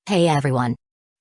Hey everyone.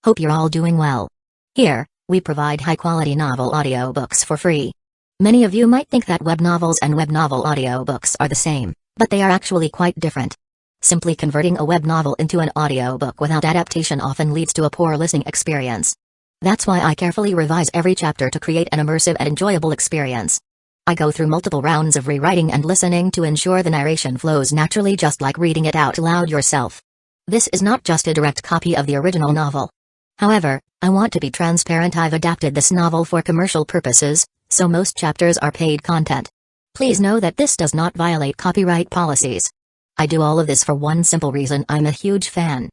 Hope you're all doing well. Here, we provide high-quality novel audiobooks for free. Many of you might think that web novels and web novel audiobooks are the same, but they are actually quite different. Simply converting a web novel into an audiobook without adaptation often leads to a poor listening experience. That's why I carefully revise every chapter to create an immersive and enjoyable experience. I go through multiple rounds of rewriting and listening to ensure the narration flows naturally, just like reading it out loud yourself. This is not just a direct copy of the original novel. However, I want to be transparent. I've adapted this novel for commercial purposes, so most chapters are paid content. Please know that this does not violate copyright policies. I do all of this for one simple reason: I'm a huge fan.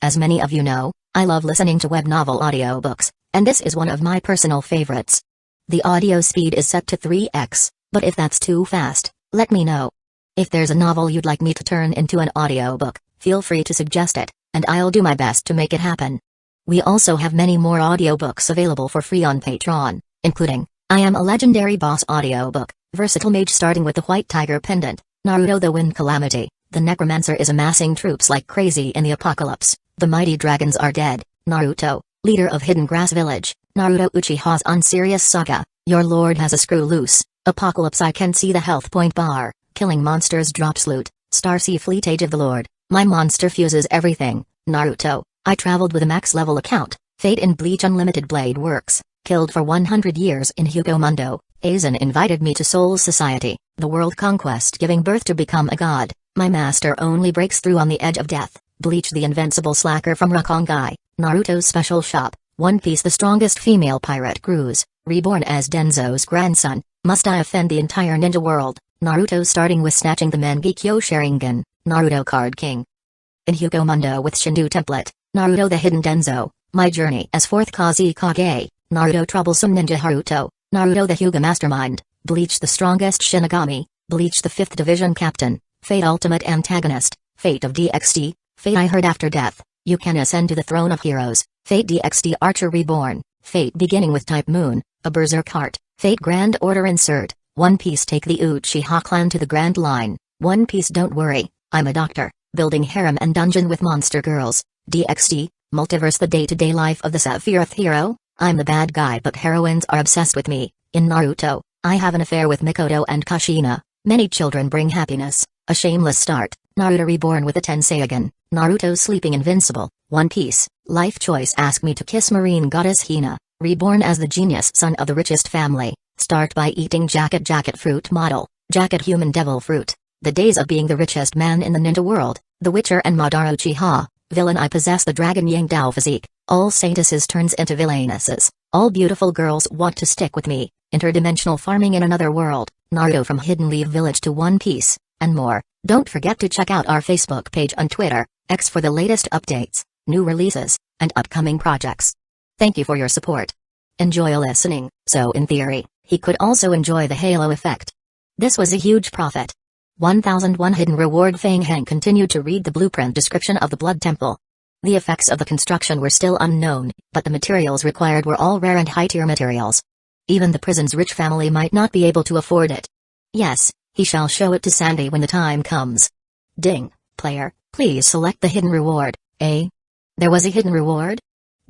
As many of you know, I love listening to web novel audiobooks, and this is one of my personal favorites. The audio speed is set to 3x, but if that's too fast, let me know. If there's a novel you'd like me to turn into an audiobook, feel free to suggest it, and I'll do my best to make it happen. We also have many more audiobooks available for free on Patreon, including I Am a Legendary Boss audiobook, Versatile Mage starting with the White Tiger Pendant, Naruto the Wind Calamity, the Necromancer is amassing troops like crazy in the apocalypse, the mighty dragons are dead, Naruto, leader of Hidden Grass Village, Naruto Uchiha's Unserious Saga, your lord has a screw loose, Apocalypse I can see the health point bar, killing monsters drops loot, Starsea Fleet Age of the Lord, my monster fuses everything, Naruto, I traveled with a max level account, Fate in Bleach Unlimited Blade Works, killed for 100 years in Hueco Mundo, Aizen invited me to Soul Society, the world Conquest giving birth to become a god, my master only breaks through on the edge of death, Bleach the Invincible Slacker from Rukongai, Naruto's Special Shop, One Piece the strongest female pirate cruise, Reborn as Danzō's grandson, must I offend the entire ninja world, Naruto starting with snatching the Mangekyo Sharingan, Naruto Card King. In Hueco Mundo with Shindu Template, Naruto the Hidden Danzō, my journey as 4th Kusagakure, Naruto Troublesome Ninja Haruto, Naruto the Hyuga Mastermind, Bleach the strongest Shinigami, Bleach the 5th Division Captain, Fate Ultimate Antagonist, Fate of DXD, Fate I Heard After Death, you can ascend to the throne of heroes, Fate DXD Archer Reborn, Fate beginning with Type Moon, a Berserk Heart, Fate Grand Order Insert, One Piece take the Uchiha clan to the Grand Line, One Piece don't worry, I'm a doctor, building harem and dungeon with monster girls, DXD, Multiverse the day-to-day life of the Sephiroth hero, I'm the bad guy but heroines are obsessed with me, in Naruto, I have an affair with Mikoto and Kushina, many children bring happiness, a shameless start, Naruto Reborn with a Tenseigan, Naruto sleeping Invincible, One Piece, life choice ask me to kiss marine goddess Hina, reborn as the genius son of the richest family, start by eating jacket fruit model, jacket human devil fruit, the days of being the richest man in the ninja world, the Witcher and Madara Uchiha, villain I possess the dragon Yang Dao physique, all saintesses turns into villainesses, all beautiful girls want to stick with me, interdimensional farming in another world, Naruto from Hidden Leaf Village to One Piece, and more. Don't forget to check out our Facebook page on Twitter, X for the latest updates, new releases, and upcoming projects. Thank you for your support. Enjoy listening. So in theory, he could also enjoy the halo effect. This was a huge profit. 1001 Hidden Reward. Fang Heng continued to read the blueprint description of the Blood Temple. The effects of the construction were still unknown, but the materials required were all rare and high-tier materials. Even the prison's rich family might not be able to afford it. Yes, he shall show it to Sandy when the time comes. Ding, player, please select the hidden reward, eh? There was a hidden reward?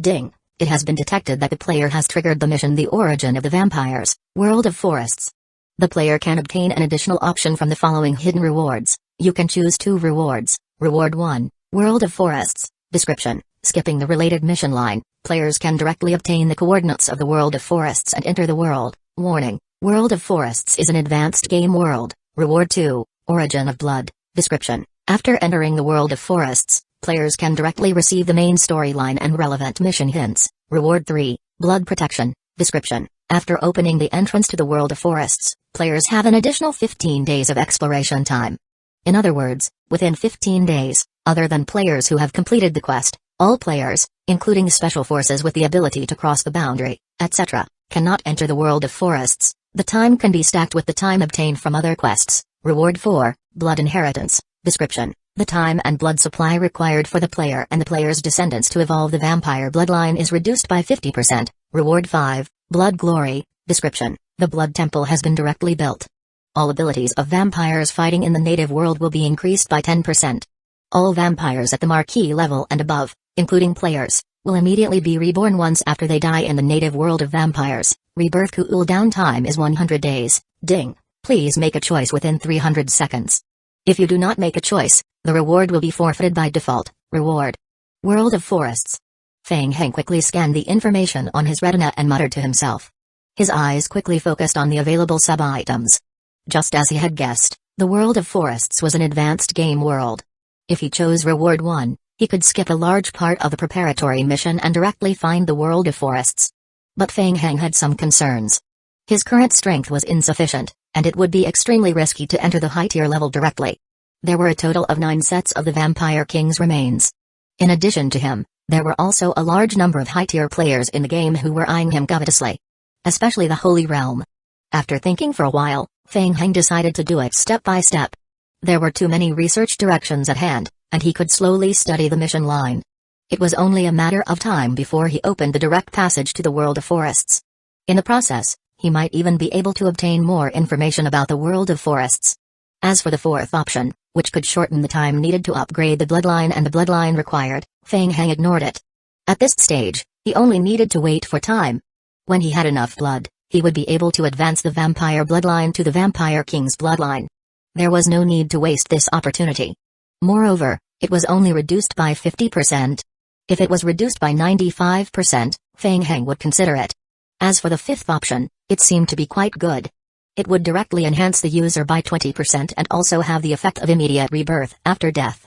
Ding, it has been detected that the player has triggered the mission The Origin of the Vampires, World of Forests. The player can obtain an additional option from the following hidden rewards. You can choose 2 rewards. Reward 1, World of Forests. Description: skipping the related mission line, players can directly obtain the coordinates of the World of Forests and enter the world. Warning: World of Forests is an advanced game world. Reward 2, Origin of Blood. Description: after entering the World of Forests, players can directly receive the main storyline and relevant mission hints. Reward 3, Blood Protection. Description: after opening the entrance to the World of Forests, players have an additional 15 days of exploration time. In other words, within 15 days, other than players who have completed the quest, all players, including special forces with the ability to cross the boundary, etc., cannot enter the World of Forests. The time can be stacked with the time obtained from other quests. Reward 4, Blood Inheritance. Description: the time and blood supply required for the player and the player's descendants to evolve the vampire bloodline is reduced by 50%. Reward 5, Blood Glory. Description: the Blood Temple has been directly built. All abilities of vampires fighting in the native world will be increased by 10%. All vampires at the marquee level and above, including players, will immediately be reborn once after they die in the native world of vampires. Rebirth cooldown time is 100 days. Ding. Please make a choice within 300 seconds. If you do not make a choice, the reward will be forfeited by default. Reward. World of Forests. Feng Heng quickly scanned the information on his retina and muttered to himself. His eyes quickly focused on the available sub-items. Just as he had guessed, the World of Forests was an advanced game world. If he chose Reward 1, he could skip a large part of the preparatory mission and directly find the World of Forests. But Feng Heng had some concerns. His current strength was insufficient, and it would be extremely risky to enter the high-tier level directly. There were a total of 9 sets of the Vampire King's remains. In addition to him, there were also a large number of high-tier players in the game who were eyeing him covetously. Especially the Holy Realm. After thinking for a while, Feng Heng decided to do it step by step. There were too many research directions at hand, and he could slowly study the mission line. It was only a matter of time before he opened the direct passage to the World of Forests. In the process, he might even be able to obtain more information about the World of Forests. As for the fourth option, which could shorten the time needed to upgrade the bloodline and the bloodline required, Feng Heng ignored it. At this stage, he only needed to wait for time. When he had enough blood, he would be able to advance the vampire bloodline to the Vampire King's bloodline. There was no need to waste this opportunity. Moreover, it was only reduced by 50%. If it was reduced by 95%, Feng Heng would consider it. As for the fifth option, it seemed to be quite good. It would directly enhance the user by 20% and also have the effect of immediate rebirth after death.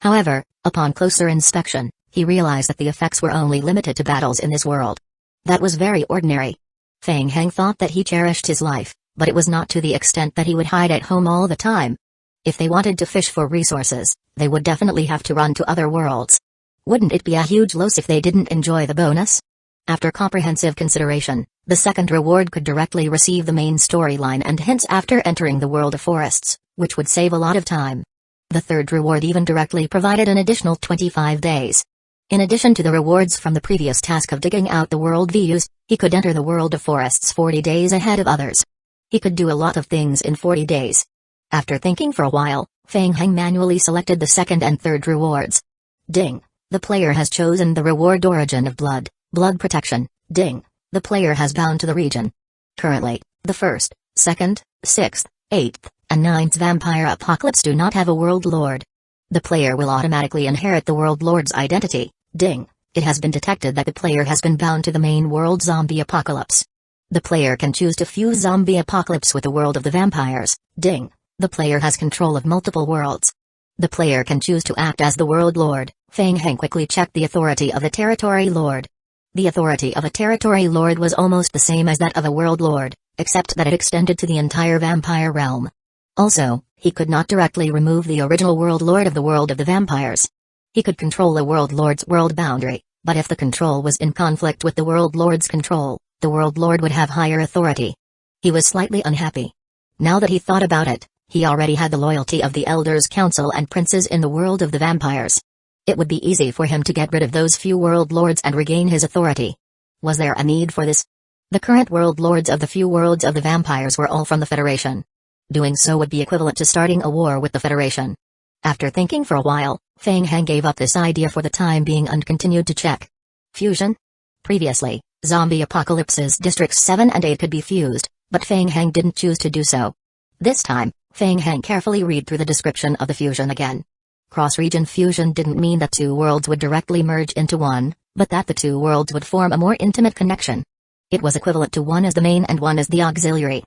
However, upon closer inspection, he realized that the effects were only limited to battles in this world. That was very ordinary. Feng Heng thought that he cherished his life, but it was not to the extent that he would hide at home all the time. If they wanted to fish for resources, they would definitely have to run to other worlds. Wouldn't it be a huge loss if they didn't enjoy the bonus? After comprehensive consideration, the second reward could directly receive the main storyline and hints after entering the World of Forests, which would save a lot of time. The third reward even directly provided an additional 25 days. In addition to the rewards from the previous task of digging out the world views, he could enter the World of Forests 40 days ahead of others. He could do a lot of things in 40 days. After thinking for a while, Feng Heng manually selected the second and third rewards. Ding. The player has chosen the reward Origin of Blood, Blood Protection. Ding. The player has bound to the region. Currently, the 1st, 2nd, 6th, 8th, and 9th Vampire Apocalypse do not have a World Lord. The player will automatically inherit the World Lord's identity. Ding. It has been detected that the player has been bound to the main world Zombie Apocalypse. The player can choose to fuse Zombie Apocalypse with the world of the vampires. Ding. The player has control of multiple worlds. The player can choose to act as the World Lord. Feng Heng quickly checked the authority of the Territory Lord. The authority of a Territory Lord was almost the same as that of a World Lord, except that it extended to the entire vampire realm. Also, he could not directly remove the original World Lord of the world of the vampires. He could control the World Lord's world boundary, but if the control was in conflict with the World Lord's control, the World Lord would have higher authority. He was slightly unhappy. Now that he thought about it, he already had the loyalty of the Elders' Council and princes in the world of the vampires. It would be easy for him to get rid of those few World Lords and regain his authority. Was there a need for this? The current World Lords of the few worlds of the vampires were all from the Federation. Doing so would be equivalent to starting a war with the Federation. After thinking for a while, Feng Heng gave up this idea for the time being and continued to check. Fusion? Previously, Zombie Apocalypse's Districts 7 and 8 could be fused, but Feng Heng didn't choose to do so. This time, Feng Heng carefully read through the description of the fusion again. Cross-region fusion didn't mean that two worlds would directly merge into one, but that the two worlds would form a more intimate connection. It was equivalent to one as the main and one as the auxiliary.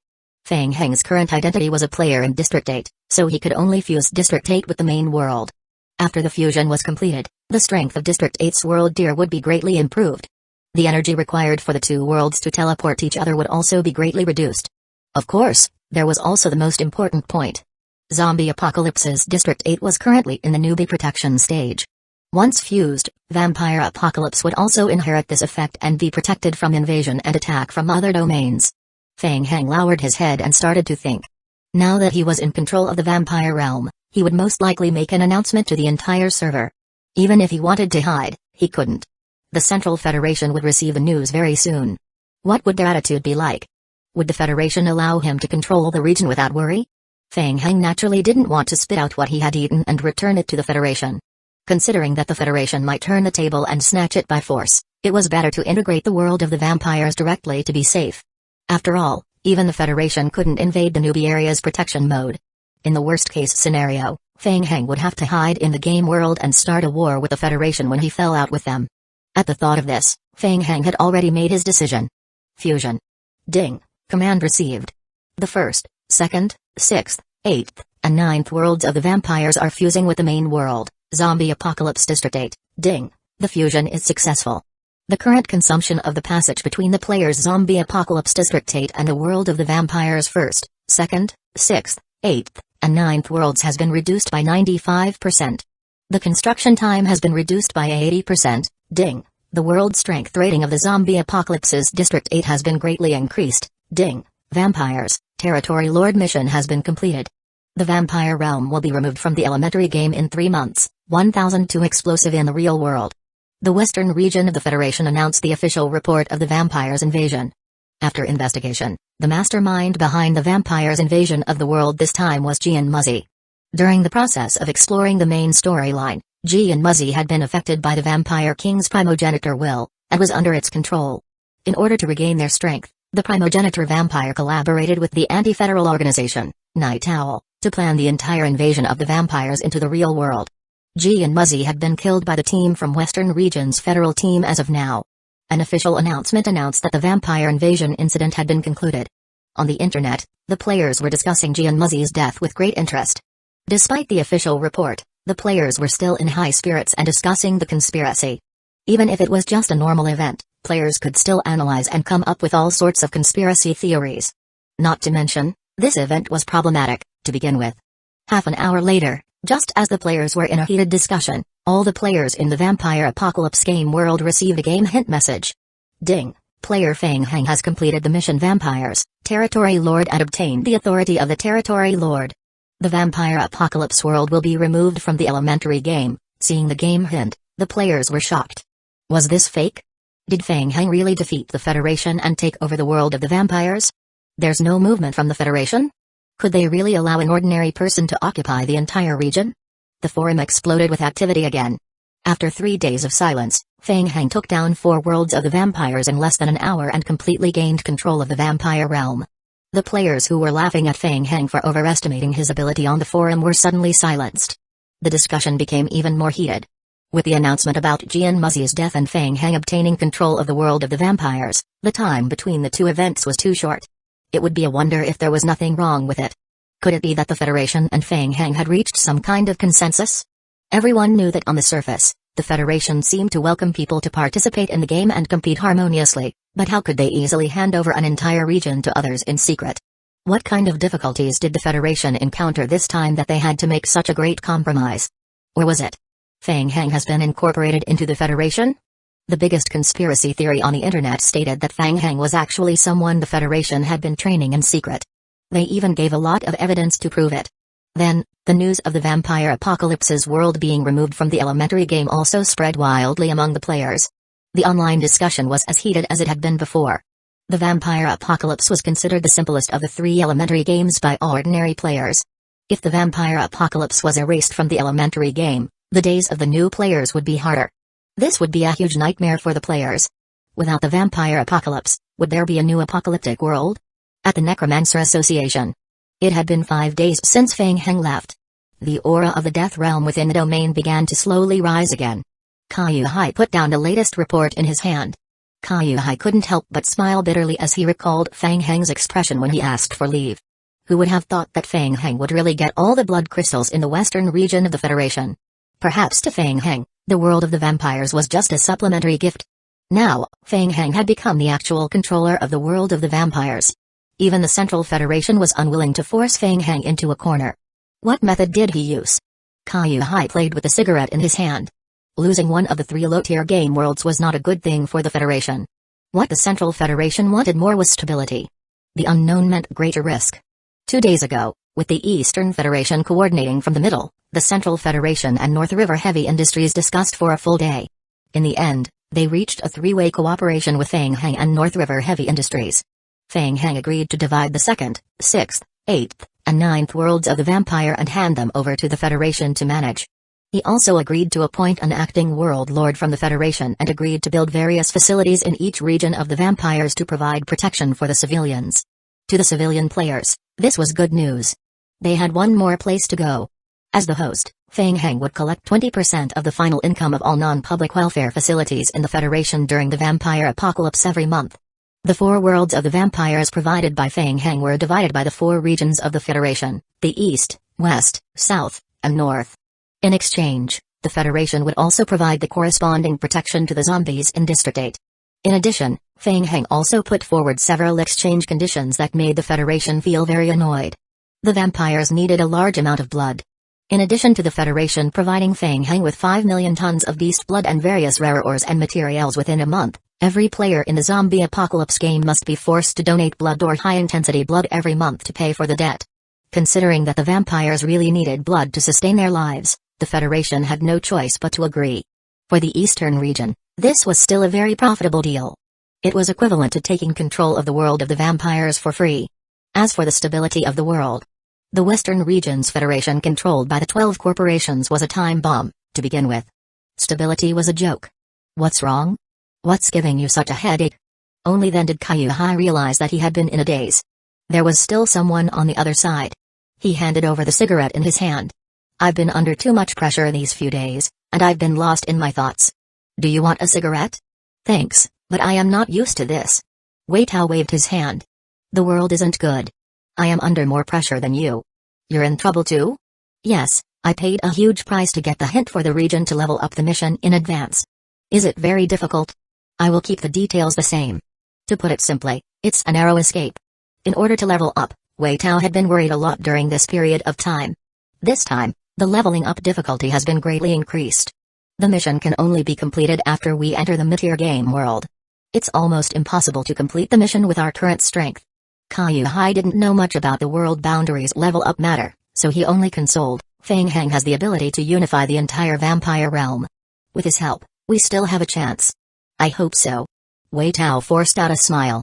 Feng Heng's current identity was a player in District 8, so he could only fuse District 8 with the main world. After the fusion was completed, the strength of District 8's world tier would be greatly improved. The energy required for the two worlds to teleport each other would also be greatly reduced. Of course, there was also the most important point. Zombie Apocalypse's District 8 was currently in the newbie protection stage. Once fused, Vampire Apocalypse would also inherit this effect and be protected from invasion and attack from other domains. Feng Heng lowered his head and started to think. Now that he was in control of the vampire realm, he would most likely make an announcement to the entire server. Even if he wanted to hide, he couldn't. The Central Federation would receive the news very soon. What would their attitude be like? Would the Federation allow him to control the region without worry? Feng Heng naturally didn't want to spit out what he had eaten and return it to the Federation. Considering that the Federation might turn the table and snatch it by force, it was better to integrate the world of the vampires directly to be safe. After all, even the Federation couldn't invade the newbie area's protection mode. In the worst-case scenario, Fang Heng would have to hide in the game world and start a war with the Federation when he fell out with them. At the thought of this, Fang Heng had already made his decision. Fusion. Ding. Command received. The 1st, 2nd, 6th, 8th, and 9th worlds of the vampires are fusing with the main world, Zombie Apocalypse District 8. Ding. The fusion is successful. The current consumption of the passage between the player's Zombie Apocalypse District 8 and the world of the vampires 1st, 2nd, 6th, 8th, and 9th worlds has been reduced by 95%. The construction time has been reduced by 80%. Ding. The world strength rating of the Zombie Apocalypse's District 8 has been greatly increased. Ding. Vampires, Territory Lord mission has been completed. The vampire realm will be removed from the elementary game in 3 months, 1002 explosive in the real world. The western region of the Federation announced the official report of the vampires' invasion. After investigation, the mastermind behind the vampires' invasion of the world this time was Gian Muzzy. During the process of exploring the main storyline, Gian Muzzy had been affected by the Vampire King's primogenitor will, and was under its control. In order to regain their strength, the primogenitor vampire collaborated with the anti-federal organization, Night Owl, to plan the entire invasion of the vampires into the real world. Gian Muzzy had been killed by the team from Western Region's federal team as of now. An official announcement announced that the vampire invasion incident had been concluded. On the internet, the players were discussing Gian Muzzy's death with great interest. Despite the official report, the players were still in high spirits and discussing the conspiracy. Even if it was just a normal event, players could still analyze and come up with all sorts of conspiracy theories. Not to mention, this event was problematic, to begin with. Half an hour later, just as the players were in a heated discussion, all the players in the Vampire Apocalypse game world received a game hint message. Ding. Player Fang Heng has completed the mission Vampires, Territory Lord and obtained the authority of the Territory Lord. The Vampire Apocalypse world will be removed from the elementary game. Seeing the game hint, the players were shocked. Was this fake? Did Fang Heng really defeat the Federation and take over the world of the vampires? There's no movement from the Federation? Could they really allow an ordinary person to occupy the entire region? The forum exploded with activity again. After 3 days of silence, Fang Heng took down 4 worlds of the vampires in less than an hour and completely gained control of the vampire realm. The players who were laughing at Fang Heng for overestimating his ability on the forum were suddenly silenced. The discussion became even more heated. With the announcement about Gian Muzzy's death and Fang Heng obtaining control of the world of the vampires, the time between the two events was too short. It would be a wonder if there was nothing wrong with it. Could it be that the Federation and Fang Heng had reached some kind of consensus? Everyone knew that on the surface, the Federation seemed to welcome people to participate in the game and compete harmoniously, but how could they easily hand over an entire region to others in secret? What kind of difficulties did the Federation encounter this time that they had to make such a great compromise? Or was it Fang Heng has been incorporated into the Federation? The biggest conspiracy theory on the internet stated that Fang Heng was actually someone the Federation had been training in secret. They even gave a lot of evidence to prove it. Then, the news of the Vampire Apocalypse's world being removed from the elementary game also spread wildly among the players. The online discussion was as heated as it had been before. The Vampire Apocalypse was considered the simplest of the 3 elementary games by ordinary players. If the Vampire Apocalypse was erased from the elementary game, the days of the new players would be harder. This would be a huge nightmare for the players. Without the Vampire Apocalypse, would there be a new apocalyptic world? At the Necromancer Association. It had been 5 days since Fang Heng left. The aura of the death realm within the domain began to slowly rise again. Caillou Hai put down the latest report in his hand. Caillou Hai couldn't help but smile bitterly as he recalled Fang Heng's expression when he asked for leave. Who would have thought that Fang Heng would really get all the blood crystals in the western region of the Federation? Perhaps to Fang Heng, the world of the vampires was just a supplementary gift. Now, Fang Heng had become the actual controller of the world of the vampires. Even the Central Federation was unwilling to force Fang Heng into a corner. What method did he use? Caillou Hai played with a cigarette in his hand. Losing one of the 3 low-tier game worlds was not a good thing for the Federation. What the Central Federation wanted more was stability. The unknown meant greater risk. 2 days ago, with the Eastern Federation coordinating from the middle, the Central Federation and North River Heavy Industries discussed for a full day. In the end, they reached a 3-way cooperation with Fang Heng and North River Heavy Industries. Fang Heng agreed to divide the 2nd, 6th, 8th, and 9th worlds of the vampire and hand them over to the Federation to manage. He also agreed to appoint an acting world lord from the Federation and agreed to build various facilities in each region of the vampires to provide protection for the civilians. To the civilian players, this was good news. They had one more place to go. As the host, Feng Heng would collect 20% of the final income of all non-public welfare facilities in the Federation during the vampire apocalypse every month. The 4 worlds of the vampires provided by Feng Heng were divided by the 4 regions of the Federation, the East, West, South, and North. In exchange, the Federation would also provide the corresponding protection to the zombies in District 8. In addition, Feng Heng also put forward several exchange conditions that made the Federation feel very annoyed. The vampires needed a large amount of blood. In addition to the Federation providing Feng Heng with 5 million tons of beast blood and various rare ores and materials within a month, every player in the zombie apocalypse game must be forced to donate blood or high-intensity blood every month to pay for the debt. Considering that the vampires really needed blood to sustain their lives, the Federation had no choice but to agree. For the Eastern region, this was still a very profitable deal. It was equivalent to taking control of the world of the vampires for free. As for the stability of the world, the Western region's Federation controlled by the 12 corporations was a time bomb, to begin with. Stability was a joke. What's wrong? What's giving you such a headache? Only then did Kayuhai realize that he had been in a daze. There was still someone on the other side. He handed over the cigarette in his hand. I've been under too much pressure these few days, and I've been lost in my thoughts. Do you want a cigarette? Thanks, but I am not used to this. Weitao waved his hand. The world isn't good. I am under more pressure than you. You're in trouble too? Yes, I paid a huge price to get the hint for the region to level up the mission in advance. Is it very difficult? I will keep the details the same. To put it simply, it's a narrow escape. In order to level up, Weitao had been worried a lot during this period of time. This time, the leveling up difficulty has been greatly increased. The mission can only be completed after we enter the mid-tier game world. It's almost impossible to complete the mission with our current strength. Kayuhai didn't know much about the world boundaries level up matter, so he only consoled, Feng Heng has the ability to unify the entire vampire realm. With his help, we still have a chance. I hope so. Weitao forced out a smile.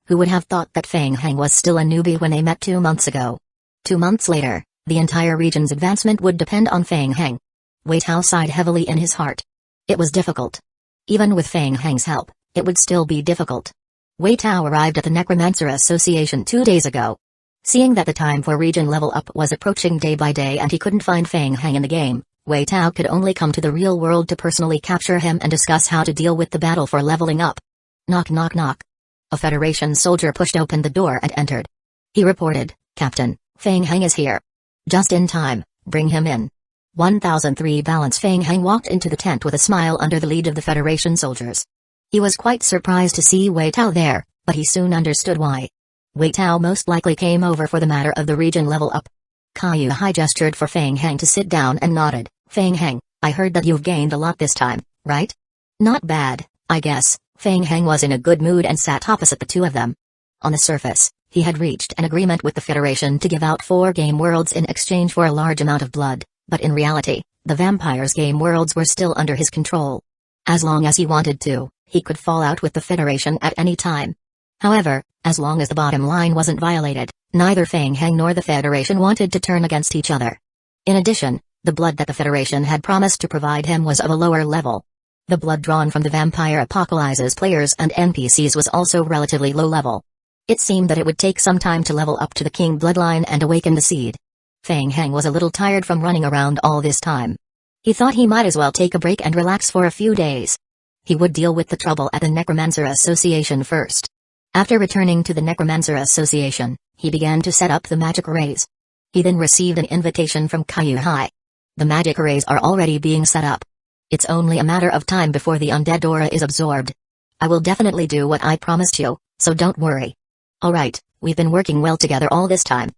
Who would have thought that Feng Heng was still a newbie when they met 2 months ago? 2 months later, the entire region's advancement would depend on Feng Heng. Weitao sighed heavily in his heart. It was difficult. Even with Feng Heng's help, it would still be difficult. Weitao arrived at the Necromancer Association 2 days ago. Seeing that the time for region level up was approaching day by day and he couldn't find Feng Heng in the game, Weitao could only come to the real world to personally capture him and discuss how to deal with the battle for leveling up. Knock knock knock. A Federation soldier pushed open the door and entered. He reported, Captain, Feng Heng is here. Just in time, bring him in. 1003 balance. Feng Heng walked into the tent with a smile under the lead of the Federation soldiers. He was quite surprised to see Weitao there, but he soon understood why. Weitao most likely came over for the matter of the region level up. Kayuhai gestured for Feng Heng to sit down and nodded. Feng Heng, I heard that you've gained a lot this time, right? Not bad, I guess. Feng Heng was in a good mood and sat opposite the two of them. On the surface, he had reached an agreement with the Federation to give out 4 game worlds in exchange for a large amount of blood, but in reality, the vampires' game worlds were still under his control. As long as he wanted to, he could fall out with the Federation at any time. However, as long as the bottom line wasn't violated, neither Feng Heng nor the Federation wanted to turn against each other. In addition, the blood that the Federation had promised to provide him was of a lower level. The blood drawn from the vampire apocalypse's players and NPCs was also relatively low level. It seemed that it would take some time to level up to the king bloodline and awaken the seed. Feng Heng was a little tired from running around all this time. He thought he might as well take a break and relax for a few days. He would deal with the trouble at the Necromancer Association first. After returning to the Necromancer Association, he began to set up the magic arrays. He then received an invitation from Kayuhai. The magic arrays are already being set up. It's only a matter of time before the undead aura is absorbed. I will definitely do what I promised you, so don't worry. Alright, we've been working well together all this time.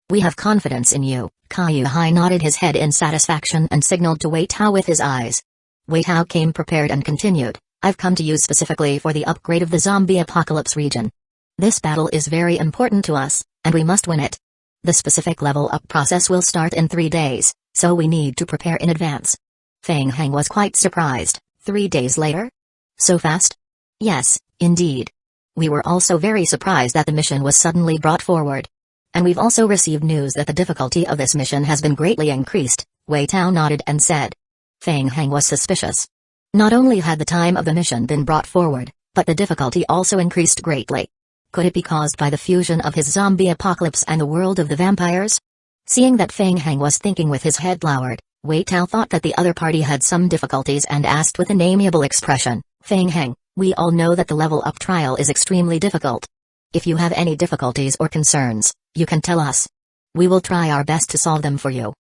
We have confidence in you. Kayuhai nodded his head in satisfaction and signaled to Weitao with his eyes. Weitao came prepared and continued, I've come to you specifically for the upgrade of the zombie apocalypse region. This battle is very important to us, and we must win it. The specific level up process will start in 3 days, so we need to prepare in advance. Feng Heng was quite surprised. 3 days later? So fast? Yes, indeed. We were also very surprised that the mission was suddenly brought forward. And we've also received news that the difficulty of this mission has been greatly increased. Weitao nodded and said. Feng Heng was suspicious. Not only had the time of the mission been brought forward, but the difficulty also increased greatly. Could it be caused by the fusion of his zombie apocalypse and the world of the vampires? Seeing that Feng Heng was thinking with his head lowered, Wei Tao thought that the other party had some difficulties and asked with an amiable expression, "Feng Heng, we all know that the level up trial is extremely difficult. If you have any difficulties or concerns, you can tell us. We will try our best to solve them for you."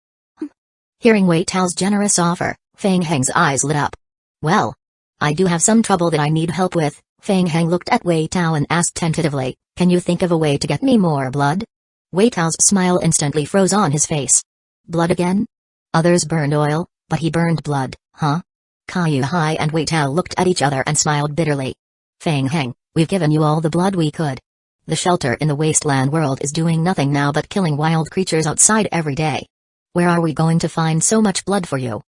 Hearing Wei Tao's generous offer, Feng Heng's eyes lit up. "Well, I do have some trouble that I need help with." Feng Heng looked at Wei Tao and asked tentatively, "Can you think of a way to get me more blood?" Wei Tao's smile instantly froze on his face. "Blood again? Others burned oil, but he burned blood, huh?" Caillou Hai and Wei Tao looked at each other and smiled bitterly. "Feng Heng, we've given you all the blood we could. The shelter in the wasteland world is doing nothing now but killing wild creatures outside every day. Where are we going to find so much blood for you?"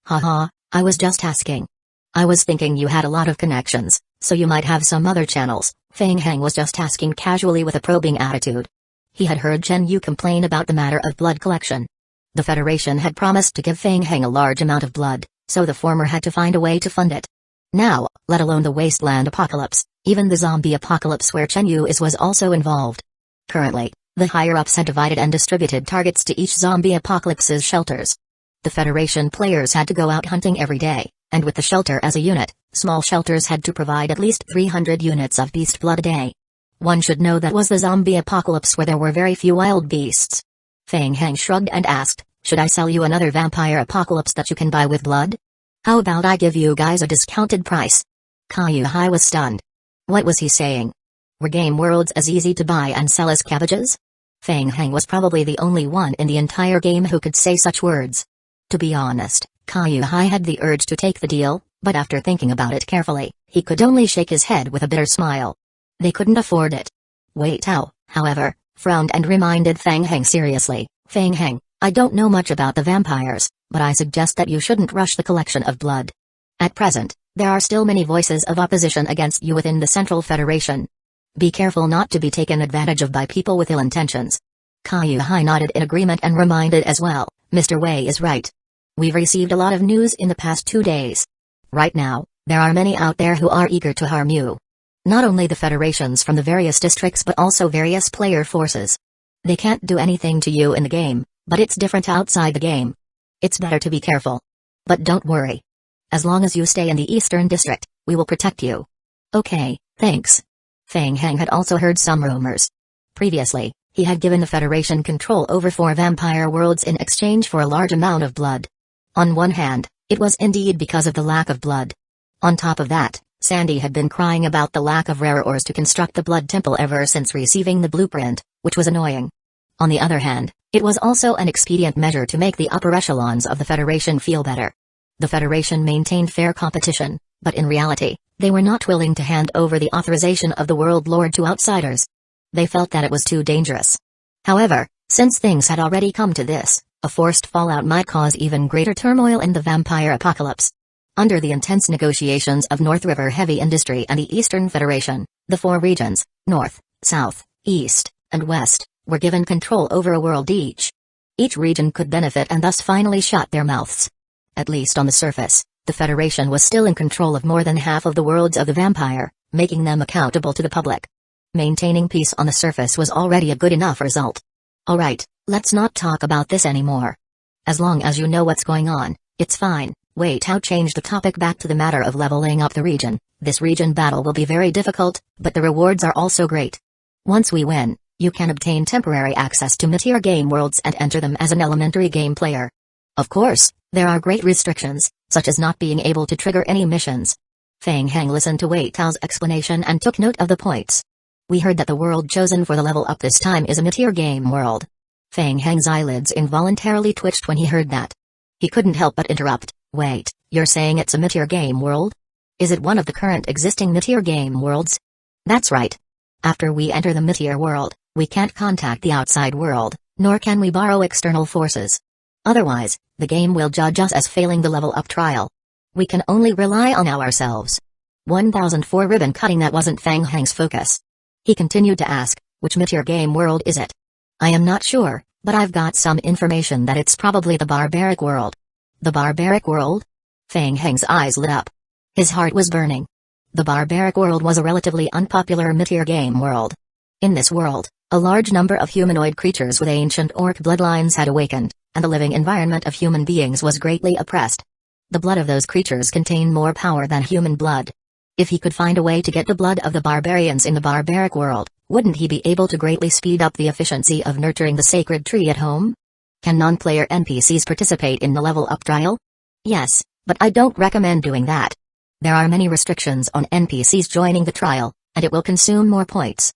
"Haha, I was just asking. I was thinking you had a lot of connections, so you might have some other channels." Feng Heng was just asking casually with a probing attitude. He had heard Chen Yu complain about the matter of blood collection. The Federation had promised to give Feng Heng a large amount of blood, so the former had to find a way to fund it. Now, let alone the wasteland apocalypse, even the zombie apocalypse where Chen Yu was also involved. Currently, the higher-ups had divided and distributed targets to each zombie apocalypse's shelters. The Federation players had to go out hunting every day, and with the shelter as a unit, small shelters had to provide at least 300 units of beast blood a day. One should know that was the zombie apocalypse where there were very few wild beasts. Feng Heng shrugged and asked, "Should I sell you another vampire apocalypse that you can buy with blood? How about I give you guys a discounted price?" Caillou Hai was stunned. What was he saying? Were game worlds as easy to buy and sell as cabbages? Feng Heng was probably the only one in the entire game who could say such words. To be honest, Caillou Hai had the urge to take the deal, but after thinking about it carefully, he could only shake his head with a bitter smile. They couldn't afford it. Wei Tao, however, frowned and reminded Feng Heng seriously, "Feng Heng, I don't know much about the vampires, but I suggest that you shouldn't rush the collection of blood. At present, there are still many voices of opposition against you within the Central Federation. Be careful not to be taken advantage of by people with ill intentions." Caillou Hai nodded in agreement and reminded as well, "Mr. Wei is right. We've received a lot of news in the past 2 days. Right now, there are many out there who are eager to harm you. Not only the federations from the various districts but also various player forces. They can't do anything to you in the game, but it's different outside the game. It's better to be careful. But don't worry. As long as you stay in the Eastern District, we will protect you." "Okay, thanks." Feng Heng had also heard some rumors. Previously, he had given the Federation control over 4 vampire worlds in exchange for a large amount of blood. On one hand, it was indeed because of the lack of blood. On top of that, Sandy had been crying about the lack of rare ores to construct the Blood Temple ever since receiving the blueprint, which was annoying. On the other hand, it was also an expedient measure to make the upper echelons of the Federation feel better. The Federation maintained fair competition, but in reality, they were not willing to hand over the authorization of the World Lord to outsiders. They felt that it was too dangerous. However, since things had already come to this, a forced fallout might cause even greater turmoil in the vampire apocalypse. Under the intense negotiations of North River Heavy Industry and the Eastern Federation, the 4 regions, North, South, East, and West, were given control over a world each. Each region could benefit and thus finally shut their mouths. At least on the surface, the Federation was still in control of more than half of the worlds of the vampire, making them accountable to the public. Maintaining peace on the surface was already a good enough result. Alright, let's not talk about this anymore. As long as you know what's going on, it's fine. Wei Tao changed the topic back to the matter of leveling up the region. This region battle will be very difficult, but the rewards are also great. Once we win, you can obtain temporary access to mid-tier game worlds and enter them as an elementary game player. Of course, there are great restrictions, such as not being able to trigger any missions. Feng Heng listened to Wei Tao's explanation and took note of the points. We heard that the world chosen for the level up this time is a mid-tier game world. Feng Heng's eyelids involuntarily twitched when he heard that. He couldn't help but interrupt. "Wait, you're saying it's a mid-tier game world? Is it one of the current existing mid-tier game worlds?" "That's right. After we enter the mid-tier world, we can't contact the outside world, nor can we borrow external forces. Otherwise, the game will judge us as failing the level up trial. We can only rely on ourselves." 1004 ribbon cutting. That wasn't Feng Heng's focus. He continued to ask, "Which mid-tier game world is it?" "I am not sure, but I've got some information that it's probably the barbaric world." "The barbaric world? Feng Heng's eyes lit up. His heart was burning. The barbaric world was a relatively unpopular mid-tier game world. In this world, a large number of humanoid creatures with ancient orc bloodlines had awakened, and the living environment of human beings was greatly oppressed. The blood of those creatures contained more power than human blood. If he could find a way to get the blood of the barbarians in the barbaric world, wouldn't he be able to greatly speed up the efficiency of nurturing the sacred tree at home? Can non-player NPCs participate in the level-up trial? Yes, but I don't recommend doing that. There are many restrictions on NPCs joining the trial, and it will consume more points.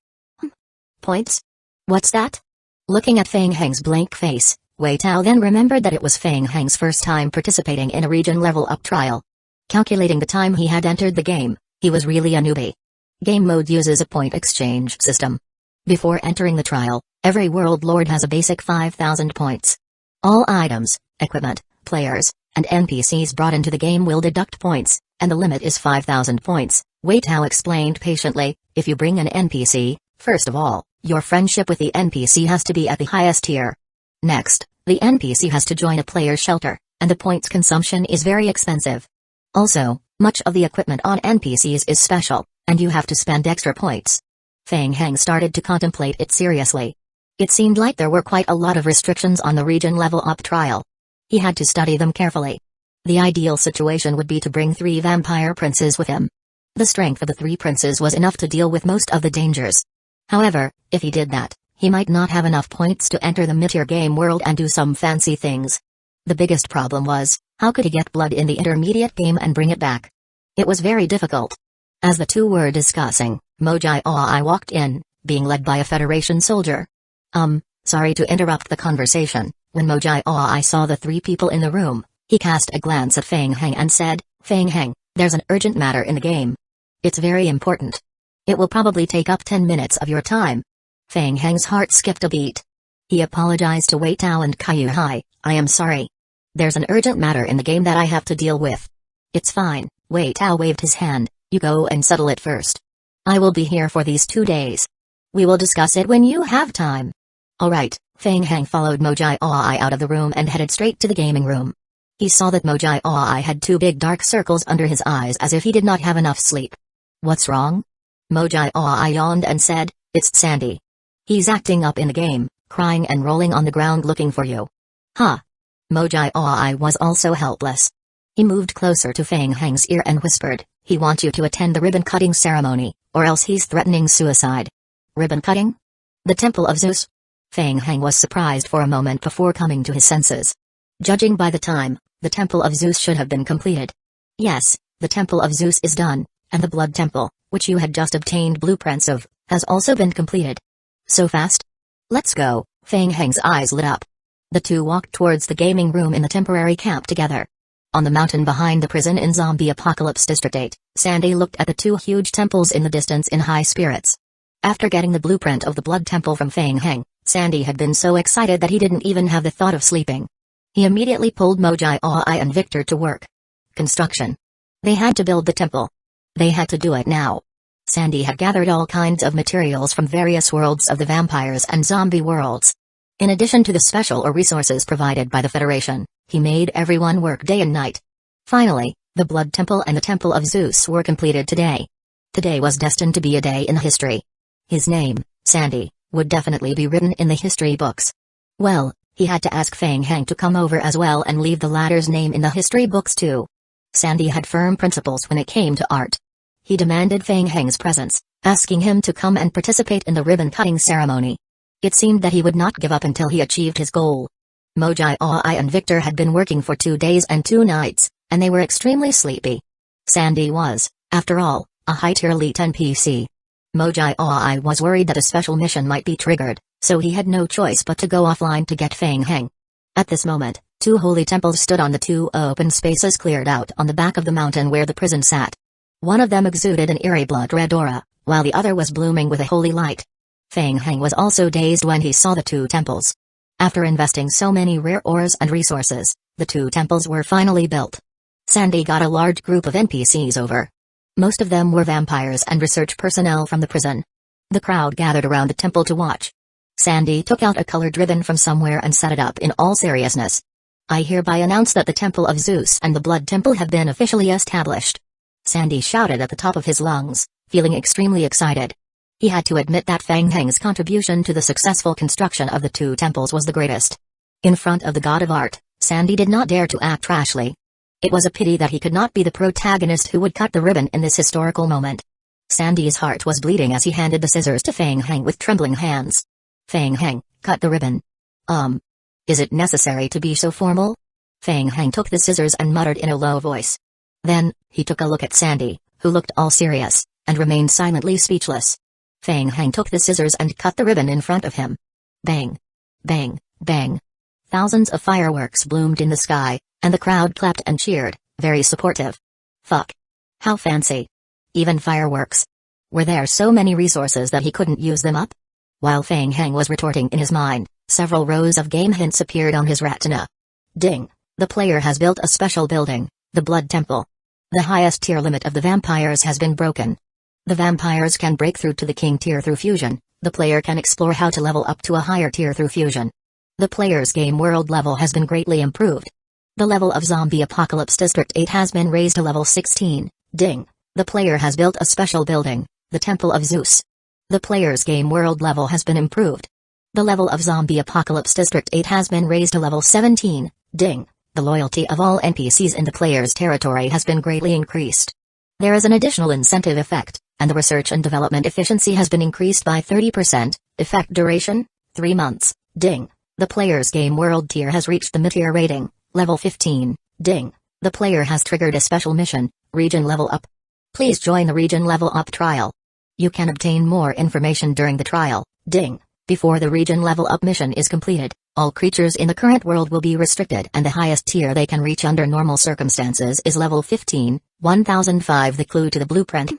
Points? What's that? Looking at Feng Heng's blank face, Wei Tao then remembered that it was Feng Heng's first time participating in a region level-up trial. Calculating the time he had entered the game, he was really a newbie. Game mode uses a point exchange system. Before entering the trial, every world lord has a basic 5,000 points. All items, equipment, players, and NPCs brought into the game will deduct points, and the limit is 5,000 points. Wei Tao explained patiently, if you bring an NPC, first of all, your friendship with the NPC has to be at the highest tier. Next, the NPC has to join a player's shelter, and the points consumption is very expensive. Also, much of the equipment on NPCs is special, and you have to spend extra points. Feng Heng started to contemplate it seriously. It seemed like there were quite a lot of restrictions on the region level-up trial. He had to study them carefully. The ideal situation would be to bring 3 vampire princes with him. The strength of the 3 princes was enough to deal with most of the dangers. However, if he did that, he might not have enough points to enter the mid-tier game world and do some fancy things. The biggest problem was, how could he get blood in the intermediate game and bring it back? It was very difficult. As the two were discussing, Mojai Aoi walked in, being led by a Federation soldier. Sorry to interrupt the conversation. When Mojai Aoi saw the 3 people in the room, he cast a glance at Feng Heng and said, Feng Heng, there's an urgent matter in the game. It's very important. It will probably take up 10 minutes of your time. Feng Heng's heart skipped a beat. He apologized to Wei Tao and Kaiyu Hai, I am sorry. There's an urgent matter in the game that I have to deal with. It's fine, Wei Tao waved his hand, you go and settle it first. I will be here for these 2 days. We will discuss it when you have time. Alright, Feng Heng followed Mojai Aoi out of the room and headed straight to the gaming room. He saw that Mojai Aoi had 2 big dark circles under his eyes as if he did not have enough sleep. What's wrong? Mojai Aoi yawned and said, it's Sandy. He's acting up in the game, crying and rolling on the ground looking for you. Huh? Mojai Aoi was also helpless. He moved closer to Feng Heng's ear and whispered, he wants you to attend the ribbon-cutting ceremony, or else he's threatening suicide. Ribbon-cutting? The Temple of Zeus? Feng Heng was surprised for a moment before coming to his senses. Judging by the time, the Temple of Zeus should have been completed. Yes, the Temple of Zeus is done, and the Blood Temple, which you had just obtained blueprints of, has also been completed. So fast? Let's go, Feng Heng's eyes lit up. The two walked towards the gaming room in the temporary camp together. On the mountain behind the prison in Zombie Apocalypse District 8, Sandy looked at the 2 huge temples in the distance in high spirits. After getting the blueprint of the Blood Temple from Feng Heng, Sandy had been so excited that he didn't even have the thought of sleeping. He immediately pulled Mojai Aoi and Victor to work. Construction. They had to build the temple. They had to do it now. Sandy had gathered all kinds of materials from various worlds of the vampires and zombie worlds. In addition to the special or resources provided by the Federation, he made everyone work day and night. Finally, the Blood Temple and the Temple of Zeus were completed today. Today was destined to be a day in history. His name, Sandy, would definitely be written in the history books. Well, he had to ask Feng Heng to come over as well and leave the latter's name in the history books too. Sandy had firm principles when it came to art. He demanded Feng Heng's presence, asking him to come and participate in the ribbon-cutting ceremony. It seemed that he would not give up until he achieved his goal. Mojai Aoi and Victor had been working for 2 days and 2 nights, and they were extremely sleepy. Sandy was, after all, a high-tier elite NPC. Mojai Aoi was worried that a special mission might be triggered, so he had no choice but to go offline to get Feng Heng. At this moment, 2 holy temples stood on the 2 open spaces cleared out on the back of the mountain where the prison sat. One of them exuded an eerie blood-red aura, while the other was blooming with a holy light. Feng Heng was also dazed when he saw the 2 temples. After investing so many rare ores and resources, the 2 temples were finally built. Sandy got a large group of NPCs over. Most of them were vampires and research personnel from the prison. The crowd gathered around the temple to watch. Sandy took out a colored ribbon from somewhere and set it up in all seriousness. I hereby announce that the Temple of Zeus and the Blood Temple have been officially established. Sandy shouted at the top of his lungs, feeling extremely excited. He had to admit that Feng Heng's contribution to the successful construction of the two temples was the greatest. In front of the god of art, Sandy did not dare to act rashly. It was a pity that he could not be the protagonist who would cut the ribbon in this historical moment. Sandy's heart was bleeding as he handed the scissors to Feng Heng with trembling hands. Feng Heng, cut the ribbon. Is it necessary to be so formal? Feng Heng took the scissors and muttered in a low voice. Then, he took a look at Sandy, who looked all serious, and remained silently speechless. Feng Heng took the scissors and cut the ribbon in front of him. Bang! Bang! Bang! Thousands of fireworks bloomed in the sky, and the crowd clapped and cheered, very supportive. Fuck! How fancy! Even fireworks. Were there so many resources that he couldn't use them up? While Feng Heng was retorting in his mind, several rows of game hints appeared on his retina. Ding! The player has built a special building, the Blood Temple. The highest tier limit of the vampires has been broken. The vampires can break through to the king tier through fusion. The player can explore how to level up to a higher tier through fusion. The player's game world level has been greatly improved. The level of Zombie Apocalypse District 8 has been raised to level 16. Ding! The player has built a special building, the Temple of Zeus. The player's game world level has been improved. The level of Zombie Apocalypse District 8 has been raised to level 17. Ding! The loyalty of all NPCs in the player's territory has been greatly increased. There is an additional incentive effect, and the research and development efficiency has been increased by 30%. Effect duration? 3 months. Ding! The player's game world tier has reached the mid-tier rating, level 15. Ding! The player has triggered a special mission, Region Level Up. Please join the Region Level Up trial. You can obtain more information during the trial. Ding! Before the Region Level Up mission is completed, all creatures in the current world will be restricted and the highest tier they can reach under normal circumstances is level 15, 1005. The clue to the blueprint?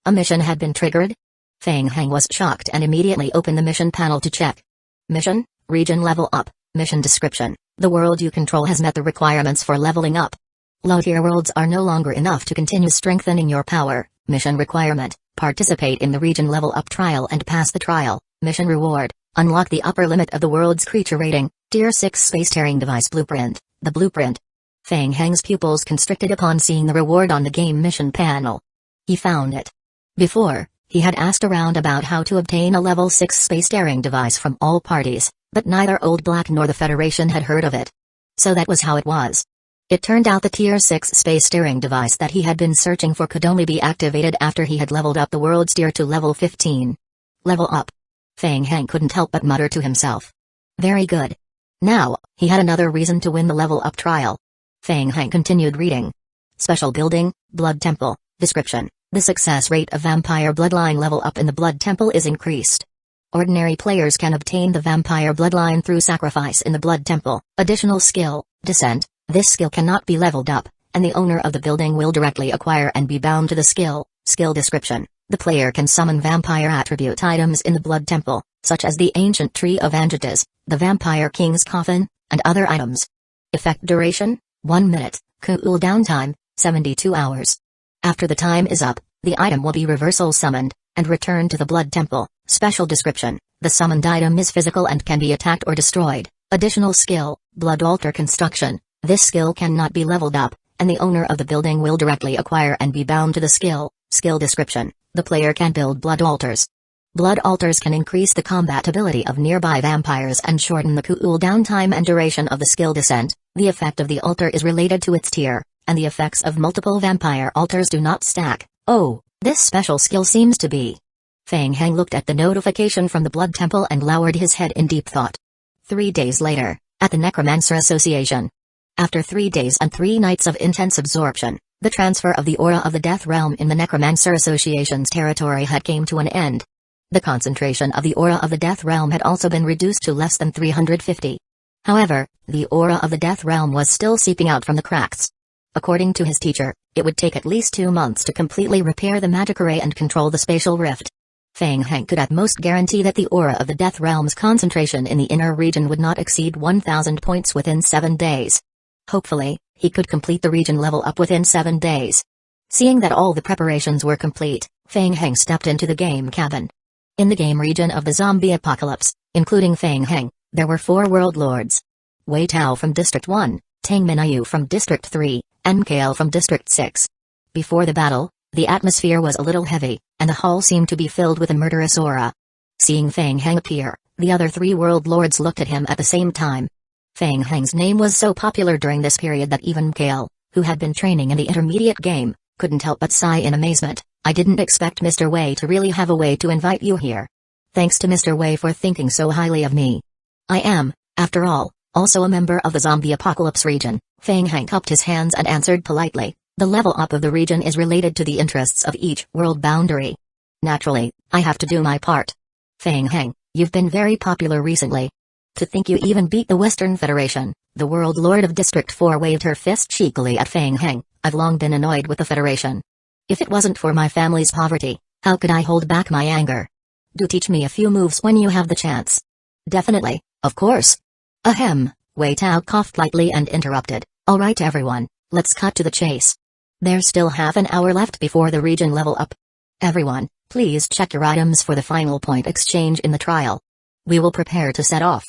A mission had been triggered? Feng Heng was shocked and immediately opened the mission panel to check. Mission, Region Level Up, Mission Description. The world you control has met the requirements for leveling up. Low-tier worlds are no longer enough to continue strengthening your power. Mission requirement. Participate in the Region Level Up trial and pass the trial. Mission reward. Unlock the upper limit of the world's creature rating. Tier 6 space-tearing device blueprint. The blueprint. Feng Heng's pupils constricted upon seeing the reward on the game mission panel. He found it. Before, he had asked around about how to obtain a level 6 space-tearing device from all parties, but neither Old Black nor the Federation had heard of it. So that was how it was. It turned out the Tier 6 space-steering device that he had been searching for could only be activated after he had leveled up the world's tier to level 15. Level up. Feng Heng couldn't help but mutter to himself. Very good. Now, he had another reason to win the level up trial. Feng Heng continued reading. Special Building, Blood Temple, Description. The success rate of vampire bloodline level up in the Blood Temple is increased. Ordinary players can obtain the vampire bloodline through sacrifice in the Blood Temple. Additional skill, Descent. This skill cannot be leveled up, and the owner of the building will directly acquire and be bound to the skill. Skill description. The player can summon vampire attribute items in the Blood Temple, such as the Ancient Tree of Angitas, the Vampire King's Coffin, and other items. Effect duration, 1 minute, cooldown time, 72 hours. After the time is up, the item will be reversal summoned, and returned to the Blood Temple. Special description. The summoned item is physical and can be attacked or destroyed. Additional skill, Blood Altar Construction. This skill cannot be leveled up, and the owner of the building will directly acquire and be bound to the skill. Skill description. The player can build blood altars. Blood altars can increase the combatability of nearby vampires and shorten the cooldown time and duration of the skill descent. The effect of the altar is related to its tier, and the effects of multiple vampire altars do not stack. Oh, this special skill seems to be. Feng Heng looked at the notification from the Blood Temple and lowered his head in deep thought. 3 days later, at the Necromancer Association. After 3 days and 3 nights of intense absorption, the transfer of the aura of the Death Realm in the Necromancer Association's territory had came to an end. The concentration of the aura of the Death Realm had also been reduced to less than 350. However, the aura of the Death Realm was still seeping out from the cracks. According to his teacher, it would take at least 2 months to completely repair the magic array and control the spatial rift. Feng Heng could at most guarantee that the aura of the Death Realm's concentration in the inner region would not exceed 1,000 points within 7 days. Hopefully, he could complete the region level up within 7 days. Seeing that all the preparations were complete, Feng Heng stepped into the game cabin. In the game region of the zombie apocalypse, including Feng Heng, there were 4 world lords. Wei Tao from District 1, Tang Minayu from District 3, and Kale from District 6. Before the battle, the atmosphere was a little heavy, and the hall seemed to be filled with a murderous aura. Seeing Fang Heng appear, the other 3 world lords looked at him at the same time. Fang Heng's name was so popular during this period that even Kale, who had been training in the intermediate game, couldn't help but sigh in amazement. I didn't expect Mr. Wei to really have a way to invite you here. Thanks to Mr. Wei for thinking so highly of me. I am, after all, also a member of the zombie apocalypse region. Fang Heng cupped his hands and answered politely. The level up of the region is related to the interests of each world boundary. Naturally, I have to do my part. Fang Heng, you've been very popular recently. To think you even beat the Western Federation. The World Lord of District 4 waved her fist cheekily at Fang Heng. I've long been annoyed with the Federation. If it wasn't for my family's poverty, how could I hold back my anger? Do teach me a few moves when you have the chance. Definitely, of course. Ahem, Wei Tao coughed lightly and interrupted. Alright everyone, let's cut to the chase. There's still half an hour left before the region level up. Everyone, please check your items for the final point exchange in the trial. We will prepare to set off.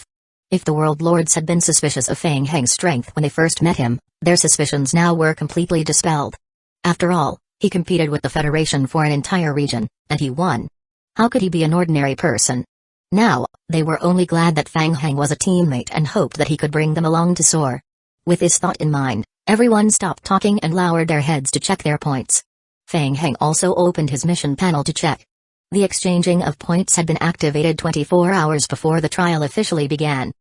If the World Lords had been suspicious of Fang Heng's strength when they first met him, their suspicions now were completely dispelled. After all, he competed with the Federation for an entire region, and he won. How could he be an ordinary person? Now, they were only glad that Fang Heng was a teammate and hoped that he could bring them along to soar. With this thought in mind, everyone stopped talking and lowered their heads to check their points. Fang Heng also opened his mission panel to check. The exchanging of points had been activated 24 hours before the trial officially began.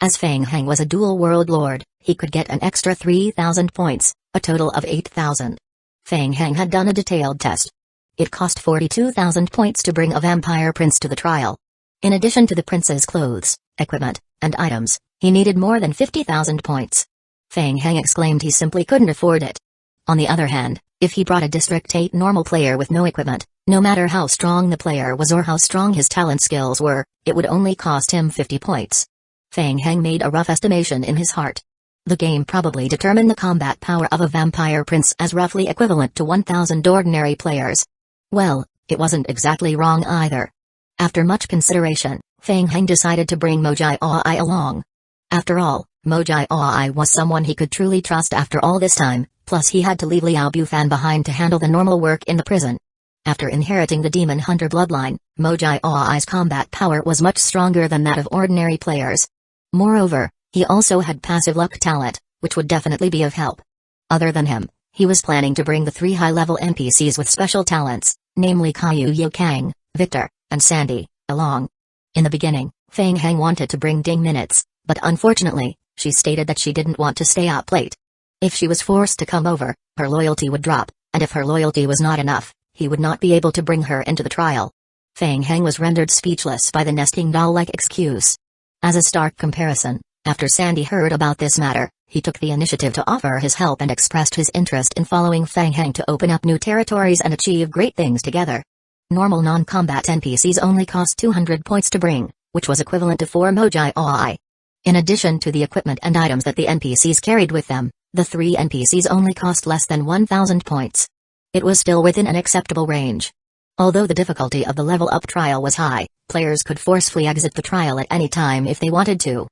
As Fang Heng was a dual world lord, he could get an extra 3,000 points, a total of 8,000. Fang Heng had done a detailed test. It cost 42,000 points to bring a vampire prince to the trial. In addition to the prince's clothes, equipment, and items, he needed more than 50,000 points. Fang Heng exclaimed he simply couldn't afford it. On the other hand, if he brought a District 8 normal player with no equipment, no matter how strong the player was or how strong his talent skills were, it would only cost him 50 points. Fang Heng made a rough estimation in his heart. The game probably determined the combat power of a vampire prince as roughly equivalent to 1,000 ordinary players. Well, it wasn't exactly wrong either. After much consideration, Fang Heng decided to bring Mojai Aoi along. After all, Mojai Aoi was someone he could truly trust after all this time, plus he had to leave Liao Bufan behind to handle the normal work in the prison. After inheriting the demon hunter bloodline, Mojai Aoi's combat power was much stronger than that of ordinary players. Moreover, he also had passive luck talent, which would definitely be of help. Other than him, he was planning to bring the 3 high-level NPCs with special talents, namely Kaiyu Yokang, Victor, and Sandy, along. In the beginning, Fang Heng wanted to bring Ding Minutes, but unfortunately, she stated that she didn't want to stay up late. If she was forced to come over, her loyalty would drop, and if her loyalty was not enough, he would not be able to bring her into the trial. Fang Heng was rendered speechless by the nesting doll-like excuse. As a stark comparison, after Sandy heard about this matter, he took the initiative to offer his help and expressed his interest in following Fang Heng to open up new territories and achieve great things together. Normal non-combat NPCs only cost 200 points to bring, which was equivalent to 4 Mojai Aoi. In addition to the equipment and items that the NPCs carried with them, the 3 NPCs only cost less than 1,000 points. It was still within an acceptable range. Although the difficulty of the level-up trial was high, players could forcefully exit the trial at any time if they wanted to.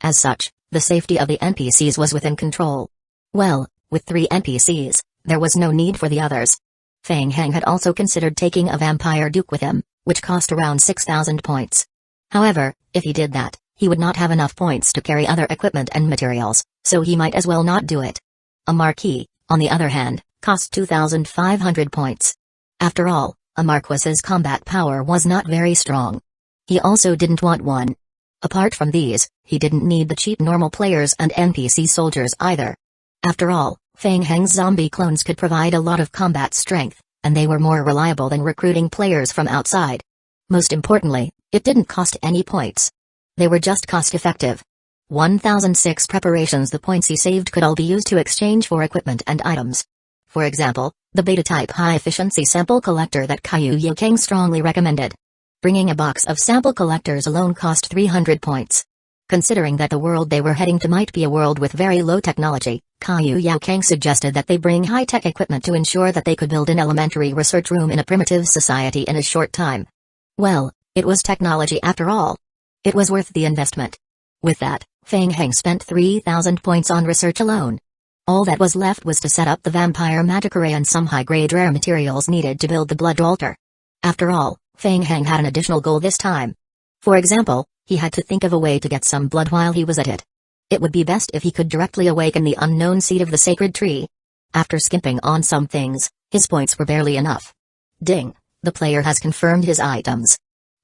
As such, the safety of the NPCs was within control. Well, with 3 NPCs, there was no need for the others. Fang Heng had also considered taking a vampire duke with him, which cost around 6,000 points. However, if he did that, he would not have enough points to carry other equipment and materials, so he might as well not do it. A marquis, on the other hand, cost 2,500 points. After all, a marquis's combat power was not very strong. He also didn't want one. Apart from these, he didn't need the cheap normal players and NPC soldiers either. After all, Fang Heng's zombie clones could provide a lot of combat strength, and they were more reliable than recruiting players from outside. Most importantly, it didn't cost any points. They were just cost-effective. 1,006 preparations. The points he saved could all be used to exchange for equipment and items. For example, the beta-type high-efficiency sample collector that Kaiyu Yokang strongly recommended. Bringing a box of sample collectors alone cost 300 points. Considering that the world they were heading to might be a world with very low technology, Kaiyu Yokang suggested that they bring high-tech equipment to ensure that they could build an elementary research room in a primitive society in a short time. Well, it was technology after all. It was worth the investment. With that, Feng Heng spent 3,000 points on research alone. All that was left was to set up the vampire magic array and some high-grade rare materials needed to build the blood altar. After all, Feng Heng had an additional goal this time. For example, he had to think of a way to get some blood while he was at it. It would be best if he could directly awaken the unknown seed of the sacred tree. After skimping on some things, his points were barely enough. Ding! The player has confirmed his items.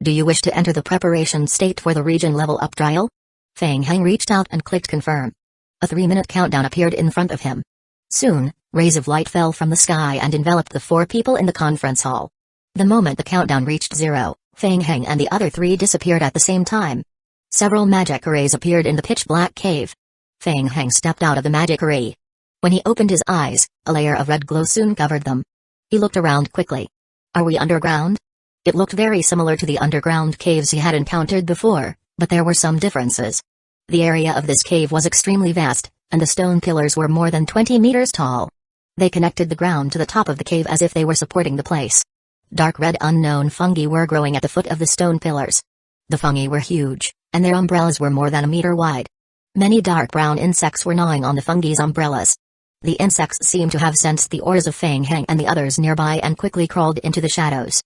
Do you wish to enter the preparation state for the region level up trial? Feng Heng reached out and clicked confirm. A 3-minute countdown appeared in front of him. Soon, rays of light fell from the sky and enveloped the 4 people in the conference hall. The moment the countdown reached 0, Feng Heng and the other 3 disappeared at the same time. Several magic arrays appeared in the pitch-black cave. Feng Heng stepped out of the magic array. When he opened his eyes, a layer of red glow soon covered them. He looked around quickly. Are we underground? It looked very similar to the underground caves he had encountered before, but there were some differences. The area of this cave was extremely vast, and the stone pillars were more than 20 meters tall. They connected the ground to the top of the cave as if they were supporting the place. Dark red unknown fungi were growing at the foot of the stone pillars. The fungi were huge, and their umbrellas were more than a meter wide. Many dark brown insects were gnawing on the fungi's umbrellas. The insects seemed to have sensed the auras of Feng Heng and the others nearby and quickly crawled into the shadows.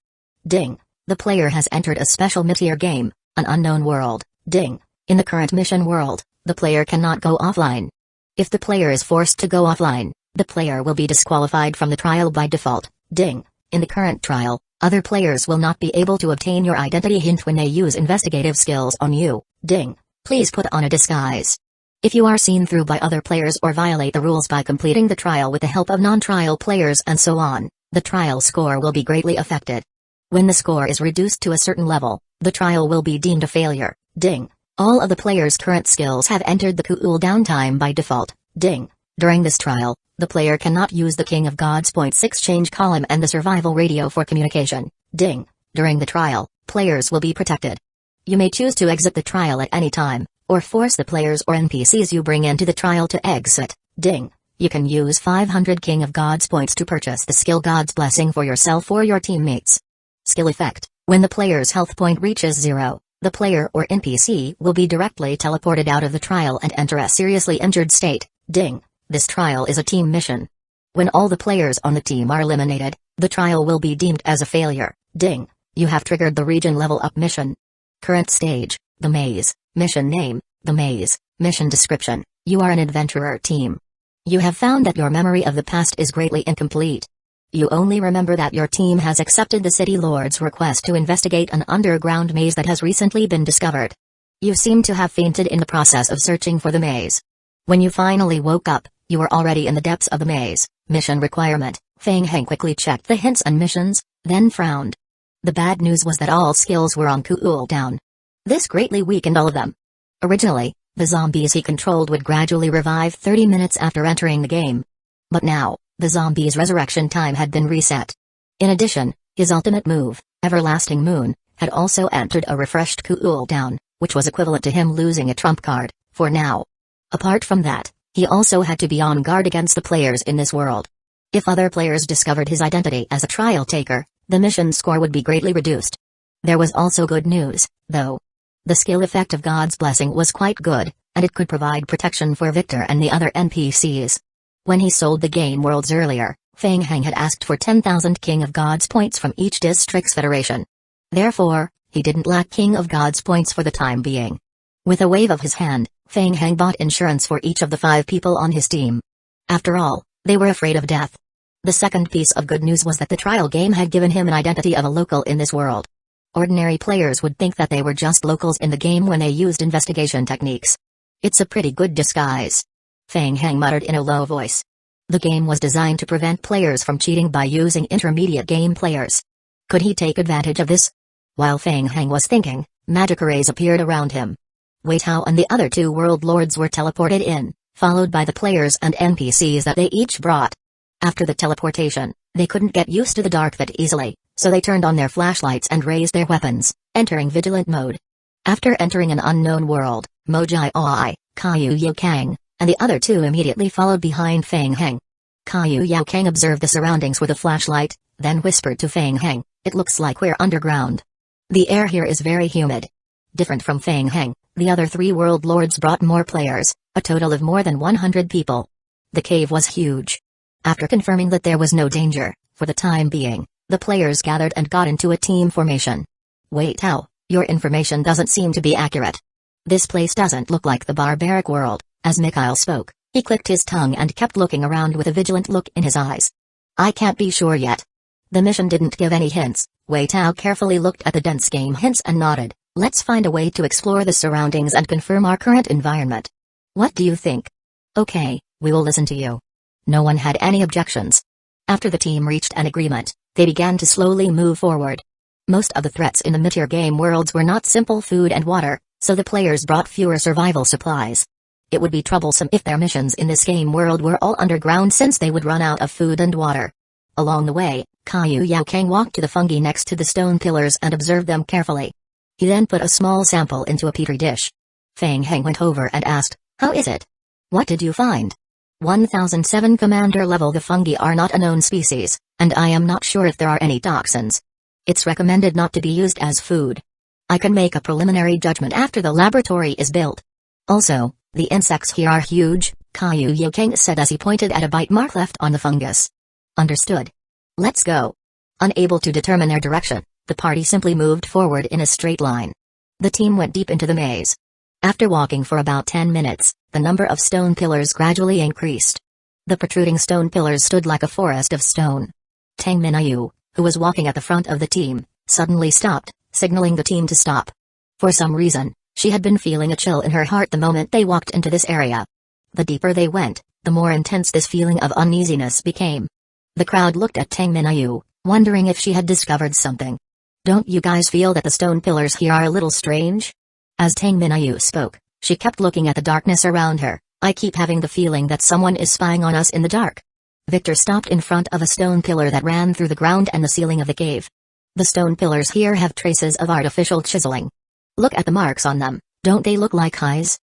Ding! The player has entered a special mid-tier game, an unknown world. Ding! In the current mission world, the player cannot go offline. If the player is forced to go offline, the player will be disqualified from the trial by default. Ding! In the current trial, other players will not be able to obtain your identity hint when they use investigative skills on you. Ding! Please put on a disguise. If you are seen through by other players or violate the rules by completing the trial with the help of non-trial players and so on, the trial score will be greatly affected. When the score is reduced to a certain level, the trial will be deemed a failure. Ding! All of the player's current skills have entered the cooldown time by default. Ding! During this trial, the player cannot use the King of Gods points exchange column and the survival radio for communication. Ding! During the trial, players will be protected. You may choose to exit the trial at any time, or force the players or NPCs you bring into the trial to exit. Ding! You can use 500 King of Gods points to purchase the skill God's Blessing for yourself or your teammates. Skill effect: when the player's health point reaches 0, the player or NPC will be directly teleported out of the trial and enter a seriously injured state. Ding! This trial is a team mission. When all the players on the team are eliminated, the trial will be deemed as a failure. Ding! You have triggered the region level up mission. Current stage: the maze. Mission name: the maze. Mission description: you are an adventurer team. You have found that your memory of the past is greatly incomplete. You only remember that your team has accepted the city lord's request to investigate an underground maze that has recently been discovered. You seem to have fainted in the process of searching for the maze. When you finally woke up, you were already in the depths of the maze. Mission requirement: Feng Heng quickly checked the hints and missions, then frowned. The bad news was that all skills were on cooldown. This greatly weakened all of them. Originally, the zombies he controlled would gradually revive 30 minutes after entering the game. But now, the zombies' resurrection time had been reset. In addition, his ultimate move, Everlasting Moon, had also entered a refreshed cooldown, which was equivalent to him losing a trump card, for now. Apart from that, he also had to be on guard against the players in this world. If other players discovered his identity as a trial taker, the mission score would be greatly reduced. There was also good news, though. The skill effect of God's Blessing was quite good, and it could provide protection for Victor and the other NPCs. When he sold the game worlds earlier, Feng Heng had asked for 10,000 King of Gods points from each district's federation. Therefore, he didn't lack King of Gods points for the time being. With a wave of his hand, Feng Heng bought insurance for each of the 5 people on his team. After all, they were afraid of death. The second piece of good news was that the trial game had given him an identity of a local in this world. Ordinary players would think that they were just locals in the game when they used investigation techniques. It's a pretty good disguise. Feng Heng muttered in a low voice. The game was designed to prevent players from cheating by using intermediate game players. Could he take advantage of this? While Feng Heng was thinking, magic arrays appeared around him. Wei Tao and the other 2 world lords were teleported in, followed by the players and NPCs that they each brought. After the teleportation, they couldn't get used to the dark that easily, so they turned on their flashlights and raised their weapons, entering vigilant mode. After entering an unknown world, Mojai Oi, Kaiyu Yao Kang, and the other 2 immediately followed behind Feng Heng. Kaiyu Yao Kang observed the surroundings with a flashlight, then whispered to Feng Heng, "It looks like we're underground. The air here is very humid. Different from Fang Heng, the other 3 world lords brought more players, a total of more than 100 people. The cave was huge. After confirming that there was no danger, for the time being, the players gathered and got into a team formation. Wait, how? Your information doesn't seem to be accurate. This place doesn't look like the barbaric world. As Mikhail spoke, he clicked his tongue and kept looking around with a vigilant look in his eyes. I can't be sure yet. The mission didn't give any hints. Wei Tao carefully looked at the dense game hints and nodded. Let's find a way to explore the surroundings and confirm our current environment. What do you think? Okay, we will listen to you. No one had any objections. After the team reached an agreement, they began to slowly move forward. Most of the threats in the mid-tier game worlds were not simple food and water, so the players brought fewer survival supplies. It would be troublesome if their missions in this game world were all underground since they would run out of food and water. Along the way, Kaiyu Yaokang walked to the fungi next to the stone pillars and observed them carefully. He then put a small sample into a petri dish. Fang Heng went over and asked, "How is it? What did you find?" 1007 Commander level. The fungi are not a known species, and I am not sure if there are any toxins. It's recommended not to be used as food. I can make a preliminary judgment after the laboratory is built. Also, the insects here are huge, Kaiyu Yaokang said as he pointed at a bite mark left on the fungus. Understood. Let's go. Unable to determine their direction, the party simply moved forward in a straight line. The team went deep into the maze. After walking for about 10 minutes, the number of stone pillars gradually increased. The protruding stone pillars stood like a forest of stone. Tang Minayu, who was walking at the front of the team, suddenly stopped, signaling the team to stop. For some reason, she had been feeling a chill in her heart the moment they walked into this area. The deeper they went, the more intense this feeling of uneasiness became. The crowd looked at Tang Minayu, wondering if she had discovered something. Don't you guys feel that the stone pillars here are a little strange? As Tang Minayu spoke, she kept looking at the darkness around her. I keep having the feeling that someone is spying on us in the dark. Victor stopped in front of a stone pillar that ran through the ground and the ceiling of the cave. The stone pillars here have traces of artificial chiseling. Look at the marks on them, don't they look like eyes?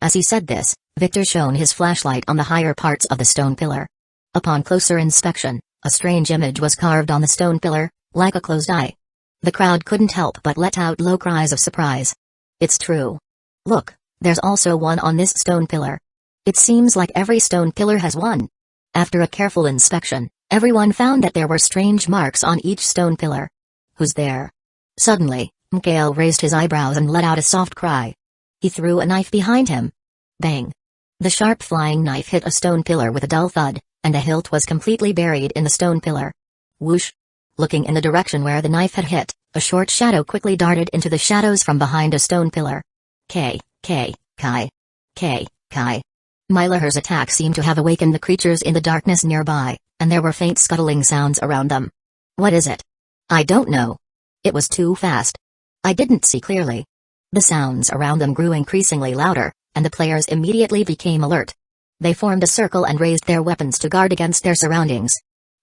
As he said this, Victor shone his flashlight on the higher parts of the stone pillar. Upon closer inspection, a strange image was carved on the stone pillar, like a closed eye. The crowd couldn't help but let out low cries of surprise. It's true. Look, there's also one on this stone pillar. It seems like every stone pillar has one. After a careful inspection, everyone found that there were strange marks on each stone pillar. Who's there? Suddenly, Mikhail raised his eyebrows and let out a soft cry. He threw a knife behind him. Bang! The sharp flying knife hit a stone pillar with a dull thud, and the hilt was completely buried in the stone pillar. Whoosh! Looking in the direction where the knife had hit, a short shadow quickly darted into the shadows from behind a stone pillar. Kai. Mylaher's attack seemed to have awakened the creatures in the darkness nearby, and there were faint scuttling sounds around them. What is it? I don't know. It was too fast. I didn't see clearly. The sounds around them grew increasingly louder, and the players immediately became alert. They formed a circle and raised their weapons to guard against their surroundings.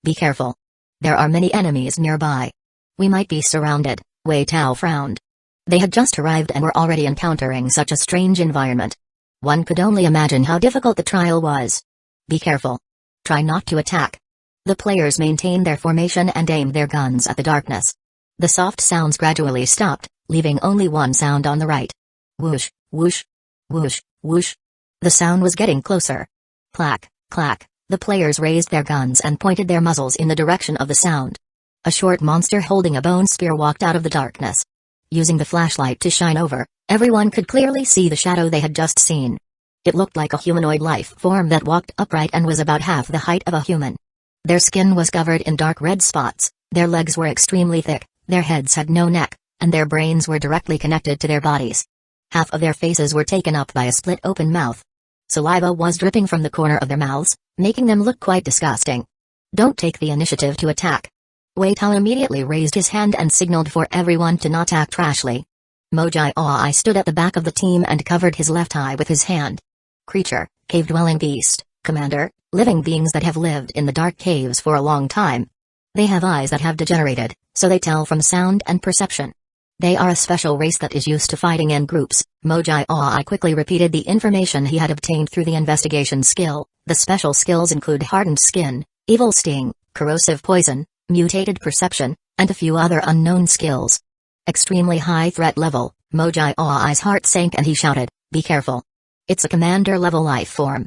Be careful. There are many enemies nearby. We might be surrounded, Wei Tao frowned. They had just arrived and were already encountering such a strange environment. One could only imagine how difficult the trial was. Be careful. Try not to attack. The players maintained their formation and aimed their guns at the darkness. The soft sounds gradually stopped, leaving only one sound on the right. Whoosh, whoosh, whoosh, whoosh. The sound was getting closer. Clack, clack. The players raised their guns and pointed their muzzles in the direction of the sound. A short monster holding a bone spear walked out of the darkness. Using the flashlight to shine over, everyone could clearly see the shadow they had just seen. It looked like a humanoid life form that walked upright and was about half the height of a human. Their skin was covered in dark red spots, their legs were extremely thick, their heads had no neck, and their brains were directly connected to their bodies. Half of their faces were taken up by a split-open mouth. Saliva was dripping from the corner of their mouths, making them look quite disgusting. Don't take the initiative to attack. Wei Tao immediately raised his hand and signaled for everyone to not act rashly. Mojai Ai stood at the back of the team and covered his left eye with his hand. Creature, cave-dwelling beast, commander, living beings that have lived in the dark caves for a long time. They have eyes that have degenerated, so they tell from sound and perception. They are a special race that is used to fighting in groups. Mojai Ai quickly repeated the information he had obtained through the investigation skill. The special skills include hardened skin, evil sting, corrosive poison, mutated perception, and a few other unknown skills. Extremely high threat level, Mojai Aoi's heart sank and he shouted, "Be careful. It's a commander-level life form."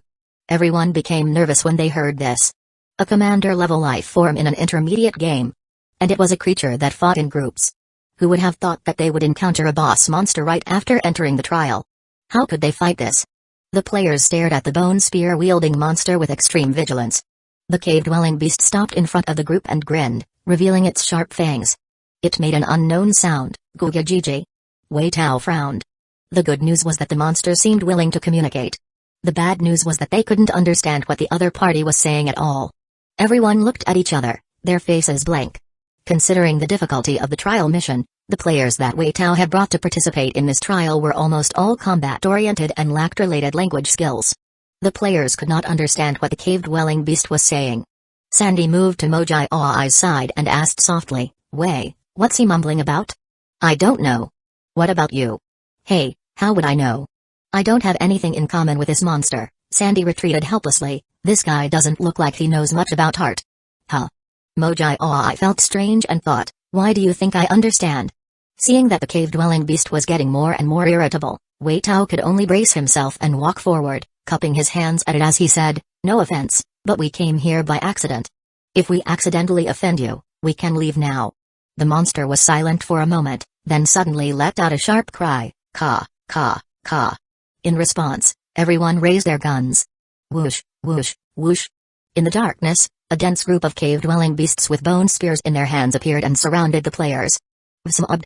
Everyone became nervous when they heard this. A commander-level life form in an intermediate game. And it was a creature that fought in groups. Who would have thought that they would encounter a boss monster right after entering the trial? How could they fight this? The players stared at the bone spear-wielding monster with extreme vigilance. The cave-dwelling beast stopped in front of the group and grinned, revealing its sharp fangs. It made an unknown sound, "Gugajiji." Wei Tao frowned. The good news was that the monster seemed willing to communicate. The bad news was that they couldn't understand what the other party was saying at all. Everyone looked at each other, their faces blank. Considering the difficulty of the trial mission, the players that Wei Tao had brought to participate in this trial were almost all combat-oriented and lacked related language skills. The players could not understand what the cave-dwelling beast was saying. Sandy moved to Mojai Aoi's side and asked softly, "Wei, what's he mumbling about?" "I don't know. What about you?" "Hey, how would I know? I don't have anything in common with this monster." Sandy retreated helplessly. "This guy doesn't look like he knows much about art." "Huh?" Mojai Aoi felt strange and thought, "Why do you think I understand?" Seeing that the cave-dwelling beast was getting more and more irritable, Wei Tao could only brace himself and walk forward, cupping his hands at it as he said, "No offense, but we came here by accident. If we accidentally offend you, we can leave now." The monster was silent for a moment, then suddenly let out a sharp cry, "Ka, ka, ka." In response, everyone raised their guns. Whoosh, whoosh, whoosh. In the darkness, a dense group of cave-dwelling beasts with bone spears in their hands appeared and surrounded the players. Vsmod.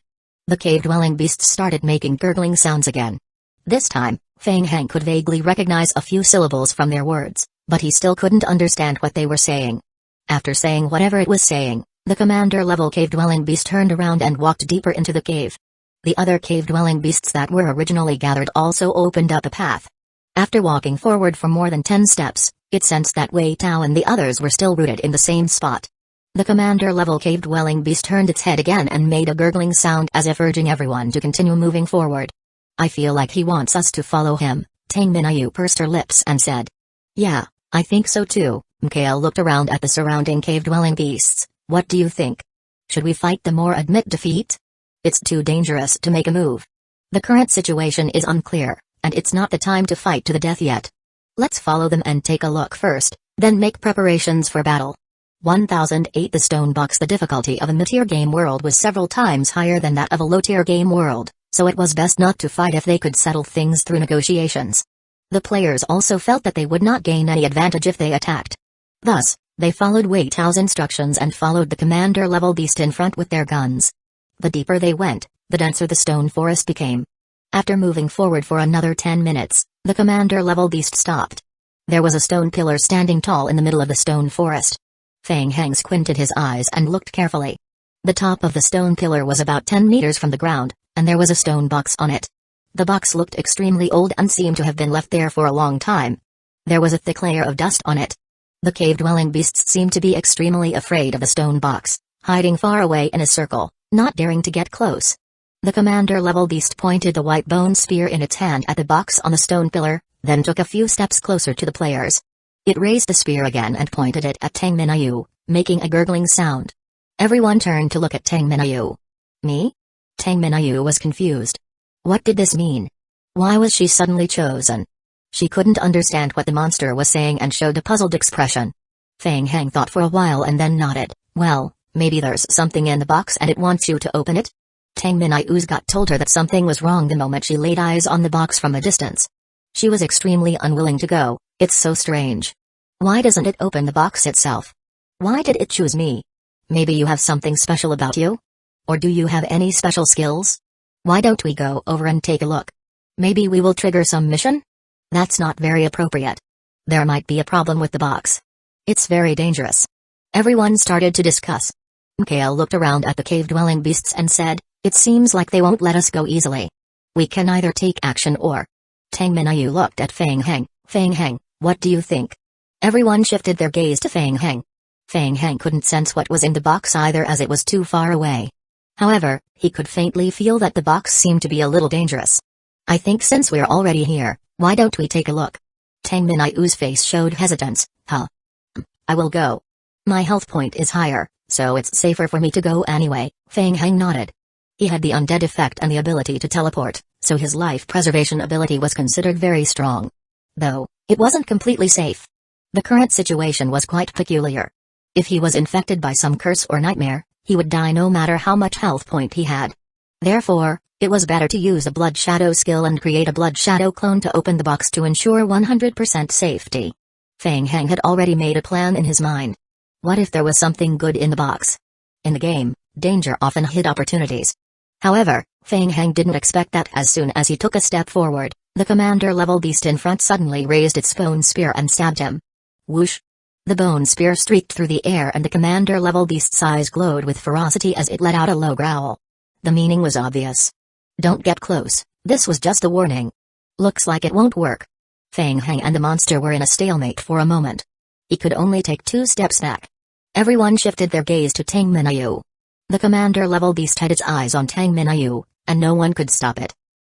The cave-dwelling beasts started making gurgling sounds again. This time, Fang Heng could vaguely recognize a few syllables from their words, but he still couldn't understand what they were saying. After saying whatever it was saying, the commander-level cave-dwelling beast turned around and walked deeper into the cave. The other cave-dwelling beasts that were originally gathered also opened up a path. After walking forward for more than 10 steps, it sensed that Wei Tao and the others were still rooted in the same spot. The commander-level cave-dwelling beast turned its head again and made a gurgling sound as if urging everyone to continue moving forward. "I feel like he wants us to follow him," Tang Minayu pursed her lips and said. "Yeah, I think so too." Mikhail looked around at the surrounding cave-dwelling beasts. "What do you think? Should we fight them or admit defeat? It's too dangerous to make a move. The current situation is unclear, and it's not the time to fight to the death yet. Let's follow them and take a look first, then make preparations for battle." 1008 The Stone Box. The difficulty of a mid-tier game world was several times higher than that of a low-tier game world, so it was best not to fight if they could settle things through negotiations. The players also felt that they would not gain any advantage if they attacked. Thus, they followed Wei Tao's instructions and followed the commander-level beast in front with their guns. The deeper they went, the denser the stone forest became. After moving forward for another 10 minutes, the commander-level beast stopped. There was a stone pillar standing tall in the middle of the stone forest. Fang Heng squinted his eyes and looked carefully. The top of the stone pillar was about 10 meters from the ground, and there was a stone box on it. The box looked extremely old and seemed to have been left there for a long time. There was a thick layer of dust on it. The cave-dwelling beasts seemed to be extremely afraid of the stone box, hiding far away in a circle, not daring to get close. The commander-level beast pointed the white bone spear in its hand at the box on the stone pillar, then took a few steps closer to the players. It raised the spear again and pointed it at Tang Minayu, making a gurgling sound. Everyone turned to look at Tang Minayu. "Me?" Tang Minayu was confused. What did this mean? Why was she suddenly chosen? She couldn't understand what the monster was saying and showed a puzzled expression. Fang Heng thought for a while and then nodded. "Well, maybe there's something in the box and it wants you to open it?" Tang Minayu's gut told her that something was wrong the moment she laid eyes on the box from a distance. She was extremely unwilling to go. "It's so strange. Why doesn't it open the box itself? Why did it choose me? Maybe you have something special about you? Or do you have any special skills? Why don't we go over and take a look? Maybe we will trigger some mission?" "That's not very appropriate. There might be a problem with the box. It's very dangerous." Everyone started to discuss. Mikhail looked around at the cave-dwelling beasts and said, "It seems like they won't let us go easily. We can either take action or..." Tang Minayu looked at Fang Heng. "Fang Heng, what do you think?" Everyone shifted their gaze to Fang Heng. Fang Heng couldn't sense what was in the box either as it was too far away. However, he could faintly feel that the box seemed to be a little dangerous. "I think since we're already here, why don't we take a look?" Tang Minayu's face showed hesitance. "Huh? I will go. My health point is higher, so it's safer for me to go anyway." Fang Heng nodded. He had the undead effect and the ability to teleport, so his life preservation ability was considered very strong. Though, it wasn't completely safe. The current situation was quite peculiar. If he was infected by some curse or nightmare, he would die no matter how much health point he had. Therefore, it was better to use a Blood Shadow skill and create a Blood Shadow clone to open the box to ensure 100% safety. Feng Heng had already made a plan in his mind. What if there was something good in the box? In the game, danger often hid opportunities. However, Feng Heng didn't expect that as soon as he took a step forward, the commander-level beast in front suddenly raised its bone spear and stabbed him. Whoosh! The bone spear streaked through the air and the commander-level beast's eyes glowed with ferocity as it let out a low growl. The meaning was obvious. Don't get close, this was just a warning. Looks like it won't work. Feng Heng and the monster were in a stalemate for a moment. He could only take 2 steps back. Everyone shifted their gaze to Tang Minayu. The commander-level beast had its eyes on Tang Minayu, and no one could stop it.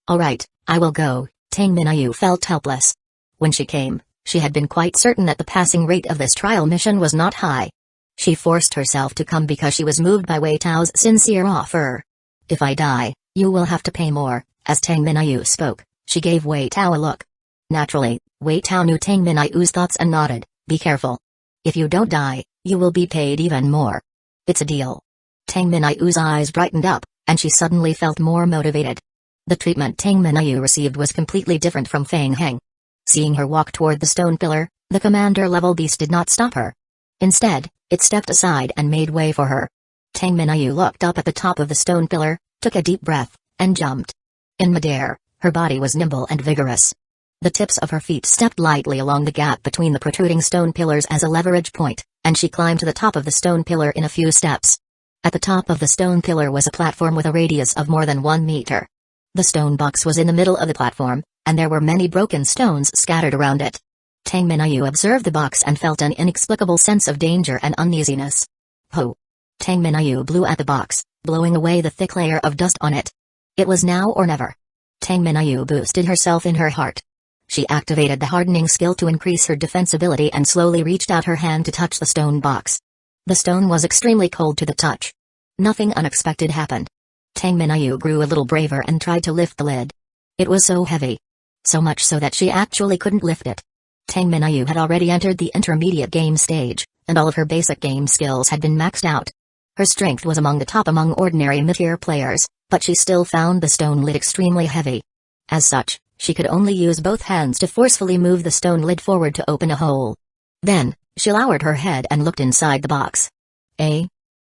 Alright, I will go. Tang Minayu felt helpless. When she came, she had been quite certain that the passing rate of this trial mission was not high. She forced herself to come because she was moved by Wei Tao's sincere offer. If I die, you will have to pay more. As Tang Minayu spoke, she gave Wei Tao a look. Naturally, Wei Tao knew Tang Minayu's thoughts and nodded. Be careful. If you don't die, you will be paid even more. It's a deal. Tang Minayu's eyes brightened up, and she suddenly felt more motivated. The treatment Tang Minayu received was completely different from Feng Heng. Seeing her walk toward the stone pillar, the commander-level beast did not stop her. Instead, it stepped aside and made way for her. Tang Minayu looked up at the top of the stone pillar, took a deep breath, and jumped. In midair, her body was nimble and vigorous. The tips of her feet stepped lightly along the gap between the protruding stone pillars as a leverage point, and she climbed to the top of the stone pillar in a few steps. At the top of the stone pillar was a platform with a radius of more than 1 meter. The stone box was in the middle of the platform, and there were many broken stones scattered around it. Tang Minayu observed the box and felt an inexplicable sense of danger and uneasiness. Ho! Tang Minayu blew at the box, blowing away the thick layer of dust on it. It was now or never. Tang Minayu boosted herself in her heart. She activated the hardening skill to increase her defensibility and slowly reached out her hand to touch the stone box. The stone was extremely cold to the touch. Nothing unexpected happened. Tang Minayu grew a little braver and tried to lift the lid. It was so heavy. So much so that she actually couldn't lift it. Tang Minayu had already entered the intermediate game stage, and all of her basic game skills had been maxed out. Her strength was among the top among ordinary mid-tier players, but she still found the stone lid extremely heavy. As such, she could only use both hands to forcefully move the stone lid forward to open a hole. Then, she lowered her head and looked inside the box.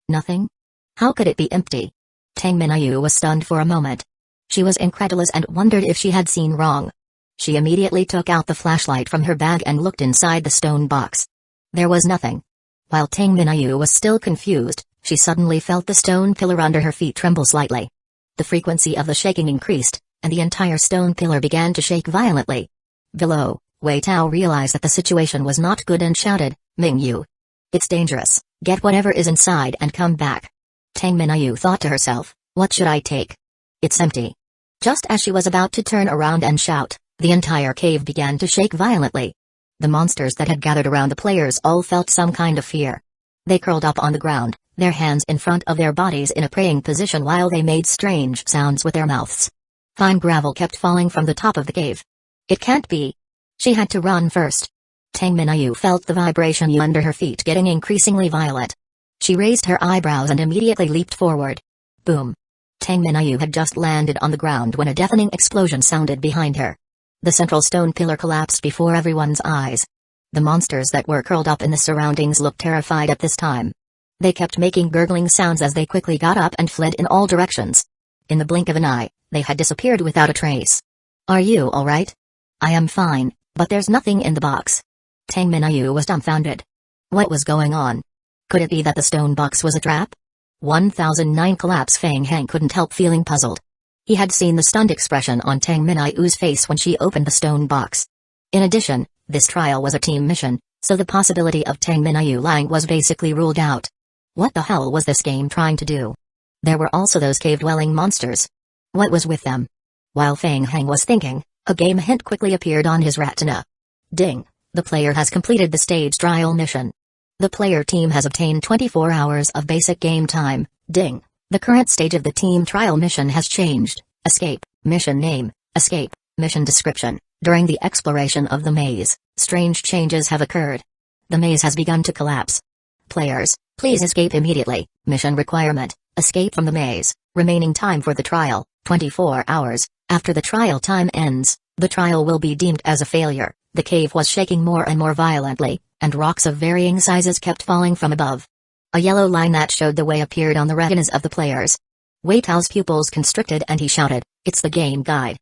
Nothing? How could it be empty? Tang Minayu was stunned for a moment. She was incredulous and wondered if she had seen wrong. She immediately took out the flashlight from her bag and looked inside the stone box. There was nothing. While Tang Minayu was still confused, she suddenly felt the stone pillar under her feet tremble slightly. The frequency of the shaking increased, and the entire stone pillar began to shake violently. Below, Wei Tao realized that the situation was not good and shouted, "Ming Yu! It's dangerous, get whatever is inside and come back." Tang Minayu thought to herself, what should I take? It's empty. Just as she was about to turn around and shout, the entire cave began to shake violently. The monsters that had gathered around the players all felt some kind of fear. They curled up on the ground, their hands in front of their bodies in a praying position while they made strange sounds with their mouths. Fine gravel kept falling from the top of the cave. It can't be. She had to run first. Tang Minayu felt the vibration under her feet getting increasingly violent. She raised her eyebrows and immediately leaped forward. Boom. Tang Minayu had just landed on the ground when a deafening explosion sounded behind her. The central stone pillar collapsed before everyone's eyes. The monsters that were curled up in the surroundings looked terrified at this time. They kept making gurgling sounds as they quickly got up and fled in all directions. In the blink of an eye, they had disappeared without a trace. Are you alright? I am fine, but there's nothing in the box. Tang Minayu was dumbfounded. What was going on? Could it be that the stone box was a trap? 1009 collapse. Feng Heng couldn't help feeling puzzled. He had seen the stunned expression on Tang Minayu's face when she opened the stone box. In addition, this trial was a team mission, so the possibility of Tang Minayu lying was basically ruled out. What the hell was this game trying to do? There were also those cave-dwelling monsters. What was with them? While Feng Heng was thinking, a game hint quickly appeared on his retina. Ding! The player has completed the stage trial mission. The player team has obtained 24 hours of basic game time. Ding! The current stage of the team trial mission has changed. Escape, mission name, escape, mission description. During the exploration of the maze, strange changes have occurred. The maze has begun to collapse. Players, please escape immediately. Mission requirement, escape from the maze. Remaining time for the trial, 24 hours. After the trial time ends, the trial will be deemed as a failure. The cave was shaking more and more violently, and rocks of varying sizes kept falling from above. A yellow line that showed the way appeared on the retinas of the players. Wei Tao's pupils constricted and he shouted, "It's the game guide.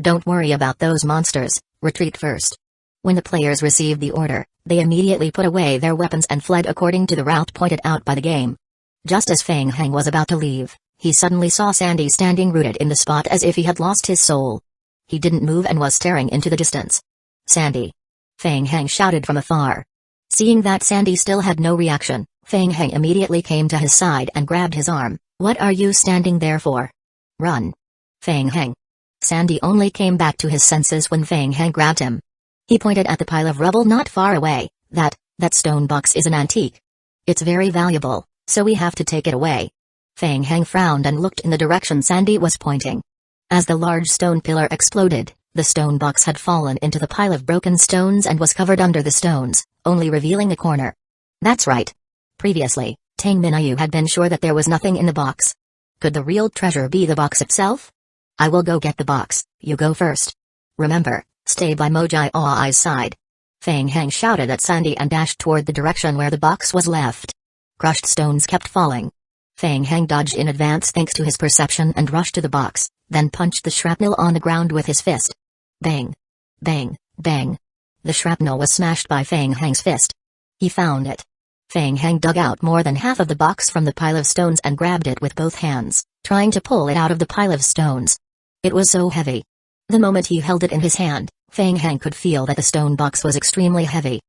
Don't worry about those monsters, retreat first." When the players received the order, they immediately put away their weapons and fled according to the route pointed out by the game. Just as Feng Heng was about to leave, he suddenly saw Sandy standing rooted in the spot as if he had lost his soul. He didn't move and was staring into the distance. "Sandy!" Feng Heng shouted from afar. Seeing that Sandy still had no reaction, Feng Heng immediately came to his side and grabbed his arm. "What are you standing there for? Run!" Feng Heng. Sandy only came back to his senses when Feng Heng grabbed him. He pointed at the pile of rubble not far away. That stone box is an antique. It's very valuable, so we have to take it away." Feng Heng frowned and looked in the direction Sandy was pointing. As the large stone pillar exploded, the stone box had fallen into the pile of broken stones and was covered under the stones, only revealing a corner. That's right. Previously, Tang Minayu had been sure that there was nothing in the box. Could the real treasure be the box itself? "I will go get the box, you go first. Remember, stay by Mojai Ai's side." Feng Heng shouted at Sandy and dashed toward the direction where the box was left. Crushed stones kept falling. Feng Heng dodged in advance thanks to his perception and rushed to the box, then punched the shrapnel on the ground with his fist. Bang! Bang! Bang! The shrapnel was smashed by Feng Heng's fist. He found it. Feng Heng dug out more than half of the box from the pile of stones and grabbed it with both hands, trying to pull it out of the pile of stones. It was so heavy. The moment he held it in his hand, Feng Heng could feel that the stone box was extremely heavy.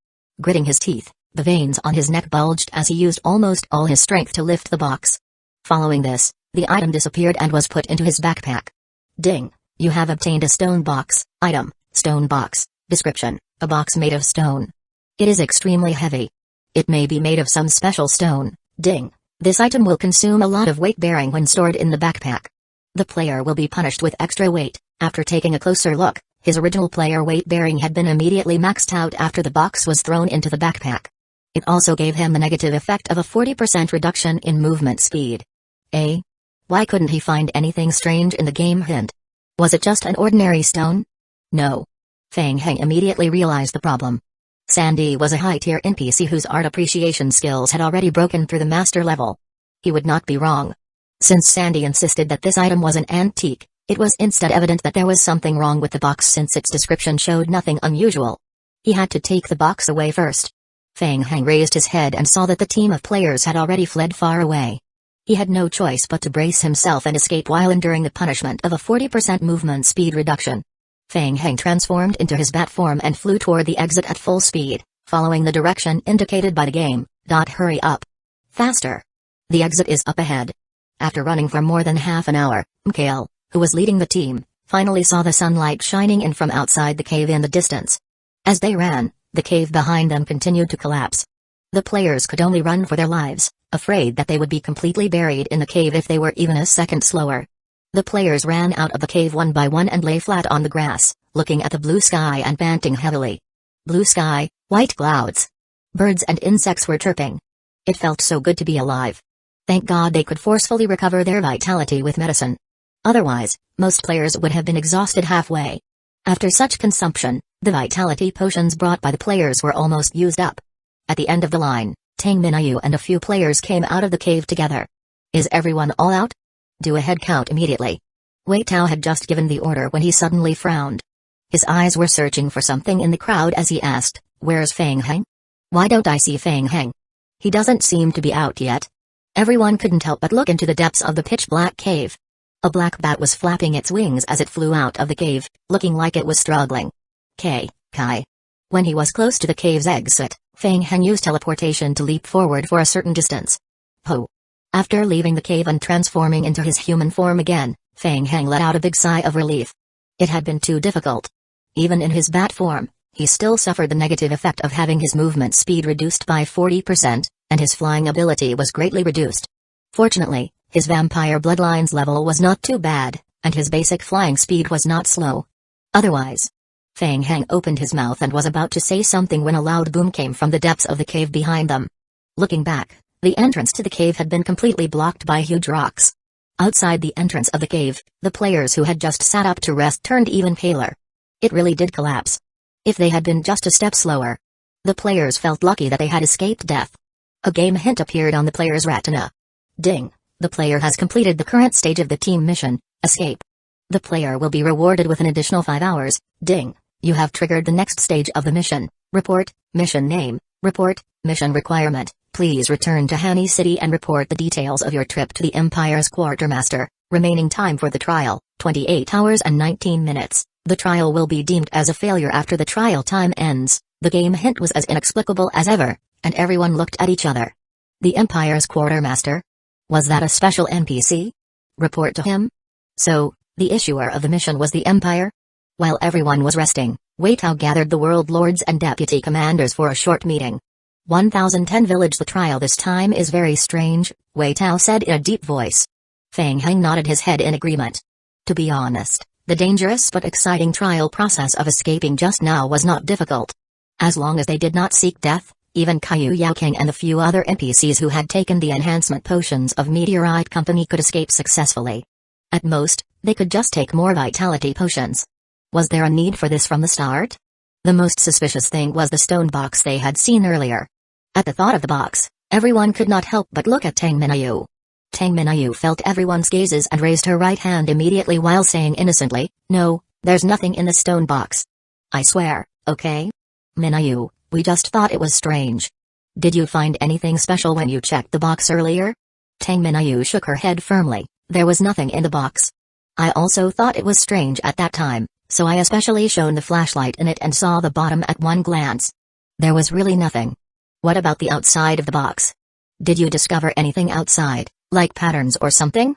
Gritting his teeth, the veins on his neck bulged as he used almost all his strength to lift the box. Following this, the item disappeared and was put into his backpack. Ding! You have obtained a stone box. Item, stone box. Description, a box made of stone. It is extremely heavy. It may be made of some special stone. Ding! This item will consume a lot of weight bearing when stored in the backpack. The player will be punished with extra weight. After taking a closer look, his original player weight bearing had been immediately maxed out after the box was thrown into the backpack. It also gave him the negative effect of a 40% reduction in movement speed. Why couldn't he find anything strange in the game hint? Was it just an ordinary stone? No. Feng Heng immediately realized the problem. Sandy was a high-tier NPC whose art appreciation skills had already broken through the master level. He would not be wrong. Since Sandy insisted that this item was an antique, it was instead evident that there was something wrong with the box since its description showed nothing unusual. He had to take the box away first. Feng Heng raised his head and saw that the team of players had already fled far away. He had no choice but to brace himself and escape while enduring the punishment of a 40% movement speed reduction. Feng Heng transformed into his bat form and flew toward the exit at full speed, following the direction indicated by the game. Hurry up. Faster. The exit is up ahead. After running for more than half an hour, Mikhail, who was leading the team, finally saw the sunlight shining in from outside the cave in the distance. As they ran, the cave behind them continued to collapse. The players could only run for their lives, afraid that they would be completely buried in the cave if they were even a second slower. The players ran out of the cave one by one and lay flat on the grass, looking at the blue sky and panting heavily. Blue sky, white clouds. Birds and insects were chirping. It felt so good to be alive. Thank God they could forcefully recover their vitality with medicine. Otherwise, most players would have been exhausted halfway. After such consumption, the vitality potions brought by the players were almost used up. At the end of the line, Tang Minayu and a few players came out of the cave together. Is everyone all out? Do a head count immediately. Wei Tao had just given the order when he suddenly frowned. His eyes were searching for something in the crowd as he asked, "Where's Feng Heng? Why don't I see Feng Heng? He doesn't seem to be out yet." Everyone couldn't help but look into the depths of the pitch-black cave. A black bat was flapping its wings as it flew out of the cave, looking like it was struggling. Kai. When he was close to the cave's exit, Feng Heng used teleportation to leap forward for a certain distance. Ho! After leaving the cave and transforming into his human form again, Feng Heng let out a big sigh of relief. It had been too difficult. Even in his bat form, he still suffered the negative effect of having his movement speed reduced by 40%, and his flying ability was greatly reduced. Fortunately, His vampire bloodline's level was not too bad, and his basic flying speed was not slow. Otherwise. Feng Heng opened his mouth and was about to say something when a loud boom came from the depths of the cave behind them. Looking back, the entrance to the cave had been completely blocked by huge rocks. Outside the entrance of the cave, the players who had just sat up to rest turned even paler. It really did collapse. If they had been just a step slower. The players felt lucky that they had escaped death. A game hint appeared on the player's retina. Ding! The player has completed the current stage of the team mission, Escape. The player will be rewarded with an additional 5 hours. Ding! You have triggered the next stage of the mission. Report, mission name. Report, mission requirement. Please return to Hani City and report the details of your trip to the Empire's quartermaster. Remaining time for the trial, 28 hours and 19 minutes. The trial will be deemed as a failure after the trial time ends. The game hint was as inexplicable as ever, and everyone looked at each other. The Empire's quartermaster? Was that a special NPC? Report to him? So, the issuer of the mission was the Empire? While everyone was resting, Hueco gathered the world lords and deputy commanders for a short meeting. 1010 Village. The trial this time is very strange, Hueco said in a deep voice. Feng Heng nodded his head in agreement. To be honest, the dangerous but exciting trial process of escaping just now was not difficult. As long as they did not seek death, even Kaiyu Yaoking and the few other NPCs who had taken the enhancement potions of Meteorite Company could escape successfully. At most, they could just take more vitality potions. Was there a need for this from the start? The most suspicious thing was the stone box they had seen earlier. At the thought of the box, everyone could not help but look at Tang Minayu. Tang Minayu felt everyone's gazes and raised her right hand immediately while saying innocently, "No, there's nothing in the stone box. I swear, okay? Minayu, we just thought it was strange. Did you find anything special when you checked the box earlier?" Tang Minayu shook her head firmly. There was nothing in the box. I also thought it was strange at that time, so I especially shone the flashlight in it and saw the bottom at one glance. There was really nothing. What about the outside of the box? Did you discover anything outside, like patterns or something?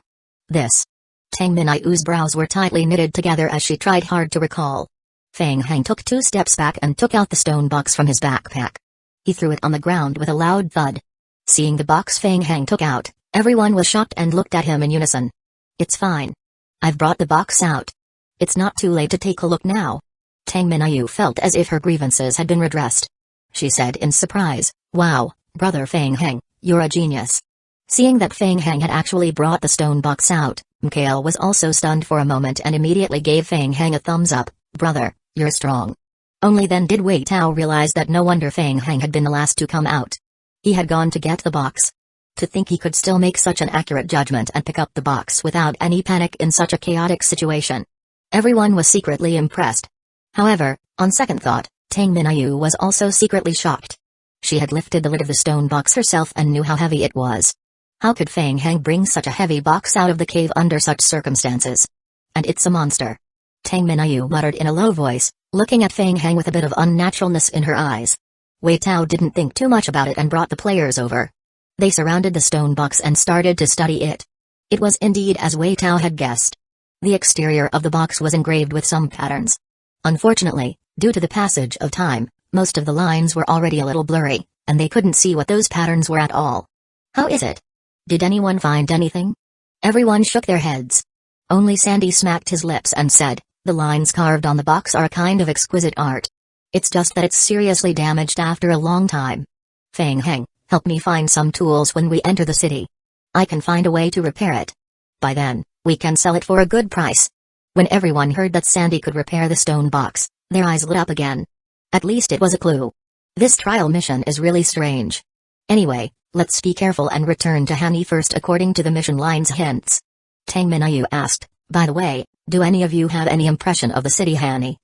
This. Tang Minayu's brows were tightly knitted together as she tried hard to recall. Feng Heng took 2 steps back and took out the stone box from his backpack. He threw it on the ground with a loud thud. Seeing the box Feng Heng took out, everyone was shocked and looked at him in unison. It's fine. I've brought the box out. It's not too late to take a look now. Tang Minayu felt as if her grievances had been redressed. She said in surprise, "Wow, brother Feng Heng, you're a genius." Seeing that Feng Heng had actually brought the stone box out, Mikhail was also stunned for a moment and immediately gave Feng Heng a thumbs up. "Brother, you're strong." Only then did Hueco realize that no wonder Feng Heng had been the last to come out. He had gone to get the box. To think he could still make such an accurate judgment and pick up the box without any panic in such a chaotic situation. Everyone was secretly impressed. However, on second thought, Tang Minayu was also secretly shocked. She had lifted the lid of the stone box herself and knew how heavy it was. How could Feng Heng bring such a heavy box out of the cave under such circumstances? And it's a monster. Tang Minayu muttered in a low voice, looking at Feng Heng with a bit of unnaturalness in her eyes. Hueco didn't think too much about it and brought the players over. They surrounded the stone box and started to study it. It was indeed as Hueco had guessed. The exterior of the box was engraved with some patterns. Unfortunately, due to the passage of time, most of the lines were already a little blurry, and they couldn't see what those patterns were at all. How is it? Did anyone find anything? Everyone shook their heads. Only Sandy smacked his lips and said, "The lines carved on the box are a kind of exquisite art. It's just that it's seriously damaged after a long time. Feng Heng, help me find some tools when we enter the city. I can find a way to repair it. By then, we can sell it for a good price." When everyone heard that Sandy could repair the stone box, their eyes lit up again. At least it was a clue. This trial mission is really strange. Anyway, let's be careful and return to Hani first according to the mission line's hints. Tang Minayu asked, "By the way, do any of you have any impression of the city Hani?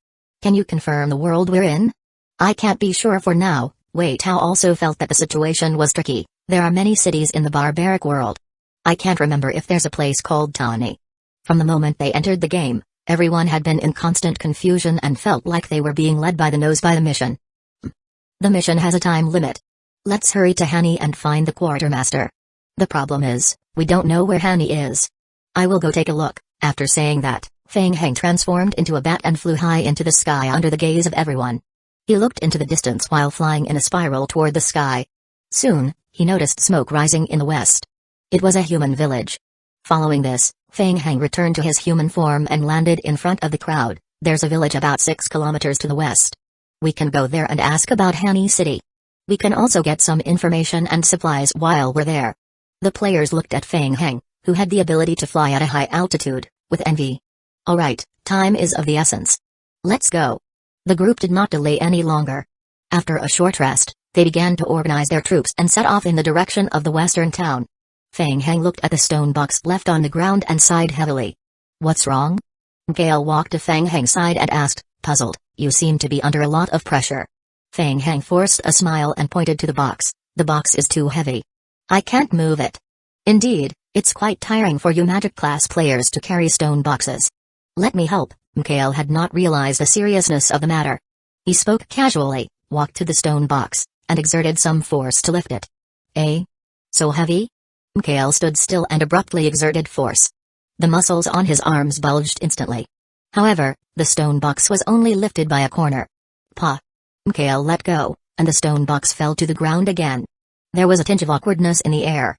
Can you confirm the world we're in?" "I can't be sure for now." Hueco also felt that the situation was tricky. There are many cities in the barbaric world. I can't remember if there's a place called Tani. From the moment they entered the game, everyone had been in constant confusion and felt like they were being led by the nose by the mission. The mission has a time limit. Let's hurry to Hani and find the quartermaster. The problem is, we don't know where Hani is. I will go take a look. After saying that, Feng Heng transformed into a bat and flew high into the sky under the gaze of everyone. He looked into the distance while flying in a spiral toward the sky. Soon, he noticed smoke rising in the west. It was a human village. Following this, Feng Heng returned to his human form and landed in front of the crowd. There's a village about 6 kilometers to the west. We can go there and ask about Hani City. We can also get some information and supplies while we're there. The players looked at Feng Heng, who had the ability to fly at a high altitude, with envy. Alright, time is of the essence. Let's go. The group did not delay any longer. After a short rest, they began to organize their troops and set off in the direction of the western town. Feng Heng looked at the stone box left on the ground and sighed heavily. What's wrong? Gale walked to Feng Heng's side and asked, puzzled, you seem to be under a lot of pressure. Feng Heng forced a smile and pointed to the box. The box is too heavy. I can't move it. Indeed, it's quite tiring for you magic class players to carry stone boxes. Let me help. Mikhail had not realized the seriousness of the matter. He spoke casually, walked to the stone box, and exerted some force to lift it. Eh? So heavy? Mikhail stood still and abruptly exerted force. The muscles on his arms bulged instantly. However, the stone box was only lifted by a corner. Pa. Mikhail let go, and the stone box fell to the ground again. There was a tinge of awkwardness in the air.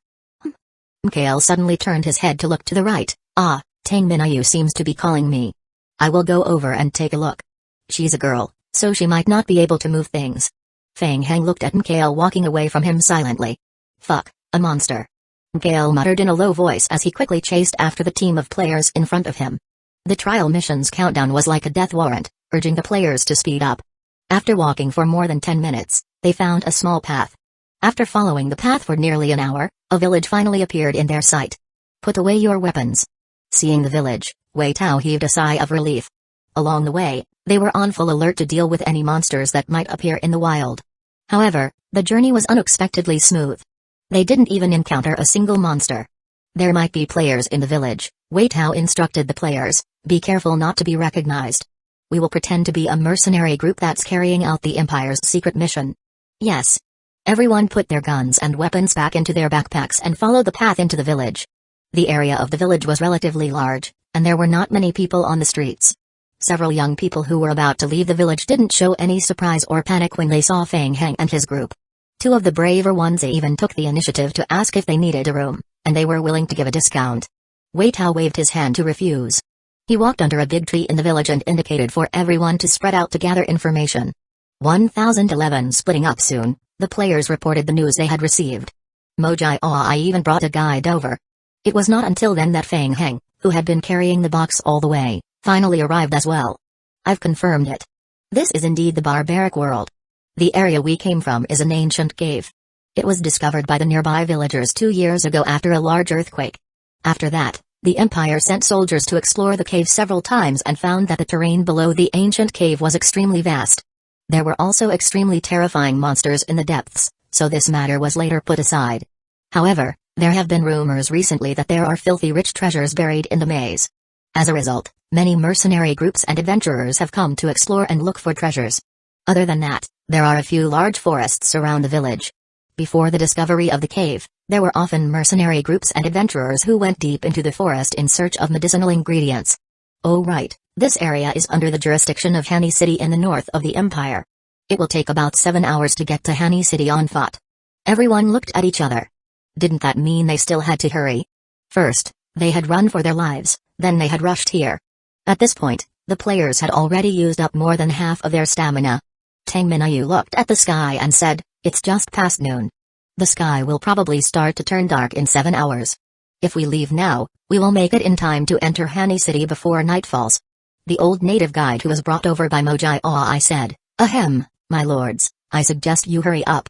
Mikhail suddenly turned his head to look to the right. Ah, Tang Minayu seems to be calling me. I will go over and take a look. She's a girl, so she might not be able to move things. Feng Heng looked at Mikhail walking away from him silently. Fuck, a monster. Mikhail muttered in a low voice as he quickly chased after the team of players in front of him. The trial mission's countdown was like a death warrant, urging the players to speed up. After walking for more than 10 minutes, they found a small path. After following the path for nearly an hour, a village finally appeared in their sight. Put away your weapons. Seeing the village, Wei Tao heaved a sigh of relief. Along the way, they were on full alert to deal with any monsters that might appear in the wild. However, the journey was unexpectedly smooth. They didn't even encounter a single monster. There might be players in the village. Wei Tao instructed the players, be careful not to be recognized. We will pretend to be a mercenary group that's carrying out the Empire's secret mission. Yes. Everyone put their guns and weapons back into their backpacks and followed the path into the village. The area of the village was relatively large, and there were not many people on the streets. Several young people who were about to leave the village didn't show any surprise or panic when they saw Feng Heng and his group. Two of the braver ones even took the initiative to ask if they needed a room, and they were willing to give a discount. Wei Tao waved his hand to refuse. He walked under a big tree in the village and indicated for everyone to spread out to gather information. 1011 splitting up soon, the players reported the news they had received. Mojai I even brought a guide over. It was not until then that Feng Heng, who had been carrying the box all the way, finally arrived as well. I've confirmed it. This is indeed the barbaric world. The area we came from is an ancient cave. It was discovered by the nearby villagers 2 years ago after a large earthquake. After that, the Empire sent soldiers to explore the cave several times and found that the terrain below the ancient cave was extremely vast. There were also extremely terrifying monsters in the depths, so this matter was later put aside. However, there have been rumors recently that there are filthy rich treasures buried in the maze. As a result, many mercenary groups and adventurers have come to explore and look for treasures. Other than that, there are a few large forests around the village. Before the discovery of the cave, there were often mercenary groups and adventurers who went deep into the forest in search of medicinal ingredients. Oh right, this area is under the jurisdiction of Hani City in the north of the Empire. It will take about 7 hours to get to Hani City on foot. Everyone looked at each other. Didn't that mean they still had to hurry? First, they had run for their lives, then they had rushed here. At this point, the players had already used up more than half of their stamina. Tang Minayu looked at the sky and said, it's just past noon. The sky will probably start to turn dark in 7 hours. If we leave now, we will make it in time to enter Hani City before night falls. The old native guide who was brought over by Mojai I said, ahem, my lords, I suggest you hurry up.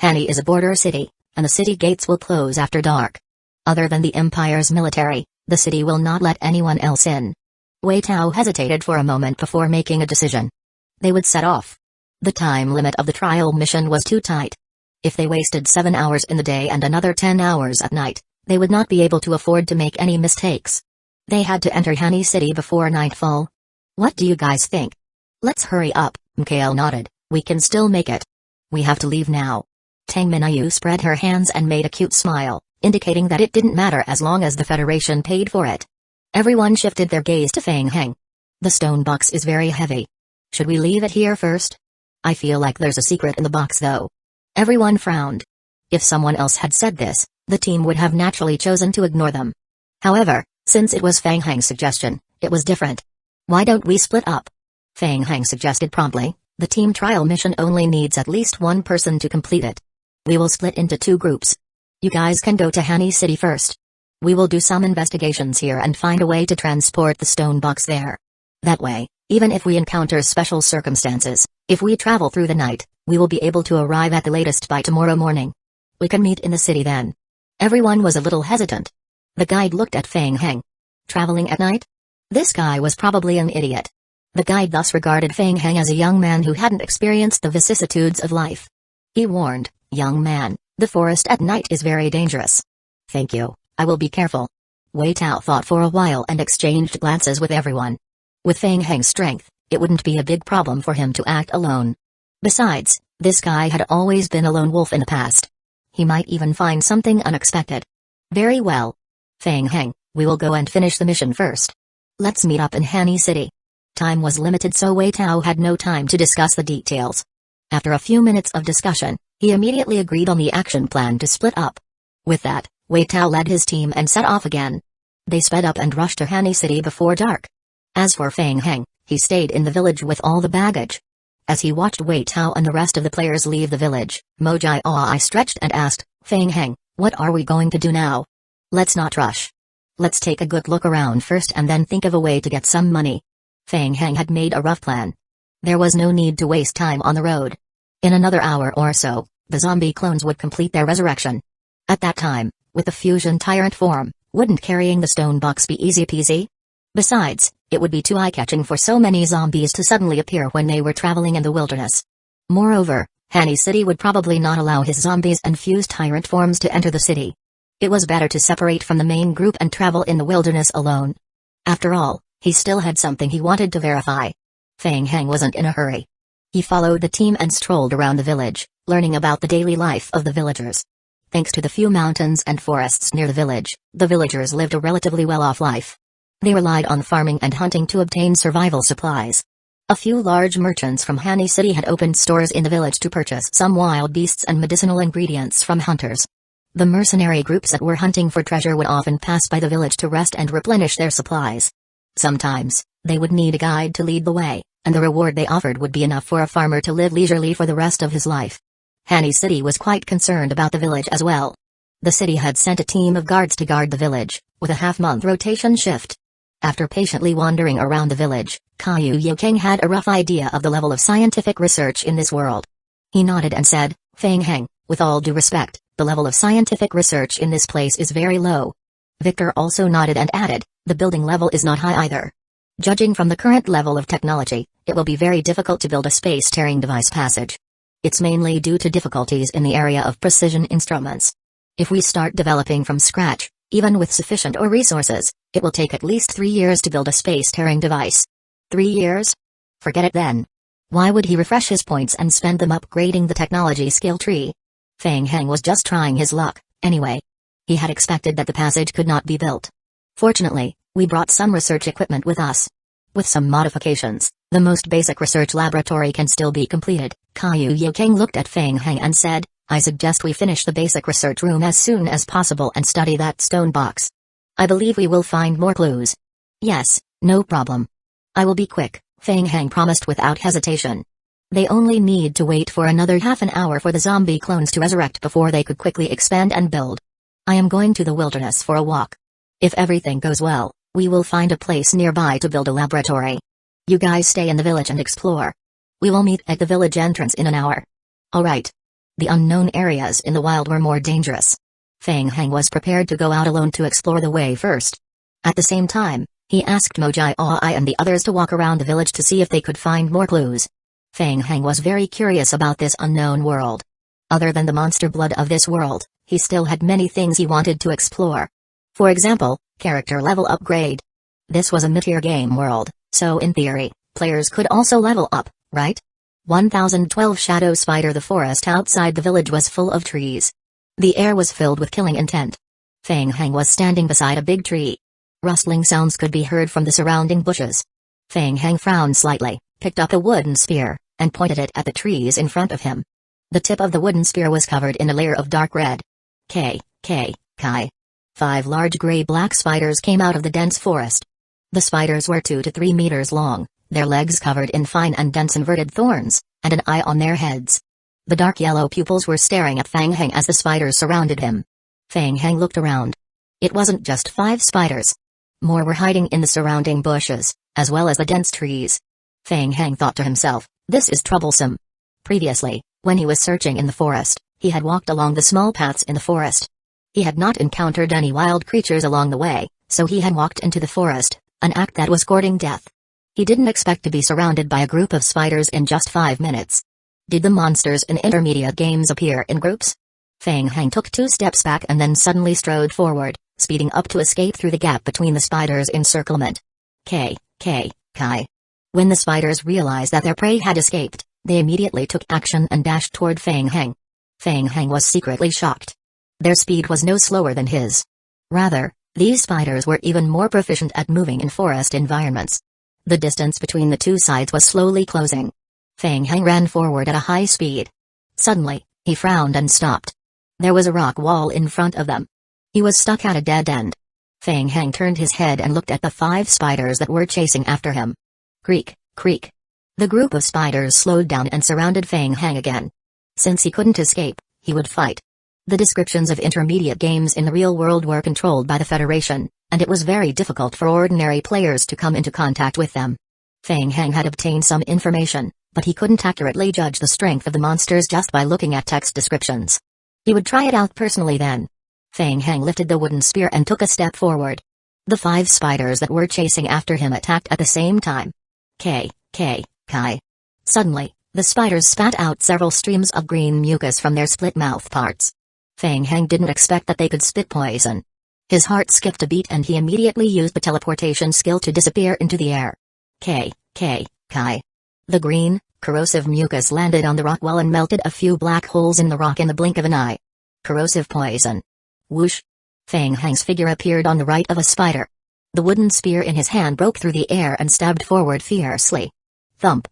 Hani is a border city, and the city gates will close after dark. Other than the Empire's military, the city will not let anyone else in. Wei Tao hesitated for a moment before making a decision. They would set off. The time limit of the trial mission was too tight. If they wasted 7 hours in the day and another 10 hours at night, they would not be able to afford to make any mistakes. They had to enter Hani City before nightfall. What do you guys think? Let's hurry up, Mikhail nodded, we can still make it. We have to leave now. Tang Minayu spread her hands and made a cute smile, indicating that it didn't matter as long as the Federation paid for it. Everyone shifted their gaze to Feng Heng. The stone box is very heavy. Should we leave it here first? I feel like there's a secret in the box though. Everyone frowned. If someone else had said this, the team would have naturally chosen to ignore them. However, since it was Fang Hang's suggestion, it was different. Why don't we split up? Fang Hang suggested promptly. The team trial mission only needs at least one person to complete it. We will split into 2 groups. You guys can go to Hani City first. We will do some investigations here and find a way to transport the stone box there. That way, even if we encounter special circumstances, if we travel through the night, we will be able to arrive at the latest by tomorrow morning. We can meet in the city then. Everyone was a little hesitant. The guide looked at Fang Hang. Traveling at night? This guy was probably an idiot. The guide thus regarded Fang Hang as a young man who hadn't experienced the vicissitudes of life. He warned, "Young man, the forest at night is very dangerous." "Thank you, I will be careful." Wei Tao thought for a while and exchanged glances with everyone. With Fang Hang's strength, it wouldn't be a big problem for him to act alone. Besides, this guy had always been a lone wolf in the past. He might even find something unexpected. Very well. Fang Hang, we will go and finish the mission first. Let's meet up in Hani City. Time was limited, so Wei Tao had no time to discuss the details. After a few minutes of discussion, he immediately agreed on the action plan to split up. With that, Wei Tao led his team and set off again. They sped up and rushed to Hani City before dark. As for Fang Hang, he stayed in the village with all the baggage. As he watched Wei Tao and the rest of the players leave the village, Mojai Ai stretched and asked, "Fang Hang, what are we going to do now?" "Let's not rush. Let's take a good look around first and then think of a way to get some money." Fang Hang had made a rough plan. There was no need to waste time on the road. In another hour or so, the zombie clones would complete their resurrection. At that time, with the fusion tyrant form, wouldn't carrying the stone box be easy peasy? Besides, it would be too eye-catching for so many zombies to suddenly appear when they were traveling in the wilderness. Moreover, Hani City would probably not allow his zombies and fused tyrant forms to enter the city. It was better to separate from the main group and travel in the wilderness alone. After all, he still had something he wanted to verify. Fang Hang wasn't in a hurry. He followed the team and strolled around the village, learning about the daily life of the villagers. Thanks to the few mountains and forests near the village, the villagers lived a relatively well-off life. They relied on farming and hunting to obtain survival supplies. A few large merchants from Hani City had opened stores in the village to purchase some wild beasts and medicinal ingredients from hunters. The mercenary groups that were hunting for treasure would often pass by the village to rest and replenish their supplies. Sometimes, they would need a guide to lead the way, and the reward they offered would be enough for a farmer to live leisurely for the rest of his life. Hani City was quite concerned about the village as well. The city had sent a team of guards to guard the village, with a half-month rotation shift. After patiently wandering around the village, Caillou Yokeng had a rough idea of the level of scientific research in this world. He nodded and said, "Fang Hang, with all due respect, the level of scientific research in this place is very low." Victor also nodded and added, "The building level is not high either. Judging from the current level of technology, it will be very difficult to build a space-tearing device passage. It's mainly due to difficulties in the area of precision instruments. If we start developing from scratch, even with sufficient resources, it will take at least 3 years to build a space-tearing device." 3 years? Forget it then. Why would he refresh his points and spend them upgrading the technology skill tree? Fang Hang was just trying his luck, anyway. He had expected that the passage could not be built. "Fortunately, we brought some research equipment with us. With some modifications, the most basic research laboratory can still be completed." Caillou Yokeng looked at Fang Hang and said, "I suggest we finish the basic research room as soon as possible and study that stone box. I believe we will find more clues." "Yes, no problem. I will be quick," Fang Hang promised without hesitation. They only need to wait for another half an hour for the zombie clones to resurrect before they could quickly expand and build. "I am going to the wilderness for a walk. If everything goes well, we will find a place nearby to build a laboratory. You guys stay in the village and explore. We will meet at the village entrance in an hour." "Alright." The unknown areas in the wild were more dangerous. Fang Hang was prepared to go out alone to explore the way first. At the same time, he asked Mojai Ai and the others to walk around the village to see if they could find more clues. Fang Hang was very curious about this unknown world. Other than the monster blood of this world, he still had many things he wanted to explore. For example, character level upgrade. This was a mid-tier game world, so in theory, players could also level up, right? 1012 Shadow Spider. The forest outside the village was full of trees. The air was filled with killing intent. Fang Hang was standing beside a big tree. Rustling sounds could be heard from the surrounding bushes. Fang Hang frowned slightly, picked up a wooden spear, and pointed it at the trees in front of him. The tip of the wooden spear was covered in a layer of dark red. Kai. 5 large gray-black spiders came out of the dense forest. The spiders were 2 to 3 meters long, their legs covered in fine and dense inverted thorns, and an eye on their heads. The dark yellow pupils were staring at Fang Heng as the spiders surrounded him. Fang Heng looked around. It wasn't just 5 spiders. More were hiding in the surrounding bushes, as well as the dense trees. Fang Heng thought to himself, this is troublesome. Previously, when he was searching in the forest, he had walked along the small paths in the forest. He had not encountered any wild creatures along the way, so he had walked into the forest, an act that was courting death. He didn't expect to be surrounded by a group of spiders in just 5 minutes. Did the monsters in intermediate games appear in groups? Fang Heng took 2 steps back and then suddenly strode forward, speeding up to escape through the gap between the spiders' encirclement. Kai. When the spiders realized that their prey had escaped, they immediately took action and dashed toward Fang Heng. Fang Heng was secretly shocked. Their speed was no slower than his. Rather, these spiders were even more proficient at moving in forest environments. The distance between the 2 sides was slowly closing. Fang Heng ran forward at a high speed. Suddenly, he frowned and stopped. There was a rock wall in front of them. He was stuck at a dead end. Fang Heng turned his head and looked at the 5 spiders that were chasing after him. Creak. The group of spiders slowed down and surrounded Fang Heng again. Since he couldn't escape, he would fight. The descriptions of intermediate games in the real world were controlled by the Federation, and it was very difficult for ordinary players to come into contact with them. Fang Heng had obtained some information, but he couldn't accurately judge the strength of the monsters just by looking at text descriptions. He would try it out personally then. Fang Heng lifted the wooden spear and took a step forward. The 5 spiders that were chasing after him attacked at the same time. Kai. Suddenly, the spiders spat out several streams of green mucus from their split mouth parts. Fang Heng didn't expect that they could spit poison. His heart skipped a beat and he immediately used the teleportation skill to disappear into the air. Kai. The green, corrosive mucus landed on the rock wall and melted a few black holes in the rock in the blink of an eye. Corrosive poison. Whoosh! Fang Heng's figure appeared on the right of a spider. The wooden spear in his hand broke through the air and stabbed forward fiercely. Thump!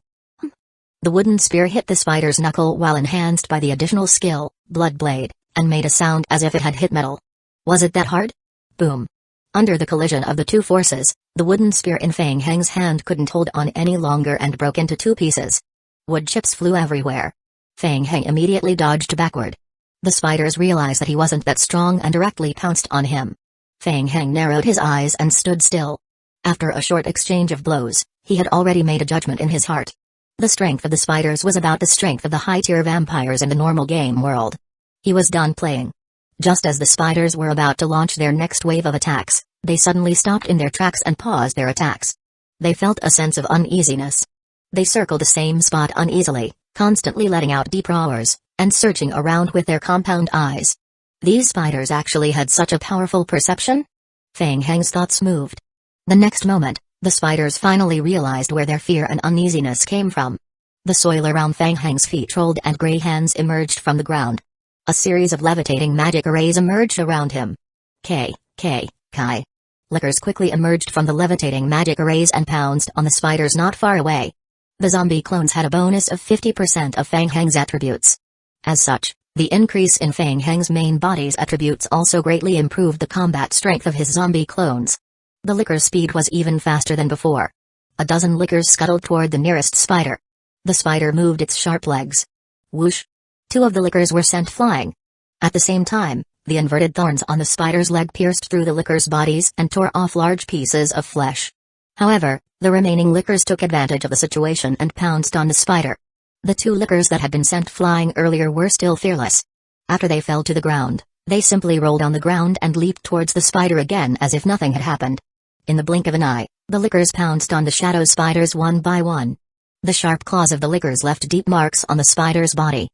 The wooden spear hit the spider's knuckle while enhanced by the additional skill, Blood Blade, and made a sound as if it had hit metal. Was it that hard? Boom! Under the collision of the 2 forces, the wooden spear in Fang Heng's hand couldn't hold on any longer and broke into 2 pieces. Wood chips flew everywhere. Fang Heng immediately dodged backward. The spiders realized that he wasn't that strong and directly pounced on him. Fang Heng narrowed his eyes and stood still. After a short exchange of blows, he had already made a judgment in his heart. The strength of the spiders was about the strength of the high-tier vampires in the normal game world. He was done playing. Just as the spiders were about to launch their next wave of attacks, they suddenly stopped in their tracks and paused their attacks. They felt a sense of uneasiness. They circled the same spot uneasily, constantly letting out deep roars, and searching around with their compound eyes. These spiders actually had such a powerful perception? Fang Heng's thoughts moved. The next moment, the spiders finally realized where their fear and uneasiness came from. The soil around Fang Heng's feet rolled and gray hands emerged from the ground. A series of levitating magic arrays emerged around him. Kai. Lickers quickly emerged from the levitating magic arrays and pounced on the spiders not far away. The zombie clones had a bonus of 50% of Fang Heng's attributes. As such, the increase in Fang Heng's main body's attributes also greatly improved the combat strength of his zombie clones. The licker's speed was even faster than before. A dozen lickers scuttled toward the nearest spider. The spider moved its sharp legs. Whoosh! 2 of the lickers were sent flying. At the same time, the inverted thorns on the spider's leg pierced through the lickers' bodies and tore off large pieces of flesh. However, the remaining lickers took advantage of the situation and pounced on the spider. The 2 lickers that had been sent flying earlier were still fearless. After they fell to the ground, they simply rolled on the ground and leaped towards the spider again as if nothing had happened. In the blink of an eye, the lickers pounced on the shadow spiders one by one. The sharp claws of the lickers left deep marks on the spider's body.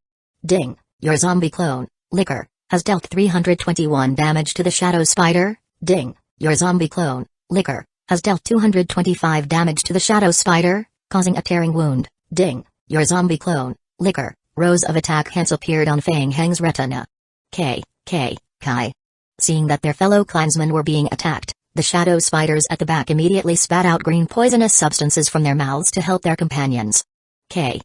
Ding! Your zombie clone, Licker, has dealt 321 damage to the shadow spider. Ding! Your zombie clone, Licker, has dealt 225 damage to the shadow spider, causing a tearing wound. Ding! Your zombie clone, Licker. Rows of attack hints appeared on Fang Heng's retina. Kai. Seeing that their fellow clansmen were being attacked, the shadow spiders at the back immediately spat out green poisonous substances from their mouths to help their companions. Kai.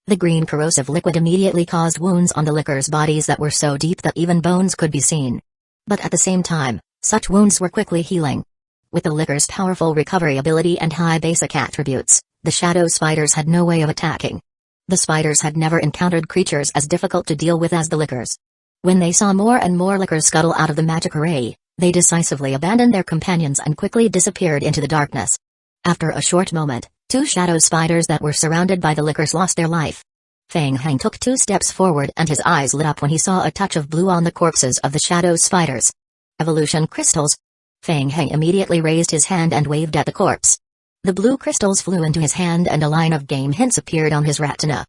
The green corrosive liquid immediately caused wounds on the lickers' bodies that were so deep that even bones could be seen. But at the same time, such wounds were quickly healing. With the Licker's powerful recovery ability and high basic attributes, the shadow spiders had no way of attacking. The spiders had never encountered creatures as difficult to deal with as the Lickers. When they saw more and more Lickers scuttle out of the magic array, they decisively abandoned their companions and quickly disappeared into the darkness. After a short moment, 2 shadow spiders that were surrounded by the Lickers lost their life. Feng Heng took 2 steps forward and his eyes lit up when he saw a touch of blue on the corpses of the shadow spiders. Evolution crystals. Feng Heng immediately raised his hand and waved at the corpse. The blue crystals flew into his hand and a line of game hints appeared on his retina.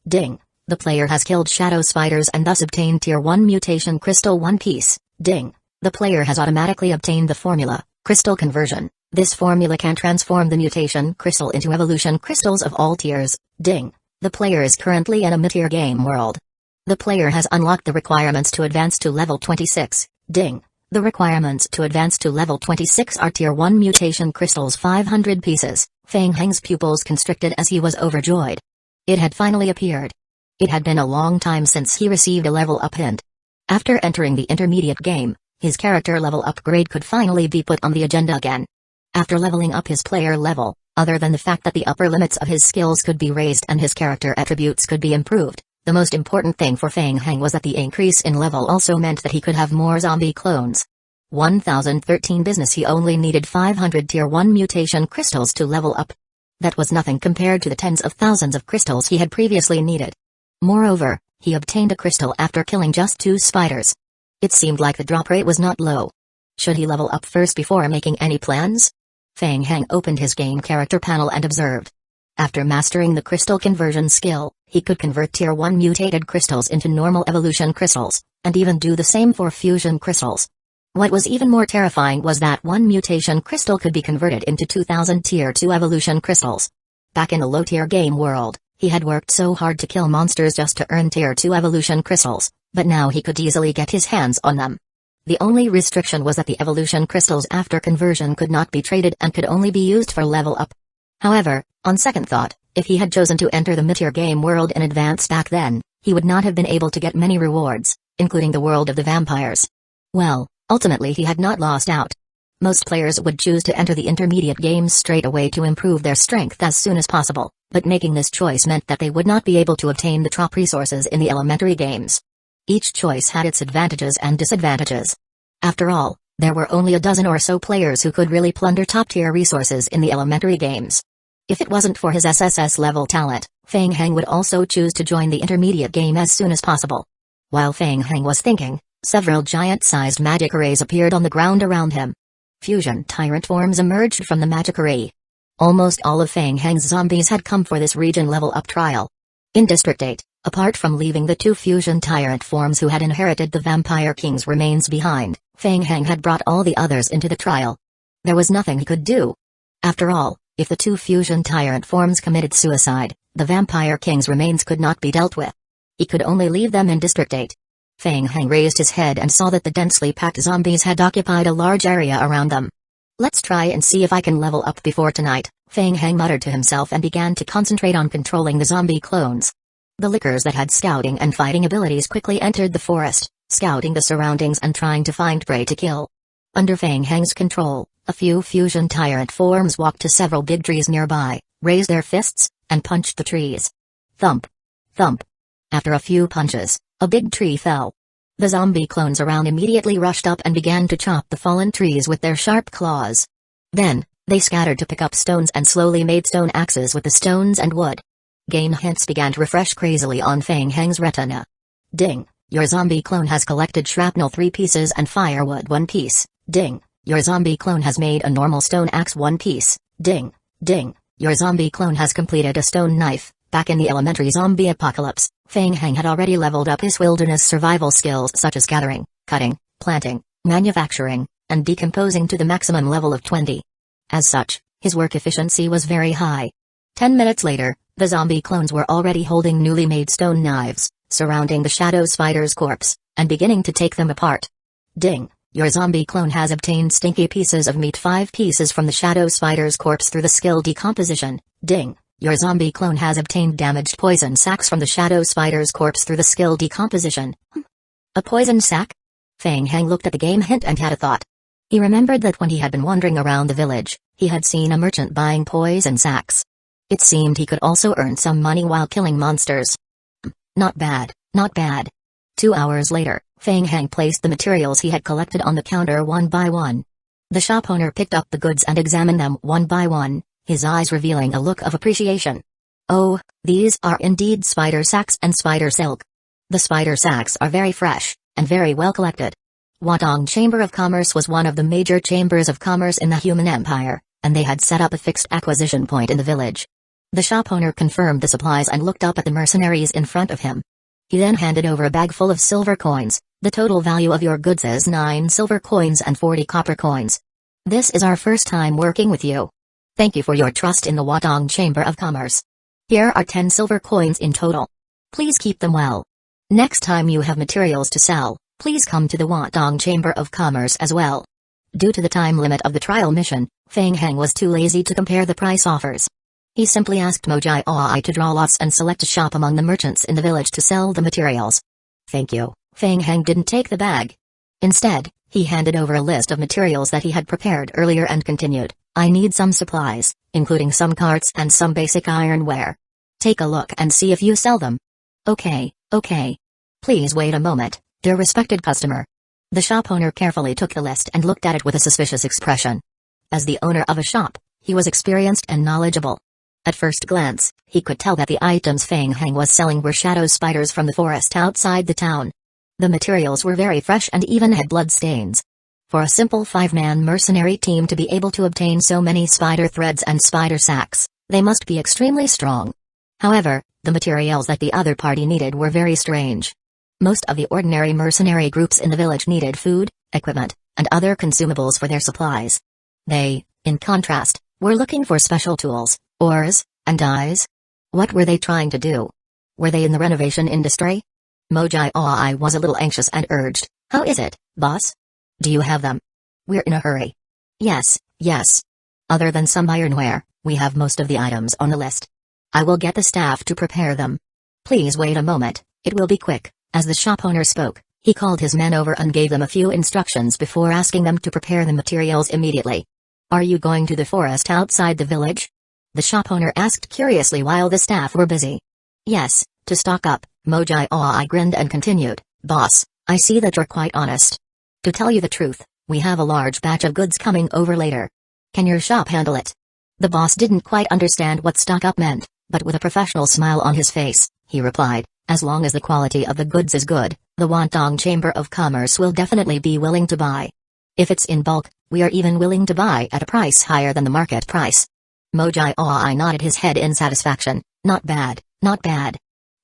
Ding. The player has killed shadow spiders and thus obtained Tier 1 mutation crystal 1 piece. Ding. The player has automatically obtained the formula, crystal conversion. This formula can transform the mutation crystal into evolution crystals of all tiers. Ding. The player is currently in a mid-tier game world. The player has unlocked the requirements to advance to level 26. Ding. The requirements to advance to level 26 are Tier 1 mutation crystals 500 pieces. Feng Heng's pupils constricted as he was overjoyed. It had finally appeared. It had been a long time since he received a level up hint. After entering the intermediate game, his character level upgrade could finally be put on the agenda again. After leveling up his player level, other than the fact that the upper limits of his skills could be raised and his character attributes could be improved, the most important thing for Feng Heng was that the increase in level also meant that he could have more zombie clones. 1013 business. He only needed 500 Tier 1 mutation crystals to level up. That was nothing compared to the tens of thousands of crystals he had previously needed. Moreover, he obtained a crystal after killing just 2 spiders. It seemed like the drop rate was not low. Should he level up first before making any plans? Feng Heng opened his game character panel and observed. After mastering the crystal conversion skill, he could convert Tier 1 mutated crystals into normal evolution crystals, and even do the same for fusion crystals. What was even more terrifying was that 1 mutation crystal could be converted into 2000 Tier 2 evolution crystals. Back in the low-tier game world, he had worked so hard to kill monsters just to earn Tier 2 evolution crystals, but now he could easily get his hands on them. The only restriction was that the evolution crystals after conversion could not be traded and could only be used for level up. However, on second thought, if he had chosen to enter the mid-tier game world in advance back then, he would not have been able to get many rewards, including the world of the vampires. Well, ultimately he had not lost out. Most players would choose to enter the intermediate games straight away to improve their strength as soon as possible, but making this choice meant that they would not be able to obtain the top resources in the elementary games. Each choice had its advantages and disadvantages. After all, there were only a dozen or so players who could really plunder top-tier resources in the elementary games. If it wasn't for his SSS-level talent, Feng Heng would also choose to join the intermediate game as soon as possible. While Feng Heng was thinking, several giant-sized magic arrays appeared on the ground around him. Fusion tyrant forms emerged from the magic array. Almost all of Feng Heng's zombies had come for this region level-up trial. In District 8, apart from leaving the 2 fusion tyrant forms who had inherited the Vampire King's remains behind, Feng Heng had brought all the others into the trial. There was nothing he could do. After all, if the 2 fusion tyrant forms committed suicide, the Vampire King's remains could not be dealt with. He could only leave them in District 8. Feng Heng raised his head and saw that the densely packed zombies had occupied a large area around them. Let's try and see if I can level up before tonight, Feng Heng muttered to himself and began to concentrate on controlling the zombie clones. The Lickers that had scouting and fighting abilities quickly entered the forest, scouting the surroundings and trying to find prey to kill. Under Feng Heng's control, a few fusion tyrant forms walked to several big trees nearby, raised their fists, and punched the trees. Thump! Thump! After a few punches, a big tree fell. The zombie clones around immediately rushed up and began to chop the fallen trees with their sharp claws. Then, they scattered to pick up stones and slowly made stone axes with the stones and wood. Game hints began to refresh crazily on Feng Heng's retina. Ding! Your zombie clone has collected shrapnel 3 pieces and firewood 1 piece. Ding! Your zombie clone has made a normal stone axe 1 piece. Ding! Ding! Your zombie clone has completed a stone knife. Back in the elementary zombie apocalypse, Feng Heng had already leveled up his wilderness survival skills such as gathering, cutting, planting, manufacturing, and decomposing to the maximum level of 20. As such, his work efficiency was very high. 10 minutes later, the zombie clones were already holding newly made stone knives, surrounding the shadow spider's corpse, and beginning to take them apart. Ding! Your zombie clone has obtained stinky pieces of meat 5 pieces from the shadow spider's corpse through the skill decomposition. Ding! Your zombie clone has obtained damaged poison sacks from the shadow spider's corpse through the skill decomposition. A poison sack? Feng Hang looked at the game hint and had a thought. He remembered that when he had been wandering around the village, he had seen a merchant buying poison sacks. It seemed he could also earn some money while killing monsters. Not bad, not bad. 2 hours later, Feng Hang placed the materials he had collected on the counter one by one. The shop owner picked up the goods and examined them one by one, his eyes revealing a look of appreciation. Oh, these are indeed spider sacks and spider silk. The spider sacks are very fresh, and very well collected. Hueco Chamber of Commerce was one of the major chambers of commerce in the human empire, and they had set up a fixed acquisition point in the village. The shop owner confirmed the supplies and looked up at the mercenaries in front of him. He then handed over a bag full of silver coins. The total value of your goods is 9 silver coins and 40 copper coins. This is our first time working with you. Thank you for your trust in the Hueco Chamber of Commerce. Here are 10 silver coins in total. Please keep them well. Next time you have materials to sell, please come to the Hueco Chamber of Commerce as well. Due to the time limit of the trial mission, Feng Hang was too lazy to compare the price offers. He simply asked Mojai Aoi to draw lots and select a shop among the merchants in the village to sell the materials. Thank you. Feng Hang didn't take the bag. Instead, he handed over a list of materials that he had prepared earlier and continued, I need some supplies, including some carts and some basic ironware. Take a look and see if you sell them. Okay. Please wait a moment, dear respected customer. The shop owner carefully took the list and looked at it with a suspicious expression. As the owner of a shop, he was experienced and knowledgeable. At first glance, he could tell that the items Feng Hang was selling were shadow spiders from the forest outside the town. The materials were very fresh and even had blood stains. For a simple 5-man mercenary team to be able to obtain so many spider threads and spider sacks, they must be extremely strong. However, the materials that the other party needed were very strange. Most of the ordinary mercenary groups in the village needed food, equipment, and other consumables for their supplies. They, in contrast, were looking for special tools, ores, and dyes. What were they trying to do? Were they in the renovation industry? Mojai Aoi was a little anxious and urged, How is it, boss? Do you have them? We're in a hurry. Yes. Other than some ironware, we have most of the items on the list. I will get the staff to prepare them. Please wait a moment, it will be quick. As the shop owner spoke, he called his men over and gave them a few instructions before asking them to prepare the materials immediately. Are you going to the forest outside the village? The shop owner asked curiously while the staff were busy. Yes, to stock up, Mojai Aoi grinned and continued, Boss, I see that you're quite honest. To tell you the truth, we have a large batch of goods coming over later. Can your shop handle it? The boss didn't quite understand what stock up meant, but with a professional smile on his face, he replied, As long as the quality of the goods is good, the Hueco Chamber of Commerce will definitely be willing to buy. If it's in bulk, we are even willing to buy at a price higher than the market price. Mojai Aoi nodded his head in satisfaction. Not bad.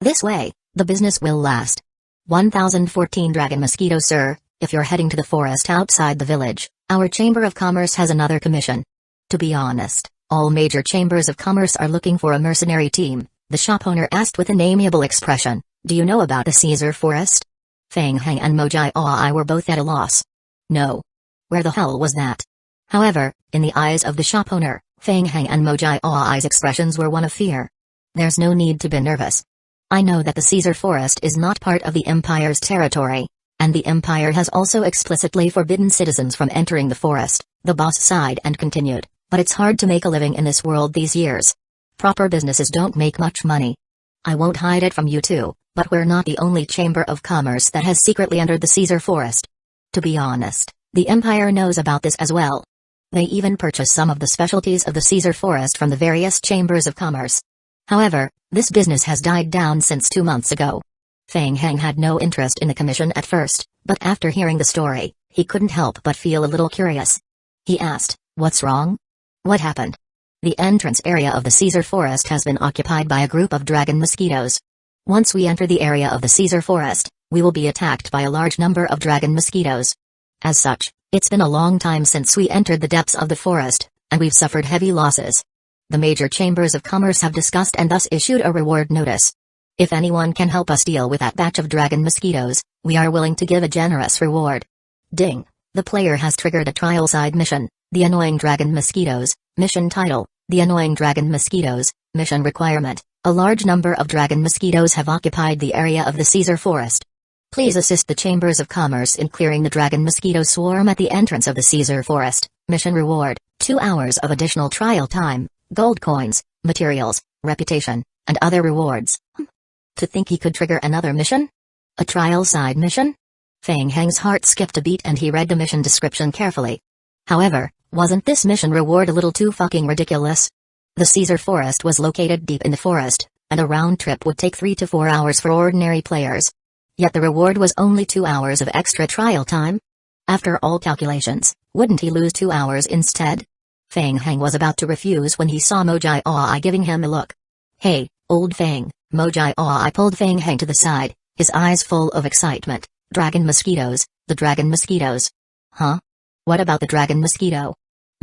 This way, the business will last. 1014 Dragon Mosquito Sir, if you're heading to the forest outside the village, our Chamber of Commerce has another commission. To be honest, all major chambers of commerce are looking for a mercenary team, the shop owner asked with an amiable expression. Do you know about the Caesar Forest? Feng Hang and Mojai Aoi were both at a loss. No. Where the hell was that? However, in the eyes of the shop owner, Feng Hang and Mojai Aoi's expressions were one of fear. There's no need to be nervous. I know that the Caesar Forest is not part of the Empire's territory, and the Empire has also explicitly forbidden citizens from entering the forest, the boss sighed and continued, but it's hard to make a living in this world these years. Proper businesses don't make much money. I won't hide it from you too, but we're not the only chamber of commerce that has secretly entered the Caesar Forest. To be honest, the Empire knows about this as well. They even purchase some of the specialties of the Caesar Forest from the various chambers of commerce. However, this business has died down since 2 months ago. Feng Hang had no interest in the commission at first, but after hearing the story, he couldn't help but feel a little curious. He asked, What's wrong? What happened? The entrance area of the Caesar Forest has been occupied by a group of dragon mosquitoes. Once we enter the area of the Caesar Forest, we will be attacked by a large number of dragon mosquitoes. As such, it's been a long time since we entered the depths of the forest, and we've suffered heavy losses. The major chambers of commerce have discussed and thus issued a reward notice. If anyone can help us deal with that batch of dragon mosquitoes, we are willing to give a generous reward. Ding! The player has triggered a trial side mission, The Annoying Dragon Mosquitoes. Mission title, The Annoying Dragon Mosquitoes. Mission requirement, a large number of dragon mosquitoes have occupied the area of the Caesar Forest. Please assist the Chambers of Commerce in clearing the dragon mosquito swarm at the entrance of the Caesar Forest. Mission reward, 2 hours of additional trial time, gold coins, materials, reputation, and other rewards. To think he could trigger another mission? A trial side mission? Feng Heng's heart skipped a beat and he read the mission description carefully. However, wasn't this mission reward a little too fucking ridiculous? The Caesar Forest was located deep in the forest, and a round trip would take 3 to 4 hours for ordinary players. Yet the reward was only 2 hours of extra trial time? After all calculations, wouldn't he lose 2 hours instead? Feng Heng was about to refuse when he saw Mojai Ai giving him a look. Hey, old Feng, Mojai Ai pulled Feng Heng to the side, his eyes full of excitement. Dragon mosquitoes, the dragon mosquitoes. Huh? What about the dragon mosquito?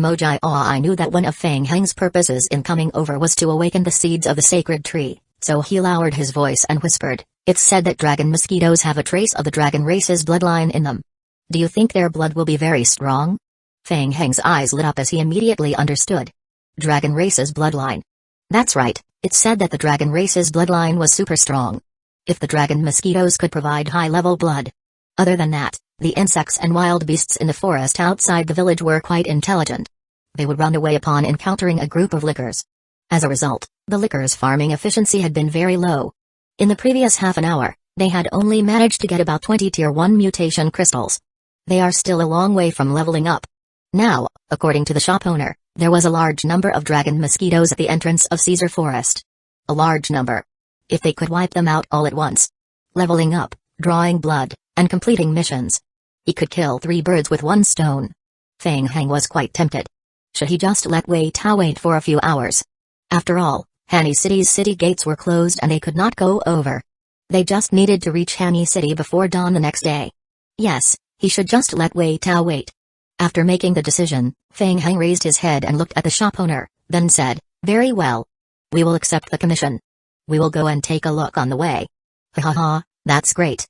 Mojai Ai knew that one of Feng Heng's purposes in coming over was to awaken the seeds of the sacred tree, so he lowered his voice and whispered, "It's said that dragon mosquitoes have a trace of the dragon race's bloodline in them. Do you think their blood will be very strong?" Feng Heng's eyes lit up as he immediately understood. Dragon race's bloodline. That's right, it said that the dragon race's bloodline was super strong. If the dragon mosquitoes could provide high-level blood. Other than that, the insects and wild beasts in the forest outside the village were quite intelligent. They would run away upon encountering a group of lickers. As a result, the lickers' farming efficiency had been very low. In the previous half an hour, they had only managed to get about 20 Tier 1 mutation crystals. They are still a long way from leveling up. Now, according to the shop owner, there was a large number of dragon mosquitoes at the entrance of Caesar Forest. A large number. If they could wipe them out all at once. Leveling up, drawing blood, and completing missions. He could kill 3 birds with 1 stone. Feng Heng was quite tempted. Should he just wait for a few hours? After all, Hani City's city gates were closed and they could not go over. They just needed to reach Hani City before dawn the next day. Yes, he should just wait. After making the decision, Feng Heng raised his head and looked at the shop owner, then said, "Very well. We will accept the commission. We will go and take a look on the way." Ha ha, that's great.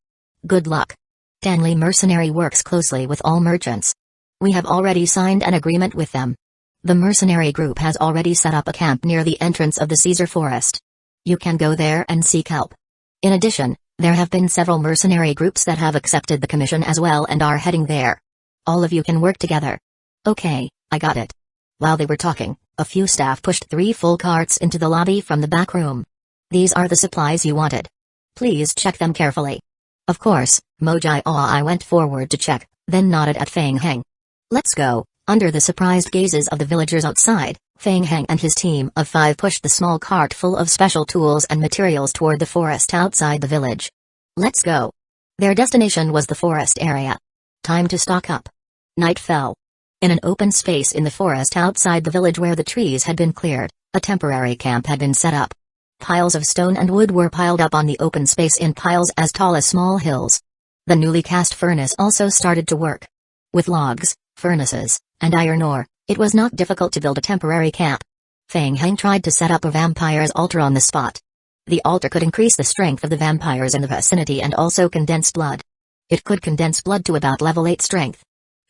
Good luck. Danley Mercenary works closely with all merchants. We have already signed an agreement with them. The mercenary group has already set up a camp near the entrance of the Caesar Forest. You can go there and seek help. In addition, there have been several mercenary groups that have accepted the commission as well and are heading there. All of you can work together. Okay, I got it. While they were talking, a few staff pushed 3 full carts into the lobby from the back room. These are the supplies you wanted. Please check them carefully. Of course, Mojai Ai went forward to check, then nodded at Feng Heng. Let's go. Under the surprised gazes of the villagers outside, Feng Heng and his team of 5 pushed the small cart full of special tools and materials toward the forest outside the village. Let's go. Their destination was the forest area. Time to stock up. Night fell. In an open space in the forest outside the village where the trees had been cleared, a temporary camp had been set up. Piles of stone and wood were piled up on the open space in piles as tall as small hills. The newly cast furnace also started to work. With logs, furnaces, and iron ore, it was not difficult to build a temporary camp. Feng Heng tried to set up a vampire's altar on the spot. The altar could increase the strength of the vampires in the vicinity and also condense blood. It could condense blood to about level 8 strength.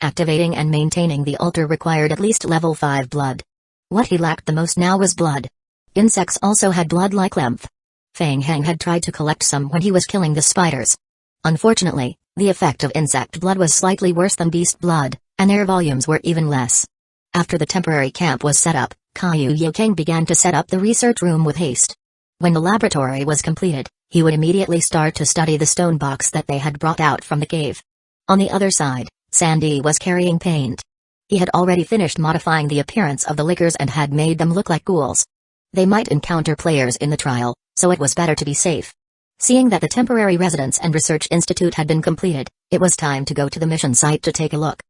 Activating and maintaining the altar required at least level 5 blood. What he lacked the most now was blood. Insects also had blood-like lymph. Feng Heng had tried to collect some when he was killing the spiders. Unfortunately, the effect of insect blood was slightly worse than beast blood, and their volumes were even less. After the temporary camp was set up, Kaiyu Yokeng began to set up the research room with haste. When the laboratory was completed, he would immediately start to study the stone box that they had brought out from the cave. On the other side, Sandy was carrying paint. He had already finished modifying the appearance of the lickers and had made them look like ghouls. They might encounter players in the trial, so it was better to be safe. Seeing that the temporary residence and research institute had been completed, it was time to go to the mission site to take a look.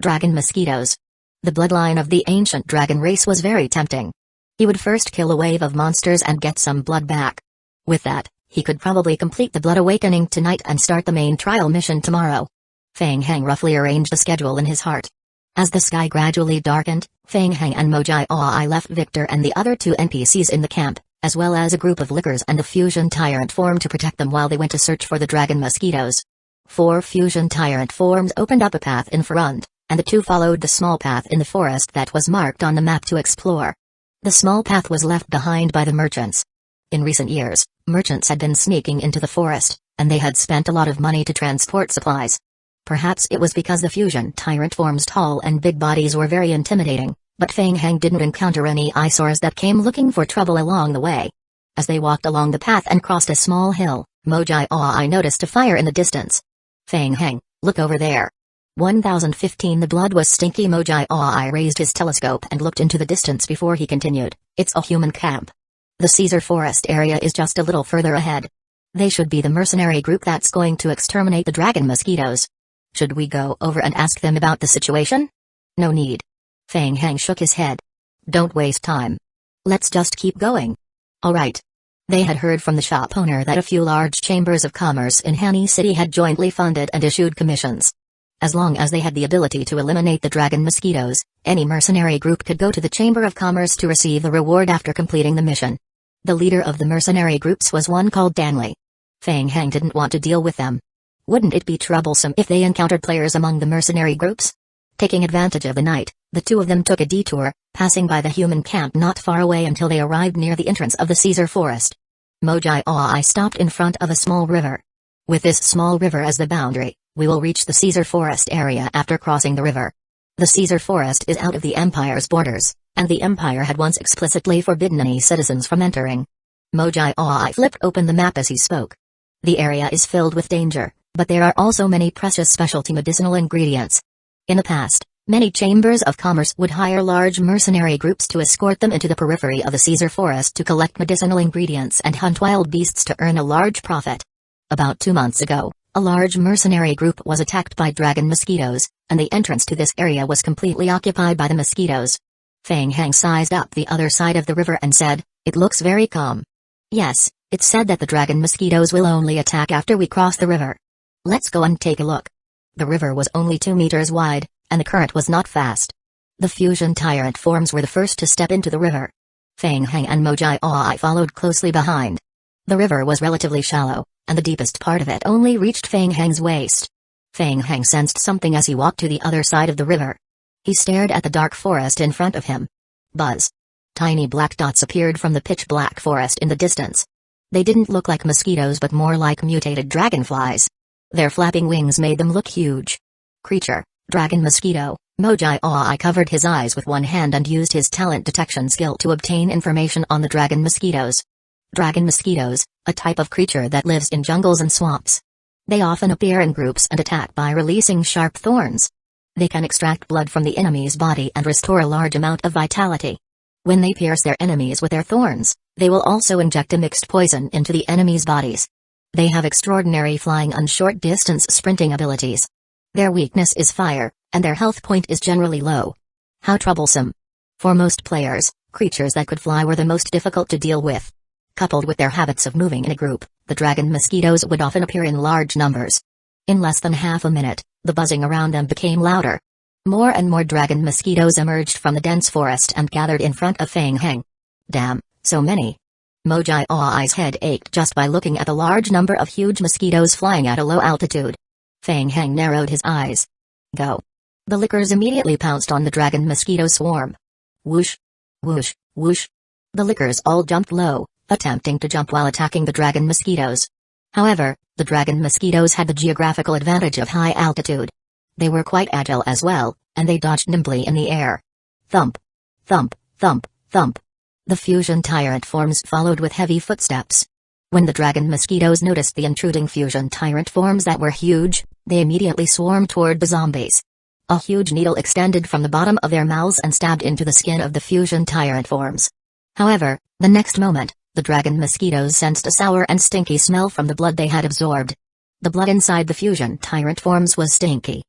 Dragon mosquitoes. The bloodline of the ancient dragon race was very tempting. He would first kill a wave of monsters and get some blood back. With that, he could probably complete the blood awakening tonight and start the main trial mission tomorrow. Feng Heng roughly arranged a schedule in his heart. As the sky gradually darkened, Feng Heng and Mojai Ai left Victor and the other 2 NPCs in the camp, as well as a group of lickers and a fusion tyrant form to protect them while they went to search for the dragon mosquitoes. 4 fusion tyrant forms opened up a path in front, and the 2 followed the small path in the forest that was marked on the map to explore. The small path was left behind by the merchants. In recent years, merchants had been sneaking into the forest, and they had spent a lot of money to transport supplies. Perhaps it was because the fusion tyrant form's tall and big bodies were very intimidating, but Feng Heng didn't encounter any eyesores that came looking for trouble along the way. As they walked along the path and crossed a small hill, Mojai Ai noticed a fire in the distance. Feng Heng, look over there. 1015 The blood was stinky. Mojai Ai raised his telescope and looked into the distance before he continued. It's a human camp. The Caesar Forest area is just a little further ahead. They should be the mercenary group that's going to exterminate the dragon mosquitoes. Should we go over and ask them about the situation? No need. Feng Heng shook his head. Don't waste time. Let's just keep going. Alright. They had heard from the shop owner that a few large chambers of commerce in Hani City had jointly funded and issued commissions. As long as they had the ability to eliminate the dragon mosquitoes, any mercenary group could go to the Chamber of Commerce to receive the reward after completing the mission. The leader of the mercenary groups was one called Danley. Feng Heng didn't want to deal with them. Wouldn't it be troublesome if they encountered players among the mercenary groups? Taking advantage of the night, the two of them took a detour, passing by the human camp not far away until they arrived near the entrance of the Caesar Forest. Mojai Ai stopped in front of a small river. With this small river as the boundary, we will reach the Caesar Forest area after crossing the river. The Caesar Forest is out of the Empire's borders, and the Empire had once explicitly forbidden any citizens from entering. Mojai Ai flipped open the map as he spoke. The area is filled with danger, but there are also many precious specialty medicinal ingredients. In the past, many chambers of commerce would hire large mercenary groups to escort them into the periphery of the Caesar Forest to collect medicinal ingredients and hunt wild beasts to earn a large profit. About 2 months ago, a large mercenary group was attacked by dragon mosquitoes, and the entrance to this area was completely occupied by the mosquitoes. Feng Heng sized up the other side of the river and said, "It looks very calm." Yes, it's said that the dragon mosquitoes will only attack after we cross the river. Let's go and take a look. The river was only 2 meters wide, and the current was not fast. The fusion tyrant forms were the first to step into the river. Feng Heng and Mojai Ai followed closely behind. The river was relatively shallow, and the deepest part of it only reached Feng Heng's waist. Feng Heng sensed something as he walked to the other side of the river. He stared at the dark forest in front of him. Buzz. Tiny black dots appeared from the pitch-black forest in the distance. They didn't look like mosquitoes but more like mutated dragonflies. Their flapping wings made them look huge. Creature, dragon mosquito. Mojai Ai covered his eyes with one hand and used his talent detection skill to obtain information on the dragon mosquitoes. Dragon mosquitoes, a type of creature that lives in jungles and swamps. They often appear in groups and attack by releasing sharp thorns. They can extract blood from the enemy's body and restore a large amount of vitality. When they pierce their enemies with their thorns, they will also inject a mixed poison into the enemy's bodies. They have extraordinary flying and short-distance sprinting abilities. Their weakness is fire, and their health point is generally low. How troublesome. For most players, creatures that could fly were the most difficult to deal with. Coupled with their habits of moving in a group, the dragon mosquitoes would often appear in large numbers. In less than half a minute, the buzzing around them became louder. More and more dragon mosquitoes emerged from the dense forest and gathered in front of Feng Heng. Damn, so many. Mojai Ai's head ached just by looking at the large number of huge mosquitoes flying at a low altitude. Feng Heng narrowed his eyes. Go. The lickers immediately pounced on the dragon mosquito swarm. Whoosh. Whoosh, whoosh. The lickers all jumped low, attempting to jump while attacking the dragon mosquitoes. However, the dragon mosquitoes had the geographical advantage of high altitude. They were quite agile as well, and they dodged nimbly in the air. Thump. Thump, thump, thump. The fusion tyrant forms followed with heavy footsteps. When the dragon mosquitoes noticed the intruding fusion tyrant forms that were huge, they immediately swarmed toward the zombies. A huge needle extended from the bottom of their mouths and stabbed into the skin of the fusion tyrant forms. However, the next moment, the dragon mosquitoes sensed a sour and stinky smell from the blood they had absorbed. The blood inside the fusion tyrant forms was stinky.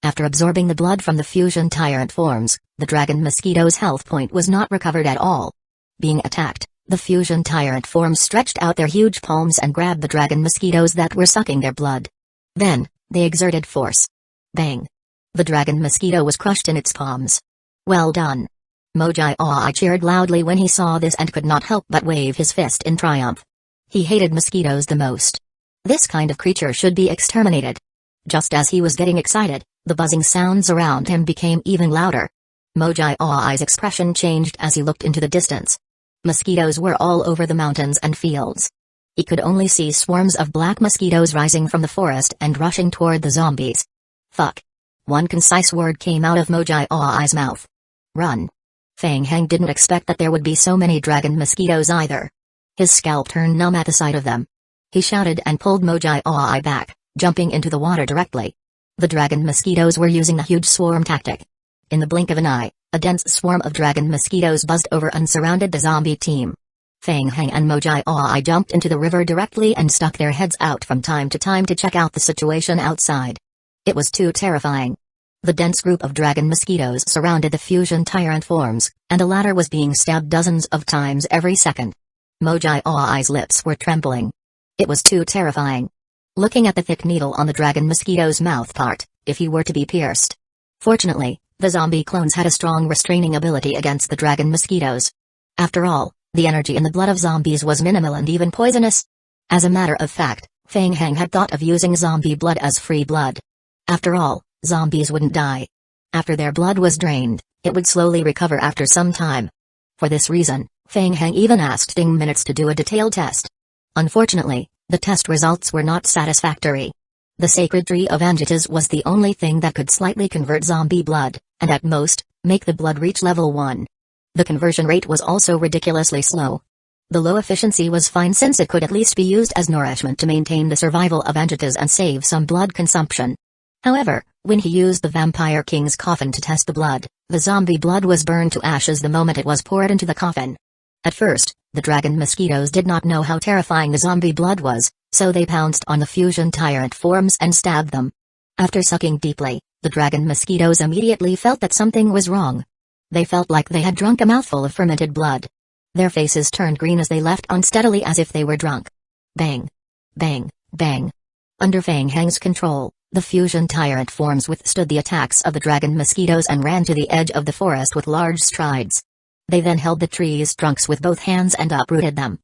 After absorbing the blood from the fusion tyrant forms, the dragon mosquito's health point was not recovered at all. Being attacked, the fusion tyrant forms stretched out their huge palms and grabbed the dragon mosquitoes that were sucking their blood. Then, they exerted force. Bang! The dragon mosquito was crushed in its palms. Well done! Mojai Ai cheered loudly when he saw this and could not help but wave his fist in triumph. He hated mosquitoes the most. This kind of creature should be exterminated. Just as he was getting excited, the buzzing sounds around him became even louder. Mojai Ai's expression changed as he looked into the distance. Mosquitoes were all over the mountains and fields. He could only see swarms of black mosquitoes rising from the forest and rushing toward the zombies. Fuck. One concise word came out of Mojai Ai's mouth. Run. Fang Heng didn't expect that there would be so many dragon mosquitoes either. His scalp turned numb at the sight of them. He shouted and pulled Mojai Ai back, jumping into the water directly. The dragon mosquitoes were using the huge swarm tactic. In the blink of an eye, a dense swarm of dragon mosquitoes buzzed over and surrounded the zombie team. Fang Heng and Mojai Ai jumped into the river directly and stuck their heads out from time to time to check out the situation outside. It was too terrifying. The dense group of dragon mosquitoes surrounded the fusion tyrant forms, and the latter was being stabbed dozens of times every second. Mojai Ai's lips were trembling. It was too terrifying. Looking at the thick needle on the dragon mosquito's mouth part, if he were to be pierced. Fortunately, the zombie clones had a strong restraining ability against the dragon mosquitoes. After all, the energy in the blood of zombies was minimal and even poisonous. As a matter of fact, Fang Heng had thought of using zombie blood as free blood. After all, zombies wouldn't die. After their blood was drained, it would slowly recover after some time. For this reason, Fang Heng even asked Ding Minutes to do a detailed test. Unfortunately, the test results were not satisfactory. The sacred tree of Angitas was the only thing that could slightly convert zombie blood, and at most, make the blood reach level 1. The conversion rate was also ridiculously slow. The low efficiency was fine since it could at least be used as nourishment to maintain the survival of Angitas and save some blood consumption. However, when he used the Vampire King's coffin to test the blood, the zombie blood was burned to ashes the moment it was poured into the coffin. At first, the dragon mosquitoes did not know how terrifying the zombie blood was, so they pounced on the fusion tyrant forms and stabbed them. After sucking deeply, the dragon mosquitoes immediately felt that something was wrong. They felt like they had drunk a mouthful of fermented blood. Their faces turned green as they left unsteadily as if they were drunk. Bang! Bang! Bang! Under Fang Heng's control, the fusion tyrant forms withstood the attacks of the dragon mosquitoes and ran to the edge of the forest with large strides. They then held the trees' trunks with both hands and uprooted them.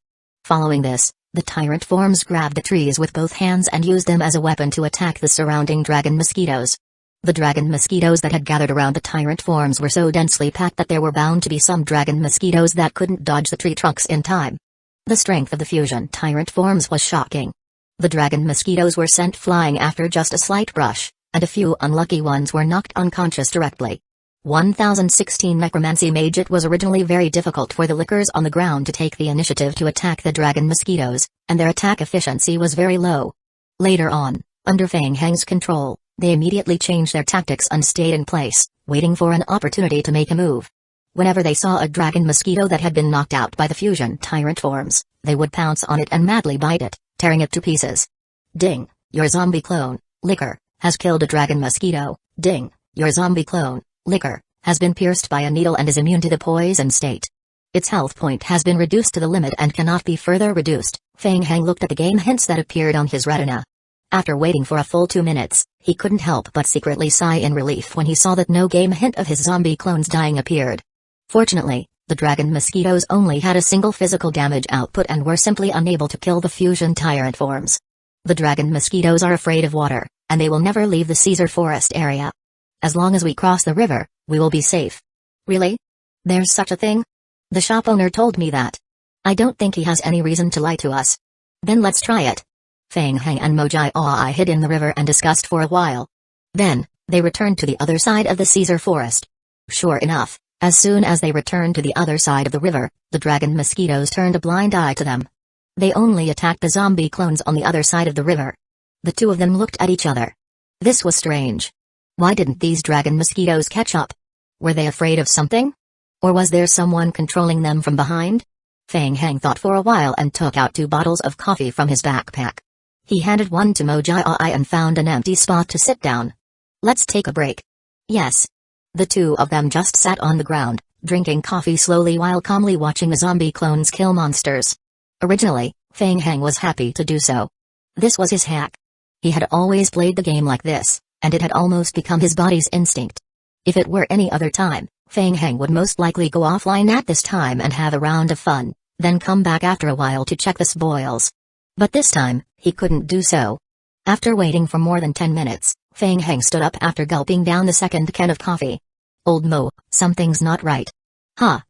Following this, the tyrant forms grabbed the trees with both hands and used them as a weapon to attack the surrounding dragon mosquitoes. The dragon mosquitoes that had gathered around the tyrant forms were so densely packed that there were bound to be some dragon mosquitoes that couldn't dodge the tree trunks in time. The strength of the fusion tyrant forms was shocking. The dragon mosquitoes were sent flying after just a slight brush, and a few unlucky ones were knocked unconscious directly. 1016 Necromancy Mage. It was originally very difficult for the lickers on the ground to take the initiative to attack the dragon mosquitoes, and their attack efficiency was very low. Later on, under Fang Heng's control, they immediately changed their tactics and stayed in place, waiting for an opportunity to make a move. Whenever they saw a dragon mosquito that had been knocked out by the fusion tyrant forms, they would pounce on it and madly bite it, tearing it to pieces. Ding, your zombie clone, Licker, has killed a dragon mosquito. Ding, your zombie clone, Licker, has been pierced by a needle and is immune to the poison state. Its health point has been reduced to the limit and cannot be further reduced. Fang Heng looked at the game hints that appeared on his retina. After waiting for a full 2 minutes, he couldn't help but secretly sigh in relief when he saw that no game hint of his zombie clones dying appeared. Fortunately, the dragon mosquitoes only had a single physical damage output and were simply unable to kill the fusion tyrant forms. The dragon mosquitoes are afraid of water, and they will never leave the Caesar Forest area. As long as we cross the river, we will be safe. Really? There's such a thing? The shop owner told me that. I don't think he has any reason to lie to us. Then let's try it. Fang Heng and Mojai Ai hid in the river and discussed for a while. Then, they returned to the other side of the Caesar Forest. Sure enough, as soon as they returned to the other side of the river, the dragon mosquitoes turned a blind eye to them. They only attacked the zombie clones on the other side of the river. The two of them looked at each other. This was strange. Why didn't these dragon mosquitoes catch up? Were they afraid of something? Or was there someone controlling them from behind? Fang Heng thought for a while and took out 2 bottles of coffee from his backpack. He handed one to Mojai Ai and found an empty spot to sit down. Let's take a break. Yes. The two of them just sat on the ground, drinking coffee slowly while calmly watching the zombie clones kill monsters. Originally, Fang Heng was happy to do so. This was his hack. He had always played the game like this, and it had almost become his body's instinct. If it were any other time, Fang Heng would most likely go offline at this time and have a round of fun, then come back after a while to check the spoils. But this time, he couldn't do so. After waiting for more than 10 minutes, Fang Heng stood up after gulping down the second can of coffee. Old Mo, something's not right. Huh?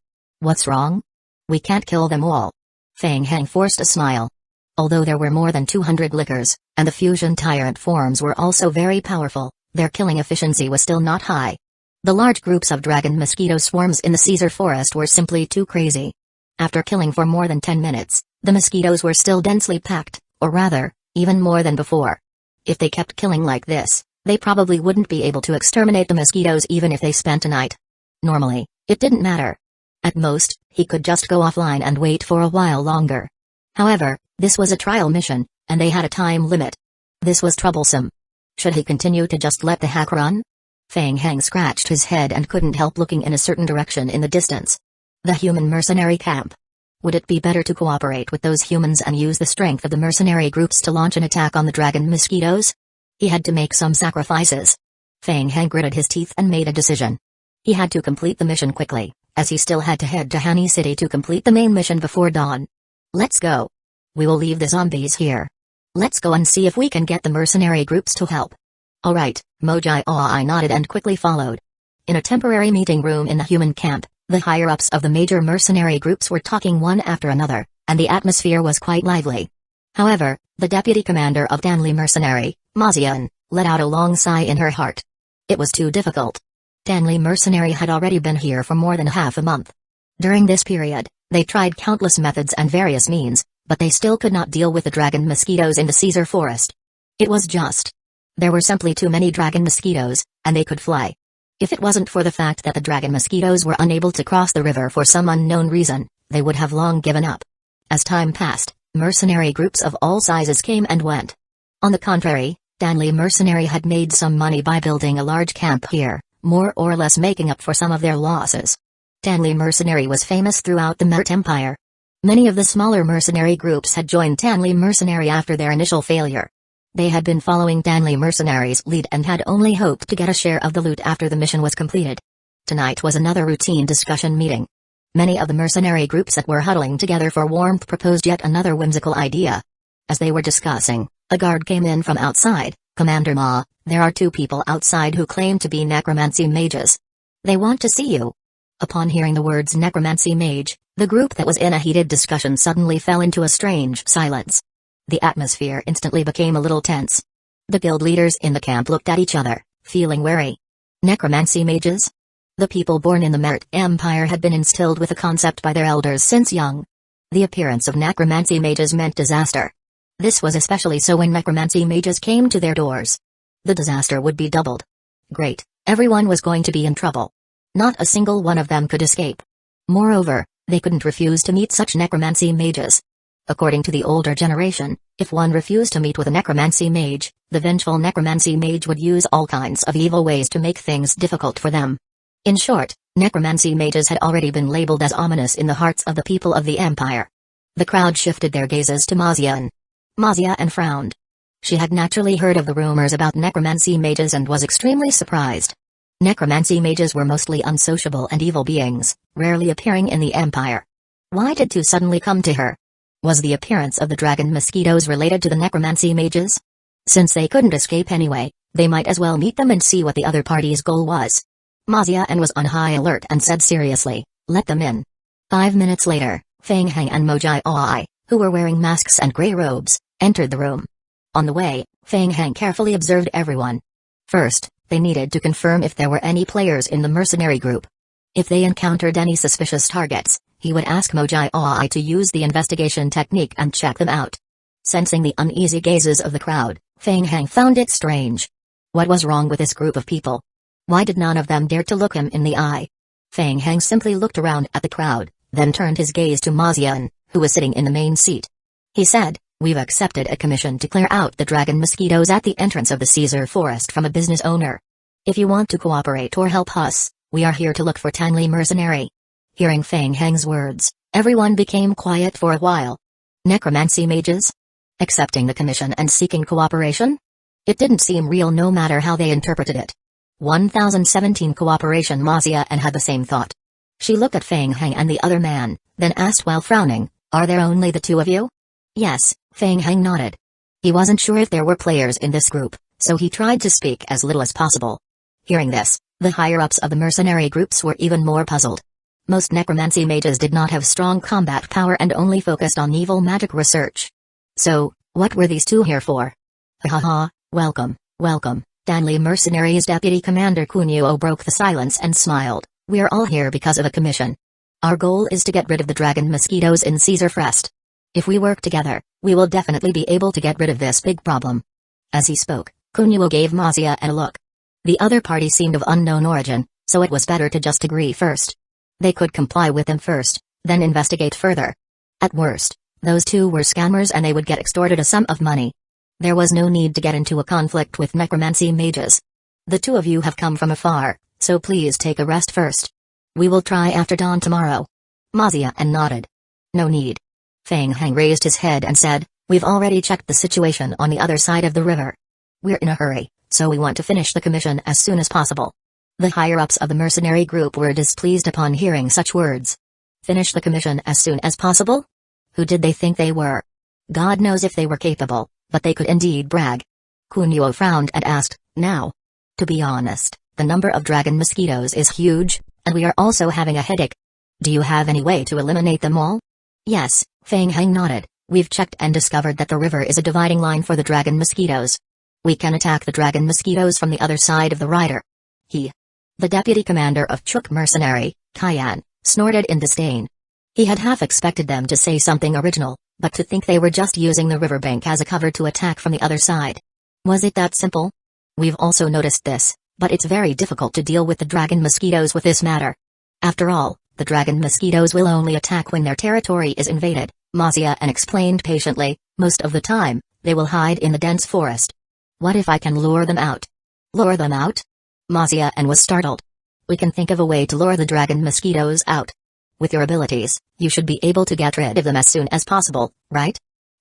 What's wrong? We can't kill them all. Fang Heng forced a smile. Although there were more than 200 lickers, and the fusion tyrant forms were also very powerful, their killing efficiency was still not high. The large groups of dragon mosquito swarms in the Caesar forest were simply too crazy. After killing for more than 10 minutes, the mosquitoes were still densely packed, or rather, even more than before. If they kept killing like this, they probably wouldn't be able to exterminate the mosquitoes even if they spent a night. Normally, it didn't matter. At most, he could just go offline and wait for a while longer. However, this was a trial mission, and they had a time limit. This was troublesome. Should he continue to just let the hack run? Feng Hang scratched his head and couldn't help looking in a certain direction in the distance. The human mercenary camp. Would it be better to cooperate with those humans and use the strength of the mercenary groups to launch an attack on the dragon mosquitoes? He had to make some sacrifices. Feng Hang gritted his teeth and made a decision. He had to complete the mission quickly, as he still had to head to Hani City to complete the main mission before dawn. Let's go. We will leave the zombies here. Let's go and see if we can get the mercenary groups to help. Alright, Mojai Aoi nodded and quickly followed. In a temporary meeting room in the human camp, the higher-ups of the major mercenary groups were talking one after another, and the atmosphere was quite lively. However, the deputy commander of Danli Mercenary, Mazian, let out a long sigh in her heart. It was too difficult. Danli Mercenary had already been here for more than half a month. During this period, they tried countless methods and various means, but they still could not deal with the dragon mosquitoes in the Caesar forest. It was just. There were simply too many dragon mosquitoes, and they could fly. If it wasn't for the fact that the dragon mosquitoes were unable to cross the river for some unknown reason, they would have long given up. As time passed, mercenary groups of all sizes came and went. On the contrary, Danli Mercenary had made some money by building a large camp here, more or less making up for some of their losses. Danli Mercenary was famous throughout the Mert Empire. Many of the smaller mercenary groups had joined Danli Mercenary after their initial failure. They had been following Danli Mercenary's lead and had only hoped to get a share of the loot after the mission was completed. Tonight was another routine discussion meeting. Many of the mercenary groups that were huddling together for warmth proposed yet another whimsical idea. As they were discussing, a guard came in from outside. Commander Ma, there are 2 people outside who claim to be necromancy mages. They want to see you. Upon hearing the words necromancy mage, the group that was in a heated discussion suddenly fell into a strange silence. The atmosphere instantly became a little tense. The guild leaders in the camp looked at each other, feeling wary. Necromancy mages? The people born in the Mert Empire had been instilled with the concept by their elders since young. The appearance of necromancy mages meant disaster. This was especially so when necromancy mages came to their doors. The disaster would be doubled. Great, everyone was going to be in trouble. Not a single one of them could escape. Moreover, they couldn't refuse to meet such necromancy mages. According to the older generation, if one refused to meet with a necromancy mage, the vengeful necromancy mage would use all kinds of evil ways to make things difficult for them. In short, necromancy mages had already been labeled as ominous in the hearts of the people of the empire. The crowd shifted their gazes to Mazian. Mazian frowned. She had naturally heard of the rumors about necromancy mages and was extremely surprised. Necromancy mages were mostly unsociable and evil beings, rarely appearing in the empire. Why did 2 suddenly come to her? Was the appearance of the dragon mosquitoes related to the necromancy mages? Since they couldn't escape anyway, they might as well meet them and see what the other party's goal was. Mazian was on high alert and said seriously, "Let them in." 5 minutes later, Feng Hang and Mojai Aoi, who were wearing masks and grey robes, entered the room. On the way, Feng Hang carefully observed everyone. First, they needed to confirm if there were any players in the mercenary group. If they encountered any suspicious targets, he would ask Mojai Aoi to use the investigation technique and check them out. Sensing the uneasy gazes of the crowd, Feng Hang found it strange. What was wrong with this group of people? Why did none of them dare to look him in the eye? Feng Hang simply looked around at the crowd, then turned his gaze to Mazian, who was sitting in the main seat. He said, "We've accepted a commission to clear out the dragon mosquitoes at the entrance of the Caesar forest from a business owner. If you want to cooperate or help us, we are here to look for Danli Mercenary." Hearing Feng Hang's words, everyone became quiet for a while. Necromancy mages? Accepting the commission and seeking cooperation? It didn't seem real no matter how they interpreted it. 1017 Cooperation. Mazian had the same thought. She looked at Feng Hang and the other man, then asked while frowning, "Are there only the 2 of you?" "Yes," Feng Hang nodded. He wasn't sure if there were players in this group, so he tried to speak as little as possible. Hearing this, the higher-ups of the mercenary groups were even more puzzled. Most necromancy mages did not have strong combat power and only focused on evil magic research. So, what were these two here for? Ha ha ha, welcome, welcome. Danley Mercenaries Deputy Commander Kunio broke the silence and smiled. We're all here because of a commission. Our goal is to get rid of the dragon mosquitoes in Caesar Frest. If we work together, we will definitely be able to get rid of this big problem. As he spoke, Kunio gave Mazia a look. The other party seemed of unknown origin, so it was better to just agree first. They could comply with him first, then investigate further. At worst, those two were scammers and they would get extorted a sum of money. There was no need to get into a conflict with necromancy mages. The two of you have come from afar, so please take a rest first. We will try after dawn tomorrow. Mazia nodded. No need. Feng Hang raised his head and said, we've already checked the situation on the other side of the river. We're in a hurry, so we want to finish the commission as soon as possible. The higher-ups of the mercenary group were displeased upon hearing such words. Finish the commission as soon as possible? Who did they think they were? God knows if they were capable, but they could indeed brag. Kunio frowned and asked, now? To be honest, the number of dragon mosquitoes is huge, and we are also having a headache. Do you have any way to eliminate them all? Yes, Feng Hang nodded. We've checked and discovered that the river is a dividing line for the dragon mosquitoes. We can attack the dragon mosquitoes from the other side of the rider. The deputy commander of Chuk Mercenary, Kyan, snorted in disdain. He had half expected them to say something original, but to think they were just using the riverbank as a cover to attack from the other side. Was it that simple? We've also noticed this, but it's very difficult to deal with the dragon mosquitoes with this matter. After all, the dragon mosquitoes will only attack when their territory is invaded, Mazia explained patiently. Most of the time, they will hide in the dense forest. What if I can lure them out? Lure them out? Mazia was startled. We can think of a way to lure the dragon mosquitoes out. With your abilities, you should be able to get rid of them as soon as possible, right?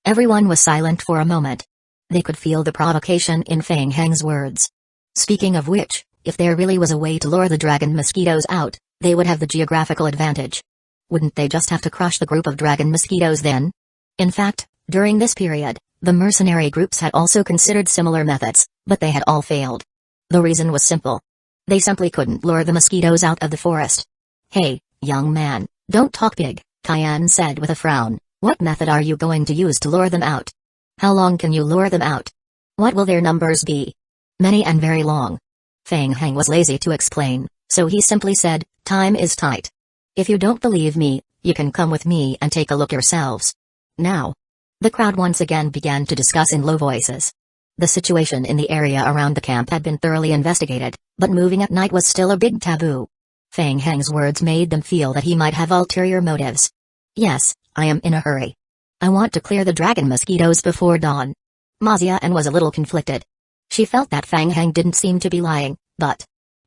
Everyone was silent for a moment. They could feel the provocation in Feng Hang's words. Speaking of which, if there really was a way to lure the dragon mosquitoes out, they would have the geographical advantage. Wouldn't they just have to crush the group of dragon mosquitoes then? In fact, during this period, the mercenary groups had also considered similar methods, but they had all failed. The reason was simple. They simply couldn't lure the mosquitoes out of the forest. Hey, young man, don't talk big, Kyan said with a frown. What method are you going to use to lure them out? How long can you lure them out? What will their numbers be? Many and very long. Feng Hang was lazy to explain, so he simply said, time is tight. If you don't believe me, you can come with me and take a look yourselves. Now. The crowd once again began to discuss in low voices. The situation in the area around the camp had been thoroughly investigated, but moving at night was still a big taboo. Feng Hang's words made them feel that he might have ulterior motives. Yes, I am in a hurry. I want to clear the dragon mosquitoes before dawn. Mazia was a little conflicted. She felt that Feng Hang didn't seem to be lying, but...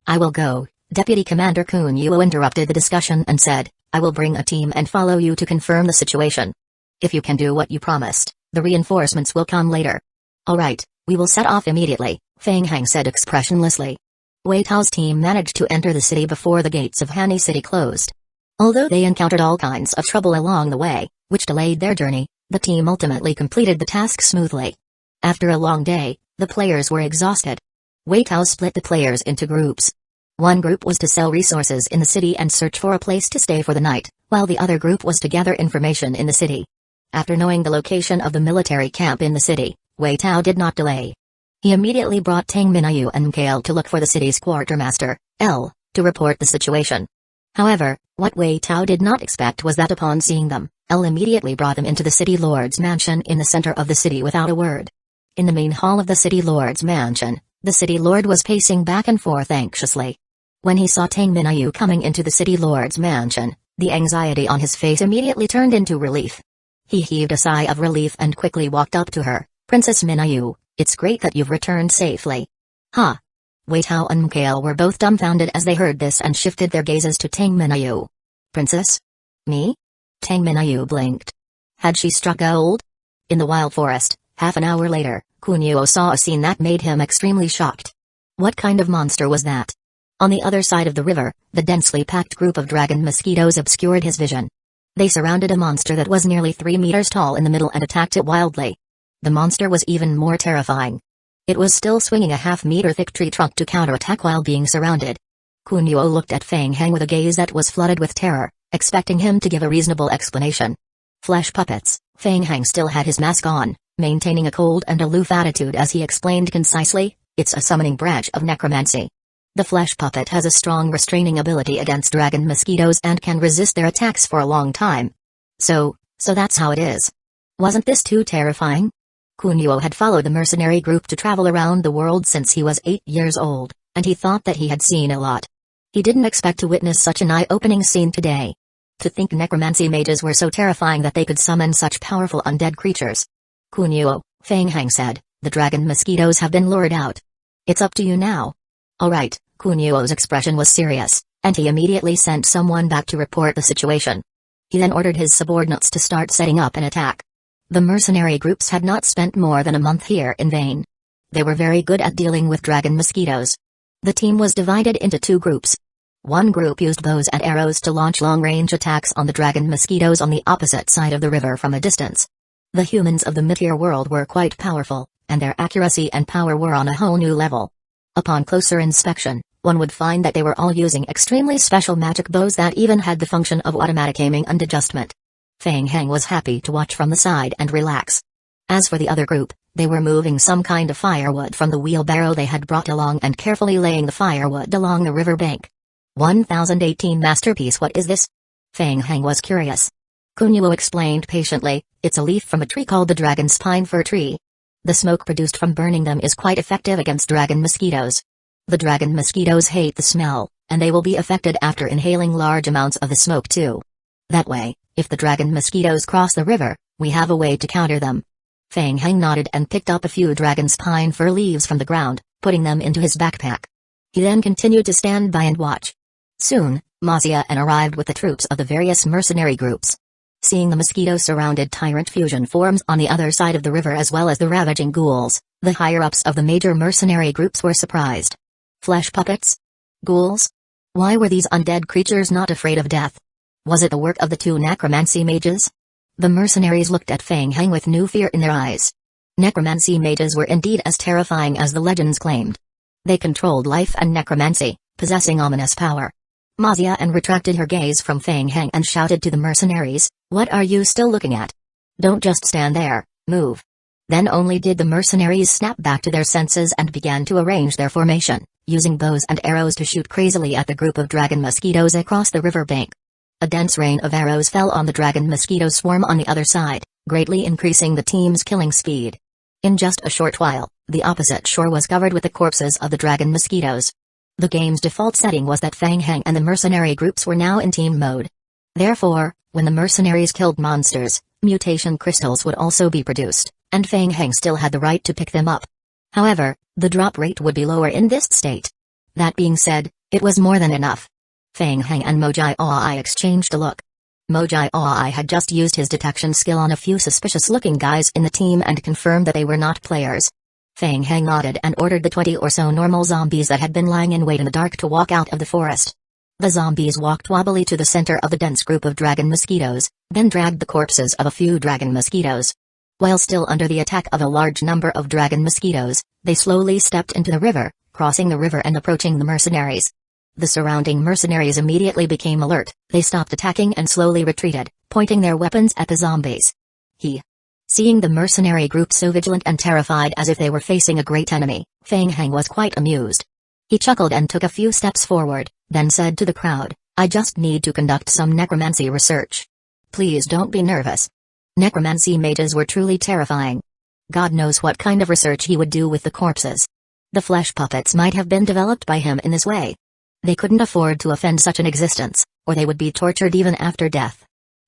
I will go. Deputy Commander Kun Yuo interrupted the discussion and said, I will bring a team and follow you to confirm the situation. If you can do what you promised, the reinforcements will come later. All right, we will set off immediately, Feng Hang said expressionlessly. Wei Tao's team managed to enter the city before the gates of Hani City closed. Although they encountered all kinds of trouble along the way, which delayed their journey, the team ultimately completed the task smoothly. After a long day, the players were exhausted. Wei Tao split the players into groups. One group was to sell resources in the city and search for a place to stay for the night, while the other group was to gather information in the city. After knowing the location of the military camp in the city, Wei Tao did not delay. He immediately brought Tang Minayu and Kale to look for the city's quartermaster, L, to report the situation. However, what Wei Tao did not expect was that upon seeing them, L immediately brought them into the city lord's mansion in the center of the city without a word. In the main hall of the city lord's mansion, the city lord was pacing back and forth anxiously. When he saw Tang Minayu coming into the city lord's mansion, the anxiety on his face immediately turned into relief. He heaved a sigh of relief and quickly walked up to her. Princess Minayu, it's great that you've returned safely. Huh? Wei Tao and Kale were both dumbfounded as they heard this and shifted their gazes to Tang Minayu. Princess? Me? Tang Minayu blinked. Had she struck gold? In the wild forest, half an hour later, Kunio saw a scene that made him extremely shocked. What kind of monster was that? On the other side of the river, the densely packed group of dragon mosquitoes obscured his vision. They surrounded a monster that was nearly 3 meters tall in the middle and attacked it wildly. The monster was even more terrifying. It was still swinging a half-meter-thick tree trunk to counterattack while being surrounded. Kunio looked at Feng Hang with a gaze that was flooded with terror, expecting him to give a reasonable explanation. Flesh puppets, Feng Hang still had his mask on, maintaining a cold and aloof attitude as he explained concisely, "It's a summoning branch of necromancy. The flesh puppet has a strong restraining ability against dragon mosquitoes and can resist their attacks for a long time. So that's how it is." Wasn't this too terrifying? Kunio had followed the mercenary group to travel around the world since he was 8 years old, and he thought that he had seen a lot. He didn't expect to witness such an eye-opening scene today. To think necromancy mages were so terrifying that they could summon such powerful undead creatures. "Kunio," Feng Hang said, "the dragon mosquitoes have been lured out. It's up to you now." "Alright," Kunio's expression was serious, and he immediately sent someone back to report the situation. He then ordered his subordinates to start setting up an attack. The mercenary groups had not spent more than a month here in vain. They were very good at dealing with dragon mosquitoes. The team was divided into 2 groups. One group used bows and arrows to launch long-range attacks on the dragon mosquitoes on the opposite side of the river from a distance. The humans of the mid-tier world were quite powerful, and their accuracy and power were on a whole new level. Upon closer inspection, one would find that they were all using extremely special magic bows that even had the function of automatic aiming and adjustment. Feng Hang was happy to watch from the side and relax. As for the other group, they were moving some kind of firewood from the wheelbarrow they had brought along and carefully laying the firewood along the river bank. 1018 Masterpiece. What is this? Feng Hang was curious. Kunio explained patiently, "It's a leaf from a tree called the dragon's pine fir tree. The smoke produced from burning them is quite effective against dragon mosquitoes. The dragon mosquitoes hate the smell, and they will be affected after inhaling large amounts of the smoke too. That way, if the dragon mosquitoes cross the river, we have a way to counter them." Feng Hang nodded and picked up a few dragon's pine fir leaves from the ground, putting them into his backpack. He then continued to stand by and watch. Soon, Mazia arrived with the troops of the various mercenary groups. Seeing the mosquito-surrounded tyrant fusion forms on the other side of the river as well as the ravaging ghouls, the higher-ups of the major mercenary groups were surprised. Flesh puppets? Ghouls? Why were these undead creatures not afraid of death? Was it the work of the 2 necromancy mages? The mercenaries looked at Feng Hang with new fear in their eyes. Necromancy mages were indeed as terrifying as the legends claimed. They controlled life and necromancy, possessing ominous power. Mazia retracted her gaze from Feng Hang and shouted to the mercenaries, "What are you still looking at? Don't just stand there, move." Then only did the mercenaries snap back to their senses and began to arrange their formation, using bows and arrows to shoot crazily at the group of dragon mosquitoes across the river bank. A dense rain of arrows fell on the dragon mosquito swarm on the other side, greatly increasing the team's killing speed. In just a short while, the opposite shore was covered with the corpses of the dragon mosquitoes. The game's default setting was that Feng Hang and the mercenary groups were now in team mode. Therefore, when the mercenaries killed monsters, mutation crystals would also be produced, and Feng Hang still had the right to pick them up. However, the drop rate would be lower in this state. That being said, it was more than enough. Feng Hang and Mojai Aoi exchanged a look. Mojai Aoi had just used his detection skill on a few suspicious-looking guys in the team and confirmed that they were not players. Feng Hang nodded and ordered the 20 or so normal zombies that had been lying in wait in the dark to walk out of the forest. The zombies walked wobbly to the center of the dense group of dragon mosquitoes, then dragged the corpses of a few dragon mosquitoes. While still under the attack of a large number of dragon mosquitoes, they slowly stepped into the river, crossing the river and approaching the mercenaries. The surrounding mercenaries immediately became alert. They stopped attacking and slowly retreated, pointing their weapons at the zombies. Seeing the mercenary group so vigilant and terrified as if they were facing a great enemy, Feng Hang was quite amused. He chuckled and took a few steps forward, then said to the crowd, "I just need to conduct some necromancy research. Please don't be nervous." Necromancy mages were truly terrifying. God knows what kind of research he would do with the corpses. The flesh puppets might have been developed by him in this way. They couldn't afford to offend such an existence, or they would be tortured even after death.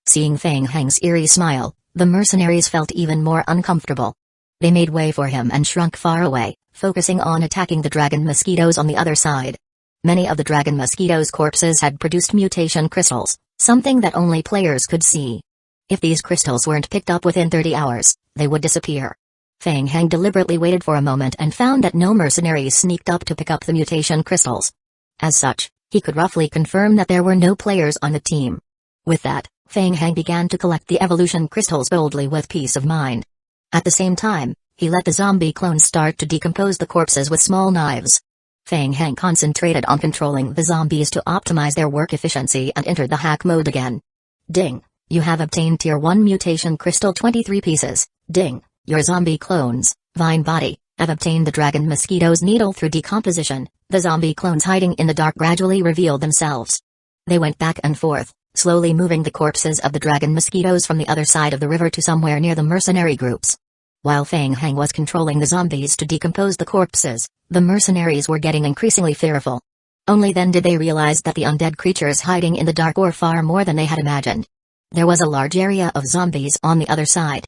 Seeing Feng Hang's eerie smile, the mercenaries felt even more uncomfortable. They made way for him and shrunk far away, focusing on attacking the dragon mosquitoes on the other side. Many of the dragon mosquitoes' corpses had produced mutation crystals, something that only players could see. If these crystals weren't picked up within 30 hours, they would disappear. Feng Hang deliberately waited for a moment and found that no mercenaries sneaked up to pick up the mutation crystals. As such, he could roughly confirm that there were no players on the team. With that, Feng Hang began to collect the evolution crystals boldly with peace of mind. At the same time, he let the zombie clones start to decompose the corpses with small knives. Feng Hang concentrated on controlling the zombies to optimize their work efficiency and entered the hack mode again. Ding! You have obtained Tier 1 mutation crystal 23 pieces. Ding! Your zombie clones, Vine Body, have obtained the dragon mosquito's needle through decomposition. The zombie clones hiding in the dark gradually revealed themselves. They went back and forth, slowly moving the corpses of the dragon mosquitoes from the other side of the river to somewhere near the mercenary groups. While Feng Heng was controlling the zombies to decompose the corpses, the mercenaries were getting increasingly fearful. Only then did they realize that the undead creatures hiding in the dark were far more than they had imagined. There was a large area of zombies on the other side.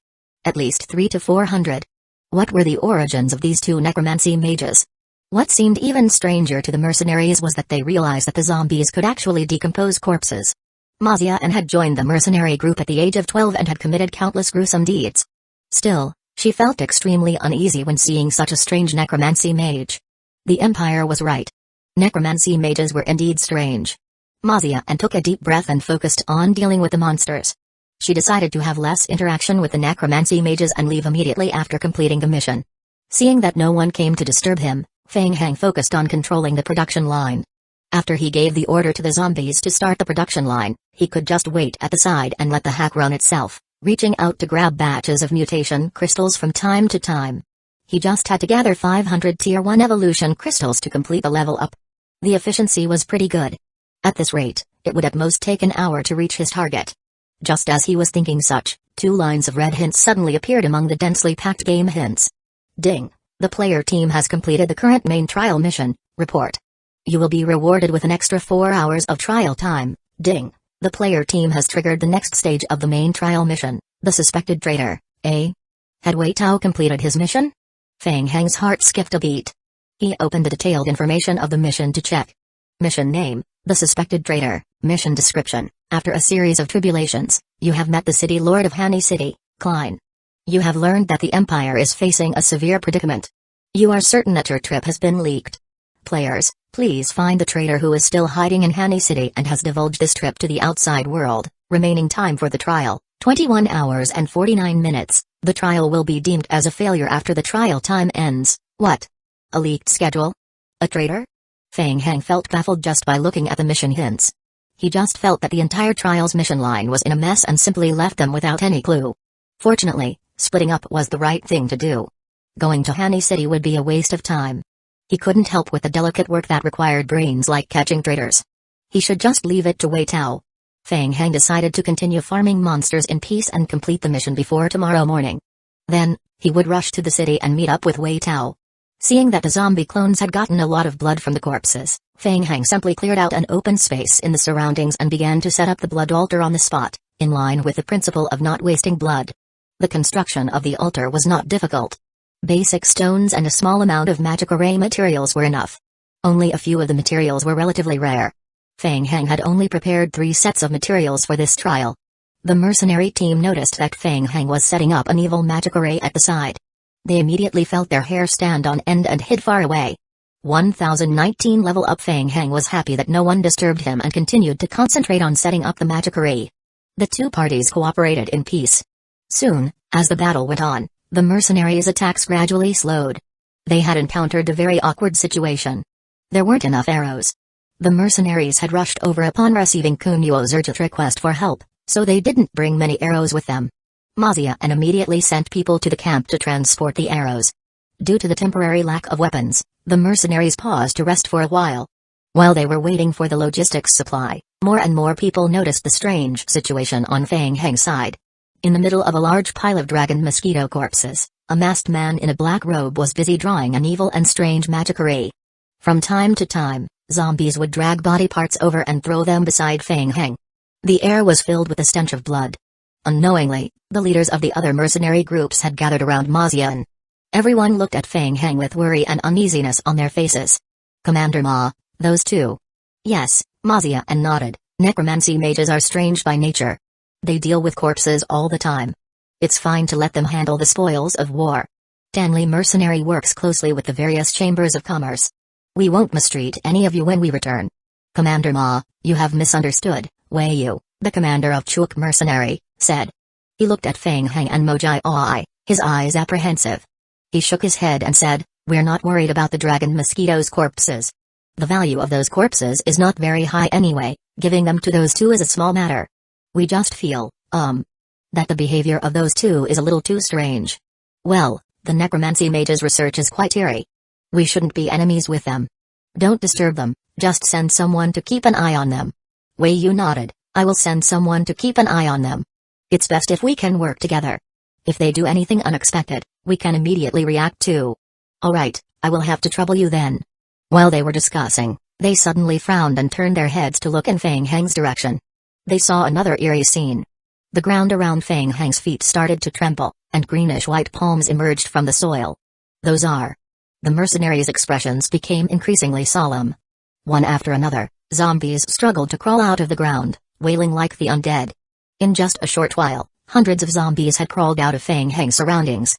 At least 300 to 400. What were the origins of these two necromancy mages? What seemed even stranger to the mercenaries was that they realized that the zombies could actually decompose corpses. Mazian had joined the mercenary group at the age of 12 and had committed countless gruesome deeds. Still, she felt extremely uneasy when seeing such a strange necromancy mage. The Empire was right. Necromancy mages were indeed strange. Mazian took a deep breath and focused on dealing with the monsters. She decided to have less interaction with the necromancy mages and leave immediately after completing the mission. Seeing that no one came to disturb him, Feng Heng focused on controlling the production line. After he gave the order to the zombies to start the production line, he could just wait at the side and let the hack run itself, reaching out to grab batches of mutation crystals from time to time. He just had to gather 500 Tier 1 evolution crystals to complete the level up. The efficiency was pretty good. At this rate, it would at most take an hour to reach his target. Just as he was thinking such, 2 lines of red hints suddenly appeared among the densely packed game hints. Ding! The player team has completed the current main trial mission. Report. You will be rewarded with an extra 4 hours of trial time. Ding! The player team has triggered the next stage of the main trial mission, the suspected traitor. Had Wei Tao completed his mission? Feng Heng's heart skipped a beat. He opened the detailed information of the mission to check. Mission name, the suspected traitor. Mission description: after a series of tribulations, you have met the city lord of Hani City, Klein. You have learned that the Empire is facing a severe predicament. You are certain that your trip has been leaked. Players, please find the traitor who is still hiding in Hani City and has divulged this trip to the outside world. Remaining time for the trial, 21 hours and 49 minutes. The trial will be deemed as a failure after the trial time ends. What? A leaked schedule? A traitor? Feng Heng felt baffled just by looking at the mission hints. He just felt that the entire trial's mission line was in a mess and simply left them without any clue. Fortunately, splitting up was the right thing to do. Going to Hani City would be a waste of time. He couldn't help with the delicate work that required brains like catching traitors. He should just leave it to Wei Tao. Feng Heng decided to continue farming monsters in peace and complete the mission before tomorrow morning. Then, he would rush to the city and meet up with Wei Tao. Seeing that the zombie clones had gotten a lot of blood from the corpses, Feng Heng simply cleared out an open space in the surroundings and began to set up the blood altar on the spot, in line with the principle of not wasting blood. The construction of the altar was not difficult. Basic stones and a small amount of magic array materials were enough. Only a few of the materials were relatively rare. Feng Heng had only prepared 3 sets of materials for this trial. The mercenary team noticed that Feng Heng was setting up an evil magic array at the side. They immediately felt their hair stand on end and hid far away. 1019 level up. Feng Heng was happy that no one disturbed him and continued to concentrate on setting up the magic array. The 2 parties cooperated in peace. Soon, as the battle went on, the mercenaries' attacks gradually slowed. They had encountered a very awkward situation. There weren't enough arrows. The mercenaries had rushed over upon receiving Kunyuo's urgent request for help, so they didn't bring many arrows with them. Mazian immediately sent people to the camp to transport the arrows. Due to the temporary lack of weapons, the mercenaries paused to rest for a while. While they were waiting for the logistics supply, more and more people noticed the strange situation on Feng Heng's side. In the middle of a large pile of dragon mosquito corpses, a masked man in a black robe was busy drawing an evil and strange magic array. From time to time, zombies would drag body parts over and throw them beside Feng Heng. The air was filled with the stench of blood. Unknowingly, the leaders of the other mercenary groups had gathered around Mazian. Everyone looked at Feng Heng with worry and uneasiness on their faces. Commander Ma, those 2. Yes, Mazian nodded. Necromancy mages are strange by nature. They deal with corpses all the time. It's fine to let them handle the spoils of war. Danley Mercenary works closely with the various chambers of commerce. We won't mistreat any of you when we return. Commander Ma, you have misunderstood. Wei Yu, the commander of Chuk Mercenary, said. He looked at Feng Heng and Mojai Oi, his eyes apprehensive. He shook his head and said, "We're not worried about the dragon mosquitoes' corpses. The value of those corpses is not very high anyway, giving them to those 2 is a small matter. We just feel, that the behavior of those 2 is a little too strange. Well, the necromancy mage's research is quite eerie. We shouldn't be enemies with them. Don't disturb them, just send someone to keep an eye on them. Wei Yu nodded. I will send someone to keep an eye on them. It's best if we can work together. If they do anything unexpected, we can immediately react too. Alright, I will have to trouble you then. While they were discussing, they suddenly frowned and turned their heads to look in Feng Heng's direction. They saw another eerie scene. The ground around Feng Heng's feet started to tremble, and greenish-white palms emerged from the soil. Those are. The mercenaries' expressions became increasingly solemn. One after another, zombies struggled to crawl out of the ground, wailing like the undead. In just a short while, hundreds of zombies had crawled out of Feng Heng's surroundings.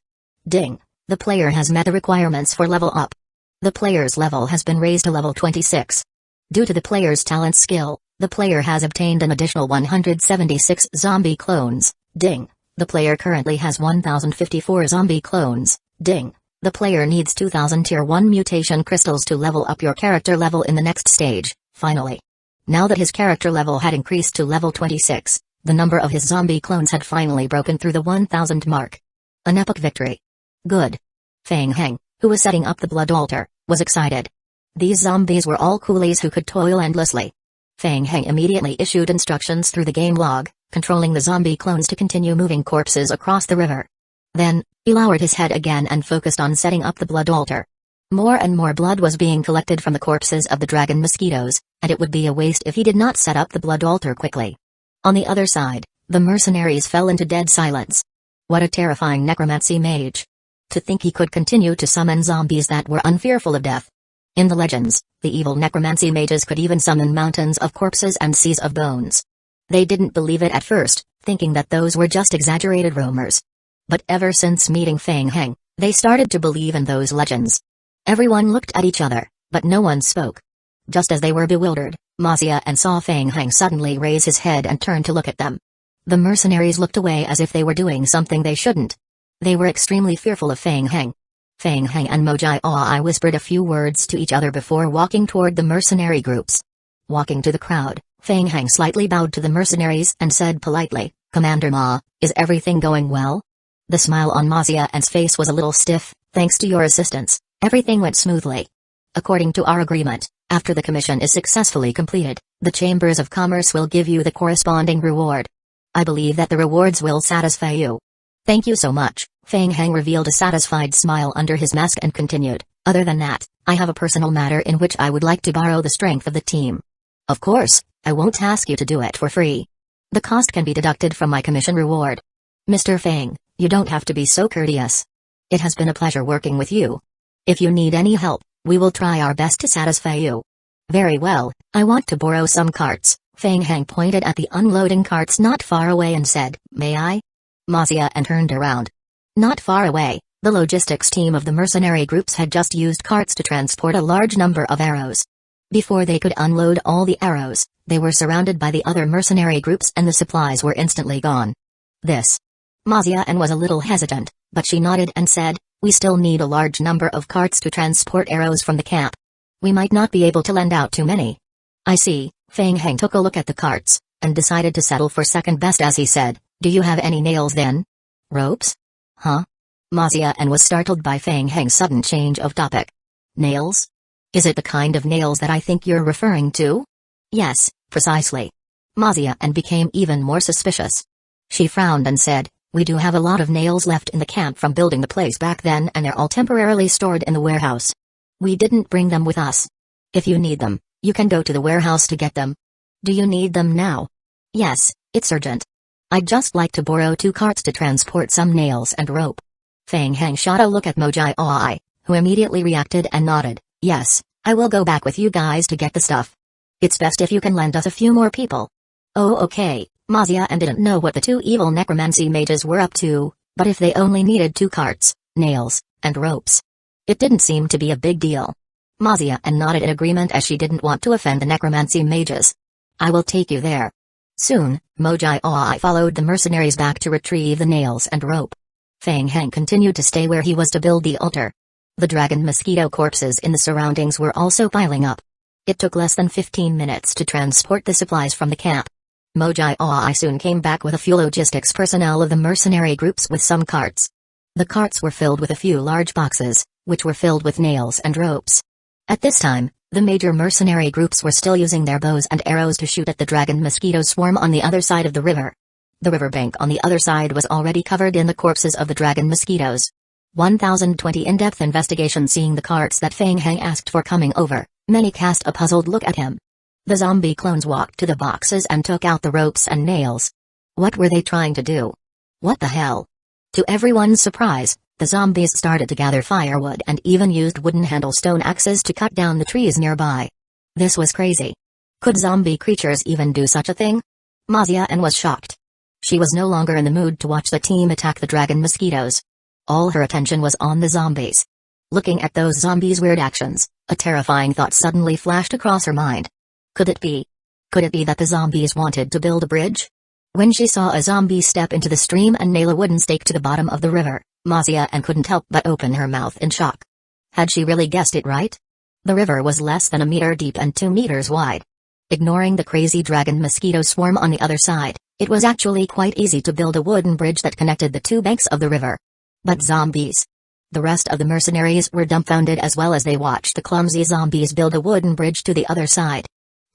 Ding! The player has met the requirements for level up. The player's level has been raised to level 26. Due to the player's talent skill, the player has obtained an additional 176 zombie clones. Ding! The player currently has 1054 zombie clones. Ding! The player needs 2000 tier 1 mutation crystals to level up your character level in the next stage. Finally. Now that his character level had increased to level 26, the number of his zombie clones had finally broken through the 1000 mark. An epic victory. Good. Feng Heng, who was setting up the blood altar, was excited. These zombies were all coolies who could toil endlessly. Feng Heng immediately issued instructions through the game log, controlling the zombie clones to continue moving corpses across the river. Then, he lowered his head again and focused on setting up the blood altar. More and more blood was being collected from the corpses of the dragon mosquitoes, and it would be a waste if he did not set up the blood altar quickly. On the other side, the mercenaries fell into dead silence. What a terrifying necromancy mage. To think he could continue to summon zombies that were unfearful of death. In the legends, the evil necromancy mages could even summon mountains of corpses and seas of bones. They didn't believe it at first, thinking that those were just exaggerated rumors. But ever since meeting Feng Heng, they started to believe in those legends. Everyone looked at each other, but no one spoke. Just as they were bewildered, Mazia and saw Feng Heng suddenly raise his head and turn to look at them. The mercenaries looked away as if they were doing something they shouldn't. They were extremely fearful of Feng Heng. Feng Heng and Mojai Oi whispered a few words to each other before walking toward the mercenary groups. Walking to the crowd, Feng Heng slightly bowed to the mercenaries and said politely, "Commander Ma, is everything going well?" The smile on Mazia's face was a little stiff. "Thanks to your assistance, everything went smoothly. According to our agreement, after the commission is successfully completed, the Chambers of Commerce will give you the corresponding reward. I believe that the rewards will satisfy you." "Thank you so much." Feng Heng revealed a satisfied smile under his mask and continued, "Other than that, I have a personal matter in which I would like to borrow the strength of the team." "Of course, I won't ask you to do it for free. The cost can be deducted from my commission reward." "Mr. Feng, you don't have to be so courteous. It has been a pleasure working with you. If you need any help, we will try our best to satisfy you." "Very well, I want to borrow some carts." Feng Heng pointed at the unloading carts not far away and said, "May I?" Mazia and turned around. Not far away, the logistics team of the mercenary groups had just used carts to transport a large number of arrows. Before they could unload all the arrows, they were surrounded by the other mercenary groups and the supplies were instantly gone. This. Mazia was a little hesitant, but she nodded and said, "We still need a large number of carts to transport arrows from the camp. We might not be able to lend out too many." "I see." Feng Heng took a look at the carts, and decided to settle for second best as he said, "Do you have any nails then?" "Ropes? Huh?" Mazia was startled by Feng Heng's sudden change of topic. "Nails? Is it the kind of nails that I think you're referring to?" "Yes, precisely." Mazia became even more suspicious. She frowned and said, "We do have a lot of nails left in the camp from building the place back then and they're all temporarily stored in the warehouse. We didn't bring them with us. If you need them, you can go to the warehouse to get them." "Do you need them now?" "Yes, it's urgent. I'd just like to borrow 2 carts to transport some nails and rope." Feng Heng shot a look at Mojai Oi, who immediately reacted and nodded, "Yes, I will go back with you guys to get the stuff. It's best if you can lend us a few more people." "Oh okay." Mazia didn't know what the 2 evil necromancy mages were up to, but if they only needed 2 carts, nails, and ropes, it didn't seem to be a big deal. Mazia nodded in agreement as she didn't want to offend the necromancy mages. "I will take you there." Soon, Mojai Oi followed the mercenaries back to retrieve the nails and rope. Feng Heng continued to stay where he was to build the altar. The dragon mosquito corpses in the surroundings were also piling up. It took less than 15 minutes to transport the supplies from the camp. Mojai Oi soon came back with a few logistics personnel of the mercenary groups with some carts. The carts were filled with a few large boxes, which were filled with nails and ropes. At this time, the major mercenary groups were still using their bows and arrows to shoot at the dragon mosquito swarm on the other side of the river. The riverbank on the other side was already covered in the corpses of the dragon mosquitoes. 1020 In-depth investigation. Seeing the carts that Feng Heng asked for coming over, many cast a puzzled look at him. The zombie clones walked to the boxes and took out the ropes and nails. What were they trying to do? What the hell? To everyone's surprise, the zombies started to gather firewood and even used wooden handle stone axes to cut down the trees nearby. This was crazy. Could zombie creatures even do such a thing? Mazian was shocked. She was no longer in the mood to watch the team attack the dragon mosquitoes. All her attention was on the zombies. Looking at those zombies' weird actions, a terrifying thought suddenly flashed across her mind. Could it be? Could it be that the zombies wanted to build a bridge? When she saw a zombie step into the stream and nail a wooden stake to the bottom of the river, Mazian couldn't help but open her mouth in shock. Had she really guessed it right? The river was less than a meter deep and 2 meters wide. Ignoring the crazy dragon mosquito swarm on the other side, it was actually quite easy to build a wooden bridge that connected the 2 banks of the river. But zombies. The rest of the mercenaries were dumbfounded as well as they watched the clumsy zombies build a wooden bridge to the other side.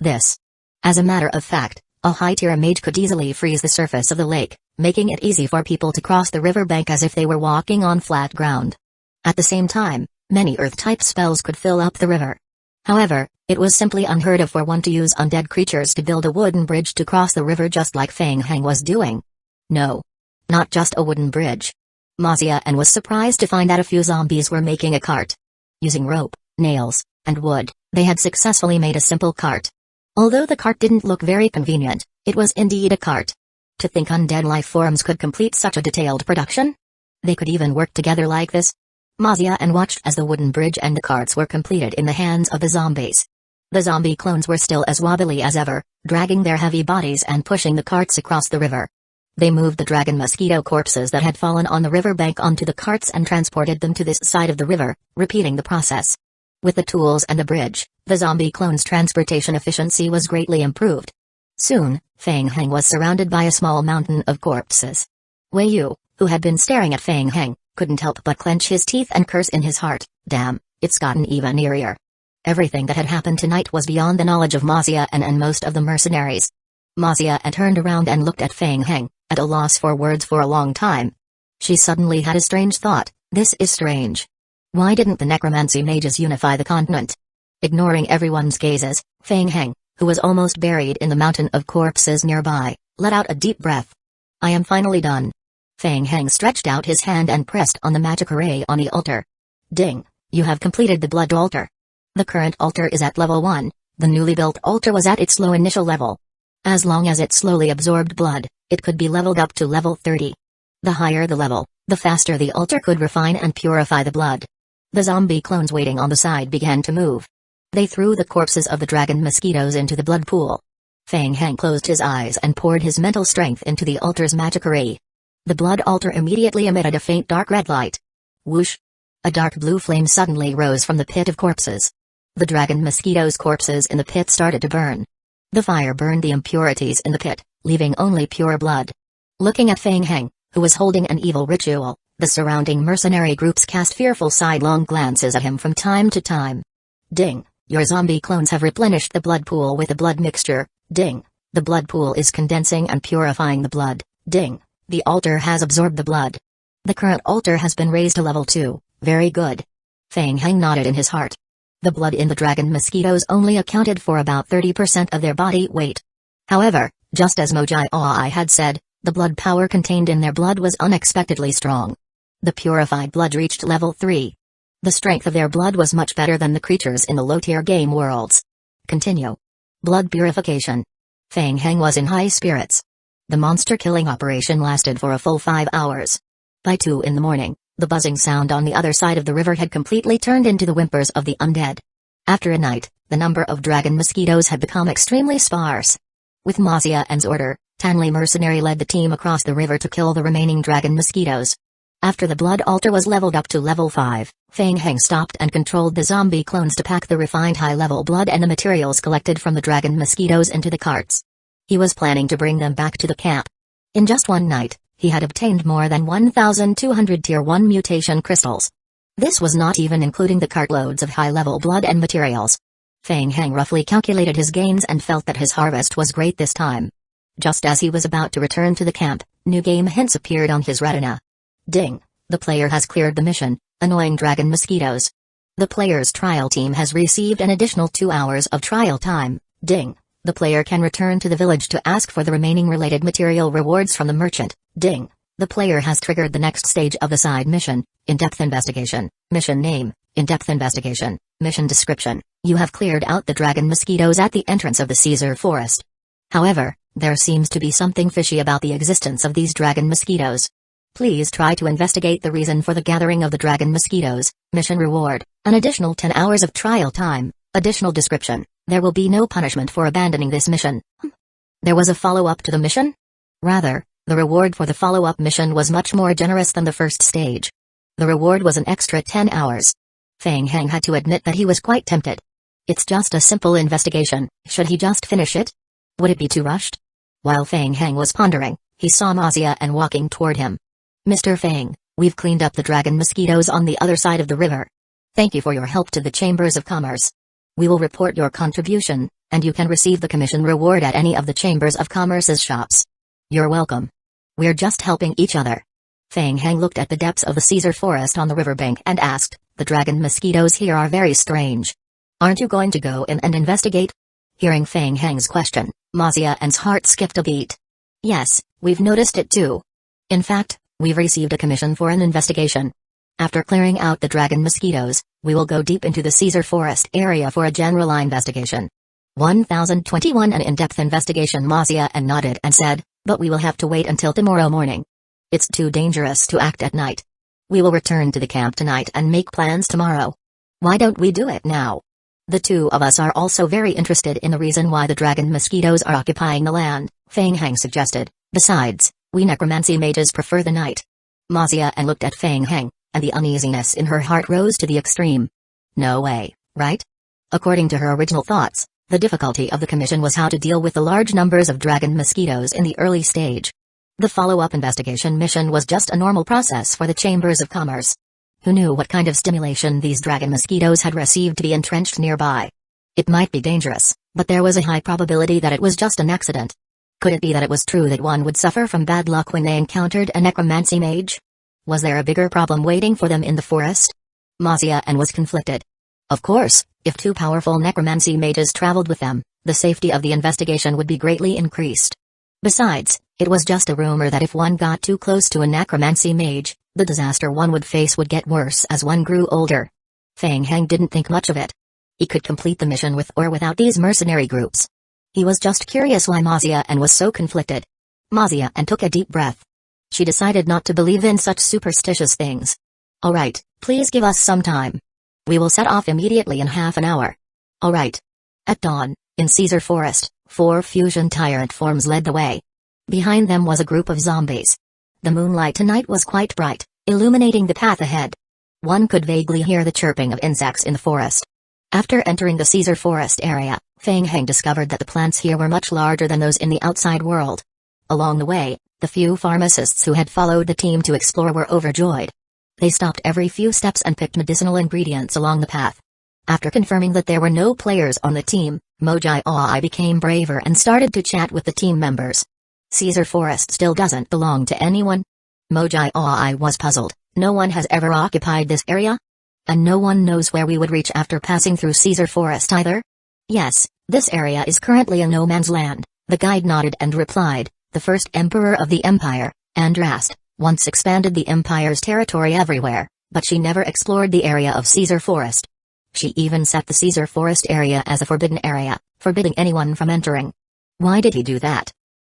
As a matter of fact, a high-tier mage could easily freeze the surface of the lake, making it easy for people to cross the riverbank as if they were walking on flat ground. At the same time, many earth-type spells could fill up the river. However, it was simply unheard of for one to use undead creatures to build a wooden bridge to cross the river just like Feng Heng was doing. No. Not just a wooden bridge. Mazian was surprised to find that a few zombies were making a cart. Using rope, nails, and wood, they had successfully made a simple cart. Although the cart didn't look very convenient, it was indeed a cart. To think undead life forms could complete such a detailed production? They could even work together like this? Mazian watched as the wooden bridge and the carts were completed in the hands of the zombies. The zombie clones were still as wobbly as ever, dragging their heavy bodies and pushing the carts across the river. They moved the dragon mosquito corpses that had fallen on the riverbank onto the carts and transported them to this side of the river, repeating the process. With the tools and the bridge, the zombie clones' transportation efficiency was greatly improved. Soon, Feng Heng was surrounded by a small mountain of corpses. Wei Yu, who had been staring at Feng Heng, couldn't help but clench his teeth and curse in his heart, "Damn, it's gotten even eerier." Everything that had happened tonight was beyond the knowledge of Mazian and most of the mercenaries. Mazian turned around and looked at Feng Heng, at a loss for words for a long time. She suddenly had a strange thought. This is strange. Why didn't the necromancy mages unify the continent? Ignoring everyone's gazes, Feng Heng, who was almost buried in the mountain of corpses nearby, let out a deep breath. "I am finally done." Feng Heng stretched out his hand and pressed on the magic array on the altar. "Ding, you have completed the blood altar." The current altar is at level 1, the newly built altar was at its low initial level. As long as it slowly absorbed blood, it could be leveled up to level 30. The higher the level, the faster the altar could refine and purify the blood. The zombie clones waiting on the side began to move. They threw the corpses of the dragon mosquitoes into the blood pool. Feng Heng closed his eyes and poured his mental strength into the altar's magic array. The blood altar immediately emitted a faint dark red light. Whoosh! A dark blue flame suddenly rose from the pit of corpses. The dragon mosquitoes' corpses in the pit started to burn. The fire burned the impurities in the pit, leaving only pure blood. Looking at Feng Heng, who was holding an evil ritual, the surrounding mercenary groups cast fearful sidelong glances at him from time to time. "Ding, your zombie clones have replenished the blood pool with a blood mixture. Ding, the blood pool is condensing and purifying the blood. Ding, the altar has absorbed the blood. The current altar has been raised to level 2, very good." Feng Heng nodded in his heart. The blood in the dragon mosquitoes only accounted for about 30% of their body weight. However, just as Mojai had said, the blood power contained in their blood was unexpectedly strong. The purified blood reached level 3. The strength of their blood was much better than the creatures in the low-tier game worlds. Continue. Blood purification. Feng Heng was in high spirits. The monster-killing operation lasted for a full 5 hours. By 2 in the morning, the buzzing sound on the other side of the river had completely turned into the whimpers of the undead. After a night, the number of dragon mosquitoes had become extremely sparse. With Mazian's order, Tanli Mercenary led the team across the river to kill the remaining dragon mosquitoes. After the blood altar was leveled up to level 5, Feng Heng stopped and controlled the zombie clones to pack the refined high-level blood and the materials collected from the dragon mosquitoes into the carts. He was planning to bring them back to the camp. In just one night, He had obtained more than 1,200 Tier 1 mutation crystals. This was not even including the cartloads of high-level blood and materials. Feng Heng roughly calculated his gains and felt that his harvest was great this time. Just as he was about to return to the camp, new game hints appeared on his retina. Ding! The player has cleared the mission, Annoying Dragon Mosquitoes. The player's trial team has received an additional 2 hours of trial time. Ding! The player can return to the village to ask for the remaining related material rewards from the merchant. Ding! The player has triggered the next stage of the side mission, In-Depth Investigation. Mission name, In-Depth Investigation. Mission description: you have cleared out the dragon mosquitoes at the entrance of the Caesar Forest. However, there seems to be something fishy about the existence of these dragon mosquitoes. Please try to investigate the reason for the gathering of the dragon mosquitoes. Mission reward: an additional 10 hours of trial time. Additional description: there will be no punishment for abandoning this mission. There was a follow-up to the mission? Rather, the reward for the follow-up mission was much more generous than the first stage. The reward was an extra 10 hours. Feng Heng had to admit that he was quite tempted. It's just a simple investigation, should he just finish it? Would it be too rushed? While Feng Heng was pondering, he saw Ma Zian walking toward him. Mr. Feng, we've cleaned up the dragon mosquitoes on the other side of the river. Thank you for your help to the Chambers of Commerce. We will report your contribution, and you can receive the commission reward at any of the Chambers of Commerce's shops. You're welcome. We're just helping each other. Feng Heng looked at the depths of the Caesar Forest on the riverbank and asked, the dragon mosquitoes here are very strange. Aren't you going to go in and investigate? Hearing Feng Heng's question, Ma Zian's heart skipped a beat. Yes, we've noticed it too. In fact, we've received a commission for an investigation. After clearing out the dragon mosquitoes, we will go deep into the Caesar Forest area for a general investigation. 1021 An in-depth investigation. Ma Zian nodded and said, but we will have to wait until tomorrow morning. It's too dangerous to act at night. We will return to the camp tonight and make plans tomorrow. Why don't we do it now? The two of us are also very interested in the reason why the dragon mosquitoes are occupying the land, Feng Heng suggested. Besides, we necromancy mages prefer the night. Ma Zian looked at Feng Heng, and the uneasiness in her heart rose to the extreme. No way, right? According to her original thoughts, the difficulty of the commission was how to deal with the large numbers of dragon mosquitoes in the early stage. The follow-up investigation mission was just a normal process for the Chambers of Commerce. Who knew what kind of stimulation these dragon mosquitoes had received to be entrenched nearby? It might be dangerous, but there was a high probability that it was just an accident. Could it be that it was true that one would suffer from bad luck when they encountered a necromancy mage? Was there a bigger problem waiting for them in the forest? Ma Zian was conflicted. Of course, if two powerful necromancy mages traveled with them, the safety of the investigation would be greatly increased. Besides, it was just a rumor that if one got too close to a necromancy mage, the disaster one would face would get worse as one grew older. Feng Heng didn't think much of it. He could complete the mission with or without these mercenary groups. He was just curious why Ma Zian was so conflicted. Ma Zian took a deep breath. She decided not to believe in such superstitious things. Alright, please give us some time. We will set off immediately in half an hour. Alright. At dawn, in Caesar Forest, 4 fusion tyrant forms led the way. Behind them was a group of zombies. The moonlight tonight was quite bright, illuminating the path ahead. One could vaguely hear the chirping of insects in the forest. After entering the Caesar Forest area, Feng Heng discovered that the plants here were much larger than those in the outside world. Along the way, the few pharmacists who had followed the team to explore were overjoyed. They stopped every few steps and picked medicinal ingredients along the path. After confirming that there were no players on the team, Mojai became braver and started to chat with the team members. Caesar Forest still doesn't belong to anyone? Mojai was puzzled. No one has ever occupied this area? And no one knows where we would reach after passing through Caesar Forest either? Yes, this area is currently a no man's land, the guide nodded and replied. The first emperor of the empire, Andrast, once expanded the empire's territory everywhere, but she never explored the area of Caesar Forest. She even set the Caesar Forest area as a forbidden area, forbidding anyone from entering. Why did he do that?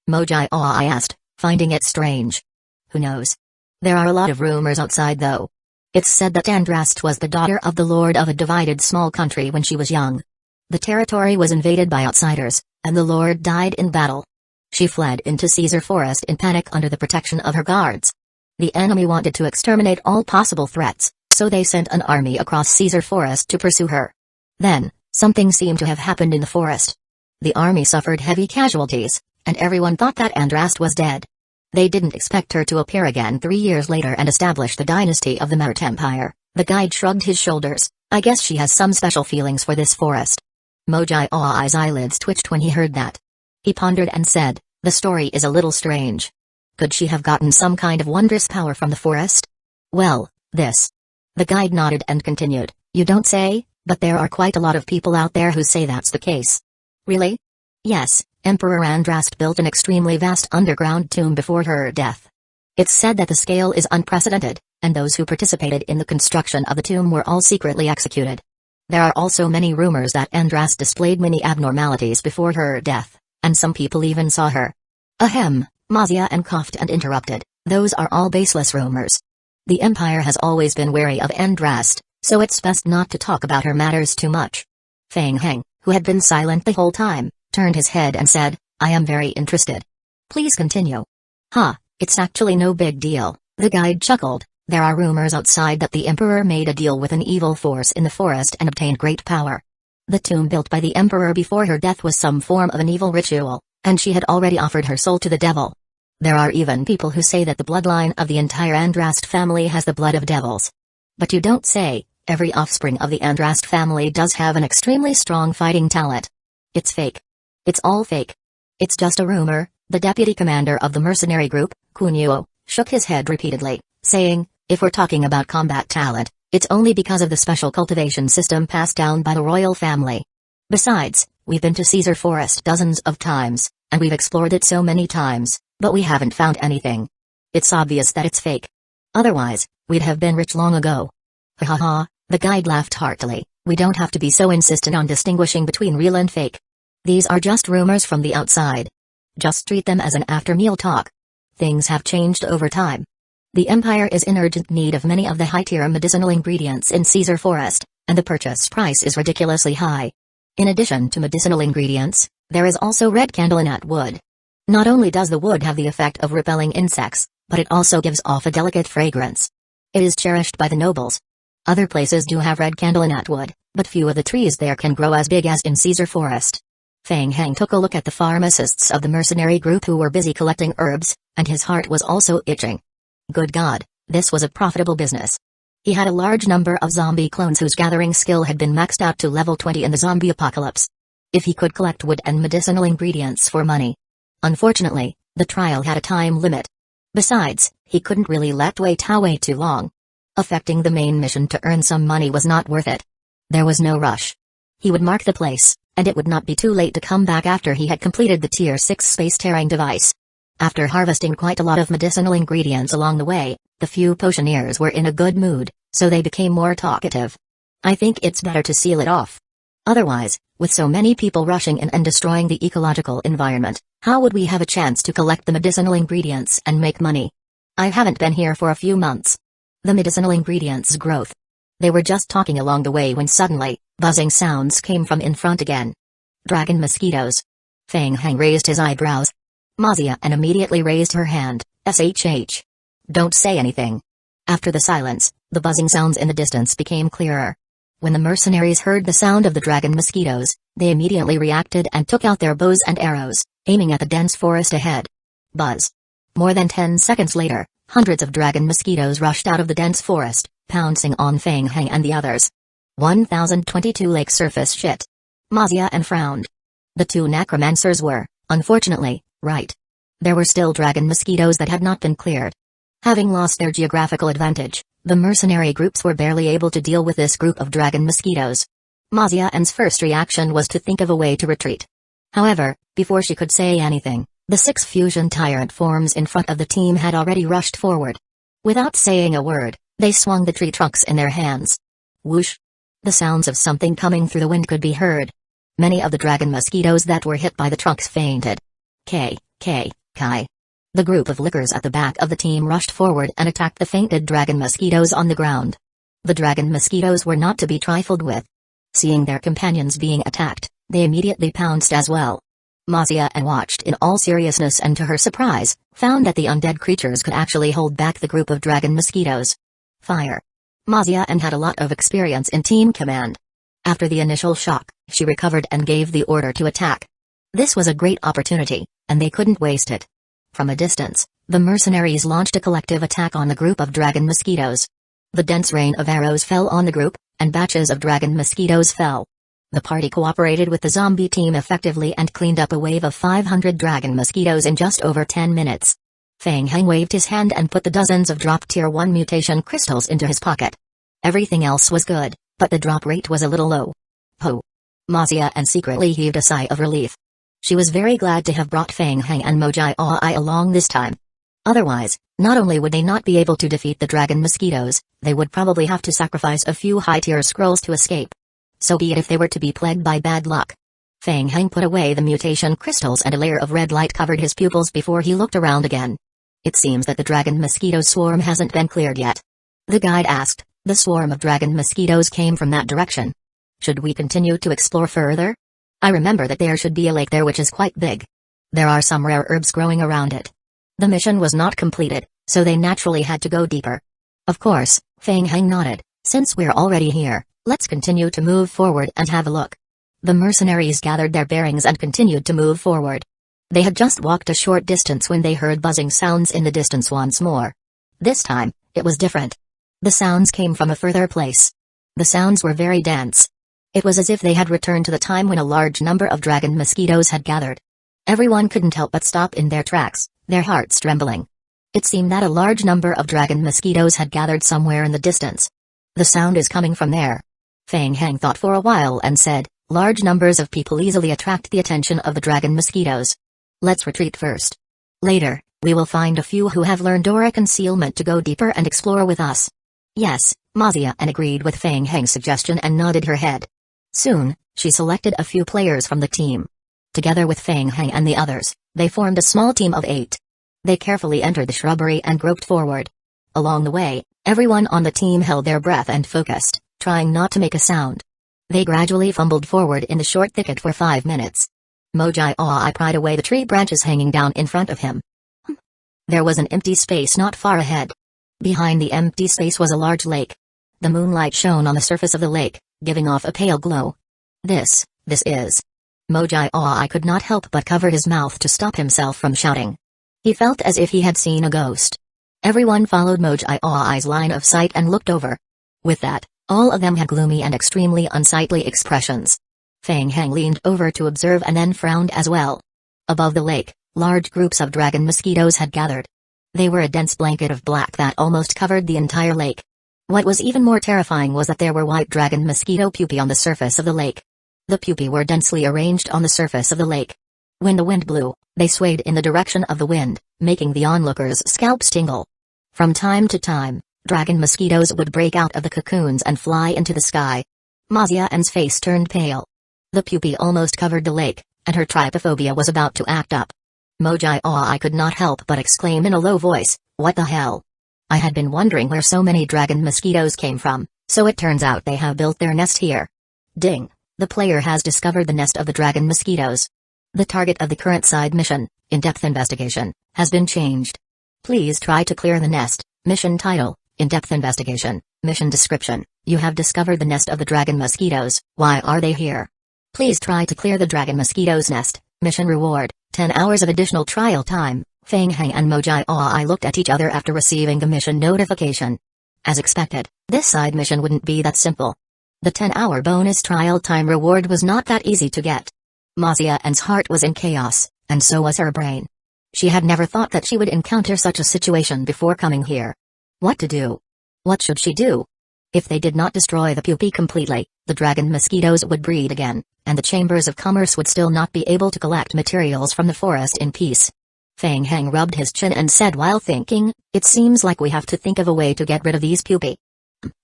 Mojai asked, finding it strange. Who knows? There are a lot of rumors outside though. It's said that Andrast was the daughter of the lord of a divided small country when she was young. The territory was invaded by outsiders, and the lord died in battle. She fled into Caesar Forest in panic under the protection of her guards. The enemy wanted to exterminate all possible threats, so they sent an army across Caesar Forest to pursue her. Then, something seemed to have happened in the forest. The army suffered heavy casualties, and everyone thought that Andrast was dead. They didn't expect her to appear again 3 years later and establish the dynasty of the Merit Empire. The guide shrugged his shoulders. I guess she has some special feelings for this forest. Moji's eyelids twitched when he heard that. He pondered and said, the story is a little strange. Could she have gotten some kind of wondrous power from the forest? Well, this. The guide nodded and continued, you don't say, but there are quite a lot of people out there who say that's the case. Really? Yes, Emperor Andraste built an extremely vast underground tomb before her death. It's said that the scale is unprecedented, and those who participated in the construction of the tomb were all secretly executed. There are also many rumors that Andraste displayed many abnormalities before her death, and some people even saw her. Ahem, Mazia coughed and interrupted, those are all baseless rumors. The Empire has always been wary of Andraste, so it's best not to talk about her matters too much. Fang Heng, who had been silent the whole time, turned his head and said, I am very interested. Please continue. It's actually no big deal, the guide chuckled. There are rumors outside that the Emperor made a deal with an evil force in the forest and obtained great power. The tomb built by the Emperor before her death was some form of an evil ritual, and she had already offered her soul to the devil. There are even people who say that the bloodline of the entire Andraste family has the blood of devils. But you don't say, every offspring of the Andraste family does have an extremely strong fighting talent. It's fake. It's all fake. It's just a rumor. The deputy commander of the mercenary group, Kunio, shook his head repeatedly, saying, if we're talking about combat talent, it's only because of the special cultivation system passed down by the royal family. Besides, we've been to Caesar Forest dozens of times, and we've explored it so many times, but we haven't found anything. It's obvious that it's fake. Otherwise, we'd have been rich long ago. Ha ha ha, the guide laughed heartily. We don't have to be so insistent on distinguishing between real and fake. These are just rumors from the outside. Just treat them as an after-meal talk. Things have changed over time. The Empire is in urgent need of many of the high-tier medicinal ingredients in Caesar Forest, and the purchase price is ridiculously high. In addition to medicinal ingredients, there is also red candlenut wood. Not only does the wood have the effect of repelling insects, but it also gives off a delicate fragrance. It is cherished by the nobles. Other places do have red candlenut wood, but few of the trees there can grow as big as in Caesar Forest. Fang Heng took a look at the pharmacists of the mercenary group who were busy collecting herbs, and his heart was also itching. Good God, this was a profitable business. He had a large number of zombie clones whose gathering skill had been maxed out to level 20 in the zombie apocalypse. If he could collect wood and medicinal ingredients for money. Unfortunately, the trial had a time limit. Besides, he couldn't really let wait too long. Affecting the main mission to earn some money was not worth it. There was no rush. He would mark the place, and it would not be too late to come back after he had completed the Tier 6 space-tearing device. After harvesting quite a lot of medicinal ingredients along the way, the few potioneers were in a good mood, so they became more talkative. I think it's better to seal it off. Otherwise, with so many people rushing in and destroying the ecological environment, how would we have a chance to collect the medicinal ingredients and make money? I haven't been here for a few months. The medicinal ingredients' growth. They were just talking along the way when suddenly, buzzing sounds came from in front again. Dragon mosquitoes. Fang Heng raised his eyebrows. Mazia immediately raised her hand. SHH. Don't say anything. After the silence, the buzzing sounds in the distance became clearer. When the mercenaries heard the sound of the dragon mosquitoes, they immediately reacted and took out their bows and arrows, aiming at the dense forest ahead. Buzz. More than 10 seconds later, hundreds of dragon mosquitoes rushed out of the dense forest, pouncing on Fang Heng and the others. 1022 lake surface shit. Mazia frowned. The two necromancers were, unfortunately, right. There were still dragon mosquitoes that had not been cleared. Having lost their geographical advantage, the mercenary groups were barely able to deal with this group of dragon mosquitoes. Mazia's first reaction was to think of a way to retreat. However, before she could say anything, the 6 fusion tyrant forms in front of the team had already rushed forward. Without saying a word, they swung the tree trunks in their hands. Whoosh! The sounds of something coming through the wind could be heard. Many of the dragon mosquitoes that were hit by the trunks fainted. Kai. The group of lickers at the back of the team rushed forward and attacked the fainted dragon mosquitoes on the ground. The dragon mosquitoes were not to be trifled with. Seeing their companions being attacked, they immediately pounced as well. Mazia watched in all seriousness and to her surprise, found that the undead creatures could actually hold back the group of dragon mosquitoes. Fire. Mazia had a lot of experience in team command. After the initial shock, she recovered and gave the order to attack. This was a great opportunity, and they couldn't waste it. From a distance, the mercenaries launched a collective attack on the group of dragon mosquitoes. The dense rain of arrows fell on the group, and batches of dragon mosquitoes fell. The party cooperated with the zombie team effectively and cleaned up a wave of 500 dragon mosquitoes in just over 10 minutes. Feng Heng waved his hand and put the dozens of drop tier 1 mutation crystals into his pocket. Everything else was good, but the drop rate was a little low. Ho! Mazia and secretly heaved a sigh of relief. She was very glad to have brought Feng Heng and Mojai Ai along this time. Otherwise, not only would they not be able to defeat the dragon mosquitoes, they would probably have to sacrifice a few high-tier scrolls to escape. So be it if they were to be plagued by bad luck. Feng Heng put away the mutation crystals and a layer of red light covered his pupils before he looked around again. It seems that the dragon mosquito swarm hasn't been cleared yet. The guide asked. The swarm of dragon mosquitoes came from that direction. Should we continue to explore further? I remember that there should be a lake there which is quite big. There are some rare herbs growing around it. The mission was not completed, so they naturally had to go deeper. Of course, Feng Heng nodded. Since we're already here, let's continue to move forward and have a look. The mercenaries gathered their bearings and continued to move forward. They had just walked a short distance when they heard buzzing sounds in the distance once more. This time, it was different. The sounds came from a further place. The sounds were very dense. It was as if they had returned to the time when a large number of dragon mosquitoes had gathered. Everyone couldn't help but stop in their tracks, their hearts trembling. It seemed that a large number of dragon mosquitoes had gathered somewhere in the distance. The sound is coming from there. Feng Heng thought for a while and said, large numbers of people easily attract the attention of the dragon mosquitoes. Let's retreat first. Later, we will find a few who have learned aura concealment to go deeper and explore with us. Yes, Mazia agreed with Feng Heng's suggestion and nodded her head. Soon, she selected a few players from the team. Together with Feng Heng and the others, they formed a small team of 8. They carefully entered the shrubbery and groped forward. Along the way, everyone on the team held their breath and focused, trying not to make a sound. They gradually fumbled forward in the short thicket for 5 minutes. Mojai Ai pried away the tree branches hanging down in front of him. There was an empty space not far ahead. Behind the empty space was a large lake. The moonlight shone on the surface of the lake, giving off a pale glow. This is. Mojai Ai could not help but cover his mouth to stop himself from shouting. He felt as if he had seen a ghost. Everyone followed Mojai Ai's line of sight and looked over. With that, all of them had gloomy and extremely unsightly expressions. Feng Heng leaned over to observe and then frowned as well. Above the lake, large groups of dragon mosquitoes had gathered. They were a dense blanket of black that almost covered the entire lake. What was even more terrifying was that there were white dragon mosquito pupae on the surface of the lake. The pupae were densely arranged on the surface of the lake. When the wind blew, they swayed in the direction of the wind, making the onlookers' scalps tingle. From time to time, dragon mosquitoes would break out of the cocoons and fly into the sky. Mazia's face turned pale. The pupae almost covered the lake, and her trypophobia was about to act up. Mojai Ai could not help but exclaim in a low voice, "What the hell?" I had been wondering where so many dragon mosquitoes came from, so it turns out they have built their nest here. Ding! The player has discovered the nest of the dragon mosquitoes. The target of the current side mission, in-depth investigation, has been changed. Please try to clear the nest. Mission title, in-depth investigation. Mission description, you have discovered the nest of the dragon mosquitoes. Why are they here? Please try to clear the dragon mosquito's nest. Mission reward, 10 hours of additional trial time. Feng Heng and Mojai Ai looked at each other after receiving the mission notification. As expected, this side mission wouldn't be that simple. The 10-hour bonus trial time reward was not that easy to get. Mazia's heart was in chaos, and so was her brain. She had never thought that she would encounter such a situation before coming here. What to do? What should she do? If they did not destroy the pupae completely, the dragon mosquitoes would breed again, and the chambers of commerce would still not be able to collect materials from the forest in peace. Feng Heng rubbed his chin and said while thinking, "It seems like we have to think of a way to get rid of these pupae.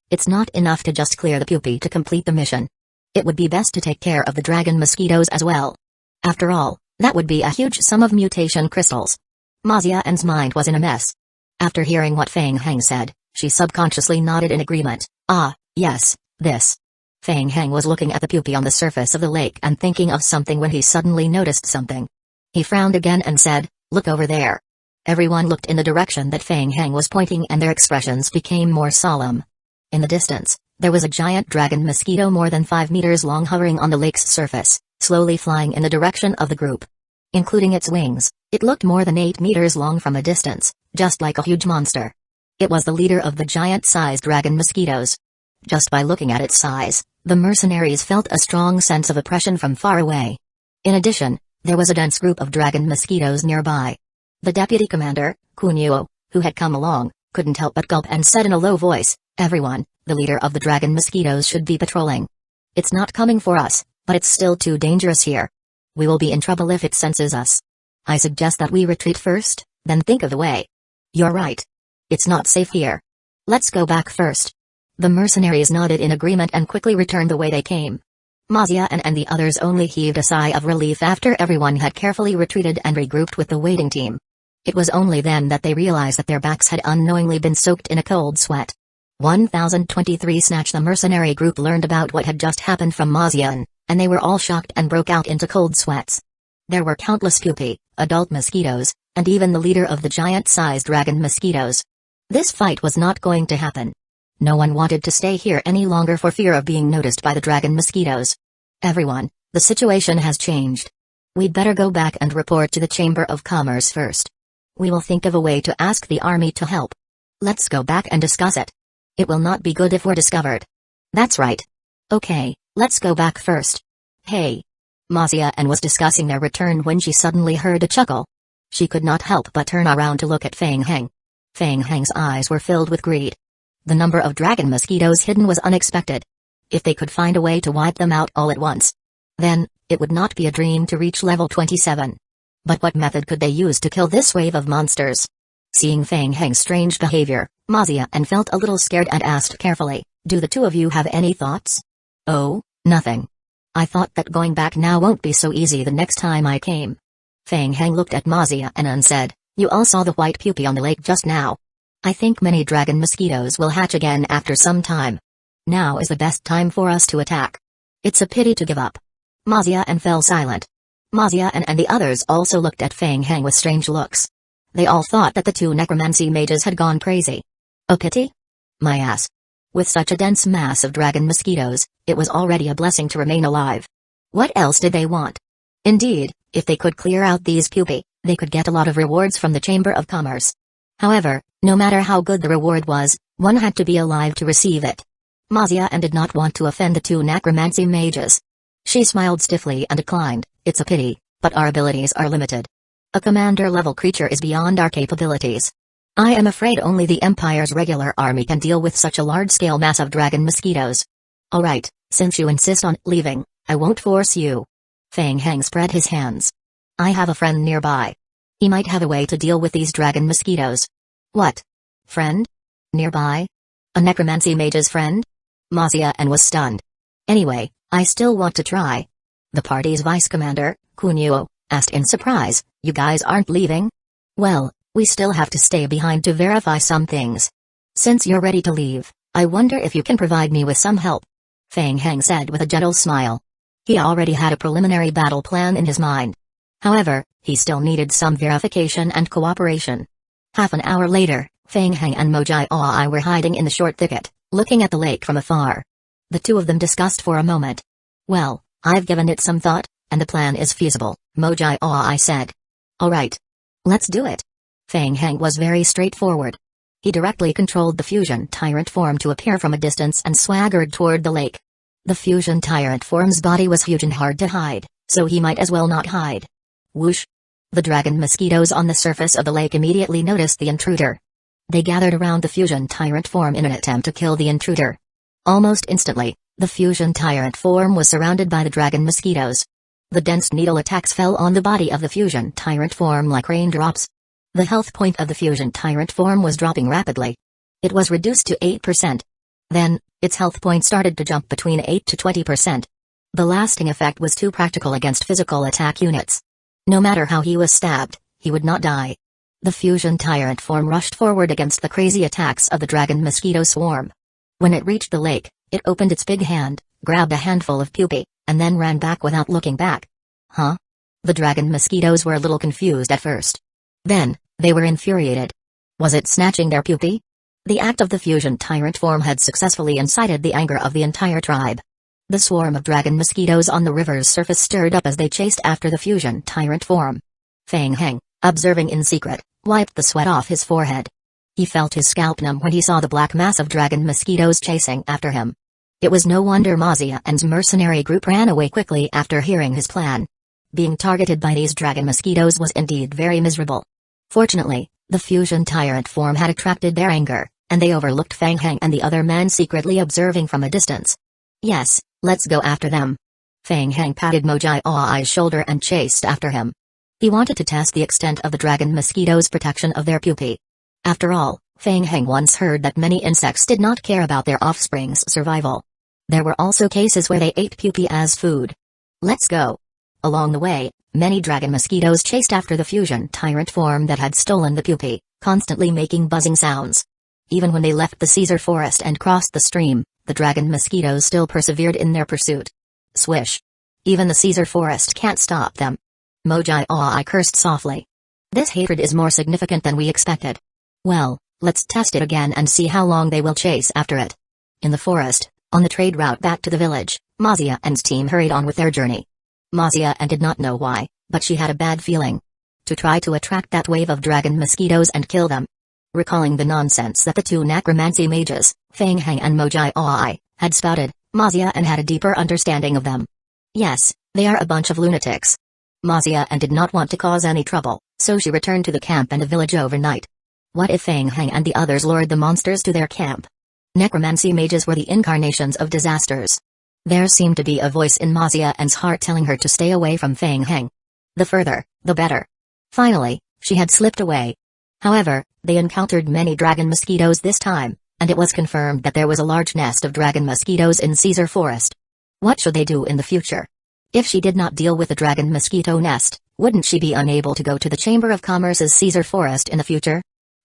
It's not enough to just clear the pupae to complete the mission. It would be best to take care of the dragon mosquitoes as well. After all, that would be a huge sum of mutation crystals." Mazia's mind was in a mess. After hearing what Feng Heng said, she subconsciously nodded in agreement. Ah, yes, this. Feng Heng was looking at the pupae on the surface of the lake and thinking of something when he suddenly noticed something. He frowned again and said, "Look over there." Everyone looked in the direction that Feng Heng was pointing and their expressions became more solemn. In the distance, there was a giant dragon mosquito more than 5 meters long hovering on the lake's surface, slowly flying in the direction of the group. including its wings. It looked more than 8 meters long from a distance, just like a huge monster. It was the leader of the giant-sized dragon mosquitoes. Just by looking at its size, the mercenaries felt a strong sense of oppression from far away. In addition, there was a dense group of dragon mosquitoes nearby. The deputy commander, Kunio, who had come along, couldn't help but gulp and said in a low voice, "Everyone, the leader of the dragon mosquitoes should be patrolling. It's not coming for us, but it's still too dangerous here. We will be in trouble if it senses us. I suggest that we retreat first, then think of the way." "You're right. It's not safe here. Let's go back first." The mercenaries nodded in agreement and quickly returned the way they came. Mazia and the others only heaved a sigh of relief after everyone had carefully retreated and regrouped with the waiting team. It was only then that they realized that their backs had unknowingly been soaked in a cold sweat. 1023 Snatch. The mercenary group learned about what had just happened from Mazia, and they were all shocked and broke out into cold sweats. There were countless pupae, adult mosquitoes, and even the leader of the giant-sized dragon mosquitoes. This fight was not going to happen. No one wanted to stay here any longer for fear of being noticed by the dragon mosquitoes. "Everyone, the situation has changed. We'd better go back and report to the Chamber of Commerce first. We will think of a way to ask the army to help. Let's go back and discuss it. It will not be good if we're discovered." "That's right. Okay, let's go back first." "Hey." Mazia was discussing their return when she suddenly heard a chuckle. She could not help but turn around to look at Feng Heng. Feng Heng's eyes were filled with greed. The number of dragon mosquitoes hidden was unexpected. If they could find a way to wipe them out all at once, then it would not be a dream to reach level 27. But what method could they use to kill this wave of monsters? Seeing Feng Heng's strange behavior, Mazia felt a little scared and asked carefully, "Do the two of you have any thoughts?" "Oh, nothing. I thought that going back now won't be so easy the next time I came." Feng Heng looked at Mazia and said, "You all saw the white pupae on the lake just now. I think many dragon mosquitoes will hatch again after some time. Now is the best time for us to attack. It's a pity to give up." Mazia fell silent. Mazia and the others also looked at Feng Heng with strange looks. They all thought that the two necromancy mages had gone crazy. A pity? My ass. With such a dense mass of dragon mosquitoes, it was already a blessing to remain alive. What else did they want? Indeed, if they could clear out these pupae, they could get a lot of rewards from the Chamber of Commerce. However, no matter how good the reward was, one had to be alive to receive it. Mazia did not want to offend the two necromancy mages. She smiled stiffly and declined, "It's a pity, but our abilities are limited. A commander-level creature is beyond our capabilities. I am afraid only the Empire's regular army can deal with such a large-scale mass of dragon mosquitoes." "Alright, since you insist on leaving, I won't force you." Feng Heng spread his hands. "I have a friend nearby. He might have a way to deal with these dragon mosquitoes." "What? Friend? Nearby? A necromancy mage's friend?" Mazia was stunned. "Anyway, I still want to try." The party's vice commander, Kunio, asked in surprise, "You guys aren't leaving?" "Well, we still have to stay behind to verify some things. Since you're ready to leave, I wonder if you can provide me with some help," Feng Heng said with a gentle smile. He already had a preliminary battle plan in his mind. However, he still needed some verification and cooperation. Half an hour later, Feng Heng and Mojai Ai were hiding in the short thicket, looking at the lake from afar. The two of them discussed for a moment. "Well, I've given it some thought, and the plan is feasible," Mojai Ai said. "Alright. Let's do it." Feng Heng was very straightforward. He directly controlled the fusion tyrant form to appear from a distance and swaggered toward the lake. The fusion tyrant form's body was huge and hard to hide, so he might as well not hide. Whoosh! The dragon mosquitoes on the surface of the lake immediately noticed the intruder. They gathered around the fusion tyrant form in an attempt to kill the intruder. Almost instantly, the fusion tyrant form was surrounded by the dragon mosquitoes. The dense needle attacks fell on the body of the fusion tyrant form like raindrops. The health point of the fusion tyrant form was dropping rapidly. It was reduced to 8%. Then, its health point started to jump between 8 to 20%. The lasting effect was too practical against physical attack units. No matter how he was stabbed, he would not die. The fusion tyrant form rushed forward against the crazy attacks of the dragon mosquito swarm. When it reached the lake, it opened its big hand, grabbed a handful of pupae, and then ran back without looking back. Huh? The dragon mosquitoes were a little confused at first. Then, they were infuriated. Was it snatching their pupae? The act of the fusion tyrant form had successfully incited the anger of the entire tribe. The swarm of dragon mosquitoes on the river's surface stirred up as they chased after the fusion tyrant form. Feng Heng, observing in secret, wiped the sweat off his forehead. He felt his scalp numb when he saw the black mass of dragon mosquitoes chasing after him. It was no wonder Mazia and's mercenary group ran away quickly after hearing his plan. Being targeted by these dragon mosquitoes was indeed very miserable. Fortunately, the fusion tyrant form had attracted their anger, and they overlooked Feng Heng and the other man secretly observing from a distance. Yes, let's go after them. Feng Heng patted Mojai Ai's shoulder and chased after him. He wanted to test the extent of the dragon mosquitoes' protection of their pupae. After all, Feng Heng once heard that many insects did not care about their offspring's survival. There were also cases where they ate pupae as food. Let's go. Along the way, many dragon mosquitoes chased after the fusion tyrant form that had stolen the pupae, constantly making buzzing sounds. Even when they left the Caesar forest and crossed the stream, the dragon mosquitoes still persevered in their pursuit. Swish. Even the Caesar forest can't stop them. Mojai Ai cursed softly. This hatred is more significant than we expected. Well, let's test it again and see how long they will chase after it. In the forest, on the trade route back to the village, Mazia and's team hurried on with their journey. Mazia and did not know why, but she had a bad feeling. To try to attract that wave of dragon mosquitoes and kill them. Recalling the nonsense that the two necromancy mages, Feng Heng and Mojai Ai, had spouted, Mazia and had a deeper understanding of them. Yes, they are a bunch of lunatics. Mazia and did not want to cause any trouble, so she returned to the camp and the village overnight. What if Feng Heng and the others lured the monsters to their camp? Necromancy mages were the incarnations of disasters. There seemed to be a voice in Mazia and's heart telling her to stay away from Feng Heng. The further, the better. Finally, she had slipped away. However, they encountered many dragon mosquitoes this time, and it was confirmed that there was a large nest of dragon mosquitoes in Caesar Forest. What should they do in the future? If she did not deal with the dragon mosquito nest, wouldn't she be unable to go to the Chamber of Commerce's Caesar Forest in the future?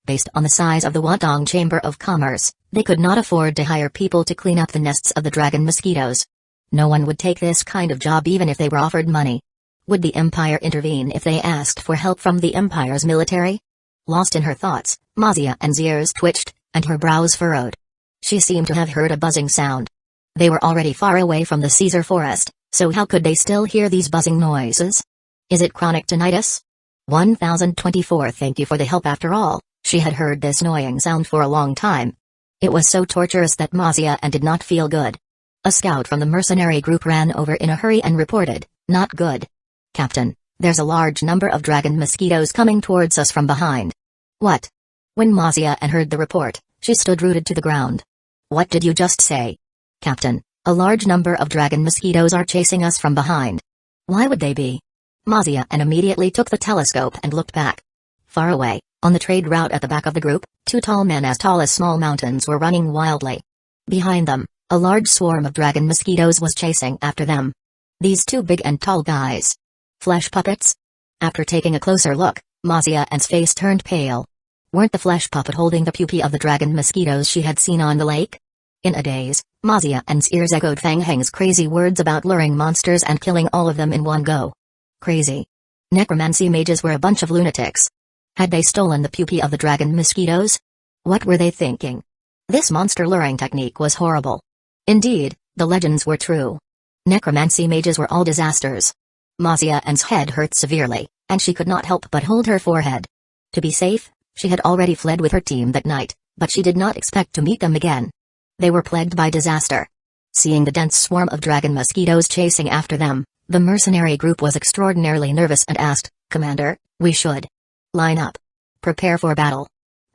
Based on the size of the Wantong Chamber of Commerce, they could not afford to hire people to clean up the nests of the dragon mosquitoes. No one would take this kind of job even if they were offered money. Would the Empire intervene if they asked for help from the Empire's military? Lost in her thoughts, Mazia and's ears twitched, and her brows furrowed. She seemed to have heard a buzzing sound. They were already far away from the Caesar Forest, so how could they still hear these buzzing noises? Is it chronic tinnitus? 1024. Thank you for the help after all. She had heard this annoying sound for a long time. It was so torturous that Mazia and did not feel good. A scout from the mercenary group ran over in a hurry and reported, "Not good. Captain, there's a large number of dragon mosquitoes coming towards us from behind." What? When Mazia and heard the report, she stood rooted to the ground. What did you just say? Captain, a large number of dragon mosquitoes are chasing us from behind. Why would they be? Mazia and immediately took the telescope and looked back. Far away, on the trade route at the back of the group, two tall men as tall as small mountains were running wildly. Behind them, a large swarm of dragon mosquitoes was chasing after them. These two big and tall guys. Flesh puppets? After taking a closer look, Mazia and's face turned pale. Weren't the flesh puppet holding the pupae of the dragon mosquitoes she had seen on the lake? In a daze, Mazia and's ears echoed Feng Heng's crazy words about luring monsters and killing all of them in one go. Crazy. Necromancy mages were a bunch of lunatics. Had they stolen the pupae of the dragon mosquitoes? What were they thinking? This monster luring technique was horrible. Indeed, the legends were true. Necromancy mages were all disasters. Mazia and's head hurt severely, and she could not help but hold her forehead. To be safe, she had already fled with her team that night, but she did not expect to meet them again. They were plagued by disaster. Seeing the dense swarm of dragon mosquitoes chasing after them, the mercenary group was extraordinarily nervous and asked, "Commander, we should line up. Prepare for battle."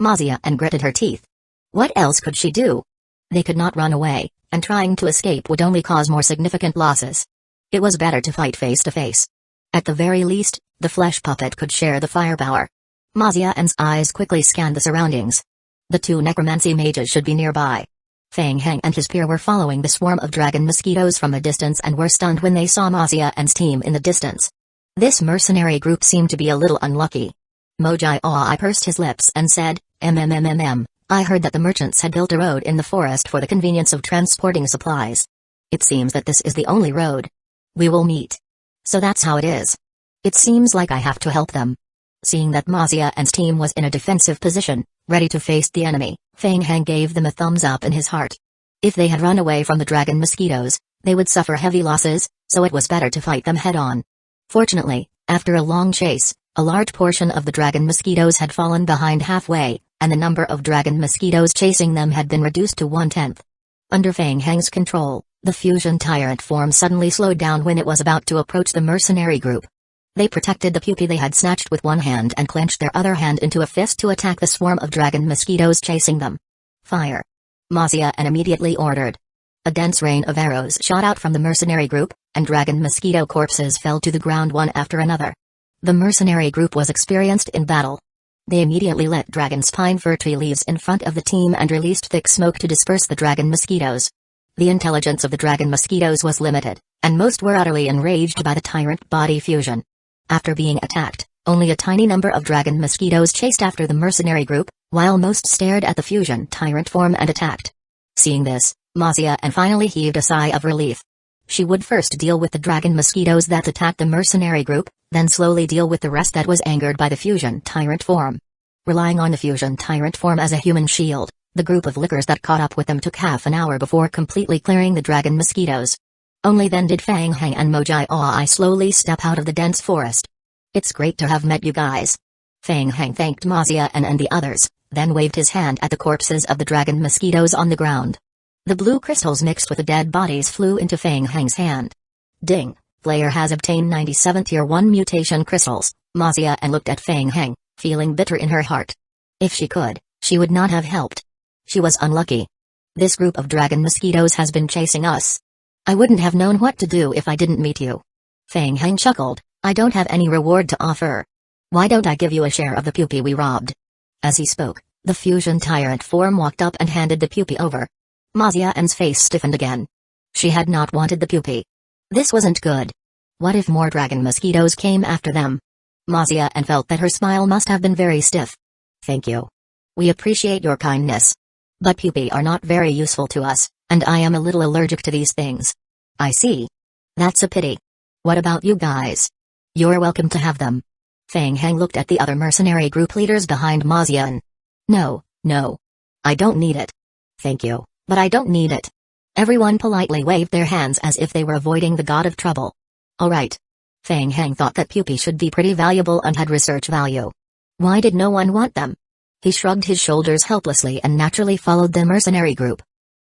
Mazia and gritted her teeth. What else could she do? They could not run away, and trying to escape would only cause more significant losses. It was better to fight face to face. At the very least, the flesh puppet could share the firepower. Mazia and's eyes quickly scanned the surroundings. The two necromancy mages should be nearby. Feng Heng and his peer were following the swarm of dragon mosquitoes from a distance and were stunned when they saw Mazia and's team in the distance. This mercenary group seemed to be a little unlucky. Mojai Ai pursed his lips and said, I heard that the merchants had built a road in the forest for the convenience of transporting supplies. It seems that this is the only road. We will meet. So that's how it is. It seems like I have to help them. Seeing that Mazia and's team was in a defensive position, ready to face the enemy, Feng Heng gave them a thumbs up in his heart. If they had run away from the dragon mosquitoes, they would suffer heavy losses, so it was better to fight them head-on. Fortunately, after a long chase, A large portion of the dragon mosquitoes had fallen behind halfway, and the number of dragon mosquitoes chasing them had been reduced to 1/10. Under Fang Heng's control, the fusion tyrant form suddenly slowed down when it was about to approach the mercenary group. They protected the pupae they had snatched with one hand and clenched their other hand into a fist to attack the swarm of dragon mosquitoes chasing them. Fire! Mazia and immediately ordered. A dense rain of arrows shot out from the mercenary group, and dragon mosquito corpses fell to the ground one after another. The mercenary group was experienced in battle. They immediately lit dragon's pine fir tree leaves in front of the team and released thick smoke to disperse the dragon mosquitoes. The intelligence of the dragon mosquitoes was limited, and most were utterly enraged by the tyrant body fusion. After being attacked, only a tiny number of dragon mosquitoes chased after the mercenary group, while most stared at the fusion tyrant form and attacked. Seeing this, Mazia and finally heaved a sigh of relief. She would first deal with the dragon mosquitoes that attacked the mercenary group, then slowly deal with the rest that was angered by the fusion tyrant form. Relying on the fusion tyrant form as a human shield, the group of lickers that caught up with them took half an hour before completely clearing the dragon mosquitoes. Only then did Fang Heng and Mojai Aoi slowly step out of the dense forest. "It's great to have met you guys." Fang Heng thanked Mazia and the others, then waved his hand at the corpses of the dragon mosquitoes on the ground. The blue crystals mixed with the dead bodies flew into Fang Heng's hand. Ding! Player has obtained 97 Tier 1 mutation crystals. Mazia and looked at Fang Heng, feeling bitter in her heart. If she could, she would not have helped. She was unlucky. This group of dragon mosquitoes has been chasing us. I wouldn't have known what to do if I didn't meet you. Fang Heng chuckled. I don't have any reward to offer. Why don't I give you a share of the pupae we robbed? As he spoke, the fusion tyrant form walked up and handed the pupae over. Mazia N's face stiffened again. She had not wanted the pupae. This wasn't good. What if more dragon mosquitoes came after them? Mazia N felt that her smile must have been very stiff. Thank you. We appreciate your kindness. But pupae are not very useful to us, and I am a little allergic to these things. I see. That's a pity. What about you guys? You're welcome to have them. Fang Heng looked at the other mercenary group leaders behind Mazia N. No. I don't need it. Thank you, but I don't need it. Everyone politely waved their hands as if they were avoiding the god of trouble. Alright. Fang Heng thought that pupae should be pretty valuable and had research value. Why did no one want them? He shrugged his shoulders helplessly and naturally followed the mercenary group.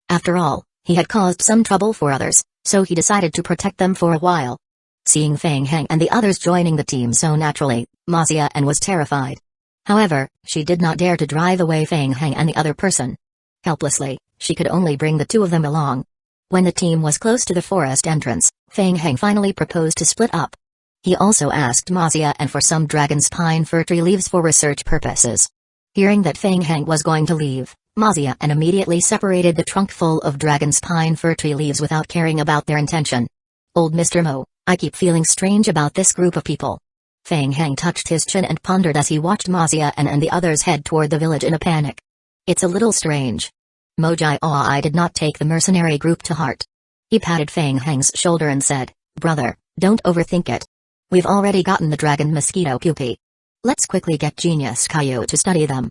After all, he had caused some trouble for others, so he decided to protect them for a while. Seeing Fang Heng and the others joining the team so naturally, Mazia N was terrified. However, she did not dare to drive away Fang Heng and the other person. Helplessly, she could only bring the two of them along. When the team was close to the forest entrance, Fang Heng finally proposed to split up. He also asked Mazia N for some dragon's pine fir tree leaves for research purposes. Hearing that Fang Heng was going to leave, Mazia N immediately separated the trunk full of dragon's pine fir tree leaves without caring about their intention. Old Mr. Mo, I keep feeling strange about this group of people. Fang Heng touched his chin and pondered as he watched Mazia N and the others head toward the village in a panic. It's a little strange. Mojai Aoi did not take the mercenary group to heart. He patted Fang Heng's shoulder and said, Brother, don't overthink it. We've already gotten the dragon mosquito pupae. Let's quickly get Genius Caillou to study them.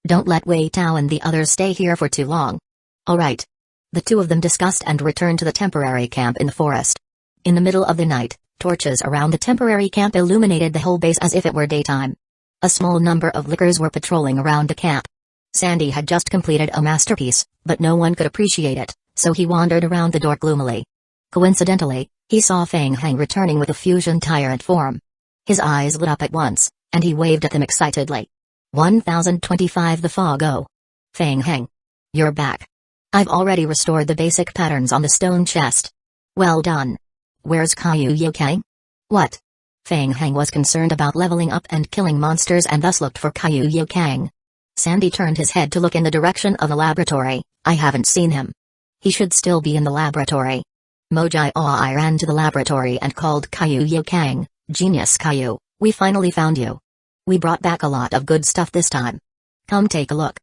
Don't let Wei Tao and the others stay here for too long. Alright. The two of them discussed and returned to the temporary camp in the forest. In the middle of the night, torches around the temporary camp illuminated the whole base as if it were daytime. A small number of lickers were patrolling around the camp. Sandy had just completed a masterpiece, but no one could appreciate it, so he wandered around the door gloomily. Coincidentally, he saw Fang Heng returning with a fusion tyrant form. His eyes lit up at once, and he waved at them excitedly. 1025 The Fog O. Fang Heng. You're back. I've already restored the basic patterns on the stone chest. Well done. Where's Caillou Yukang? What? Fang Heng was concerned about leveling up and killing monsters and thus looked for Caillou Yukang. Sandy turned his head to look in the direction of the laboratory. I haven't seen him. He should still be in the laboratory. Mojai Aoi ran to the laboratory and called Caillou Yukang. Genius Caillou, we finally found you. We brought back a lot of good stuff this time. Come take a look.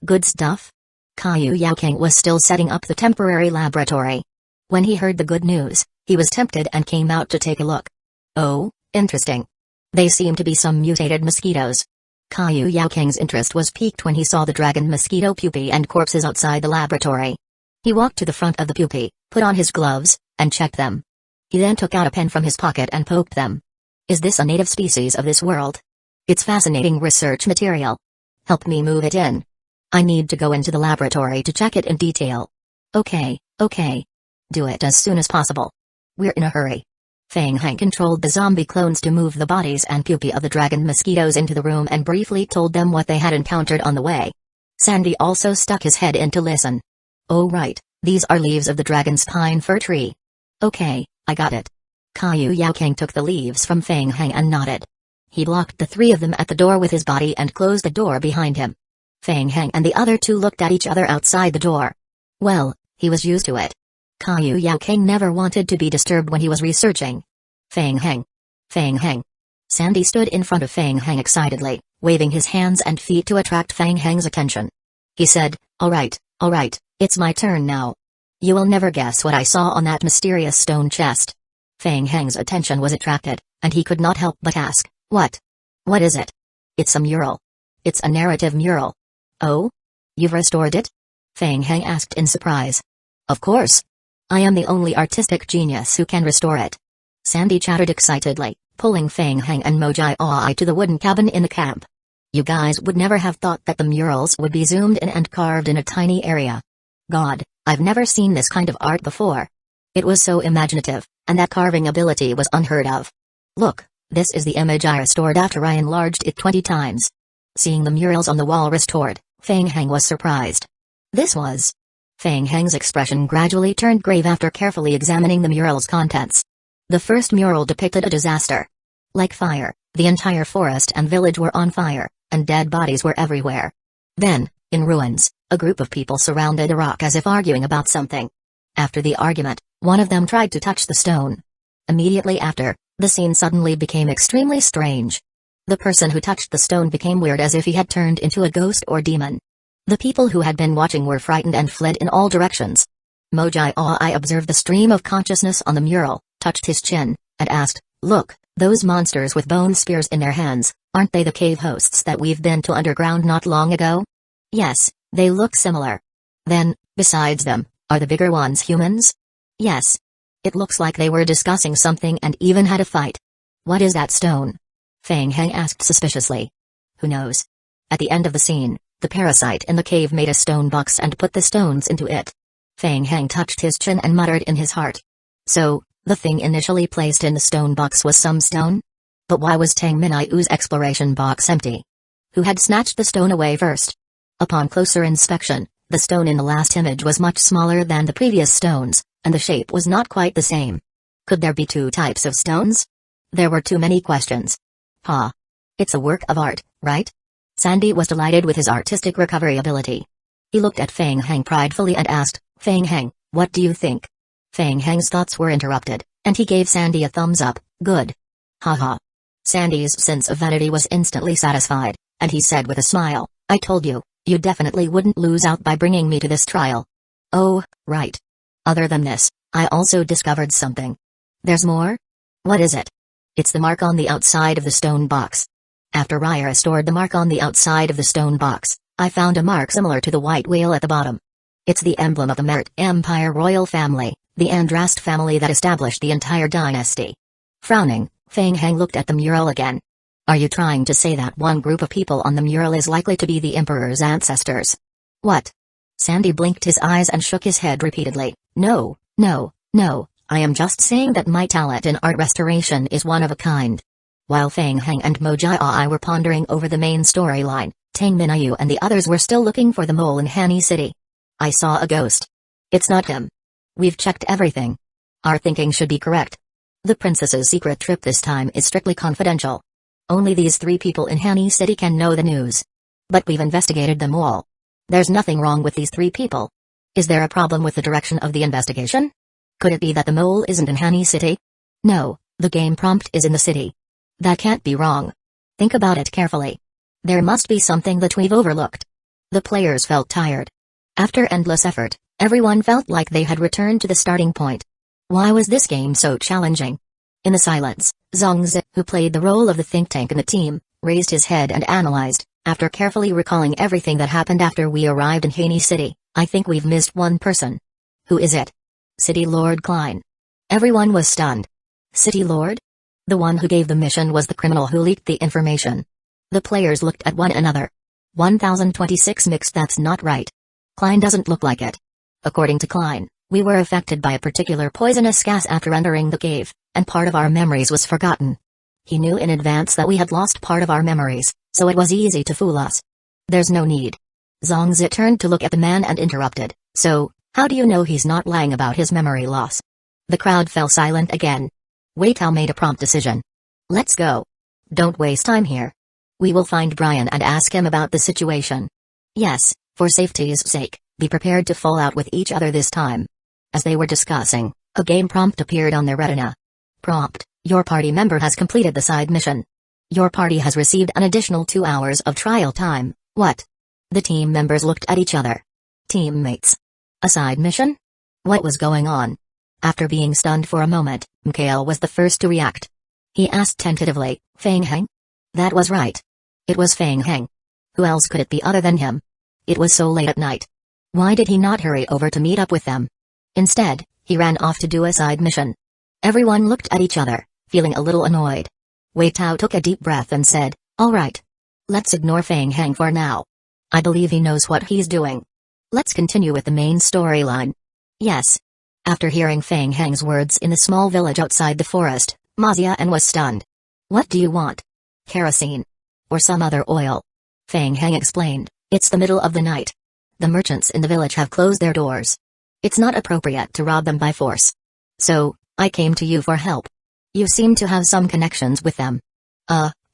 Good stuff? Caillou Yukang was still setting up the temporary laboratory. When he heard the good news, he was tempted and came out to take a look. Oh, interesting. They seem to be some mutated mosquitoes. Caillou Yukang's interest was piqued when he saw the dragon mosquito pupae and corpses outside the laboratory. He walked to the front of the pupae, put on his gloves, and checked them. He then took out a pen from his pocket and poked them. Is this a native species of this world? It's fascinating research material. Help me move it in. I need to go into the laboratory to check it in detail. Okay. Do it as soon as possible. We're in a hurry. Feng Hang controlled the zombie clones to move the bodies and pupae of the dragon mosquitoes into the room and briefly told them what they had encountered on the way. Sandy also stuck his head in to listen. Oh right, these are leaves of the dragon's pine fir tree. Okay, I got it. Caillou Yaokang took the leaves from Feng Hang and nodded. He blocked the three of them at the door with his body and closed the door behind him. Feng Hang and the other two looked at each other outside the door. Well, he was used to it. Caillou Yaokang never wanted to be disturbed when he was researching. Feng Hang. Sandy stood in front of Feng Hang excitedly, waving his hands and feet to attract Feng Hang's attention. He said, all right, it's my turn now. You will never guess what I saw on that mysterious stone chest. Feng Hang's attention was attracted, and he could not help but ask, what? What is it? It's a mural. It's a narrative mural. Oh? You've restored it? Feng Hang asked in surprise. Of course. I am the only artistic genius who can restore it. Sandy chattered excitedly, pulling Feng Hang and Mojai Ai to the wooden cabin in the camp. You guys would never have thought that the murals would be zoomed in and carved in a tiny area. God, I've never seen this kind of art before. It was so imaginative, and that carving ability was unheard of. Look, this is the image I restored after I enlarged it 20 times. Seeing the murals on the wall restored, Feng Hang was surprised. This was... Feng Hang's expression gradually turned grave after carefully examining the mural's contents. The first mural depicted a disaster. Like fire, the entire forest and village were on fire, and dead bodies were everywhere. Then, in ruins, a group of people surrounded a rock as if arguing about something. After the argument, one of them tried to touch the stone. Immediately after, the scene suddenly became extremely strange. The person who touched the stone became weird as if he had turned into a ghost or demon. The people who had been watching were frightened and fled in all directions. Mojai Ai observed the stream of consciousness on the mural, touched his chin, and asked, look, those monsters with bone spears in their hands, aren't they the cave hosts that we've been to underground not long ago? Yes, they look similar. Then, besides them, are the bigger ones humans? Yes. It looks like they were discussing something and even had a fight. What is that stone? Feng Hang asked suspiciously. Who knows? At the end of the scene, the parasite in the cave made a stone box and put the stones into it. Feng Hang touched his chin and muttered in his heart. So, the thing initially placed in the stone box was some stone? But why was Tang Minayu's exploration box empty? Who had snatched the stone away first? Upon closer inspection, the stone in the last image was much smaller than the previous stones, and the shape was not quite the same. Could there be two types of stones? There were too many questions. It's a work of art, right? Sandy was delighted with his artistic recovery ability. He looked at Feng Hang pridefully and asked, Feng Hang, what do you think? Feng Hang's thoughts were interrupted, and he gave Sandy a thumbs up. Good. Haha. Sandy's sense of vanity was instantly satisfied, and he said with a smile, I told you, you definitely wouldn't lose out by bringing me to this trial. Oh, right. Other than this, I also discovered something. There's more? What is it? It's the mark on the outside of the stone box. After I restored the mark on the outside of the stone box, I found a mark similar to the white whale at the bottom. It's the emblem of the Merit Empire royal family, the Andrast family that established the entire dynasty. Frowning, Feng Hang looked at the mural again. Are you trying to say that one group of people on the mural is likely to be the Emperor's ancestors? What? Sandy blinked his eyes and shook his head repeatedly. No, I am just saying that my talent in art restoration is one of a kind. While Feng Hang and Mojai Ai were pondering over the main storyline, Tang Minayu and the others were still looking for the mole in Hani City. I saw a ghost. It's not him. We've checked everything. Our thinking should be correct. The princess's secret trip this time is strictly confidential. Only these 3 people in Hani City can know the news. But we've investigated them all. There's nothing wrong with these 3 people. Is there a problem with the direction of the investigation? Could it be that the mole isn't in Hani City? No, the game prompt is in the city. That can't be wrong. Think about it carefully. There must be something that we've overlooked. The players felt tired. After endless effort, everyone felt like they had returned to the starting point. Why was this game so challenging? In the silence, Zhongzi, who played the role of the think tank in the team, raised his head and analyzed. After carefully recalling everything that happened after we arrived in Hani City, I think we've missed one person. Who is it? City Lord Klein. Everyone was stunned. City Lord? The one who gave the mission was the criminal who leaked the information. The players looked at one another. 1026 mixed, that's not right. Klein doesn't look like it. According to Klein, we were affected by a particular poisonous gas after entering the cave, and part of our memories was forgotten. He knew in advance that we had lost part of our memories, so it was easy to fool us. There's no need. Zongzi turned to look at the man and interrupted, so, how do you know he's not lying about his memory loss? The crowd fell silent again. Wei Tao made a prompt decision. Let's go. Don't waste time here. We will find Brian and ask him about the situation. Yes, for safety's sake, be prepared to fall out with each other this time. As they were discussing, a game prompt appeared on their retina. Prompt: your party member has completed the side mission. Your party has received an additional 2 hours of trial time. What? The team members looked at each other. Teammates. A side mission? What was going on? After being stunned for a moment, Mikhail was the first to react. He asked tentatively, Fang Heng? That was right. It was Fang Heng. Who else could it be other than him? It was so late at night. Why did he not hurry over to meet up with them? Instead, he ran off to do a side mission. Everyone looked at each other, feeling a little annoyed. Wei Tao took a deep breath and said, all right. Let's ignore Fang Heng for now. I believe he knows what he's doing. Let's continue with the main storyline. Yes. After hearing Fang Heng's words in the small village outside the forest, Ma Zian was stunned. What do you want? Kerosene. Or some other oil. Fang Heng explained, it's the middle of the night. The merchants in the village have closed their doors. It's not appropriate to rob them by force. So, I came to you for help. You seem to have some connections with them.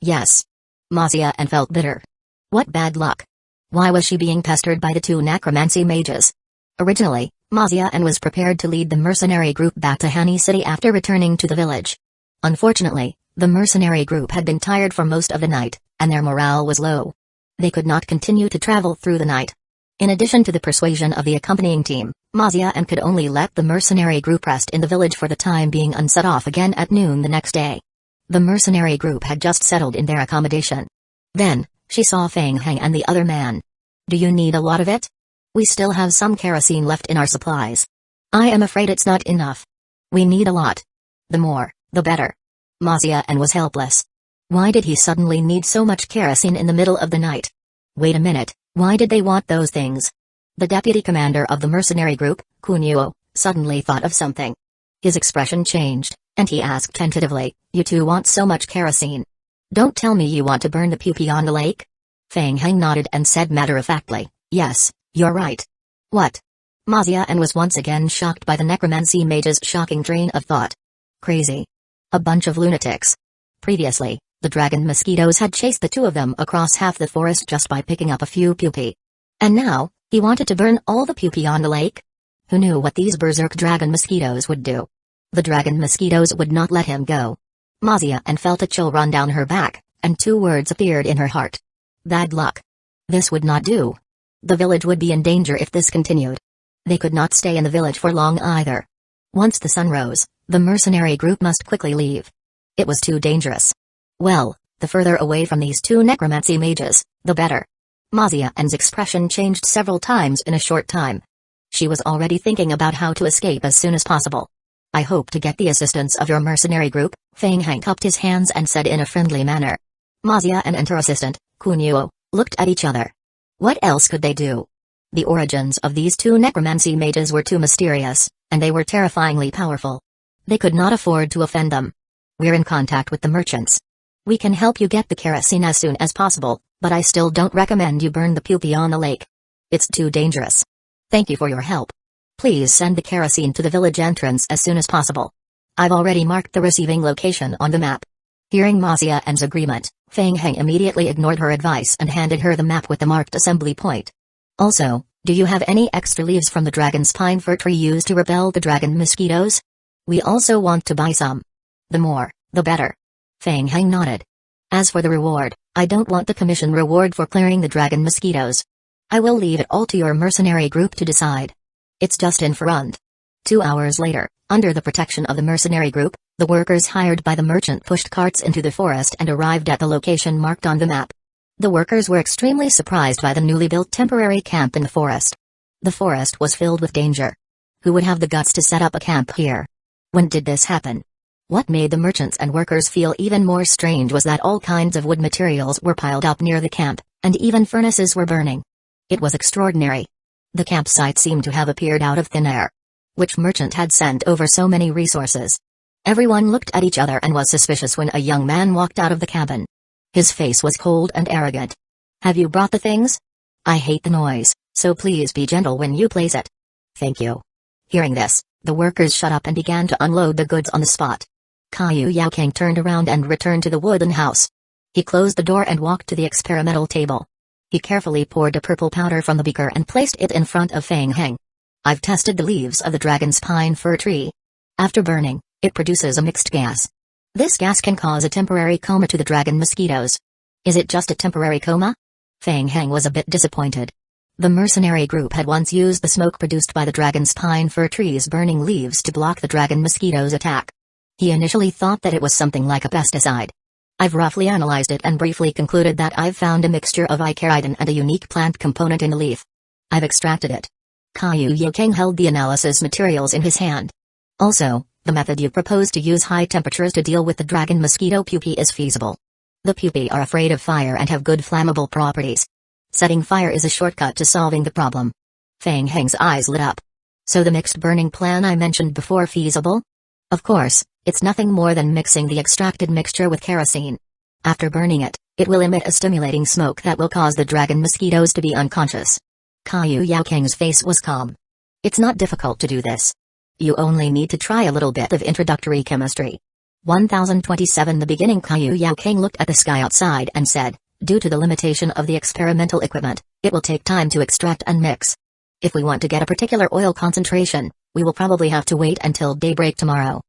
Yes. Ma Zian felt bitter. What bad luck. Why was she being pestered by the two necromancy mages? Originally, Ma Zian was prepared to lead the mercenary group back to Hani City after returning to the village. Unfortunately, the mercenary group had been tired for most of the night, and their morale was low. They could not continue to travel through the night. In addition to the persuasion of the accompanying team, Ma Zian could only let the mercenary group rest in the village for the time being and set off again at noon the next day. The mercenary group had just settled in their accommodation. Then, she saw Fang Heng and the other man. Do you need a lot of it? We still have some kerosene left in our supplies. I am afraid it's not enough. We need a lot. The more, the better. Ma Zian was helpless. Why did he suddenly need so much kerosene in the middle of the night? Wait a minute, why did they want those things? The deputy commander of the mercenary group, Kunio, suddenly thought of something. His expression changed, and he asked tentatively, you two want so much kerosene? Don't tell me you want to burn the pupae on the lake? Fang Heng nodded and said matter-of-factly, yes, you're right. What? Ma Zian was once again shocked by the necromancy mage's shocking train of thought. Crazy. A bunch of lunatics. Previously, the dragon mosquitoes had chased the two of them across half the forest just by picking up a few pupae. And now, he wanted to burn all the pupae on the lake? Who knew what these berserk dragon mosquitoes would do? The dragon mosquitoes would not let him go. Ma Zian felt a chill run down her back, and two words appeared in her heart. Bad luck. This would not do. The village would be in danger if this continued. They could not stay in the village for long either. Once the sun rose, the mercenary group must quickly leave. It was too dangerous. Well, the further away from these two necromancy mages, the better. Ma Zian's expression changed several times in a short time. She was already thinking about how to escape as soon as possible. I hope to get the assistance of your mercenary group, Fang Heng cupped his hands and said in a friendly manner. Ma Zian and her assistant, Kunio, looked at each other. What else could they do? The origins of these two necromancy mages were too mysterious, and they were terrifyingly powerful. They could not afford to offend them. We're in contact with the merchants. We can help you get the kerosene as soon as possible, but I still don't recommend you burn the pupae on the lake. It's too dangerous. Thank you for your help. Please send the kerosene to the village entrance as soon as possible. I've already marked the receiving location on the map. Hearing Ma Zian's agreement, Fang Heng immediately ignored her advice and handed her the map with the marked assembly point. Also, do you have any extra leaves from the dragon's pine fir tree used to repel the dragon mosquitoes? We also want to buy some. The more, the better. Fang Heng nodded. As for the reward, I don't want the commission reward for clearing the dragon mosquitoes. I will leave it all to your mercenary group to decide. It's just in front. 2 hours later, under the protection of the mercenary group, the workers hired by the merchant pushed carts into the forest and arrived at the location marked on the map. The workers were extremely surprised by the newly built temporary camp in the forest. The forest was filled with danger. Who would have the guts to set up a camp here? When did this happen? What made the merchants and workers feel even more strange was that all kinds of wood materials were piled up near the camp, and even furnaces were burning. It was extraordinary. The campsite seemed to have appeared out of thin air. Which merchant had sent over so many resources? Everyone looked at each other and was suspicious when a young man walked out of the cabin. His face was cold and arrogant. "Have you brought the things? I hate the noise, so please be gentle when you place it." "Thank you." Hearing this, the workers shut up and began to unload the goods on the spot. Caillou Yaokang turned around and returned to the wooden house. He closed the door and walked to the experimental table. He carefully poured a purple powder from the beaker and placed it in front of Fang Heng. "I've tested the leaves of the dragon's pine fir tree. After burning, it produces a mixed gas. This gas can cause a temporary coma to the dragon mosquitoes." "Is it just a temporary coma?" Fang Heng was a bit disappointed. The mercenary group had once used the smoke produced by the dragon's pine fir tree's burning leaves to block the dragon mosquito's attack. He initially thought that it was something like a pesticide. "I've roughly analyzed it and briefly concluded that I've found a mixture of icaridin and a unique plant component in the leaf. I've extracted it." Caillou Yaokang held the analysis materials in his hand. "Also, the method you propose to use high temperatures to deal with the dragon mosquito pupae is feasible. The pupae are afraid of fire and have good flammable properties. Setting fire is a shortcut to solving the problem." Fang Heng's eyes lit up. "So the mixed burning plan I mentioned before feasible?" "Of course, it's nothing more than mixing the extracted mixture with kerosene. After burning it, it will emit a stimulating smoke that will cause the dragon mosquitoes to be unconscious." Caillou Yaokang's face was calm. "It's not difficult to do this. You only need to try a little bit of introductory chemistry." 1027 The beginning. Caillou Yaokang looked at the sky outside and said, "Due to the limitation of the experimental equipment, it will take time to extract and mix. If we want to get a particular oil concentration, we will probably have to wait until daybreak tomorrow."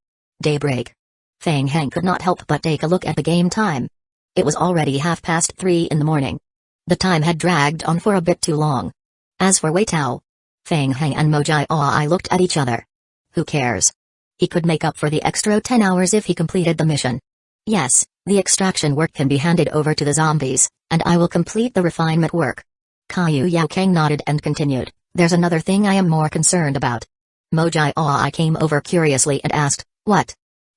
Daybreak. Fang Heng could not help but take a look at the game time. It was already 3:30 in the morning. The time had dragged on for a bit too long. As for Wei Tao, Fang Heng and Mojai Ai looked at each other. Who cares? He could make up for the extra 10 hours if he completed the mission. "Yes, the extraction work can be handed over to the zombies, and I will complete the refinement work." Caillou Yaokang nodded and continued, "There's another thing I am more concerned about." Mojai Ai came over curiously and asked, "What?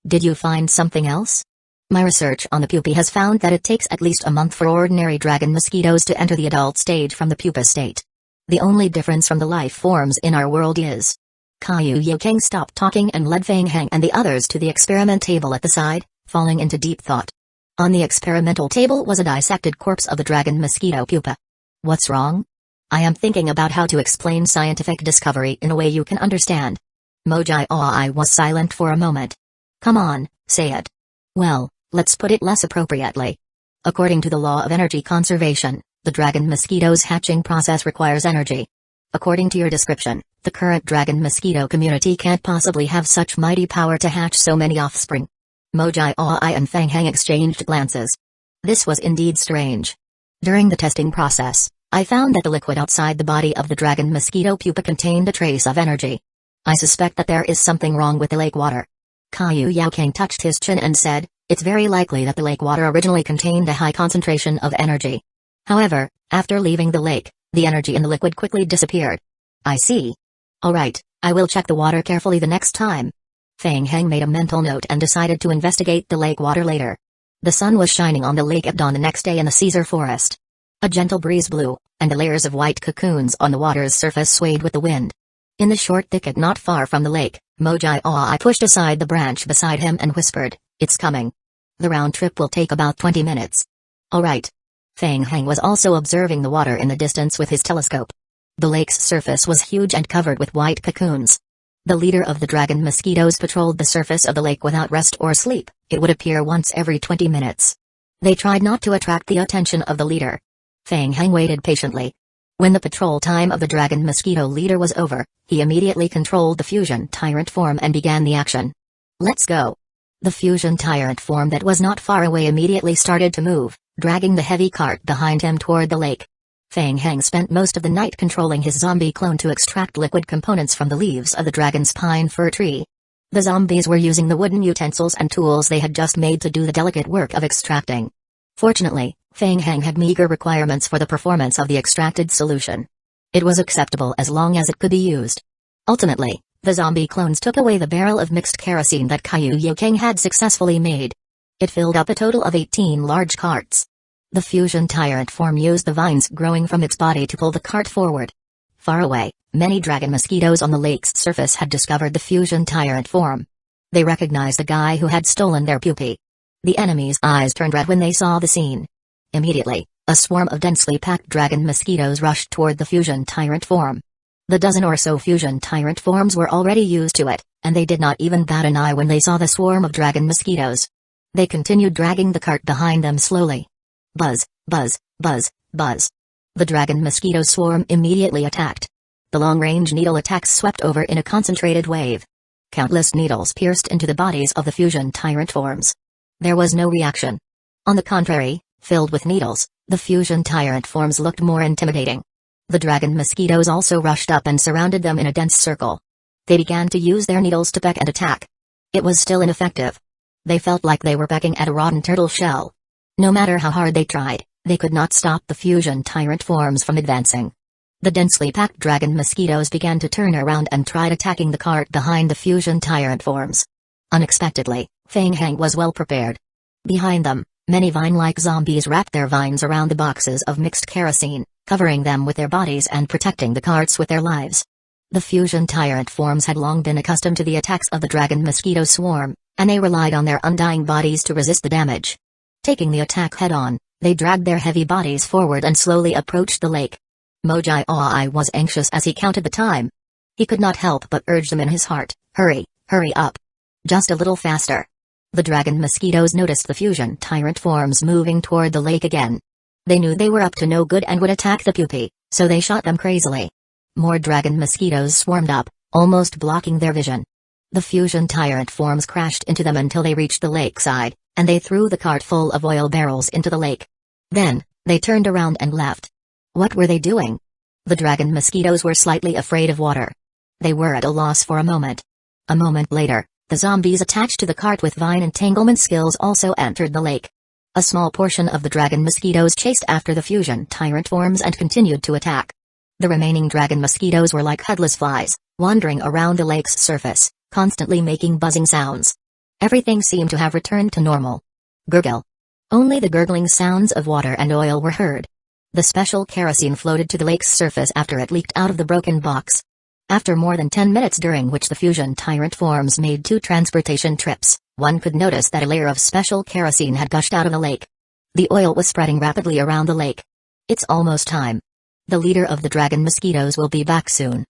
Did you find something else?" "My research on the pupae has found that it takes at least a month for ordinary dragon mosquitoes to enter the adult stage from the pupa state. The only difference from the life forms in our world is..." Caillou Yaokang stopped talking and led Fang Heng and the others to the experiment table at the side, falling into deep thought. On the experimental table was a dissected corpse of the dragon mosquito pupa. "What's wrong?" "I am thinking about how to explain scientific discovery in a way you can understand." Mojai Ai was silent for a moment. "Come on, say it." "Well, let's put it less appropriately. According to the law of energy conservation, the dragon mosquito's hatching process requires energy. According to your description, the current dragon mosquito community can't possibly have such mighty power to hatch so many offspring." Mojai Ai and Fang Heng exchanged glances. This was indeed strange. "During the testing process, I found that the liquid outside the body of the dragon mosquito pupa contained a trace of energy. I suspect that there is something wrong with the lake water." Caillou Yaokang touched his chin and said, "It's very likely that the lake water originally contained a high concentration of energy. However, after leaving the lake, the energy in the liquid quickly disappeared." "I see. All right, I will check the water carefully the next time." Fang Heng made a mental note and decided to investigate the lake water later. The sun was shining on the lake at dawn the next day in the Caesar forest. A gentle breeze blew, and the layers of white cocoons on the water's surface swayed with the wind. In the short thicket not far from the lake, Mojai Ai pushed aside the branch beside him and whispered, "It's coming. The round trip will take about 20 minutes. All right." Fang Heng was also observing the water in the distance with his telescope. The lake's surface was huge and covered with white cocoons. The leader of the dragon mosquitoes patrolled the surface of the lake without rest or sleep. It would appear once every 20 minutes. They tried not to attract the attention of the leader. Fang Heng waited patiently. When the patrol time of the dragon mosquito leader was over, he immediately controlled the fusion tyrant form and began the action. "Let's go." The fusion tyrant form that was not far away immediately started to move, dragging the heavy cart behind him toward the lake. Fang Heng spent most of the night controlling his zombie clone to extract liquid components from the leaves of the dragon's pine fir tree. The zombies were using the wooden utensils and tools they had just made to do the delicate work of extracting. Fortunately, Fang Heng had meager requirements for the performance of the extracted solution. It was acceptable as long as it could be used. Ultimately, The zombie clones took away the barrel of mixed kerosene that Kaiyu Yokang had successfully made. It filled up a total of 18 large carts. The fusion tyrant form used the vines growing from its body to pull the cart forward. Far away, many dragon mosquitoes on the lake's surface had discovered the fusion tyrant form. They recognized the guy who had stolen their pupae. The enemy's eyes turned red when they saw the scene. Immediately, a swarm of densely packed dragon mosquitoes rushed toward the fusion tyrant form. The dozen or so fusion tyrant forms were already used to it, and they did not even bat an eye when they saw the swarm of dragon mosquitoes. They continued dragging the cart behind them slowly. Buzz, buzz, buzz, buzz. The dragon mosquito swarm immediately attacked. The long-range needle attacks swept over in a concentrated wave. Countless needles pierced into the bodies of the fusion tyrant forms. There was no reaction. On the contrary, filled with needles, the fusion tyrant forms looked more intimidating. The dragon mosquitoes also rushed up and surrounded them in a dense circle. They began to use their needles to peck and attack. It was still ineffective. They felt like they were pecking at a rotten turtle shell. No matter how hard they tried, they could not stop the fusion tyrant forms from advancing. The densely packed dragon mosquitoes began to turn around and tried attacking the cart behind the fusion tyrant forms. Unexpectedly, Fang Heng was well prepared. Behind them, many vine-like zombies wrapped their vines around the boxes of mixed kerosene, covering them with their bodies and protecting the carts with their lives. The fusion tyrant forms had long been accustomed to the attacks of the dragon mosquito swarm, and they relied on their undying bodies to resist the damage. Taking the attack head-on, they dragged their heavy bodies forward and slowly approached the lake. Mojai Aoi was anxious as he counted the time. He could not help but urge them in his heart, hurry, hurry up. Just a little faster. The dragon mosquitoes noticed the fusion tyrant forms moving toward the lake again. They knew they were up to no good and would attack the pupae, so they shot them crazily. More dragon mosquitoes swarmed up, almost blocking their vision. The fusion tyrant forms crashed into them until they reached the lakeside, and they threw the cart full of oil barrels into the lake. Then, they turned around and left. What were they doing? The dragon mosquitoes were slightly afraid of water. They were at a loss for a moment. A moment later, the zombies attached to the cart with vine entanglement skills also entered the lake. A small portion of the dragon mosquitoes chased after the fusion tyrant forms and continued to attack. The remaining dragon mosquitoes were like headless flies, wandering around the lake's surface, constantly making buzzing sounds. Everything seemed to have returned to normal. Gurgle. Only the gurgling sounds of water and oil were heard. The special kerosene floated to the lake's surface after it leaked out of the broken box. After more than 10 minutes during which the fusion tyrant forms made 2 transportation trips, one could notice that a layer of special kerosene had gushed out of the lake. The oil was spreading rapidly around the lake. It's almost time. The leader of the dragon mosquitoes will be back soon.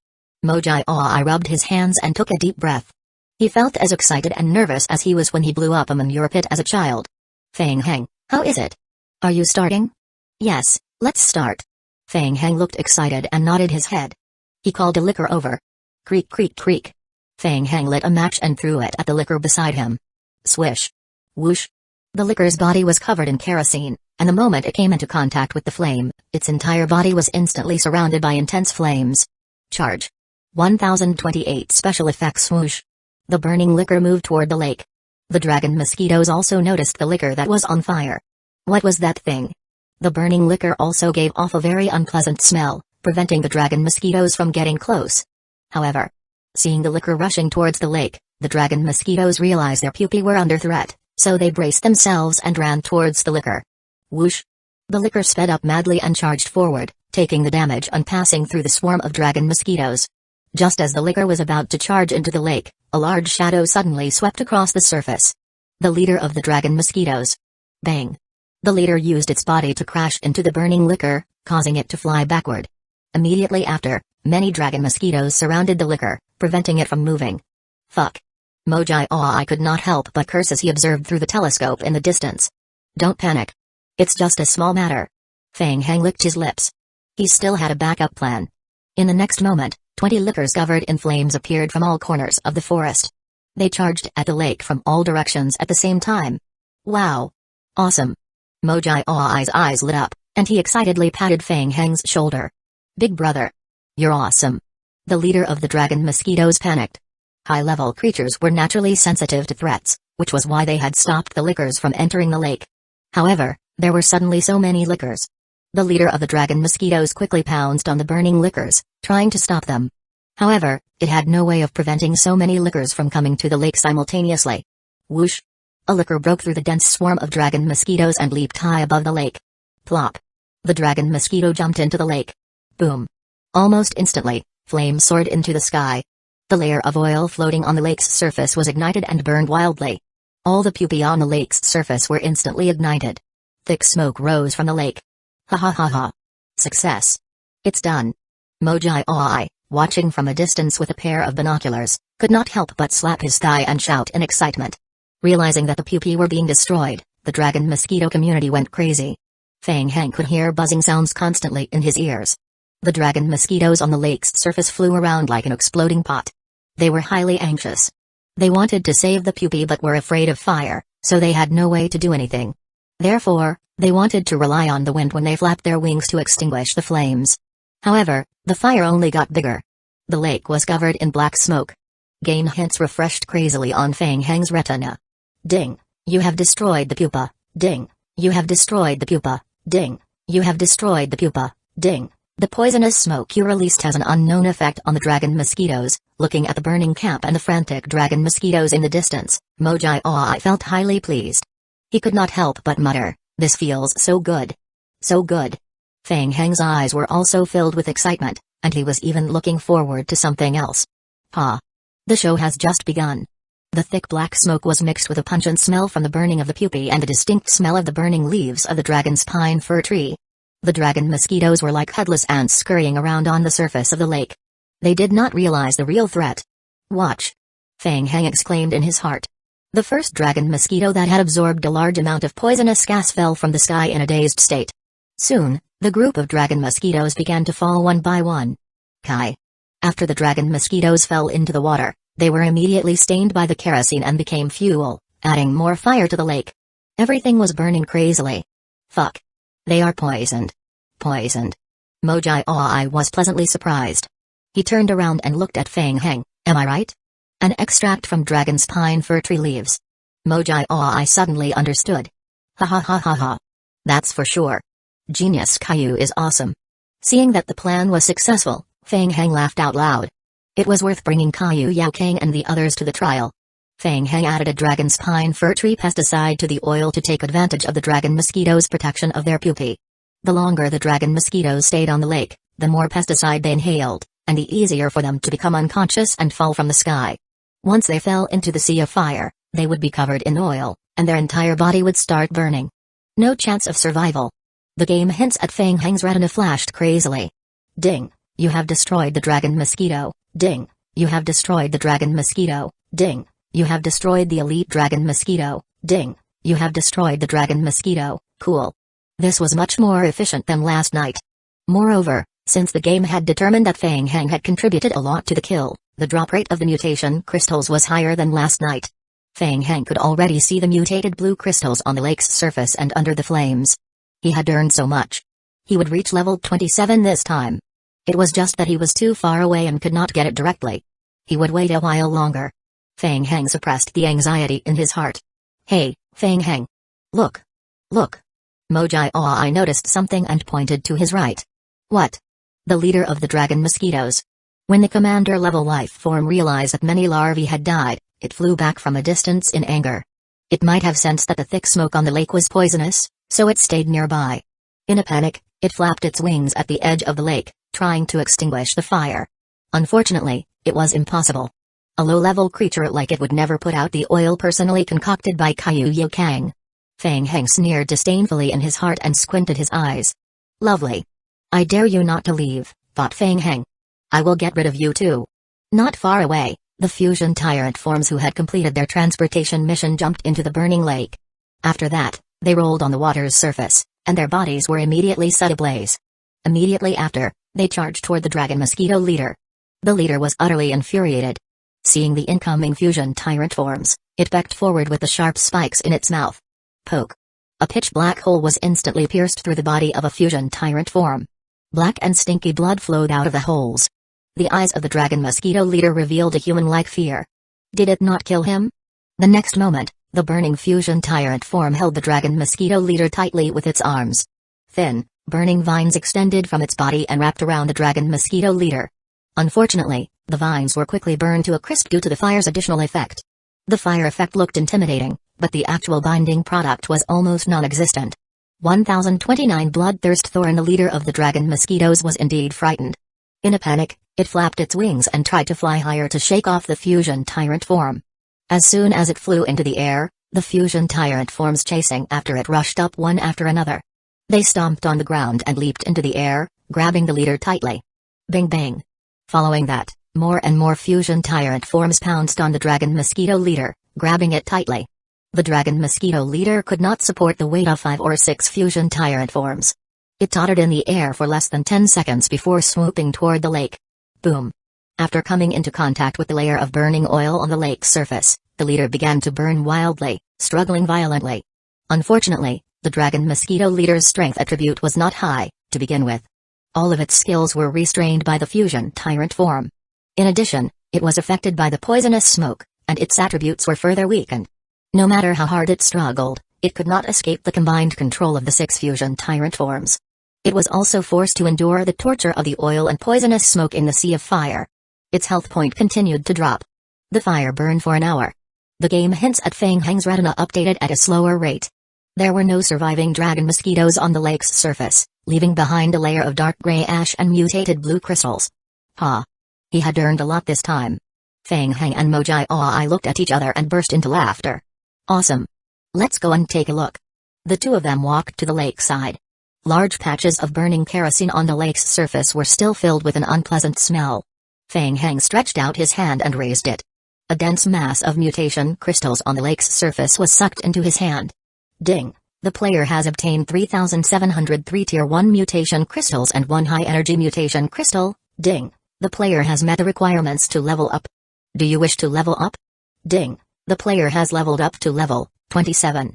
Mojai Aoi rubbed his hands and took a deep breath. He felt as excited and nervous as he was when he blew up a manure pit as a child. Fang Heng, how is it? Are you starting? Yes, let's start. Fang Heng looked excited and nodded his head. He called a liquor over. Creak creak creak. Fang Heng lit a match and threw it at the liquor beside him. Swish. Whoosh. The liquor's body was covered in kerosene, and the moment it came into contact with the flame, its entire body was instantly surrounded by intense flames. Charge. 1028 Special Effects Swoosh. The burning liquor moved toward the lake. The dragon mosquitoes also noticed the liquor that was on fire. What was that thing? The burning liquor also gave off a very unpleasant smell, preventing the dragon mosquitoes from getting close. However, seeing the liquor rushing towards the lake, the dragon mosquitoes realized their pupae were under threat, so they braced themselves and ran towards the liquor. Whoosh! The liquor sped up madly and charged forward, taking the damage and passing through the swarm of dragon mosquitoes. Just as the liquor was about to charge into the lake, a large shadow suddenly swept across the surface. The leader of the dragon mosquitoes. Bang! The leader used its body to crash into the burning liquor, causing it to fly backward. Immediately after, many dragon mosquitoes surrounded the liquor, preventing it from moving. Fuck. Mojai Aoi could not help but curse as he observed through the telescope in the distance. Don't panic. It's just a small matter. Fang Heng licked his lips. He still had a backup plan. In the next moment, 20 liquors covered in flames appeared from all corners of the forest. They charged at the lake from all directions at the same time. Wow. Awesome. Mojai Aoi's eyes lit up, and he excitedly patted Fang Heng's shoulder. Big brother. You're awesome. The leader of the dragon mosquitoes panicked. High-level creatures were naturally sensitive to threats, which was why they had stopped the liquors from entering the lake. However, there were suddenly so many liquors. The leader of the dragon mosquitoes quickly pounced on the burning liquors, trying to stop them. However, it had no way of preventing so many lickers from coming to the lake simultaneously. Whoosh! A licker broke through the dense swarm of dragon mosquitoes and leaped high above the lake. Plop! The dragon mosquito jumped into the lake. Boom! Almost instantly, flames soared into the sky. The layer of oil floating on the lake's surface was ignited and burned wildly. All the pupae on the lake's surface were instantly ignited. Thick smoke rose from the lake. Ha ha ha ha. Success. It's done. Mojai, watching from a distance with a pair of binoculars, could not help but slap his thigh and shout in excitement. Realizing that the pupae were being destroyed, the dragon mosquito community went crazy. Fang Heng could hear buzzing sounds constantly in his ears. The dragon mosquitoes on the lake's surface flew around like an exploding pot. They were highly anxious. They wanted to save the pupae but were afraid of fire, so they had no way to do anything. Therefore, they wanted to rely on the wind when they flapped their wings to extinguish the flames. However, the fire only got bigger. The lake was covered in black smoke. Game hints refreshed crazily on Fang Heng's retina. Ding! You have destroyed the pupa. Ding! You have destroyed the pupa. Ding! You have destroyed the pupa. Ding! The poisonous smoke you released has an unknown effect on the dragon mosquitoes. Looking at the burning camp and the frantic dragon mosquitoes in the distance, Mojai felt highly pleased. He could not help but mutter, "This feels so good. So good." Fang Heng's eyes were also filled with excitement, and he was even looking forward to something else. Ha! The show has just begun. The thick black smoke was mixed with a pungent smell from the burning of the pupae and the distinct smell of the burning leaves of the dragon's pine fir tree. The dragon mosquitoes were like headless ants scurrying around on the surface of the lake. They did not realize the real threat. Watch! Fang Heng exclaimed in his heart. The first dragon mosquito that had absorbed a large amount of poisonous gas fell from the sky in a dazed state. Soon, the group of dragon mosquitoes began to fall one by one. Kai! After the dragon mosquitoes fell into the water, they were immediately stained by the kerosene and became fuel, adding more fire to the lake. Everything was burning crazily. Fuck! They are poisoned. Poisoned. Mojai was pleasantly surprised. He turned around and looked at Fang Heng. Am I right? An extract from dragon's pine fir tree leaves. Mojai suddenly understood. Ha ha ha ha ha. That's for sure. Genius Caillou is awesome. Seeing that the plan was successful, Fang Heng laughed out loud. It was worth bringing Caillou Yao Kang and the others to the trial. Fang Heng added a dragon's pine fir tree pesticide to the oil to take advantage of the dragon mosquitoes' protection of their pupae. The longer the dragon mosquitoes stayed on the lake, the more pesticide they inhaled, and the easier for them to become unconscious and fall from the sky. Once they fell into the sea of fire, they would be covered in oil, and their entire body would start burning. No chance of survival. The game hints at Fang Heng's retina flashed crazily. Ding! You have destroyed the dragon mosquito. Ding! You have destroyed the dragon mosquito. Ding! You have destroyed the elite dragon mosquito. Ding! You have destroyed the dragon mosquito. Cool. This was much more efficient than last night. Moreover, since the game had determined that Fang Heng had contributed a lot to the kill, the drop rate of the mutation crystals was higher than last night. Fang Heng could already see the mutated blue crystals on the lake's surface and under the flames. He had earned so much. He would reach level 27 this time. It was just that he was too far away and could not get it directly. He would wait a while longer. Fang Heng suppressed the anxiety in his heart. Hey, Fang Heng. Look. Look. Mojai noticed something and pointed to his right. What? The leader of the dragon mosquitoes. When the commander-level life form realized that many larvae had died, it flew back from a distance in anger. It might have sensed that the thick smoke on the lake was poisonous, so it stayed nearby. In a panic, it flapped its wings at the edge of the lake, trying to extinguish the fire. Unfortunately, it was impossible. A low-level creature like it would never put out the oil personally concocted by Caillou Yao Kang. Fang Heng sneered disdainfully in his heart and squinted his eyes. Lovely. I dare you not to leave, thought Fang Heng. I will get rid of you too. Not far away, the fusion tyrant forms who had completed their transportation mission jumped into the burning lake. After that, they rolled on the water's surface, and their bodies were immediately set ablaze. Immediately after, they charged toward the dragon mosquito leader. The leader was utterly infuriated. Seeing the incoming fusion tyrant forms, it backed forward with the sharp spikes in its mouth. Poke. A pitch-black hole was instantly pierced through the body of a fusion tyrant form. Black and stinky blood flowed out of the holes. The eyes of the dragon mosquito leader revealed a human-like fear. Did it not kill him? The next moment, the burning fusion tyrant form held the dragon mosquito leader tightly with its arms. Thin, burning vines extended from its body and wrapped around the dragon mosquito leader. Unfortunately, The vines were quickly burned to a crisp due to the fire's additional effect. The fire effect looked intimidating, but the actual binding product was almost non-existent. 1029 Bloodthirst Thorn, the leader of the dragon mosquitoes, was indeed frightened. In a panic, it flapped its wings and tried to fly higher to shake off the fusion tyrant form. As soon as it flew into the air, the fusion tyrant forms chasing after it rushed up one after another. They stomped on the ground and leaped into the air, grabbing the leader tightly. Bing bang. Following that, more and more fusion tyrant forms pounced on the dragon mosquito leader, grabbing it tightly. The dragon mosquito leader could not support the weight of 5 or 6 fusion tyrant forms. It tottered in the air for less than 10 seconds before swooping toward the lake. Boom. After coming into contact with the layer of burning oil on the lake's surface, the leader began to burn wildly, struggling violently. Unfortunately, the dragon mosquito leader's strength attribute was not high, to begin with. All of its skills were restrained by the fusion tyrant form. In addition, it was affected by the poisonous smoke, and its attributes were further weakened. No matter how hard it struggled, it could not escape the combined control of the 6 fusion tyrant forms. It was also forced to endure the torture of the oil and poisonous smoke in the sea of fire. Its health point continued to drop. The fire burned for an hour. The game hints at Fang Heng's retina updated at a slower rate. There were no surviving dragon mosquitoes on the lake's surface, leaving behind a layer of dark gray ash and mutated blue crystals. Ha! He had earned a lot this time. Fang Heng and Mojai Ai looked at each other and burst into laughter. Awesome! Let's go and take a look. The two of them walked to the lakeside. Large patches of burning kerosene on the lake's surface were still filled with an unpleasant smell. Fang Heng stretched out his hand and raised it. A dense mass of mutation crystals on the lake's surface was sucked into his hand. Ding! The player has obtained 3,703 Tier 1 mutation crystals and 1 high-energy mutation crystal. Ding! The player has met the requirements to level up. Do you wish to level up? Ding! The player has leveled up to level 27.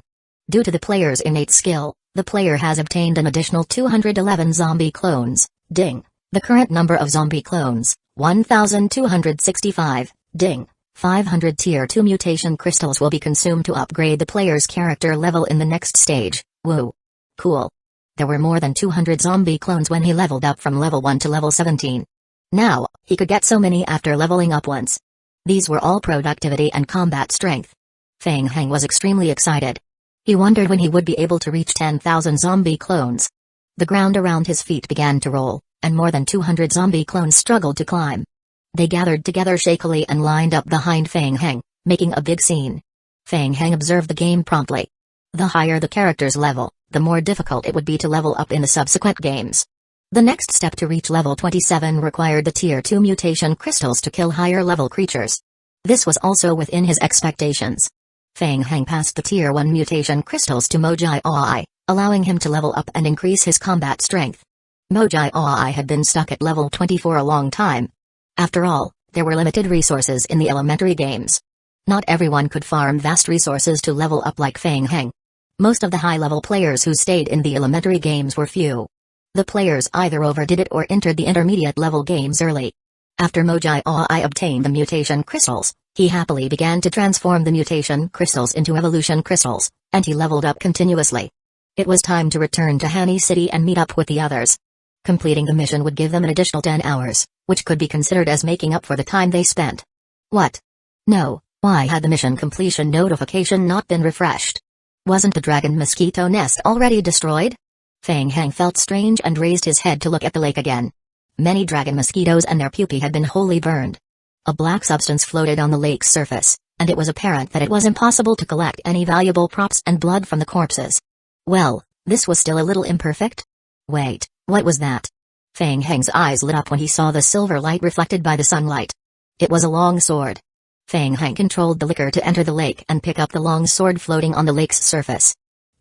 Due to the player's innate skill, the player has obtained an additional 211 zombie clones. Ding! The current number of zombie clones, 1,265. Ding! 500 Tier 2 mutation crystals will be consumed to upgrade the player's character level in the next stage. Woo! Cool. There were more than 200 zombie clones when he leveled up from level 1 to level 17. Now, he could get so many after leveling up once. These were all productivity and combat strength. Fang Heng was extremely excited. He wondered when he would be able to reach 10,000 zombie clones. The ground around his feet began to roll, and more than 200 zombie clones struggled to climb. They gathered together shakily and lined up behind Fang Heng, making a big scene. Fang Heng observed the game promptly. The higher the character's level, the more difficult it would be to level up in the subsequent games. The next step to reach level 27 required the Tier 2 mutation crystals to kill higher-level creatures. This was also within his expectations. Fang Heng passed the Tier 1 mutation crystals to Mojai Ai, allowing him to level up and increase his combat strength. Mojai Ai had been stuck at level 24 a long time. After all, there were limited resources in the elementary games. Not everyone could farm vast resources to level up like Fang Heng. Most of the high-level players who stayed in the elementary games were few. The players either overdid it or entered the intermediate-level games early. After Mojai Ai obtained the mutation crystals, he happily began to transform the mutation crystals into evolution crystals, and he leveled up continuously. It was time to return to Hani City and meet up with the others. Completing the mission would give them an additional 10 hours, which could be considered as making up for the time they spent. What? No, why had the mission completion notification not been refreshed? Wasn't the dragon mosquito nest already destroyed? Fang Heng felt strange and raised his head to look at the lake again. Many dragon mosquitoes and their pupae had been wholly burned. A black substance floated on the lake's surface, and it was apparent that it was impossible to collect any valuable props and blood from the corpses. Well, this was still a little imperfect? Wait, what was that? Fang Heng's eyes lit up when he saw the silver light reflected by the sunlight. It was a long sword. Fang Heng controlled the liquor to enter the lake and pick up the long sword floating on the lake's surface.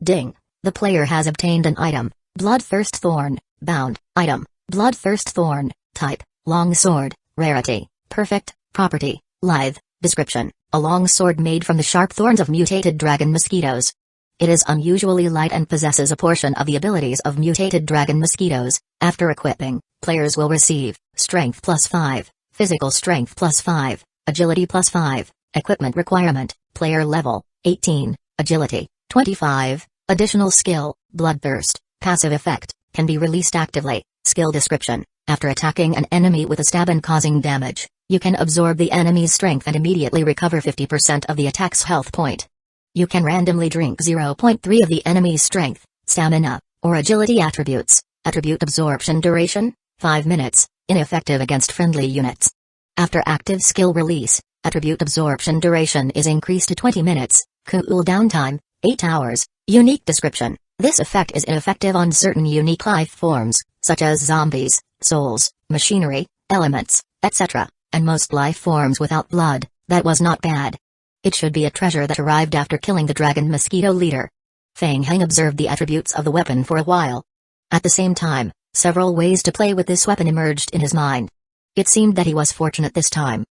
Ding! The player has obtained an item, Bloodthirst Thorn, bound, item, Bloodthirst Thorn, type, long sword, rarity, perfect, property, lithe, description, a long sword made from the sharp thorns of mutated dragon mosquitoes. It is unusually light and possesses a portion of the abilities of mutated dragon mosquitoes. After equipping, players will receive strength +5, physical strength +5, agility +5, equipment requirement, player level 18, agility 25, additional skill, bloodthirst, passive effect, can be released actively, skill description, after attacking an enemy with a stab and causing damage, You can absorb the enemy's strength and immediately recover 50% of the attack's health point. You can randomly drink 0.3 of the enemy's strength, stamina, or agility attributes. Attribute absorption duration, 5 minutes, ineffective against friendly units. After active skill release, attribute absorption duration is increased to 20 minutes, cooldown time, 8 hours. Unique description: this effect is ineffective on certain unique life forms, such as zombies, souls, machinery, elements, etc., and most life forms without blood. That was not bad. It should be a treasure that arrived after killing the dragon mosquito leader. Feng Heng observed the attributes of the weapon for a while. At the same time, several ways to play with this weapon emerged in his mind. It seemed that he was fortunate this time.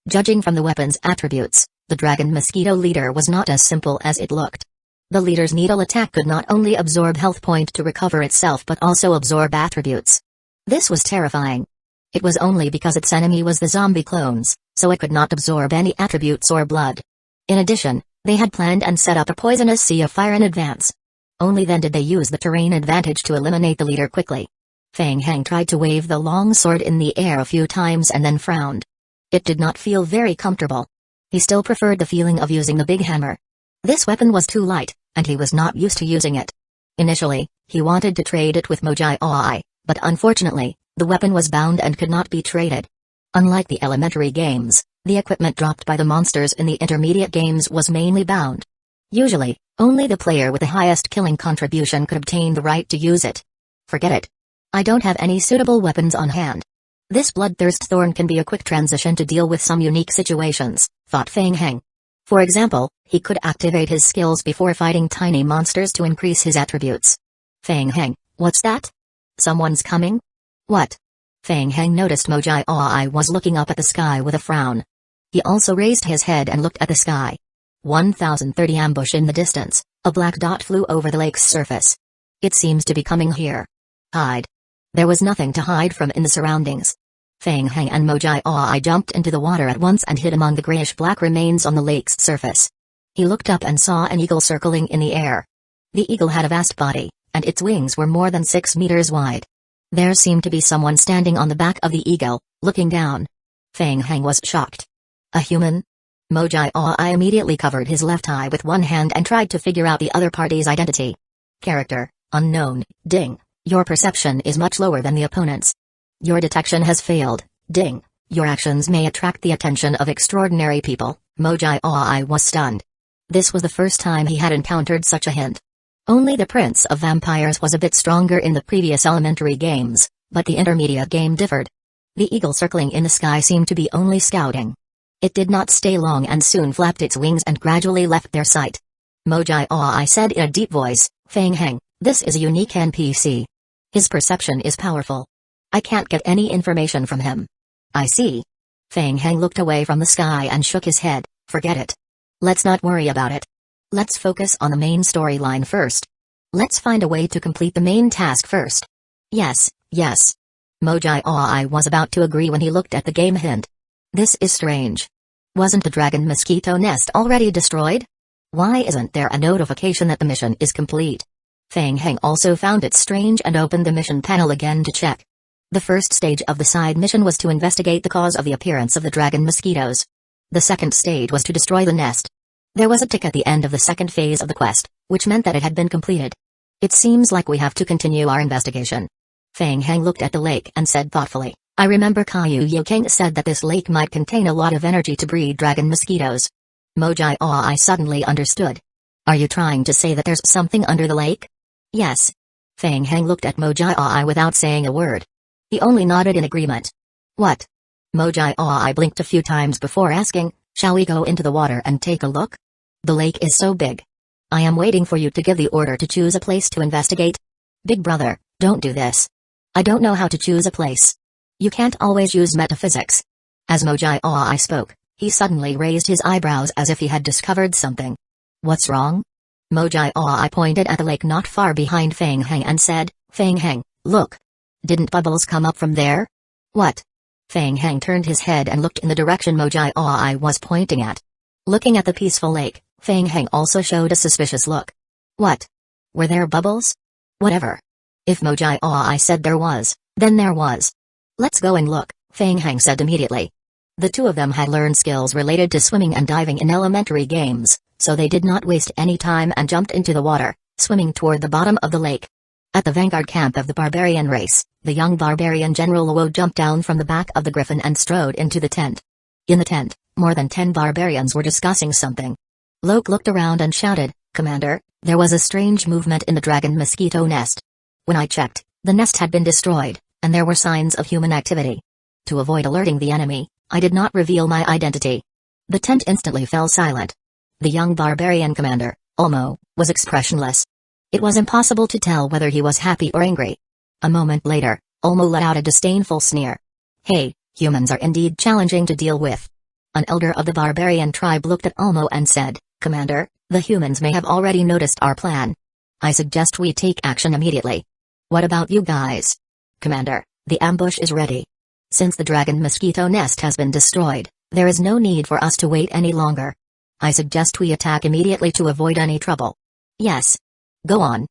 Judging from the weapon's attributes, the dragon mosquito leader was not as simple as it looked. The leader's needle attack could not only absorb health point to recover itself but also absorb attributes. This was terrifying. It was only because its enemy was the zombie clones, so it could not absorb any attributes or blood. In addition, they had planned and set up a poisonous sea of fire in advance. Only then did they use the terrain advantage to eliminate the leader quickly. Feng Heng tried to wave the long sword in the air a few times and then frowned. It did not feel very comfortable. He still preferred the feeling of using the big hammer. This weapon was too light, and he was not used to using it. Initially, he wanted to trade it with Mojai, but unfortunately, the weapon was bound and could not be traded. Unlike the elementary games, the equipment dropped by the monsters in the intermediate games was mainly bound. Usually, only the player with the highest killing contribution could obtain the right to use it. Forget it. I don't have any suitable weapons on hand. This bloodthirst thorn can be a quick transition to deal with some unique situations, thought Feng Heng. For example, he could activate his skills before fighting tiny monsters to increase his attributes. Feng Heng, what's that? Someone's coming? What? Feng Heng noticed Mojai was looking up at the sky with a frown. He also raised his head and looked at the sky. 1030 ambush in the distance, a black dot flew over the lake's surface. It seems to be coming here. Hide. There was nothing to hide from in the surroundings. Feng Heng and Mojai jumped into the water at once and hid among the grayish-black remains on the lake's surface. He looked up and saw an eagle circling in the air. The eagle had a vast body, and its wings were more than 6 meters wide. There seemed to be someone standing on the back of the eagle, looking down. Feng Heng was shocked. A human? Mojai immediately covered his left eye with one hand and tried to figure out the other party's identity. Character, unknown, ding. Your perception is much lower than the opponent's. Your detection has failed, ding. Your actions may attract the attention of extraordinary people. Mojai was stunned. This was the first time he had encountered such a hint. Only the Prince of Vampires was a bit stronger in the previous elementary games, but the intermediate game differed. The eagle circling in the sky seemed to be only scouting. It did not stay long and soon flapped its wings and gradually left their sight. Mojai said in a deep voice, Feng Heng, this is a unique NPC. His perception is powerful. I can't get any information from him. I see. Feng Heng looked away from the sky and shook his head. Forget it. Let's not worry about it. Let's focus on the main storyline first. Let's find a way to complete the main task first. Yes. Mojai was about to agree when he looked at the game hint. This is strange. Wasn't the dragon mosquito nest already destroyed? Why isn't there a notification that the mission is complete? Feng Heng also found it strange and opened the mission panel again to check. The first stage of the side mission was to investigate the cause of the appearance of the dragon mosquitoes. The second stage was to destroy the nest. There was a tick at the end of the second phase of the quest, which meant that it had been completed. It seems like we have to continue our investigation. Feng Heng looked at the lake and said thoughtfully, I remember Kaiyu King said that this lake might contain a lot of energy to breed dragon mosquitoes. Mojai suddenly understood. Are you trying to say that there's something under the lake? Yes. Feng Heng looked at Mojai without saying a word. He only nodded in agreement. What? Mojai blinked a few times before asking, shall we go into the water and take a look? The lake is so big. I am waiting for you to give the order to choose a place to investigate. Big brother, don't do this. I don't know how to choose a place. You can't always use metaphysics. As Mojai spoke, he suddenly raised his eyebrows as if he had discovered something. What's wrong? Mojai pointed at the lake not far behind Feng Heng and said, Feng Heng, look. Didn't bubbles come up from there? What? Feng Heng turned his head and looked in the direction Mojai was pointing at. Looking at the peaceful lake, Feng Heng also showed a suspicious look. What? Were there bubbles? Whatever. If Mojai said there was, then there was. Let's go and look, Feng Heng said immediately. The two of them had learned skills related to swimming and diving in elementary games, so they did not waste any time and jumped into the water, swimming toward the bottom of the lake. At the vanguard camp of the barbarian race, the young barbarian General Luo jumped down from the back of the griffin and strode into the tent. In the tent, more than 10 barbarians were discussing something. Luo looked around and shouted, "Commander, there was a strange movement in the dragon mosquito nest. When I checked, the nest had been destroyed, and there were signs of human activity. To avoid alerting the enemy, I did not reveal my identity." The tent instantly fell silent. The young barbarian commander, Olmo, was expressionless. It was impossible to tell whether he was happy or angry. A moment later, Olmo let out a disdainful sneer. "Hey, humans are indeed challenging to deal with." An elder of the barbarian tribe looked at Olmo and said, "Commander, the humans may have already noticed our plan. I suggest we take action immediately." "What about you guys?" "Commander, the ambush is ready. Since the dragon mosquito nest has been destroyed, there is no need for us to wait any longer. I suggest we attack immediately to avoid any trouble." "Yes. Go on."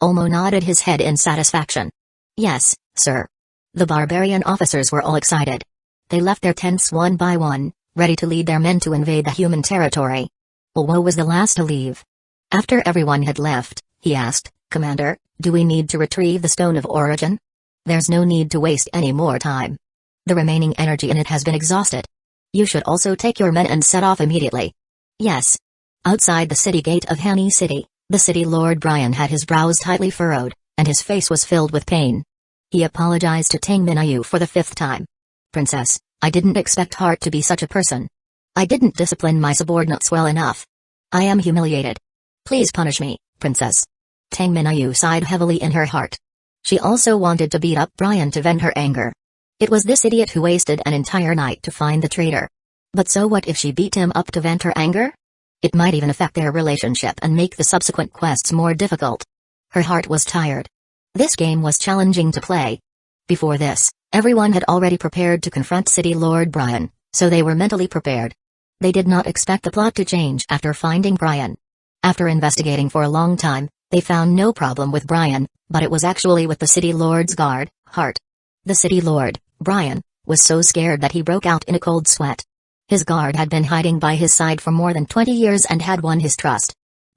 Olmo nodded his head in satisfaction. "Yes, sir." The barbarian officers were all excited. They left their tents one by one, ready to lead their men to invade the human territory. Olmo was the last to leave. After everyone had left, he asked, "Commander, do we need to retrieve the Stone of Origin?" "There's no need to waste any more time. The remaining energy in it has been exhausted. You should also take your men and set off immediately." "Yes." Outside the city gate of Hani City, the city lord Brian had his brows tightly furrowed, and his face was filled with pain. He apologized to Tang Minayu for the 5th time. "Princess, I didn't expect Heart to be such a person. I didn't discipline my subordinates well enough. I am humiliated. Please punish me, Princess." Tang Minayu sighed heavily in her heart. She also wanted to beat up Brian to vent her anger. It was this idiot who wasted an entire night to find the traitor. But so what if she beat him up to vent her anger? It might even affect their relationship and make the subsequent quests more difficult. Her heart was tired. This game was challenging to play. Before this, everyone had already prepared to confront City Lord Brian, so they were mentally prepared. They did not expect the plot to change after finding Brian. After investigating for a long time, they found no problem with Brian, but it was actually with the City Lord's guard, Heart. The City Lord, Brian, was so scared that he broke out in a cold sweat. His guard had been hiding by his side for more than 20 years and had won his trust.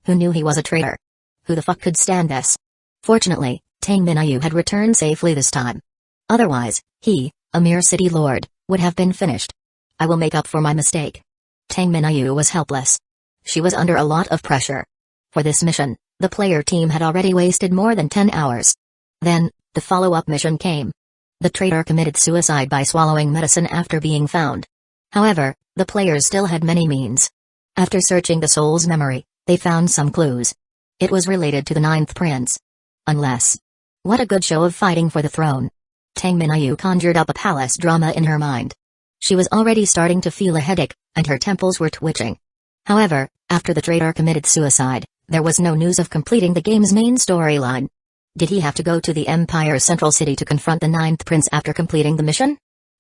Who knew he was a traitor? Who the fuck could stand this? Fortunately, Tang Minayu had returned safely this time. Otherwise, he, a mere city lord, would have been finished. "I will make up for my mistake." Tang Minayu was helpless. She was under a lot of pressure. For this mission, the player team had already wasted more than 10 hours. Then, the follow-up mission came. The traitor committed suicide by swallowing medicine after being found. However, the players still had many means. After searching the soul's memory, they found some clues. It was related to the 9th prince. Unless. What a good show of fighting for the throne. Tang Minayu conjured up a palace drama in her mind. She was already starting to feel a headache, and her temples were twitching. However, after the traitor committed suicide, there was no news of completing the game's main storyline. Did he have to go to the Empire's central city to confront the 9th prince after completing the mission?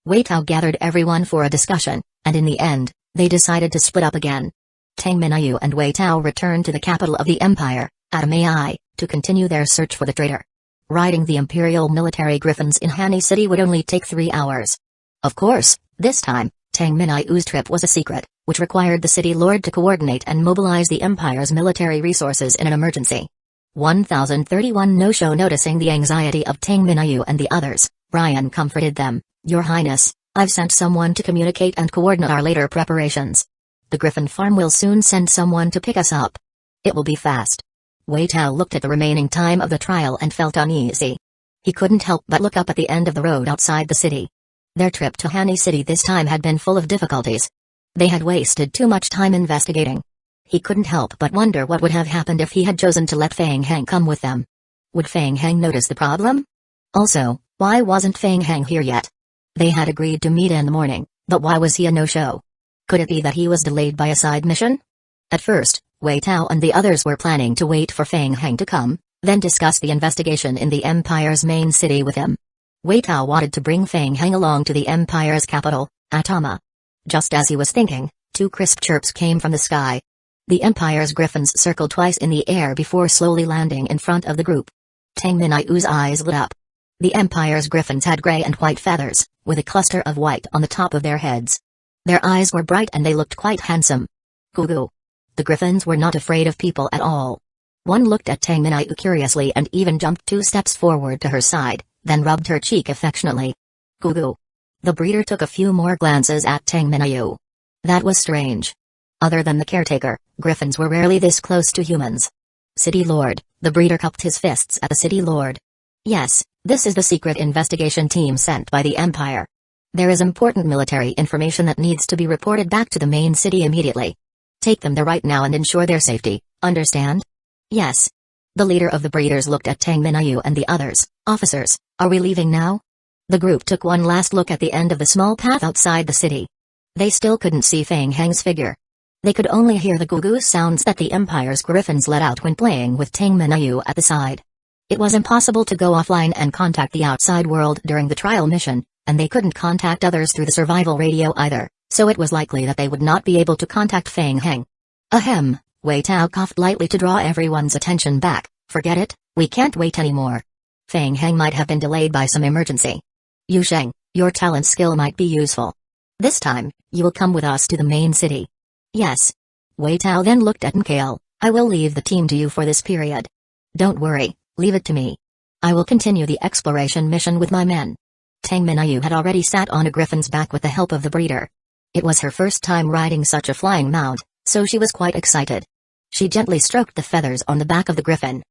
Hueco gathered everyone for a discussion, and in the end, they decided to split up again. Tang Minayu and Hueco returned to the capital of the Empire, Atamai, to continue their search for the traitor. Riding the Imperial military griffins in Hani City would only take 3 hours. Of course, this time, Tang Minayu's trip was a secret, which required the city lord to coordinate and mobilize the Empire's military resources in an emergency. 1031 No-show. Noticing the anxiety of Tang Minayu and the others, Brian comforted them. "Your Highness, I've sent someone to communicate and coordinate our later preparations. The Griffin farm will soon send someone to pick us up. It will be fast." Hueco looked at the remaining time of the trial and felt uneasy. He couldn't help but look up at the end of the road outside the city. Their trip to Hani City this time had been full of difficulties. They had wasted too much time investigating. He couldn't help but wonder what would have happened if he had chosen to let Fang Heng come with them. Would Fang Heng notice the problem? Also, why wasn't Fang Heng here yet? They had agreed to meet in the morning, but why was he a no-show? Could it be that he was delayed by a side mission? At first, Hueco and the others were planning to wait for Fang Heng to come, then discuss the investigation in the Empire's main city with him. Hueco wanted to bring Fang Heng along to the Empire's capital, Atama. Just as he was thinking, 2 crisp chirps came from the sky. The Empire's griffins circled twice in the air before slowly landing in front of the group. Tang Minayu's eyes lit up. The Empire's griffins had gray and white feathers, with a cluster of white on the top of their heads. Their eyes were bright and they looked quite handsome. Gugu. The griffins were not afraid of people at all. One looked at Tang Minayu curiously and even jumped 2 steps forward to her side, then rubbed her cheek affectionately. Gugu. The breeder took a few more glances at Tang Minayu. That was strange. Other than the caretaker, griffins were rarely this close to humans. City Lord, the breeder cupped his fists at the City Lord. Yes, this is the secret investigation team sent by the Empire. There is important military information that needs to be reported back to the main city immediately. Take them there right now and ensure their safety, understand? Yes. The leader of the breeders looked at Tang Minayu and the others. Officers, are we leaving now? The group took one last look at the end of the small path outside the city. They still couldn't see Fang Heng's figure. They could only hear the goo-goo sounds that the Empire's griffins let out when playing with Tang Minayu at the side. It was impossible to go offline and contact the outside world during the trial mission, and they couldn't contact others through the survival radio either, so it was likely that they would not be able to contact Fang Heng. Ahem, Wei Tao coughed lightly to draw everyone's attention back. Forget it, we can't wait anymore. Fang Heng might have been delayed by some emergency. Yu Sheng, your talent skill might be useful. This time, you will come with us to the main city. Yes. Wei Tao then looked at Nkale. I will leave the team to you for this period. Don't worry, leave it to me. I will continue the exploration mission with my men. Tang Minayu had already sat on a griffin's back with the help of the breeder. It was her first time riding such a flying mount, so she was quite excited. She gently stroked the feathers on the back of the griffin.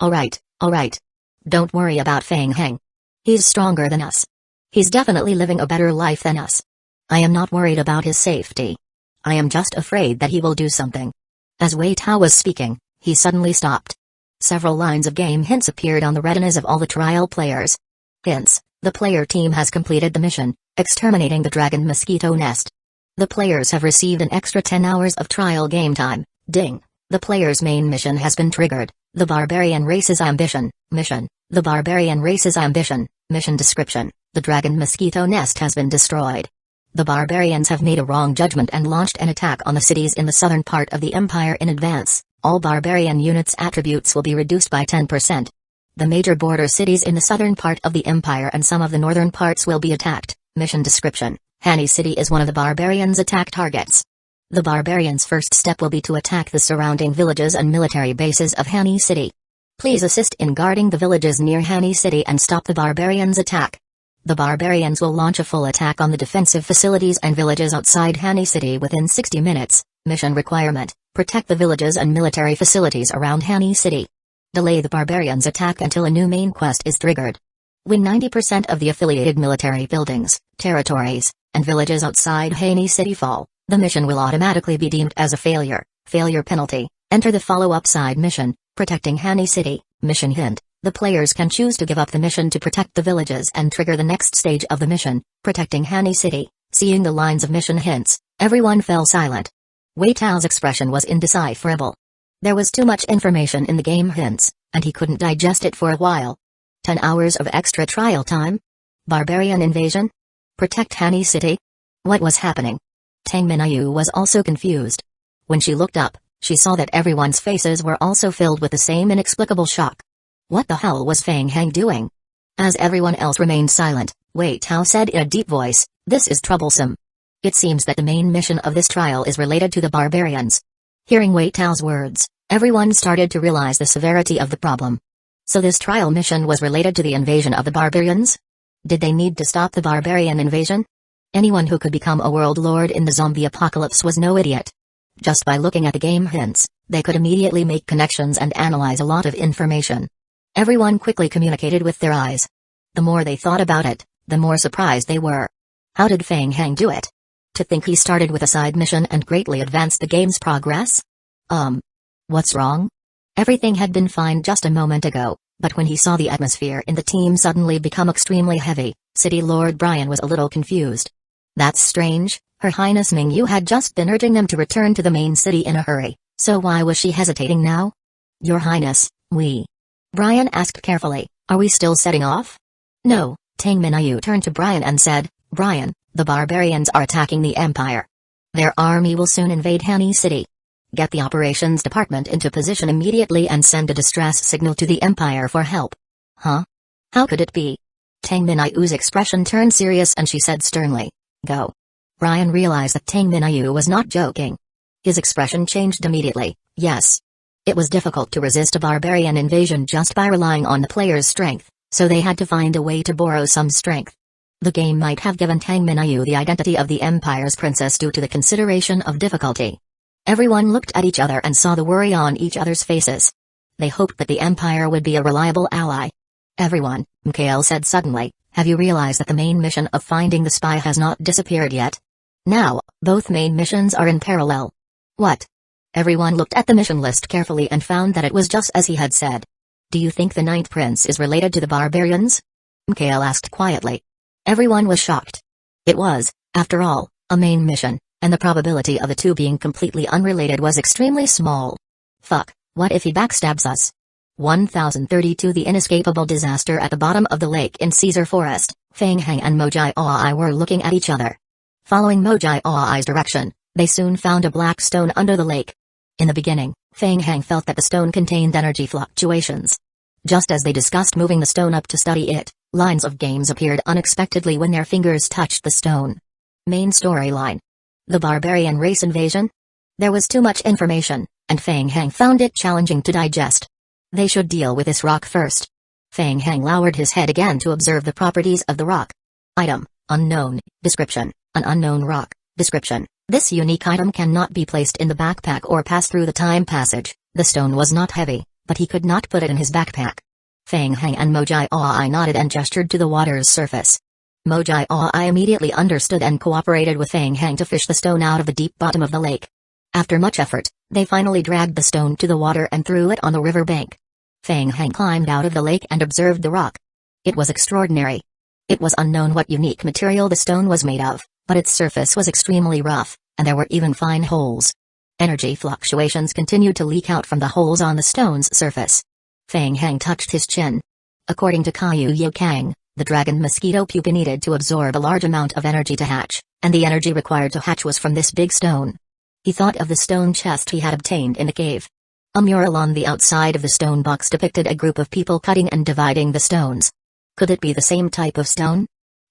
Alright. Don't worry about Fang Heng. He's stronger than us. He's definitely living a better life than us. I am not worried about his safety. I am just afraid that he will do something. As Wei Tao was speaking, he suddenly stopped. Several lines of game hints appeared on the retinas of all the trial players. Hints: the player team has completed the mission, exterminating the dragon mosquito nest. The players have received an extra 10 hours of trial game time. Ding. The player's main mission has been triggered. The barbarian race's ambition. Mission. The barbarian race's ambition. Mission description. The dragon mosquito nest has been destroyed. The barbarians have made a wrong judgment and launched an attack on the cities in the southern part of the empire in advance. All barbarian units' attributes will be reduced by 10%. The major border cities in the southern part of the empire and some of the northern parts will be attacked. Mission description. Hani City is one of the barbarians' attack targets. The barbarians' first step will be to attack the surrounding villages and military bases of Hani City. Please assist in guarding the villages near Hani City and stop the barbarians' attack. The barbarians will launch a full attack on the defensive facilities and villages outside Hani City within 60 minutes. Mission requirement: protect the villages and military facilities around Hani City. Delay the barbarians' attack until a new main quest is triggered. When 90% of the affiliated military buildings, territories, and villages outside Hani City fall, the mission will automatically be deemed as a failure. Failure penalty: enter the follow-up side mission, protecting Hani City. Mission hint: the players can choose to give up the mission to protect the villages and trigger the next stage of the mission, protecting Hani City. Seeing the lines of mission hints, everyone fell silent. Wei Tao's expression was indecipherable. There was too much information in the game hints, and he couldn't digest it for a while. 10 hours of extra trial time? Barbarian invasion? Protect Hani City? What was happening? Tang Minayu was also confused. When she looked up, she saw that everyone's faces were also filled with the same inexplicable shock. What the hell was Fang Heng doing? As everyone else remained silent, Wei Tao said in a deep voice, "This is troublesome. It seems that the main mission of this trial is related to the barbarians." Hearing Wei Tao's words, everyone started to realize the severity of the problem. So this trial mission was related to the invasion of the barbarians? Did they need to stop the barbarian invasion? Anyone who could become a world lord in the zombie apocalypse was no idiot. Just by looking at the game hints, they could immediately make connections and analyze a lot of information. Everyone quickly communicated with their eyes. The more they thought about it, the more surprised they were. How did Fang Heng do it? To think he started with a side mission and greatly advanced the game's progress? What's wrong? Everything had been fine just a moment ago, but when he saw the atmosphere in the team suddenly become extremely heavy, City Lord Brian was a little confused. That's strange. Her Highness Mingyu had just been urging them to return to the main city in a hurry, so why was she hesitating now? Your Highness, Brian asked carefully, are we still setting off? No, Tang Minayu turned to Brian and said, Brian, the barbarians are attacking the Empire. Their army will soon invade Hani City. Get the operations department into position immediately and send a distress signal to the Empire for help. Huh? How could it be? Tang Minayu's expression turned serious and she said sternly, Go. Ryan realized that Tang Minayu was not joking. His expression changed immediately. Yes. It was difficult to resist a barbarian invasion just by relying on the player's strength, so they had to find a way to borrow some strength. The game might have given Tang Minayu the identity of the Empire's princess due to the consideration of difficulty. Everyone looked at each other and saw the worry on each other's faces. They hoped that the Empire would be a reliable ally. Everyone, Mikhail said suddenly, have you realized that the main mission of finding the spy has not disappeared yet? Now, both main missions are in parallel. What? Everyone looked at the mission list carefully and found that it was just as he had said. Do you think the Ninth Prince is related to the barbarians? Mikhail asked quietly. Everyone was shocked. It was, after all, a main mission, and the probability of the two being completely unrelated was extremely small. Fuck, what if he backstabs us? 1032 The inescapable disaster at the bottom of the lake in Caesar Forest, Fang Heng and Mojai Aoi were looking at each other. Following Mojai Aoi's direction, they soon found a black stone under the lake. In the beginning, Fang Heng felt that the stone contained energy fluctuations. Just as they discussed moving the stone up to study it, lines of games appeared unexpectedly when their fingers touched the stone. Main storyline. The barbarian race invasion? There was too much information, and Fang Heng found it challenging to digest. They should deal with this rock first. Fang Heng lowered his head again to observe the properties of the rock. Item, unknown, description, an unknown rock, description. This unique item cannot be placed in the backpack or pass through the time passage. The stone was not heavy, but he could not put it in his backpack. Fang Heng and Mojai Aoi nodded and gestured to the water's surface. Mojai Aoi immediately understood and cooperated with Fang Heng to fish the stone out of the deep bottom of the lake. After much effort, they finally dragged the stone to the water and threw it on the river bank. Fang Heng climbed out of the lake and observed the rock. It was extraordinary. It was unknown what unique material the stone was made of, but its surface was extremely rough, and there were even fine holes. Energy fluctuations continued to leak out from the holes on the stone's surface. Fang Heng touched his chin. According to Kaiyu Yokang, the dragon mosquito pupa needed to absorb a large amount of energy to hatch, and the energy required to hatch was from this big stone. He thought of the stone chest he had obtained in the cave. A mural on the outside of the stone box depicted a group of people cutting and dividing the stones. Could it be the same type of stone?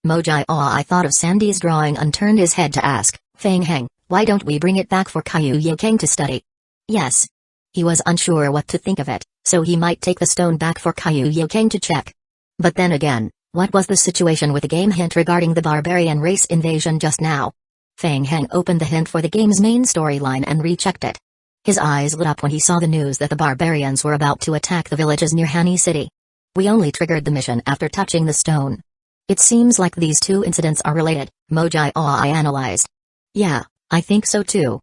Mojai Aoi thought of Sandy's drawing and turned his head to ask, Fang Heng, why don't we bring it back for Kaiyu Yokang to study? Yes. He was unsure what to think of it, so he might take the stone back for Kaiyu Yokang to check. But then again, what was the situation with the game hint regarding the barbarian race invasion just now? Fang Heng opened the hint for the game's main storyline and rechecked it. His eyes lit up when he saw the news that the barbarians were about to attack the villages near Hani City. We only triggered the mission after touching the stone. It seems like these two incidents are related, Mojai Aoi analyzed. Yeah, I think so too.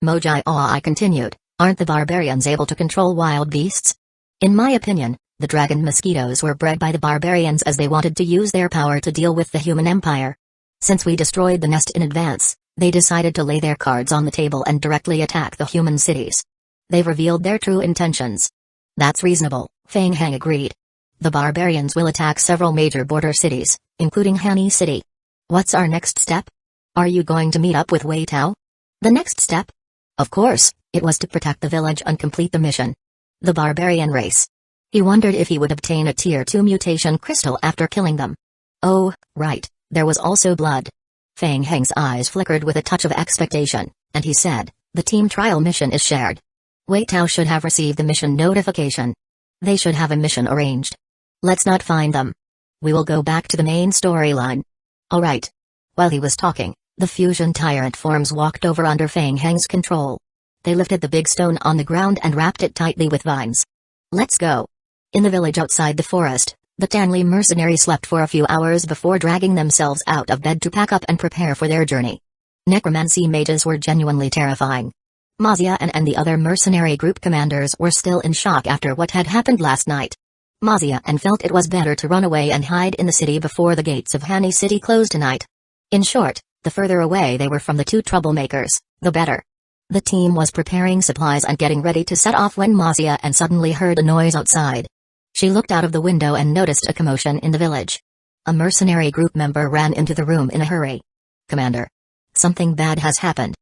Mojai Aoi continued, aren't the barbarians able to control wild beasts? In my opinion, the dragon mosquitoes were bred by the barbarians as they wanted to use their power to deal with the human empire. Since we destroyed the nest in advance, they decided to lay their cards on the table and directly attack the human cities. They've revealed their true intentions. That's reasonable, Fang Heng agreed. The barbarians will attack several major border cities, including Hani City. What's our next step? Are you going to meet up with Wei Tao? The next step? Of course, it was to protect the village and complete the mission. The barbarian race. He wondered if he would obtain a Tier 2 mutation crystal after killing them. Oh, right, there was also blood. Fang Heng's eyes flickered with a touch of expectation, and he said, the team trial mission is shared. Wei Tao should have received the mission notification. They should have a mission arranged. Let's not find them. We will go back to the main storyline. Alright. While he was talking, the fusion tyrant forms walked over under Fang Heng's control. They lifted the big stone on the ground and wrapped it tightly with vines. Let's go. In the village outside the forest, the Tanli mercenaries slept for a few hours before dragging themselves out of bed to pack up and prepare for their journey. Necromancy mages were genuinely terrifying. Mazia and the other mercenary group commanders were still in shock after what had happened last night. Mazia felt it was better to run away and hide in the city before the gates of Hani City closed tonight. In short, the further away they were from the two troublemakers, the better. The team was preparing supplies and getting ready to set off when Mazia suddenly heard a noise outside. She looked out of the window and noticed a commotion in the village. A mercenary group member ran into the room in a hurry. Commander. Something bad has happened.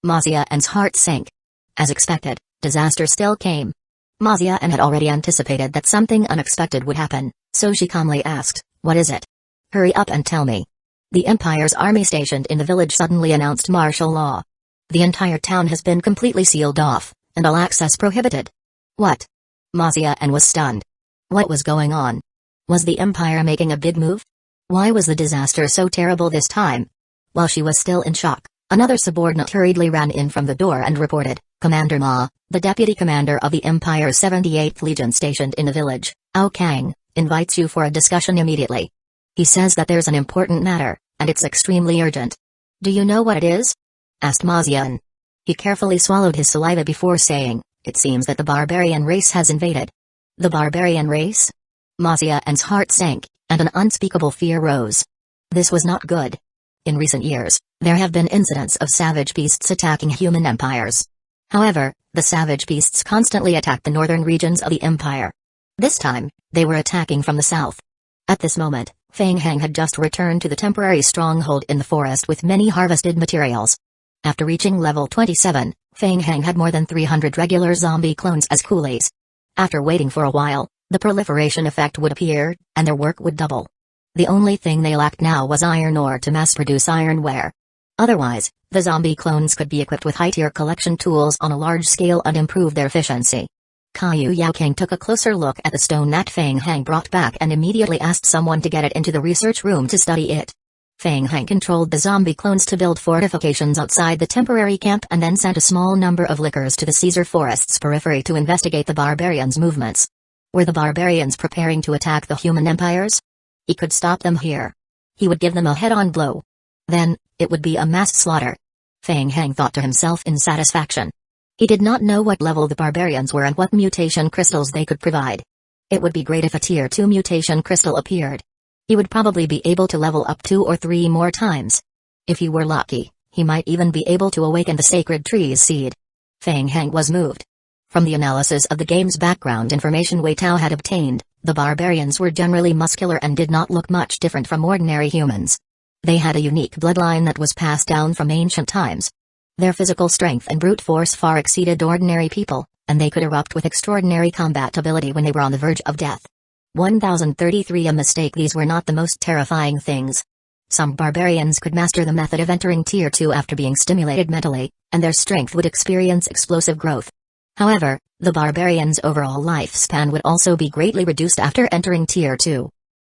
Mazia's heart sank. As expected, disaster still came. Mazia had already anticipated that something unexpected would happen, so she calmly asked, what is it? Hurry up and tell me. The Empire's army stationed in the village suddenly announced martial law. The entire town has been completely sealed off, and all access prohibited. What? Mazian was stunned. What was going on? Was the Empire making a big move? Why was the disaster so terrible this time? While she was still in shock, another subordinate hurriedly ran in from the door and reported, Commander Ma, the deputy commander of the Empire's 78th Legion stationed in the village, Ao Kang, invites you for a discussion immediately. He says that there's an important matter, and it's extremely urgent. Do you know what it is? Asked Mazian. He carefully swallowed his saliva before saying, it seems that the barbarian race has invaded. The barbarian race? Mazian's heart sank, and an unspeakable fear rose. This was not good. In recent years, there have been incidents of savage beasts attacking human empires. However, the savage beasts constantly attacked the northern regions of the empire. This time, they were attacking from the south. At this moment, Feng Heng had just returned to the temporary stronghold in the forest with many harvested materials. After reaching level 27, Feng Heng had more than 300 regular zombie clones as coolies. After waiting for a while, the proliferation effect would appear, and their work would double. The only thing they lacked now was iron ore to mass-produce ironware. Otherwise, the zombie clones could be equipped with high-tier collection tools on a large scale and improve their efficiency. Kaiyu Yaoking took a closer look at the stone that Feng Heng brought back and immediately asked someone to get it into the research room to study it. Feng Heng controlled the zombie clones to build fortifications outside the temporary camp and then sent a small number of lickers to the Caesar Forest's periphery to investigate the barbarians' movements. Were the barbarians preparing to attack the human empires? He could stop them here. He would give them a head-on blow. Then, it would be a mass slaughter. Feng Heng thought to himself in satisfaction. He did not know what level the barbarians were and what mutation crystals they could provide. It would be great if a tier 2 mutation crystal appeared. He would probably be able to level up 2 or 3 more times. If he were lucky, he might even be able to awaken the sacred tree's seed. Feng Heng was moved. From the analysis of the game's background information Wei Tao had obtained, the barbarians were generally muscular and did not look much different from ordinary humans. They had a unique bloodline that was passed down from ancient times. Their physical strength and brute force far exceeded ordinary people, and they could erupt with extraordinary combat ability when they were on the verge of death. 1033 A mistake. These were not the most terrifying things. Some barbarians could master the method of entering Tier 2 after being stimulated mentally, and their strength would experience explosive growth. However, the barbarians' overall lifespan would also be greatly reduced after entering Tier 2.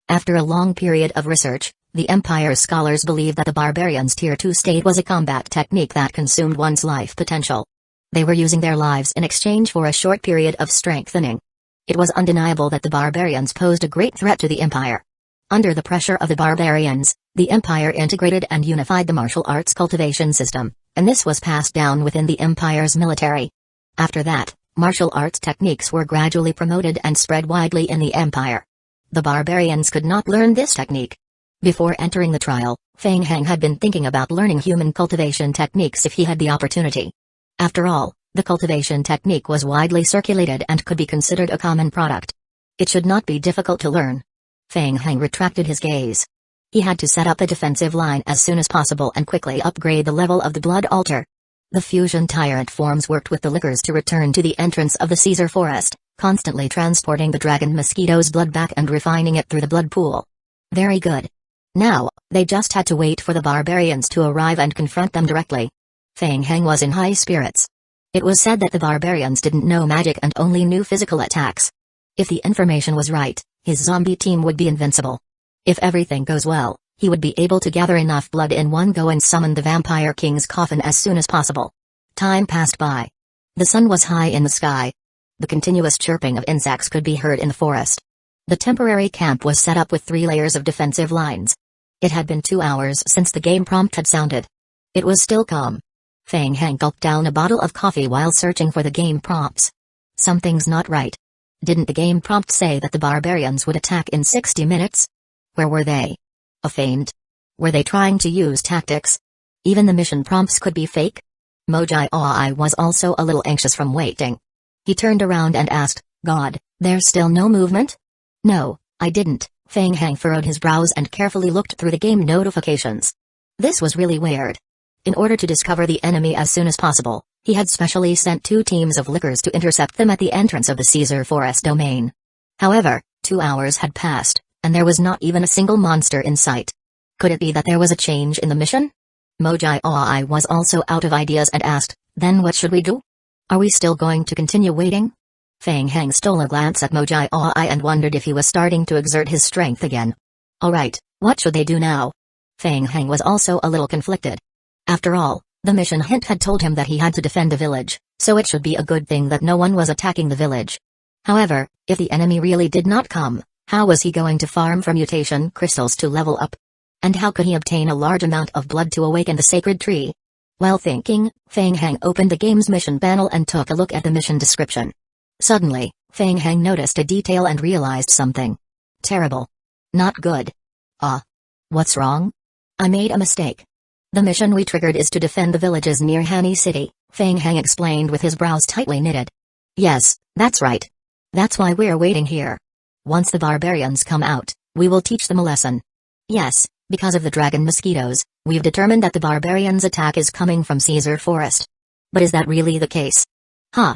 After a long period of research, the Empire's scholars believed that the barbarians' Tier 2 state was a combat technique that consumed one's life potential. They were using their lives in exchange for a short period of strengthening. It was undeniable that the barbarians posed a great threat to the Empire. Under the pressure of the barbarians, the Empire integrated and unified the martial arts cultivation system, and this was passed down within the Empire's military. After that, martial arts techniques were gradually promoted and spread widely in the Empire. The barbarians could not learn this technique. Before entering the trial, Feng Heng had been thinking about learning human cultivation techniques if he had the opportunity. After all, the cultivation technique was widely circulated and could be considered a common product. It should not be difficult to learn. Feng Heng retracted his gaze. He had to set up a defensive line as soon as possible and quickly upgrade the level of the blood altar. The fusion tyrant forms worked with the lickers to return to the entrance of the Caesar forest, constantly transporting the dragon mosquito's blood back and refining it through the blood pool. Very good. Now, they just had to wait for the barbarians to arrive and confront them directly. Feng Heng was in high spirits. It was said that the barbarians didn't know magic and only knew physical attacks. If the information was right, his zombie team would be invincible. If everything goes well, he would be able to gather enough blood in one go and summon the Vampire King's coffin as soon as possible. Time passed by. The sun was high in the sky. The continuous chirping of insects could be heard in the forest. The temporary camp was set up with 3 layers of defensive lines. It had been 2 hours since the game prompt had sounded. It was still calm. Feng Heng gulped down a bottle of coffee while searching for the game prompts. Something's not right. Didn't the game prompt say that the barbarians would attack in 60 minutes? Where were they? A feint? Were they trying to use tactics? Even the mission prompts could be fake? Mojai Oi was also a little anxious from waiting. He turned around and asked, God, there's still no movement? No, I didn't. Feng Heng furrowed his brows and carefully looked through the game notifications. This was really weird. In order to discover the enemy as soon as possible, he had specially sent 2 teams of lickers to intercept them at the entrance of the Caesar Forest domain. However, 2 hours had passed, and there was not even a single monster in sight. Could it be that there was a change in the mission? Mojai Oi was also out of ideas and asked, then what should we do? Are we still going to continue waiting? Feng Heng stole a glance at Mojai Oi and wondered if he was starting to exert his strength again. Alright, what should they do now? Feng Heng was also a little conflicted. After all, the mission hint had told him that he had to defend the village, so it should be a good thing that no one was attacking the village. However, if the enemy really did not come, how was he going to farm for mutation crystals to level up? And how could he obtain a large amount of blood to awaken the sacred tree? While thinking, Feng Heng opened the game's mission panel and took a look at the mission description. Suddenly, Feng Heng noticed a detail and realized something terrible. Not good. What's wrong? I made a mistake. The mission we triggered is to defend the villages near Hani City, Feng Heng explained with his brows tightly knitted. Yes, that's right. That's why we're waiting here. Once the barbarians come out, we will teach them a lesson. Yes, because of the dragon mosquitoes, we've determined that the barbarians' attack is coming from Caesar Forest. But is that really the case? Huh.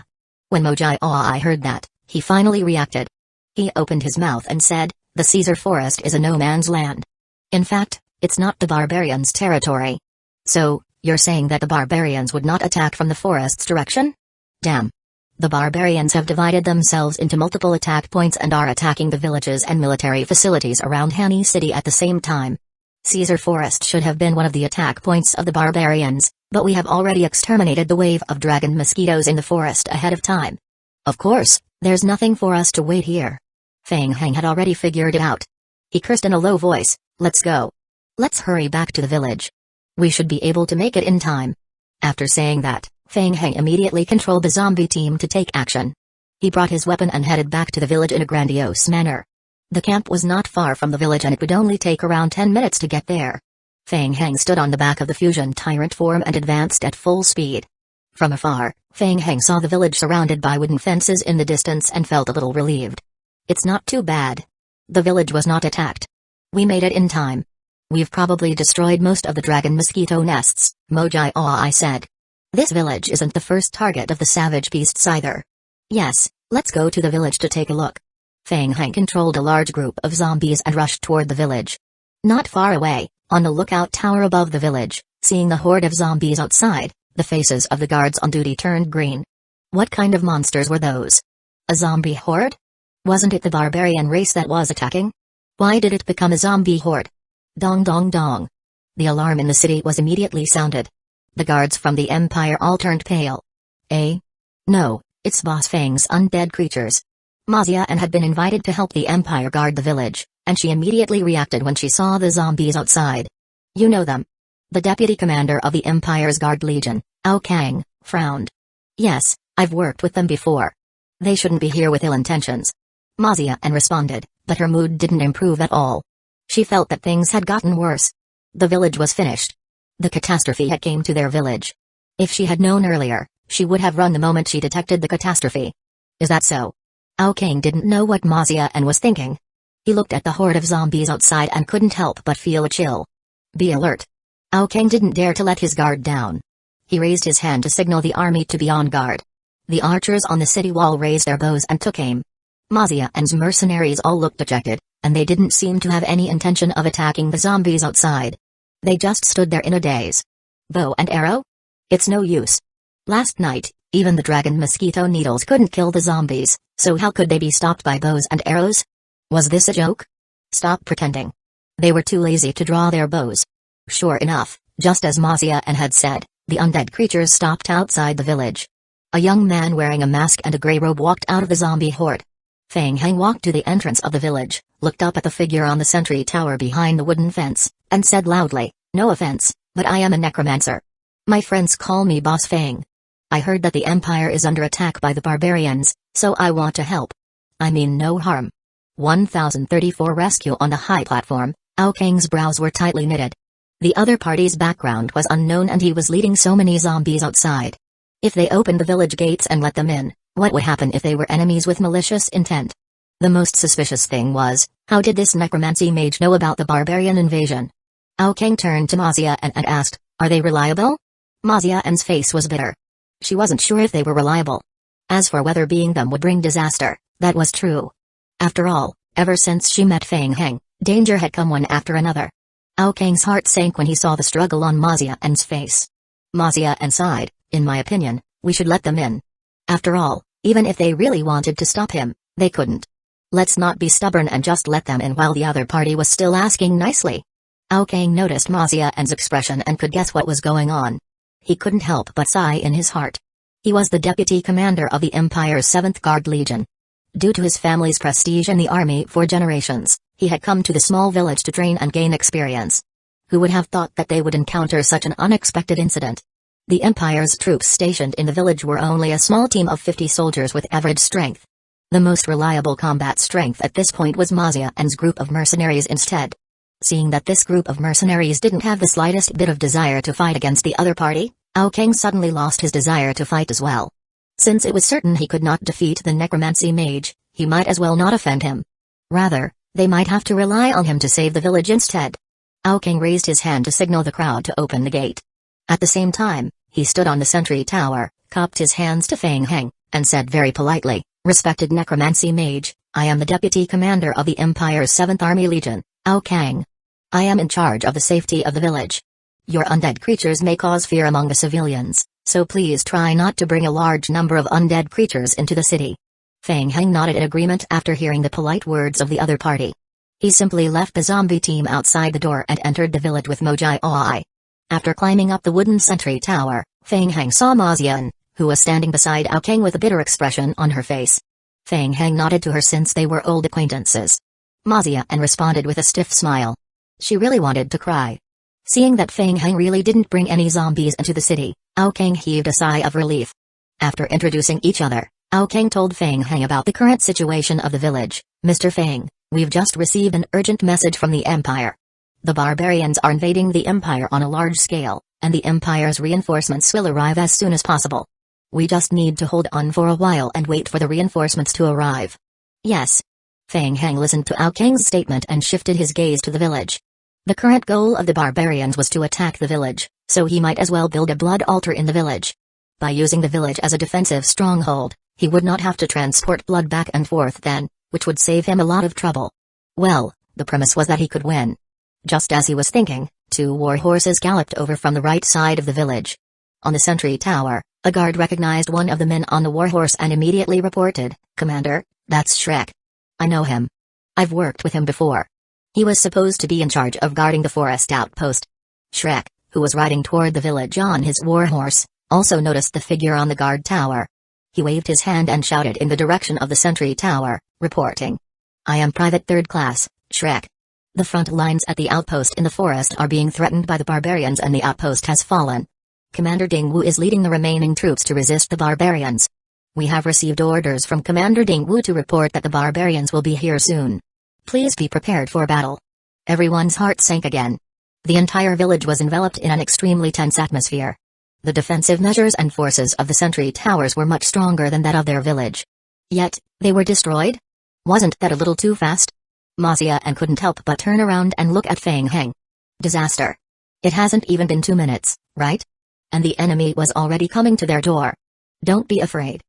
When Mojai Oi heard that, he finally reacted. He opened his mouth and said, the Caesar Forest is a no-man's land. In fact, it's not the barbarians' territory. So, you're saying that the barbarians would not attack from the forest's direction? Damn. The barbarians have divided themselves into multiple attack points and are attacking the villages and military facilities around Hani City at the same time. Caesar Forest should have been one of the attack points of the barbarians, but we have already exterminated the wave of dragon mosquitoes in the forest ahead of time. Of course, there's nothing for us to wait here. Feng Heng had already figured it out. He cursed in a low voice, let's go. Let's hurry back to the village. We should be able to make it in time. After saying that, Feng Heng immediately controlled the zombie team to take action. He brought his weapon and headed back to the village in a grandiose manner. The camp was not far from the village and it would only take around 10 minutes to get there. Feng Heng stood on the back of the fusion tyrant form and advanced at full speed. From afar, Feng Heng saw the village surrounded by wooden fences in the distance and felt a little relieved. It's not too bad. The village was not attacked. We made it in time. We've probably destroyed most of the dragon mosquito nests, Mojai Oi said. This village isn't the first target of the savage beasts either. Yes, let's go to the village to take a look. Feng Heng controlled a large group of zombies and rushed toward the village. Not far away, on the lookout tower above the village, seeing the horde of zombies outside, the faces of the guards on duty turned green. What kind of monsters were those? A zombie horde? Wasn't it the barbarian race that was attacking? Why did it become a zombie horde? Dong dong dong. The alarm in the city was immediately sounded. The guards from the Empire all turned pale. No, it's Boss Feng's undead creatures. Mazia and had been invited to help the Empire guard the village, and she immediately reacted when she saw the zombies outside. You know them. The deputy commander of the Empire's Guard Legion, Ao Kang, frowned. Yes, I've worked with them before. They shouldn't be here with ill intentions. Mazia and responded, but her mood didn't improve at all. She felt that things had gotten worse. The village was finished. The catastrophe had came to their village. If she had known earlier, she would have run the moment she detected the catastrophe. Is that so? Ao Kang didn't know what Mazia and was thinking. He looked at the horde of zombies outside and couldn't help but feel a chill. Be alert. Ao Kang didn't dare to let his guard down. He raised his hand to signal the army to be on guard. The archers on the city wall raised their bows and took aim. Mazia and's mercenaries all looked dejected, and they didn't seem to have any intention of attacking the zombies outside. They just stood there in a daze. Bow and arrow? It's no use. Last night, even the dragon mosquito needles couldn't kill the zombies, so how could they be stopped by bows and arrows? Was this a joke? Stop pretending. They were too lazy to draw their bows. Sure enough, just as Mazia and had said, the undead creatures stopped outside the village. A young man wearing a mask and a grey robe walked out of the zombie horde. Feng Heng walked to the entrance of the village, looked up at the figure on the sentry tower behind the wooden fence, and said loudly, "No offense, but I am a necromancer. My friends call me Boss Feng. I heard that the Empire is under attack by the barbarians, so I want to help. I mean no harm." 1034 Rescue on the high platform, Ao Kang's brows were tightly knitted. The other party's background was unknown and he was leading so many zombies outside. If they opened the village gates and let them in, what would happen if they were enemies with malicious intent? The most suspicious thing was, how did this necromancy mage know about the barbarian invasion? Ao Kang turned to Mazia and asked, "Are they reliable?" Mazia and's face was bitter. She wasn't sure if they were reliable. As for whether being them would bring disaster, that was true. After all, ever since she met Feng Heng, danger had come one after another. Kang's heart sank when he saw the struggle on Ma Xian's face. Ma Xian sighed, in my opinion, we should let them in. After all, even if they really wanted to stop him, they couldn't. Let's not be stubborn and just let them in while the other party was still asking nicely. Kang noticed Ma Xian's expression and could guess what was going on. He couldn't help but sigh in his heart. He was the deputy commander of the Empire's 7th Guard Legion. Due to his family's prestige in the army for generations, he had come to the small village to train and gain experience. Who would have thought that they would encounter such an unexpected incident? The Empire's troops stationed in the village were only a small team of 50 soldiers with average strength. The most reliable combat strength at this point was Ma Xian's group of mercenaries instead. Seeing that this group of mercenaries didn't have the slightest bit of desire to fight against the other party, Kang suddenly lost his desire to fight as well. Since it was certain he could not defeat the necromancy mage, he might as well not offend him. Rather, they might have to rely on him to save the village instead. Kang raised his hand to signal the crowd to open the gate. At the same time, he stood on the sentry tower, cupped his hands to Feng Heng, and said very politely, "Respected necromancy mage, I am the deputy commander of the Empire's 7th Army Legion, Kang. I am in charge of the safety of the village. Your undead creatures may cause fear among the civilians, so please try not to bring a large number of undead creatures into the city." Feng Heng nodded in agreement after hearing the polite words of the other party. He simply left the zombie team outside the door and entered the village with Mojai Oi. After climbing up the wooden sentry tower, Feng Heng saw Ma Xian, who was standing beside Kang with a bitter expression on her face. Feng Heng nodded to her since they were old acquaintances. Ma Xian responded with a stiff smile. She really wanted to cry. Seeing that Feng Heng really didn't bring any zombies into the city, Kang heaved a sigh of relief. After introducing each other, Kang told Feng Heng about the current situation of the village. "Mr. Feng, we've just received an urgent message from the Empire. The barbarians are invading the Empire on a large scale, and the Empire's reinforcements will arrive as soon as possible. We just need to hold on for a while and wait for the reinforcements to arrive." "Yes." Feng Heng listened to Kang's statement and shifted his gaze to the village. The current goal of the barbarians was to attack the village, so he might as well build a blood altar in the village. By using the village as a defensive stronghold, he would not have to transport blood back and forth then, which would save him a lot of trouble. Well, the premise was that he could win. Just as he was thinking, 2 war horses galloped over from the right side of the village. On the sentry tower, a guard recognized one of the men on the war horse and immediately reported, "Commander, that's Shrek. I know him. I've worked with him before." He was supposed to be in charge of guarding the forest outpost. Shrek, who was riding toward the village on his war horse, also noticed the figure on the guard tower. He waved his hand and shouted in the direction of the sentry tower, reporting, "I am Private 3rd Class, Shrek. The front lines at the outpost in the forest are being threatened by the barbarians and the outpost has fallen. Commander Ding Wu is leading the remaining troops to resist the barbarians. We have received orders from Commander Ding Wu to report that the barbarians will be here soon. Please be prepared for battle." Everyone's heart sank again. The entire village was enveloped in an extremely tense atmosphere. The defensive measures and forces of the sentry towers were much stronger than that of their village. Yet, they were destroyed? Wasn't that a little too fast? Ma Xian couldn't help but turn around and look at Feng Heng. Disaster. It hasn't even been 2 minutes, right? And the enemy was already coming to their door. Don't be afraid.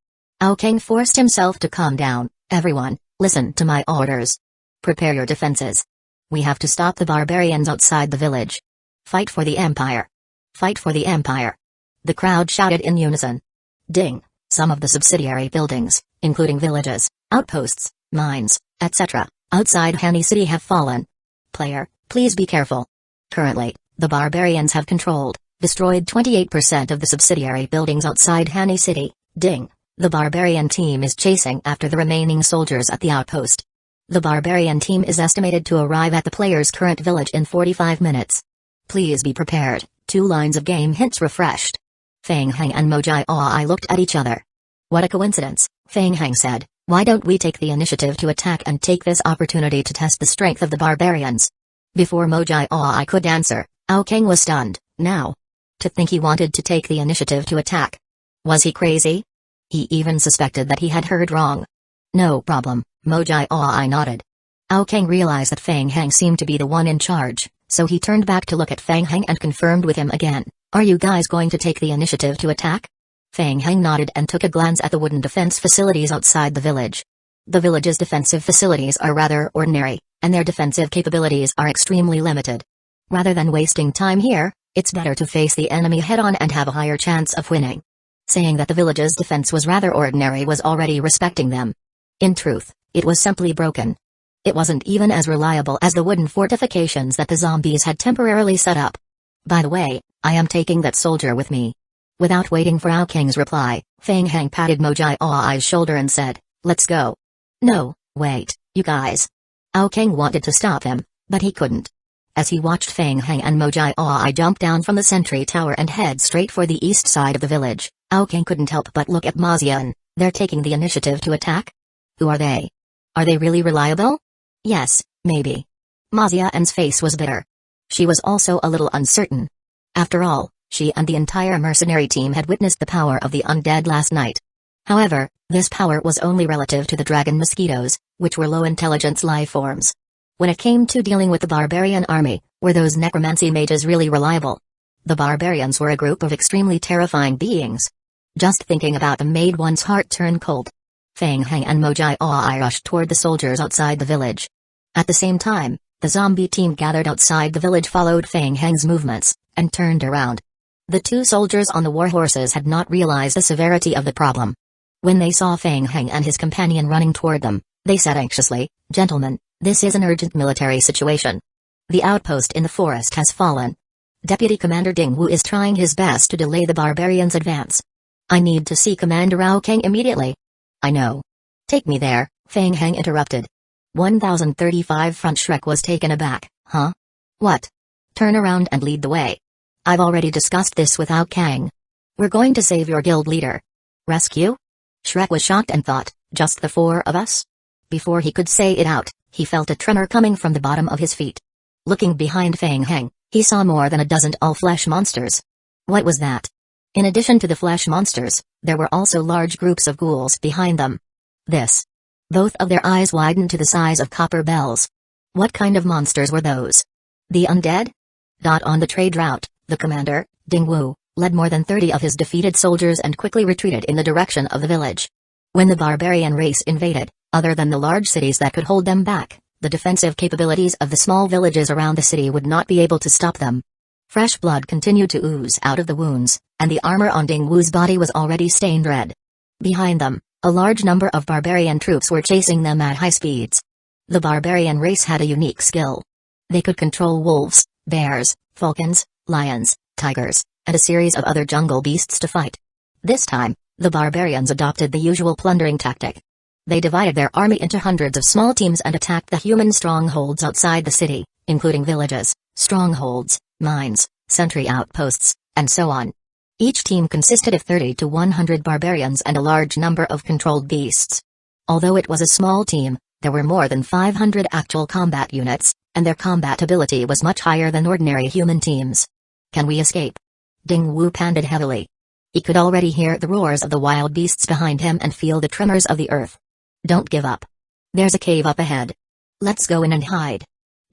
Kang forced himself to calm down. Everyone, listen to my orders. Prepare your defenses. We have to stop the barbarians outside the village. Fight for the Empire. Fight for the Empire. The crowd shouted in unison. Ding. Some of the subsidiary buildings, including villages, outposts, mines, etc., outside Hani City have fallen. Player, please be careful. Currently, the barbarians have destroyed 28% of the subsidiary buildings outside Hani City. Ding. The barbarian team is chasing after the remaining soldiers at the outpost. The barbarian team is estimated to arrive at the player's current village in 45 minutes. Please be prepared. 2 lines of game hints refreshed. Feng Heng and Mojai Oi looked at each other. What a coincidence, Feng Heng said. Why don't we take the initiative to attack and take this opportunity to test the strength of the barbarians? Before Mojai Oi could answer, Kang was stunned. Now, to think he wanted to take the initiative to attack. Was he crazy? He even suspected that he had heard wrong. No problem, Mojai Oi nodded. Kang realized that Feng Heng seemed to be the one in charge, so he turned back to look at Feng Heng and confirmed with him again. Are you guys going to take the initiative to attack? Feng Heng nodded and took a glance at the wooden defense facilities outside the village. The village's defensive facilities are rather ordinary, and their defensive capabilities are extremely limited. Rather than wasting time here, it's better to face the enemy head-on and have a higher chance of winning. Saying that the village's defense was rather ordinary was already respecting them. In truth, it was simply broken. It wasn't even as reliable as the wooden fortifications that the zombies had temporarily set up. By the way, I am taking that soldier with me. Without waiting for Ao King's reply, Fang Heng patted Mojai Aoi's shoulder and said, "Let's go." "No, wait, you guys." Ao King wanted to stop him, but he couldn't. As he watched Fang Heng and Mojai Aoi jump down from the sentry tower and head straight for the east side of the village, Ao King couldn't help but look at Ma Xian. They're taking the initiative to attack? Who are they? Are they really reliable? Yes, maybe. Ma Xian's face was bitter. She was also a little uncertain. After all, she and the entire mercenary team had witnessed the power of the undead last night. However, this power was only relative to the dragon mosquitoes, which were low-intelligence life forms. When it came to dealing with the barbarian army, were those necromancy mages really reliable? The barbarians were a group of extremely terrifying beings. Just thinking about them made one's heart turn cold. Fang Heng and Mojai Aoi rushed toward the soldiers outside the village. At the same time, the zombie team gathered outside the village followed Fang Heng's movements, and turned around. The two soldiers on the war horses had not realized the severity of the problem. When they saw Fang Heng and his companion running toward them, they said anxiously, "Gentlemen, this is an urgent military situation. The outpost in the forest has fallen. Deputy Commander Ding Wu is trying his best to delay the barbarians' advance. I need to see Commander Ao King immediately." "I know. Take me there," Fang Heng interrupted. 1035 Front Shrek was taken aback. "Huh? What? Turn around and lead the way. I've already discussed this with Ao Kang. We're going to save your guild leader." "Rescue?" Shrek was shocked and thought, "Just the four of us?" Before he could say it out, he felt a tremor coming from the bottom of his feet. Looking behind Fang Heng, he saw more than a dozen all-flesh monsters. What was that? In addition to the flesh monsters, there were also large groups of ghouls behind them. Both of their eyes widened to the size of copper bells. What kind of monsters were those? The undead? On the trade route, the commander, Ding Wu, led more than 30 of his defeated soldiers and quickly retreated in the direction of the village. When the barbarian race invaded, other than the large cities that could hold them back, the defensive capabilities of the small villages around the city would not be able to stop them. Fresh blood continued to ooze out of the wounds, and the armor on Ding Wu's body was already stained red. Behind them, a large number of barbarian troops were chasing them at high speeds. The barbarian race had a unique skill. They could control wolves, bears, falcons, lions, tigers, and a series of other jungle beasts to fight. This time, the barbarians adopted the usual plundering tactic. They divided their army into hundreds of small teams and attacked the human strongholds outside the city, including villages, strongholds, mines, sentry outposts, and so on. Each team consisted of 30 to 100 barbarians and a large number of controlled beasts. Although it was a small team, there were more than 500 actual combat units, and their combat ability was much higher than ordinary human teams. "Can we escape?" Ding Wu panted heavily. He could already hear the roars of the wild beasts behind him and feel the tremors of the earth. "Don't give up. There's a cave up ahead. Let's go in and hide.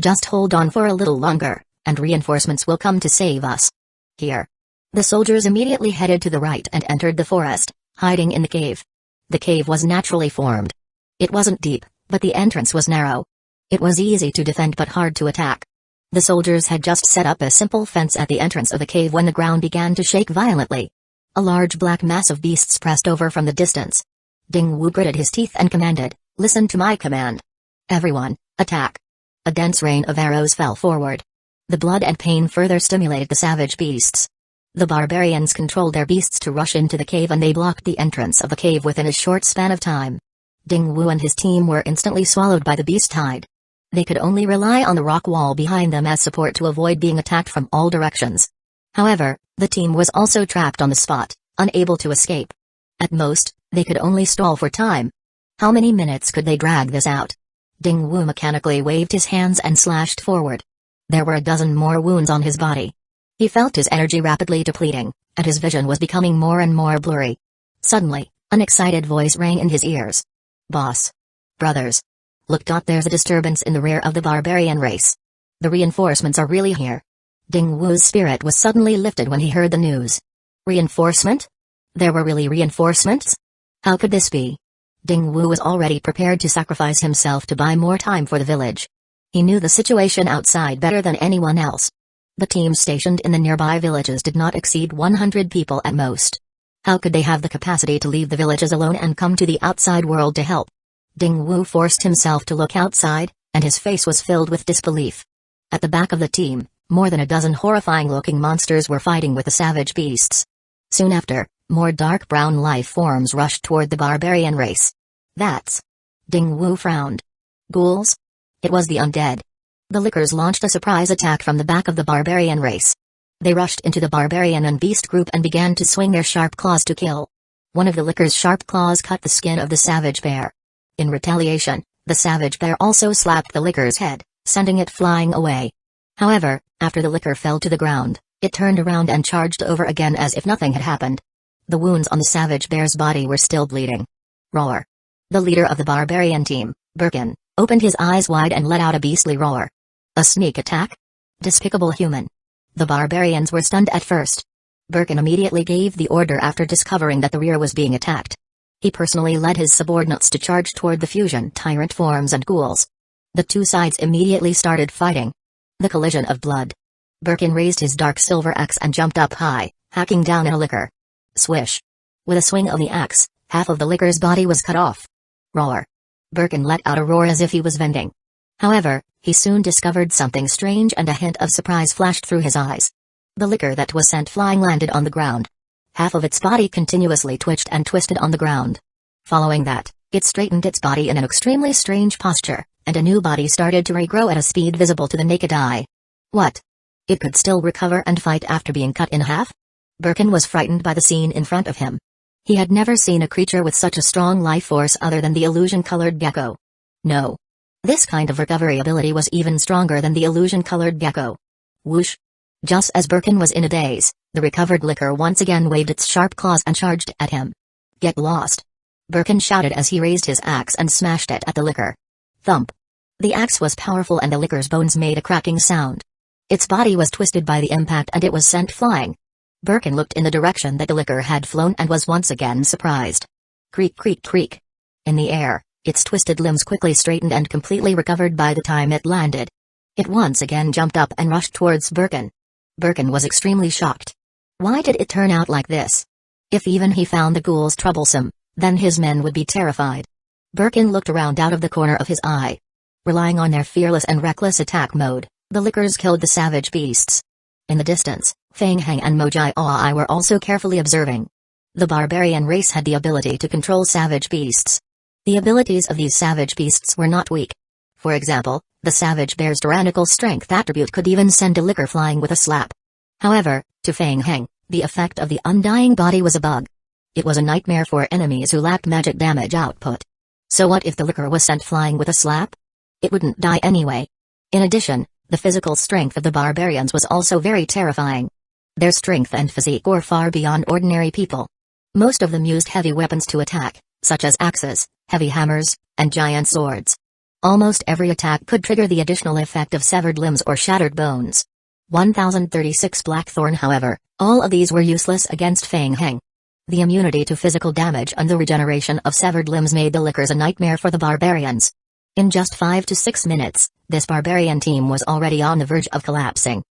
Just hold on for a little longer, and reinforcements will come to save us." "Here." The soldiers immediately headed to the right and entered the forest, hiding in the cave. The cave was naturally formed. It wasn't deep, but the entrance was narrow. It was easy to defend but hard to attack. The soldiers had just set up a simple fence at the entrance of the cave when the ground began to shake violently. A large black mass of beasts pressed over from the distance. Ding Wu gritted his teeth and commanded, "Listen to my command. Everyone, attack." A dense rain of arrows fell forward. The blood and pain further stimulated the savage beasts. The barbarians controlled their beasts to rush into the cave and they blocked the entrance of the cave within a short span of time. Ding Wu and his team were instantly swallowed by the beast tide. They could only rely on the rock wall behind them as support to avoid being attacked from all directions. However, the team was also trapped on the spot, unable to escape. At most, they could only stall for time. How many minutes could they drag this out? Ding Wu mechanically waved his hands and slashed forward. There were a dozen more wounds on his body. He felt his energy rapidly depleting, and his vision was becoming more and more blurry. Suddenly, an excited voice rang in his ears. "Boss. Brothers. Look. There's a disturbance in the rear of the barbarian race. The reinforcements are really here." Ding Wu's spirit was suddenly lifted when he heard the news. Reinforcement? There were really reinforcements? How could this be? Ding Wu was already prepared to sacrifice himself to buy more time for the village. He knew the situation outside better than anyone else. The teams stationed in the nearby villages did not exceed 100 people at most. How could they have the capacity to leave the villages alone and come to the outside world to help? Ding Wu forced himself to look outside, and his face was filled with disbelief. At the back of the team, more than a dozen horrifying-looking monsters were fighting with the savage beasts. Soon after, more dark brown life forms rushed toward the barbarian race. That's... Ding Wu frowned. Ghouls? It was the undead. The lickers launched a surprise attack from the back of the barbarian race. They rushed into the barbarian and beast group and began to swing their sharp claws to kill. One of the lickers' sharp claws cut the skin of the savage bear. In retaliation, the savage bear also slapped the licker's head, sending it flying away. However, after the licker fell to the ground, it turned around and charged over again as if nothing had happened. The wounds on the savage bear's body were still bleeding. Roar. The leader of the barbarian team, Birkin, opened his eyes wide and let out a beastly roar. A sneak attack? Despicable human. The barbarians were stunned at first. Birkin immediately gave the order after discovering that the rear was being attacked. He personally led his subordinates to charge toward the fusion tyrant forms and ghouls. The two sides immediately started fighting. The collision of blood. Birkin raised his dark silver axe and jumped up high, hacking down at a licker. Swish. With a swing of the axe, half of the licker's body was cut off. Roar. Birkin let out a roar as if he was venting. However, he soon discovered something strange and a hint of surprise flashed through his eyes. The licker that was sent flying landed on the ground. Half of its body continuously twitched and twisted on the ground. Following that, it straightened its body in an extremely strange posture, and a new body started to regrow at a speed visible to the naked eye. What? It could still recover and fight after being cut in half? Birkin was frightened by the scene in front of him. He had never seen a creature with such a strong life force other than the illusion-colored gecko. No. This kind of recovery ability was even stronger than the illusion-colored gecko. Whoosh. Just as Birkin was in a daze, the recovered licker once again waved its sharp claws and charged at him. Get lost. Birkin shouted as he raised his axe and smashed it at the licker. Thump. The axe was powerful and the licker's bones made a cracking sound. Its body was twisted by the impact and it was sent flying. Birkin looked in the direction that the licker had flown and was once again surprised. Creak creak creak. In the air, its twisted limbs quickly straightened and completely recovered by the time it landed. It once again jumped up and rushed towards Birkin. Birkin was extremely shocked. Why did it turn out like this? If even he found the ghouls troublesome, then his men would be terrified. Birkin looked around out of the corner of his eye. Relying on their fearless and reckless attack mode, the lickers killed the savage beasts. In the distance, Fang Heng and Mojai Ai were also carefully observing. The barbarian race had the ability to control savage beasts. The abilities of these savage beasts were not weak. For example, the savage bear's tyrannical strength attribute could even send a licker flying with a slap. However, to Fang Heng, the effect of the undying body was a bug. It was a nightmare for enemies who lacked magic damage output. So what if the licker was sent flying with a slap? It wouldn't die anyway. In addition, the physical strength of the barbarians was also very terrifying. Their strength and physique were far beyond ordinary people. Most of them used heavy weapons to attack, such as axes, heavy hammers, and giant swords. Almost every attack could trigger the additional effect of severed limbs or shattered bones. 1036 Blackthorn. However, all of these were useless against Fang Heng. The immunity to physical damage and the regeneration of severed limbs made the lickers a nightmare for the barbarians. In just 5 to 6 minutes, this barbarian team was already on the verge of collapsing.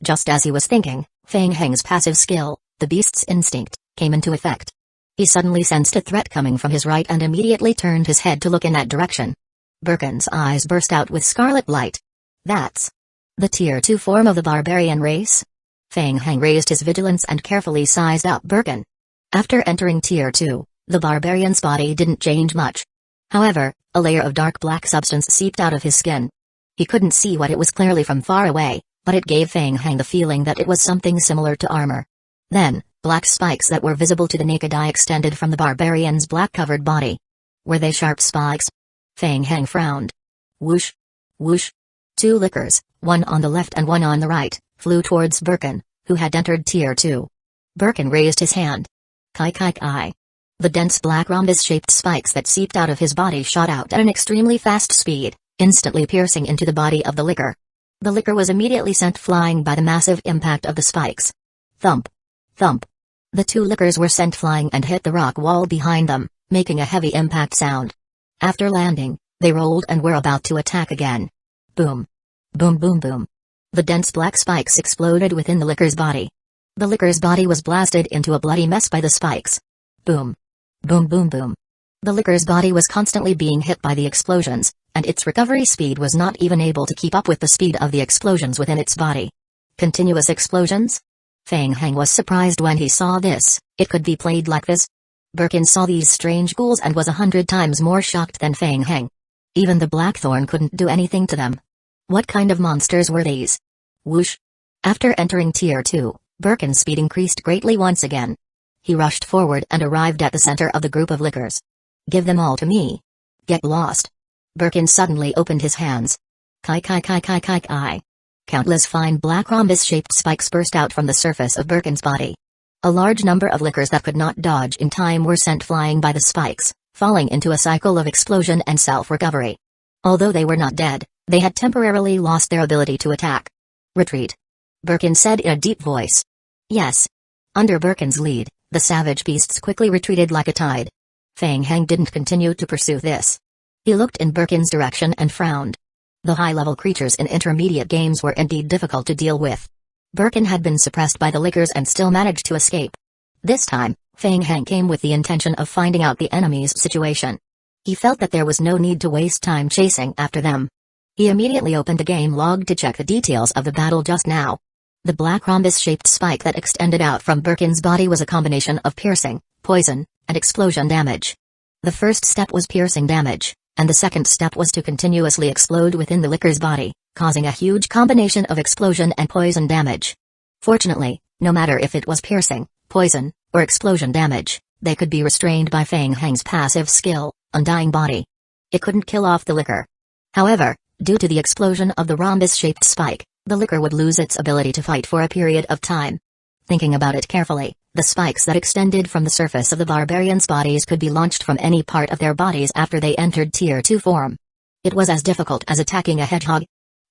Just as he was thinking, Fang Heng's passive skill, the beast's instinct, came into effect. He suddenly sensed a threat coming from his right and immediately turned his head to look in that direction. Birkin's eyes burst out with scarlet light. That's the Tier 2 form of the barbarian race? Fang Heng raised his vigilance and carefully sized up Birkin. After entering Tier 2, the barbarian's body didn't change much. However, a layer of dark black substance seeped out of his skin. He couldn't see what it was clearly from far away, but it gave Fang Heng the feeling that it was something similar to armor. Then, black spikes that were visible to the naked eye extended from the barbarian's black-covered body. Were they sharp spikes? Fang Heng frowned. Whoosh! Whoosh! 2 lickers, one on the left and one on the right, flew towards Birkin, who had entered Tier 2. Birkin raised his hand. Kai kai kai. The dense black rhombus-shaped spikes that seeped out of his body shot out at an extremely fast speed, instantly piercing into the body of the licker. The licker was immediately sent flying by the massive impact of the spikes. Thump! Thump! The 2 lickers were sent flying and hit the rock wall behind them, making a heavy impact sound. After landing, they rolled and were about to attack again. Boom! Boom boom boom! The dense black spikes exploded within the licker's body. The licker's body was blasted into a bloody mess by the spikes. Boom. Boom boom boom. The licker's body was constantly being hit by the explosions, and its recovery speed was not even able to keep up with the speed of the explosions within its body. Continuous explosions? Fang Heng was surprised when he saw this. It could be played like this? Birkin saw these strange ghouls and was 100 times more shocked than Fang Heng. Even the Blackthorn couldn't do anything to them. What kind of monsters were these? Whoosh! After entering Tier 2, Birkin's speed increased greatly once again. He rushed forward and arrived at the center of the group of lickers. Give them all to me. Get lost. Birkin suddenly opened his hands. Kai kai kai kai kai kai. Countless fine black rhombus-shaped spikes burst out from the surface of Birkin's body. A large number of lickers that could not dodge in time were sent flying by the spikes, falling into a cycle of explosion and self-recovery. Although they were not dead, they had temporarily lost their ability to attack. Retreat. Birkin said in a deep voice. Yes. Under Birkin's lead, the savage beasts quickly retreated like a tide. Fang Heng didn't continue to pursue this. He looked in Birkin's direction and frowned. The high-level creatures in intermediate games were indeed difficult to deal with. Birkin had been suppressed by the lickers and still managed to escape. This time, Fang Heng came with the intention of finding out the enemy's situation. He felt that there was no need to waste time chasing after them. He immediately opened the game log to check the details of the battle just now. The black rhombus-shaped spike that extended out from Birkin's body was a combination of piercing, poison, and explosion damage. The first step was piercing damage, and the second step was to continuously explode within the licker's body, causing a huge combination of explosion and poison damage. Fortunately, no matter if it was piercing, poison, or explosion damage, they could be restrained by Fang Heng's passive skill, Undying Body. It couldn't kill off the licker. However, due to the explosion of the rhombus-shaped spike, the licker would lose its ability to fight for a period of time. Thinking about it carefully, the spikes that extended from the surface of the barbarians' bodies could be launched from any part of their bodies after they entered Tier 2 form. It was as difficult as attacking a hedgehog.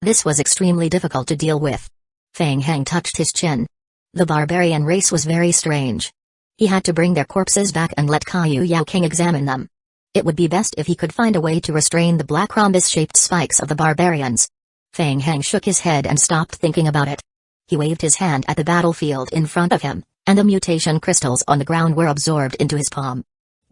This was extremely difficult to deal with. Fang Heng touched his chin. The barbarian race was very strange. He had to bring their corpses back and let Kaiyu Yao King examine them. It would be best if he could find a way to restrain the black rhombus-shaped spikes of the barbarians. Fang Heng shook his head and stopped thinking about it. He waved his hand at the battlefield in front of him, and the mutation crystals on the ground were absorbed into his palm.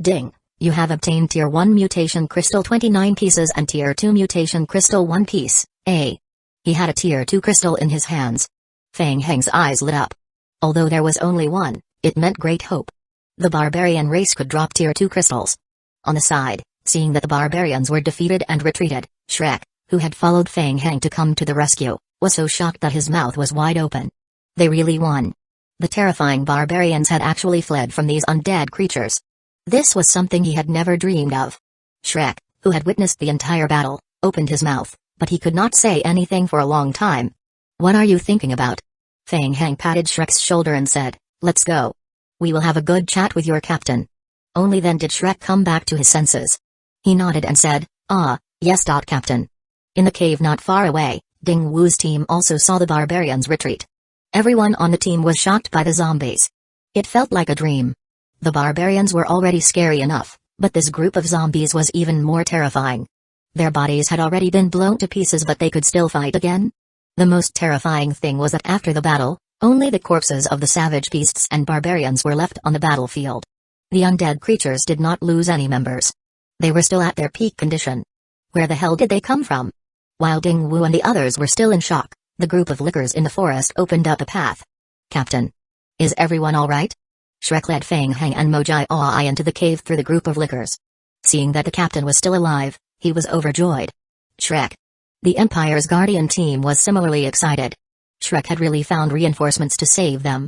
Ding! You have obtained Tier 1 Mutation Crystal 29 pieces and Tier 2 Mutation Crystal 1 piece, A. He had a Tier 2 crystal in his hands. Fang Heng's eyes lit up. Although there was only one, it meant great hope. The barbarian race could drop Tier 2 crystals. On the side, seeing that the barbarians were defeated and retreated, Shrek, who had followed Fang Heng to come to the rescue, was so shocked that his mouth was wide open. They really won. The terrifying barbarians had actually fled from these undead creatures. This was something he had never dreamed of. Shrek, who had witnessed the entire battle, opened his mouth, but he could not say anything for a long time. What are you thinking about? Fang Heng patted Shrek's shoulder and said, Let's go. We will have a good chat with your captain. Only then did Shrek come back to his senses. He nodded and said, Yes. Captain. In the cave not far away, Ding Wu's team also saw the barbarians retreat. Everyone on the team was shocked by the zombies. It felt like a dream. The barbarians were already scary enough, but this group of zombies was even more terrifying. Their bodies had already been blown to pieces, but they could still fight again. The most terrifying thing was that after the battle, only the corpses of the savage beasts and barbarians were left on the battlefield. The undead creatures did not lose any members. They were still at their peak condition. Where the hell did they come from? While Ding Wu and the others were still in shock, the group of lickers in the forest opened up a path. Captain. Is everyone alright? Shrek led Fang Heng and Mojai Ai into the cave through the group of lickers. Seeing that the captain was still alive, he was overjoyed. Shrek. The Empire's Guardian team was similarly excited. Shrek had really found reinforcements to save them.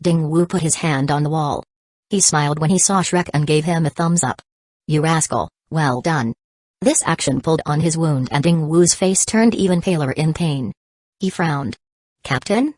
Ding Wu put his hand on the wall. He smiled when he saw Shrek and gave him a thumbs up. You rascal, well done. This action pulled on his wound and Ding Wu's face turned even paler in pain. He frowned. Captain?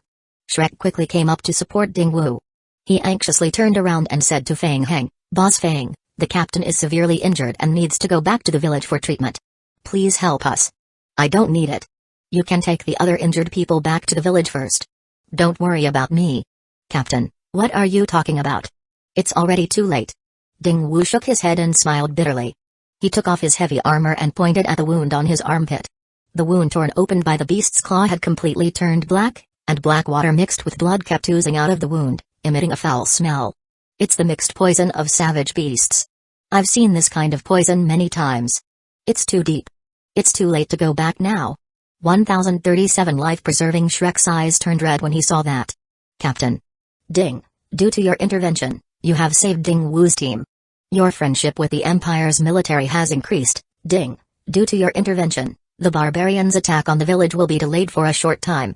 Shrek quickly came up to support Ding Wu. He anxiously turned around and said to Fang Heng, Boss Fang, the captain is severely injured and needs to go back to the village for treatment. Please help us. I don't need it. You can take the other injured people back to the village first. Don't worry about me. Captain, what are you talking about? It's already too late. Ding Wu shook his head and smiled bitterly. He took off his heavy armor and pointed at the wound on his armpit. The wound torn open by the beast's claw had completely turned black, and black water mixed with blood kept oozing out of the wound, emitting a foul smell. It's the mixed poison of savage beasts. I've seen this kind of poison many times. It's too deep. It's too late to go back now. 1037 life-preserving. Shrek's eyes turned red when he saw that. Captain. Ding. Due to your intervention, you have saved Ding Wu's team. Your friendship with the Empire's military has increased, Ding. Due to your intervention, the barbarians' attack on the village will be delayed for a short time.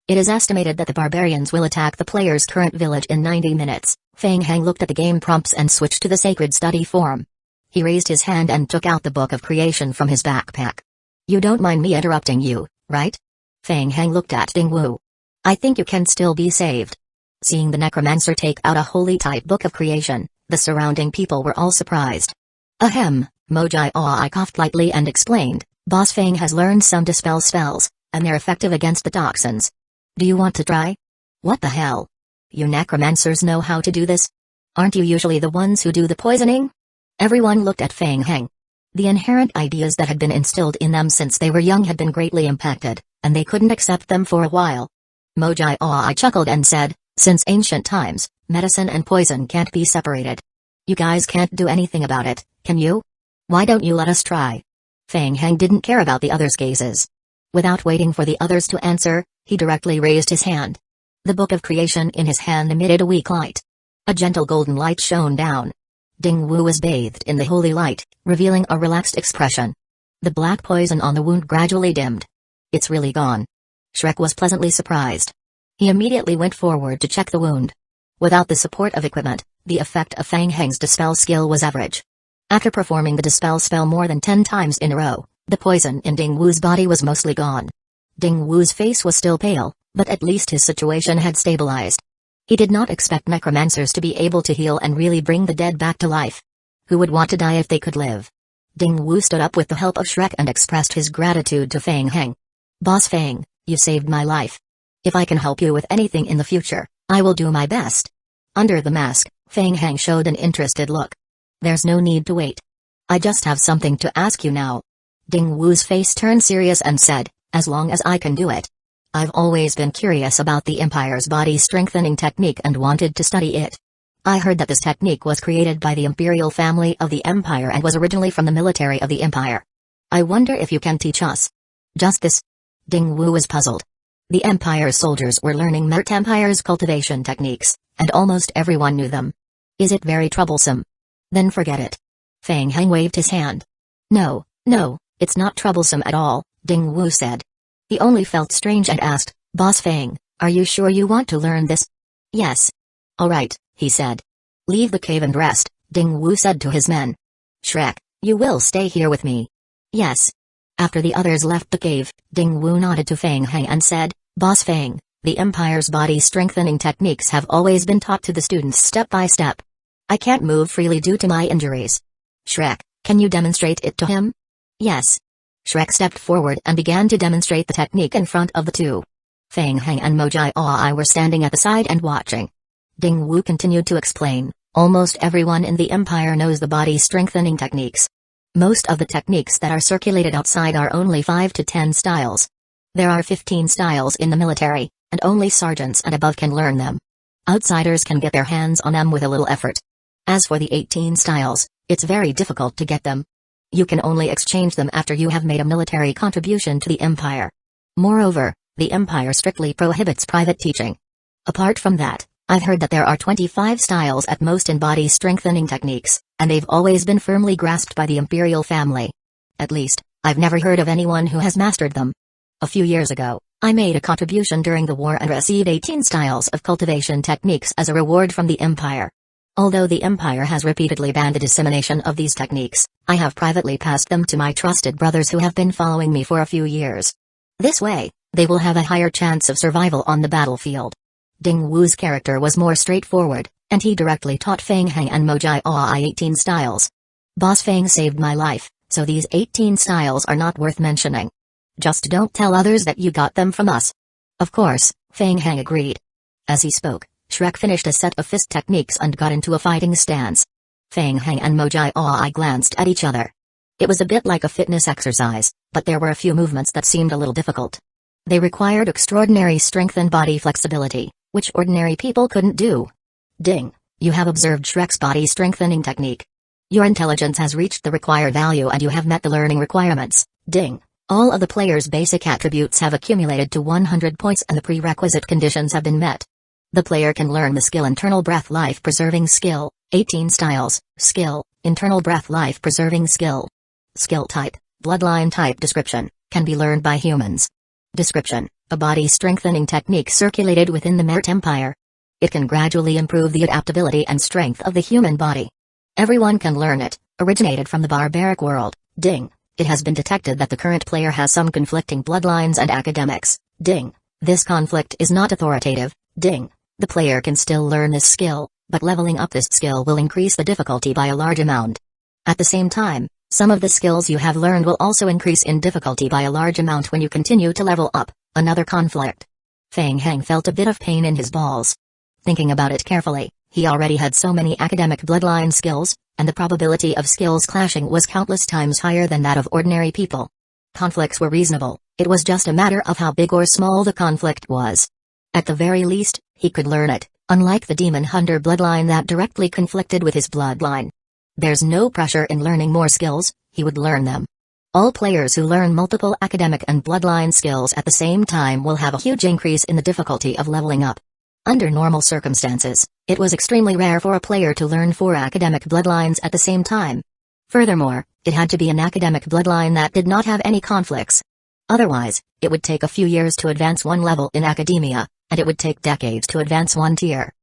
It is estimated that the barbarians will attack the player's current village in 90 minutes. Feng Hang looked at the game prompts and switched to the sacred study form. He raised his hand and took out the Book of Creation from his backpack. You don't mind me interrupting you, right? Feng Hang looked at Ding Wu. I think you can still be saved. Seeing the Necromancer take out a holy type Book of Creation, the surrounding people were all surprised. Ahem, Mojai I coughed lightly and explained, Boss Feng has learned some dispel spells, and they're effective against the toxins. Do you want to try? What the hell? You necromancers know how to do this? Aren't you usually the ones who do the poisoning? Everyone looked at Feng Hang. The inherent ideas that had been instilled in them since they were young had been greatly impacted, and they couldn't accept them for a while. Mojai I chuckled and said, since ancient times, medicine and poison can't be separated. You guys can't do anything about it, can you? Why don't you let us try? Feng Hang didn't care about the others' gazes. Without waiting for the others to answer, he directly raised his hand. The Book of Creation in his hand emitted a weak light. A gentle golden light shone down. Ding Wu was bathed in the holy light, revealing a relaxed expression. The black poison on the wound gradually dimmed. It's really gone. Shrek was pleasantly surprised. He immediately went forward to check the wound. Without the support of equipment, the effect of Feng Hang's dispel skill was average. After performing the dispel spell more than 10 times in a row, the poison in Ding Wu's body was mostly gone. Ding Wu's face was still pale, but at least his situation had stabilized. He did not expect necromancers to be able to heal and really bring the dead back to life. Who would want to die if they could live? Ding Wu stood up with the help of Shrek and expressed his gratitude to Feng Hang. Boss Feng, you saved my life. If I can help you with anything in the future, I will do my best. Under the mask, Feng Hang showed an interested look. There's no need to wait. I just have something to ask you now. Ding Wu's face turned serious and said, as long as I can do it. I've always been curious about the Empire's body strengthening technique and wanted to study it. I heard that this technique was created by the imperial family of the Empire and was originally from the military of the Empire. I wonder if you can teach us. Just this? Ding Wu was puzzled. The Empire's soldiers were learning Mert Empire's cultivation techniques, and almost everyone knew them. Is it very troublesome? Then forget it. Feng Hang waved his hand. No, it's not troublesome at all, Ding Wu said. He only felt strange and asked, Boss Feng, are you sure you want to learn this? Yes. All right, he said. Leave the cave and rest, Ding Wu said to his men. Shrek, you will stay here with me. Yes. After the others left the cave, Ding Wu nodded to Feng Hang and said, Boss Feng, the Empire's body strengthening techniques have always been taught to the students step by step. I can't move freely due to my injuries. Shrek, can you demonstrate it to him? Yes. Shrek stepped forward and began to demonstrate the technique in front of the two. Feng Hang and Mojai I were standing at the side and watching. Ding Wu continued to explain, almost everyone in the Empire knows the body strengthening techniques. Most of the techniques that are circulated outside are only 5 to 10 styles. There are 15 styles in the military, and only sergeants and above can learn them. Outsiders can get their hands on them with a little effort. As for the 18 styles, it's very difficult to get them. You can only exchange them after you have made a military contribution to the Empire. Moreover, the Empire strictly prohibits private teaching. Apart from that, I've heard that there are 25 styles at most in body strengthening techniques, and they've always been firmly grasped by the imperial family. At least, I've never heard of anyone who has mastered them. A few years ago, I made a contribution during the war and received 18 styles of cultivation techniques as a reward from the Empire. Although the Empire has repeatedly banned the dissemination of these techniques, I have privately passed them to my trusted brothers who have been following me for a few years. This way, they will have a higher chance of survival on the battlefield. Ding Wu's character was more straightforward, and he directly taught Feng Hang and Mojai 18 styles. Boss Feng saved my life, so these 18 styles are not worth mentioning. Just don't tell others that you got them from us. Of course, Feng Hang agreed. As he spoke, Shrek finished a set of fist techniques and got into a fighting stance. Feng Hang and Mojai glanced at each other. It was a bit like a fitness exercise, but there were a few movements that seemed a little difficult. They required extraordinary strength and body flexibility, which ordinary people couldn't do. Ding. You have observed Shrek's body strengthening technique. Your intelligence has reached the required value and you have met the learning requirements. Ding. All of the player's basic attributes have accumulated to 100 points and the prerequisite conditions have been met. The player can learn the skill Internal Breath Life Preserving Skill, 18 styles, skill, Internal Breath Life Preserving Skill. Skill type, Bloodline type. Description, can be learned by humans. Description, a body strengthening technique circulated within the Mert Empire. It can gradually improve the adaptability and strength of the human body. Everyone can learn it, originated from the barbaric world. Ding. It has been detected that the current player has some conflicting bloodlines and academics. Ding. This conflict is not authoritative. Ding. The player can still learn this skill, but leveling up this skill will increase the difficulty by a large amount. At the same time, some of the skills you have learned will also increase in difficulty by a large amount when you continue to level up. Another conflict. Feng Heng felt a bit of pain in his balls. Thinking about it carefully, he already had so many academic bloodline skills, and the probability of skills clashing was countless times higher than that of ordinary people. Conflicts were reasonable, it was just a matter of how big or small the conflict was. At the very least, he could learn it, unlike the Demon Hunter bloodline that directly conflicted with his bloodline. There's no pressure in learning more skills, he would learn them. All players who learn multiple academic and bloodline skills at the same time will have a huge increase in the difficulty of leveling up. Under normal circumstances, it was extremely rare for a player to learn 4 academic bloodlines at the same time. Furthermore, it had to be an academic bloodline that did not have any conflicts. Otherwise, it would take a few years to advance one level in academia, and it would take decades to advance one tier.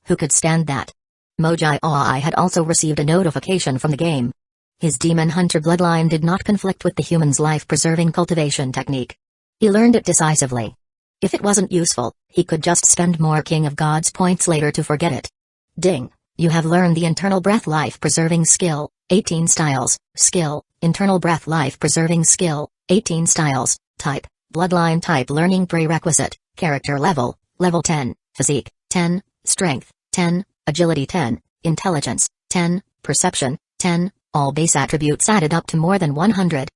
Who could stand that? Mojai Aoi had also received a notification from the game. His Demon Hunter bloodline did not conflict with the human's life-preserving cultivation technique. He learned it decisively. If it wasn't useful, he could just spend more King of Gods points later to forget it. Ding. You have learned the Internal Breath Life Preserving Skill, 18 styles, skill, Internal Breath Life Preserving Skill, 18 styles, type, Bloodline type. Learning prerequisite, character level, level 10, physique, 10, strength, 10, agility 10, intelligence, 10, perception, 10, all base attributes added up to more than 100.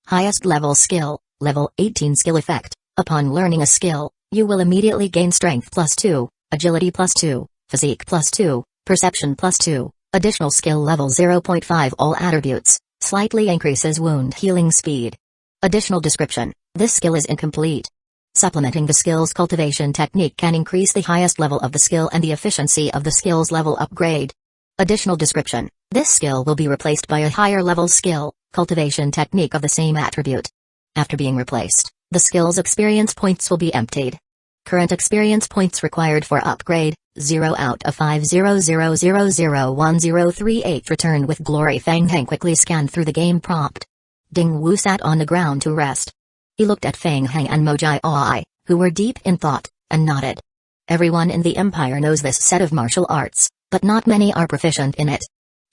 Highest level skill, level 18 skill effect. Upon learning a skill, you will immediately gain strength +2, agility +2, physique +2, perception +2, additional skill level 0.5. All attributes, slightly increases wound healing speed. Additional description, this skill is incomplete. Supplementing the skill's cultivation technique can increase the highest level of the skill and the efficiency of the skill's level upgrade. Additional description, this skill will be replaced by a higher level skill, cultivation technique of the same attribute. After being replaced, the skill's experience points will be emptied. Current experience points required for upgrade, 0 out of 500001038. Return with glory. Feng Heng quickly scanned through the game prompt. Ding Wu sat on the ground to rest. He looked at Feng Heng and Mojai Aoi, who were deep in thought, and nodded. Everyone in the Empire knows this set of martial arts, but not many are proficient in it.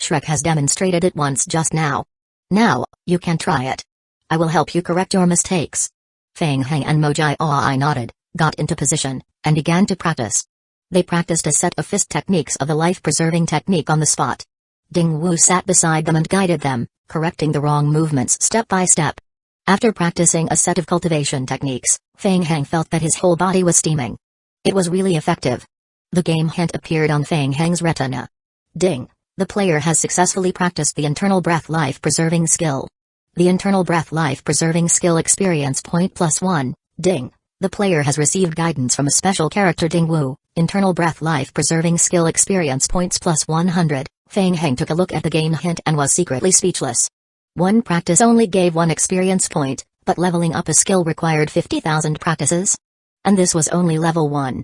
Shrek has demonstrated it once just now. Now, you can try it. I will help you correct your mistakes. Feng Heng and Mojai Aoi nodded, got into position, and began to practice. They practiced a set of fist techniques of the life-preserving technique on the spot. Ding Wu sat beside them and guided them, correcting the wrong movements step by step. After practicing a set of cultivation techniques, Feng Heng felt that his whole body was steaming. It was really effective. The game hint appeared on Feng Heng's retina. Ding. The player has successfully practiced the Internal Breath Life Preserving skill. The Internal Breath Life Preserving skill experience point +1, ding. The player has received guidance from a special character Ding Wu, Internal Breath Life Preserving skill experience points +100. Feng Heng took a look at the game hint and was secretly speechless. One practice only gave 1 experience point, but leveling up a skill required 50,000 practices. And this was only level 1.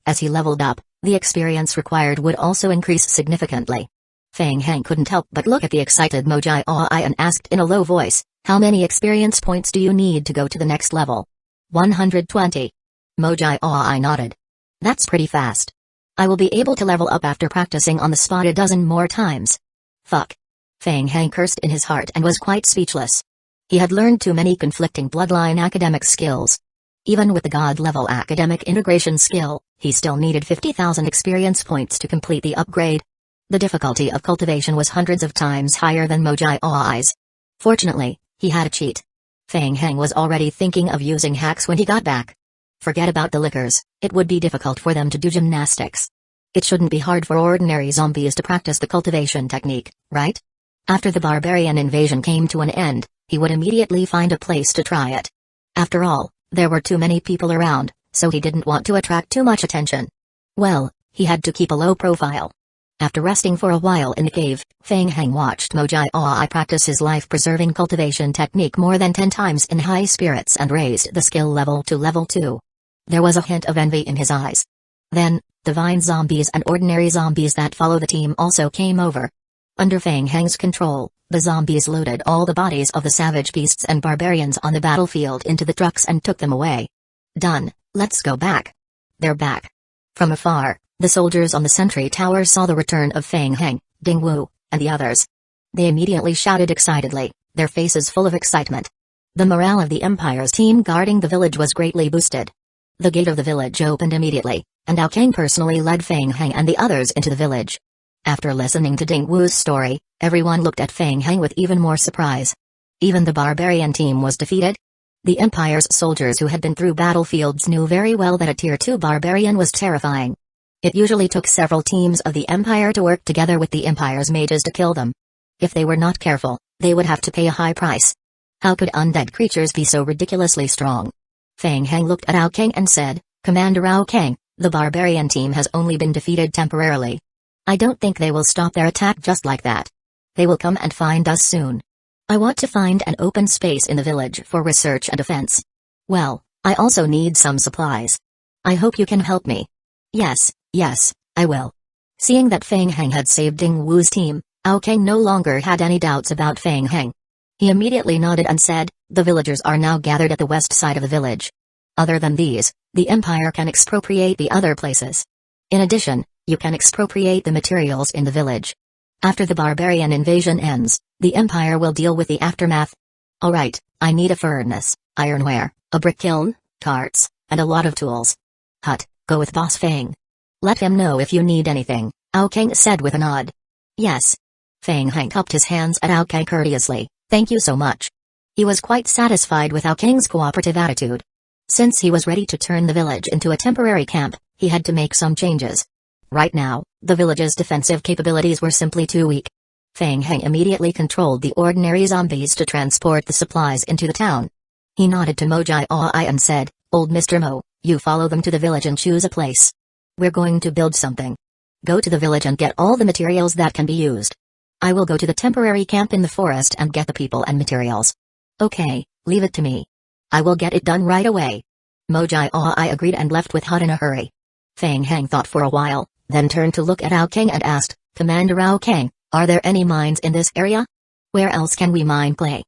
As he leveled up, the experience required would also increase significantly. Feng Heng couldn't help but look at the excited Mojai Aoi and asked in a low voice, how many experience points do you need to go to the next level? 120. Mojai Aoi nodded. That's pretty fast. I will be able to level up after practicing on the spot a dozen more times. Fuck. Feng Heng cursed in his heart and was quite speechless. He had learned too many conflicting bloodline academic skills. Even with the god-level academic integration skill, he still needed 50,000 experience points to complete the upgrade. The difficulty of cultivation was hundreds of times higher than Mojai Aoi's. Fortunately, he had a cheat. Feng Heng was already thinking of using hacks when he got back. Forget about the lickers, it would be difficult for them to do gymnastics. It shouldn't be hard for ordinary zombies to practice the cultivation technique, right? After the barbarian invasion came to an end, he would immediately find a place to try it. After all, there were too many people around, so he didn't want to attract too much attention. Well, he had to keep a low profile. After resting for a while in the cave, Feng Heng watched Mojai practice his life-preserving cultivation technique more than 10 times in high spirits and raised the skill level to level 2. There was a hint of envy in his eyes. Then, divine zombies and ordinary zombies that follow the team also came over. Under Feng Heng's control, the zombies loaded all the bodies of the savage beasts and barbarians on the battlefield into the trucks and took them away. Done, let's go back. They're back. From afar, the soldiers on the sentry tower saw the return of Feng Heng, Ding Wu, and the others. They immediately shouted excitedly, their faces full of excitement. The morale of the Empire's team guarding the village was greatly boosted. The gate of the village opened immediately, and Ao King personally led Feng Heng and the others into the village. After listening to Ding Wu's story, everyone looked at Feng Heng with even more surprise. Even the barbarian team was defeated? The Empire's soldiers who had been through battlefields knew very well that a Tier 2 barbarian was terrifying. It usually took several teams of the Empire to work together with the Empire's mages to kill them. If they were not careful, they would have to pay a high price. How could undead creatures be so ridiculously strong? Feng Heng looked at Ao King and said, Commander Ao King, the barbarian team has only been defeated temporarily. I don't think they will stop their attack just like that. They will come and find us soon. I want to find an open space in the village for research and defense. Well, I also need some supplies. I hope you can help me. Yes, I will. Seeing that Feng Heng had saved Ding Wu's team, Ao King no longer had any doubts about Feng Heng. He immediately nodded and said, the villagers are now gathered at the west side of the village. Other than these, the Empire can expropriate the other places. In addition, you can expropriate the materials in the village. After the barbarian invasion ends, the Empire will deal with the aftermath. Alright, I need a furnace, ironware, a brick kiln, carts, and a lot of tools. Hut, go with Boss Feng. Let him know if you need anything, Ao King said with a nod. Yes. Feng Heng cupped his hands at Ao King courteously, thank you so much. He was quite satisfied with Ao King's cooperative attitude. Since he was ready to turn the village into a temporary camp, he had to make some changes. Right now, the village's defensive capabilities were simply too weak. Feng Heng immediately controlled the ordinary zombies to transport the supplies into the town. He nodded to Mojai and said, Old Mr. Mo, you follow them to the village and choose a place. We're going to build something. Go to the village and get all the materials that can be used. I will go to the temporary camp in the forest and get the people and materials. Okay, leave it to me. I will get it done right away. Mojai agreed and left with Hut in a hurry. Feng Heng thought for a while, then turned to look at Ao King and asked, Commander Ao King, are there any mines in this area? Where else can we mine clay?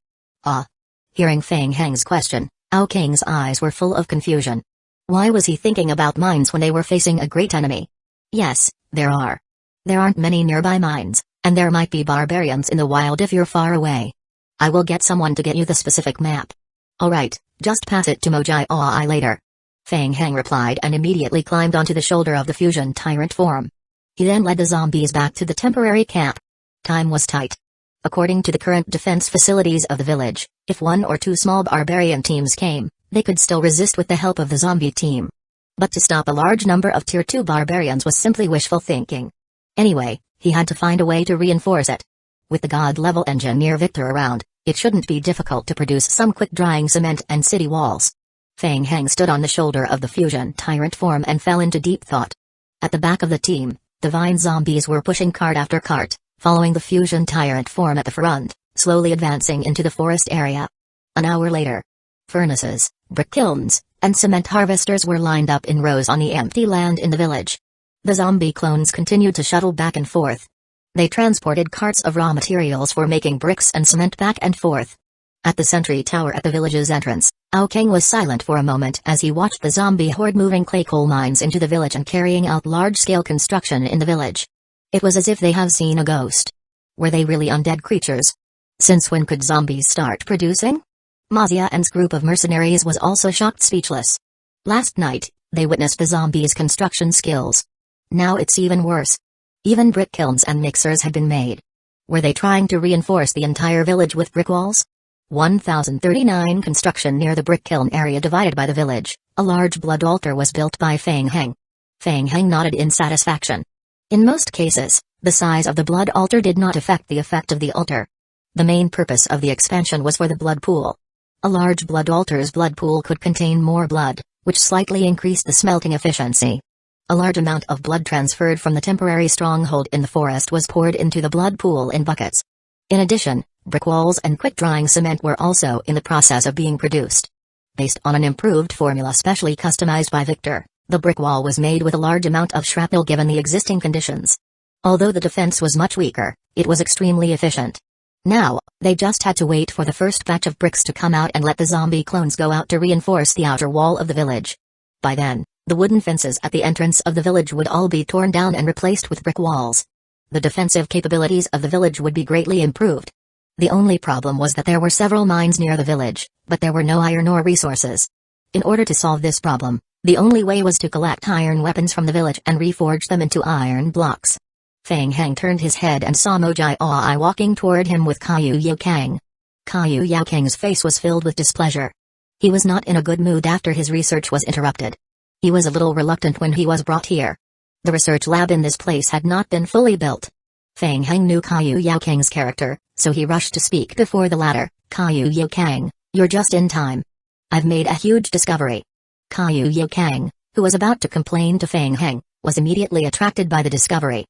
Hearing Feng Heng's question, Ao King's eyes were full of confusion. Why was he thinking about mines when they were facing a great enemy? Yes, there are. There aren't many nearby mines, and there might be barbarians in the wild if you're far away. I will get someone to get you the specific map. Alright, just pass it to Mojai later. Feng Heng replied and immediately climbed onto the shoulder of the fusion tyrant form. He then led the zombies back to the temporary camp. Time was tight. According to the current defense facilities of the village, if 1 or 2 small barbarian teams came, they could still resist with the help of the zombie team. But to stop a large number of Tier 2 barbarians was simply wishful thinking. Anyway, he had to find a way to reinforce it. With the god-level engineer Victor around, it shouldn't be difficult to produce some quick-drying cement and city walls. Feng Heng stood on the shoulder of the fusion tyrant form and fell into deep thought. At the back of the team, divine zombies were pushing cart after cart, following the fusion tyrant form at the front, slowly advancing into the forest area. An hour later, furnaces, brick kilns, and cement harvesters were lined up in rows on the empty land in the village. The zombie clones continued to shuttle back and forth. They transported carts of raw materials for making bricks and cement back and forth. At the sentry tower at the village's entrance, Ao King was silent for a moment as he watched the zombie horde moving clay coal mines into the village and carrying out large-scale construction in the village. It was as if they had seen a ghost. Were they really undead creatures? Since when could zombies start producing? Mazia and's group of mercenaries was also shocked speechless. Last night, they witnessed the zombies' construction skills. Now it's even worse. Even brick kilns and mixers had been made. Were they trying to reinforce the entire village with brick walls? 1039 Construction near the brick kiln area divided by the village, a large blood altar was built by Fang Heng. Fang Heng nodded in satisfaction. In most cases, the size of the blood altar did not affect the effect of the altar. The main purpose of the expansion was for the blood pool. A large blood altar's blood pool could contain more blood, which slightly increased the smelting efficiency. A large amount of blood transferred from the temporary stronghold in the forest was poured into the blood pool in buckets. In addition, brick walls and quick-drying cement were also in the process of being produced. Based on an improved formula specially customized by Victor, the brick wall was made with a large amount of shrapnel given the existing conditions. Although the defense was much weaker, it was extremely efficient. Now, they just had to wait for the first batch of bricks to come out and let the zombie clones go out to reinforce the outer wall of the village. By then, the wooden fences at the entrance of the village would all be torn down and replaced with brick walls. The defensive capabilities of the village would be greatly improved. The only problem was that there were several mines near the village, but there were no iron ore resources. In order to solve this problem, the only way was to collect iron weapons from the village and reforge them into iron blocks. Fang Heng turned his head and saw Mojai Ai walking toward him with Kaiyu Yaokang. Kaiyu Yaokang's face was filled with displeasure. He was not in a good mood after his research was interrupted. He was a little reluctant when he was brought here. The research lab in this place had not been fully built. Fang Heng knew Kaiyu Yaokang's character, so he rushed to speak before the latter. Kaiyu Yaokang, you're just in time. I've made a huge discovery. Kaiyu Yaokang, who was about to complain to Fang Heng, was immediately attracted by the discovery.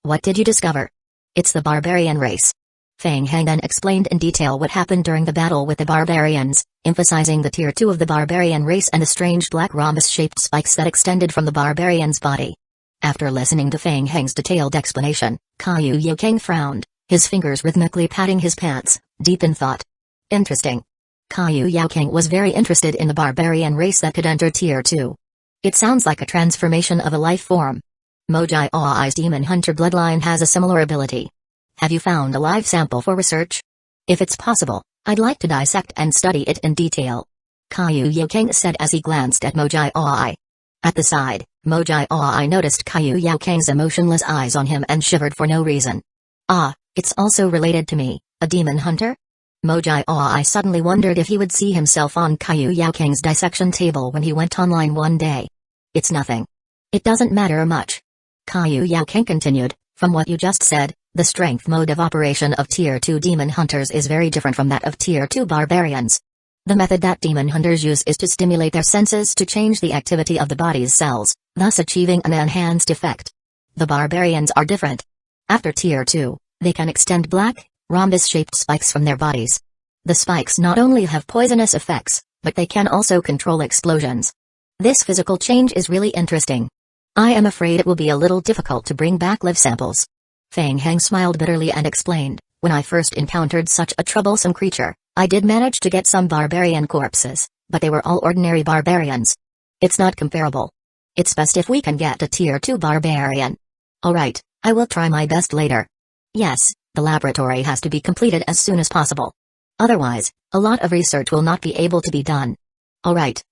What did you discover? It's the barbarian race. Fang Heng then explained in detail what happened during the battle with the barbarians, emphasizing the tier 2 of the barbarian race and the strange black rhombus-shaped spikes that extended from the barbarian's body. After listening to Fang Heng's detailed explanation, Kaiyu Yaokang frowned, his fingers rhythmically patting his pants, deep in thought. Interesting. Kaiyu Yaokang was very interested in the barbarian race that could enter tier 2. It sounds like a transformation of a life form. Mojai Ai's demon hunter bloodline has a similar ability. Have you found a live sample for research? If it's possible, I'd like to dissect and study it in detail. Kaiyu Yaokang said as he glanced at Mojai Ai. At the side, Mojai Ai noticed Kaiyu Yaokang's emotionless eyes on him and shivered for no reason. It's also related to me, a demon hunter? Mojai Ai suddenly wondered if he would see himself on Kaiyu Yaokang's dissection table when he went online one day. It's nothing. It doesn't matter much. Kaiyu Yaokang continued, from what you just said, the strength mode of operation of tier 2 demon hunters is very different from that of tier 2 barbarians. The method that demon hunters use is to stimulate their senses to change the activity of the body's cells, thus achieving an enhanced effect. The barbarians are different. After tier 2, they can extend black, rhombus-shaped spikes from their bodies. The spikes not only have poisonous effects, but they can also control explosions. This physical change is really interesting. I am afraid it will be a little difficult to bring back live samples. Fang Heng smiled bitterly and explained, when I first encountered such a troublesome creature, I did manage to get some barbarian corpses, but they were all ordinary barbarians. It's not comparable. It's best if we can get a tier 2 barbarian. Alright, I will try my best later. Yes, the laboratory has to be completed as soon as possible. Otherwise, a lot of research will not be able to be done. Alright.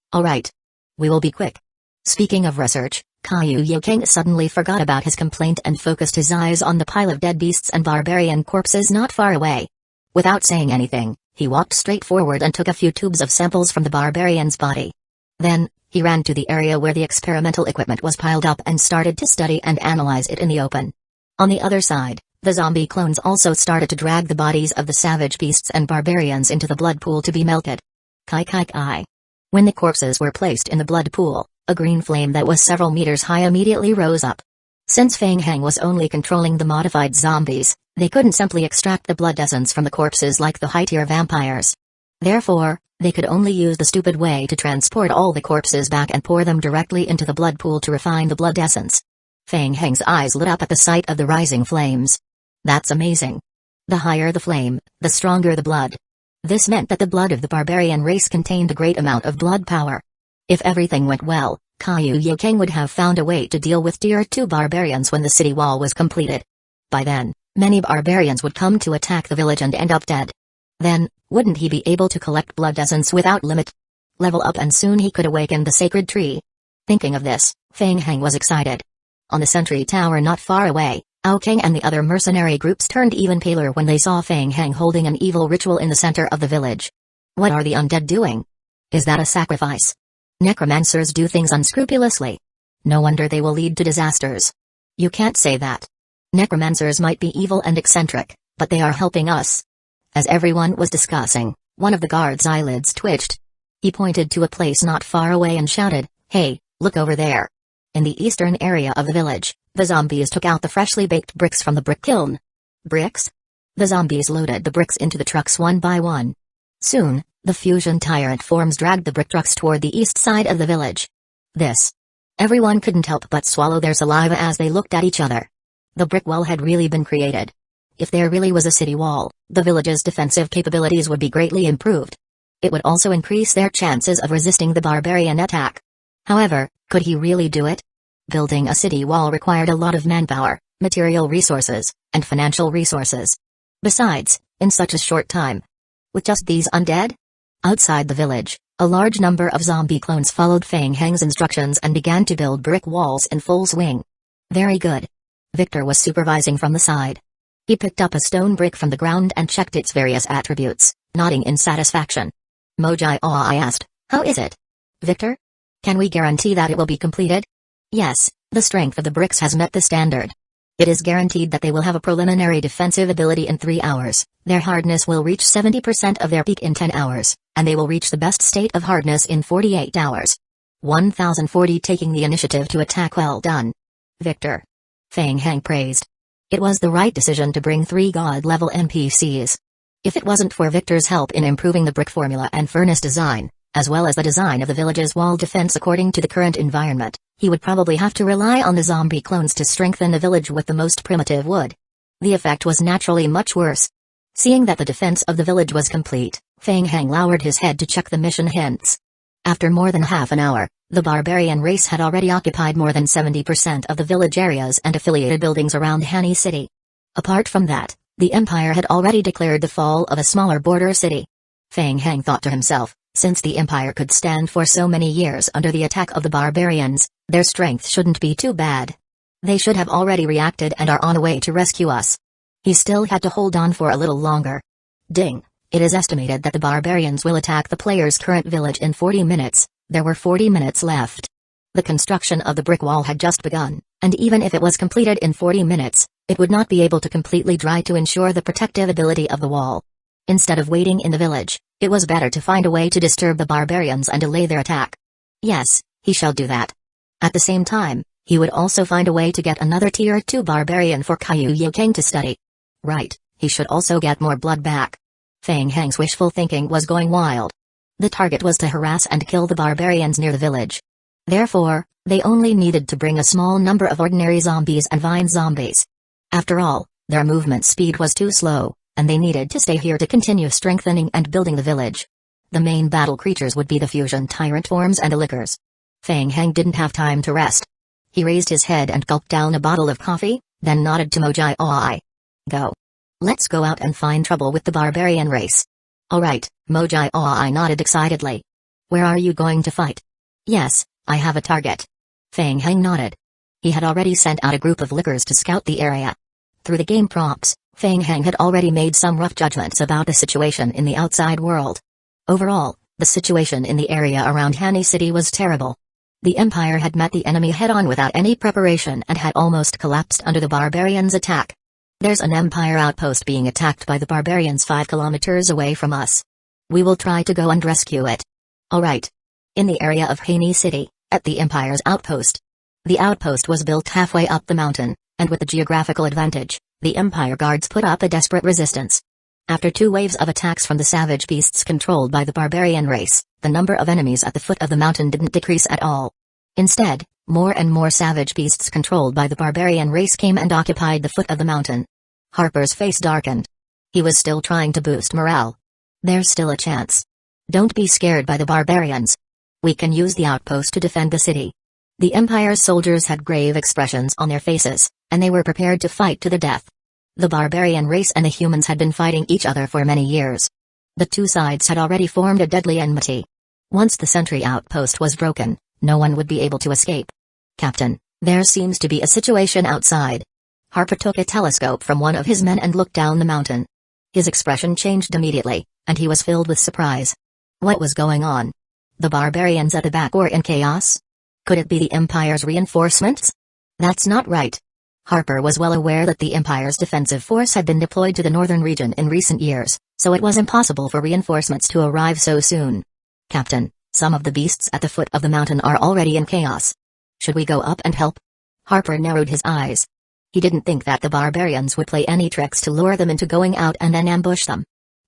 We will be quick. Speaking of research, Kaiyu Yaokang suddenly forgot about his complaint and focused his eyes on the pile of dead beasts and barbarian corpses not far away. Without saying anything, he walked straight forward and took a few tubes of samples from the barbarian's body. Then, he ran to the area where the experimental equipment was piled up and started to study and analyze it in the open. On the other side, the zombie clones also started to drag the bodies of the savage beasts and barbarians into the blood pool to be melted. Kai. When the corpses were placed in the blood pool, a green flame that was several meters high immediately rose up. Since Fang Heng was only controlling the modified zombies, they couldn't simply extract the blood essence from the corpses like the high-tier vampires. Therefore, they could only use the stupid way to transport all the corpses back and pour them directly into the blood pool to refine the blood essence. Fang Heng's eyes lit up at the sight of the rising flames. That's amazing. The higher the flame, the stronger the blood. This meant that the blood of the barbarian race contained a great amount of blood power. If everything went well, Kaiyu Yaokang would have found a way to deal with tier 2 barbarians when the city wall was completed. By then, many barbarians would come to attack the village and end up dead. Then, wouldn't he be able to collect blood essence without limit? Level up and soon he could awaken the sacred tree. Thinking of this, Fang Heng was excited. On the sentry tower not far away, King and the other mercenary groups turned even paler when they saw Feng Heng holding an evil ritual in the center of the village. What are the undead doing? Is that a sacrifice? Necromancers do things unscrupulously. No wonder they will lead to disasters. You can't say that. Necromancers might be evil and eccentric, but they are helping us. As everyone was discussing, one of the guards' eyelids twitched. He pointed to a place not far away and shouted, "Hey, look over there." In the eastern area of the village, the zombies took out the freshly baked bricks from the brick kiln. Bricks? The zombies loaded the bricks into the trucks one by one. Soon, the fusion tyrant forms dragged the brick trucks toward the east side of the village. Everyone couldn't help but swallow their saliva as they looked at each other. The brick wall had really been created. If there really was a city wall, the village's defensive capabilities would be greatly improved. It would also increase their chances of resisting the barbarian attack. However, could he really do it? Building a city wall required a lot of manpower, material resources, and financial resources. Besides, in such a short time. With just these undead? Outside the village, a large number of zombie clones followed Feng Heng's instructions and began to build brick walls in full swing. Very good. Victor was supervising from the side. He picked up a stone brick from the ground and checked its various attributes, nodding in satisfaction. Mojai asked, "How is it? Victor? Can we guarantee that it will be completed?" "Yes, the strength of the bricks has met the standard. It is guaranteed that they will have a preliminary defensive ability in 3 hours, their hardness will reach 70% of their peak in 10 hours, and they will reach the best state of hardness in 48 hours. 1040 taking the initiative to attack. Well done, Victor." Feng Heng praised. It was the right decision to bring 3 god-level NPCs. If it wasn't for Victor's help in improving the brick formula and furnace design, as well as the design of the village's wall defense according to the current environment, he would probably have to rely on the zombie clones to strengthen the village with the most primitive wood. The effect was naturally much worse. Seeing that the defense of the village was complete, Feng Heng lowered his head to check the mission hints. After more than half an hour, the barbarian race had already occupied more than 70% of the village areas and affiliated buildings around Hani City. Apart from that, the Empire had already declared the fall of a smaller border city. Feng Heng thought to himself, since the Empire could stand for so many years under the attack of the barbarians, their strength shouldn't be too bad. They should have already reacted and are on the way to rescue us. He still had to hold on for a little longer. Ding! It is estimated that the barbarians will attack the player's current village in 40 minutes. There were 40 minutes left. The construction of the brick wall had just begun, and even if it was completed in 40 minutes, it would not be able to completely dry to ensure the protective ability of the wall. Instead of waiting in the village, it was better to find a way to disturb the barbarians and delay their attack. Yes, he shall do that. At the same time, he would also find a way to get another tier 2 barbarian for Kaiyu Yokang to study. Right, he should also get more blood back. Feng Heng's wishful thinking was going wild. The target was to harass and kill the barbarians near the village. Therefore, they only needed to bring a small number of ordinary zombies and vine zombies. After all, their movement speed was too slow, and they needed to stay here to continue strengthening and building the village. The main battle creatures would be the fusion tyrant forms and the lickers. Feng Heng didn't have time to rest. He raised his head and gulped down a bottle of coffee, then nodded to Mojai Oi. "Go. Let's go out and find trouble with the barbarian race." "Alright," Mojai Oi nodded excitedly. "Where are you going to fight?" "Yes, I have a target." Feng Heng nodded. He had already sent out a group of lickers to scout the area. Through the game prompts, Feng Heng had already made some rough judgments about the situation in the outside world. Overall, the situation in the area around Hani City was terrible. The Empire had met the enemy head-on without any preparation and had almost collapsed under the barbarians' attack. "There's an Empire outpost being attacked by the barbarians 5 kilometers away from us. We will try to go and rescue it." "Alright." In the area of Hani City, at the Empire's outpost. The outpost was built halfway up the mountain, and with the geographical advantage, the Empire guards put up a desperate resistance. After 2 waves of attacks from the savage beasts controlled by the barbarian race, the number of enemies at the foot of the mountain didn't decrease at all. Instead, more and more savage beasts controlled by the barbarian race came and occupied the foot of the mountain. Harper's face darkened. He was still trying to boost morale. "There's still a chance. Don't be scared by the barbarians. We can use the outpost to defend the city." The Empire's soldiers had grave expressions on their faces, and they were prepared to fight to the death. The barbarian race and the humans had been fighting each other for many years. The 2 sides had already formed a deadly enmity. Once the sentry outpost was broken, no one would be able to escape. "Captain, there seems to be a situation outside." Harper took a telescope from one of his men and looked down the mountain. His expression changed immediately, and he was filled with surprise. What was going on? The barbarians at the back were in chaos? Could it be the Empire's reinforcements? That's not right. Harper was well aware that the Empire's defensive force had been deployed to the northern region in recent years, so it was impossible for reinforcements to arrive so soon. Captain, some of the beasts at the foot of the mountain are already in chaos. Should we go up and help? Harper narrowed his eyes. He didn't think that the barbarians would play any tricks to lure them into going out and then ambush them.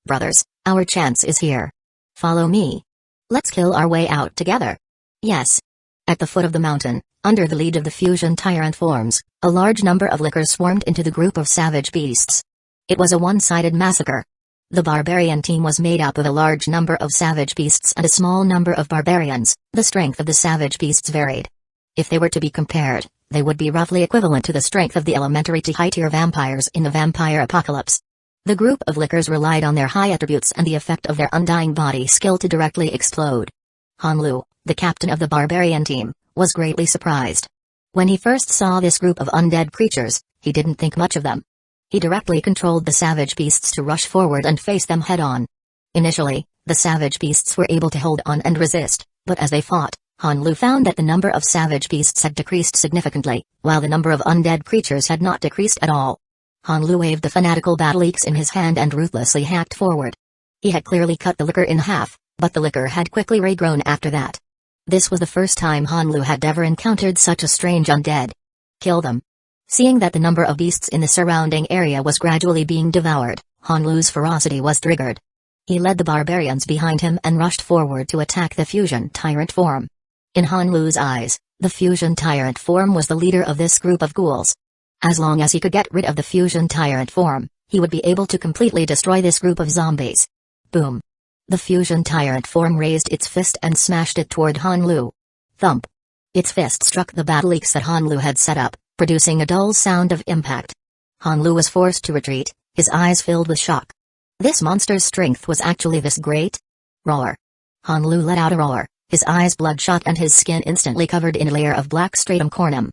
Brothers, our chance is here. Follow me. Let's kill our way out together. Yes. At the foot of the mountain, under the lead of the fusion tyrant forms, a large number of lickers swarmed into the group of savage beasts. It was a one-sided massacre. The barbarian team was made up of a large number of savage beasts and a small number of barbarians. The strength of the savage beasts varied. If they were to be compared, they would be roughly equivalent to the strength of the elementary to high-tier vampires in the vampire apocalypse. The group of lickers relied on their high attributes and the effect of their undying body skill to directly explode. Hanlu, the captain of the barbarian team, was greatly surprised. When he first saw this group of undead creatures, he didn't think much of them. He directly controlled the savage beasts to rush forward and face them head-on. Initially, the savage beasts were able to hold on and resist, but as they fought, Hanlu found that the number of savage beasts had decreased significantly, while the number of undead creatures had not decreased at all. Hanlu waved the fanatical battle axe in his hand and ruthlessly hacked forward. He had clearly cut the licker in half, but the licker had quickly regrown after that. This was the first time Hanlu had ever encountered such a strange undead. Kill them. Seeing that the number of beasts in the surrounding area was gradually being devoured, Hanlu's ferocity was triggered. He led the barbarians behind him and rushed forward to attack the fusion tyrant form. In Hanlu's eyes, the fusion tyrant form was the leader of this group of ghouls. As long as he could get rid of the fusion tyrant form, he would be able to completely destroy this group of zombies. Boom. The fusion tyrant form raised its fist and smashed it toward Hanlu. Thump. Its fist struck the battle axe that Hanlu had set up, producing a dull sound of impact. Hanlu was forced to retreat, his eyes filled with shock. This monster's strength was actually this great? Roar. Hanlu let out a roar, his eyes bloodshot and his skin instantly covered in a layer of black stratum cornum.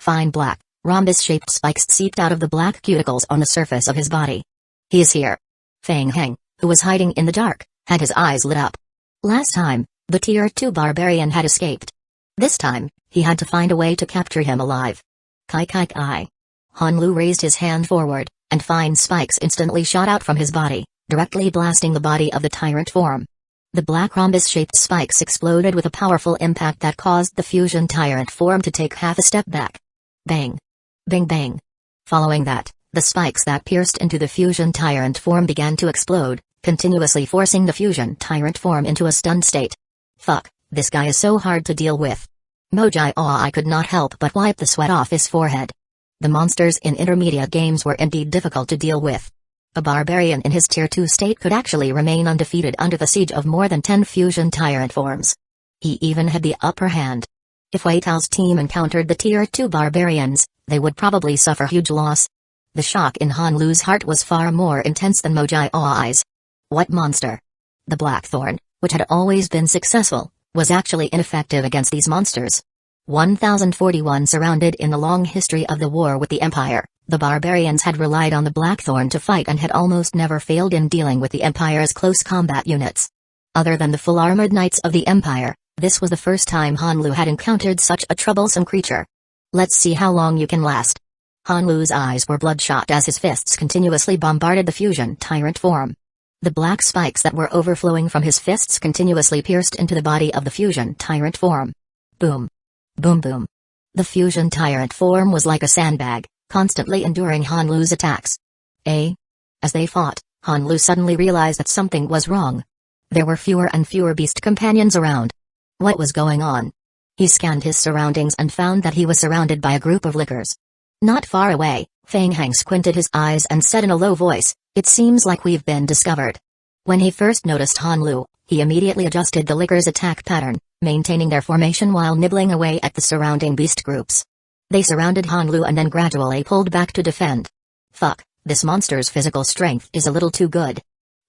Fine black, rhombus-shaped spikes seeped out of the black cuticles on the surface of his body. He is here. Fang Heng, who was hiding in the dark, had his eyes lit up. Last time, the Tier 2 barbarian had escaped. This time, he had to find a way to capture him alive. Kai Kai Kai. Hanlu raised his hand forward, and fine spikes instantly shot out from his body, directly blasting the body of the tyrant form. The black rhombus-shaped spikes exploded with a powerful impact that caused the fusion tyrant form to take half a step back. Bang. Bang bang. Following that, the spikes that pierced into the fusion tyrant form began to explode, continuously forcing the fusion tyrant form into a stunned state. Fuck, this guy is so hard to deal with. I could not help but wipe the sweat off his forehead. The monsters in intermediate games were indeed difficult to deal with. A barbarian in his Tier 2 state could actually remain undefeated under the siege of more than 10 fusion tyrant forms. He even had the upper hand. If Wei Tao's team encountered the Tier 2 barbarians, they would probably suffer huge loss. The shock in Hanlu's heart was far more intense than Moji's. What monster? The Blackthorn, which had always been successful, was actually ineffective against these monsters. 1041 Surrounded in the long history of the war with the Empire, the barbarians had relied on the Blackthorn to fight and had almost never failed in dealing with the Empire's close combat units. Other than the full-armored knights of the Empire, this was the first time Hanlu had encountered such a troublesome creature. Let's see how long you can last. Hanlu's eyes were bloodshot as his fists continuously bombarded the fusion tyrant form. The black spikes that were overflowing from his fists continuously pierced into the body of the fusion tyrant form. Boom. Boom boom. The fusion tyrant form was like a sandbag, constantly enduring Hanlu's attacks. As they fought, Hanlu suddenly realized that something was wrong. There were fewer and fewer beast companions around. What was going on? He scanned his surroundings and found that he was surrounded by a group of lickers. Not far away, Fang Heng squinted his eyes and said in a low voice, "It seems like we've been discovered." When he first noticed Hanlu, he immediately adjusted the lickers' attack pattern, maintaining their formation while nibbling away at the surrounding beast groups. They surrounded Hanlu and then gradually pulled back to defend. Fuck, this monster's physical strength is a little too good.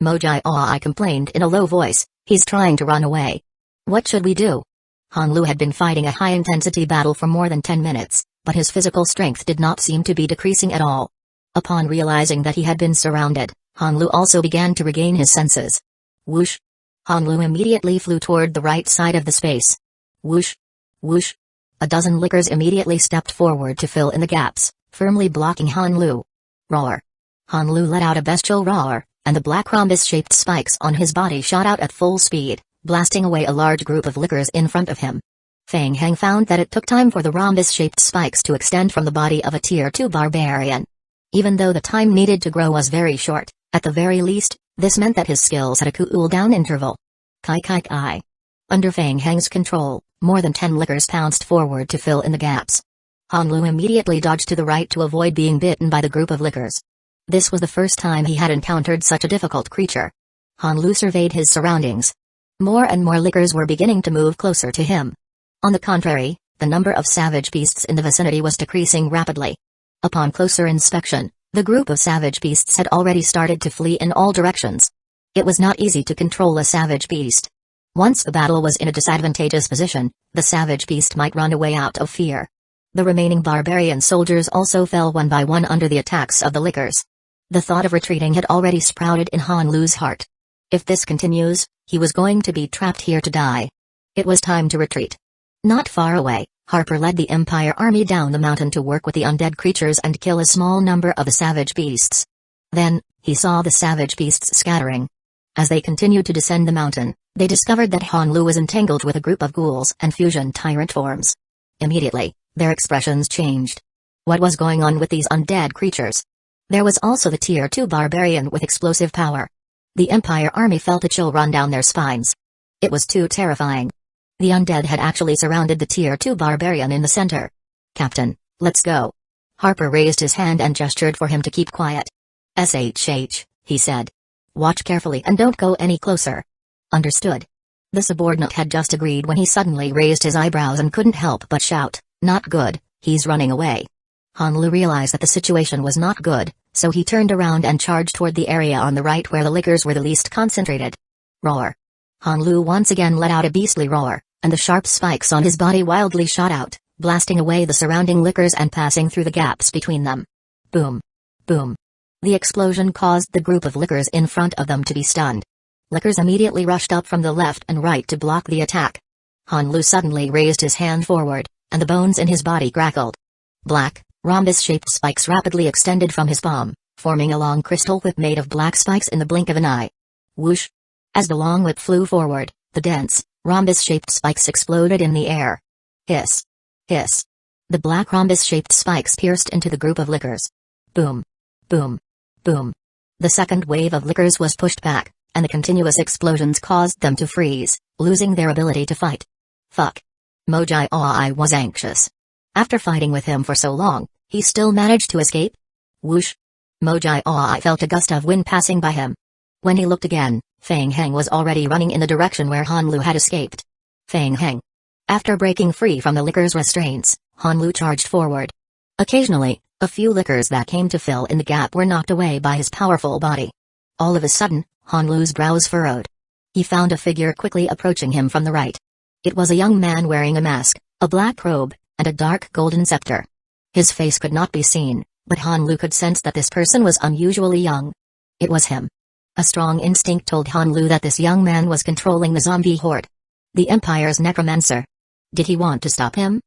I complained in a low voice, he's trying to run away. What should we do? Hanlu had been fighting a high-intensity battle for more than 10 minutes, But his physical strength did not seem to be decreasing at all. Upon realizing that he had been surrounded, Hanlu also began to regain his senses. Whoosh! Hanlu immediately flew toward the right side of the space. Whoosh! Whoosh! A dozen lickers immediately stepped forward to fill in the gaps, firmly blocking Hanlu. Roar! Hanlu let out a bestial roar, and the black rhombus-shaped spikes on his body shot out at full speed, blasting away a large group of lickers in front of him. Feng Heng found that it took time for the rhombus-shaped spikes to extend from the body of a Tier 2 barbarian. Even though the time needed to grow was very short, at the very least, this meant that his skills had a cool-down interval. Kai. Under Feng Heng's control, more than 10 lickers pounced forward to fill in the gaps. Hanlu immediately dodged to the right to avoid being bitten by the group of lickers. This was the first time he had encountered such a difficult creature. Hanlu surveyed his surroundings. More and more lickers were beginning to move closer to him. On the contrary, the number of savage beasts in the vicinity was decreasing rapidly. Upon closer inspection, the group of savage beasts had already started to flee in all directions. It was not easy to control a savage beast. Once the battle was in a disadvantageous position, the savage beast might run away out of fear. The remaining barbarian soldiers also fell one by one under the attacks of the lickers. The thought of retreating had already sprouted in Hanlu's heart. If this continues, he was going to be trapped here to die. It was time to retreat. Not far away, Harper led the Empire army down the mountain to work with the undead creatures and kill a small number of the savage beasts. Then, he saw the savage beasts scattering. As they continued to descend the mountain, they discovered that Hanlu was entangled with a group of ghouls and fusion tyrant forms. Immediately, their expressions changed. What was going on with these undead creatures? There was also the Tier 2 barbarian with explosive power. The Empire army felt a chill run down their spines. It was too terrifying. The undead had actually surrounded the Tier 2 barbarian in the center. "Captain, let's go." Harper raised his hand and gestured for him to keep quiet. "SHH," he said. "Watch carefully and don't go any closer." "Understood." The subordinate had just agreed when he suddenly raised his eyebrows and couldn't help but shout, "Not good, he's running away." Hanlu realized that the situation was not good, so he turned around and charged toward the area on the right where the lickers were the least concentrated. Roar! Hanlu once again let out a beastly roar, and the sharp spikes on his body wildly shot out, blasting away the surrounding lickers and passing through the gaps between them. Boom! Boom! The explosion caused the group of lickers in front of them to be stunned. Lickers immediately rushed up from the left and right to block the attack. Hanlu suddenly raised his hand forward, and the bones in his body crackled. Black, rhombus-shaped spikes rapidly extended from his palm, forming a long crystal whip made of black spikes in the blink of an eye. Whoosh! As the long whip flew forward, the dense, rhombus-shaped spikes exploded in the air. Hiss! Hiss! The black rhombus-shaped spikes pierced into the group of lickers. Boom! Boom! Boom! The second wave of lickers was pushed back, and the continuous explosions caused them to freeze, losing their ability to fight. Fuck! Mojai was anxious. After fighting with him for so long, he still managed to escape? Whoosh! Mojai felt a gust of wind passing by him. When he looked again, Feng Heng was already running in the direction where Hanlu had escaped. Feng Heng. After breaking free from the lickers' restraints, Hanlu charged forward. Occasionally, a few lickers that came to fill in the gap were knocked away by his powerful body. All of a sudden, Hanlu's brows furrowed. He found a figure quickly approaching him from the right. It was a young man wearing a mask, a black robe, and a dark golden scepter. His face could not be seen, but Hanlu could sense that this person was unusually young. It was him. A strong instinct told Hanlu that this young man was controlling the zombie horde. The Empire's Necromancer. Did he want to stop him?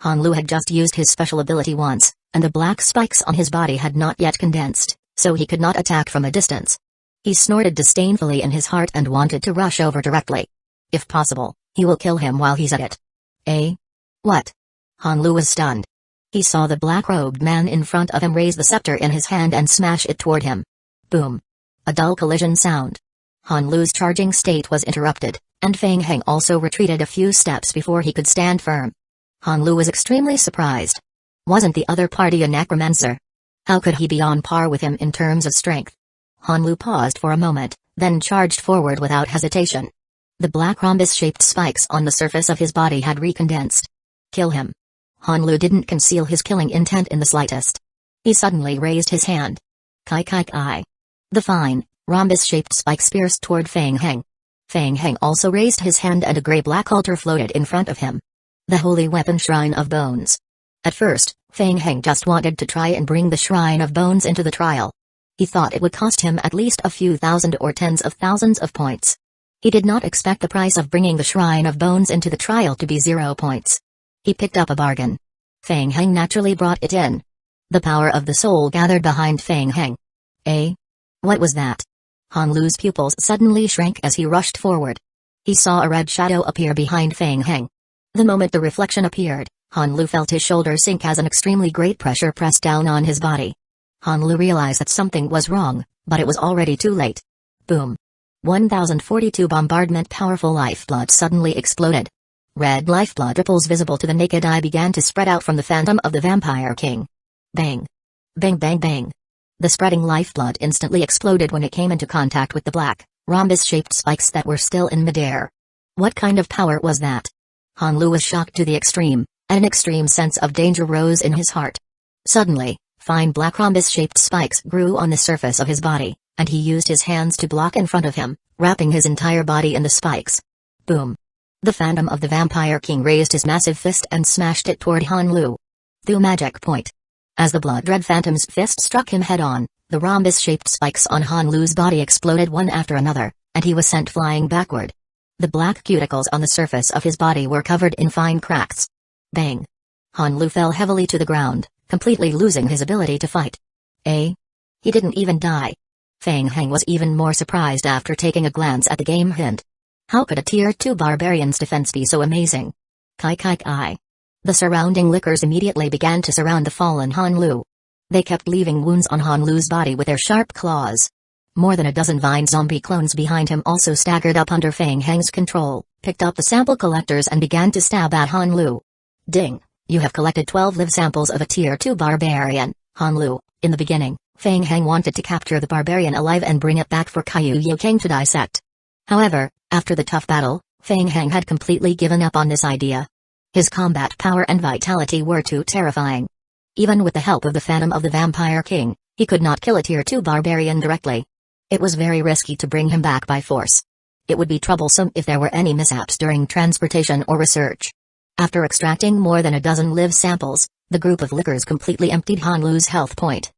Hanlu had just used his special ability once, and the black spikes on his body had not yet condensed, so he could not attack from a distance. He snorted disdainfully in his heart and wanted to rush over directly. If possible, he will kill him while he's at it. Eh? What? Hanlu was stunned. He saw the black-robed man in front of him raise the scepter in his hand and smash it toward him. Boom. A dull collision sound. Hanlu's charging state was interrupted, and Feng Heng also retreated a few steps before he could stand firm. Hanlu was extremely surprised. Wasn't the other party a necromancer? How could he be on par with him in terms of strength? Hanlu paused for a moment, then charged forward without hesitation. The black rhombus-shaped spikes on the surface of his body had recondensed. Kill him. Hanlu didn't conceal his killing intent in the slightest. He suddenly raised his hand. Kai. The fine, rhombus-shaped spikes pierced toward Feng Heng. Feng Heng also raised his hand and a gray-black altar floated in front of him. The holy weapon Shrine of Bones. At first, Feng Heng just wanted to try and bring the Shrine of Bones into the trial. He thought it would cost him at least a few thousand or tens of thousands of points. He did not expect the price of bringing the Shrine of Bones into the trial to be 0 points. He picked up a bargain. Feng Heng naturally brought it in. The power of the soul gathered behind Feng Heng. Eh? What was that? Han Lu's pupils suddenly shrank as he rushed forward. He saw a red shadow appear behind Feng Heng. The moment the reflection appeared, Han Lu felt his shoulder sink as an extremely great pressure pressed down on his body. Han Lu realized that something was wrong, but it was already too late. Boom. 1042 bombardment. Powerful lifeblood suddenly exploded. Red lifeblood ripples visible to the naked eye began to spread out from the phantom of the Vampire King. Bang. Bang bang bang. The spreading lifeblood instantly exploded when it came into contact with the black, rhombus-shaped spikes that were still in midair. What kind of power was that? Han Lu was shocked to the extreme, and an extreme sense of danger rose in his heart. Suddenly, fine black rhombus-shaped spikes grew on the surface of his body, and he used his hands to block in front of him, wrapping his entire body in the spikes. Boom. The phantom of the Vampire King raised his massive fist and smashed it toward Han Lu. Through magic point. As the blood-red phantom's fist struck him head-on, the rhombus-shaped spikes on Han Lu's body exploded one after another, and he was sent flying backward. The black cuticles on the surface of his body were covered in fine cracks. Bang. Han Lu fell heavily to the ground, completely losing his ability to fight. Eh? He didn't even die. Feng Heng was even more surprised after taking a glance at the game hint. How could a Tier 2 barbarian's defense be so amazing? Kai kai kai. The surrounding lickers immediately began to surround the fallen Han Lu. They kept leaving wounds on Han Lu's body with their sharp claws. More than a dozen vine zombie clones behind him also staggered up under Feng Heng's control, picked up the sample collectors and began to stab at Han Lu. Ding! You have collected 12 live samples of a Tier 2 barbarian, Han Lu. In the beginning, Feng Heng wanted to capture the barbarian alive and bring it back for Kaiyu King to dissect. However, after the tough battle, Feng Heng had completely given up on this idea. His combat power and vitality were too terrifying. Even with the help of the Phantom of the Vampire King, he could not kill a Tier 2 barbarian directly. It was very risky to bring him back by force. It would be troublesome if there were any mishaps during transportation or research. After extracting more than a dozen live samples, the group of lickers completely emptied Han Lu's health point.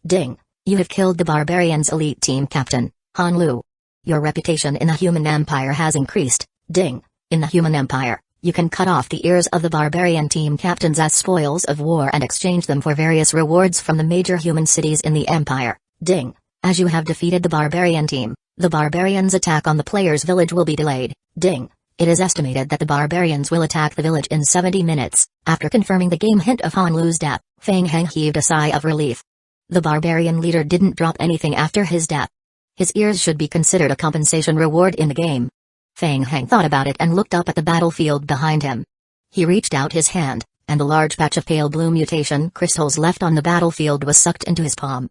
Ding! You have killed the barbarian's elite team captain, Han Lu. Your reputation in the Human Empire has increased. Ding! In the Human Empire, you can cut off the ears of the barbarian team captains as spoils of war and exchange them for various rewards from the major human cities in the Empire. Ding! As you have defeated the barbarian team, the barbarians' attack on the player's village will be delayed. Ding! It is estimated that the barbarians will attack the village in 70 minutes. After confirming the game hint of Han Lu's death, Feng Heng heaved a sigh of relief. The barbarian leader didn't drop anything after his death. His ears should be considered a compensation reward in the game. Feng Heng thought about it and looked up at the battlefield behind him. He reached out his hand, and the large patch of pale blue mutation crystals left on the battlefield was sucked into his palm.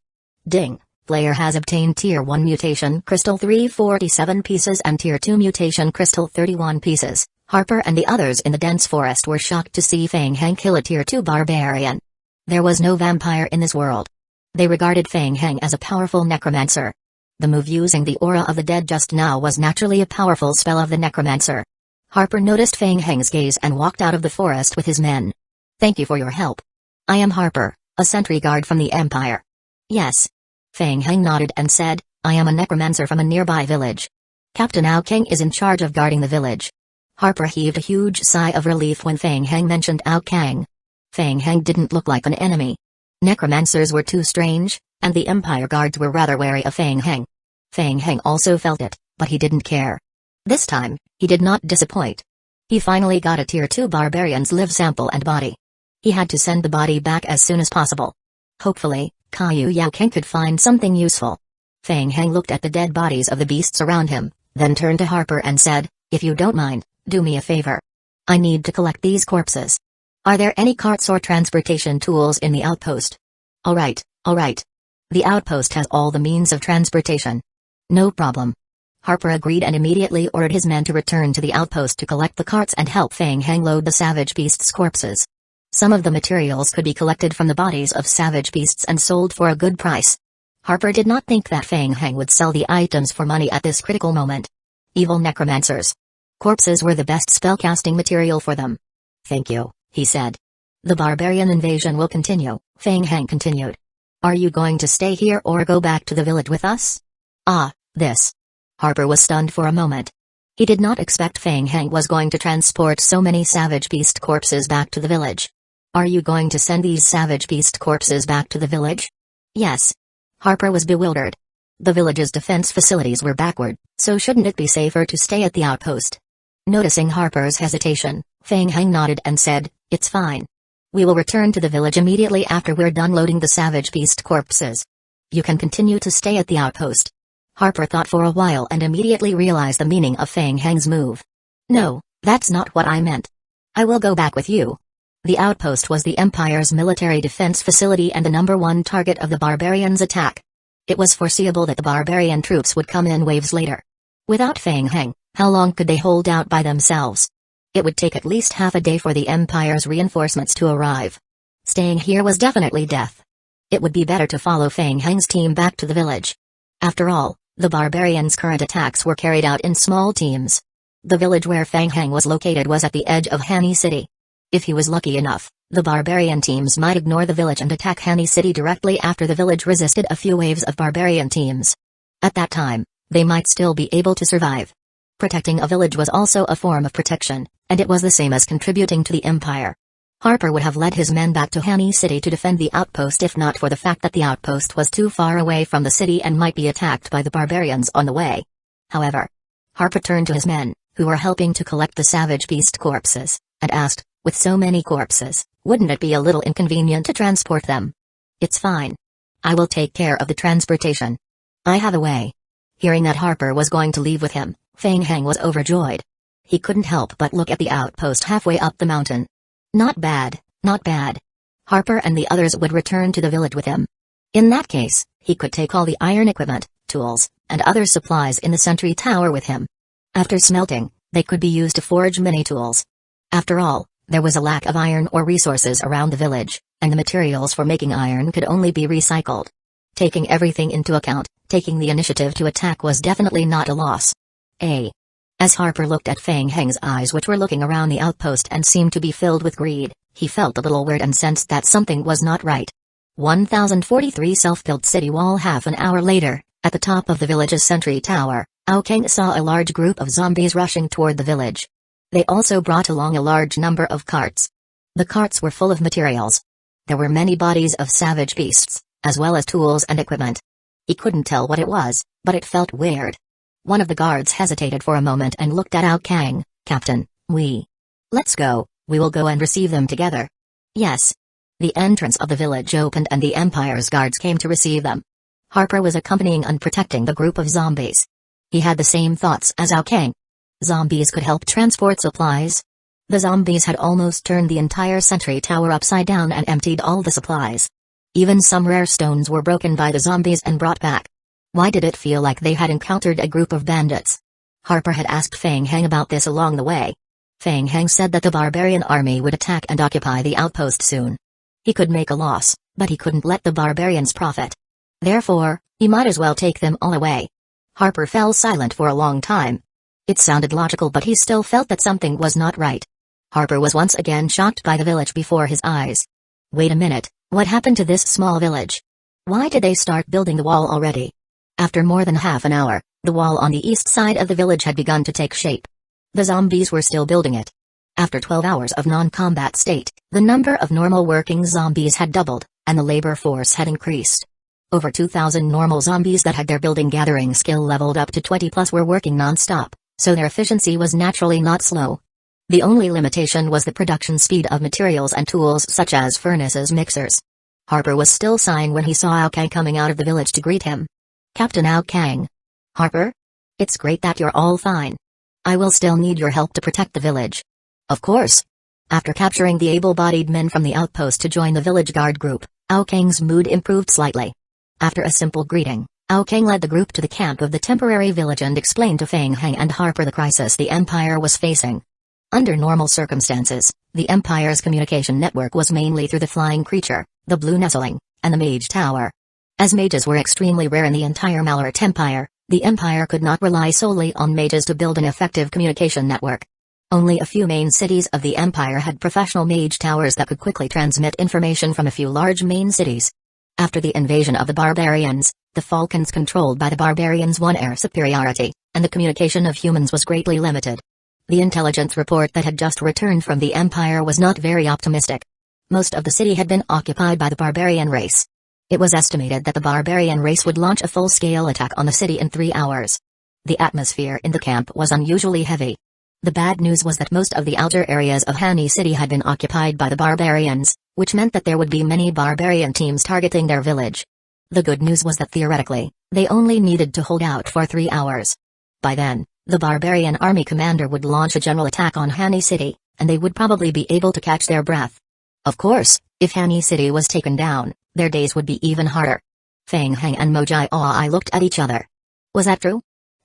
Ding! Player has obtained Tier 1 mutation crystal 347 pieces and Tier 2 mutation crystal 31 pieces. Harper and the others in the dense forest were shocked to see Feng Heng kill a Tier 2 barbarian. There was no vampire in this world. They regarded Feng Heng as a powerful necromancer. The move using the aura of the dead just now was naturally a powerful spell of the necromancer. Harper noticed Feng Heng's gaze and walked out of the forest with his men. Thank you for your help. I am Harper, a sentry guard from the Empire. Yes. Feng Heng nodded and said, I am a necromancer from a nearby village. Captain Ao Kang is in charge of guarding the village. Harper heaved a huge sigh of relief when Feng Heng mentioned Ao Kang. Feng Heng didn't look like an enemy. Necromancers were too strange, and the Empire guards were rather wary of Feng Heng. Feng Heng also felt it, but he didn't care. This time, he did not disappoint. He finally got a Tier 2 barbarian's live sample and body. He had to send the body back as soon as possible. Hopefully, Kaiyu Yao King could find something useful. Feng Heng looked at the dead bodies of the beasts around him, then turned to Harper and said, if you don't mind, do me a favor. I need to collect these corpses. Are there any carts or transportation tools in the outpost? Alright. The outpost has all the means of transportation. No problem. Harper agreed and immediately ordered his men to return to the outpost to collect the carts and help Feng Heng load the savage beasts' corpses. Some of the materials could be collected from the bodies of savage beasts and sold for a good price. Harper did not think that Feng Heng would sell the items for money at this critical moment. Evil necromancers. Corpses were the best spellcasting material for them. Thank you, he said. The barbarian invasion will continue, Feng Heng continued. Are you going to stay here or go back to the village with us? This. Harper was stunned for a moment. He did not expect Feng Heng was going to transport so many savage beast corpses back to the village. Are you going to send these savage beast corpses back to the village? Yes. Harper was bewildered. The village's defense facilities were backward, so shouldn't it be safer to stay at the outpost? Noticing Harper's hesitation, Feng Heng nodded and said, It's fine. We will return to the village immediately after we're done loading the savage beast corpses. You can continue to stay at the outpost. Harper thought for a while and immediately realized the meaning of Feng Heng's move. No, that's not what I meant. I will go back with you. The outpost was the Empire's military defense facility and the #1 target of the barbarians' attack. It was foreseeable that the barbarian troops would come in waves later. Without Feng Heng, how long could they hold out by themselves? It would take at least half a day for the Empire's reinforcements to arrive. Staying here was definitely death. It would be better to follow Feng Heng's team back to the village. After all, the barbarians' current attacks were carried out in small teams. The village where Feng Heng was located was at the edge of Hani City. If he was lucky enough, the barbarian teams might ignore the village and attack Hani City directly after the village resisted a few waves of barbarian teams. At that time, they might still be able to survive. Protecting a village was also a form of protection, and it was the same as contributing to the Empire. Harper would have led his men back to Hani City to defend the outpost if not for the fact that the outpost was too far away from the city and might be attacked by the barbarians on the way. However, Harper turned to his men, who were helping to collect the savage beast corpses, and asked, with so many corpses, wouldn't it be a little inconvenient to transport them? It's fine. I will take care of the transportation. I have a way. Hearing that Harper was going to leave with him, Feng Heng was overjoyed. He couldn't help but look at the outpost halfway up the mountain. Not bad, not bad. Harper and the others would return to the village with him. In that case, he could take all the iron equipment, tools, and other supplies in the sentry tower with him. After smelting, they could be used to forge mini tools. After all, there was a lack of iron or resources around the village, and the materials for making iron could only be recycled. Taking everything into account, taking the initiative to attack was definitely not a loss. As Harper looked at Feng Heng's eyes which were looking around the outpost and seemed to be filled with greed, he felt a little weird and sensed that something was not right. 1043 Self-built city wall. Half an hour later, at the top of the village's sentry tower, Aokang saw a large group of zombies rushing toward the village. They also brought along a large number of carts. The carts were full of materials. There were many bodies of savage beasts, as well as tools and equipment. He couldn't tell what it was, but it felt weird. One of the guards hesitated for a moment and looked at Aokang. Captain, let's go, we will go and receive them together. Yes. The entrance of the village opened and the Empire's guards came to receive them. Harper was accompanying and protecting the group of zombies. He had the same thoughts as Aokang. Zombies could help transport supplies. The zombies had almost turned the entire sentry tower upside down and emptied all the supplies. Even some rare stones were broken by the zombies and brought back. Why did it feel like they had encountered a group of bandits? Harper had asked Feng Heng about this along the way. Feng Heng said that the barbarian army would attack and occupy the outpost soon. He could make a loss, but he couldn't let the barbarians profit. Therefore, he might as well take them all away. Harper fell silent for a long time. It sounded logical, but he still felt that something was not right. Harper was once again shocked by the village before his eyes. Wait a minute, what happened to this small village? Why did they start building the wall already? After more than half an hour, the wall on the east side of the village had begun to take shape. The zombies were still building it. After 12 hours of non-combat state, the number of normal working zombies had doubled, and the labor force had increased. Over 2,000 normal zombies that had their building gathering skill leveled up to 20 plus were working non-stop, so their efficiency was naturally not slow. The only limitation was the production speed of materials and tools such as furnaces mixers. Harper was still sighing when he saw Aokang coming out of the village to greet him. Captain Aokang. Harper? It's great that you're all fine. I will still need your help to protect the village. Of course. After capturing the able-bodied men from the outpost to join the village guard group, Aokang's mood improved slightly. After a simple greeting, Aokang led the group to the camp of the temporary village and explained to Feng Heng and Harper the crisis the Empire was facing. Under normal circumstances, the Empire's communication network was mainly through the flying creature, the blue nestling, and the Mage Tower. As mages were extremely rare in the entire Malort Empire, the Empire could not rely solely on mages to build an effective communication network. Only a few main cities of the Empire had professional mage towers that could quickly transmit information from a few large main cities. After the invasion of the barbarians, the Falcons controlled by the barbarians won air superiority, and the communication of humans was greatly limited. The intelligence report that had just returned from the Empire was not very optimistic. Most of the city had been occupied by the barbarian race. It was estimated that the barbarian race would launch a full-scale attack on the city in 3 hours. The atmosphere in the camp was unusually heavy. The bad news was that most of the outer areas of Hani City had been occupied by the barbarians, which meant that there would be many barbarian teams targeting their village. The good news was that theoretically, they only needed to hold out for 3 hours. By then, the barbarian army commander would launch a general attack on Hani City, and they would probably be able to catch their breath. Of course, if Hani City was taken down, their days would be even harder. Feng Heng and Mojai looked at each other. Was that true?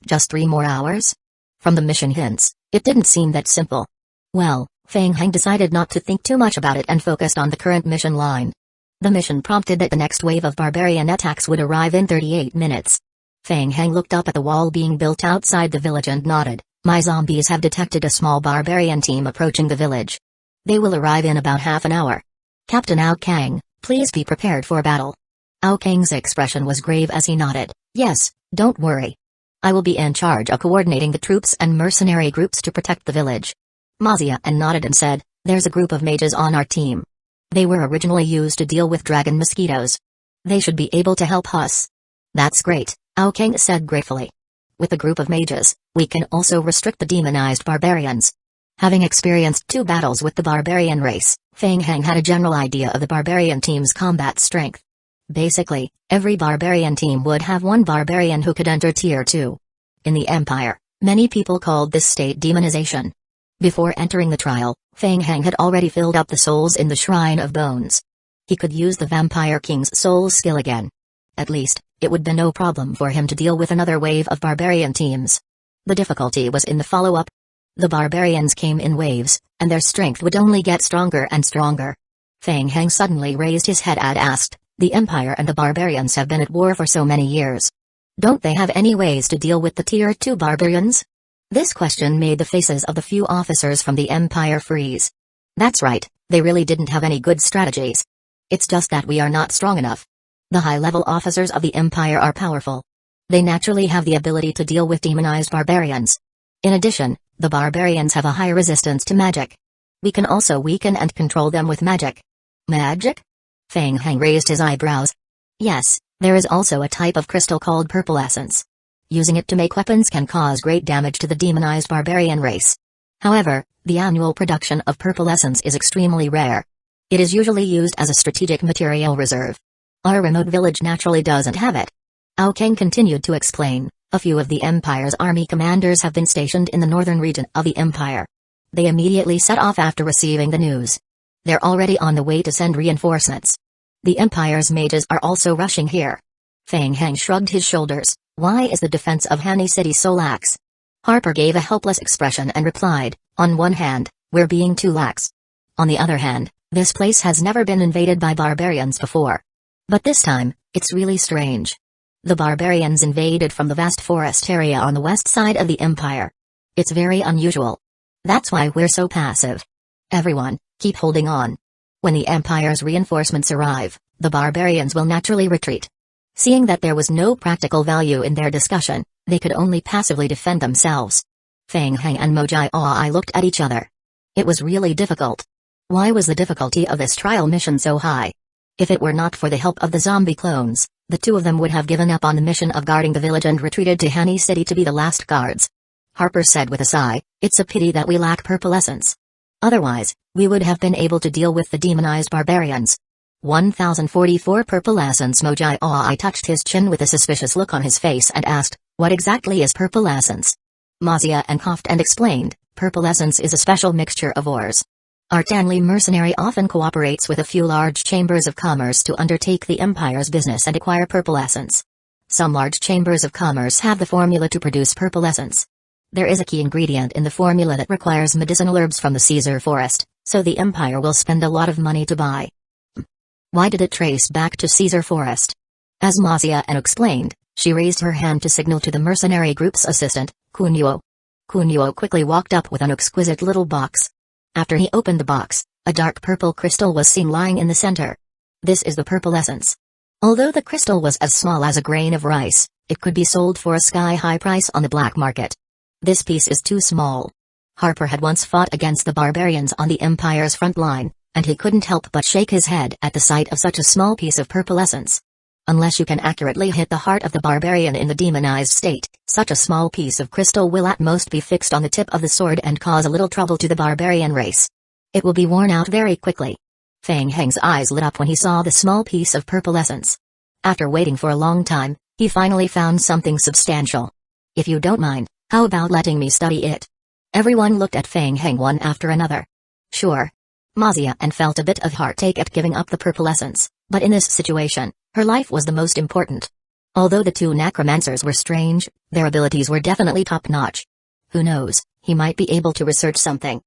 Just 3 more hours? From the mission hints, it didn't seem that simple. Well, Feng Heng decided not to think too much about it and focused on the current mission line. The mission prompted that the next wave of barbarian attacks would arrive in 38 minutes. Feng Heng looked up at the wall being built outside the village and nodded. My zombies have detected a small barbarian team approaching the village. They will arrive in about half an hour. Captain Ao Kang, please be prepared for battle. Ao Kang's expression was grave as he nodded. Yes, don't worry. I will be in charge of coordinating the troops and mercenary groups to protect the village. Mazia nodded and said, there's a group of mages on our team. They were originally used to deal with dragon mosquitoes. They should be able to help us. That's great, Ao Kang said gratefully. With a group of mages, we can also restrict the demonized barbarians. Having experienced 2 battles with the barbarian race, Feng Heng had a general idea of the barbarian team's combat strength. Basically, every barbarian team would have 1 barbarian who could enter Tier 2. In the Empire, many people called this state demonization. Before entering the trial, Feng Heng had already filled up the souls in the Shrine of Bones. He could use the Vampire King's soul skill again. At least, it would be no problem for him to deal with another wave of barbarian teams. The difficulty was in the follow-up. The barbarians came in waves, and their strength would only get stronger and stronger. Feng Heng suddenly raised his head and asked, the Empire and the barbarians have been at war for so many years. Don't they have any ways to deal with the Tier 2 barbarians? This question made the faces of the few officers from the Empire freeze. That's right, they really didn't have any good strategies. It's just that we are not strong enough. The high-level officers of the Empire are powerful. They naturally have the ability to deal with demonized barbarians. In addition, the barbarians have a high resistance to magic. We can also weaken and control them with magic. Magic? Feng Heng raised his eyebrows. Yes, there is also a type of crystal called purple essence. Using it to make weapons can cause great damage to the demonized barbarian race. However, the annual production of purple essence is extremely rare. It is usually used as a strategic material reserve. Our remote village naturally doesn't have it. Ao Kang continued to explain, a few of the Empire's army commanders have been stationed in the northern region of the Empire. They immediately set off after receiving the news. They're already on the way to send reinforcements. The Empire's mages are also rushing here. Feng Heng shrugged his shoulders. Why is the defense of Hani City so lax? Harper gave a helpless expression and replied, on one hand, we're being too lax. On the other hand, this place has never been invaded by barbarians before. But this time, it's really strange. The barbarians invaded from the vast forest area on the west side of the Empire. It's very unusual. That's why we're so passive. Everyone, keep holding on. When the Empire's reinforcements arrive, the barbarians will naturally retreat. Seeing that there was no practical value in their discussion, they could only passively defend themselves. Feng Heng and Mojai looked at each other. It was really difficult. Why was the difficulty of this trial mission so high? If it were not for the help of the zombie clones, the 2 of them would have given up on the mission of guarding the village and retreated to Hani City to be the last guards. Harper said with a sigh, it's a pity that we lack purple essence. Otherwise, we would have been able to deal with the demonized barbarians. 1044 purple essence. Mojai touched his chin with a suspicious look on his face and asked, what exactly is purple essence? Mazia coughed and explained, purple essence is a special mixture of ores. Our Tanli mercenary often cooperates with a few large chambers of commerce to undertake the Empire's business and acquire purple essence. Some large chambers of commerce have the formula to produce purple essence. There is a key ingredient in the formula that requires medicinal herbs from the Caesar forest, so the Empire will spend a lot of money to buy. Why did it trace back to Caesar forest? As Mazia explained, she raised her hand to signal to the mercenary group's assistant, Kunio. Kunio quickly walked up with an exquisite little box. After he opened the box, a dark purple crystal was seen lying in the center. This is the purple essence. Although the crystal was as small as a grain of rice, it could be sold for a sky-high price on the black market. This piece is too small. Harper had once fought against the barbarians on the Empire's front line, and he couldn't help but shake his head at the sight of such a small piece of purple essence. Unless you can accurately hit the heart of the barbarian in the demonized state, such a small piece of crystal will at most be fixed on the tip of the sword and cause a little trouble to the barbarian race. It will be worn out very quickly. Feng Heng's eyes lit up when he saw the small piece of purple essence. After waiting for a long time, he finally found something substantial. If you don't mind, how about letting me study it? Everyone looked at Feng Heng one after another. Sure. Mazia and felt a bit of heartache at giving up the purple essence, but in this situation, her life was the most important. Although the two necromancers were strange, their abilities were definitely top-notch. Who knows, he might be able to research something.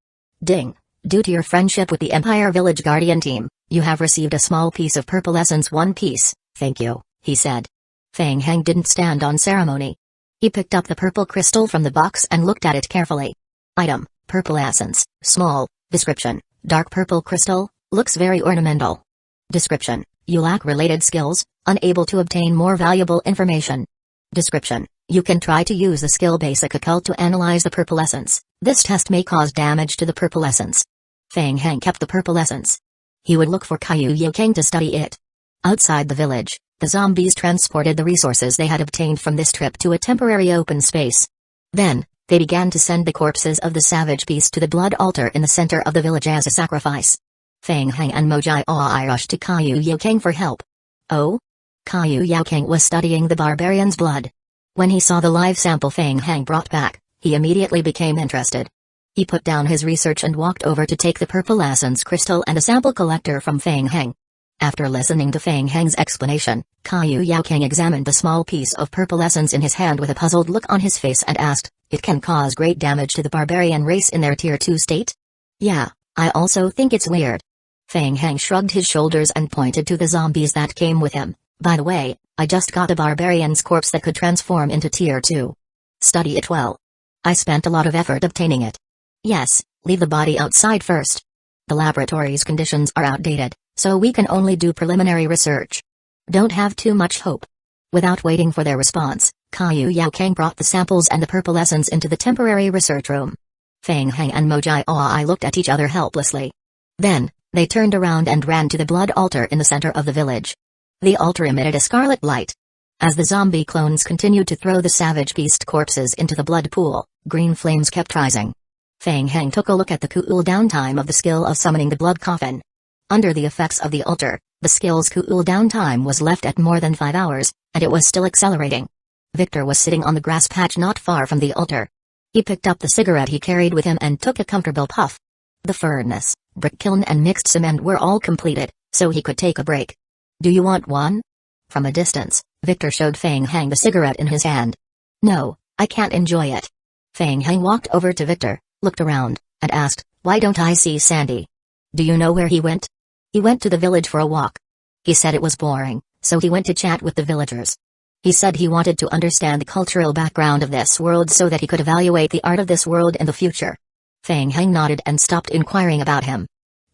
Ding. Due to your friendship with the Empire Village Guardian team, you have received a small piece of purple essence. One piece, thank you, he said. Feng Heng didn't stand on ceremony. He picked up the purple crystal from the box and looked at it carefully. Item, purple essence, small. Description, dark purple crystal, looks very ornamental. Description, you lack related skills, unable to obtain more valuable information. Description, you can try to use the skill Basic Occult to analyze the purple essence. This test may cause damage to the purple essence. Feng Heng kept the purple essence. He would look for Kaiyu Yokang to study it. Outside the village, the zombies transported the resources they had obtained from this trip to a temporary open space. Then, they began to send the corpses of the savage beast to the blood altar in the center of the village as a sacrifice. Feng Heng and Mojai Oi rushed to Kaiyu Yokang for help. Oh? Kaiyu Yokang was studying the barbarian's blood. When he saw the live sample Feng Heng brought back, he immediately became interested. He put down his research and walked over to take the purple essence crystal and a sample collector from Feng Heng. After listening to Feng Heng's explanation, Kaiyu Yokang examined the small piece of purple essence in his hand with a puzzled look on his face and asked, "It can cause great damage to the barbarian race in their Tier 2 state?" "Yeah, I also think it's weird." Feng Heng shrugged his shoulders and pointed to the zombies that came with him. "By the way, I just got a barbarian's corpse that could transform into Tier 2. Study it well. I spent a lot of effort obtaining it." "Yes, leave the body outside first. The laboratory's conditions are outdated, so we can only do preliminary research. Don't have too much hope." Without waiting for their response, Kaiyu Yokang brought the samples and the purple essence into the temporary research room. Feng Heng and Mojai Oi looked at each other helplessly. Then, they turned around and ran to the blood altar in the center of the village. The altar emitted a scarlet light. As the zombie clones continued to throw the savage beast corpses into the blood pool, green flames kept rising. Feng Heng took a look at the cooldown time of the skill of summoning the blood coffin. Under the effects of the altar, the skill's cooldown time was left at more than 5 hours, and it was still accelerating. Victor was sitting on the grass patch not far from the altar. He picked up the cigarette he carried with him and took a comfortable puff. The furnace, brick kiln and mixed cement were all completed, so he could take a break. "Do you want one?" From a distance, Victor showed Feng Heng the cigarette in his hand. "No, I can't enjoy it." Feng Heng walked over to Victor, looked around, and asked, "Why don't I see Sandy?" "Do you know where he went?" "He went to the village for a walk. He said it was boring, so he went to chat with the villagers. He said he wanted to understand the cultural background of this world so that he could evaluate the art of this world in the future." Feng Heng nodded and stopped inquiring about him.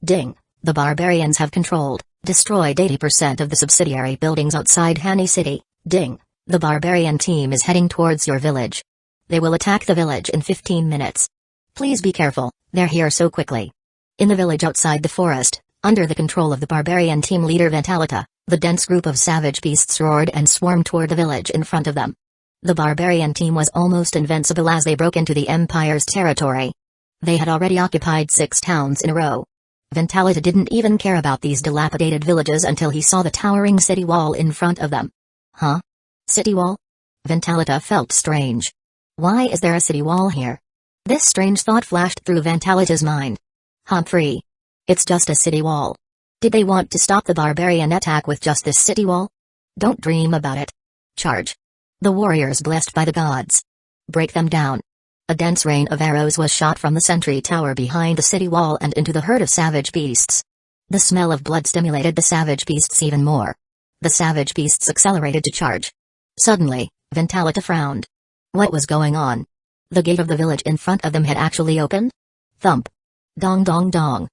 Ding. The barbarians have destroyed 80% of the subsidiary buildings outside Hani City. Ding. The barbarian team is heading towards your village. They will attack the village in 15 minutes. Please be careful, they're here so quickly. In the village outside the forest, under the control of the barbarian team leader Ventalita, the dense group of savage beasts roared and swarmed toward the village in front of them. The barbarian team was almost invincible as they broke into the Empire's territory. They had already occupied 6 towns in a row. Ventalita didn't even care about these dilapidated villages until he saw the towering city wall in front of them. Huh? City wall? Ventalita felt strange. Why is there a city wall here? This strange thought flashed through Ventalita's mind. Humphrey. It's just a city wall. Did they want to stop the barbarian attack with just this city wall? Don't dream about it. Charge. The warriors blessed by the gods. Break them down. A dense rain of arrows was shot from the sentry tower behind the city wall and into the herd of savage beasts. The smell of blood stimulated the savage beasts even more. The savage beasts accelerated to charge. Suddenly, Ventalita frowned. What was going on? The gate of the village in front of them had actually opened. Thump. Dong dong dong.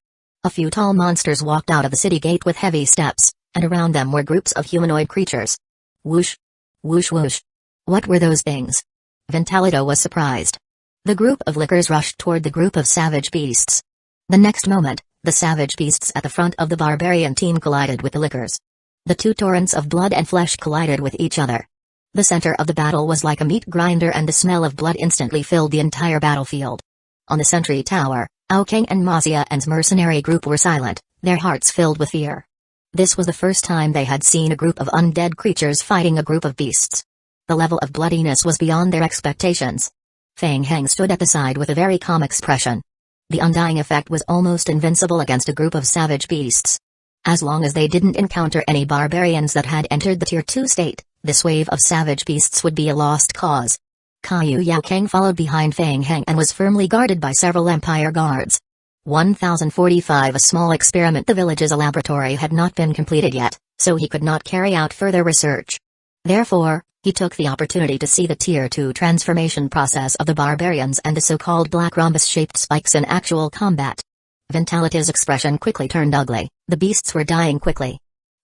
A few tall monsters walked out of the city gate with heavy steps, and around them were groups of humanoid creatures. Whoosh. Whoosh whoosh. What were those things? Ventalito was surprised. The group of lickers rushed toward the group of savage beasts. The next moment, the savage beasts at the front of the barbarian team collided with the lickers. The two torrents of blood and flesh collided with each other. The center of the battle was like a meat grinder, and the smell of blood instantly filled the entire battlefield. On the sentry tower, Aokang and Mazia's mercenary group were silent, their hearts filled with fear. This was the first time they had seen a group of undead creatures fighting a group of beasts. The level of bloodiness was beyond their expectations. Fang Heng stood at the side with a very calm expression. The undying effect was almost invincible against a group of savage beasts. As long as they didn't encounter any barbarians that had entered the Tier 2 state, this wave of savage beasts would be a lost cause. Kaiyu Yaokang followed behind Fang Heng and was firmly guarded by several Empire guards. 1045. A small experiment. The village's laboratory had not been completed yet, so he could not carry out further research. Therefore, he took the opportunity to see the Tier 2 transformation process of the barbarians and the so-called black rhombus-shaped spikes in actual combat. Ventality's expression quickly turned ugly. The beasts were dying quickly.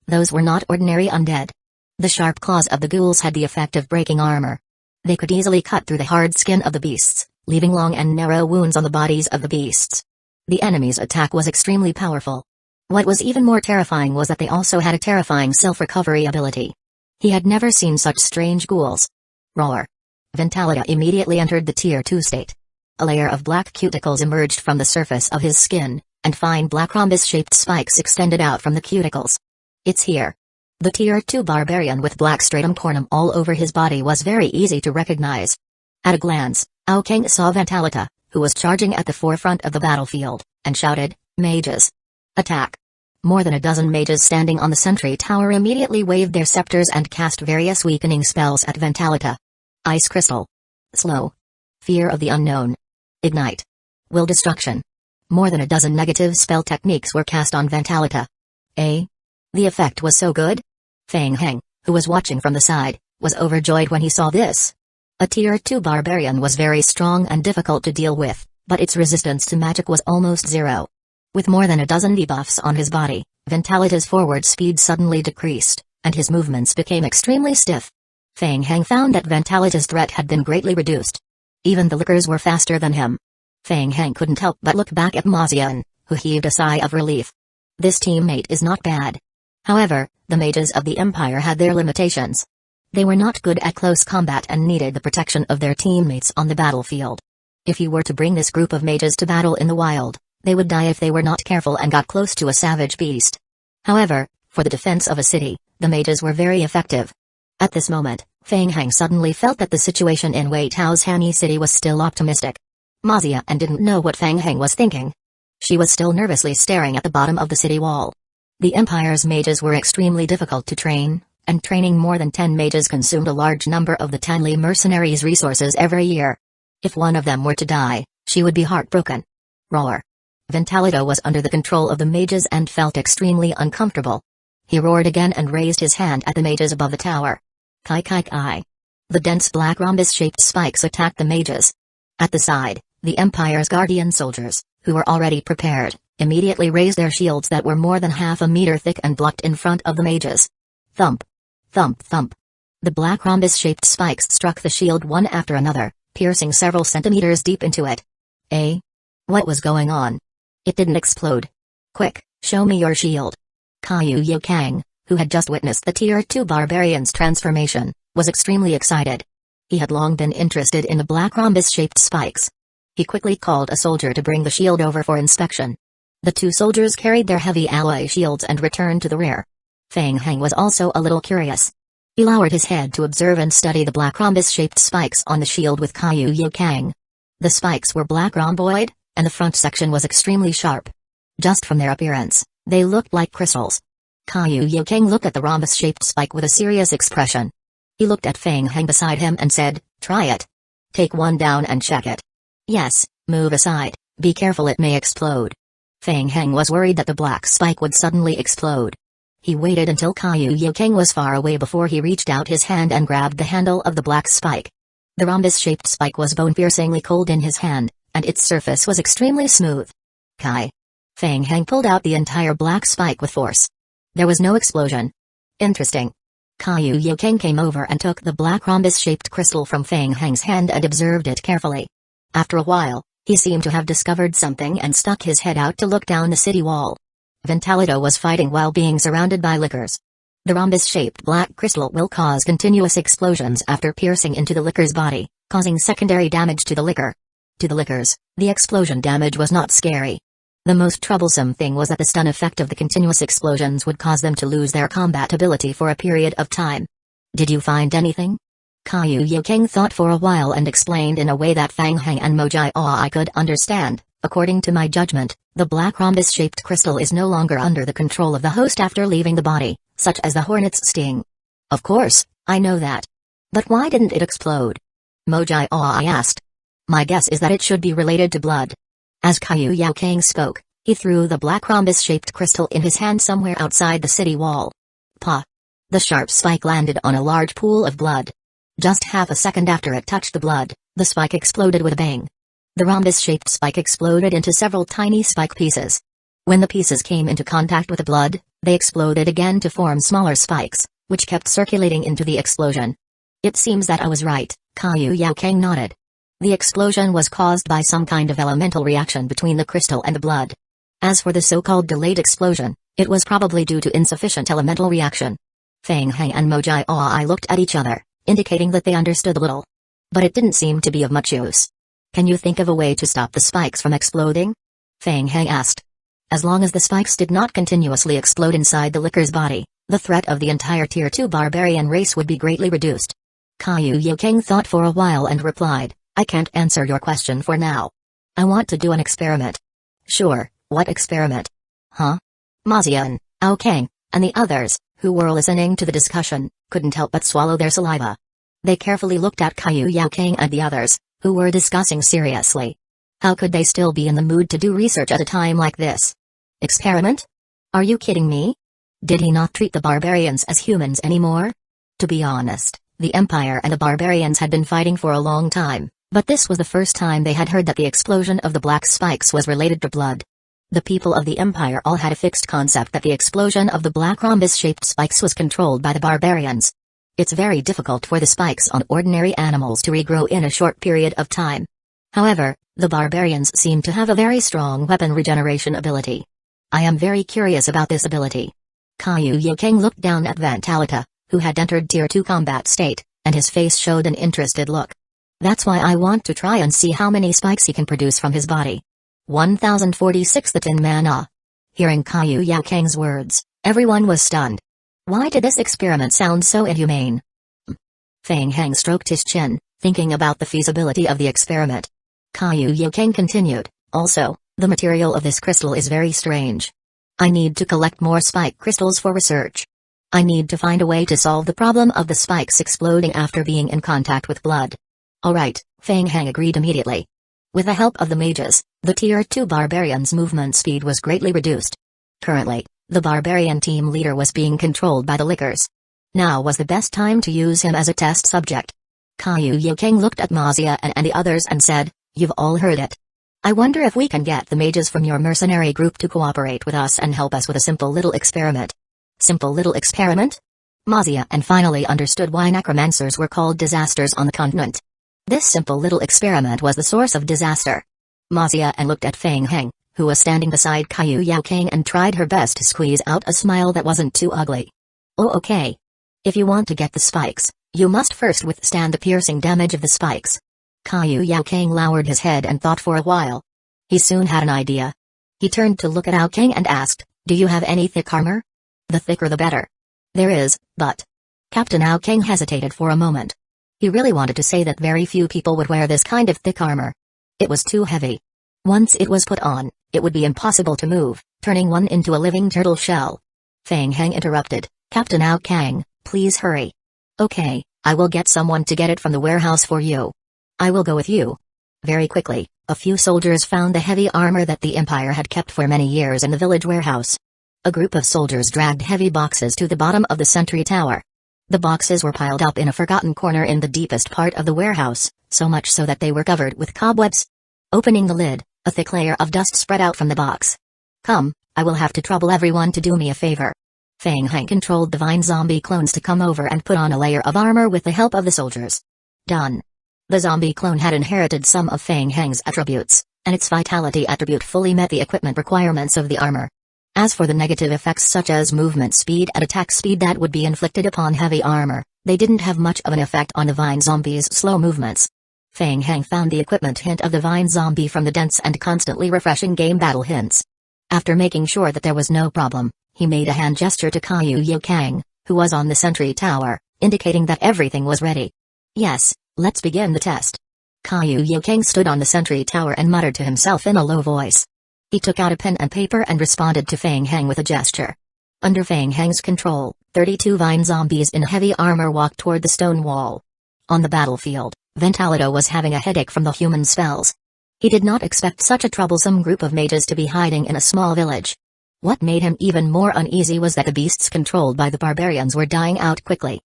Those were not ordinary undead. The sharp claws of the ghouls had the effect of breaking armor. They could easily cut through the hard skin of the beasts, leaving long and narrow wounds on the bodies of the beasts. The enemy's attack was extremely powerful. What was even more terrifying was that they also had a terrifying self-recovery ability. He had never seen such strange ghouls. Roar. Ventalita immediately entered the Tier 2 state. A layer of black cuticles emerged from the surface of his skin, and fine black rhombus-shaped spikes extended out from the cuticles. It's here. The Tier 2 barbarian with black stratum cornum all over his body was very easy to recognize. At a glance, Aokang saw Ventalita, who was charging at the forefront of the battlefield, and shouted, "Mages! Attack!" More than a dozen mages standing on the sentry tower immediately waved their scepters and cast various weakening spells at Ventalita. Ice Crystal. Slow. Fear of the Unknown. Ignite. Will Destruction. More than a dozen negative spell techniques were cast on Ventalita. The effect was so good? Fang Heng, who was watching from the side, was overjoyed when he saw this. A Tier 2 barbarian was very strong and difficult to deal with, but its resistance to magic was almost zero. With more than a dozen debuffs on his body, Ventalita's forward speed suddenly decreased, and his movements became extremely stiff. Fang Heng found that Ventalita's threat had been greatly reduced. Even the lickers were faster than him. Fang Heng couldn't help but look back at Mazian, who heaved a sigh of relief. This teammate is not bad. However, the mages of the Empire had their limitations. They were not good at close combat and needed the protection of their teammates on the battlefield. If you were to bring this group of mages to battle in the wild, they would die if they were not careful and got close to a savage beast. However, for the defense of a city, the mages were very effective. At this moment, Fang Heng suddenly felt that the situation in Wei Tao's Hani city was still optimistic. Mazian didn't know what Fang Heng was thinking. She was still nervously staring at the bottom of the city wall. The Empire's mages were extremely difficult to train, and training more than 10 mages consumed a large number of the Tanli mercenaries' resources every year. If one of them were to die, she would be heartbroken. Roar. Ventalito was under the control of the mages and felt extremely uncomfortable. He roared again and raised his hand at the mages above the tower. Kai kai kai. The dense black rhombus-shaped spikes attacked the mages. At the side, the Empire's guardian soldiers, who were already prepared, immediately raised their shields that were more than half a meter thick and blocked in front of the mages. Thump. Thump thump. The black rhombus-shaped spikes struck the shield one after another, piercing several centimeters deep into it. What was going on? It didn't explode. Quick, show me your shield. Kaiyu Yaokang, who had just witnessed the Tier 2 barbarian's transformation, was extremely excited. He had long been interested in the black rhombus-shaped spikes. He quickly called a soldier to bring the shield over for inspection. The two soldiers carried their heavy alloy shields and returned to the rear. Fang Heng was also a little curious. He lowered his head to observe and study the black rhombus-shaped spikes on the shield with Kaiyu Yaokang. The spikes were black rhomboid, and the front section was extremely sharp. Just from their appearance, they looked like crystals. Kaiyu Yaokang looked at the rhombus-shaped spike with a serious expression. He looked at Fang Heng beside him and said, "Try it. Take one down and check it." "Yes, move aside, be careful, it may explode." Fang Heng was worried that the black spike would suddenly explode. He waited until Kaiyu Yaokang was far away before he reached out his hand and grabbed the handle of the black spike. The rhombus-shaped spike was bone-piercingly cold in his hand, and its surface was extremely smooth. Kai. Fang Heng pulled out the entire black spike with force. There was no explosion. Interesting. Kaiyu Yokeng came over and took the black rhombus-shaped crystal from Fang Heng's hand and observed it carefully. After a while, he seemed to have discovered something and stuck his head out to look down the city wall. Ventalito was fighting while being surrounded by liquors. The rhombus-shaped black crystal will cause continuous explosions after piercing into the liquor's body, causing secondary damage to the liquor. To the liquors, the explosion damage was not scary. The most troublesome thing was that the stun effect of the continuous explosions would cause them to lose their combat ability for a period of time. Did you find anything? Kaiyu Yokeng thought for a while and explained in a way that Fang Heng and Mojai I could understand. According to my judgment, the black rhombus-shaped crystal is no longer under the control of the host after leaving the body, such as the hornet's sting. Of course, I know that. But why didn't it explode? Mojai I asked. My guess is that it should be related to blood. As Kaiyu Yokeng spoke, he threw the black rhombus-shaped crystal in his hand somewhere outside the city wall. Pa! The sharp spike landed on a large pool of blood. Just half a second after it touched the blood, the spike exploded with a bang. The rhombus-shaped spike exploded into several tiny spike pieces. When the pieces came into contact with the blood, they exploded again to form smaller spikes, which kept circulating into the explosion. It seems that I was right, Kaiyu Yokeng nodded. The explosion was caused by some kind of elemental reaction between the crystal and the blood. As for the so-called delayed explosion, it was probably due to insufficient elemental reaction. Fang Heng and Mojai I looked at each other, indicating that they understood a little. But it didn't seem to be of much use. Can you think of a way to stop the spikes from exploding? Fang Heng asked. As long as the spikes did not continuously explode inside the liquor's body, the threat of the entire Tier 2 barbarian race would be greatly reduced. Kaiyu Yokeng thought for a while and replied, I can't answer your question for now. I want to do an experiment. Sure, what experiment? Huh? Mazian, Aokeng, and the others, who were listening to the discussion, couldn't help but swallow their saliva. They carefully looked at Kaiyu Yokeng and the others, who were discussing seriously. How could they still be in the mood to do research at a time like this? Experiment? Are you kidding me? Did he not treat the barbarians as humans anymore? To be honest, the Empire and the barbarians had been fighting for a long time. But this was the first time they had heard that the explosion of the black spikes was related to blood. The people of the Empire all had a fixed concept that the explosion of the black rhombus-shaped spikes was controlled by the barbarians. It's very difficult for the spikes on ordinary animals to regrow in a short period of time. However, the barbarians seem to have a very strong weapon regeneration ability. I am very curious about this ability. Kaiyu Yokeng looked down at Ventalita, who had entered Tier 2 combat state, and his face showed an interested look. That's why I want to try and see how many spikes he can produce from his body. 1046 The Tin Man. Hearing Kaiyu Yokeng's words, everyone was stunned. Why did this experiment sound so inhumane? Fang Heng stroked his chin, thinking about the feasibility of the experiment. Kaiyu Yokeng continued, also, the material of this crystal is very strange. I need to collect more spike crystals for research. I need to find a way to solve the problem of the spikes exploding after being in contact with blood. Alright, Fang Heng agreed immediately. With the help of the mages, the Tier 2 barbarians' movement speed was greatly reduced. Currently, the barbarian team leader was being controlled by the lickers. Now was the best time to use him as a test subject. Kaiyu Yokeng looked at Mazia and the others and said, You've all heard it. I wonder if we can get the mages from your mercenary group to cooperate with us and help us with a simple little experiment. Simple little experiment? Mazia and finally understood why necromancers were called disasters on the continent. This simple little experiment was the source of disaster. Mazia and looked at Fang Heng, who was standing beside Kaiyu Yokeng and tried her best to squeeze out a smile that wasn't too ugly. Oh okay. If you want to get the spikes, you must first withstand the piercing damage of the spikes. Kaiyu Yokeng lowered his head and thought for a while. He soon had an idea. He turned to look at Aokeng and asked, Do you have any thick armor? The thicker the better. There is, but... Captain Aokeng hesitated for a moment. He really wanted to say that very few people would wear this kind of thick armor. It was too heavy. Once it was put on, it would be impossible to move, turning one into a living turtle shell. Fang Heng interrupted, Captain Aokeng, please hurry. Okay, I will get someone to get it from the warehouse for you. I will go with you. Very quickly, a few soldiers found the heavy armor that the Empire had kept for many years in the village warehouse. A group of soldiers dragged heavy boxes to the bottom of the sentry tower. The boxes were piled up in a forgotten corner in the deepest part of the warehouse, so much so that they were covered with cobwebs. Opening the lid, a thick layer of dust spread out from the box. Come, I will have to trouble everyone to do me a favor. Fang Hang controlled the vine zombie clones to come over and put on a layer of armor with the help of the soldiers. Done. The zombie clone had inherited some of Fang Hang's attributes, and its vitality attribute fully met the equipment requirements of the armor. As for the negative effects such as movement speed and attack speed that would be inflicted upon heavy armor, they didn't have much of an effect on the vine zombie's slow movements. Fang Hang found the equipment hint of the vine zombie from the dense and constantly refreshing game battle hints. After making sure that there was no problem, he made a hand gesture to Kaiyu Yokang, who was on the sentry tower, indicating that everything was ready. Yes, let's begin the test. Kaiyu Yokang stood on the sentry tower and muttered to himself in a low voice. He took out a pen and paper and responded to Fang Hang with a gesture. Under Fang Hang's control, 32 vine zombies in heavy armor walked toward the stone wall. On the battlefield, Ventalito was having a headache from the human spells. He did not expect such a troublesome group of mages to be hiding in a small village. What made him even more uneasy was that the beasts controlled by the barbarians were dying out quickly.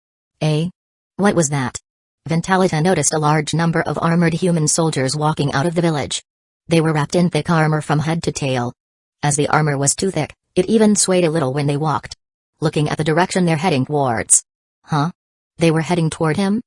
What was that? Ventalita noticed a large number of armored human soldiers walking out of the village. They were wrapped in thick armor from head to tail. As the armor was too thick, it even swayed a little when they walked. Looking at the direction they're heading towards. Huh? They were heading toward him?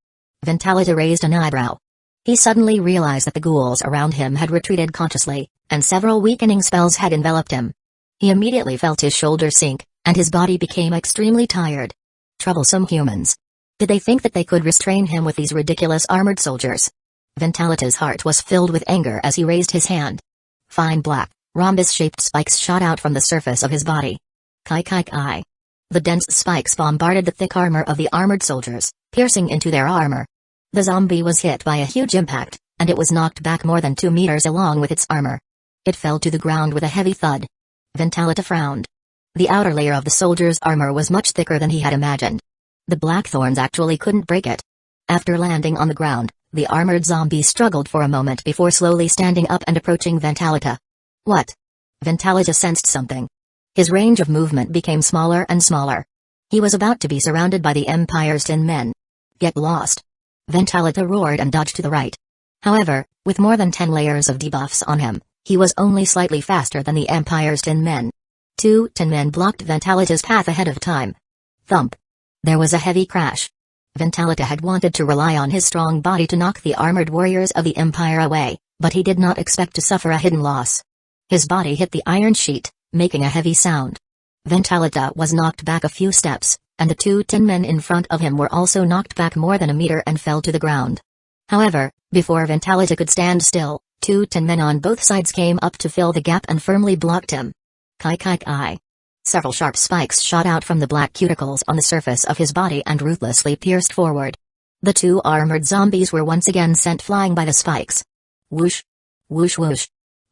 Ventalita raised an eyebrow. He suddenly realized that the ghouls around him had retreated consciously, and several weakening spells had enveloped him. He immediately felt his shoulders sink, and his body became extremely tired. Troublesome humans. Did they think that they could restrain him with these ridiculous armored soldiers? Ventalita's heart was filled with anger as he raised his hand. Fine black, rhombus-shaped spikes shot out from the surface of his body. Kai kai kai. The dense spikes bombarded the thick armor of the armored soldiers, piercing into their armor. The zombie was hit by a huge impact, and it was knocked back more than 2 meters along with its armor. It fell to the ground with a heavy thud. Ventalita frowned. The outer layer of the soldier's armor was much thicker than he had imagined. The blackthorns actually couldn't break it. After landing on the ground, the armored zombie struggled for a moment before slowly standing up and approaching Ventalita. What? Ventalita sensed something. His range of movement became smaller and smaller. He was about to be surrounded by the Empire's 10 men. Get lost. Ventalita roared and dodged to the right. However, with more than 10 layers of debuffs on him, he was only slightly faster than the Empire's 10 men. 2 10 men blocked Ventalita's path ahead of time. Thump. There was a heavy crash. Ventalita had wanted to rely on his strong body to knock the armored warriors of the Empire away, but he did not expect to suffer a hidden loss. His body hit the iron sheet, making a heavy sound. Ventalita was knocked back a few steps, and the 2 10 men in front of him were also knocked back more than a meter and fell to the ground. However, before Ventalita could stand still, 2 10 men on both sides came up to fill the gap and firmly blocked him. Kai kai kai. Several sharp spikes shot out from the black cuticles on the surface of his body and ruthlessly pierced forward. The 2 armored zombies were once again sent flying by the spikes. Whoosh! Whoosh whoosh!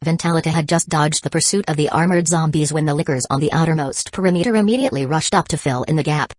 Ventalita had just dodged the pursuit of the armored zombies when the lickers on the outermost perimeter immediately rushed up to fill in the gap.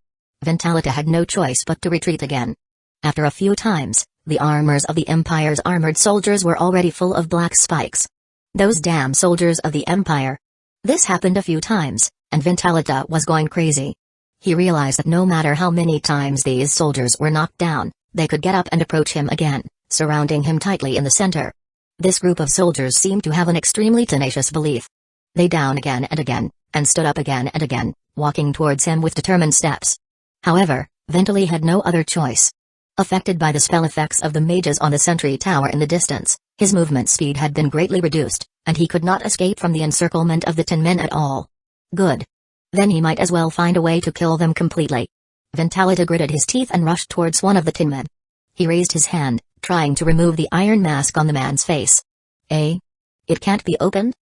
Ventalita had no choice but to retreat again. After a few times, the armors of the Empire's armored soldiers were already full of black spikes. Those damn soldiers of the Empire. This happened a few times, and Ventalita was going crazy. He realized that no matter how many times these soldiers were knocked down, they could get up and approach him again, surrounding him tightly in the center. This group of soldiers seemed to have an extremely tenacious belief. They down again and again, and stood up again and again, walking towards him with determined steps. However, Ventalita had no other choice. Affected by the spell effects of the mages on the sentry tower in the distance, his movement speed had been greatly reduced, and he could not escape from the encirclement of the 10 men at all. Good. Then he might as well find a way to kill them completely. Ventalita gritted his teeth and rushed towards one of the 10 men. He raised his hand, trying to remove the iron mask on the man's face. It can't be opened?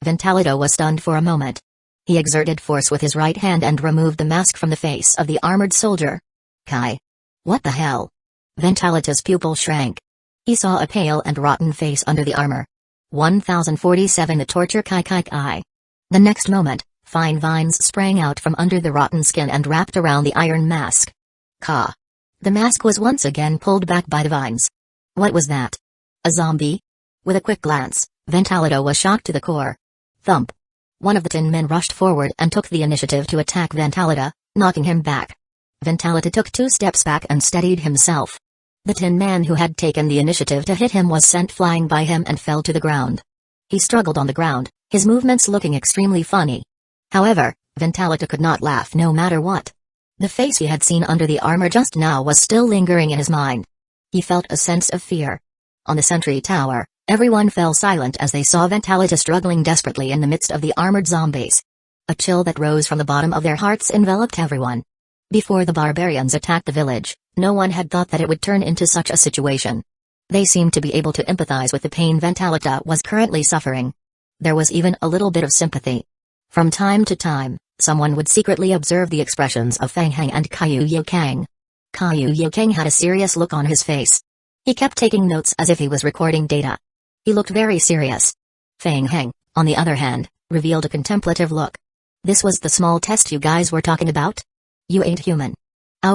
Ventalita was stunned for a moment. He exerted force with his right hand and removed the mask from the face of the armored soldier. Kai. What the hell? Ventalita's pupil shrank. He saw a pale and rotten face under the armor. 1047 The torture Kai kai kai. The next moment, fine vines sprang out from under the rotten skin and wrapped around the iron mask. Ka. The mask was once again pulled back by the vines. What was that? A zombie? With a quick glance, Ventalita was shocked to the core. Thump. One of the 10 men rushed forward and took the initiative to attack Ventalita, knocking him back. Ventalita took 2 steps back and steadied himself. The Tin Man who had taken the initiative to hit him was sent flying by him and fell to the ground. He struggled on the ground, his movements looking extremely funny. However, Ventalita could not laugh no matter what. The face he had seen under the armor just now was still lingering in his mind. He felt a sense of fear. On the sentry tower, everyone fell silent as they saw Ventalita struggling desperately in the midst of the armored zombies. A chill that rose from the bottom of their hearts enveloped everyone. Before the barbarians attacked the village, no one had thought that it would turn into such a situation. They seemed to be able to empathize with the pain Ventalita was currently suffering. There was even a little bit of sympathy. From time to time, someone would secretly observe the expressions of Fang Heng and Kaiyu Yokang. Kaiyu Yokang had a serious look on his face. He kept taking notes as if he was recording data. He looked very serious. Fang Heng, on the other hand, revealed a contemplative look. This was the small test you guys were talking about? You ain't human.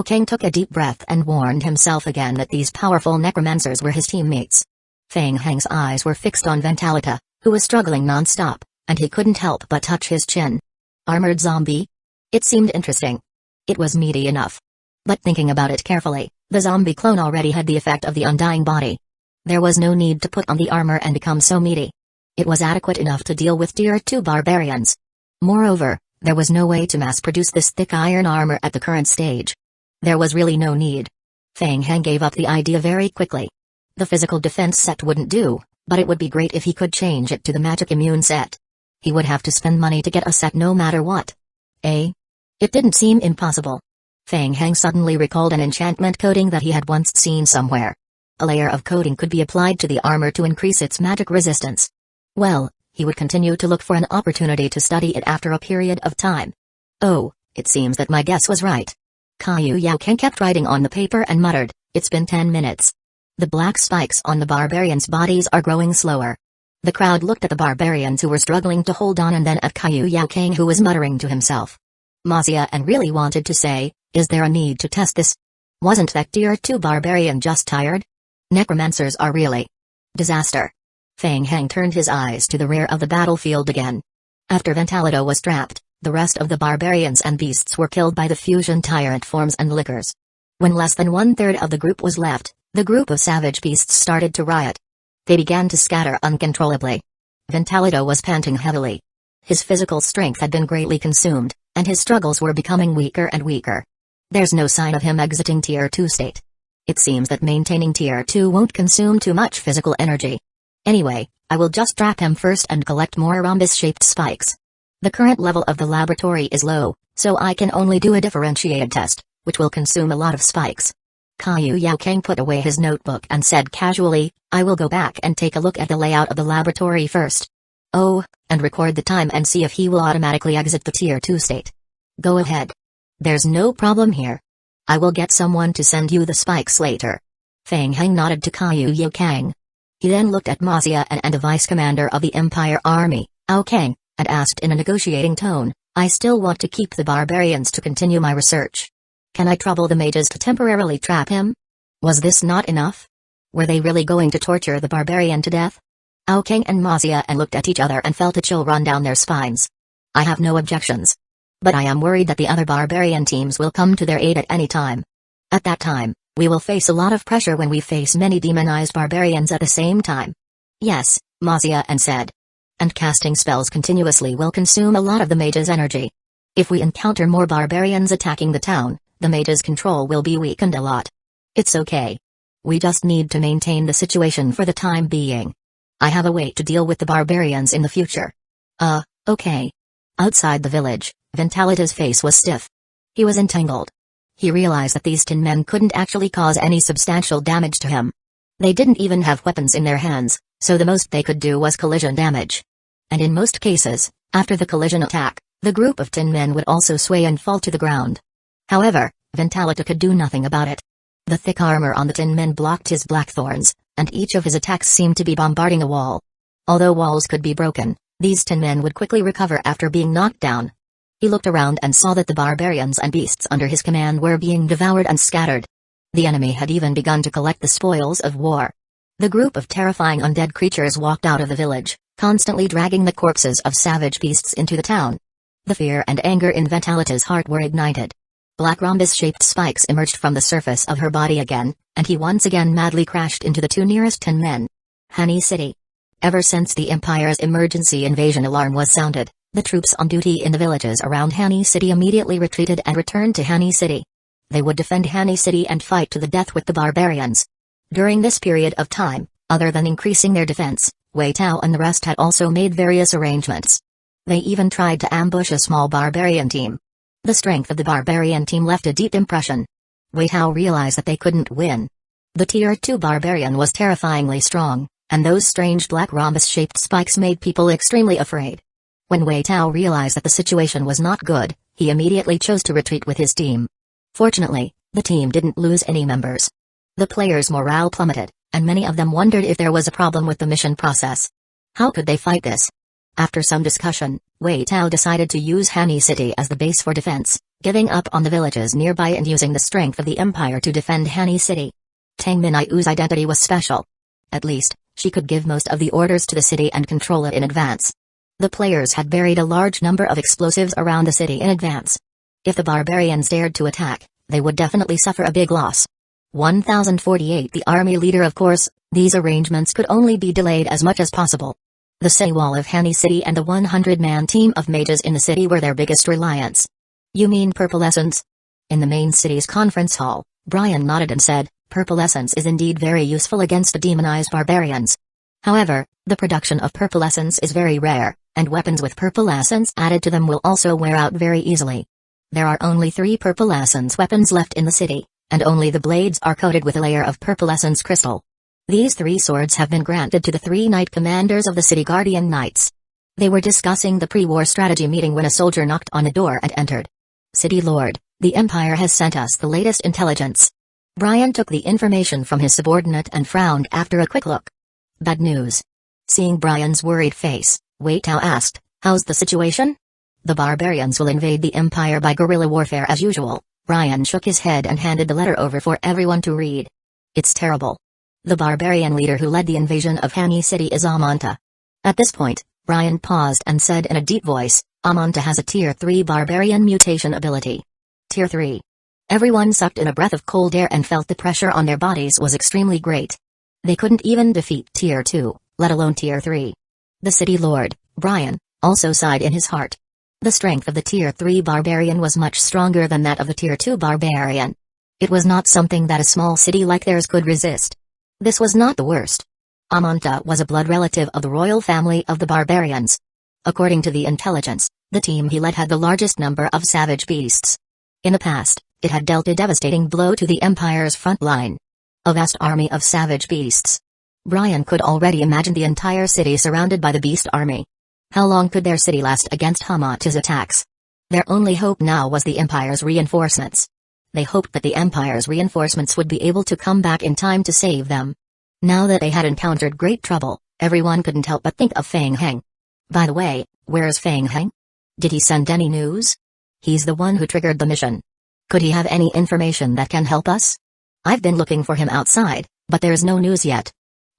Kang took a deep breath and warned himself again that these powerful necromancers were his teammates. Fang Heng's eyes were fixed on Ventalita, who was struggling non-stop, and he couldn't help but touch his chin. Armored zombie? It seemed interesting. It was meaty enough. But thinking about it carefully, the zombie clone already had the effect of the undying body. There was no need to put on the armor and become so meaty. It was adequate enough to deal with Tier 2 barbarians. Moreover, there was no way to mass-produce this thick iron armor at the current stage. There was really no need. Fang Heng gave up the idea very quickly. The physical defense set wouldn't do, but it would be great if he could change it to the magic immune set. He would have to spend money to get a set no matter what. It didn't seem impossible. Fang Heng suddenly recalled an enchantment coating that he had once seen somewhere. A layer of coating could be applied to the armor to increase its magic resistance. Well, he would continue to look for an opportunity to study it after a period of time. Oh, it seems that my guess was right. Kaiyu Yokang kept writing on the paper and muttered, "It's been 10 minutes. The black spikes on the barbarians' bodies are growing slower." The crowd looked at the barbarians who were struggling to hold on and then at Kaiyu Yokang who was muttering to himself. Mazia and really wanted to say, is there a need to test this? Wasn't that Tier 2 barbarian just tired? Necromancers are really disaster. Fang Heng turned his eyes to the rear of the battlefield again. After Ventalita was trapped, the rest of the barbarians and beasts were killed by the fusion tyrant forms and lickers. When less than 1/3 of the group was left, the group of savage beasts started to riot. They began to scatter uncontrollably. Ventalita was panting heavily. His physical strength had been greatly consumed, and his struggles were becoming weaker and weaker. There's no sign of him exiting Tier 2 state. It seems that maintaining Tier 2 won't consume too much physical energy. Anyway, I will just trap him first and collect more rhombus-shaped spikes. The current level of the laboratory is low, so I can only do a differentiated test, which will consume a lot of spikes. Kaiyu Yokang put away his notebook and said casually, I will go back and take a look at the layout of the laboratory first. Oh, and record the time and see if he will automatically exit the Tier 2 state. Go ahead. There's no problem here. I will get someone to send you the spikes later. Fang Heng nodded to Kaiyu Yokang. He then looked at Mazia and the vice commander of the Empire Army, Kang, and asked in a negotiating tone, I still want to keep the barbarians to continue my research. Can I trouble the mages to temporarily trap him? Was this not enough? Were they really going to torture the barbarian to death? Kang and Mazia looked at each other and felt a chill run down their spines. I have no objections. But I am worried that the other barbarian teams will come to their aid at any time. At that time, we will face a lot of pressure when we face many demonized barbarians at the same time. Yes, Mazia said. And casting spells continuously will consume a lot of the mage's energy. If we encounter more barbarians attacking the town, the mage's control will be weakened a lot. It's okay. We just need to maintain the situation for the time being. I have a way to deal with the barbarians in the future. Okay. Outside the village, Ventalita's face was stiff. He was entangled. He realized that these tin men couldn't actually cause any substantial damage to him. They didn't even have weapons in their hands, so the most they could do was collision damage. And in most cases, after the collision attack, the group of tin men would also sway and fall to the ground. However, Ventalita could do nothing about it. The thick armor on the tin men blocked his blackthorns, and each of his attacks seemed to be bombarding a wall. Although walls could be broken, these tin men would quickly recover after being knocked down. He looked around and saw that the barbarians and beasts under his command were being devoured and scattered. The enemy had even begun to collect the spoils of war. The group of terrifying undead creatures walked out of the village, constantly dragging the corpses of savage beasts into the town. The fear and anger in Ventalita's heart were ignited. Black rhombus-shaped spikes emerged from the surface of her body again, and he once again madly crashed into the two nearest 10 men. Hani City. Ever since the Empire's emergency invasion alarm was sounded, the troops on duty in the villages around Hani City immediately retreated and returned to Hani City. They would defend Hani City and fight to the death with the barbarians. During this period of time, other than increasing their defense, Hueco and the rest had also made various arrangements. They even tried to ambush a small barbarian team. The strength of the barbarian team left a deep impression. Hueco realized that they couldn't win. The Tier 2 barbarian was terrifyingly strong, and those strange black rhombus-shaped spikes made people extremely afraid. When Hueco realized that the situation was not good, he immediately chose to retreat with his team. Fortunately, the team didn't lose any members. The players' morale plummeted, and many of them wondered if there was a problem with the mission process. How could they fight this? After some discussion, Hueco decided to use Hani City as the base for defense, giving up on the villages nearby and using the strength of the Empire to defend Hani City. Tang Minayu's identity was special. At least, she could give most of the orders to the city and control it in advance. The players had buried a large number of explosives around the city in advance. If the barbarians dared to attack, they would definitely suffer a big loss. 1048 The army leader. Of course, these arrangements could only be delayed as much as possible. The city wall of Hani City and the 100-man team of mages in the city were their biggest reliance. You mean purple essence? In the main city's conference hall, Brian nodded and said, purple essence is indeed very useful against the demonized barbarians. However, the production of purple essence is very rare, and weapons with purple essence added to them will also wear out very easily. There are only 3 purple essence weapons left in the city, and only the blades are coated with a layer of purple essence crystal. These 3 swords have been granted to the 3 knight commanders of the city guardian knights. They were discussing the pre-war strategy meeting when a soldier knocked on the door and entered. City Lord, the Empire has sent us the latest intelligence. Brian took the information from his subordinate and frowned after a quick look. Bad news. Seeing Brian's worried face, Hueco asked, how's the situation? The barbarians will invade the Empire by guerrilla warfare as usual. Brian shook his head and handed the letter over for everyone to read. It's terrible. The barbarian leader who led the invasion of Hani City is Amanta. At this point, Brian paused and said in a deep voice, Amanta has a Tier 3 barbarian mutation ability. Tier 3. Everyone sucked in a breath of cold air and felt the pressure on their bodies was extremely great. They couldn't even defeat Tier 2, let alone Tier 3. The city lord, Brian, also sighed in his heart. The strength of the Tier 3 barbarian was much stronger than that of the Tier 2 barbarian. It was not something that a small city like theirs could resist. This was not the worst. Amanta was a blood relative of the royal family of the barbarians. According to the intelligence, the team he led had the largest number of savage beasts. In the past, it had dealt a devastating blow to the Empire's front line. A vast army of savage beasts. Brian could already imagine the entire city surrounded by the beast army. How long could their city last against Amanta's attacks? Their only hope now was the Empire's reinforcements. They hoped that the Empire's reinforcements would be able to come back in time to save them. Now that they had encountered great trouble, everyone couldn't help but think of Feng Heng. By the way, where's Feng Heng? Did he send any news? He's the one who triggered the mission. Could he have any information that can help us? I've been looking for him outside, but there's no news yet.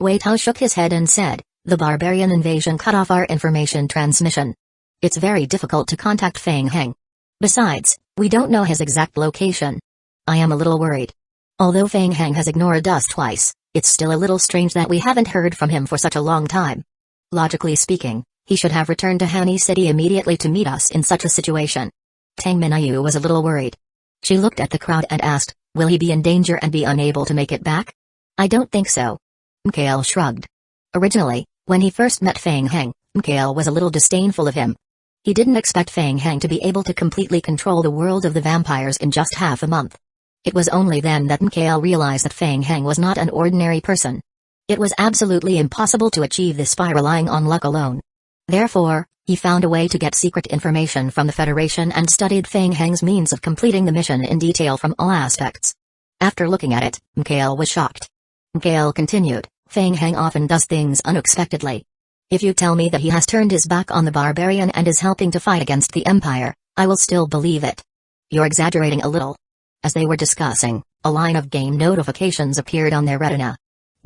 Hueco shook his head and said, the barbarian invasion cut off our information transmission. It's very difficult to contact Feng Heng. Besides, we don't know his exact location. I am a little worried. Although Feng Heng has ignored us twice, it's still a little strange that we haven't heard from him for such a long time. Logically speaking, he should have returned to Hani City immediately to meet us in such a situation. Tang Minayu was a little worried. She looked at the crowd and asked, will he be in danger and be unable to make it back? I don't think so. Mikhail shrugged. Originally, when he first met Feng Heng, Mikhail was a little disdainful of him. He didn't expect Feng Heng to be able to completely control the world of the vampires in just half a month. It was only then that Mikhail realized that Feng Heng was not an ordinary person. It was absolutely impossible to achieve this by relying on luck alone. Therefore, he found a way to get secret information from the Federation and studied Feng Heng's means of completing the mission in detail from all aspects. After looking at it, Mikhail was shocked. Mikhail continued, Feng Heng often does things unexpectedly. If you tell me that he has turned his back on the barbarian and is helping to fight against the Empire, I will still believe it. You're exaggerating a little. As they were discussing, a line of game notifications appeared on their retina.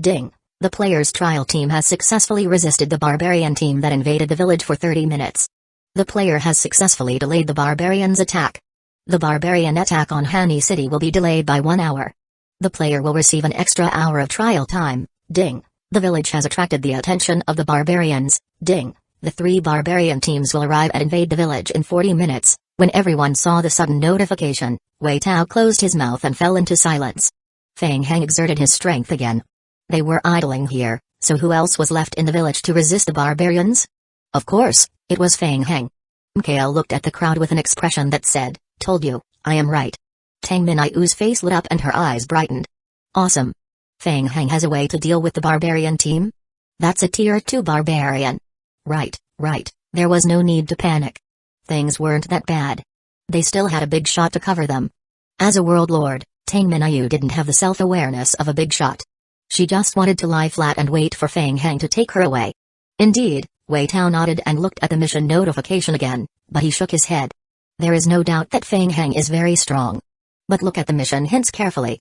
Ding! The player's trial team has successfully resisted the barbarian team that invaded the village for 30 minutes. The player has successfully delayed the barbarian's attack. The barbarian attack on Hani City will be delayed by 1 hour. The player will receive an extra hour of trial time. Ding. The village has attracted the attention of the barbarians. Ding. The 3 barbarian teams will arrive and invade the village in 40 minutes. When everyone saw the sudden notification, Wei Tao closed his mouth and fell into silence. Feng Heng exerted his strength again. They were idling here, so who else was left in the village to resist the barbarians? Of course, it was Feng Heng. Mikael looked at the crowd with an expression that said, "Told you, I am right." Tang Minayu's face lit up and her eyes brightened. Awesome. Feng Heng has a way to deal with the barbarian team? That's a tier 2 barbarian. Right. There was no need to panic. Things weren't that bad. They still had a big shot to cover them. As a world lord, Tang Minayu didn't have the self-awareness of a big shot. She just wanted to lie flat and wait for Feng Heng to take her away. Indeed, Wei Tao nodded and looked at the mission notification again, but he shook his head. There is no doubt that Feng Heng is very strong. But look at the mission hints carefully.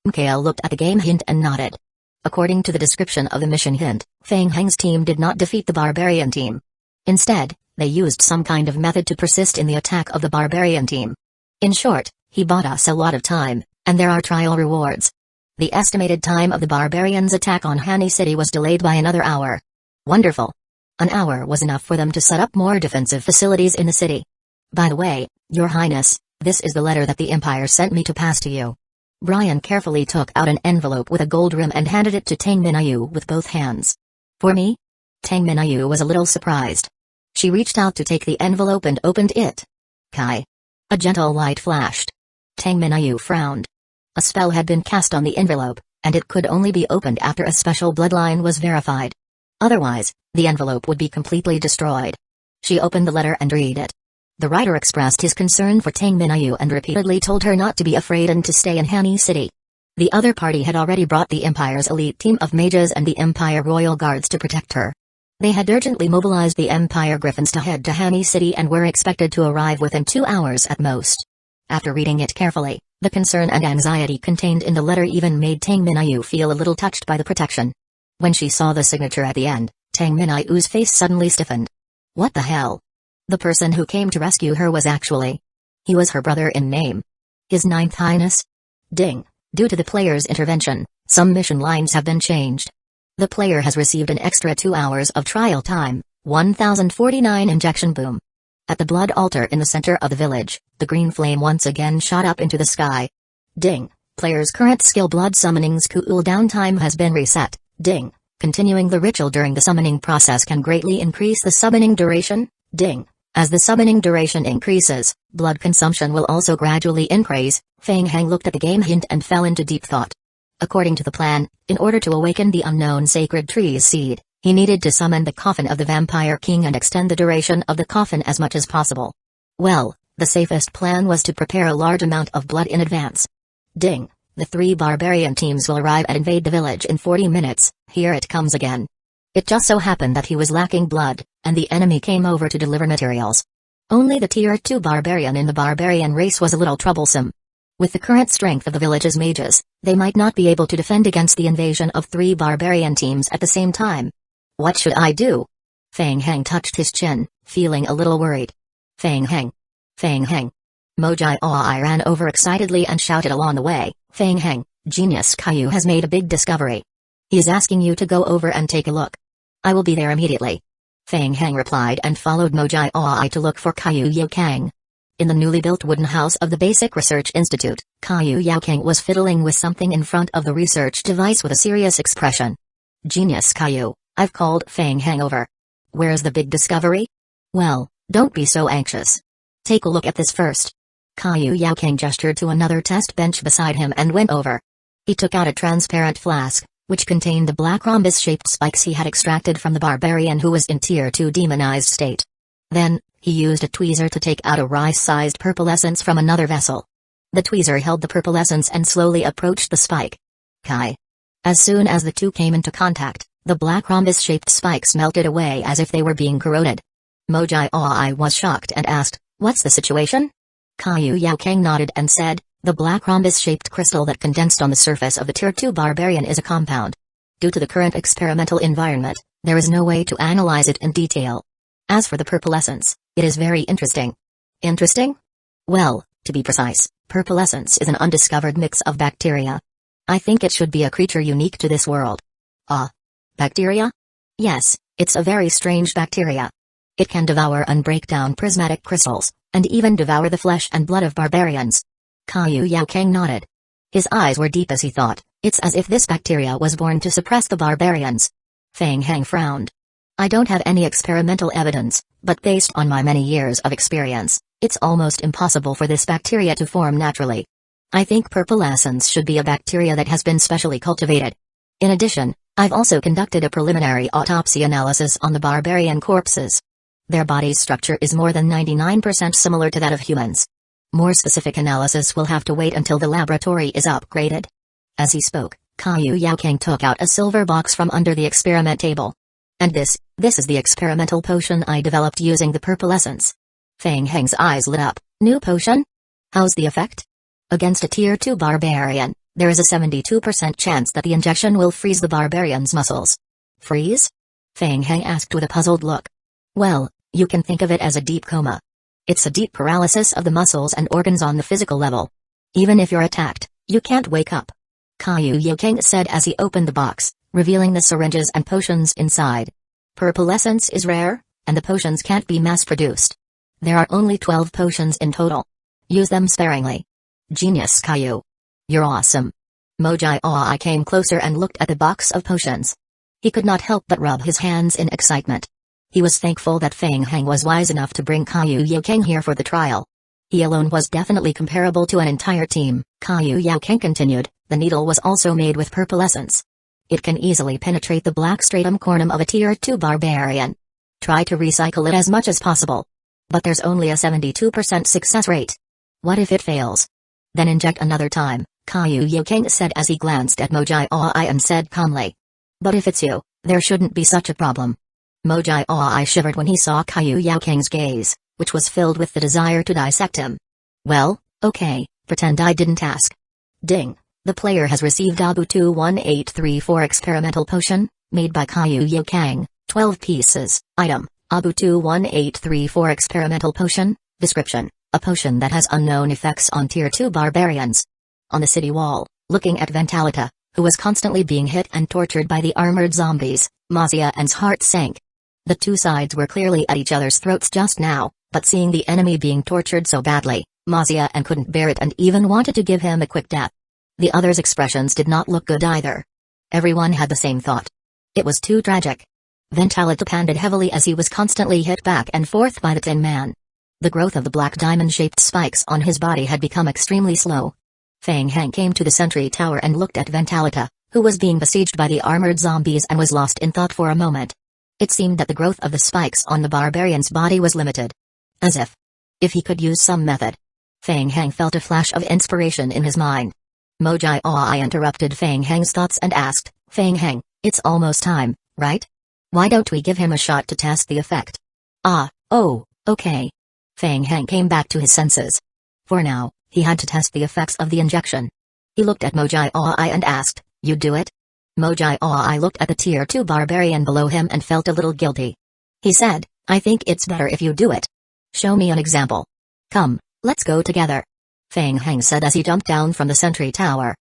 Mikael looked at the game hint and nodded. According to the description of the mission hint, Feng Heng's team did not defeat the barbarian team. Instead, they used some kind of method to persist in the attack of the barbarian team. In short, he bought us a lot of time, and there are trial rewards. The estimated time of the barbarians' attack on Hani City was delayed by another hour. Wonderful. An hour was enough for them to set up more defensive facilities in the city. By the way, Your Highness, this is the letter that the Empire sent me to pass to you. Brian carefully took out an envelope with a gold rim and handed it to Tang Minayu with both hands. For me? Tang Minayu was a little surprised. She reached out to take the envelope and opened it. Kai. A gentle light flashed. Tang Minayu frowned. A spell had been cast on the envelope, and it could only be opened after a special bloodline was verified. Otherwise, the envelope would be completely destroyed. She opened the letter and read it. The writer expressed his concern for Tang Minayu and repeatedly told her not to be afraid and to stay in Hani City. The other party had already brought the Empire's elite team of mages and the Empire Royal Guards to protect her. They had urgently mobilized the Empire Griffins to head to Hani City and were expected to arrive within 2 hours at most. After reading it carefully, the concern and anxiety contained in the letter even made Tang Minayu feel a little touched by the protection. When she saw the signature at the end, Tang Minayu's face suddenly stiffened. What the hell? The person who came to rescue her was actually... He was her brother in name. His Ninth Highness? Ding. Due to the player's intervention, some mission lines have been changed. The player has received an extra 2 hours of trial time, 1049 injection boom. At the blood altar in the center of the village, the green flame once again shot up into the sky. Ding. Player's current skill blood summoning's cooldown time has been reset. Ding. Continuing the ritual during the summoning process can greatly increase the summoning duration. Ding. As the summoning duration increases, blood consumption will also gradually increase. Feng Heng looked at the game hint and fell into deep thought. According to the plan, in order to awaken the unknown sacred tree's seed, he needed to summon the coffin of the Vampire King and extend the duration of the coffin as much as possible. Well, the safest plan was to prepare a large amount of blood in advance. Ding. The 3 barbarian teams will arrive and invade the village in 40 minutes, here it comes again. It just so happened that he was lacking blood, and the enemy came over to deliver materials. Only the tier 2 barbarian in the barbarian race was a little troublesome. With the current strength of the village's mages, they might not be able to defend against the invasion of 3 barbarian teams at the same time. What should I do? Feng Heng touched his chin, feeling a little worried. Feng Heng. Feng Heng. Mojai Aoi ran over excitedly and shouted along the way, Feng Heng, Genius Caillou has made a big discovery. He is asking you to go over and take a look. I will be there immediately. Feng Heng replied and followed Mojai Aoi to look for Caillou Yaokang. In the newly built wooden house of the Basic Research Institute, Caillou Yaokang was fiddling with something in front of the research device with a serious expression. Genius Caillou, I've called Feng Heng over. Where's the big discovery? Well, don't be so anxious. Take a look at this first. Caillou Yaokang gestured to another test bench beside him and went over. He took out a transparent flask, which contained the black rhombus-shaped spikes he had extracted from the barbarian who was in Tier 2 demonized state. Then, he used a tweezer to take out a rice-sized purple essence from another vessel. The tweezer held the purple essence and slowly approached the spike. Kai. As soon as the two came into contact, the black rhombus-shaped spikes melted away as if they were being corroded. Mojai Aoi was shocked and asked, "What's the situation?" Caillou Yaokang nodded and said, "The black rhombus-shaped crystal that condensed on the surface of the Tier 2 barbarian is a compound. Due to the current experimental environment, there is no way to analyze it in detail. As for the purple essence, it is very interesting." Interesting? Well, to be precise, purple essence is an undiscovered mix of bacteria. I think it should be a creature unique to this world. Bacteria? Yes, it's a very strange bacteria. It can devour and break down prismatic crystals, and even devour the flesh and blood of barbarians. Kaiyu Yaokang nodded. His eyes were deep as he thought, it's as if this bacteria was born to suppress the barbarians. Feng Heng frowned. I don't have any experimental evidence, but based on my many years of experience, it's almost impossible for this bacteria to form naturally. I think purple essence should be a bacteria that has been specially cultivated. In addition, I've also conducted a preliminary autopsy analysis on the barbarian corpses. Their body's structure is more than 99% similar to that of humans. More specific analysis will have to wait until the laboratory is upgraded. As he spoke, Kaiyu Yaokang took out a silver box from under the experiment table. And this is the experimental potion I developed using the purple essence. Feng Heng's eyes lit up. New potion? How's the effect? Against a Tier 2 barbarian, there is a 72% chance that the injection will freeze the barbarian's muscles. Freeze? Feng Heng asked with a puzzled look. Well, you can think of it as a deep coma. It's a deep paralysis of the muscles and organs on the physical level. Even if you're attacked, you can't wake up. Kaiyu Yaokang said as he opened the box, revealing the syringes and potions inside. Purple essence is rare, and the potions can't be mass-produced. There are only 12 potions in total. Use them sparingly. Genius, Kaiyu. You're awesome. Mojai came closer and looked at the box of potions. He could not help but rub his hands in excitement. He was thankful that Feng Heng was wise enough to bring Kaiyu Yaokang here for the trial. He alone was definitely comparable to an entire team. Kaiyu Yaokang continued, the needle was also made with purple essence. It can easily penetrate the black stratum cornum of a Tier 2 barbarian. Try to recycle it as much as possible. But there's only a 72% success rate. What if it fails? Then inject another time, Kaiyu Yaokang said as he glanced at Mojai and said calmly. But if it's you, there shouldn't be such a problem. Mojai shivered when he saw Kaiyu Yaokang's gaze, which was filled with the desire to dissect him. Well, okay, pretend I didn't ask. Ding, the player has received Abu 1834 experimental potion, made by Kaiyu Yaokang, 12 pieces. Item, Abu 1834 experimental potion. Description, a potion that has unknown effects on Tier 2 barbarians. On the city wall, looking at Ventalita, who was constantly being hit and tortured by the armored zombies, Mazia's heart sank. The two sides were clearly at each other's throats just now, but seeing the enemy being tortured so badly, Mazia couldn't bear it and even wanted to give him a quick death. The other's expressions did not look good either. Everyone had the same thought. It was too tragic. Ventalita panted heavily as he was constantly hit back and forth by the Tin Man. The growth of the black diamond-shaped spikes on his body had become extremely slow. Feng Heng came to the sentry tower and looked at Ventalita, who was being besieged by the armored zombies and was lost in thought for a moment. It seemed that the growth of the spikes on the barbarian's body was limited. As if he could use some method. Feng Heng felt a flash of inspiration in his mind. Mojai interrupted Feng Heng's thoughts and asked, Feng Heng, it's almost time, right? Why don't we give him a shot to test the effect? Okay. Feng Heng came back to his senses. For now, he had to test the effects of the injection. He looked at Mojai and asked, you do it? Mojai looked at the Tier 2 barbarian below him and felt a little guilty. He said, I think it's better if you do it. Show me an example. Come, let's go together. Feng Heng said as he jumped down from the sentry tower.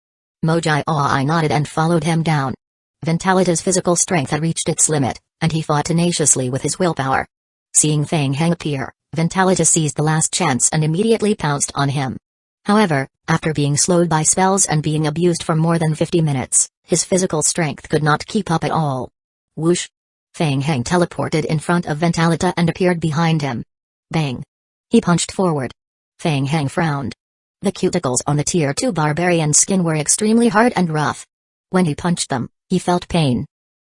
Mojai nodded and followed him down. Ventalita's physical strength had reached its limit, and he fought tenaciously with his willpower. Seeing Feng Heng appear, Ventalita seized the last chance and immediately pounced on him. However, after being slowed by spells and being abused for more than 50 minutes, his physical strength could not keep up at all. Whoosh! Feng Heng teleported in front of Ventalita and appeared behind him. Bang! He punched forward. Feng Heng frowned. The cuticles on the Tier 2 barbarian's skin were extremely hard and rough. When he punched them, he felt pain.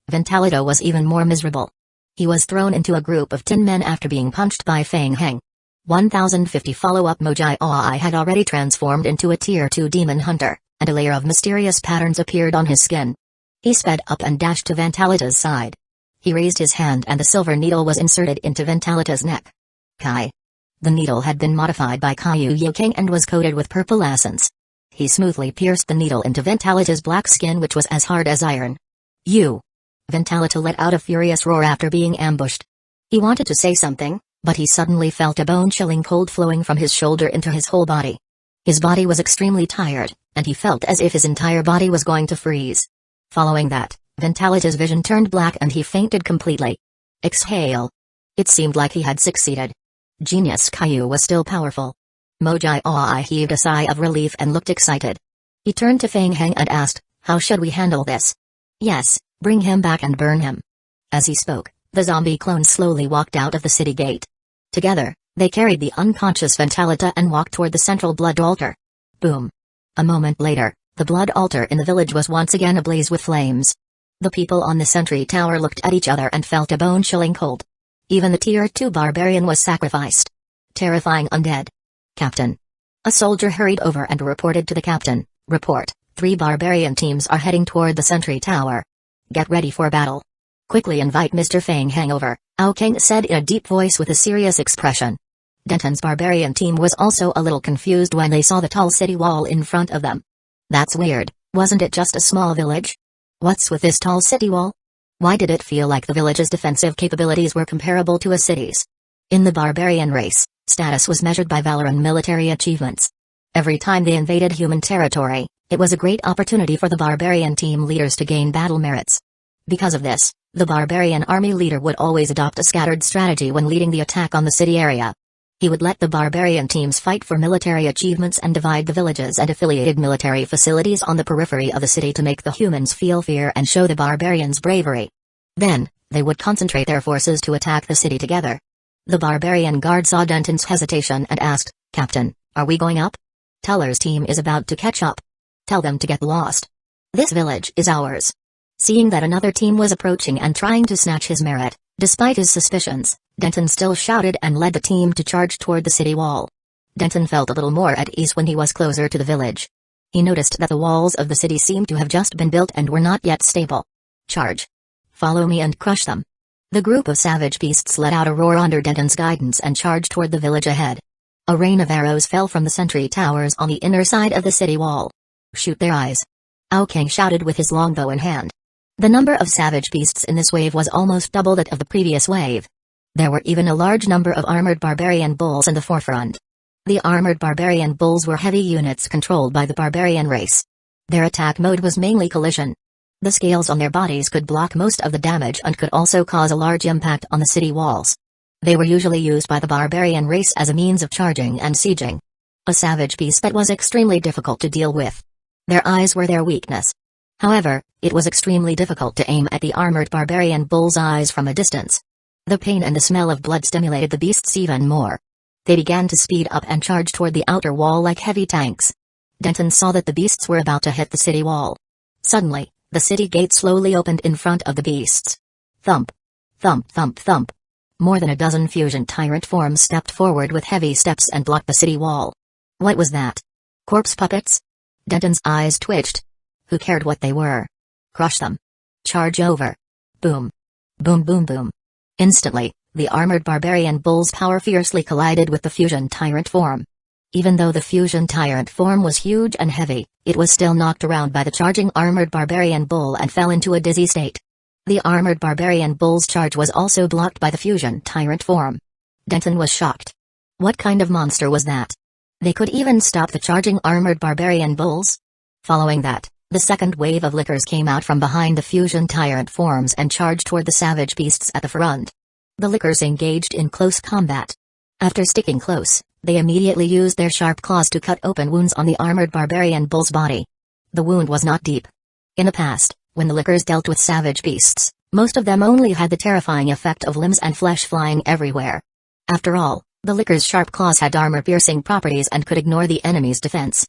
Ventalita was even more miserable. He was thrown into a group of tin men after being punched by Feng Heng. 1050 follow-up Mojai had already transformed into a Tier 2 demon hunter, and a layer of mysterious patterns appeared on his skin. He sped up and dashed to Ventalita's side. He raised his hand and the silver needle was inserted into Ventalita's neck. Kai. The needle had been modified by Kaiyu Yaokang and was coated with purple essence. He smoothly pierced the needle into Ventalita's black skin, which was as hard as iron. You! Ventalita let out a furious roar after being ambushed. He wanted to say something, but he suddenly felt a bone-chilling cold flowing from his shoulder into his whole body. His body was extremely tired, and he felt as if his entire body was going to freeze. Following that, Ventality's vision turned black and he fainted completely. Exhale. It seemed like he had succeeded. Genius Caillou was still powerful. Mojai Aoi heaved a sigh of relief and looked excited. He turned to Feng Heng and asked, "How should we handle this?" "Yes, bring him back and burn him." As he spoke, the zombie clones slowly walked out of the city gate. Together, they carried the unconscious Ventalita and walked toward the central blood altar. Boom. A moment later, the blood altar in the village was once again ablaze with flames. The people on the sentry tower looked at each other and felt a bone-chilling cold. Even the Tier 2 barbarian was sacrificed. Terrifying undead. "Captain." A soldier hurried over and reported to the captain. "Report, 3 barbarian teams are heading toward the sentry tower. Get ready for battle. Quickly invite Mr. Feng Heng over," Ao Kang said in a deep voice with a serious expression. Denton's barbarian team was also a little confused when they saw the tall city wall in front of them. That's weird, wasn't it just a small village? What's with this tall city wall? Why did it feel like the village's defensive capabilities were comparable to a city's? In the barbarian race, status was measured by valor and military achievements. Every time they invaded human territory, it was a great opportunity for the barbarian team leaders to gain battle merits. Because of this, the barbarian army leader would always adopt a scattered strategy when leading the attack on the city area. He would let the barbarian teams fight for military achievements and divide the villages and affiliated military facilities on the periphery of the city to make the humans feel fear and show the barbarians bravery. Then, they would concentrate their forces to attack the city together. The barbarian guard saw Denton's hesitation and asked, "Captain, are we going up? Teller's team is about to catch up. Tell them to get lost. This village is ours." Seeing that another team was approaching and trying to snatch his merit, despite his suspicions, Denton still shouted and led the team to charge toward the city wall. Denton felt a little more at ease when he was closer to the village. He noticed that the walls of the city seemed to have just been built and were not yet stable. "Charge. Follow me and crush them." The group of savage beasts let out a roar under Denton's guidance and charged toward the village ahead. A rain of arrows fell from the sentry towers on the inner side of the city wall. "Shoot their eyes!" Ao Kang shouted with his longbow in hand. The number of savage beasts in this wave was almost double that of the previous wave. There were even a large number of armored barbarian bulls in the forefront. The armored barbarian bulls were heavy units controlled by the barbarian race. Their attack mode was mainly collision. The scales on their bodies could block most of the damage and could also cause a large impact on the city walls. They were usually used by the barbarian race as a means of charging and sieging. A savage beast that was extremely difficult to deal with. Their eyes were their weakness. However, it was extremely difficult to aim at the armored barbarian bull's eyes from a distance. The pain and the smell of blood stimulated the beasts even more. They began to speed up and charge toward the outer wall like heavy tanks. Denton saw that the beasts were about to hit the city wall. Suddenly, the city gate slowly opened in front of the beasts. Thump. Thump thump thump. More than a dozen fusion tyrant forms stepped forward with heavy steps and blocked the city wall. What was that? Corpse puppets? Denton's eyes twitched. Who cared what they were? Crush them. Charge over. Boom. Boom boom boom. Instantly, the armored barbarian bull's power fiercely collided with the fusion tyrant form. Even though the fusion tyrant form was huge and heavy, it was still knocked around by the charging armored barbarian bull and fell into a dizzy state. The armored barbarian bull's charge was also blocked by the fusion tyrant form. Denton was shocked. What kind of monster was that? They could even stop the charging armored barbarian bulls? Following that, the second wave of lickers came out from behind the fusion tyrant forms and charged toward the savage beasts at the front. The lickers engaged in close combat. After sticking close, they immediately used their sharp claws to cut open wounds on the armored barbarian bull's body. The wound was not deep. In the past, when the lickers dealt with savage beasts, most of them only had the terrifying effect of limbs and flesh flying everywhere. After all, the lickers' sharp claws had armor-piercing properties and could ignore the enemy's defense.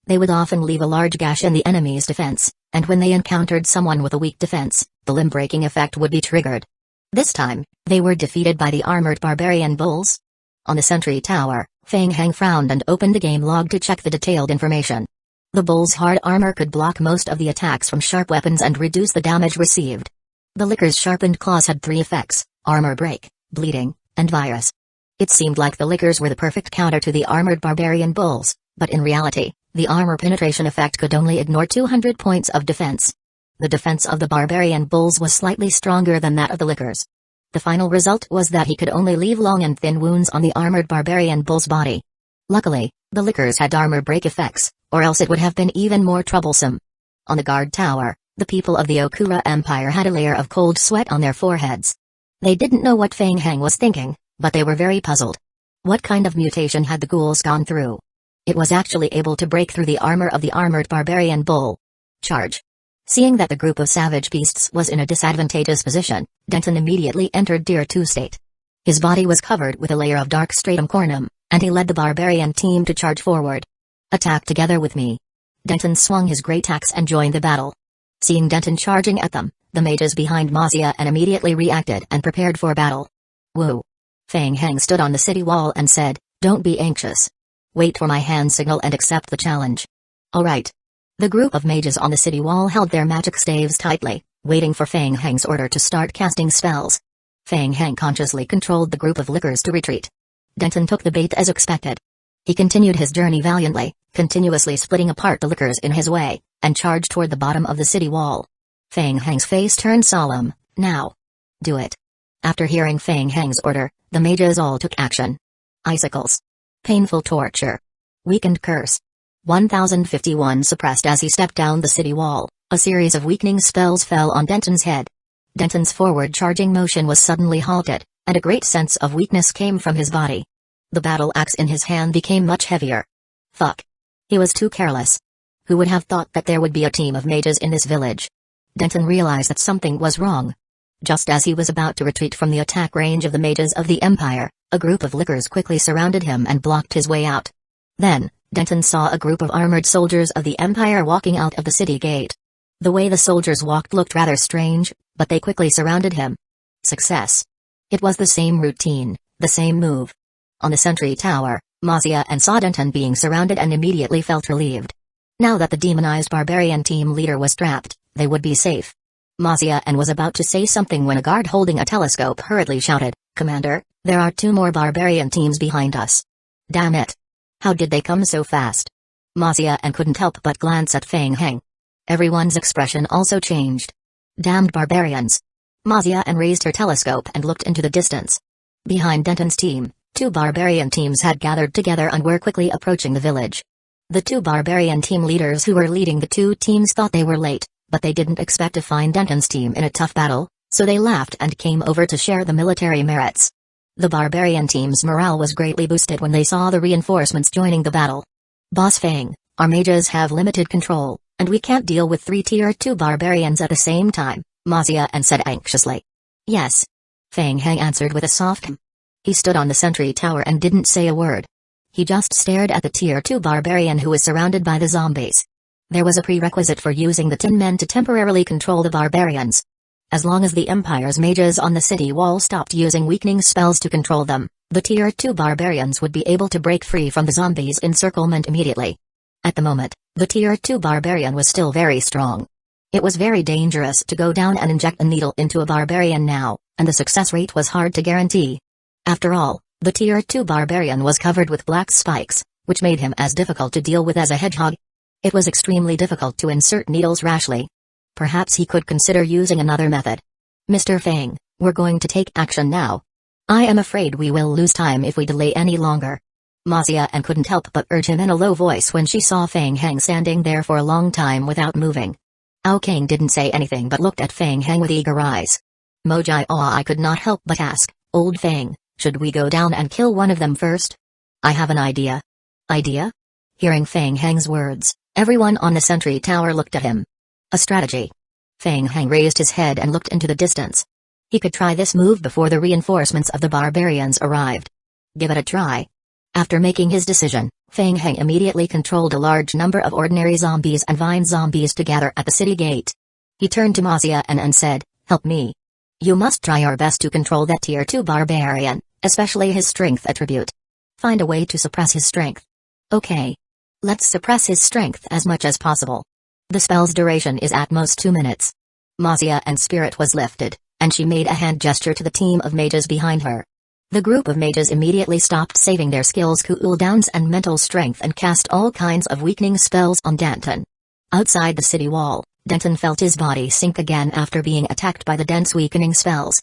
They would often leave a large gash in the enemy's defense, and when they encountered someone with a weak defense, the limb-breaking effect would be triggered. This time, they were defeated by the armored barbarian bulls. On the sentry tower, Feng Heng frowned and opened the game log to check the detailed information. The bull's hard armor could block most of the attacks from sharp weapons and reduce the damage received. The licker's sharpened claws had 3 effects: armor break, bleeding, and virus. It seemed like the lickers were the perfect counter to the armored barbarian bulls, but in reality, the armor penetration effect could only ignore 200 points of defense. The defense of the barbarian bulls was slightly stronger than that of the lickers. The final result was that he could only leave long and thin wounds on the armored barbarian bull's body. Luckily, the liquors had armor break effects, or else it would have been even more troublesome. On the guard tower, the people of the Okura Empire had a layer of cold sweat on their foreheads. They didn't know what Feng Heng was thinking, but they were very puzzled. What kind of mutation had the ghouls gone through? It was actually able to break through the armor of the armored barbarian bull. Charge! Seeing that the group of savage beasts was in a disadvantageous position, Denton immediately entered Tier 2 state. His body was covered with a layer of dark stratum cornum, and he led the barbarian team to charge forward. Attack together with me. Denton swung his great axe and joined the battle. Seeing Denton charging at them, the mages behind Mazia and immediately reacted and prepared for battle. Woo! Feng Heng stood on the city wall and said, "Don't be anxious. Wait for my hand signal and accept the challenge." Alright. The group of mages on the city wall held their magic staves tightly, waiting for Feng Heng's order to start casting spells. Feng Heng consciously controlled the group of lickers to retreat. Denton took the bait as expected. He continued his journey valiantly, continuously splitting apart the lickers in his way, and charged toward the bottom of the city wall. Feng Heng's face turned solemn. Now. Do it. After hearing Feng Heng's order, the mages all took action. Icicles. Painful torture. Weakened curse. 1051 suppressed as he stepped down the city wall. A series of weakening spells fell on Denton's head. Denton's forward charging motion was suddenly halted, and a great sense of weakness came from his body. The battle axe in his hand became much heavier. Fuck. He was too careless. Who would have thought that there would be a team of mages in this village? Denton realized that something was wrong. Just as he was about to retreat from the attack range of the mages of the Empire, a group of lickers quickly surrounded him and blocked his way out. Then, Denton saw a group of armored soldiers of the Empire walking out of the city gate. The way the soldiers walked looked rather strange, but they quickly surrounded him. Success. It was the same routine, the same move. On the sentry tower, Mazia and saw Denton being surrounded and immediately felt relieved. Now that the demonized barbarian team leader was trapped, they would be safe. Mazia and was about to say something when a guard holding a telescope hurriedly shouted, "Commander, there are 2 more barbarian teams behind us." Damn it. How did they come so fast? Mazia and couldn't help but glance at Feng Heng. Everyone's expression also changed. Damned barbarians. Mazia and raised her telescope and looked into the distance. Behind Denton's team, 2 barbarian teams had gathered together and were quickly approaching the village. The 2 barbarian team leaders who were leading the 2 teams thought they were late, but they didn't expect to find Denton's team in a tough battle, so they laughed and came over to share the military merits. The barbarian team's morale was greatly boosted when they saw the reinforcements joining the battle. "Boss Feng, our mages have limited control, and we can't deal with 3 Tier 2 barbarians at the same time," Mazia and said anxiously. "Yes." Feng Heng answered with a soft hum. He stood on the sentry tower and didn't say a word. He just stared at the Tier 2 barbarian who was surrounded by the zombies. There was a prerequisite for using the Tin Men to temporarily control the barbarians. As long as the Empire's mages on the city wall stopped using weakening spells to control them, the Tier 2 barbarians would be able to break free from the zombies' encirclement immediately. At the moment, the Tier 2 barbarian was still very strong. It was very dangerous to go down and inject a needle into a barbarian now, and the success rate was hard to guarantee. After all, the Tier 2 barbarian was covered with black spikes, which made him as difficult to deal with as a hedgehog. It was extremely difficult to insert needles rashly. Perhaps he could consider using another method. "Mr. Feng, we're going to take action now. I am afraid we will lose time if we delay any longer." Mazia and couldn't help but urge him in a low voice when she saw Feng Heng standing there for a long time without moving. Ao King didn't say anything but looked at Feng Heng with eager eyes. Mojai I could not help but ask, "Old Feng, should we go down and kill one of them first?" "I have an idea." "Idea?" Hearing Feng Heng's words, everyone on the sentry tower looked at him. "A strategy." Feng Heng raised his head and looked into the distance. He could try this move before the reinforcements of the barbarians arrived. Give it a try. After making his decision, Feng Heng immediately controlled a large number of ordinary zombies and vine zombies to gather at the city gate. He turned to Mazia and said, "Help me. You must try your best to control that Tier 2 barbarian, especially his strength attribute. Find a way to suppress his strength." "Okay. Let's suppress his strength as much as possible. The spell's duration is at most 2 minutes." Mazia and spirit was lifted, and she made a hand gesture to the team of mages behind her. The group of mages immediately stopped saving their skills cooldowns and mental strength and cast all kinds of weakening spells on Denton. Outside the city wall, Denton felt his body sink again after being attacked by the dense weakening spells.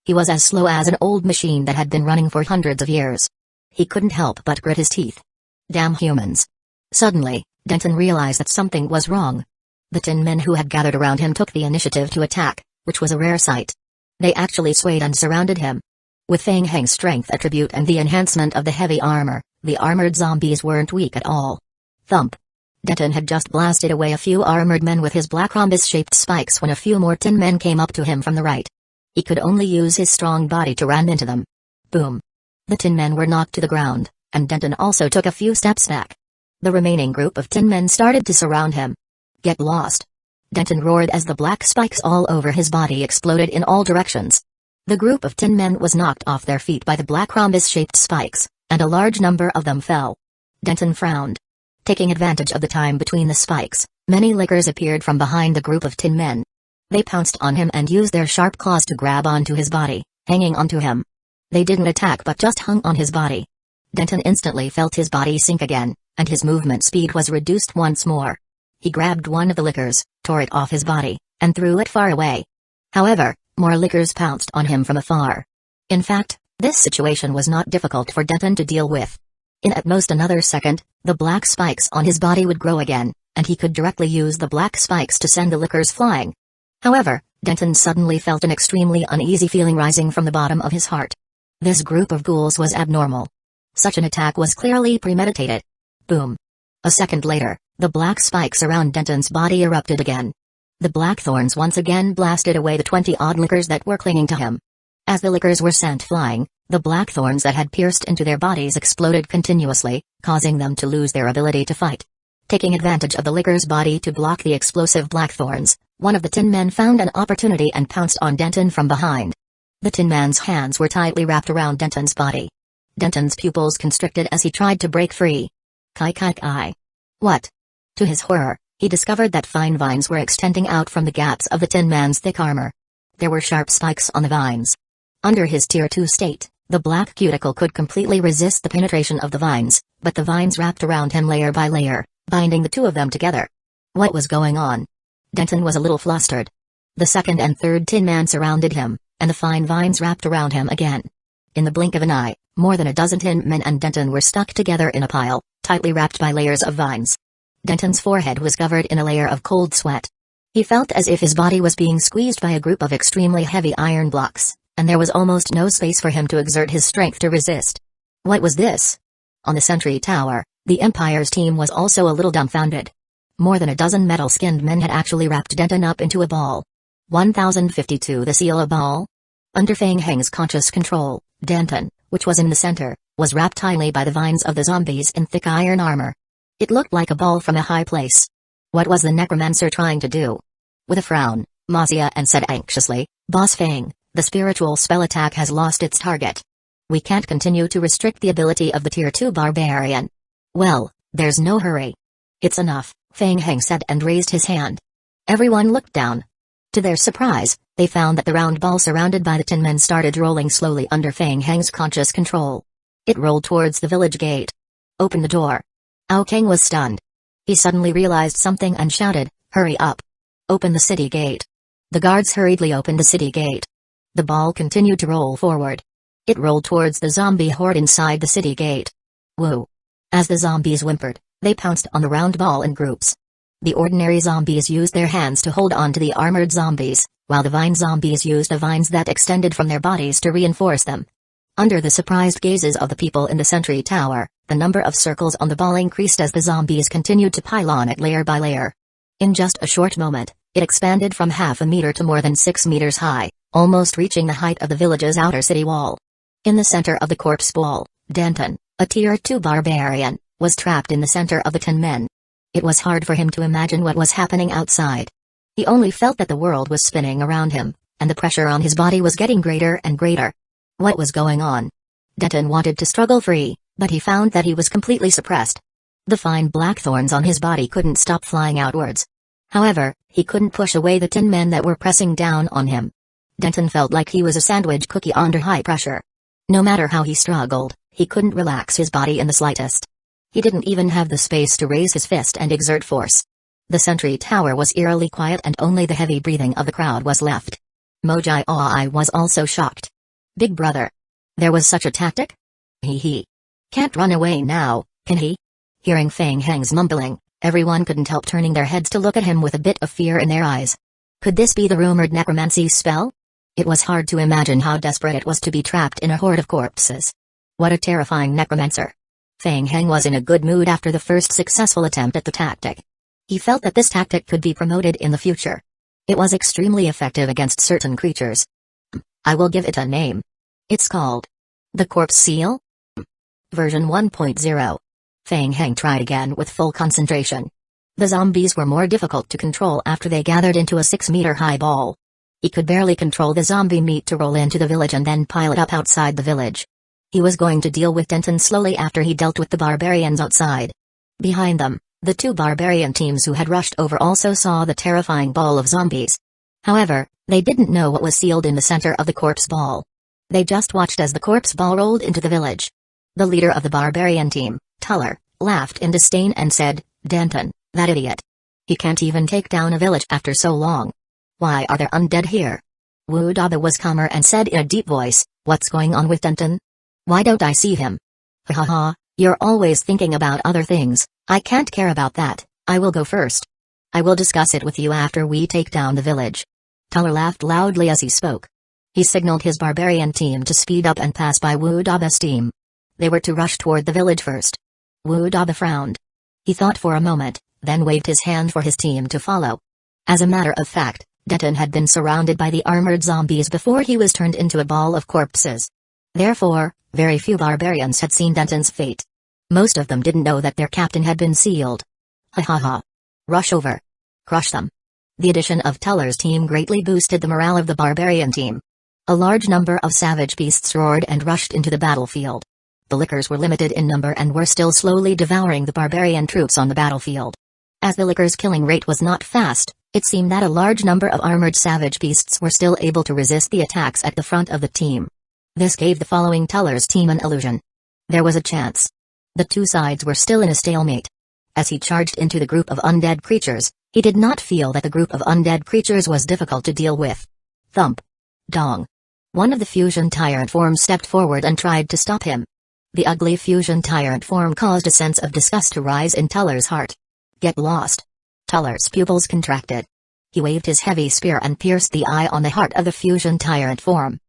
He was as slow as an old machine that had been running for hundreds of years. He couldn't help but grit his teeth. Damn humans. Suddenly, Denton realized that something was wrong. The tin men who had gathered around him took the initiative to attack, which was a rare sight. They actually swayed and surrounded him. With Fang Heng's strength attribute and the enhancement of the heavy armor, the armored zombies weren't weak at all. Thump. Denton had just blasted away a few armored men with his black rhombus-shaped spikes when a few more tin men came up to him from the right. He could only use his strong body to ram into them. Boom. The tin men were knocked to the ground, and Denton also took a few steps back. The remaining group of tin men started to surround him. Get lost. Denton roared as the black spikes all over his body exploded in all directions. The group of tin men was knocked off their feet by the black rhombus-shaped spikes, and a large number of them fell. Denton frowned. Taking advantage of the time between the spikes, many lickers appeared from behind the group of tin men. They pounced on him and used their sharp claws to grab onto his body, hanging onto him. They didn't attack but just hung on his body. Denton instantly felt his body sink again, and his movement speed was reduced once more. He grabbed one of the lickers, tore it off his body, and threw it far away. However, more lickers pounced on him from afar. In fact, this situation was not difficult for Denton to deal with. In at most another second, the black spikes on his body would grow again, and he could directly use the black spikes to send the lickers flying. However, Denton suddenly felt an extremely uneasy feeling rising from the bottom of his heart. This group of ghouls was abnormal. Such an attack was clearly premeditated. Boom. A second later, the black spikes around Denton's body erupted again. The blackthorns once again blasted away the 20-odd lickers that were clinging to him. As the lickers were sent flying, the blackthorns that had pierced into their bodies exploded continuously, causing them to lose their ability to fight. Taking advantage of the licker's body to block the explosive blackthorns, one of the tin men found an opportunity and pounced on Denton from behind. The tin man's hands were tightly wrapped around Denton's body. Denton's pupils constricted as he tried to break free. Kai. What? To his horror, he discovered that fine vines were extending out from the gaps of the tin man's thick armor. There were sharp spikes on the vines. Under his Tier 2 state, the black cuticle could completely resist the penetration of the vines, but the vines wrapped around him layer by layer, binding the two of them together. What was going on? Denton was a little flustered. The second and third tin man surrounded him, and the fine vines wrapped around him again. In the blink of an eye, more than a dozen tin men and Denton were stuck together in a pile, tightly wrapped by layers of vines. Denton's forehead was covered in a layer of cold sweat. He felt as if his body was being squeezed by a group of extremely heavy iron blocks, and there was almost no space for him to exert his strength to resist. What was this? On the sentry tower, the Empire's team was also a little dumbfounded. More than a dozen metal-skinned men had actually wrapped Denton up into a ball. 1052 The seal a ball? Under Fang Heng's conscious control, Denton, which was in the center, was wrapped tightly by the vines of the zombies in thick iron armor. It looked like a ball from a high place. What was the Necromancer trying to do? With a frown, Masia and said anxiously, Boss Fang, the spiritual spell attack has lost its target. We can't continue to restrict the ability of the Tier 2 barbarian. Well, there's no hurry. It's enough, Fang Heng said and raised his hand. Everyone looked down. To their surprise, they found that the round ball surrounded by the tin men started rolling slowly under Fang Heng's conscious control. It rolled towards the village gate. Open the door. Ao Kang was stunned. He suddenly realized something and shouted, Hurry up. Open the city gate. The guards hurriedly opened the city gate. The ball continued to roll forward. It rolled towards the zombie horde inside the city gate. Woo. As the zombies whimpered, they pounced on the round ball in groups. The ordinary zombies used their hands to hold on to the armored zombies, while the vine zombies used the vines that extended from their bodies to reinforce them. Under the surprised gazes of the people in the sentry tower, the number of circles on the ball increased as the zombies continued to pile on it layer by layer. In just a short moment, it expanded from half a meter to more than 6 meters high, almost reaching the height of the village's outer city wall. In the center of the corpse wall, Denton, a Tier 2 barbarian, was trapped in the center of the 10 men. It was hard for him to imagine what was happening outside. He only felt that the world was spinning around him, and the pressure on his body was getting greater and greater. What was going on? Denton wanted to struggle free, but he found that he was completely suppressed. The fine blackthorns on his body couldn't stop flying outwards. However, he couldn't push away the 10 men that were pressing down on him. Denton felt like he was a sandwich cookie under high pressure. No matter how he struggled, he couldn't relax his body in the slightest. He didn't even have the space to raise his fist and exert force. The sentry tower was eerily quiet and only the heavy breathing of the crowd was left. Mojai was also shocked. Big brother. There was such a tactic? Hee hee. Can't run away now, can he? Hearing Feng Heng's mumbling, everyone couldn't help turning their heads to look at him with a bit of fear in their eyes. Could this be the rumored necromancy spell? It was hard to imagine how desperate it was to be trapped in a horde of corpses. What a terrifying necromancer. Feng Heng was in a good mood after the first successful attempt at the tactic. He felt that this tactic could be promoted in the future. It was extremely effective against certain creatures. I will give it a name. It's called the Corpse Seal? Version 1.0. Feng Heng tried again with full concentration. The zombies were more difficult to control after they gathered into a 6-meter-high ball. He could barely control the zombie meat to roll into the village and then pile it up outside the village. He was going to deal with Denton slowly after he dealt with the barbarians outside. Behind them, the two barbarian teams who had rushed over also saw the terrifying ball of zombies. However, they didn't know what was sealed in the center of the corpse ball. They just watched as the corpse ball rolled into the village. The leader of the barbarian team, Tuller, laughed in disdain and said, "Denton, that idiot. He can't even take down a village after so long. Why are there undead here?" Wu Daba was calmer and said in a deep voice, "What's going on with Denton? Why don't I see him?" "Ha ha ha, you're always thinking about other things. I can't care about that. I will go first. I will discuss it with you after we take down the village." Tuller laughed loudly as he spoke. He signaled his barbarian team to speed up and pass by Wu Daba's team. They were to rush toward the village first. Wu Daba frowned. He thought for a moment, then waved his hand for his team to follow. As a matter of fact, Denton had been surrounded by the armored zombies before he was turned into a ball of corpses. Therefore, very few barbarians had seen Denton's fate. Most of them didn't know that their captain had been sealed. Ha ha ha. Rush over. Crush them. The addition of Tuller's team greatly boosted the morale of the barbarian team. A large number of savage beasts roared and rushed into the battlefield. The lickers were limited in number and were still slowly devouring the barbarian troops on the battlefield. As the lickers' killing rate was not fast, it seemed that a large number of armored savage beasts were still able to resist the attacks at the front of the team. This gave the following Tuller's team an illusion. There was a chance. The two sides were still in a stalemate. As he charged into the group of undead creatures, he did not feel that the group of undead creatures was difficult to deal with. Thump. Dong. One of the fusion tyrant forms stepped forward and tried to stop him. The ugly fusion tyrant form caused a sense of disgust to rise in Tuller's heart. Get lost. Tuller's pupils contracted. He waved his heavy spear and pierced the eye on the heart of the fusion tyrant form.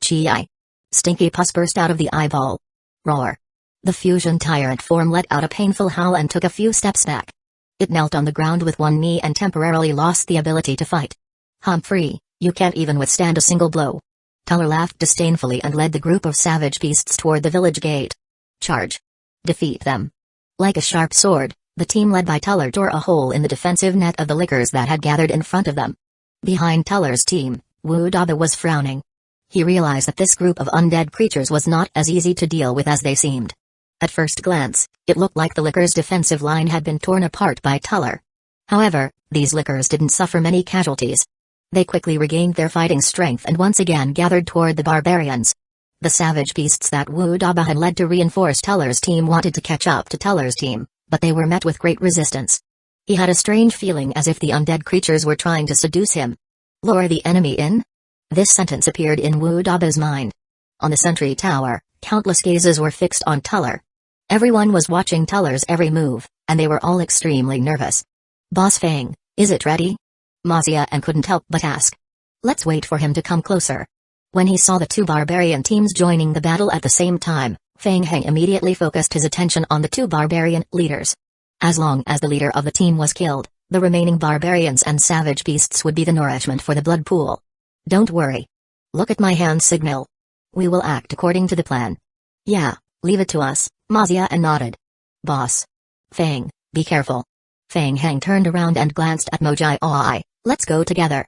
Chi. Stinky pus burst out of the eyeball. Roar. The fusion tyrant form let out a painful howl and took a few steps back. It knelt on the ground with one knee and temporarily lost the ability to fight. Humphrey, you can't even withstand a single blow. Tuller laughed disdainfully and led the group of savage beasts toward the village gate. Charge. Defeat them. Like a sharp sword, the team led by Tuller tore a hole in the defensive net of the lickers that had gathered in front of them. Behind Tuller's team, Wu Daba was frowning. He realized that this group of undead creatures was not as easy to deal with as they seemed. At first glance, it looked like the lickers' defensive line had been torn apart by Tuller. However, these lickers didn't suffer many casualties. They quickly regained their fighting strength and once again gathered toward the barbarians. The savage beasts that Wu Daba had led to reinforce Tuller's team wanted to catch up to Tuller's team, but they were met with great resistance. He had a strange feeling as if the undead creatures were trying to seduce him. Lure the enemy in? This sentence appeared in Wu Daba's mind. On the sentry tower, countless gazes were fixed on Tuller. Everyone was watching Tuller's every move, and they were all extremely nervous. Boss Feng, is it ready? Mazia and couldn't help but ask. Let's wait for him to come closer. When he saw the two barbarian teams joining the battle at the same time, Feng Heng immediately focused his attention on the two barbarian leaders. As long as the leader of the team was killed, the remaining barbarians and savage beasts would be the nourishment for the blood pool. Don't worry. Look at my hand signal. We will act according to the plan. Yeah, leave it to us, Mazia nodded. Boss. Feng, be careful. Feng Heng turned around and glanced at Mojai Oi. Let's go together.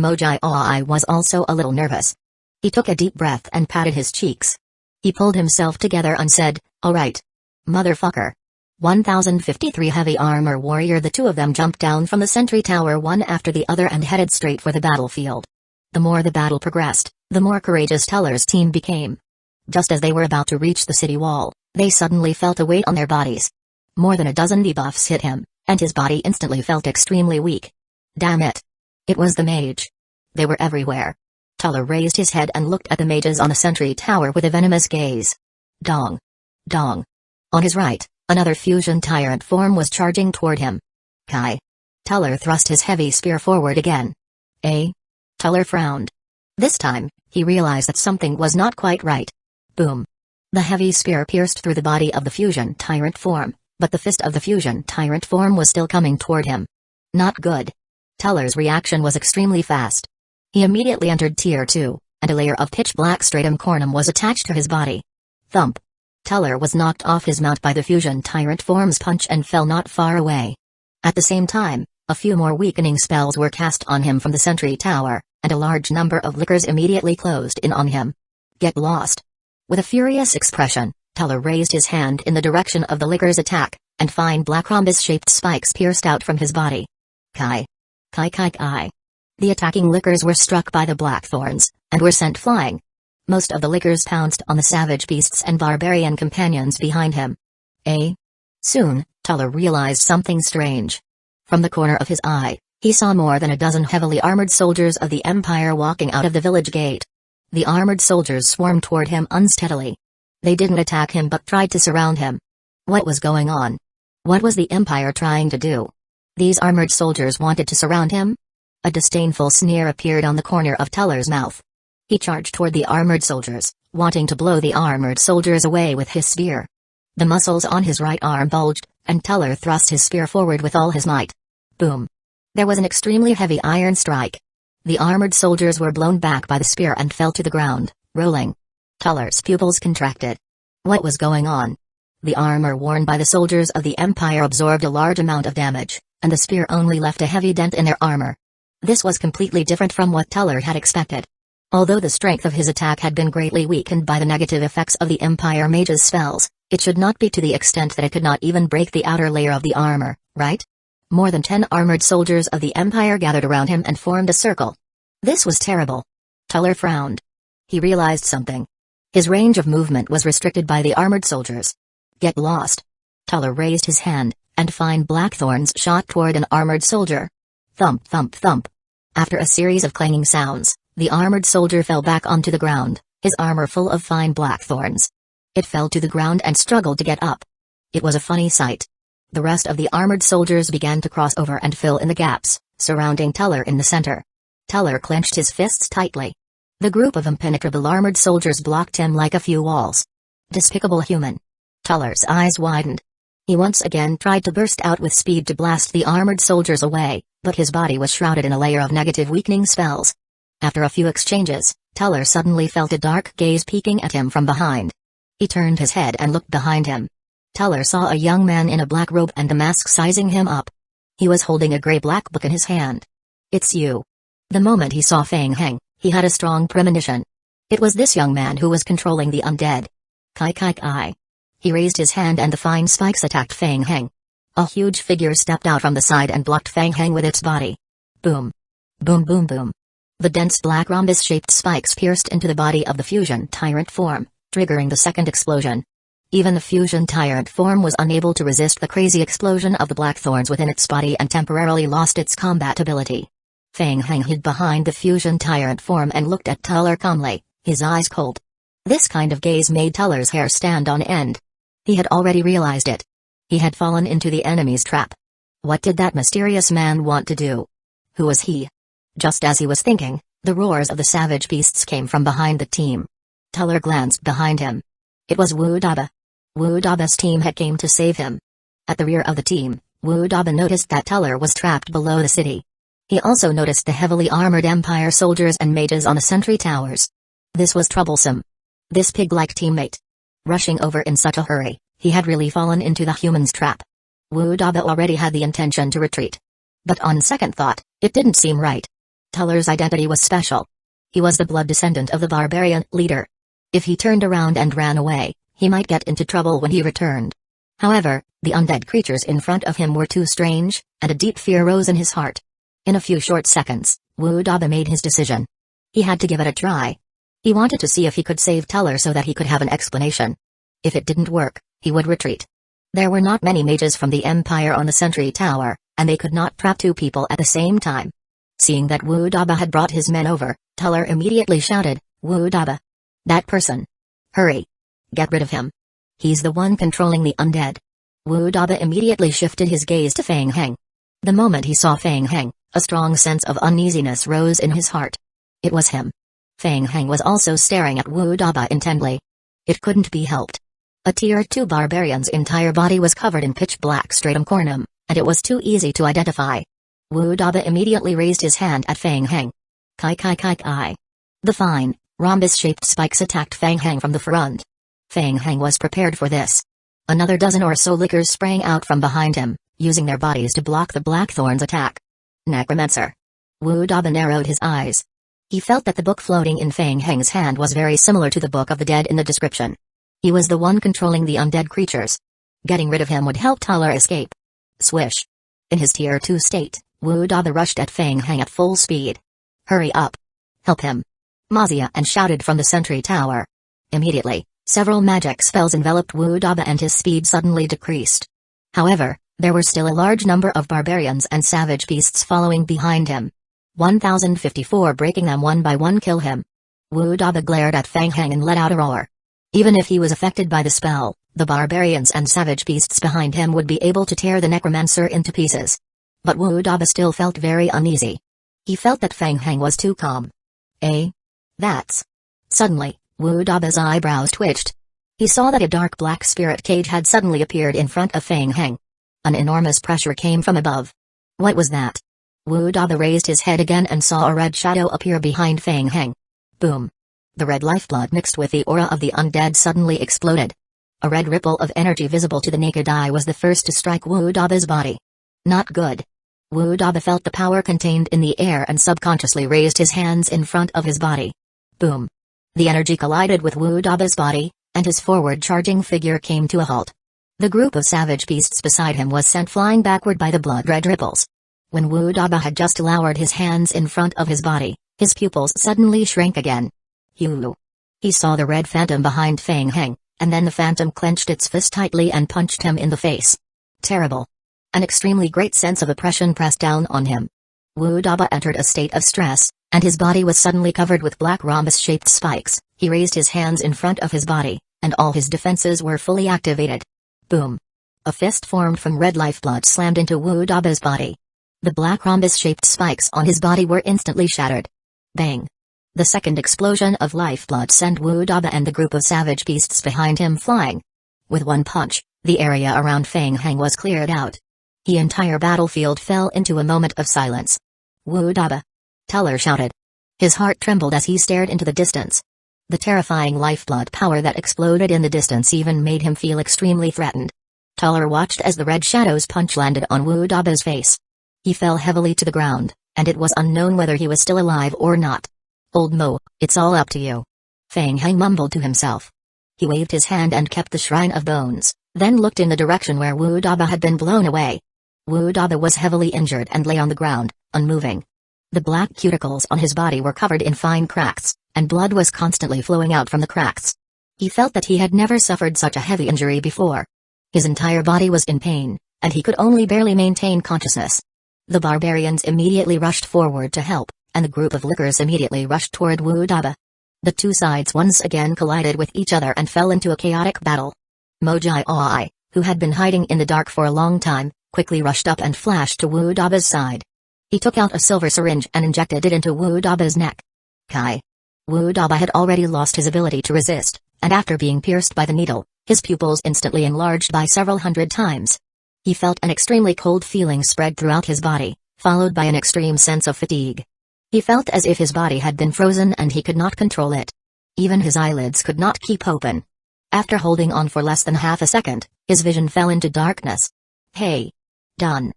Mojai Oi was also a little nervous. He took a deep breath and patted his cheeks. He pulled himself together and said, alright. Motherfucker. 1053 heavy armor warrior. The two of them jumped down from the sentry tower one after the other and headed straight for the battlefield. The more the battle progressed, the more courageous Tuller's team became. Just as they were about to reach the city wall, they suddenly felt a weight on their bodies. More than a dozen debuffs hit him, and his body instantly felt extremely weak. Damn it. It was the mage. They were everywhere. Teller raised his head and looked at the mages on the sentry tower with a venomous gaze. Dong. Dong. On his right, another fusion tyrant form was charging toward him. Kai. Teller thrust his heavy spear forward again. Teller frowned. This time, he realized that something was not quite right. Boom. The heavy spear pierced through the body of the fusion tyrant form, but the fist of the fusion tyrant form was still coming toward him. Not good. Teller's reaction was extremely fast. He immediately entered Tier 2, and a layer of pitch-black stratum cornum was attached to his body. Thump. Teller was knocked off his mount by the fusion tyrant form's punch and fell not far away. At the same time, a few more weakening spells were cast on him from the sentry tower, and a large number of lickers immediately closed in on him. Get lost. With a furious expression, Teller raised his hand in the direction of the licker's attack, and fine black rhombus-shaped spikes pierced out from his body. Kai. Kai kai kai. The attacking lickers were struck by the blackthorns, and were sent flying. Most of the lickers pounced on the savage beasts and barbarian companions behind him. Soon, Teller realized something strange. From the corner of his eye, he saw more than a dozen heavily armored soldiers of the Empire walking out of the village gate. The armored soldiers swarmed toward him unsteadily. They didn't attack him but tried to surround him. What was going on? What was the Empire trying to do? These armored soldiers wanted to surround him? A disdainful sneer appeared on the corner of Teller's mouth. He charged toward the armored soldiers, wanting to blow the armored soldiers away with his spear. The muscles on his right arm bulged, and Teller thrust his spear forward with all his might. Boom. There was an extremely heavy iron strike. The armored soldiers were blown back by the spear and fell to the ground, rolling. Teller's pupils contracted. What was going on? The armor worn by the soldiers of the Empire absorbed a large amount of damage, and the spear only left a heavy dent in their armor. This was completely different from what Teller had expected. Although the strength of his attack had been greatly weakened by the negative effects of the Empire Mage's spells, it should not be to the extent that it could not even break the outer layer of the armor, right? More than 10 armored soldiers of the Empire gathered around him and formed a circle. This was terrible. Teller frowned. He realized something. His range of movement was restricted by the armored soldiers. Get lost. Teller raised his hand, and fine blackthorns shot toward an armored soldier. Thump thump thump. After a series of clanging sounds, the armored soldier fell back onto the ground, his armor full of fine blackthorns. It fell to the ground and struggled to get up. It was a funny sight. The rest of the armored soldiers began to cross over and fill in the gaps, surrounding Teller in the center. Teller clenched his fists tightly. The group of impenetrable armored soldiers blocked him like a few walls. Despicable human. Teller's eyes widened. He once again tried to burst out with speed to blast the armored soldiers away, but his body was shrouded in a layer of negative weakening spells. After a few exchanges, Teller suddenly felt a dark gaze peeking at him from behind. He turned his head and looked behind him. Teller saw a young man in a black robe and a mask sizing him up. He was holding a gray-black book in his hand. It's you. The moment he saw Feng Heng, he had a strong premonition. It was this young man who was controlling the undead. Kai kai kai. He raised his hand and the fine spikes attacked Feng Heng. A huge figure stepped out from the side and blocked Feng Heng with its body. Boom. Boom boom boom. The dense black rhombus-shaped spikes pierced into the body of the fusion tyrant form, triggering the second explosion. Even the fusion tyrant form was unable to resist the crazy explosion of the blackthorns within its body and temporarily lost its combat ability. Feng Heng hid behind the fusion tyrant form and looked at Teller calmly, his eyes cold. This kind of gaze made Teller's hair stand on end. He had already realized it. He had fallen into the enemy's trap. What did that mysterious man want to do? Who was he? Just as he was thinking, the roars of the savage beasts came from behind the team. Teller glanced behind him. It was Wu Daba. Wu Daba's team had came to save him. At the rear of the team, Wu Daba noticed that Teller was trapped below the city. He also noticed the heavily armored Empire soldiers and mages on the sentry towers. This was troublesome. This pig-like teammate. Rushing over in such a hurry, he had really fallen into the human's trap. Wu Daba already had the intention to retreat. But on second thought, it didn't seem right. Teller's identity was special. He was the blood descendant of the barbarian leader. If he turned around and ran away, he might get into trouble when he returned. However, the undead creatures in front of him were too strange, and a deep fear rose in his heart. In a few short seconds, Wu Daba made his decision. He had to give it a try. He wanted to see if he could save Teller so that he could have an explanation. If it didn't work, he would retreat. There were not many mages from the Empire on the sentry tower, and they could not trap two people at the same time. Seeing that Wu Daba had brought his men over, Tuller immediately shouted, "Wu Daba! That person! Hurry! Get rid of him! He's the one controlling the undead." Wu Daba immediately shifted his gaze to Fang Heng. The moment he saw Fang Heng, a strong sense of uneasiness rose in his heart. It was him. Fang Heng was also staring at Wu Daba intently. It couldn't be helped. A Tier 2 barbarian's entire body was covered in pitch black stratum cornum, and it was too easy to identify. Wu Daba immediately raised his hand at Fang Heng. Kai kai kai kai. The fine, rhombus-shaped spikes attacked Fang Heng from the front. Fang Heng was prepared for this. Another dozen or so lickers sprang out from behind him, using their bodies to block the Blackthorn's attack. Necromancer. Wu Daba narrowed his eyes. He felt that the book floating in Fang Heng's hand was very similar to the Book of the Dead in the description. He was the one controlling the undead creatures. Getting rid of him would help Tuller escape. Swish. In his Tier 2 state, Wu Daba rushed at Fang Heng at full speed. "Hurry up! Help him!" Mazia and shouted from the sentry tower. Immediately, several magic spells enveloped Wu Daba and his speed suddenly decreased. However, there were still a large number of barbarians and savage beasts following behind him. 1054 breaking them one by one kill him. Wu Daba glared at Fang Heng and let out a roar. Even if he was affected by the spell, the barbarians and savage beasts behind him would be able to tear the Necromancer into pieces. But Wu Daba still felt very uneasy. He felt that Fang Heng was too calm. That's... Suddenly, Wu Daba's eyebrows twitched. He saw that a dark black spirit cage had suddenly appeared in front of Fang Heng. An enormous pressure came from above. What was that? Wu Daba raised his head again and saw a red shadow appear behind Fang Heng. Boom. The red lifeblood mixed with the aura of the undead suddenly exploded. A red ripple of energy visible to the naked eye was the first to strike Wu Daba's body. Not good. Wu Daba felt the power contained in the air and subconsciously raised his hands in front of his body. Boom. The energy collided with Wu Daba's body, and his forward-charging figure came to a halt. The group of savage beasts beside him was sent flying backward by the blood-red ripples. When Wu Daba had just lowered his hands in front of his body, his pupils suddenly shrank again. Hulu. He saw the red phantom behind Fang Heng, and then the phantom clenched its fist tightly and punched him in the face. Terrible. An extremely great sense of oppression pressed down on him. Wu Daba entered a state of stress, and his body was suddenly covered with black rhombus-shaped spikes. He raised his hands in front of his body, and all his defenses were fully activated. Boom. A fist formed from red lifeblood slammed into Wu Daba's body. The black rhombus-shaped spikes on his body were instantly shattered. Bang. The second explosion of lifeblood sent Wu Daba and the group of savage beasts behind him flying. With one punch, the area around Fang Heng was cleared out. The entire battlefield fell into a moment of silence. "Wu Daba!" Tuller shouted. His heart trembled as he stared into the distance. The terrifying lifeblood power that exploded in the distance even made him feel extremely threatened. Tuller watched as the red shadow's punch landed on Wu Daba's face. He fell heavily to the ground, and it was unknown whether he was still alive or not. "Old Mo, it's all up to you," Fang Heng mumbled to himself. He waved his hand and kept the Shrine of Bones, then looked in the direction where Wu Daba had been blown away. Wu Daba was heavily injured and lay on the ground, unmoving. The black cuticles on his body were covered in fine cracks, and blood was constantly flowing out from the cracks. He felt that he had never suffered such a heavy injury before. His entire body was in pain, and he could only barely maintain consciousness. The barbarians immediately rushed forward to help, and the group of lickers immediately rushed toward Wu Daba. The two sides once again collided with each other and fell into a chaotic battle. Mojai, who had been hiding in the dark for a long time, quickly rushed up and flashed to Wu Daba's side. He took out a silver syringe and injected it into Wu Daba's neck. Kai. Wu Daba had already lost his ability to resist, and after being pierced by the needle, his pupils instantly enlarged by several hundred times. He felt an extremely cold feeling spread throughout his body, followed by an extreme sense of fatigue. He felt as if his body had been frozen and he could not control it. Even his eyelids could not keep open. After holding on for less than half a second, his vision fell into darkness. Hey. Done.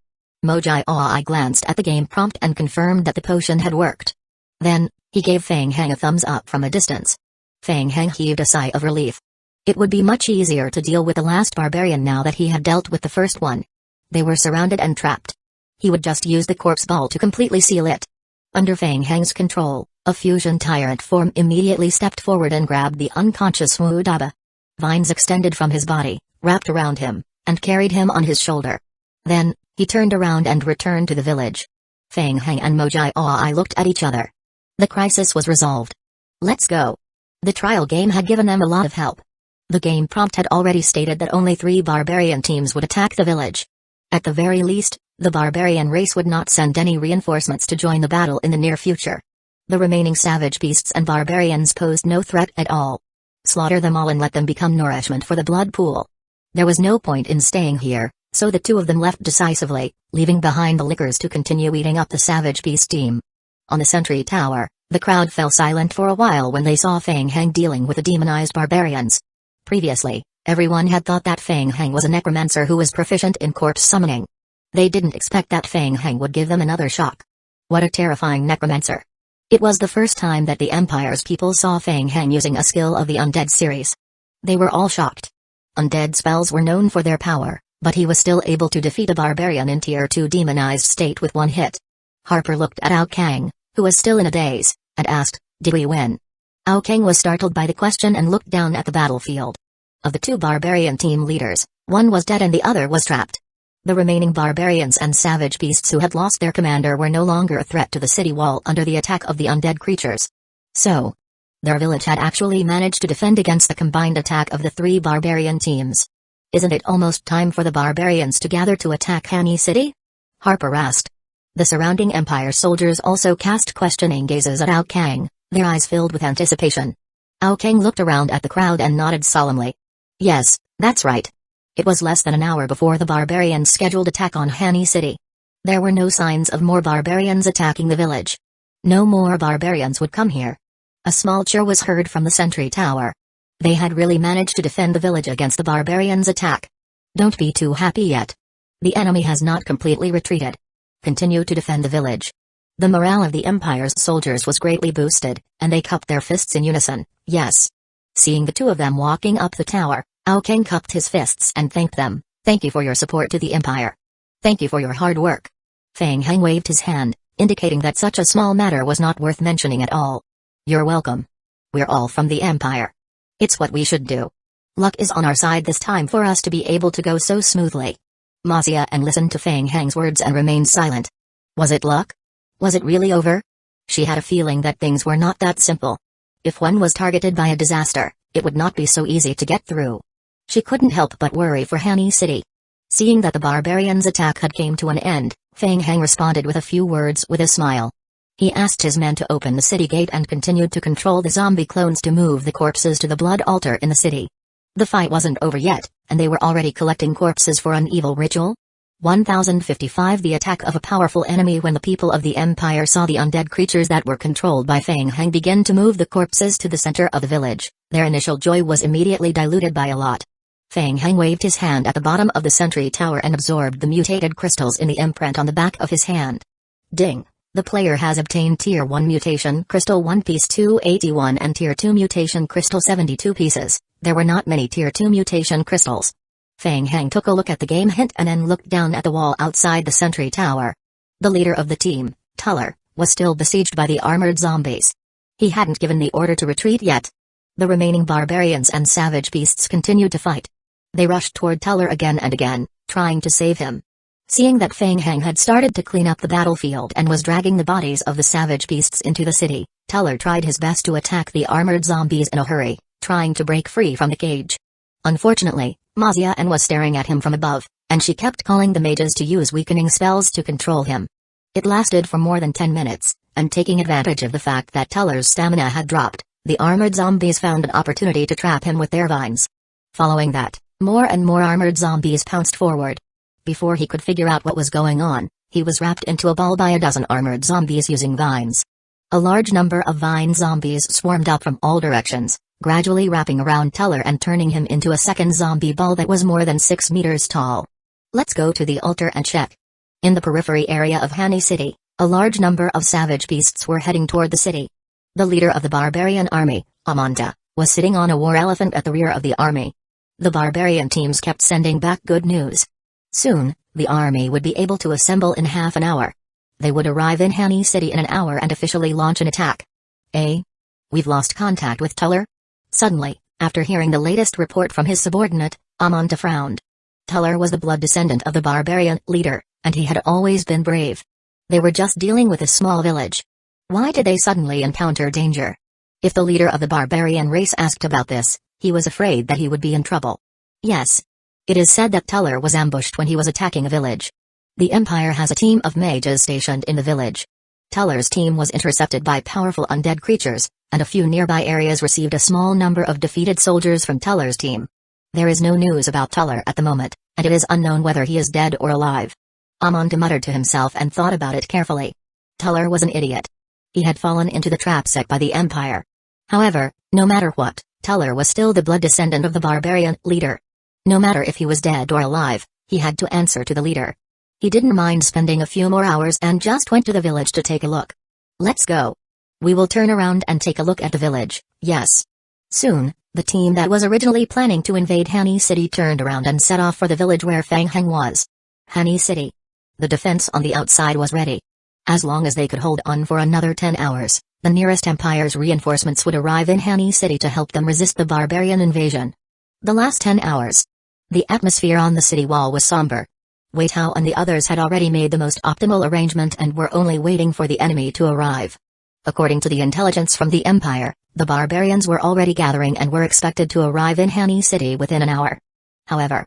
Mojai glanced at the game prompt and confirmed that the potion had worked. Then, he gave Fang Heng a thumbs up from a distance. Fang Heng heaved a sigh of relief. It would be much easier to deal with the last barbarian now that he had dealt with the first one. They were surrounded and trapped. He would just use the corpse ball to completely seal it. Under Fang Heng's control, a fusion tyrant form immediately stepped forward and grabbed the unconscious Wu Daba. Vines extended from his body, wrapped around him, and carried him on his shoulder. Then, he turned around and returned to the village. Feng Heng and Mojai Ai looked at each other. The crisis was resolved. Let's go. The trial game had given them a lot of help. The game prompt had already stated that only 3 barbarian teams would attack the village. At the very least, the barbarian race would not send any reinforcements to join the battle in the near future. The remaining savage beasts and barbarians posed no threat at all. Slaughter them all and let them become nourishment for the blood pool. There was no point in staying here, so the 2 of them left decisively, leaving behind the lickers to continue eating up the savage beast team. On the sentry tower, the crowd fell silent for a while when they saw Feng Heng dealing with the demonized barbarians. Previously, everyone had thought that Feng Heng was a necromancer who was proficient in corpse summoning. They didn't expect that Feng Heng would give them another shock. What a terrifying necromancer. It was the first time that the Empire's people saw Feng Heng using a skill of the undead series. They were all shocked. Undead spells were known for their power, but he was still able to defeat a barbarian in Tier 2 demonized state with one hit. Harper looked at Ao Kang, who was still in a daze, and asked, "Did we win?" Ao Kang was startled by the question and looked down at the battlefield. Of the 2 barbarian team leaders, one was dead and the other was trapped. The remaining barbarians and savage beasts who had lost their commander were no longer a threat to the city wall under the attack of the undead creatures. So, their village had actually managed to defend against the combined attack of the 3 barbarian teams. Isn't it almost time for the barbarians to gather to attack Hani City? Harper asked. The surrounding Empire soldiers also cast questioning gazes at Ao Kang, their eyes filled with anticipation. Ao Kang looked around at the crowd and nodded solemnly. Yes, that's right. It was less than an hour before the barbarians' scheduled attack on Hani City. There were no signs of more barbarians attacking the village. No more barbarians would come here. A small cheer was heard from the sentry tower. They had really managed to defend the village against the barbarians' attack. Don't be too happy yet. The enemy has not completely retreated. Continue to defend the village. The morale of the Empire's soldiers was greatly boosted, and they cupped their fists in unison. Yes. Seeing the 2 of them walking up the tower, Ao Kang cupped his fists and thanked them. Thank you for your support to the Empire. Thank you for your hard work. Feng Heng waved his hand, indicating that such a small matter was not worth mentioning at all. You're welcome. We're all from the Empire. It's what we should do. Luck is on our side this time for us to be able to go so smoothly. Mazia and listened to Feng Heng's words and remained silent. Was it luck? Was it really over? She had a feeling that things were not that simple. If one was targeted by a disaster, it would not be so easy to get through. She couldn't help but worry for Hani City. Seeing that the barbarians' attack had came to an end, Feng Heng responded with a few words with a smile. He asked his men to open the city gate and continued to control the zombie clones to move the corpses to the blood altar in the city. The fight wasn't over yet, and they were already collecting corpses for an evil ritual. 1055 The attack of a powerful enemy. When the people of the Empire saw the undead creatures that were controlled by Feng Heng begin to move the corpses to the center of the village, their initial joy was immediately diluted by a lot. Feng Heng waved his hand at the bottom of the sentry tower and absorbed the mutated crystals in the imprint on the back of his hand. Ding! The player has obtained Tier 1 Mutation Crystal 1 piece 281 and Tier 2 Mutation Crystal 72 pieces. There were not many Tier 2 Mutation Crystals. Feng Heng took a look at the game hint and then looked down at the wall outside the sentry tower. The leader of the team, Tuller, was still besieged by the armored zombies. He hadn't given the order to retreat yet. The remaining barbarians and savage beasts continued to fight. They rushed toward Tuller again and again, trying to save him. Seeing that Feng Heng had started to clean up the battlefield and was dragging the bodies of the savage beasts into the city, Tuller tried his best to attack the armored zombies in a hurry, trying to break free from the cage. Unfortunately, Mazia was staring at him from above, and she kept calling the mages to use weakening spells to control him. It lasted for more than 10 minutes, and taking advantage of the fact that Tuller's stamina had dropped, the armored zombies found an opportunity to trap him with their vines. Following that, more and more armored zombies pounced forward. Before he could figure out what was going on, he was wrapped into a ball by a dozen armored zombies using vines. A large number of vine zombies swarmed out from all directions, gradually wrapping around Tuller and turning him into a second zombie ball that was more than 6 meters tall. Let's go to the altar and check. In the periphery area of Hani City, a large number of savage beasts were heading toward the city. The leader of the barbarian army, Amanda, was sitting on a war elephant at the rear of the army. The barbarian teams kept sending back good news. Soon, the army would be able to assemble in half an hour. They would arrive in Hani City in an hour and officially launch an attack. We've lost contact with Tuller? Suddenly, after hearing the latest report from his subordinate, Amanda frowned. Tuller was the blood descendant of the barbarian leader, and he had always been brave. They were just dealing with a small village. Why did they suddenly encounter danger? If the leader of the barbarian race asked about this, he was afraid that he would be in trouble. Yes. It is said that Teller was ambushed when he was attacking a village. The Empire has a team of mages stationed in the village. Teller's team was intercepted by powerful undead creatures, and a few nearby areas received a small number of defeated soldiers from Teller's team. There is no news about Teller at the moment, and it is unknown whether he is dead or alive. Amanda muttered to himself and thought about it carefully. Teller was an idiot. He had fallen into the trap set by the Empire. However, no matter what, Teller was still the blood descendant of the barbarian leader. No matter if he was dead or alive, he had to answer to the leader. He didn't mind spending a few more hours and just went to the village to take a look. Let's go. We will turn around and take a look at the village, yes. Soon, the team that was originally planning to invade Hani City turned around and set off for the village where Fang Heng was. Hani City. The defense on the outside was ready. As long as they could hold on for another 10 hours, the nearest Empire's reinforcements would arrive in Hani City to help them resist the barbarian invasion. The last 10 hours. The atmosphere on the city wall was somber. Wei Tao and the others had already made the most optimal arrangement and were only waiting for the enemy to arrive. According to the intelligence from the Empire, the barbarians were already gathering and were expected to arrive in Hani City within an hour. However,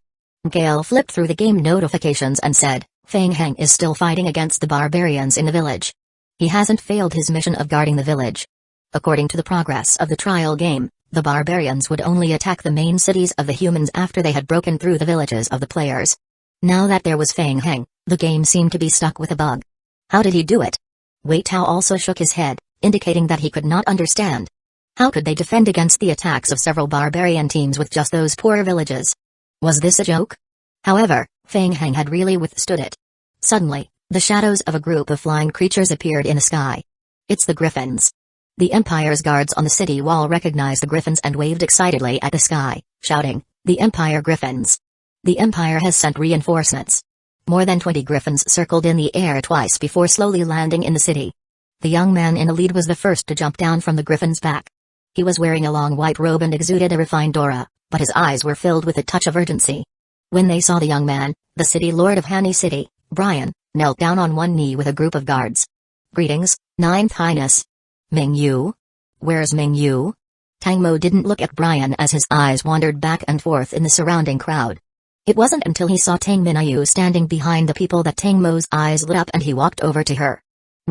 Gale flipped through the game notifications and said, Fang Heng is still fighting against the barbarians in the village. He hasn't failed his mission of guarding the village. According to the progress of the trial game, the barbarians would only attack the main cities of the humans after they had broken through the villages of the players. Now that there was Fang Heng, the game seemed to be stuck with a bug. How did he do it? Wei Tao also shook his head, indicating that he could not understand. How could they defend against the attacks of several barbarian teams with just those poor villages? Was this a joke? However, Fang Heng had really withstood it. Suddenly, the shadows of a group of flying creatures appeared in the sky. It's the Griffins. The Empire's guards on the city wall recognized the Griffins and waved excitedly at the sky, shouting, "The Empire Griffins! The Empire has sent reinforcements." More than 20 Griffins circled in the air twice before slowly landing in the city. The young man in the lead was the first to jump down from the Griffin's back. He was wearing a long white robe and exuded a refined aura, but his eyes were filled with a touch of urgency. When they saw the young man, the city lord of Hani City, Brian, knelt down on one knee with a group of guards. "Greetings, Ninth Highness. Ming Yu? Where's Ming Yu?" Tangmo didn't look at Brian as his eyes wandered back and forth in the surrounding crowd. It wasn't until he saw Tang Minayu standing behind the people that Tangmo's eyes lit up and he walked over to her.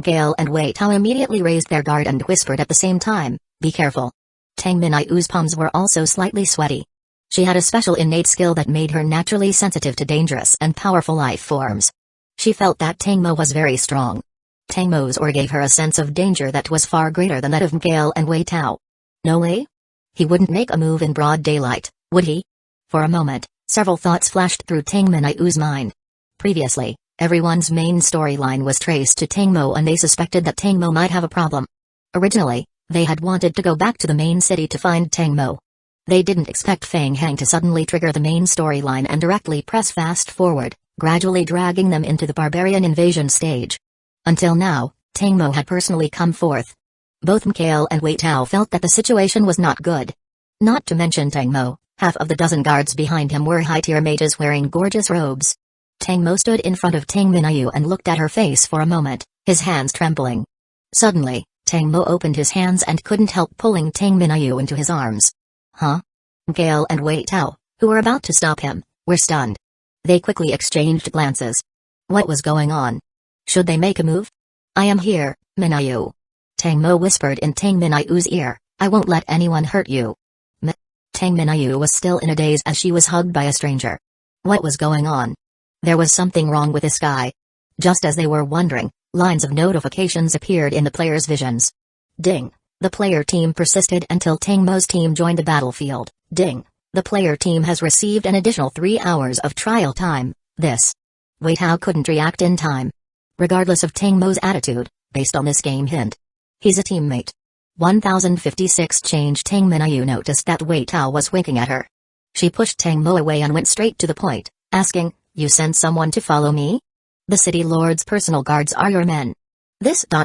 Gale and Wei Tao immediately raised their guard and whispered at the same time, "Be careful." Tang Minayu's palms were also slightly sweaty. She had a special innate skill that made her naturally sensitive to dangerous and powerful life forms. She felt that Tangmo was very strong. Tangmo's aura gave her a sense of danger that was far greater than that of Gale and Wei Tao. No way? He wouldn't make a move in broad daylight, would he? For a moment, several thoughts flashed through Tang Minayu's mind. Previously, everyone's main storyline was traced to Tangmo and they suspected that Tangmo might have a problem. Originally, they had wanted to go back to the main city to find Tangmo. They didn't expect Fang Heng to suddenly trigger the main storyline and directly press fast forward, gradually dragging them into the barbarian invasion stage. Until now, Tangmo had personally come forth. Both Mikhail and Wei Tao felt that the situation was not good. Not to mention Tangmo, half of the dozen guards behind him were high-tier mages wearing gorgeous robes. Tangmo stood in front of Tang Minayu and looked at her face for a moment, his hands trembling. Suddenly, Tangmo opened his hands and couldn't help pulling Tang Minayu into his arms. Huh? Gale and Wei Tao, who were about to stop him, were stunned. They quickly exchanged glances. What was going on? Should they make a move? "I am here, Minayu." Tangmo whispered in Tang Minayu's ear, "I won't let anyone hurt you." Tang Minayu was still in a daze as she was hugged by a stranger. What was going on? There was something wrong with this guy. Just as they were wondering, lines of notifications appeared in the players' visions. Ding. The player team persisted until Tangmo's team joined the battlefield. Ding. The player team has received an additional 3 hours of trial time. This. Wei Tao couldn't react in time. Regardless of Tangmo's attitude, based on this game hint. He's a teammate. 1056 change. Tang Minayu noticed that Wei Tao was winking at her. She pushed Tangmo away and went straight to the point, asking, "You sent someone to follow me? The city lord's personal guards are your men."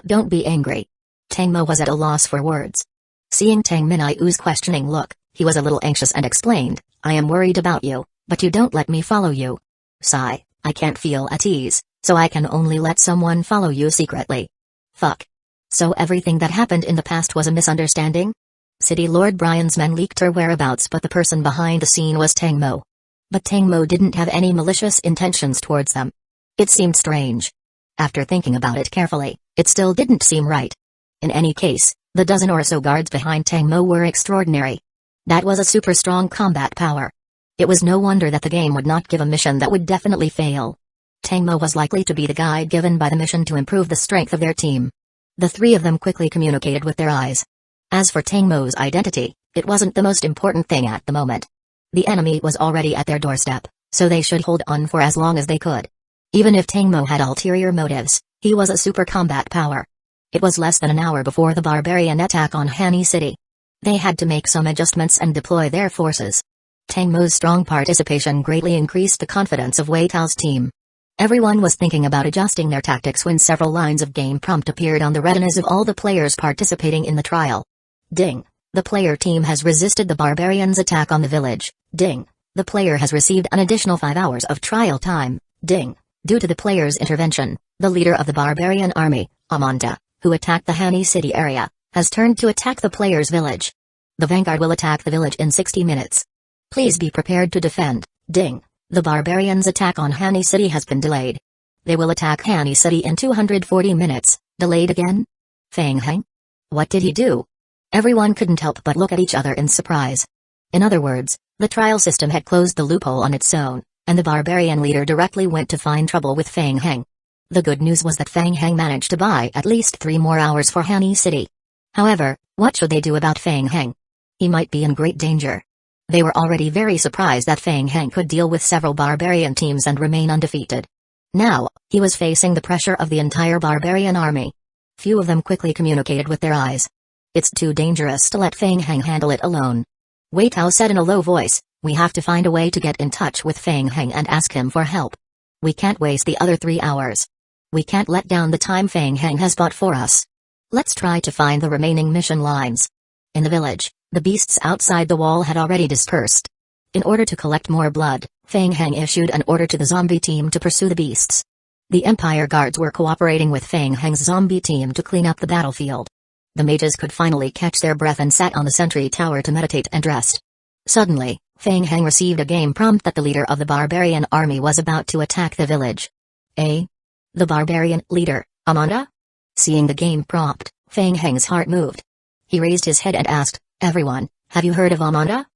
Don't be angry. Tangmo was at a loss for words. Seeing Tang Minayu's questioning look, he was a little anxious and explained, "I am worried about you, but you don't let me follow you." Sigh, "I can't feel at ease, So I can only let someone follow you secretly. Fuck. So everything that happened in the past was a misunderstanding? City Lord Brian's men leaked her whereabouts, but the person behind the scene was Tangmo. But Tangmo didn't have any malicious intentions towards them. It seemed strange. After thinking about it carefully, it still didn't seem right. In any case, the dozen or so guards behind Tangmo were extraordinary. That was a super strong combat power. It was no wonder that the game would not give a mission that would definitely fail. Tangmo was likely to be the guide given by the mission to improve the strength of their team. The three of them quickly communicated with their eyes. As for Tangmo's identity, it wasn't the most important thing at the moment. The enemy was already at their doorstep, so they should hold on for as long as they could. Even if Tangmo had ulterior motives, he was a super combat power. It was less than an hour before the barbarian attack on Hani City. They had to make some adjustments and deploy their forces. Tangmo's strong participation greatly increased the confidence of Wei Tao's team. Everyone was thinking about adjusting their tactics when several lines of game prompt appeared on the retinas of all the players participating in the trial. Ding. The player team has resisted the barbarians' attack on the village. Ding. The player has received an additional 5 hours of trial time. Ding. Due to the player's intervention, the leader of the barbarian army, Amanda, who attacked the Hani City area, has turned to attack the player's village. The vanguard will attack the village in 60 minutes. Please be prepared to defend. Ding. The barbarians' attack on Hani City has been delayed. They will attack Hani City in 240 minutes. Delayed again? Fang Heng? What did he do? Everyone couldn't help but look at each other in surprise. In other words, the trial system had closed the loophole on its own, and the barbarian leader directly went to find trouble with Fang Heng. The good news was that Fang Heng managed to buy at least 3 more hours for Hani City. However, what should they do about Fang Heng? He might be in great danger. They were already very surprised that Fang Heng could deal with several barbarian teams and remain undefeated. Now, he was facing the pressure of the entire barbarian army. Few of them quickly communicated with their eyes. It's too dangerous to let Fang Heng handle it alone. Wei Tao said in a low voice, "We have to find a way to get in touch with Fang Heng and ask him for help. We can't waste the other 3 hours. We can't let down the time Fang Heng has bought for us. Let's try to find the remaining mission lines." In the village, the beasts outside the wall had already dispersed. In order to collect more blood, Fang Heng issued an order to the zombie team to pursue the beasts. The Empire guards were cooperating with Fang Heng's zombie team to clean up the battlefield. The mages could finally catch their breath and sat on the sentry tower to meditate and rest. Suddenly, Fang Heng received a game prompt that the leader of the barbarian army was about to attack the village. The barbarian leader, Amanda? Seeing the game prompt, Fang Heng's heart moved. He raised his head and asked, "Everyone, have you heard of Amanda?"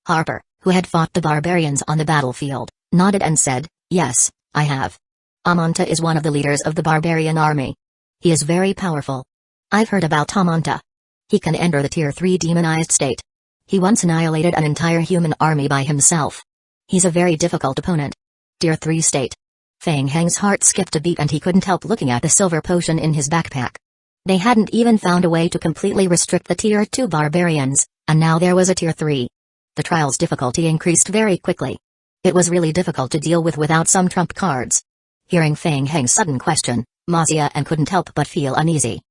Harper, who had fought the barbarians on the battlefield, nodded and said, "Yes, I have. Amanda is one of the leaders of the barbarian army. He is very powerful. I've heard about Amanda. He can enter the Tier 3 demonized state. He once annihilated an entire human army by himself. He's a very difficult opponent. Tier 3 state." Fang Heng's heart skipped a beat and he couldn't help looking at the silver potion in his backpack. They hadn't even found a way to completely restrict the Tier 2 barbarians, and now there was a Tier 3. The trial's difficulty increased very quickly. It was really difficult to deal with without some trump cards. Hearing Fang Heng's sudden question, Ma Xian couldn't help but feel uneasy.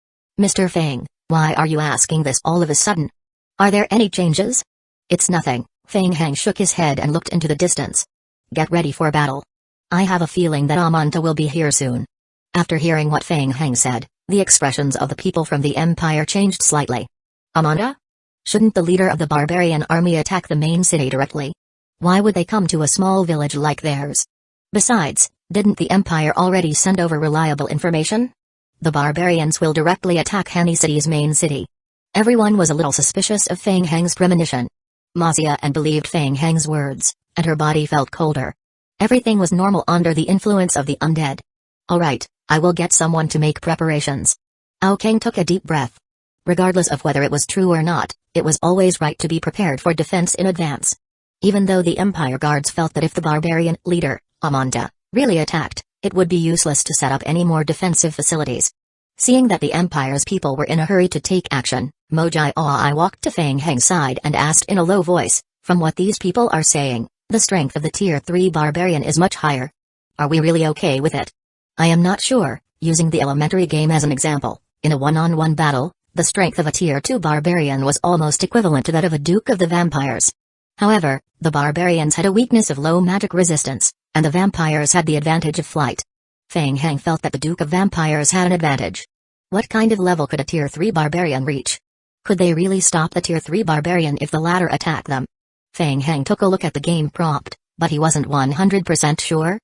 "Mr. Fang, why are you asking this all of a sudden? Are there any changes?" "It's nothing." Fang Heng shook his head and looked into the distance. "Get ready for battle. I have a feeling that Amanda will be here soon." After hearing what Fang Heng said, the expressions of the people from the Empire changed slightly. "Amanda? Shouldn't the leader of the barbarian army attack the main city directly? Why would they come to a small village like theirs? Besides, didn't the Empire already send over reliable information? The barbarians will directly attack Hani City's main city." Everyone was a little suspicious of Fang Heng's premonition. Ma Xian believed Fang Heng's words, and her body felt colder. Everything was normal under the influence of the undead. "All right, I will get someone to make preparations." Ao Kang took a deep breath. Regardless of whether it was true or not, it was always right to be prepared for defense in advance. Even though the Empire guards felt that if the barbarian leader, Amanda, really attacked, it would be useless to set up any more defensive facilities. Seeing that the Empire's people were in a hurry to take action, Mojai Aoi walked to Fang Heng's side and asked in a low voice, "From what these people are saying, the strength of the Tier 3 barbarian is much higher. Are we really okay with it?" "I am not sure." Using the elementary game as an example, in a one-on-one battle, the strength of a Tier 2 barbarian was almost equivalent to that of a Duke of the Vampires. However, the barbarians had a weakness of low magic resistance, and the vampires had the advantage of flight. Fang Heng felt that the Duke of Vampires had an advantage. What kind of level could a Tier 3 barbarian reach? Could they really stop the Tier 3 barbarian if the latter attacked them? Fang Heng took a look at the game prompt, but he wasn't 100% sure.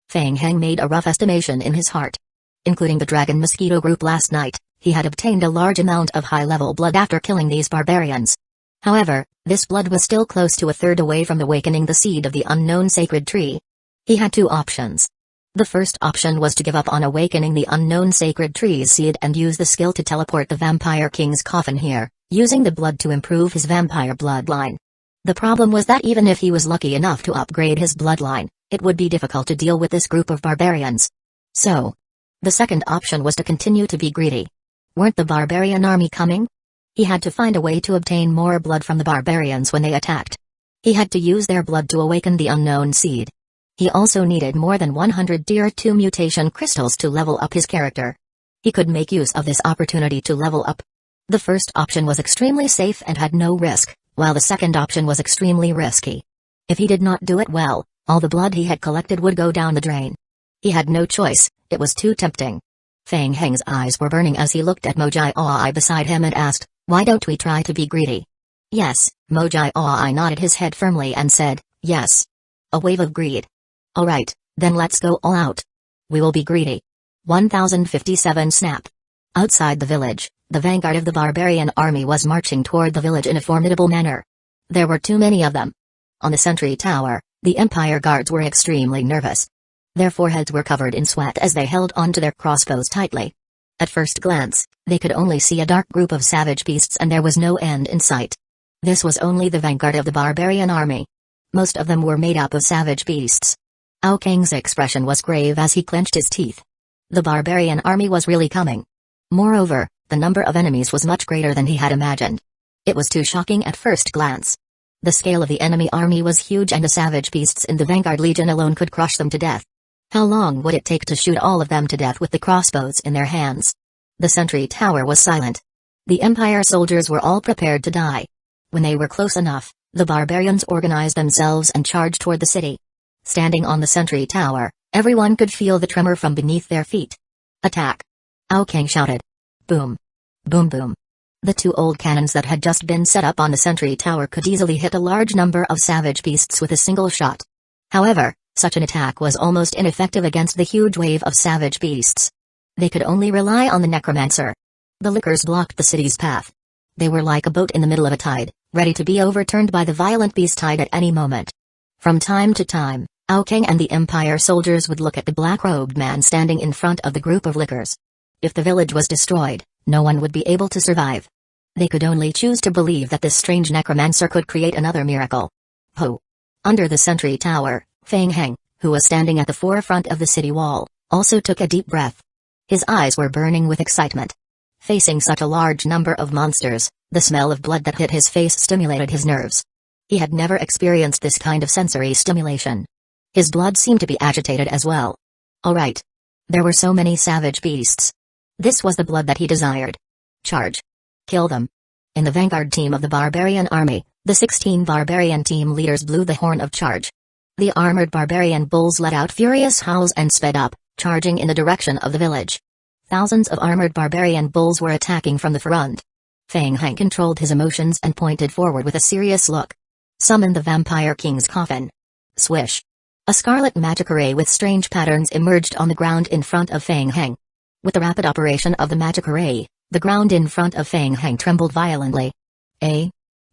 Fang Heng made a rough estimation in his heart. Including the Dragon Mosquito group last night, he had obtained a large amount of high-level blood after killing these barbarians. However, this blood was still close to a third away from awakening the seed of the unknown sacred tree. He had two options. The first option was to give up on awakening the unknown sacred tree's seed and use the skill to teleport the Vampire King's coffin here, using the blood to improve his vampire bloodline. The problem was that even if he was lucky enough to upgrade his bloodline, it would be difficult to deal with this group of barbarians. So, the second option was to continue to be greedy. Weren't the barbarian army coming? He had to find a way to obtain more blood from the barbarians when they attacked. He had to use their blood to awaken the unknown seed. He also needed more than 100 Tier 2 mutation crystals to level up his character. He could make use of this opportunity to level up. The first option was extremely safe and had no risk, while the second option was extremely risky. If he did not do it well, all the blood he had collected would go down the drain. He had no choice, it was too tempting. Fang Heng's eyes were burning as he looked at Mojai Aoi beside him and asked, "Why don't we try to be greedy?" "Yes," Mojai Aoi nodded his head firmly and said, "Yes." A wave of greed. "Alright, then let's go all out. We will be greedy." 1057 Snap. Outside the village, the vanguard of the barbarian army was marching toward the village in a formidable manner. There were too many of them. On the sentry tower, the Empire guards were extremely nervous. Their foreheads were covered in sweat as they held onto their crossbows tightly. At first glance, they could only see a dark group of savage beasts and there was no end in sight. This was only the vanguard of the barbarian army. Most of them were made up of savage beasts. Ao Kang's expression was grave as he clenched his teeth. The barbarian army was really coming. Moreover, the number of enemies was much greater than he had imagined. It was too shocking at first glance. The scale of the enemy army was huge and the savage beasts in the Vanguard Legion alone could crush them to death. How long would it take to shoot all of them to death with the crossbows in their hands? The sentry tower was silent. The Empire soldiers were all prepared to die. When they were close enough, the barbarians organized themselves and charged toward the city. Standing on the sentry tower, everyone could feel the tremor from beneath their feet. "Attack!" Ao Kang shouted. Boom. Boom boom. The two old cannons that had just been set up on the sentry tower could easily hit a large number of savage beasts with a single shot. However, such an attack was almost ineffective against the huge wave of savage beasts. They could only rely on the Necromancer. The lickers blocked the city's path. They were like a boat in the middle of a tide, ready to be overturned by the violent beast tide at any moment. From time to time, Ao Kang and the Empire soldiers would look at the black-robed man standing in front of the group of lickers. If the village was destroyed, no one would be able to survive. They could only choose to believe that this strange necromancer could create another miracle. Ho! Under the sentry tower, Fang Heng, who was standing at the forefront of the city wall, also took a deep breath. His eyes were burning with excitement. Facing such a large number of monsters, the smell of blood that hit his face stimulated his nerves. He had never experienced this kind of sensory stimulation. His blood seemed to be agitated as well. Alright. There were so many savage beasts. This was the blood that he desired. Charge. Kill them. In the vanguard team of the barbarian army, the 16 barbarian team leaders blew the horn of charge. The armored barbarian bulls let out furious howls and sped up, charging in the direction of the village. Thousands of armored barbarian bulls were attacking from the front. Fang Heng controlled his emotions and pointed forward with a serious look. Summon the Vampire King's coffin. Swish. A scarlet magic array with strange patterns emerged on the ground in front of Fang Heng. With the rapid operation of the magic array, the ground in front of Fang Heng trembled violently.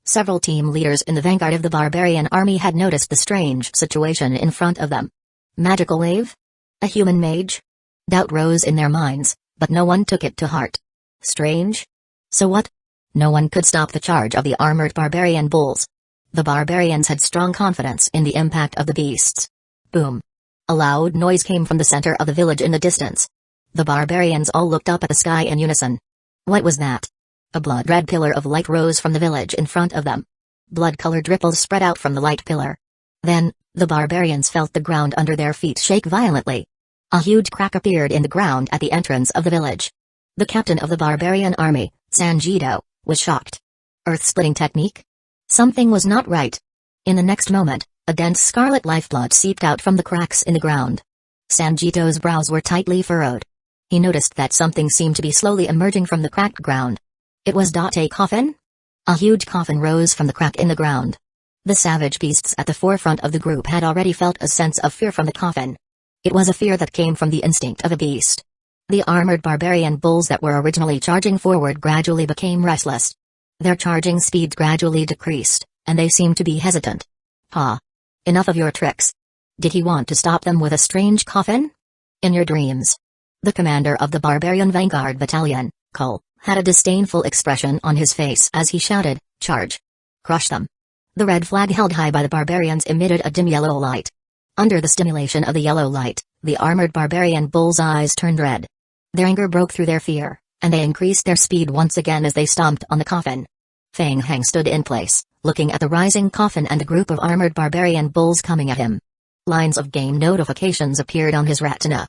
Several team leaders in the vanguard of the barbarian army had noticed the strange situation in front of them. Magical wave? A human mage? Doubt rose in their minds, but no one took it to heart. Strange? So what? No one could stop the charge of the armored barbarian bulls. The barbarians had strong confidence in the impact of the beasts. Boom. A loud noise came from the center of the village in the distance. The barbarians all looked up at the sky in unison. What was that? A blood-red pillar of light rose from the village in front of them. Blood-colored ripples spread out from the light pillar. Then, the barbarians felt the ground under their feet shake violently. A huge crack appeared in the ground at the entrance of the village. The captain of the barbarian army, Sanjido, was shocked. Earth-splitting technique? Something was not right. In the next moment, a dense scarlet lifeblood seeped out from the cracks in the ground. Sanjito's brows were tightly furrowed. He noticed that something seemed to be slowly emerging from the cracked ground. It was a coffin? A huge coffin rose from the crack in the ground. The savage beasts at the forefront of the group had already felt a sense of fear from the coffin. It was a fear that came from the instinct of a beast. The armored barbarian bulls that were originally charging forward gradually became restless. Their charging speeds gradually decreased, and they seemed to be hesitant. Enough of your tricks. Did he want to stop them with a strange coffin? In your dreams. The commander of the barbarian vanguard battalion, Cole, had a disdainful expression on his face as he shouted, "Charge! Crush them!" The red flag held high by the barbarians emitted a dim yellow light. Under the stimulation of the yellow light, the armored barbarian bulls' eyes turned red. Their anger broke through their fear, and they increased their speed once again as they stomped on the coffin. Feng Heng stood in place, looking at the rising coffin and a group of armored barbarian bulls coming at him. Lines of game notifications appeared on his retina.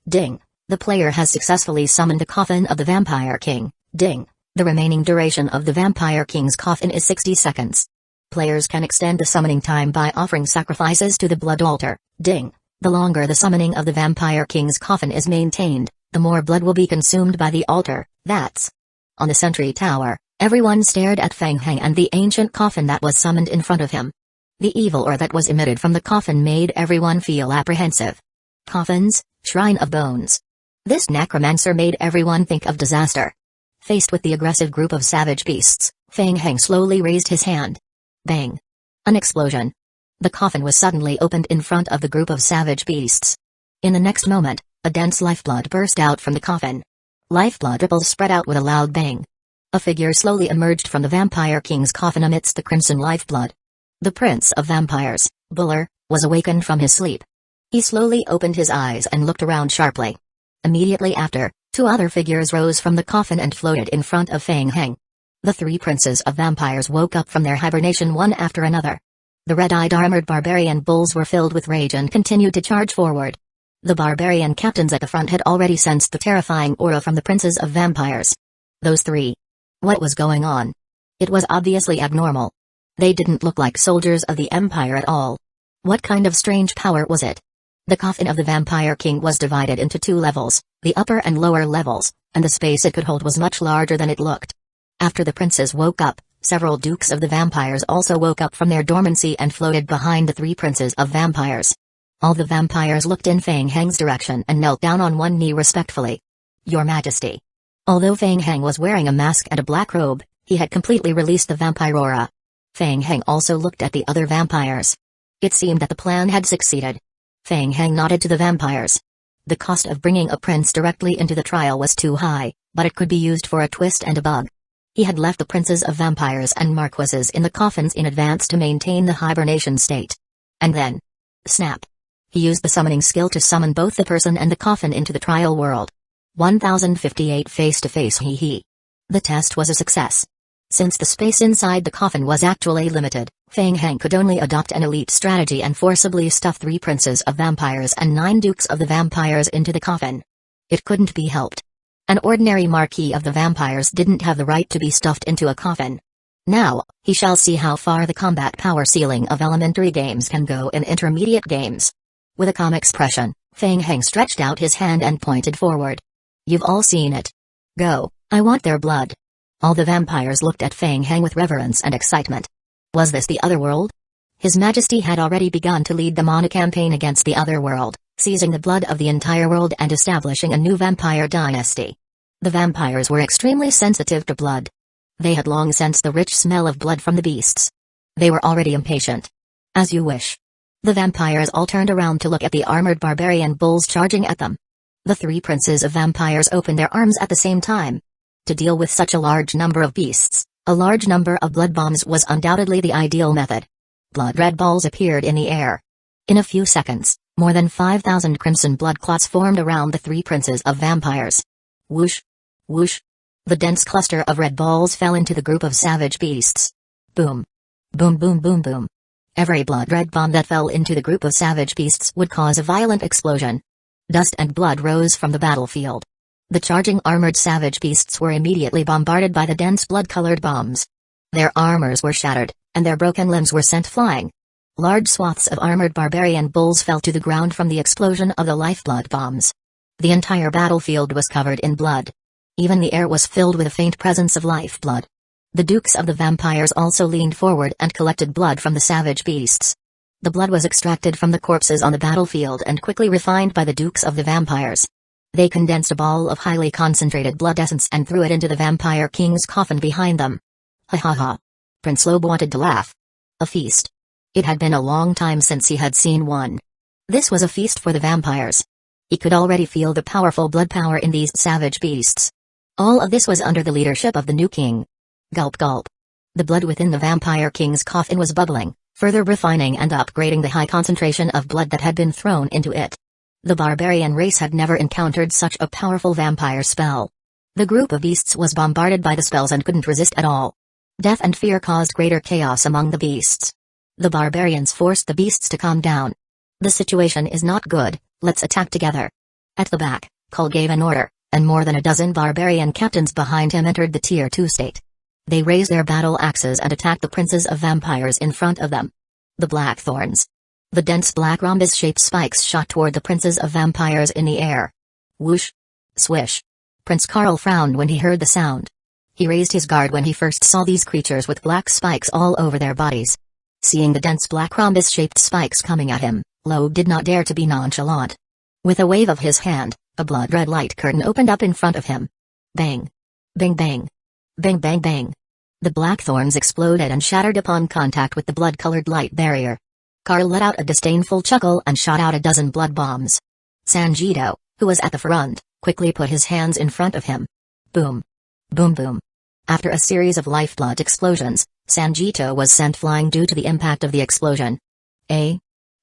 Ding! The player has successfully summoned the coffin of the Vampire King. Ding! The remaining duration of the Vampire King's coffin is 60 seconds. Players can extend the summoning time by offering sacrifices to the blood altar. Ding! The longer the summoning of the Vampire King's coffin is maintained, the more blood will be consumed by the altar. That's... On the sentry tower, everyone stared at Feng Heng and the ancient coffin that was summoned in front of him. The evil aura that was emitted from the coffin made everyone feel apprehensive. Coffins, shrine of bones. This necromancer made everyone think of disaster. Faced with the aggressive group of savage beasts, Feng Heng slowly raised his hand. Bang! An explosion. The coffin was suddenly opened in front of the group of savage beasts. In the next moment, a dense lifeblood burst out from the coffin. Lifeblood ripples spread out with a loud bang. A figure slowly emerged from the Vampire King's coffin amidst the crimson lifeblood. The Prince of Vampires, Buller, was awakened from his sleep. He slowly opened his eyes and looked around sharply. Immediately after, two other figures rose from the coffin and floated in front of Feng Heng. The three princes of vampires woke up from their hibernation one after another. The red-eyed armored barbarian bulls were filled with rage and continued to charge forward. The barbarian captains at the front had already sensed the terrifying aura from the princes of vampires. Those three. What was going on? It was obviously abnormal. They didn't look like soldiers of the Empire at all. What kind of strange power was it? The coffin of the Vampire King was divided into two levels, the upper and lower levels, and the space it could hold was much larger than it looked. After the princes woke up, several dukes of the vampires also woke up from their dormancy and floated behind the three princes of vampires. All the vampires looked in Feng Heng's direction and knelt down on one knee respectfully. Your Majesty. Although Feng Heng was wearing a mask and a black robe, he had completely released the vampire aura. Feng Heng also looked at the other vampires. It seemed that the plan had succeeded. Feng Heng nodded to the vampires. The cost of bringing a prince directly into the trial was too high, but it could be used for a twist and a bug. He had left the princes of vampires and marquises in the coffins in advance to maintain the hibernation state. And then... snap. He used the summoning skill to summon both the person and the coffin into the trial world. 1058 face-to-face hee. The test was a success. Since the space inside the coffin was actually limited, Feng Heng could only adopt an elite strategy and forcibly stuff 3 princes of vampires and 9 dukes of the vampires into the coffin. It couldn't be helped. An ordinary marquis of the vampires didn't have the right to be stuffed into a coffin. Now, he shall see how far the combat power ceiling of elementary games can go in intermediate games. With a calm expression, Feng Heng stretched out his hand and pointed forward. You've all seen it. Go, I want their blood. All the vampires looked at Feng Heng with reverence and excitement. Was this the other world? His Majesty had already begun to lead them on a campaign against the other world, seizing the blood of the entire world and establishing a new vampire dynasty. The vampires were extremely sensitive to blood. They had long sensed the rich smell of blood from the beasts. They were already impatient. As you wish. The vampires all turned around to look at the armored barbarian bulls charging at them. The 3 princes of vampires opened their arms at the same time. To deal with such a large number of beasts, a large number of blood bombs was undoubtedly the ideal method. Blood-red balls appeared in the air. In a few seconds, more than 5,000 crimson blood clots formed around the 3 princes of vampires. Whoosh! Whoosh! The dense cluster of red balls fell into the group of savage beasts. Boom! Boom boom boom boom. Every blood-red bomb that fell into the group of savage beasts would cause a violent explosion. Dust and blood rose from the battlefield. The charging armored savage beasts were immediately bombarded by the dense blood-colored bombs. Their armors were shattered, and their broken limbs were sent flying. Large swaths of armored barbarian bulls fell to the ground from the explosion of the lifeblood bombs. The entire battlefield was covered in blood. Even the air was filled with a faint presence of lifeblood. The dukes of the vampires also leaned forward and collected blood from the savage beasts. The blood was extracted from the corpses on the battlefield and quickly refined by the dukes of the vampires. They condensed a ball of highly concentrated blood essence and threw it into the vampire king's coffin behind them. Ha ha ha. Prince Loeb wanted to laugh. A feast. It had been a long time since he had seen one. This was a feast for the vampires. He could already feel the powerful blood power in these savage beasts. All of this was under the leadership of the new king. Gulp gulp. The blood within the vampire king's coffin was bubbling, further refining and upgrading the high concentration of blood that had been thrown into it. The barbarian race had never encountered such a powerful vampire spell. The group of beasts was bombarded by the spells and couldn't resist at all. Death and fear caused greater chaos among the beasts. The barbarians forced the beasts to calm down. The situation is not good, let's attack together. At the back, Cole gave an order, and more than a dozen barbarian captains behind him entered the Tier 2 state. They raised their battle axes and attacked the princes of vampires in front of them. The blackthorns. The dense black rhombus-shaped spikes shot toward the princes of vampires in the air. Whoosh! Swish! Prince Carl frowned when he heard the sound. He raised his guard when he first saw these creatures with black spikes all over their bodies. Seeing the dense black rhombus-shaped spikes coming at him, Loeb did not dare to be nonchalant. With a wave of his hand, a blood-red light curtain opened up in front of him. Bang! Bang bang! Bang bang bang! The blackthorns exploded and shattered upon contact with the blood-colored light barrier. Carl let out a disdainful chuckle and shot out a dozen blood bombs. Sanjito, who was at the front, quickly put his hands in front of him. Boom! Boom boom! After a series of lifeblood explosions, Sanjito was sent flying due to the impact of the explosion.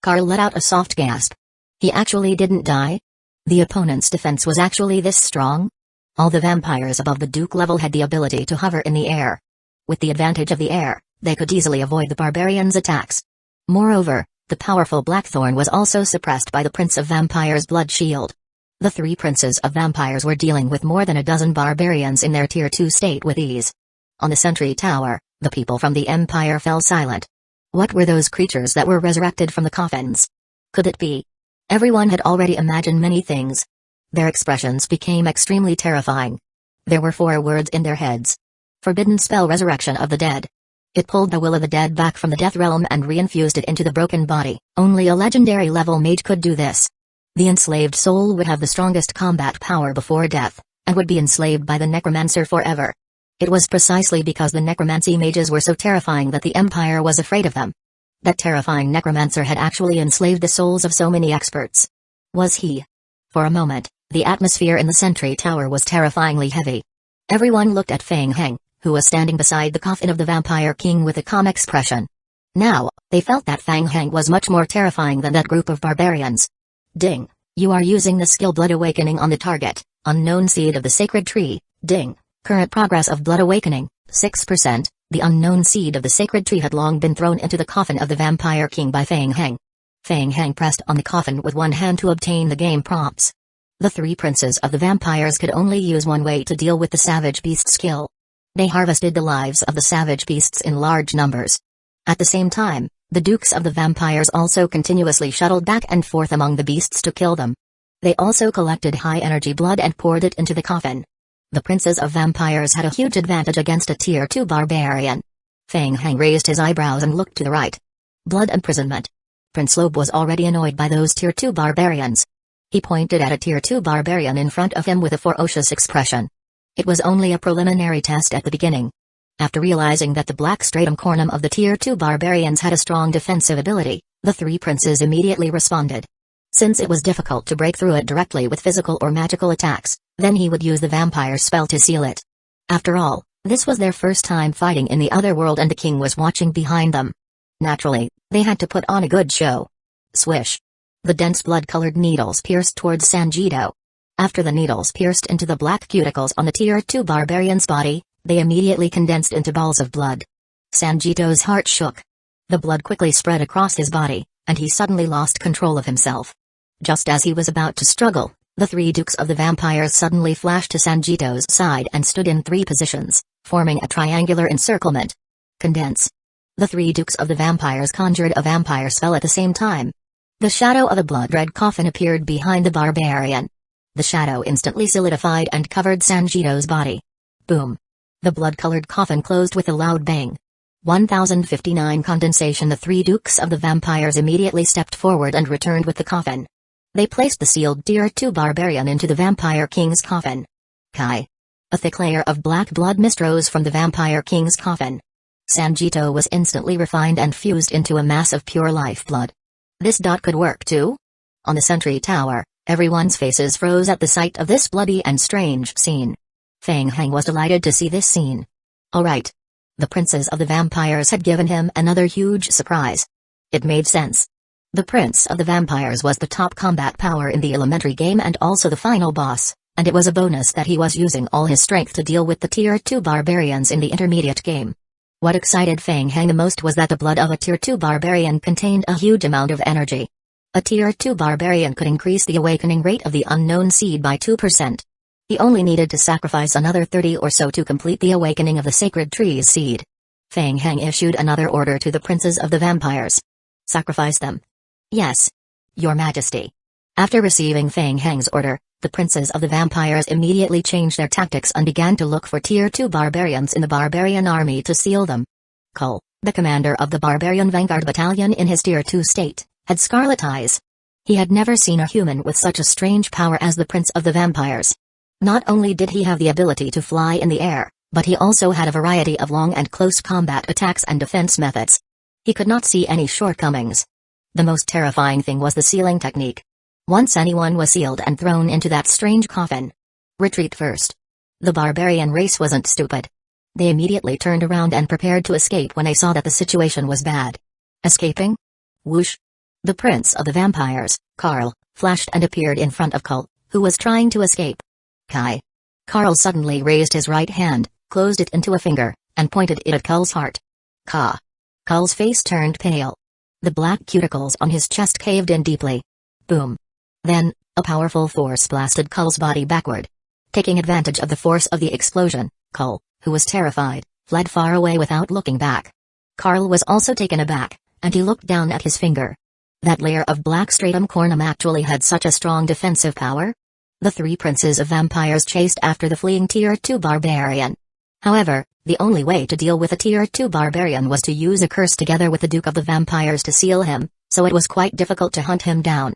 Carl let out a soft gasp. He actually didn't die? The opponent's defense was actually this strong? All the vampires above the Duke level had the ability to hover in the air. With the advantage of the air, they could easily avoid the barbarians' attacks. Moreover, the powerful Blackthorn was also suppressed by the Prince of Vampires' blood shield. The three princes of vampires were dealing with more than a dozen barbarians in their Tier 2 state with ease. On the sentry tower, the people from the Empire fell silent. What were those creatures that were resurrected from the coffins? Could it be? Everyone had already imagined many things. Their expressions became extremely terrifying. There were 4 words in their heads. Forbidden spell resurrection of the dead. It pulled the will of the dead back from the death realm and reinfused it into the broken body. Only a legendary level mage could do this. The enslaved soul would have the strongest combat power before death, and would be enslaved by the Necromancer forever. It was precisely because the necromancy mages were so terrifying that the Empire was afraid of them. That terrifying Necromancer had actually enslaved the souls of so many experts. Was he? For a moment, the atmosphere in the sentry tower was terrifyingly heavy. Everyone looked at Feng Heng, who was standing beside the coffin of the Vampire King with a calm expression. Now, they felt that Feng Heng was much more terrifying than that group of barbarians. Ding, you are using the skill Blood Awakening on the target, unknown seed of the sacred tree, ding, current progress of Blood Awakening, 6%, the unknown seed of the sacred tree had long been thrown into the coffin of the Vampire King by Feng Heng. Feng Heng pressed on the coffin with one hand to obtain the game prompts. The 3 princes of the vampires could only use one way to deal with the savage beast skill. They harvested the lives of the savage beasts in large numbers. At the same time, the dukes of the vampires also continuously shuttled back and forth among the beasts to kill them. They also collected high-energy blood and poured it into the coffin. The princes of vampires had a huge advantage against a Tier 2 barbarian. Feng Heng raised his eyebrows and looked to the right. Blood imprisonment. Prince Loeb was already annoyed by those Tier 2 barbarians. He pointed at a Tier 2 barbarian in front of him with a ferocious expression. It was only a preliminary test at the beginning. After realizing that the black stratum cornum of the Tier 2 barbarians had a strong defensive ability, the 3 princes immediately responded. Since it was difficult to break through it directly with physical or magical attacks, then he would use the vampire spell to seal it. After all, this was their first time fighting in the other world and the king was watching behind them. Naturally, they had to put on a good show. Swish. The dense blood-colored needles pierced towards Sanjito. After the needles pierced into the black cuticles on the Tier 2 barbarian's body, they immediately condensed into balls of blood. Sanjito's heart shook. The blood quickly spread across his body, and he suddenly lost control of himself. Just as he was about to struggle, the 3 dukes of the vampires suddenly flashed to Sanjito's side and stood in 3 positions, forming a triangular encirclement. Condense. The three dukes of the vampires conjured a vampire spell at the same time. The shadow of a blood-red coffin appeared behind the barbarian. The shadow instantly solidified and covered Sanjito's body. Boom. The blood-colored coffin closed with a loud bang. 1059 condensation. The three dukes of the vampires immediately stepped forward and returned with the coffin. They placed the sealed Tier 2 barbarian into the vampire king's coffin. Kai. A thick layer of black blood mist rose from the vampire king's coffin. Sanjito was instantly refined and fused into a mass of pure life blood. This could work too? On the sentry tower, everyone's faces froze at the sight of this bloody and strange scene. Feng Heng was delighted to see this scene. Alright. The princes of the vampires had given him another huge surprise. It made sense. The prince of the vampires was the top combat power in the elementary game and also the final boss, and it was a bonus that he was using all his strength to deal with the Tier 2 barbarians in the intermediate game. What excited Feng Heng the most was that the blood of a Tier 2 barbarian contained a huge amount of energy. A Tier 2 barbarian could increase the awakening rate of the unknown seed by 2%. He only needed to sacrifice another 30 or so to complete the awakening of the sacred tree's seed. Feng Heng issued another order to the princes of the vampires. Sacrifice them. Yes. Your Majesty. After receiving Feng Heng's order, the princes of the vampires immediately changed their tactics and began to look for Tier 2 barbarians in the barbarian army to seal them. Kull, the commander of the barbarian vanguard battalion in his Tier 2 state, had scarlet eyes. He had never seen a human with such a strange power as the prince of the vampires. Not only did he have the ability to fly in the air, but he also had a variety of long and close combat attacks and defense methods. He could not see any shortcomings. The most terrifying thing was the sealing technique. Once anyone was sealed and thrown into that strange coffin. Retreat first. The barbarian race wasn't stupid. They immediately turned around and prepared to escape when they saw that the situation was bad. Escaping? Whoosh. The prince of the vampires, Karl, flashed and appeared in front of Kull, who was trying to escape. Kai. Karl suddenly raised his right hand, closed it into a finger, and pointed it at Kull's heart. Ka. Kull's face turned pale. The black cuticles on his chest caved in deeply. Boom. Then, a powerful force blasted Kull's body backward. Taking advantage of the force of the explosion, Kull, who was terrified, fled far away without looking back. Karl was also taken aback, and he looked down at his finger. That layer of black stratum cornum actually had such a strong defensive power? The three princes of vampires chased after the fleeing Tier 2 barbarian. However, the only way to deal with a Tier 2 barbarian was to use a curse together with the Duke of the Vampires to seal him, so it was quite difficult to hunt him down.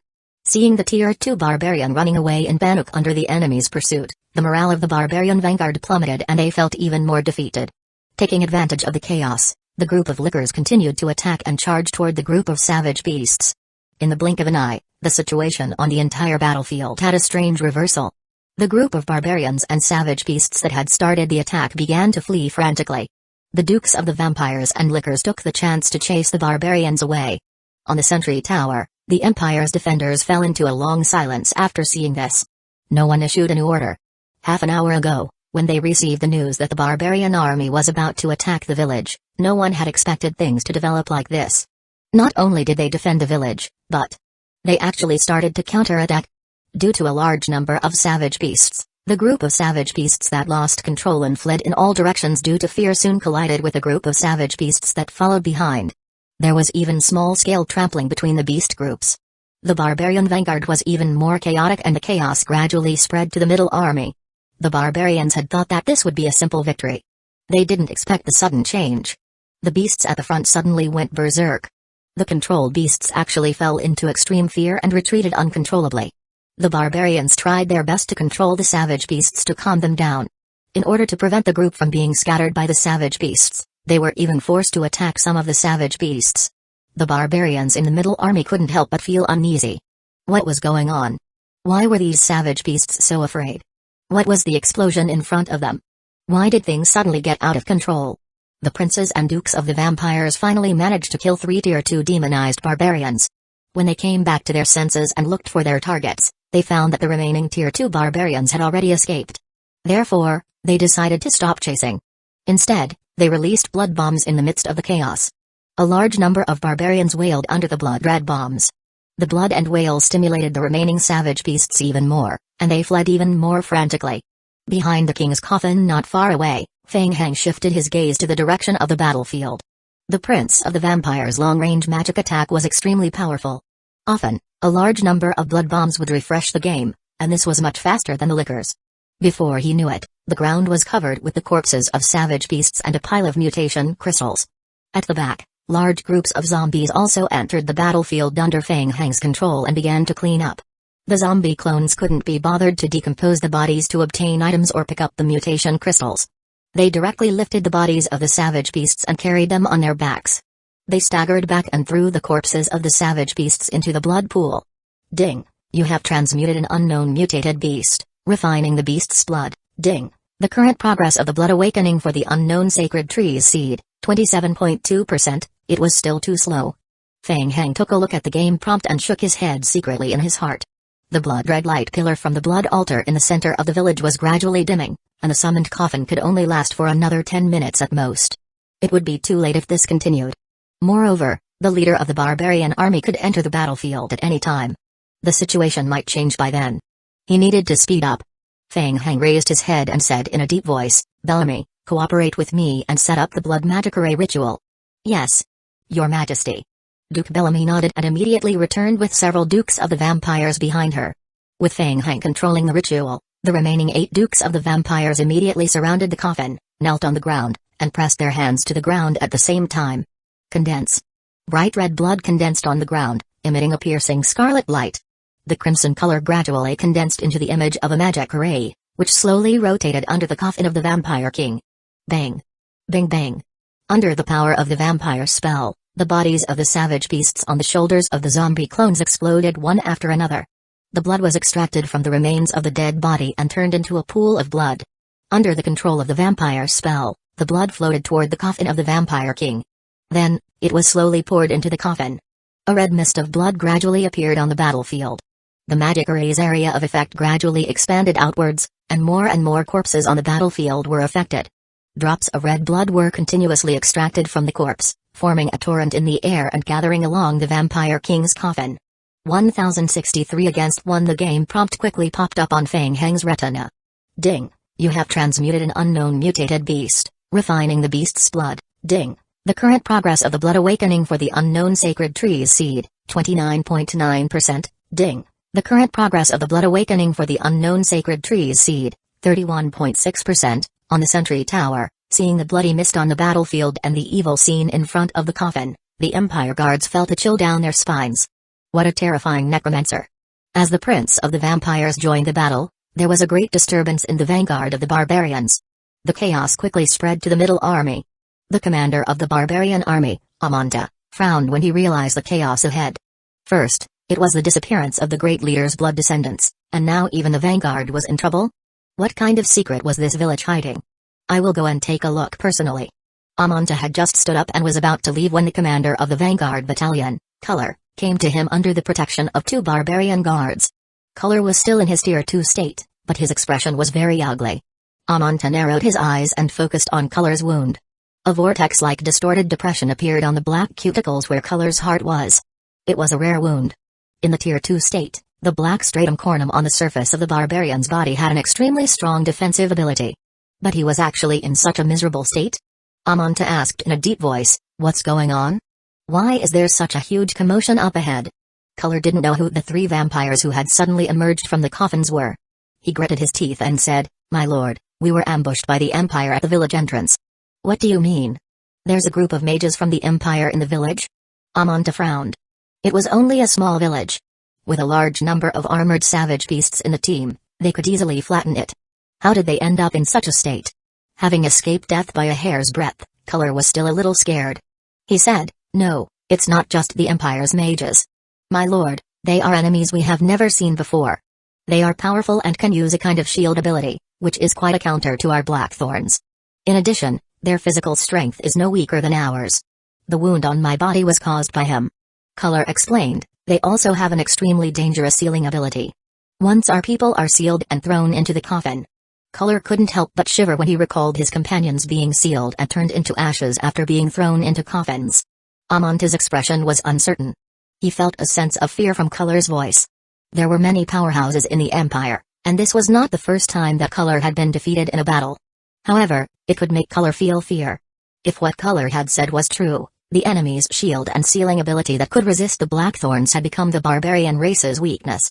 Seeing the Tier 2 barbarian running away in panic under the enemy's pursuit, the morale of the barbarian vanguard plummeted and they felt even more defeated. Taking advantage of the chaos, the group of lickers continued to attack and charge toward the group of savage beasts. In the blink of an eye, the situation on the entire battlefield had a strange reversal. The group of barbarians and savage beasts that had started the attack began to flee frantically. The dukes of the vampires and lickers took the chance to chase the barbarians away. On the sentry tower, the Empire's defenders fell into a long silence after seeing this. No one issued a new order. Half an hour ago, when they received the news that the barbarian army was about to attack the village, no one had expected things to develop like this. Not only did they defend the village, but they actually started to counterattack. Due to a large number of savage beasts, the group of savage beasts that lost control and fled in all directions due to fear soon collided with a group of savage beasts that followed behind. There was even small-scale trampling between the beast groups. The barbarian vanguard was even more chaotic and the chaos gradually spread to the middle army. The barbarians had thought that this would be a simple victory. They didn't expect the sudden change. The beasts at the front suddenly went berserk. The controlled beasts actually fell into extreme fear and retreated uncontrollably. The barbarians tried their best to control the savage beasts to calm them down. In order to prevent the group from being scattered by the savage beasts, they were even forced to attack some of the savage beasts. The barbarians in the middle army couldn't help but feel uneasy. What was going on? Why were these savage beasts so afraid? What was the explosion in front of them? Why did things suddenly get out of control? The princes and dukes of the vampires finally managed to kill 3 Tier 2 demonized barbarians. When they came back to their senses and looked for their targets, they found that the remaining Tier 2 barbarians had already escaped. Therefore, they decided to stop chasing. Instead, they released blood bombs in the midst of the chaos. A large number of barbarians wailed under the blood-red bombs. The blood and wail stimulated the remaining savage beasts even more, and they fled even more frantically. Behind the king's coffin not far away, Feng Heng shifted his gaze to the direction of the battlefield. The Prince of the Vampire's long-range magic attack was extremely powerful. Often, a large number of blood bombs would refresh the game, and this was much faster than the lickers. Before he knew it, the ground was covered with the corpses of savage beasts and a pile of mutation crystals. At the back, large groups of zombies also entered the battlefield under Feng Hang's control and began to clean up. The zombie clones couldn't be bothered to decompose the bodies to obtain items or pick up the mutation crystals. They directly lifted the bodies of the savage beasts and carried them on their backs. They staggered back and threw the corpses of the savage beasts into the blood pool. Ding! You have transmuted an unknown mutated beast, refining the beast's blood. Ding! The current progress of the blood awakening for the unknown sacred tree's seed, 27.2%, it was still too slow. Feng Hang took a look at the game prompt and shook his head secretly in his heart. The blood-red light pillar from the blood altar in the center of the village was gradually dimming, and the summoned coffin could only last for another 10 minutes at most. It would be too late if this continued. Moreover, the leader of the barbarian army could enter the battlefield at any time. The situation might change by then. He needed to speed up. Feng Hang raised his head and said in a deep voice, "Bellamy, cooperate with me and set up the blood magic array ritual." "Yes, Your Majesty." Duke Bellamy nodded and immediately returned with several dukes of the vampires behind her. With Feng Hang controlling the ritual, the remaining 8 dukes of the vampires immediately surrounded the coffin, knelt on the ground, and pressed their hands to the ground at the same time. Condense. Bright red blood condensed on the ground, emitting a piercing scarlet light. The crimson color gradually condensed into the image of a magic array, which slowly rotated under the coffin of the vampire king. Bang! Bang bang! Under the power of the vampire spell, the bodies of the savage beasts on the shoulders of the zombie clones exploded one after another. The blood was extracted from the remains of the dead body and turned into a pool of blood. Under the control of the vampire spell, the blood floated toward the coffin of the vampire king. Then, it was slowly poured into the coffin. A red mist of blood gradually appeared on the battlefield. The magic array's area of effect gradually expanded outwards, and more corpses on the battlefield were affected. Drops of red blood were continuously extracted from the corpse, forming a torrent in the air and gathering along the vampire king's coffin. 1063 against 1. The game prompt quickly popped up on Feng Hang's retina. Ding! You have transmuted an unknown mutated beast, refining the beast's blood. Ding! The current progress of the blood awakening for the unknown sacred tree's seed, 29.9%. Ding! The current progress of the blood awakening for the unknown sacred tree's seed, 31.6%, on the sentry tower. Seeing the bloody mist on the battlefield and the evil scene in front of the coffin, the Empire guards felt a chill down their spines. What a terrifying necromancer! As the Prince of the Vampires joined the battle, there was a great disturbance in the vanguard of the barbarians. The chaos quickly spread to the middle army. The commander of the barbarian army, Amanta, frowned when he realized the chaos ahead. First, it was the disappearance of the great leader's blood descendants, and now even the vanguard was in trouble? What kind of secret was this village hiding? I will go and take a look personally. Amanta had just stood up and was about to leave when the commander of the vanguard battalion, Color, came to him under the protection of 2 barbarian guards. Color was still in his tier 2 state, but his expression was very ugly. Amanta narrowed his eyes and focused on Color's wound. A vortex-like distorted depression appeared on the black cuticles where Color's heart was. It was a rare wound. In the tier 2 state, the black stratum cornum on the surface of the barbarian's body had an extremely strong defensive ability. But he was actually in such a miserable state? Amanta asked in a deep voice, "What's going on? Why is there such a huge commotion up ahead?" Color didn't know who the 3 vampires who had suddenly emerged from the coffins were. He gritted his teeth and said, "My lord, we were ambushed by the Empire at the village entrance." "What do you mean? There's a group of mages from the Empire in the village?" Amanta frowned. It was only a small village. With a large number of armored savage beasts in the team, they could easily flatten it. How did they end up in such a state? Having escaped death by a hair's breadth, Color was still a little scared. He said, "No, it's not just the Empire's mages. My lord, they are enemies we have never seen before. They are powerful and can use a kind of shield ability, which is quite a counter to our blackthorns. In addition, their physical strength is no weaker than ours. The wound on my body was caused by him." Color explained, "They also have an extremely dangerous sealing ability. Once our people are sealed and thrown into the coffin." Color couldn't help but shiver when he recalled his companions being sealed and turned into ashes after being thrown into coffins. Amanta's expression was uncertain. He felt a sense of fear from Color's voice. There were many powerhouses in the Empire, and this was not the first time that Color had been defeated in a battle. However, it could make Color feel fear. If what Color had said was true, The enemy's shield and sealing ability that could resist the Blackthorns had become the barbarian race's weakness.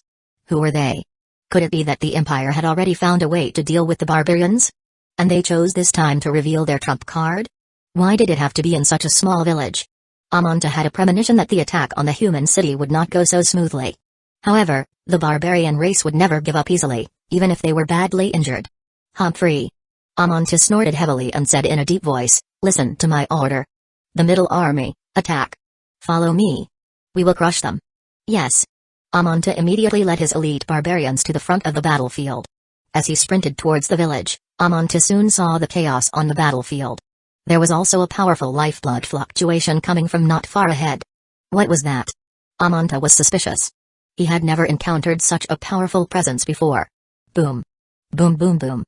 Who were they? Could it be that the Empire had already found a way to deal with the barbarians? And they chose this time to reveal their trump card? Why did it have to be in such a small village? Amonta had a premonition that the attack on the human city would not go so smoothly. However, the barbarian race would never give up easily, even if they were badly injured. Humphrey. Amonta snorted heavily and said in a deep voice, "Listen to my order. The Middle Army, attack. Follow me. We will crush them." Yes. Amonta immediately led his elite barbarians to the front of the battlefield. As he sprinted towards the village, Amonta soon saw the chaos on the battlefield. There was also a powerful lifeblood fluctuation coming from not far ahead. What was that? Amonta was suspicious. He had never encountered such a powerful presence before. Boom. Boom boom boom.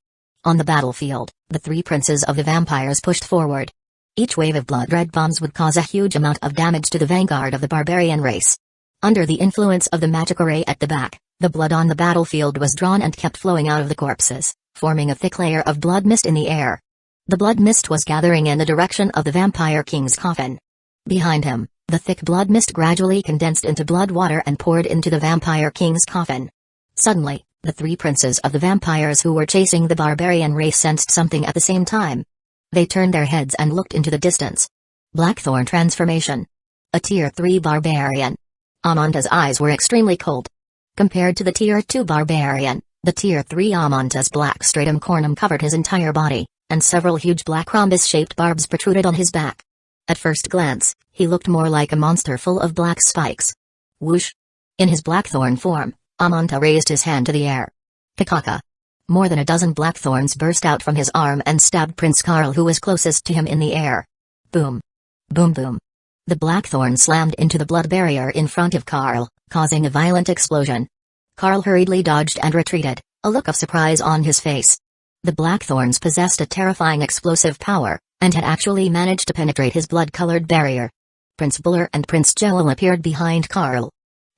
On the battlefield, the three princes of the vampires pushed forward. Each wave of blood-red bombs would cause a huge amount of damage to the vanguard of the barbarian race. Under the influence of the magic array at the back, the blood on the battlefield was drawn and kept flowing out of the corpses, forming a thick layer of blood mist in the air. The blood mist was gathering in the direction of the vampire king's coffin. Behind him, the thick blood mist gradually condensed into blood water and poured into the vampire king's coffin. Suddenly, the three princes of the vampires who were chasing the barbarian race sensed something at the same time. They turned their heads and looked into the distance. Blackthorn transformation. A Tier 3 barbarian. Amonta's eyes were extremely cold. Compared to the Tier 2 barbarian, the Tier 3 Amonta's black stratum cornum covered his entire body, and several huge black rhombus-shaped barbs protruded on his back. At first glance, he looked more like a monster full of black spikes. Whoosh! In his blackthorn form, Amonta raised his hand to the air. Kakaka! More than a dozen blackthorns burst out from his arm and stabbed Prince Karl, who was closest to him, in the air. Boom! Boom boom! The blackthorn slammed into the blood barrier in front of Karl, causing a violent explosion. Karl hurriedly dodged and retreated, a look of surprise on his face. The blackthorns possessed a terrifying explosive power, and had actually managed to penetrate his blood-colored barrier. Prince Buller and Prince Joel appeared behind Karl.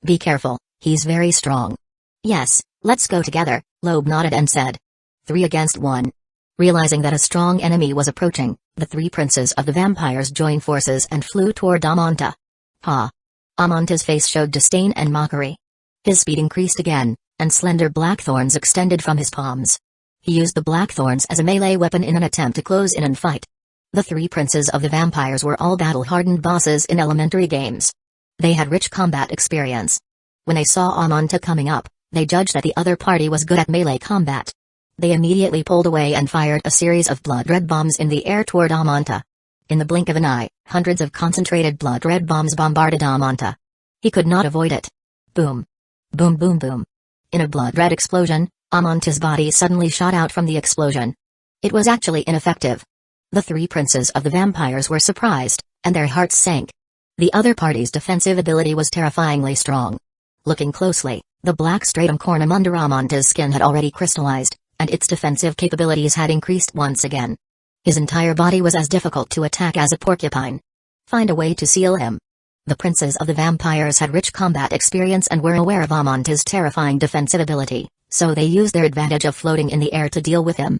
"Be careful, he's very strong." "Yes, let's go together," Loeb nodded and said. 3 against 1. Realizing that a strong enemy was approaching, the three princes of the vampires joined forces and flew toward Amonta. Ha! Amonta's face showed disdain and mockery. His speed increased again, and slender blackthorns extended from his palms. He used the blackthorns as a melee weapon in an attempt to close in and fight. The three princes of the vampires were all battle-hardened bosses in elementary games. They had rich combat experience. When they saw Amonta coming up, they judged that the other party was good at melee combat. They immediately pulled away and fired a series of blood-red bombs in the air toward Amonta. In the blink of an eye, hundreds of concentrated blood-red bombs bombarded Amonta. He could not avoid it. Boom. Boom boom boom. In a blood-red explosion, Amonta's body suddenly shot out from the explosion. It was actually ineffective. The three princes of the vampires were surprised, and their hearts sank. The other party's defensive ability was terrifyingly strong. Looking closely, the black stratum cornum under Amonta's skin had already crystallized, and its defensive capabilities had increased once again. His entire body was as difficult to attack as a porcupine. Find a way to seal him. The princes of the vampires had rich combat experience and were aware of Amonta's terrifying defensive ability, so they used their advantage of floating in the air to deal with him.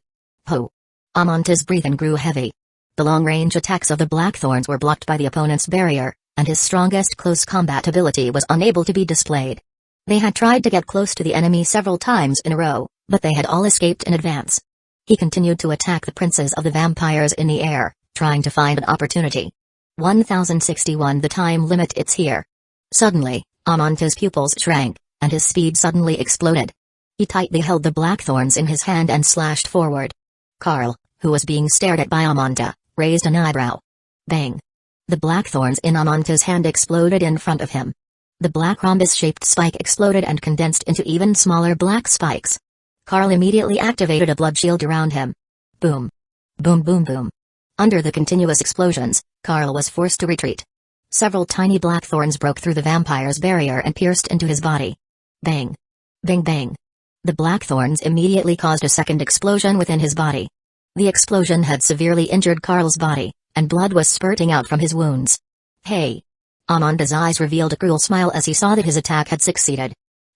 Ho! Amonta's breathing grew heavy. The long-range attacks of the Blackthorns were blocked by the opponent's barrier, and his strongest close combat ability was unable to be displayed. They had tried to get close to the enemy several times in a row, but they had all escaped in advance. He continued to attack the princes of the vampires in the air, trying to find an opportunity. 1061. The time limit, it's here. Suddenly, Amonta's pupils shrank, and his speed suddenly exploded. He tightly held the blackthorns in his hand and slashed forward. Karl, who was being stared at by Amonta, raised an eyebrow. Bang! The blackthorns in Amonta's hand exploded in front of him. The black rhombus-shaped spike exploded and condensed into even smaller black spikes. Karl immediately activated a blood shield around him. Boom! Boom boom boom! Under the continuous explosions, Karl was forced to retreat. Several tiny blackthorns broke through the vampire's barrier and pierced into his body. Bang! Bang bang! The blackthorns immediately caused a second explosion within his body. The explosion had severely injured Karl's body, and blood was spurting out from his wounds. Hey! Amonta's eyes revealed a cruel smile as he saw that his attack had succeeded.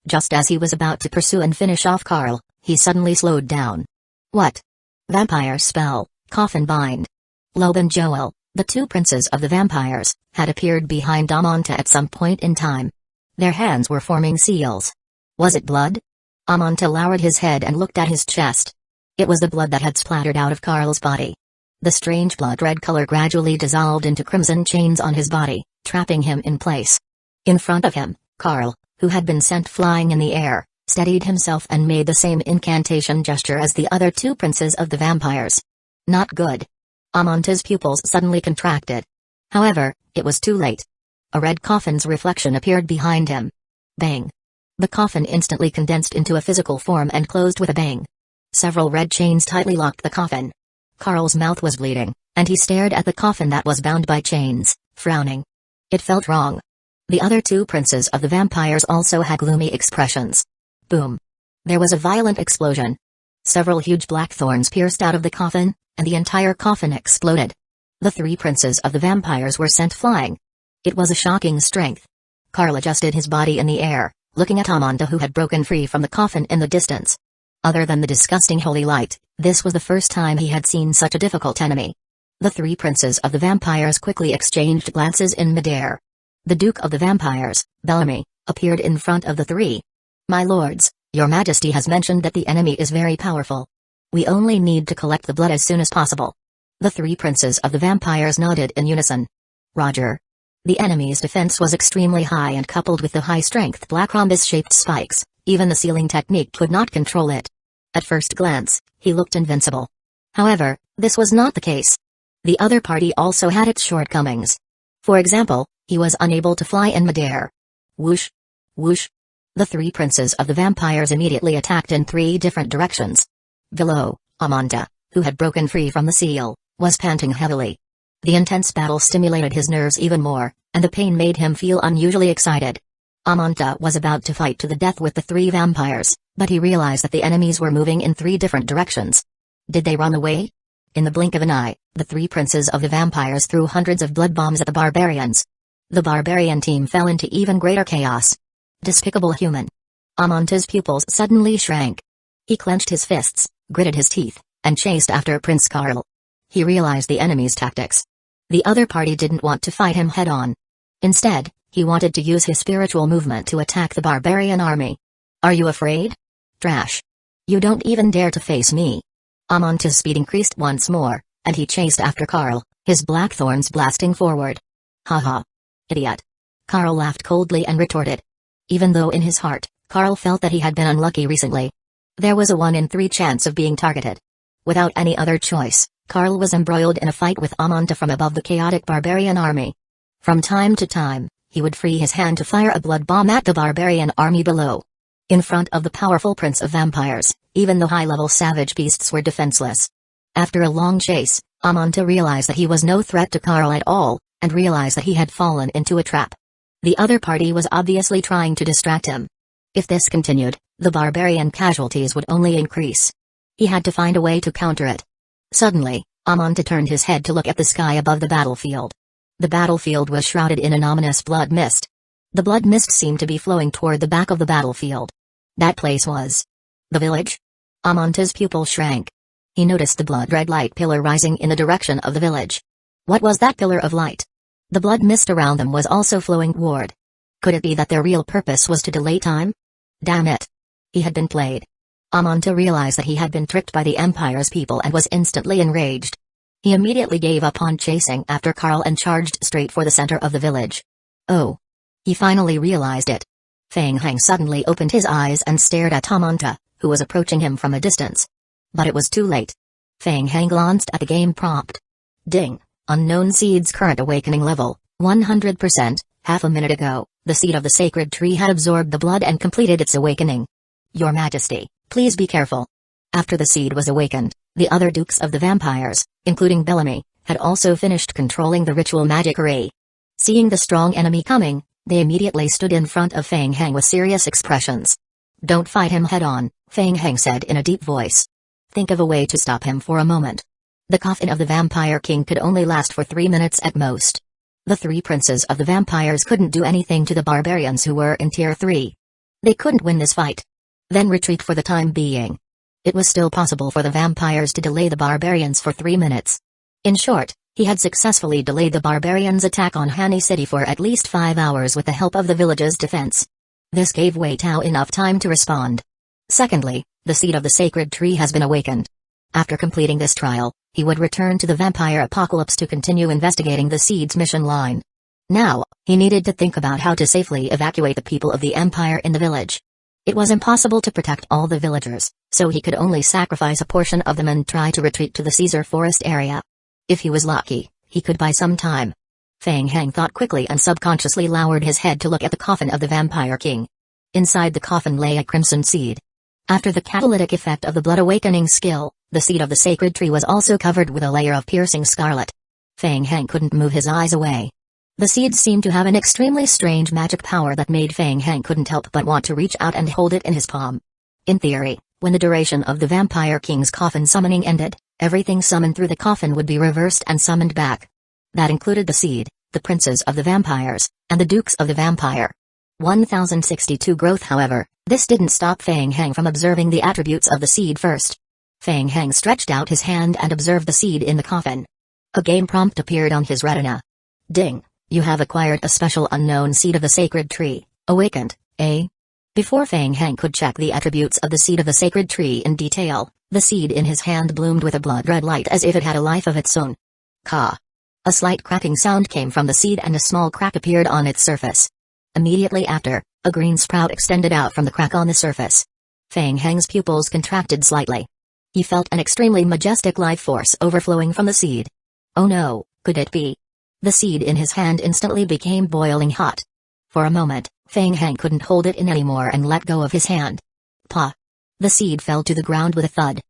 Just as he was about to pursue and finish off Karl, he suddenly slowed down. What? Vampire spell, Coffin Bind. Loeb and Joel, The two princes of the vampires had appeared behind Amanta at some point in time. Their hands were forming seals. Was it blood? Amanta lowered his head and looked at his chest. It was the blood that had splattered out of Carl's body. The strange blood-red color gradually dissolved into crimson chains on his body, trapping him in place. In front of him, Carl, who had been sent flying in the air, steadied himself and made the same incantation gesture as the other two princes of the vampires. Not good. Amanta's pupils suddenly contracted. However, it was too late. A red coffin's reflection appeared behind him. Bang. The coffin instantly condensed into a physical form and closed with a bang. Several red chains tightly locked the coffin. Carl's mouth was bleeding, and he stared at the coffin that was bound by chains, frowning. It felt wrong. The other two princes of the vampires also had gloomy expressions. Boom. There was a violent explosion. Several huge black thorns pierced out of the coffin, and the entire coffin exploded. The three princes of the vampires were sent flying. It was a shocking strength. Carl adjusted his body in the air, looking at Amanta, who had broken free from the coffin in the distance. Other than the disgusting holy light, this was the first time he had seen such a difficult enemy. The three princes of the vampires quickly exchanged glances in midair. The Duke of the Vampires, Bellamy, appeared in front of the three. My lords, your majesty has mentioned that the enemy is very powerful. We only need to collect the blood as soon as possible. The three princes of the vampires nodded in unison. Roger. The enemy's defense was extremely high, and coupled with the high-strength black rhombus-shaped spikes, even the sealing technique could not control it. At first glance, he looked invincible. However, this was not the case. The other party also had its shortcomings. For example, he was unable to fly in midair. Whoosh! Whoosh! The three princes of the vampires immediately attacked in three different directions. Below, Amanta, who had broken free from the seal, was panting heavily. The intense battle stimulated his nerves even more, and the pain made him feel unusually excited. Amanta was about to fight to the death with the three vampires, but he realized that the enemies were moving in three different directions. Did they run away? In the blink of an eye, the three princes of the vampires threw hundreds of blood bombs at the barbarians. The barbarian team fell into even greater chaos. Despicable human. Amanta's pupils suddenly shrank. He clenched his fists, gritted his teeth, and chased after Prince Carl. He realized the enemy's tactics. The other party didn't want to fight him head-on. Instead, he wanted to use his spiritual movement to attack the barbarian army. Are you afraid? Trash. You don't even dare to face me. Amanta's speed increased once more, and he chased after Carl, his black thorns blasting forward. Haha. Idiot. Carl laughed coldly and retorted. Even though in his heart, Carl felt that he had been unlucky recently. There was a 1 in 3 chance of being targeted. Without any other choice, Carl was embroiled in a fight with Amanta from above the chaotic barbarian army. From time to time, he would free his hand to fire a blood bomb at the barbarian army below. In front of the powerful prince of vampires, even the high-level savage beasts were defenseless. After a long chase, Amanta realized that he was no threat to Carl at all, and realized that he had fallen into a trap. The other party was obviously trying to distract him. If this continued, the barbarian casualties would only increase. He had to find a way to counter it. Suddenly, Amanta turned his head to look at the sky above the battlefield. The battlefield was shrouded in an ominous blood mist. The blood mist seemed to be flowing toward the back of the battlefield. That place was the village? Amanta's pupil shrank. He noticed the blood-red light pillar rising in the direction of the village. What was that pillar of light? The blood mist around them was also flowing toward. Could it be that their real purpose was to delay time? Damn it. He had been played. Amanta realized that he had been tricked by the Empire's people and was instantly enraged. He immediately gave up on chasing after Carl and charged straight for the center of the village. Oh. He finally realized it. Feng Hang suddenly opened his eyes and stared at Amanta, who was approaching him from a distance. But it was too late. Feng Hang glanced at the game prompt. Ding. Unknown seed's current awakening level, 100%. Half a minute ago, the seed of the sacred tree had absorbed the blood and completed its awakening. Your Majesty, please be careful. After the seed was awakened, the other dukes of the vampires, including Bellamy, had also finished controlling the ritual magic array. Seeing the strong enemy coming, they immediately stood in front of Feng Hang with serious expressions. Don't fight him head-on, Feng Hang said in a deep voice. Think of a way to stop him for a moment. The coffin of the Vampire King could only last for 3 minutes at most. The three princes of the vampires couldn't do anything to the barbarians who were in Tier 3. They couldn't win this fight. Then retreat for the time being. It was still possible for the vampires to delay the barbarians for 3 minutes. In short, He had successfully delayed the barbarians' attack on Hani City for at least 5 hours with the help of the village's defense. This gave Wei Tao enough time to respond. Secondly, the seed of the sacred tree has been awakened. After completing this trial, he would return to the vampire apocalypse to continue investigating the seed's mission line. Now, he needed to think about how to safely evacuate the people of the empire in the village. It was impossible to protect all the villagers, so he could only sacrifice a portion of them and try to retreat to the Caesar Forest area. If he was lucky, he could buy some time. Feng Hang thought quickly and subconsciously lowered his head to look at the coffin of the vampire king. Inside the coffin lay a crimson seed. After the catalytic effect of the blood awakening skill, the seed of the sacred tree was also covered with a layer of piercing scarlet. Feng Hang couldn't move his eyes away. The seed seemed to have an extremely strange magic power that made Feng Hang couldn't help but want to reach out and hold it in his palm. In theory, when the duration of the vampire king's coffin summoning ended, everything summoned through the coffin would be reversed and summoned back. That included the seed, the princes of the vampires, and the dukes of the vampire. 1062 growth. However, this didn't stop Feng Hang from observing the attributes of the seed first. Feng Hang stretched out his hand and observed the seed in the coffin. A game prompt appeared on his retina. Ding, you have acquired a special unknown seed of the sacred tree, awakened, eh? Before Feng Hang could check the attributes of the seed of the sacred tree in detail, the seed in his hand bloomed with a blood-red light as if it had a life of its own. Ka. A slight cracking sound came from the seed and a small crack appeared on its surface. Immediately after, a green sprout extended out from the crack on the surface. Feng Hang's pupils contracted slightly. He felt an extremely majestic life force overflowing from the seed. Oh no, could it be? The seed in his hand instantly became boiling hot. For a moment, Feng Hang couldn't hold it in anymore and let go of his hand. Pa! The seed fell to the ground with a thud.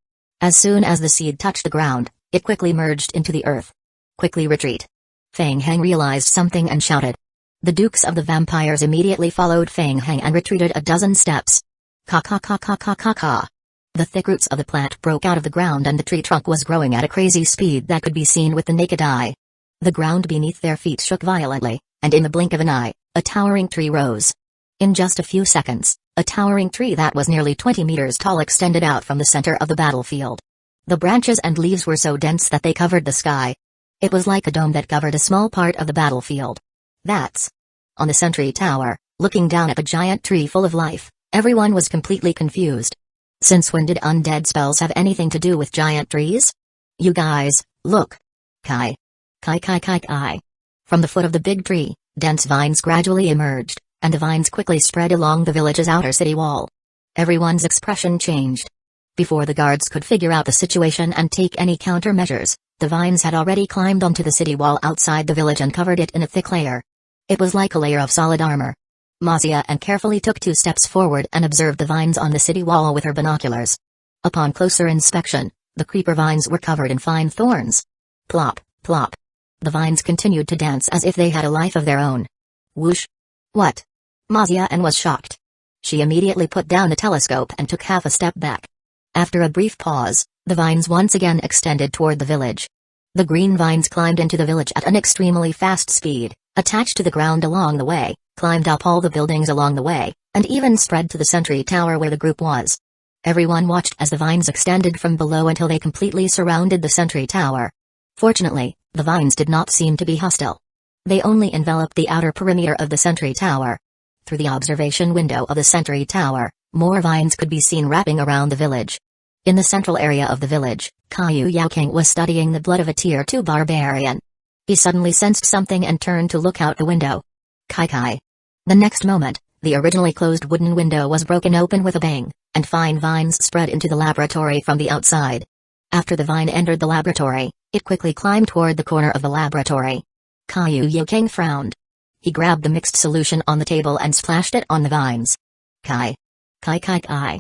As soon as the seed touched the ground, it quickly merged into the earth. Quickly retreat. Feng Hang realized something and shouted. The dukes of the vampires immediately followed Feng Hang and retreated a dozen steps. Ka ka ka ka ka ka ka. The thick roots of the plant broke out of the ground and the tree trunk was growing at a crazy speed that could be seen with the naked eye. The ground beneath their feet shook violently, and in the blink of an eye, a towering tree rose. In just a few seconds, a towering tree that was nearly 20 meters tall extended out from the center of the battlefield. The branches and leaves were so dense that they covered the sky. It was like a dome that covered a small part of the battlefield. That's on the sentry tower, looking down at the giant tree full of life, everyone was completely confused. Since when did undead spells have anything to do with giant trees? You guys, look. Kai. Kai kai kai kai. From the foot of the big tree, dense vines gradually emerged, and the vines quickly spread along the village's outer city wall. Everyone's expression changed. Before the guards could figure out the situation and take any countermeasures, the vines had already climbed onto the city wall outside the village and covered it in a thick layer. It was like a layer of solid armor. Mazia and carefully took 2 steps forward and observed the vines on the city wall with her binoculars. Upon closer inspection, the creeper vines were covered in fine thorns. Plop, plop. The vines continued to dance as if they had a life of their own. Whoosh. What? Mazia was shocked. She immediately put down the telescope and took half a step back. After a brief pause, the vines once again extended toward the village. The green vines climbed into the village at an extremely fast speed, attached to the ground along the way, climbed up all the buildings along the way, and even spread to the sentry tower where the group was. Everyone watched as the vines extended from below until they completely surrounded the sentry tower. Fortunately, the vines did not seem to be hostile. They only enveloped the outer perimeter of the sentry tower. Through the observation window of the sentry tower, more vines could be seen wrapping around the village. In the central area of the village, Caillou Yaoking was studying the blood of a Tier 2 barbarian. He suddenly sensed something and turned to look out the window. Kai kai. The next moment, the originally closed wooden window was broken open with a bang, and fine vines spread into the laboratory from the outside. After the vine entered the laboratory, it quickly climbed toward the corner of the laboratory. Caillou Yaoking frowned. He grabbed the mixed solution on the table and splashed it on the vines. Kai. Kai kai kai.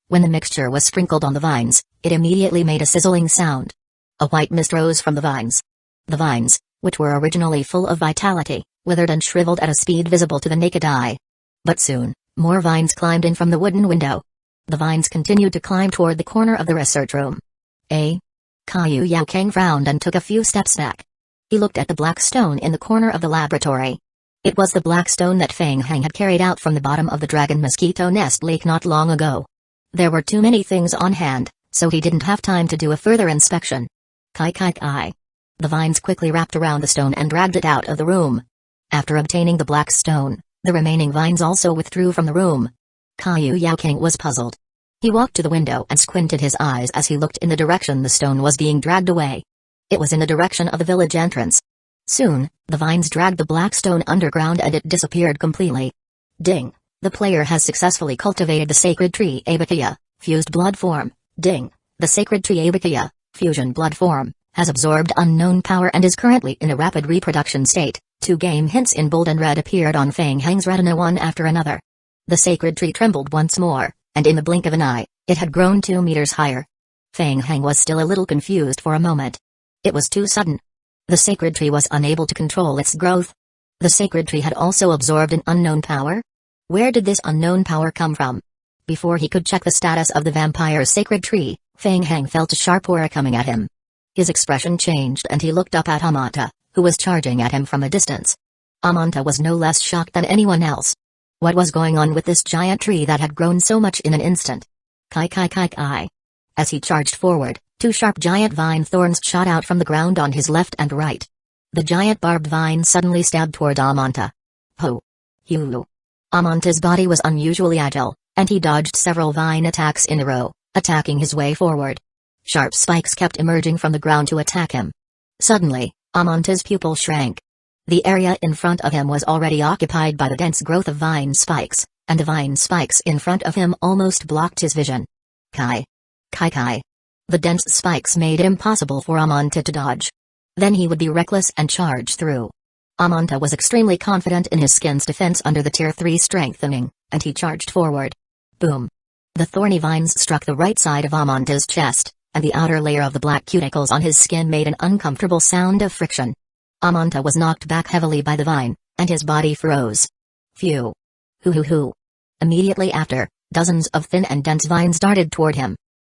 When the mixture was sprinkled on the vines, it immediately made a sizzling sound. A white mist rose from the vines. The vines, which were originally full of vitality, withered and shriveled at a speed visible to the naked eye. But soon, more vines climbed in from the wooden window. The vines continued to climb toward the corner of the research room. Caillou Yaoking frowned and took a few steps back. He looked at the black stone in the corner of the laboratory. It was the black stone that Feng Hang had carried out from the bottom of the dragon mosquito nest lake not long ago. There were too many things on hand, so he didn't have time to do a further inspection. Kai kai kai. The vines quickly wrapped around the stone and dragged it out of the room. After obtaining the black stone, the remaining vines also withdrew from the room. Kaiu Yao King was puzzled. He walked to the window and squinted his eyes as he looked in the direction the stone was being dragged away. It was in the direction of the village entrance. Soon, the vines dragged the black stone underground and it disappeared completely. Ding! The player has successfully cultivated the sacred tree Abakia, fused blood form. Ding! The sacred tree Abakia, fusion blood form, has absorbed unknown power and is currently in a rapid reproduction state. 2 game hints in bold and red appeared on Fang Heng's retina one after another. The sacred tree trembled once more, and in the blink of an eye, it had grown 2 meters higher. Fang Heng was still a little confused for a moment. It was too sudden. The sacred tree was unable to control its growth. The sacred tree had also absorbed an unknown power? Where did this unknown power come from? Before he could check the status of the vampire's sacred tree, Fang Heng felt a sharp aura coming at him. His expression changed and he looked up at Amanta, who was charging at him from a distance. Amanta was no less shocked than anyone else. What was going on with this giant tree that had grown so much in an instant? Kai kai kai kai. As he charged forward, 2 sharp giant vine thorns shot out from the ground on his left and right. The giant barbed vine suddenly stabbed toward Amanta. Ho! Hulu! Amanta's body was unusually agile, and he dodged several vine attacks in a row, attacking his way forward. Sharp spikes kept emerging from the ground to attack him. Suddenly, Amanta's pupil shrank. The area in front of him was already occupied by the dense growth of vine spikes, and the vine spikes in front of him almost blocked his vision. Kai! Kai kai! The dense spikes made it impossible for Amanta to dodge. Then he would be reckless and charge through. Amanta was extremely confident in his skin's defense under the Tier 3 strengthening, and he charged forward. Boom! The thorny vines struck the right side of Amanta's chest, and the outer layer of the black cuticles on his skin made an uncomfortable sound of friction. Amanta was knocked back heavily by the vine, and his body froze. Phew! Hoo hoo hoo! Immediately after, dozens of thin and dense vines darted toward him.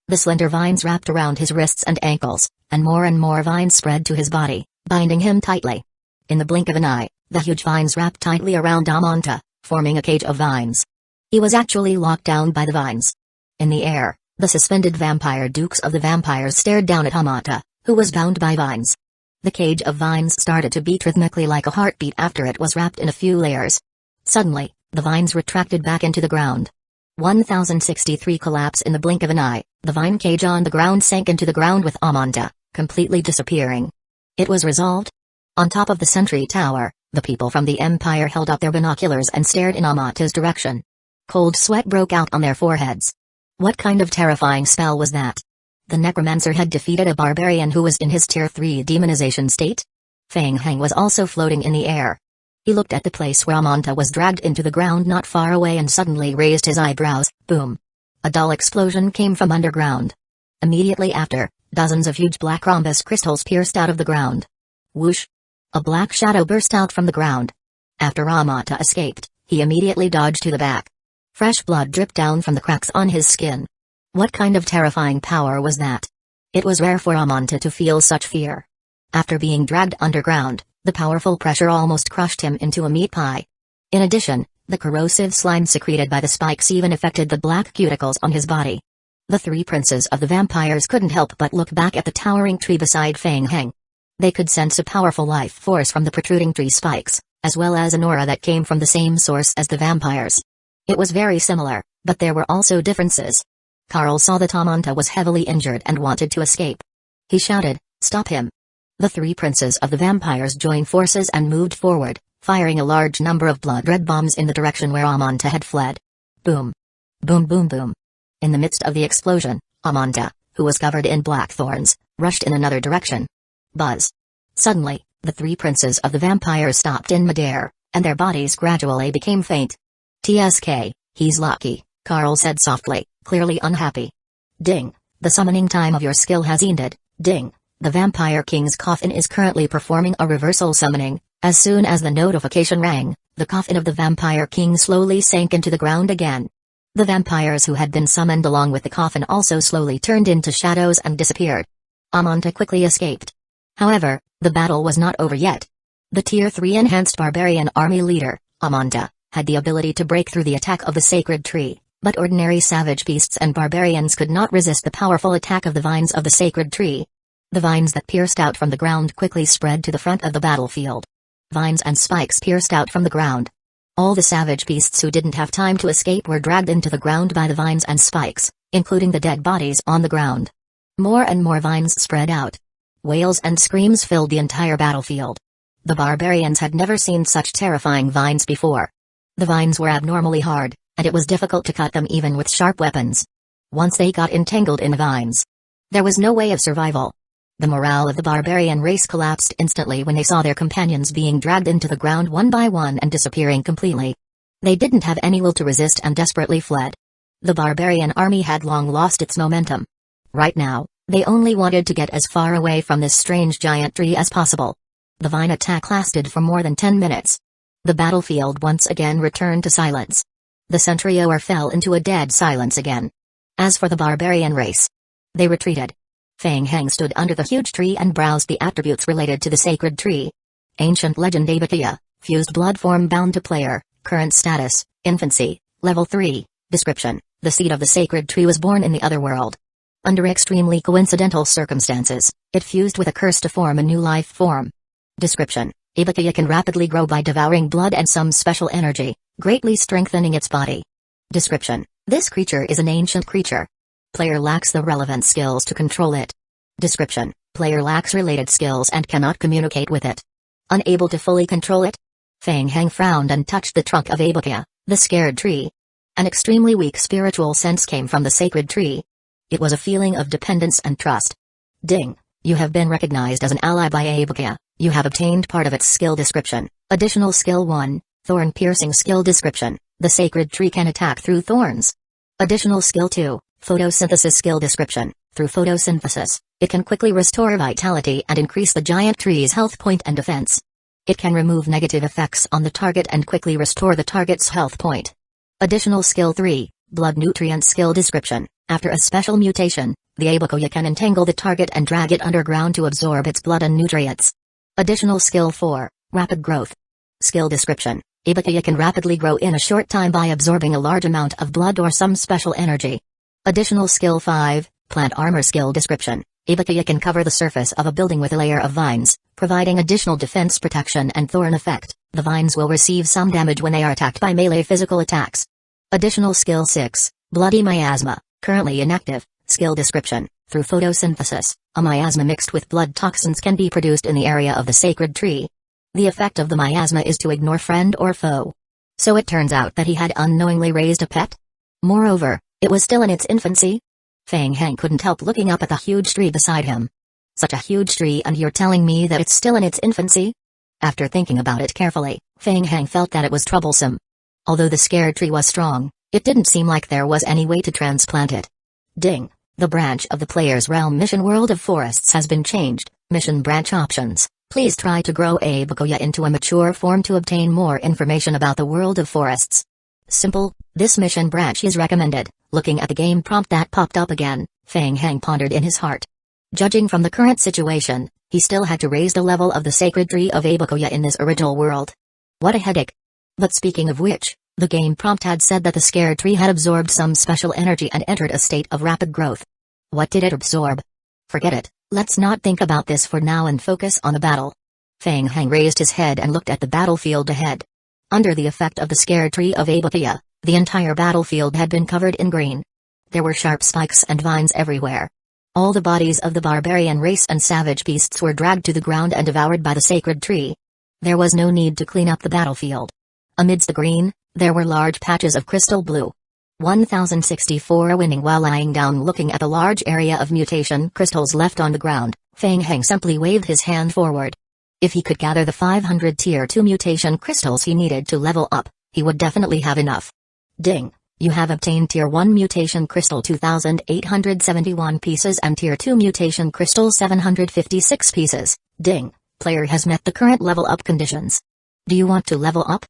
The slender vines wrapped around his wrists and ankles, and more vines spread to his body, binding him tightly. In the blink of an eye, the huge vines wrapped tightly around Amanta, forming a cage of vines. He was actually locked down by the vines. In the air, the suspended vampire dukes of the vampires stared down at Amanta, who was bound by vines. The cage of vines started to beat rhythmically like a heartbeat after it was wrapped in a few layers. Suddenly, the vines retracted back into the ground. 1063 collapse in the blink of an eye, the vine cage on the ground sank into the ground with Amanta, completely disappearing. It was resolved. On top of the sentry tower, the people from the Empire held up their binoculars and stared in Amanta's direction. Cold sweat broke out on their foreheads. What kind of terrifying spell was that? The Necromancer had defeated a barbarian who was in his Tier 3 demonization state? Fang Heng was also floating in the air. He looked at the place where Amanta was dragged into the ground not far away and suddenly raised his eyebrows. Boom! A dull explosion came from underground. Immediately after, dozens of huge black rhombus crystals pierced out of the ground. Whoosh! A black shadow burst out from the ground. After Amanta escaped, he immediately dodged to the back. Fresh blood dripped down from the cracks on his skin. What kind of terrifying power was that? It was rare for Amanta to feel such fear. After being dragged underground, the powerful pressure almost crushed him into a meat pie. In addition, the corrosive slime secreted by the spikes even affected the black cuticles on his body. The 3 princes of the vampires couldn't help but look back at the towering tree beside Fang Heng. They could sense a powerful life force from the protruding tree spikes, as well as an aura that came from the same source as the vampires. It was very similar, but there were also differences. Carl saw that Amanta was heavily injured and wanted to escape. He shouted, "Stop him!" The 3 princes of the vampires joined forces and moved forward, firing a large number of blood-red bombs in the direction where Amanta had fled. Boom! Boom boom boom! In the midst of the explosion, Amanta, who was covered in black thorns, rushed in another direction. Buzz! Suddenly, the 3 princes of the vampires stopped in midair, and their bodies gradually became faint. "TSK, he's lucky," Carl said softly, clearly unhappy. Ding! The summoning time of your skill has ended. Ding! The Vampire King's coffin is currently performing a reversal summoning. As soon as the notification rang, the coffin of the Vampire King slowly sank into the ground again. The vampires who had been summoned along with the coffin also slowly turned into shadows and disappeared. Amanta quickly escaped. However, the battle was not over yet. The Tier 3 enhanced barbarian army leader, Amanta, had the ability to break through the attack of the sacred tree, but ordinary savage beasts and barbarians could not resist the powerful attack of the vines of the sacred tree. The vines that pierced out from the ground quickly spread to the front of the battlefield. Vines and spikes pierced out from the ground. All the savage beasts who didn't have time to escape were dragged into the ground by the vines and spikes, including the dead bodies on the ground. More and more vines spread out. Wails and screams filled the entire battlefield. The barbarians had never seen such terrifying vines before. The vines were abnormally hard, and it was difficult to cut them even with sharp weapons. Once they got entangled in the vines, there was no way of survival. The morale of the barbarian race collapsed instantly when they saw their companions being dragged into the ground one by one and disappearing completely. They didn't have any will to resist and desperately fled. The barbarian army had long lost its momentum. Right now, they only wanted to get as far away from this strange giant tree as possible. The vine attack lasted for more than 10 minutes. The battlefield once again returned to silence. The sentry hour fell into a dead silence again. As for the barbarian race, they retreated. Feng Heng stood under the huge tree and browsed the attributes related to the sacred tree. Ancient legend Abakia, fused blood form bound to player, current status, infancy, level 3, description, the seed of the sacred tree was born in the other world. Under extremely coincidental circumstances, it fused with a curse to form a new life form. Description, Abakia can rapidly grow by devouring blood and some special energy, greatly strengthening its body. Description, this creature is an ancient creature. Player lacks the relevant skills to control it. Description, player lacks related skills and cannot communicate with it. Unable to fully control it? Feng Heng frowned and touched the trunk of Abakia, the scared tree. An extremely weak spiritual sense came from the sacred tree. It was a feeling of dependence and trust. Ding, you have been recognized as an ally by Abakia, you have obtained part of its skill description. Additional skill 1, thorn piercing skill description, the sacred tree can attack through thorns. Additional skill 2, photosynthesis skill description, through photosynthesis, it can quickly restore vitality and increase the giant tree's health point and defense. It can remove negative effects on the target and quickly restore the target's health point. Additional skill 3, blood nutrient skill description, after a special mutation, the Abakia can entangle the target and drag it underground to absorb its blood and nutrients. Additional skill 4, rapid growth. Skill description, Abakia can rapidly grow in a short time by absorbing a large amount of blood or some special energy. Additional skill 5, plant armor skill description, Abakia can cover the surface of a building with a layer of vines, providing additional defense protection and thorn effect. The vines will receive some damage when they are attacked by melee physical attacks. Additional skill 6, bloody miasma, currently inactive. Skill description, through photosynthesis, a miasma mixed with blood toxins can be produced in the area of the sacred tree. The effect of the miasma is to ignore friend or foe. So it turns out that he had unknowingly raised a pet? Moreover, it was still in its infancy? Feng Heng couldn't help looking up at the huge tree beside him. Such a huge tree, and you're telling me that it's still in its infancy? After thinking about it carefully, Feng Heng felt that it was troublesome. Although the scared tree was strong, it didn't seem like there was any way to transplant it. Ding. The branch of the player's realm mission World of Forests has been changed. Mission branch options. Please try to grow Abakia into a mature form to obtain more information about the World of Forests. Simple, this mission branch is recommended. Looking at the game prompt that popped up again, Feng Heng pondered in his heart. Judging from the current situation, he still had to raise the level of the sacred tree of Abakia in this original world. What a headache. But speaking of which, the game prompt had said that the scared tree had absorbed some special energy and entered a state of rapid growth. What did it absorb? Forget it, let's not think about this for now and focus on the battle. Feng Heng raised his head and looked at the battlefield ahead. Under the effect of the scared tree of Abakia, the entire battlefield had been covered in green. There were sharp spikes and vines everywhere. All the bodies of the barbarian race and savage beasts were dragged to the ground and devoured by the sacred tree. There was no need to clean up the battlefield. Amidst the green, there were large patches of crystal blue. 1064 winning. While lying down looking at the large area of mutation crystals left on the ground, Feng Heng simply waved his hand forward. If he could gather the 500 tier 2 mutation crystals he needed to level up, he would definitely have enough. Ding. You have obtained tier 1 mutation crystal 2871 pieces and tier 2 mutation crystal 756 pieces. Ding. Player has met the current level up conditions. Do you want to level up?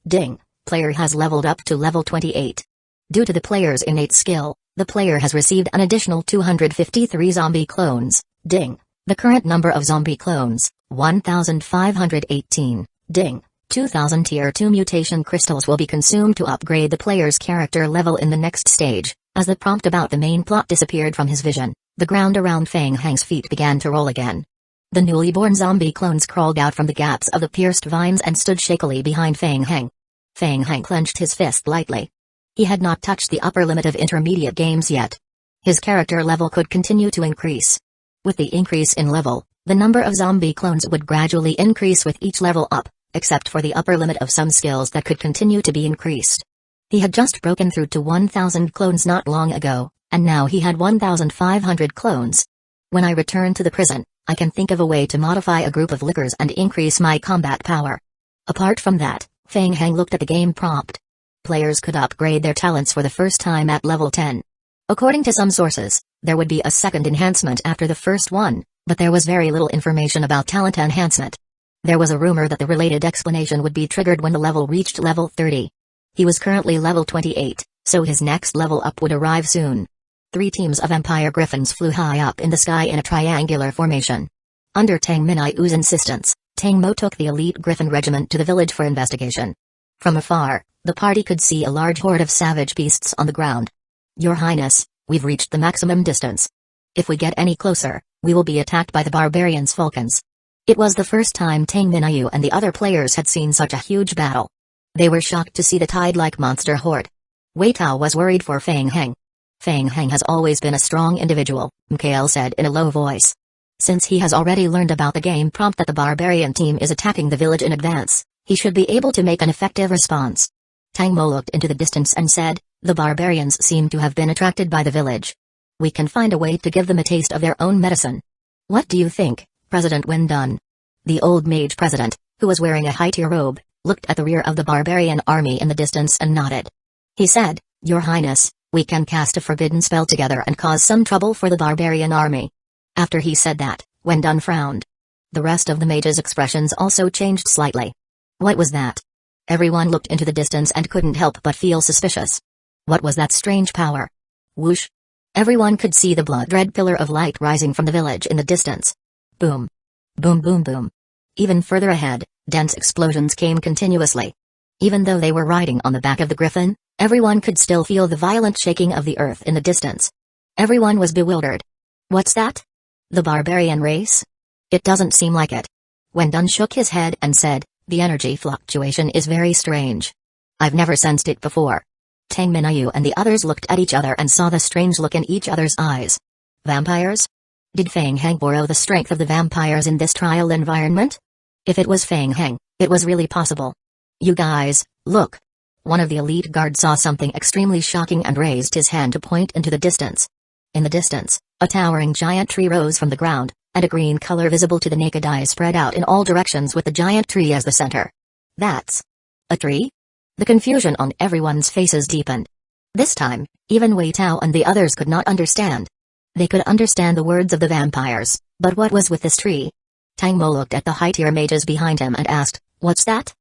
Ding. Player has leveled up to level 28. Due to the player's innate skill, the player has received an additional 253 zombie clones. Ding. The current number of zombie clones, 1518. Ding. 2000 tier 2 mutation crystals will be consumed to upgrade the player's character level in the next stage. As the prompt about the main plot disappeared from his vision, The ground around Fang Hang's feet began to roll again. The newly born zombie clones crawled out from the gaps of the pierced vines and stood shakily behind Fang Hang. Fang Hang clenched his fist lightly. He had not touched the upper limit of intermediate games yet. His character level could continue to increase. With the increase in level, the number of zombie clones would gradually increase with each level up, except for the upper limit of some skills that could continue to be increased. He had just broken through to 1,000 clones not long ago, and now he had 1,500 clones. When I return to the prison, I can think of a way to modify a group of lickers and increase my combat power. Apart from that, Fang Hang looked at the game prompt. Players could upgrade their talents for the first time at level 10. According to some sources, there would be a second enhancement after the first one, but there was very little information about talent enhancement. There was a rumor that the related explanation would be triggered when the level reached level 30. He was currently level 28, so his next level up would arrive soon. 3 teams of Empire Griffins flew high up in the sky in a triangular formation. Under Tang Minayu's insistence, Tang Mo took the elite Griffin regiment to the village for investigation. From afar, the party could see a large horde of savage beasts on the ground. Your Highness, we've reached the maximum distance. If we get any closer, we will be attacked by the barbarians' falcons. It was the first time Tang Minayu and the other players had seen such a huge battle. They were shocked to see the tide-like monster horde. Wei Tao was worried for Fang Hang. Fang Hang has always been a strong individual, Mikhail said in a low voice. Since he has already learned about the game prompt that the barbarian team is attacking the village in advance, he should be able to make an effective response. Tang Mo looked into the distance and said, the barbarians seem to have been attracted by the village. We can find a way to give them a taste of their own medicine. What do you think, President Wen Dun? The old mage president, who was wearing a high-tier robe, looked at the rear of the barbarian army in the distance and nodded. He said, Your Highness, we can cast a forbidden spell together and cause some trouble for the barbarian army. After he said that, Wen Dun frowned. The rest of the mage's expressions also changed slightly. What was that? Everyone looked into the distance and couldn't help but feel suspicious. What was that strange power? Whoosh! Everyone could see the blood-red pillar of light rising from the village in the distance. Boom! Boom boom boom. Even further ahead, dense explosions came continuously. Even though they were riding on the back of the griffin, everyone could still feel the violent shaking of the earth in the distance. Everyone was bewildered. What's that? The barbarian race? It doesn't seem like it. Wen Dun shook his head and said, the energy fluctuation is very strange. I've never sensed it before. Tang Minayu and the others looked at each other and saw the strange look in each other's eyes. Vampires? Did Fang Hang borrow the strength of the vampires in this trial environment? If it was Fang Hang, it was really possible. You guys, look. One of the elite guards saw something extremely shocking and raised his hand to point into the distance. In the distance, a towering giant tree rose from the ground, and a green color visible to the naked eye spread out in all directions with the giant tree as the center. That's a tree? The confusion on everyone's faces deepened. This time, even Wei Tao and the others could not understand. They could understand the words of the vampires, but what was with this tree? Tang Mo looked at the high-tier mages behind him and asked, What's that?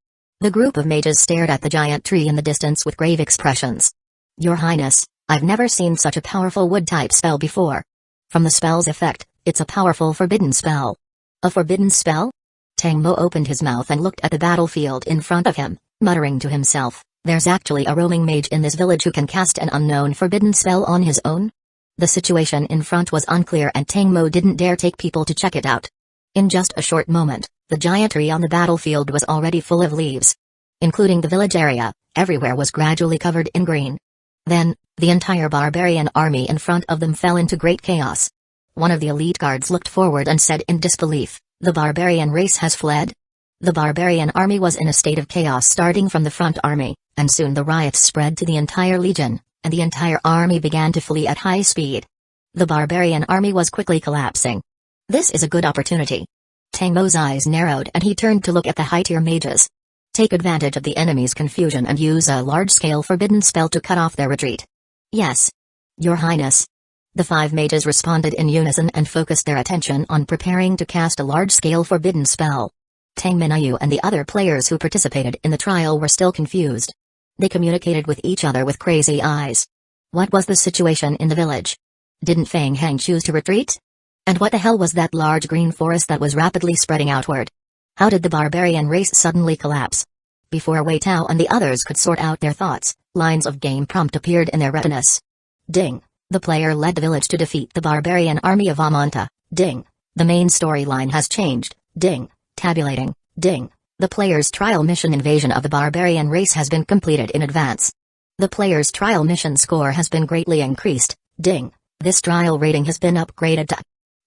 The group of mages stared at the giant tree in the distance with grave expressions. Your Highness, I've never seen such a powerful wood-type spell before. From the spell's effect, it's a powerful forbidden spell. A forbidden spell? Tang Mo opened his mouth and looked at the battlefield in front of him, muttering to himself, there's actually a roaming mage in this village who can cast an unknown forbidden spell on his own? The situation in front was unclear and Tang Mo didn't dare take people to check it out. In just a short moment, the giant tree on the battlefield was already full of leaves. Including the village area, everywhere was gradually covered in green. Then, the entire barbarian army in front of them fell into great chaos. One of the elite guards looked forward and said in disbelief, the barbarian race has fled? The barbarian army was in a state of chaos starting from the front army, and soon the riots spread to the entire legion, and the entire army began to flee at high speed. The barbarian army was quickly collapsing. This is a good opportunity. Tang Mo's eyes narrowed and he turned to look at the high-tier mages. Take advantage of the enemy's confusion and use a large-scale forbidden spell to cut off their retreat. Yes. Your Highness. The 5 mages responded in unison and focused their attention on preparing to cast a large-scale forbidden spell. Tang Minayu and the other players who participated in the trial were still confused. They communicated with each other with crazy eyes. What was the situation in the village? Didn't Fang Hang choose to retreat? And what the hell was that large green forest that was rapidly spreading outward? How did the barbarian race suddenly collapse? Before Wei Tao and the others could sort out their thoughts, lines of game prompt appeared in their retinas. Ding! The player led the village to defeat the barbarian army of Amonta. Ding. The main storyline has changed. Ding. Tabulating. Ding. The player's trial mission invasion of the barbarian race has been completed in advance. The player's trial mission score has been greatly increased. Ding. This trial rating has been upgraded to.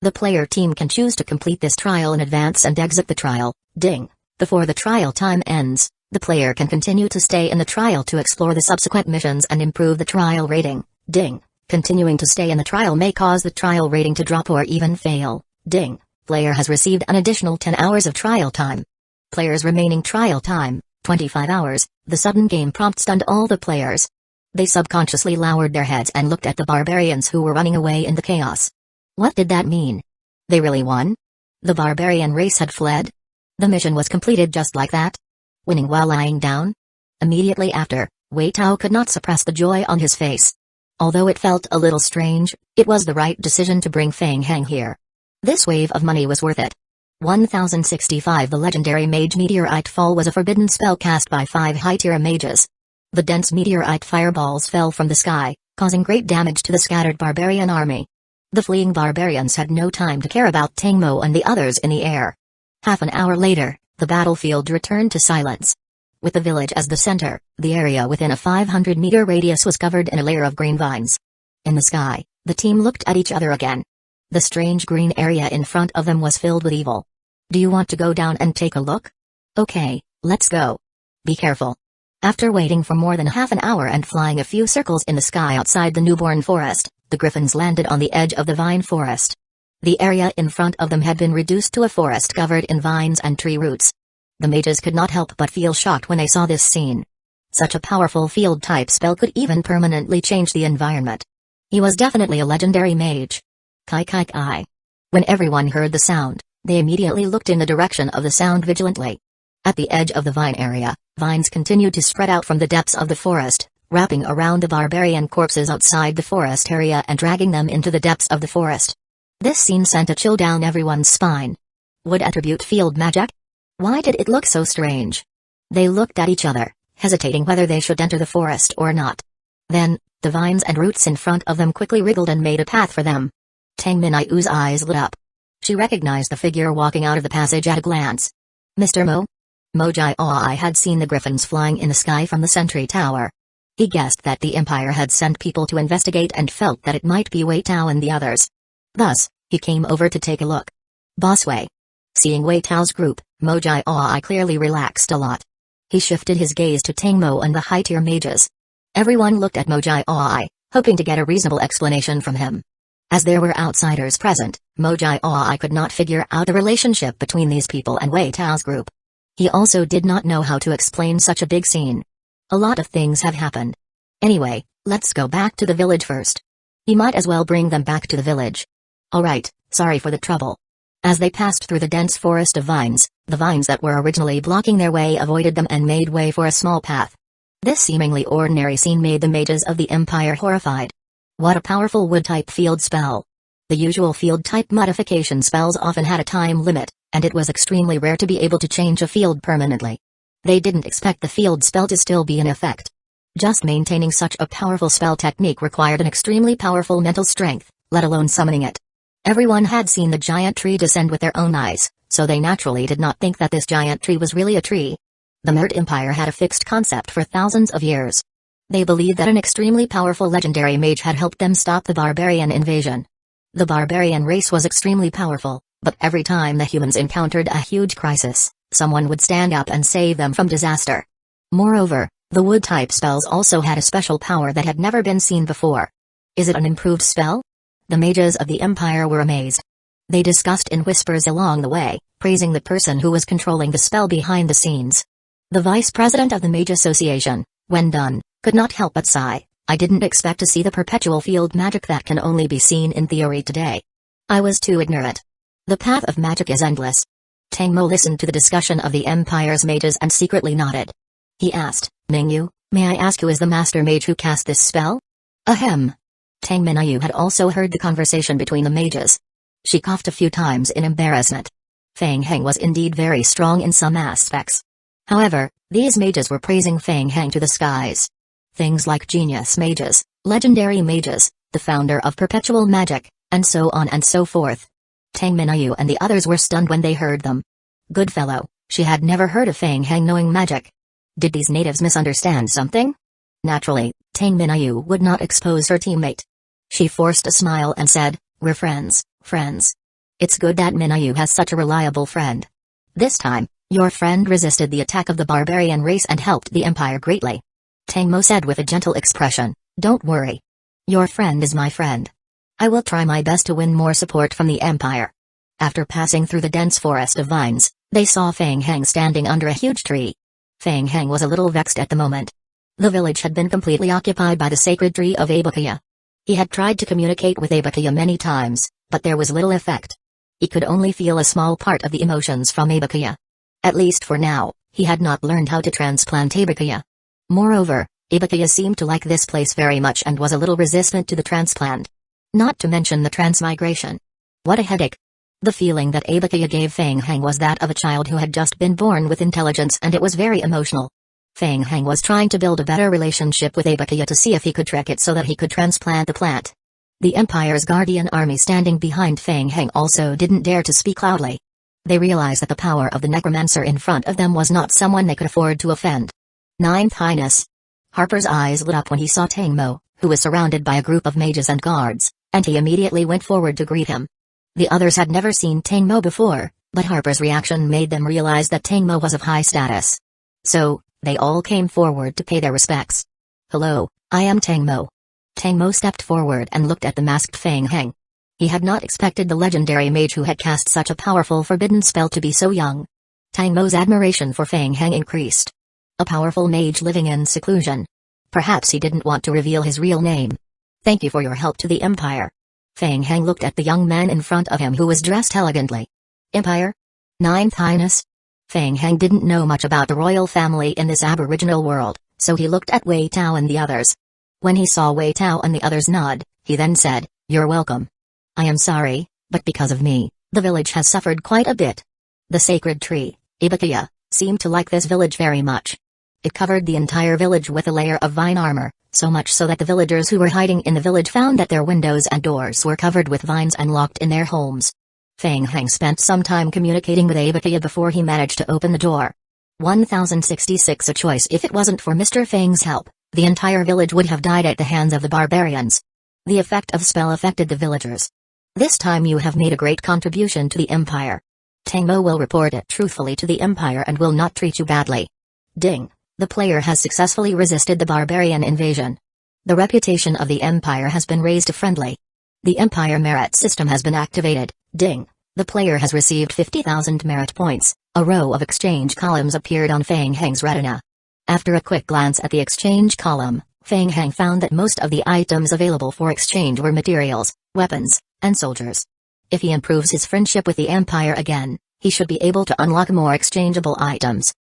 The player team can choose to complete this trial in advance and exit the trial. Ding. Before the trial time ends, the player can continue to stay in the trial to explore the subsequent missions and improve the trial rating. Ding. Continuing to stay in the trial may cause the trial rating to drop or even fail. Ding. Player has received an additional 10 hours of trial time. Player's remaining trial time, 25 hours. The sudden game prompt stunned all the players. They subconsciously lowered their heads and looked at the barbarians who were running away in the chaos. What did that mean? They really won? The barbarian race had fled? The mission was completed just like that? Winning while lying down? Immediately after, Hueco could not suppress the joy on his face. Although it felt a little strange, it was the right decision to bring Feng Heng here. This wave of money was worth it. 1065 The legendary Mage Meteorite Fall was a forbidden spell cast by 5 high-tier mages. The dense meteorite fireballs fell from the sky, causing great damage to the scattered barbarian army. The fleeing barbarians had no time to care about Tangmo and the others in the air. Half an hour later, the battlefield returned to silence. With the village as the center, the area within a 500-meter radius was covered in a layer of green vines. In the sky, the team looked at each other again. The strange green area in front of them was filled with evil. Do you want to go down and take a look? Okay, let's go. Be careful. After waiting for more than half an hour and flying a few circles in the sky outside the newborn forest, the griffins landed on the edge of the vine forest. The area in front of them had been reduced to a forest covered in vines and tree roots. The mages could not help but feel shocked when they saw this scene. Such a powerful field-type spell could even permanently change the environment. He was definitely a legendary mage. Kai kai kai. When everyone heard the sound, they immediately looked in the direction of the sound vigilantly. At the edge of the vine area, vines continued to spread out from the depths of the forest, wrapping around the barbarian corpses outside the forest area and dragging them into the depths of the forest. This scene sent a chill down everyone's spine. Would attribute field magic? Why did it look so strange? They looked at each other, hesitating whether they should enter the forest or not. Then, the vines and roots in front of them quickly wriggled and made a path for them. Tang Minayu's eyes lit up. She recognized the figure walking out of the passage at a glance. Mr. Mo? Mojai Aoi had seen the griffins flying in the sky from the sentry tower. He guessed that the Empire had sent people to investigate and felt that it might be Wei Tao and the others. Thus, he came over to take a look. Boss Wei. Seeing Wei Tao's group, Mojai Aoi clearly relaxed a lot. He shifted his gaze to Tangmo and the high-tier mages. Everyone looked at Mojai Aoi, hoping to get a reasonable explanation from him. As there were outsiders present, Mojai Aoi could not figure out the relationship between these people and Wei Tao's group. He also did not know how to explain such a big scene. A lot of things have happened. Anyway, let's go back to the village first. He might as well bring them back to the village. Alright, sorry for the trouble. As they passed through the dense forest of vines, the vines that were originally blocking their way avoided them and made way for a small path. This seemingly ordinary scene made the mages of the Empire horrified. What a powerful wood-type field spell. The usual field-type modification spells often had a time limit, and it was extremely rare to be able to change a field permanently. They didn't expect the field spell to still be in effect. Just maintaining such a powerful spell technique required an extremely powerful mental strength, let alone summoning it. Everyone had seen the giant tree descend with their own eyes, so they naturally did not think that this giant tree was really a tree. The Mert Empire had a fixed concept for thousands of years. They believed that an extremely powerful legendary mage had helped them stop the barbarian invasion. The barbarian race was extremely powerful, but every time the humans encountered a huge crisis, someone would stand up and save them from disaster. Moreover, the wood-type spells also had a special power that had never been seen before. Is it an improved spell? The mages of the Empire were amazed. They discussed in whispers along the way, praising the person who was controlling the spell behind the scenes. The vice president of the Mage Association, when done, could not help but sigh. I didn't expect to see the perpetual field magic that can only be seen in theory today. I was too ignorant. The path of magic is endless. Tangmo listened to the discussion of the Empire's mages and secretly nodded. He asked, Mingyu, may I ask who is the master mage who cast this spell? Ahem. Tang Minyu had also heard the conversation between the mages. She coughed a few times in embarrassment. Feng Heng was indeed very strong in some aspects. However, these mages were praising Feng Heng to the skies. Things like genius mages, legendary mages, the founder of perpetual magic, and so on and so forth. Tang Minayu and the others were stunned when they heard them. Good fellow, she had never heard of Feng Heng knowing magic. Did these natives misunderstand something? Naturally, Tang Minayu would not expose her teammate. She forced a smile and said, "We're friends, friends. It's good that Minayu has such a reliable friend. This time, your friend resisted the attack of the barbarian race and helped the Empire greatly." Tang Mo said with a gentle expression, "Don't worry. Your friend is my friend. I will try my best to win more support from the Empire." After passing through the dense forest of vines, they saw Feng Heng standing under a huge tree. Feng Heng was a little vexed at the moment. The village had been completely occupied by the sacred tree of Abakuya. He had tried to communicate with Abakuya many times, but there was little effect. He could only feel a small part of the emotions from Abakuya. At least for now, he had not learned how to transplant Abakuya. Moreover, Abakuya seemed to like this place very much and was a little resistant to the transplant. Not to mention the transmigration. What a headache. The feeling that Abakuya gave Feng Heng was that of a child who had just been born with intelligence, and it was very emotional. Feng Heng was trying to build a better relationship with Abakuya to see if he could trick it so that he could transplant the plant. The Empire's guardian army standing behind Feng Heng also didn't dare to speak loudly. They realized that the power of the Necromancer in front of them was not someone they could afford to offend. Ninth Highness. Harper's eyes lit up when he saw Tang Mo, who was surrounded by a group of mages and guards, and he immediately went forward to greet him. The others had never seen Tang Mo before, but Harper's reaction made them realize that Tang Mo was of high status. So, they all came forward to pay their respects. "Hello, I am Tang Mo." Tang Mo stepped forward and looked at the masked Feng Heng. He had not expected the legendary mage who had cast such a powerful forbidden spell to be so young. Tang Mo's admiration for Feng Heng increased. A powerful mage living in seclusion. Perhaps he didn't want to reveal his real name. "Thank you for your help to the Empire." Feng Heng looked at the young man in front of him who was dressed elegantly. "Empire? Ninth Highness?" Feng Heng didn't know much about the royal family in this aboriginal world, so he looked at Wei Tao and the others. When he saw Wei Tao and the others nod, he then said, "You're welcome. I am sorry, but because of me, the village has suffered quite a bit." The sacred tree, Ibakuya, seemed to like this village very much. It covered the entire village with a layer of vine armor, so much so that the villagers who were hiding in the village found that their windows and doors were covered with vines and locked in their homes. Feng Heng spent some time communicating with Abakuya before he managed to open the door. 1066 A choice. If it wasn't for Mr. Feng's help, the entire village would have died at the hands of the barbarians. The effect of spell affected the villagers. This time you have made a great contribution to the Empire. Tang Mo will report it truthfully to the Empire and will not treat you badly. Ding. The player has successfully resisted the barbarian invasion. The reputation of the Empire has been raised to friendly. The Empire merit system has been activated. Ding. The player has received 50,000 merit points. A row of exchange columns appeared on Feng Heng's retina. After a quick glance at the exchange column, Feng Heng found that most of the items available for exchange were materials, weapons, and soldiers. If he improves his friendship with the Empire again, he should be able to unlock more exchangeable items.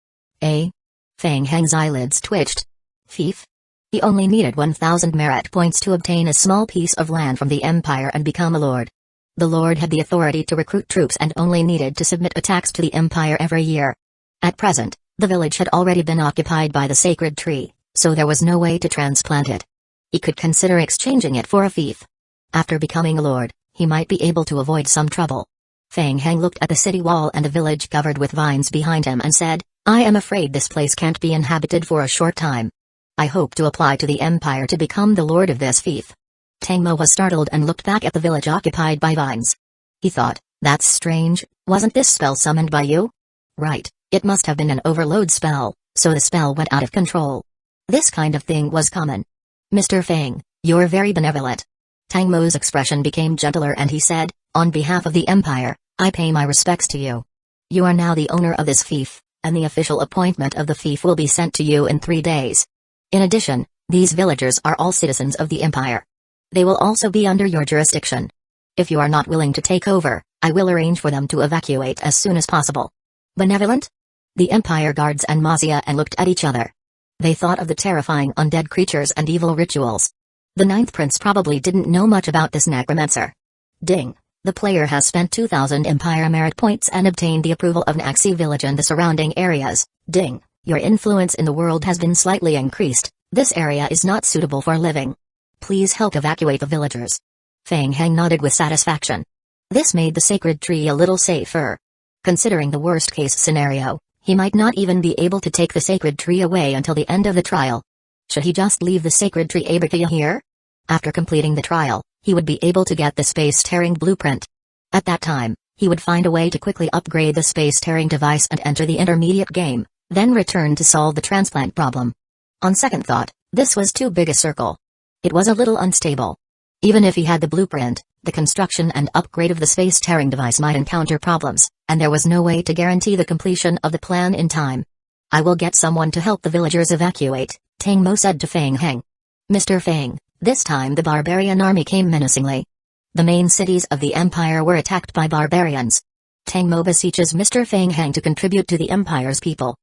Feng Heng's eyelids twitched. Thief? He only needed 1,000 merit points to obtain a small piece of land from the Empire and become a lord. The lord had the authority to recruit troops and only needed to submit a tax to the Empire every year. At present, the village had already been occupied by the sacred tree, so there was no way to transplant it. He could consider exchanging it for a fief. After becoming a lord, he might be able to avoid some trouble. Feng Heng looked at the city wall and the village covered with vines behind him and said, "I am afraid this place can't be inhabited for a short time. I hope to apply to the Empire to become the lord of this fief." Tang Mo was startled and looked back at the village occupied by vines. He thought, "That's strange, wasn't this spell summoned by you?" "Right, it must have been an overload spell, so the spell went out of control." This kind of thing was common. "Mr. Feng, you're very benevolent." Tang Mo's expression became gentler and he said, "On behalf of the Empire, I pay my respects to you. You are now the owner of this fief, and the official appointment of the fief will be sent to you in 3 days. In addition, these villagers are all citizens of the Empire. They will also be under your jurisdiction. If you are not willing to take over, I will arrange for them to evacuate as soon as possible." Benevolent? The Empire guards and Mazia and looked at each other. They thought of the terrifying undead creatures and evil rituals. The ninth prince probably didn't know much about this necromancer. Ding. The player has spent 2,000 Empire merit points and obtained the approval of Naxi village and the surrounding areas. Ding. Your influence in the world has been slightly increased. This area is not suitable for living. Please help evacuate the villagers. Feng Heng nodded with satisfaction. This made the sacred tree a little safer. Considering the worst-case scenario, he might not even be able to take the sacred tree away until the end of the trial. Should he just leave the sacred tree Abakia here? After completing the trial, he would be able to get the space-tearing blueprint. At that time, he would find a way to quickly upgrade the space-tearing device and enter the intermediate game, then return to solve the transplant problem. On second thought, this was too big a circle. It was a little unstable. Even if he had the blueprint, the construction and upgrade of the space-tearing device might encounter problems, and there was no way to guarantee the completion of the plan in time. I will get someone to help the villagers evacuate, Tang Mo said to Feng Heng. Mr. Feng, this time the barbarian army came menacingly. The main cities of the empire were attacked by barbarians. Tang Mo beseeches Mr. Feng Heng to contribute to the empire's people.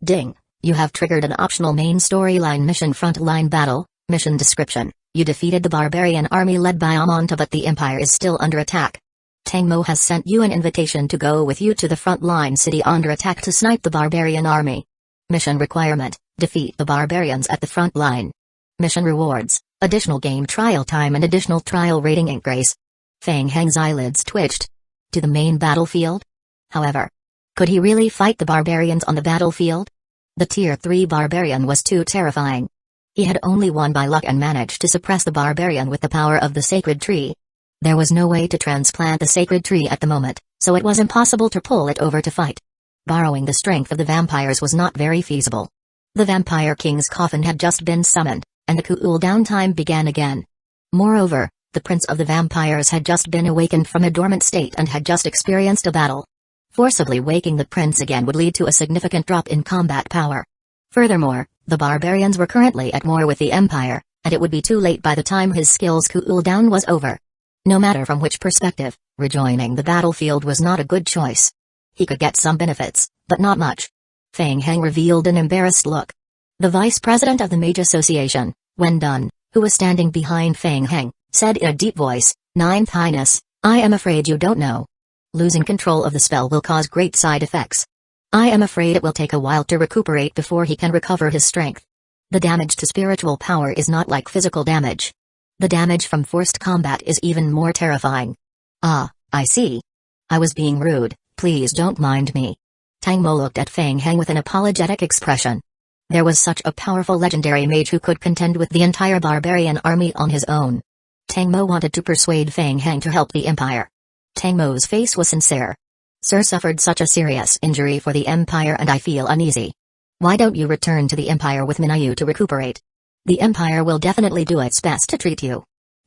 Ding, you have triggered an optional main storyline mission frontline battle. Mission description: you defeated the barbarian army led by Amanta, but the empire is still under attack. Tang Mo has sent you an invitation to go with you to the frontline city under attack to snipe the barbarian army. Mission requirement: defeat the barbarians at the front line. Mission rewards: additional game trial time and additional trial rating increase. Feng Heng's eyelids twitched. To the main battlefield? However, could he really fight the barbarians on the battlefield? The Tier 3 barbarian was too terrifying. He had only won by luck and managed to suppress the barbarian with the power of the sacred tree. There was no way to transplant the sacred tree at the moment, so it was impossible to pull it over to fight. Borrowing the strength of the vampires was not very feasible. The Vampire King's coffin had just been summoned, and the cool down time began again. Moreover, the Prince of the Vampires had just been awakened from a dormant state and had just experienced a battle. Forcibly waking the prince again would lead to a significant drop in combat power. Furthermore, the barbarians were currently at war with the Empire, and it would be too late by the time his skills cooldown was over. No matter from which perspective, rejoining the battlefield was not a good choice. He could get some benefits, but not much. Feng Heng revealed an embarrassed look. The vice president of the Mage Association, Wen Dun, who was standing behind Feng Heng, said in a deep voice, "Ninth Highness, I am afraid you don't know. Losing control of the spell will cause great side effects. I am afraid it will take a while to recuperate before he can recover his strength. The damage to spiritual power is not like physical damage. The damage from forced combat is even more terrifying." "Ah, I see. I was being rude, please don't mind me." Tang Mo looked at Feng Heng with an apologetic expression. There was such a powerful legendary mage who could contend with the entire barbarian army on his own. Tang Mo wanted to persuade Feng Heng to help the Empire. Tang Mo's face was sincere. "Sir suffered such a serious injury for the Empire and I feel uneasy. Why don't you return to the Empire with Minayu to recuperate? The Empire will definitely do its best to treat you."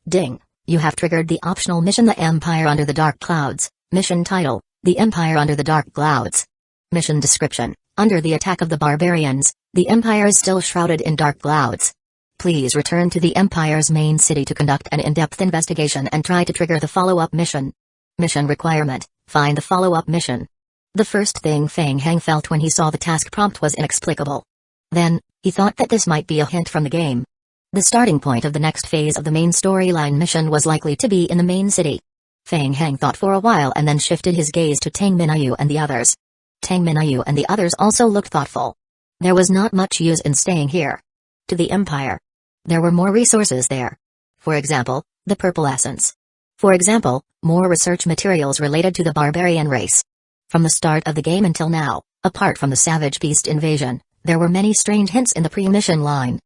Ding, you have triggered the optional mission The Empire Under the Dark Clouds. Mission title: The Empire Under the Dark Clouds. Mission description: under the attack of the barbarians, the Empire is still shrouded in dark clouds. Please return to the Empire's main city to conduct an in-depth investigation and try to trigger the follow-up mission. Mission requirement: find the follow-up mission. The first thing Feng Heng felt when he saw the task prompt was inexplicable. Then, he thought that this might be a hint from the game. The starting point of the next phase of the main storyline mission was likely to be in the main city. Feng Heng thought for a while and then shifted his gaze to Tang Minayu and the others. Tang Minayu and the others also looked thoughtful. There was not much use in staying here. To the Empire. There were more resources there. For example, the purple essence. For example, more research materials related to the barbarian race. From the start of the game until now, apart from the savage beast invasion, there were many strange hints in the pre-mission line.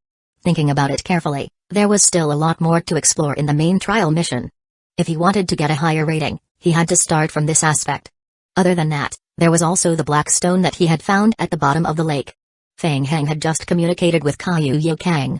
Thinking about it carefully, there was still a lot more to explore in the main trial mission. If he wanted to get a higher rating, he had to start from this aspect. Other than that, there was also the black stone that he had found at the bottom of the lake. Feng Heng had just communicated with Kaiyu Yokang.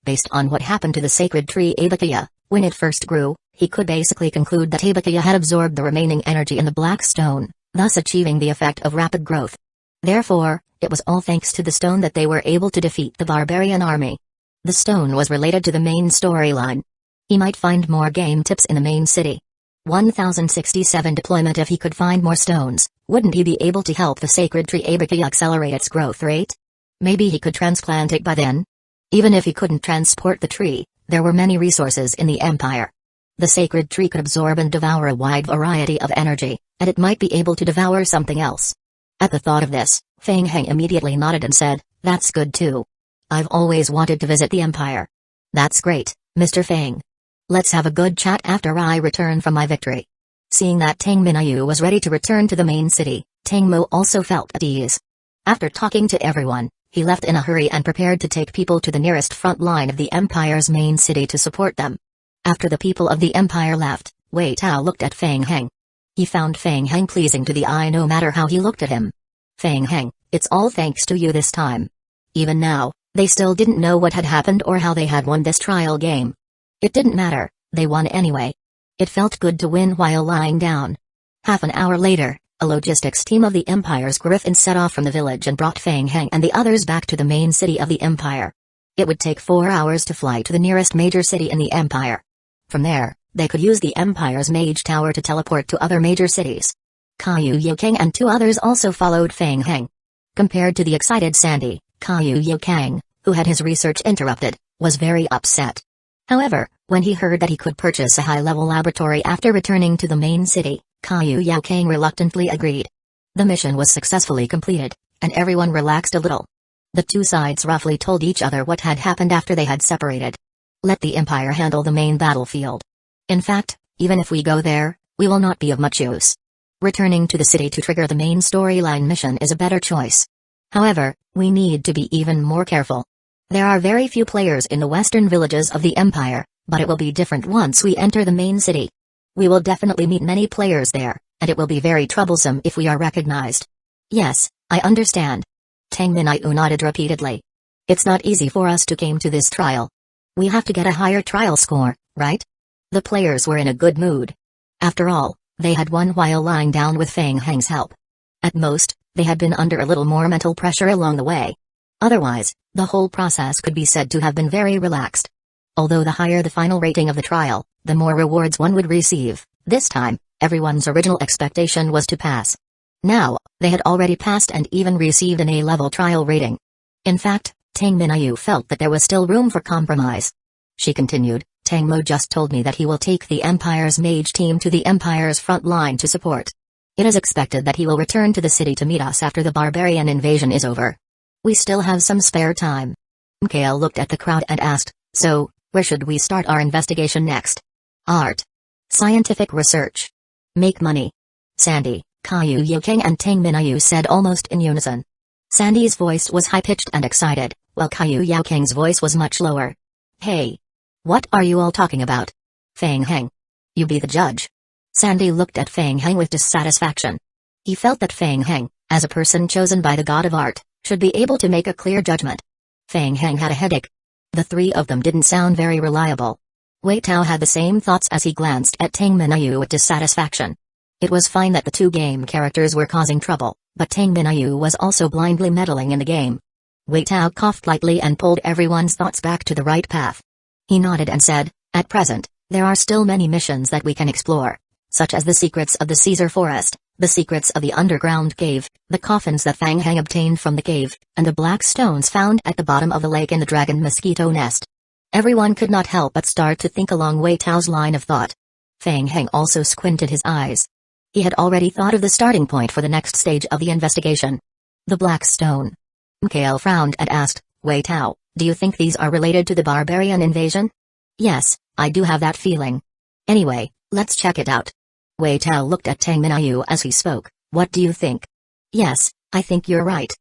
Based on what happened to the sacred tree Abakia, when it first grew, he could basically conclude that Abakia had absorbed the remaining energy in the black stone, thus achieving the effect of rapid growth. Therefore, it was all thanks to the stone that they were able to defeat the barbarian army. The stone was related to the main storyline. He might find more game tips in the main city. 1067 deployment. If he could find more stones, wouldn't he be able to help the sacred tree Abakia accelerate its growth rate? Maybe he could transplant it by then? Even if he couldn't transport the tree, there were many resources in the Empire. The sacred tree could absorb and devour a wide variety of energy, and it might be able to devour something else. At the thought of this, Feng Heng immediately nodded and said, "That's good too. I've always wanted to visit the Empire." "That's great, Mr. Fang. Let's have a good chat after I return from my victory. Seeing that Tang Minayu was ready to return to the main city, Tang Mo also felt at ease. After talking to everyone, he left in a hurry and prepared to take people to the nearest front line of the Empire's main city to support them. After the people of the Empire left, Wei Tao looked at Fang Heng. He found Fang Heng pleasing to the eye no matter how he looked at him. Fang Heng, it's all thanks to you this time. Even now, they still didn't know what had happened or how they had won this trial game. It didn't matter, they won anyway. It felt good to win while lying down. Half an hour later, a logistics team of the Empire's Griffin set off from the village and brought Fang Heng and the others back to the main city of the Empire. It would take 4 hours to fly to the nearest major city in the Empire. From there, they could use the Empire's Mage Tower to teleport to other major cities. Kaiyu Yokang and 2 others also followed Fang Heng. Compared to the excited Sandy, Kaiyu Yokang, who had his research interrupted, was very upset. However, when he heard that he could purchase a high-level laboratory after returning to the main city, Kaiyu Yokang reluctantly agreed. The mission was successfully completed, and everyone relaxed a little. The 2 sides roughly told each other what had happened after they had separated. Let the Empire handle the main battlefield. In fact, even if we go there, we will not be of much use. Returning to the city to trigger the main storyline mission is a better choice. However, we need to be even more careful. There are very few players in the western villages of the Empire, but it will be different once we enter the main city. We will definitely meet many players there, and it will be very troublesome if we are recognized. Yes, I understand. Tang Minayu nodded repeatedly. It's not easy for us to come to this trial. We have to get a higher trial score, right? The players were in a good mood. After all, they had won while lying down with Fang Heng's help. At most, they had been under a little more mental pressure along the way. Otherwise, the whole process could be said to have been very relaxed. Although the higher the final rating of the trial, the more rewards one would receive, this time, everyone's original expectation was to pass. Now, they had already passed and even received an A-level trial rating. In fact, Tang Minayu felt that there was still room for compromise. She continued, Tang Mo just told me that he will take the Empire's mage team to the Empire's front line to support. It is expected that he will return to the city to meet us after the barbarian invasion is over. We still have some spare time. Mikhail looked at the crowd and asked, so, where should we start our investigation next? Art. Scientific research. Make money. Sandy, Kaiyu Yokang and Tang Minayu said almost in unison. Sandy's voice was high-pitched and excited, while Kaiyu Yokang's voice was much lower. Hey. What are you all talking about? Fang Heng. You be the judge. Sandy looked at Fang Heng with dissatisfaction. He felt that Fang Heng, as a person chosen by the god of art, should be able to make a clear judgment. Fang Heng had a headache. The 3 of them didn't sound very reliable. Wei Tao had the same thoughts as he glanced at Tang Minayu with dissatisfaction. It was fine that the 2 game characters were causing trouble, but Tang Minayu was also blindly meddling in the game. Wei Tao coughed lightly and pulled everyone's thoughts back to the right path. He nodded and said, at present, there are still many missions that we can explore, such as the secrets of the Caesar Forest, the secrets of the underground cave, the coffins that Fang Heng obtained from the cave, and the black stones found at the bottom of the lake in the dragon mosquito nest. Everyone could not help but start to think along Wei Tao's line of thought. Fang Heng also squinted his eyes. He had already thought of the starting point for the next stage of the investigation. The black stone. Mikhail frowned and asked, Wei Tao, do you think these are related to the barbarian invasion? Yes, I do have that feeling. Anyway, let's check it out. Wei Tao looked at Tang Minayu as he spoke, what do you think? Yes, I think you're right.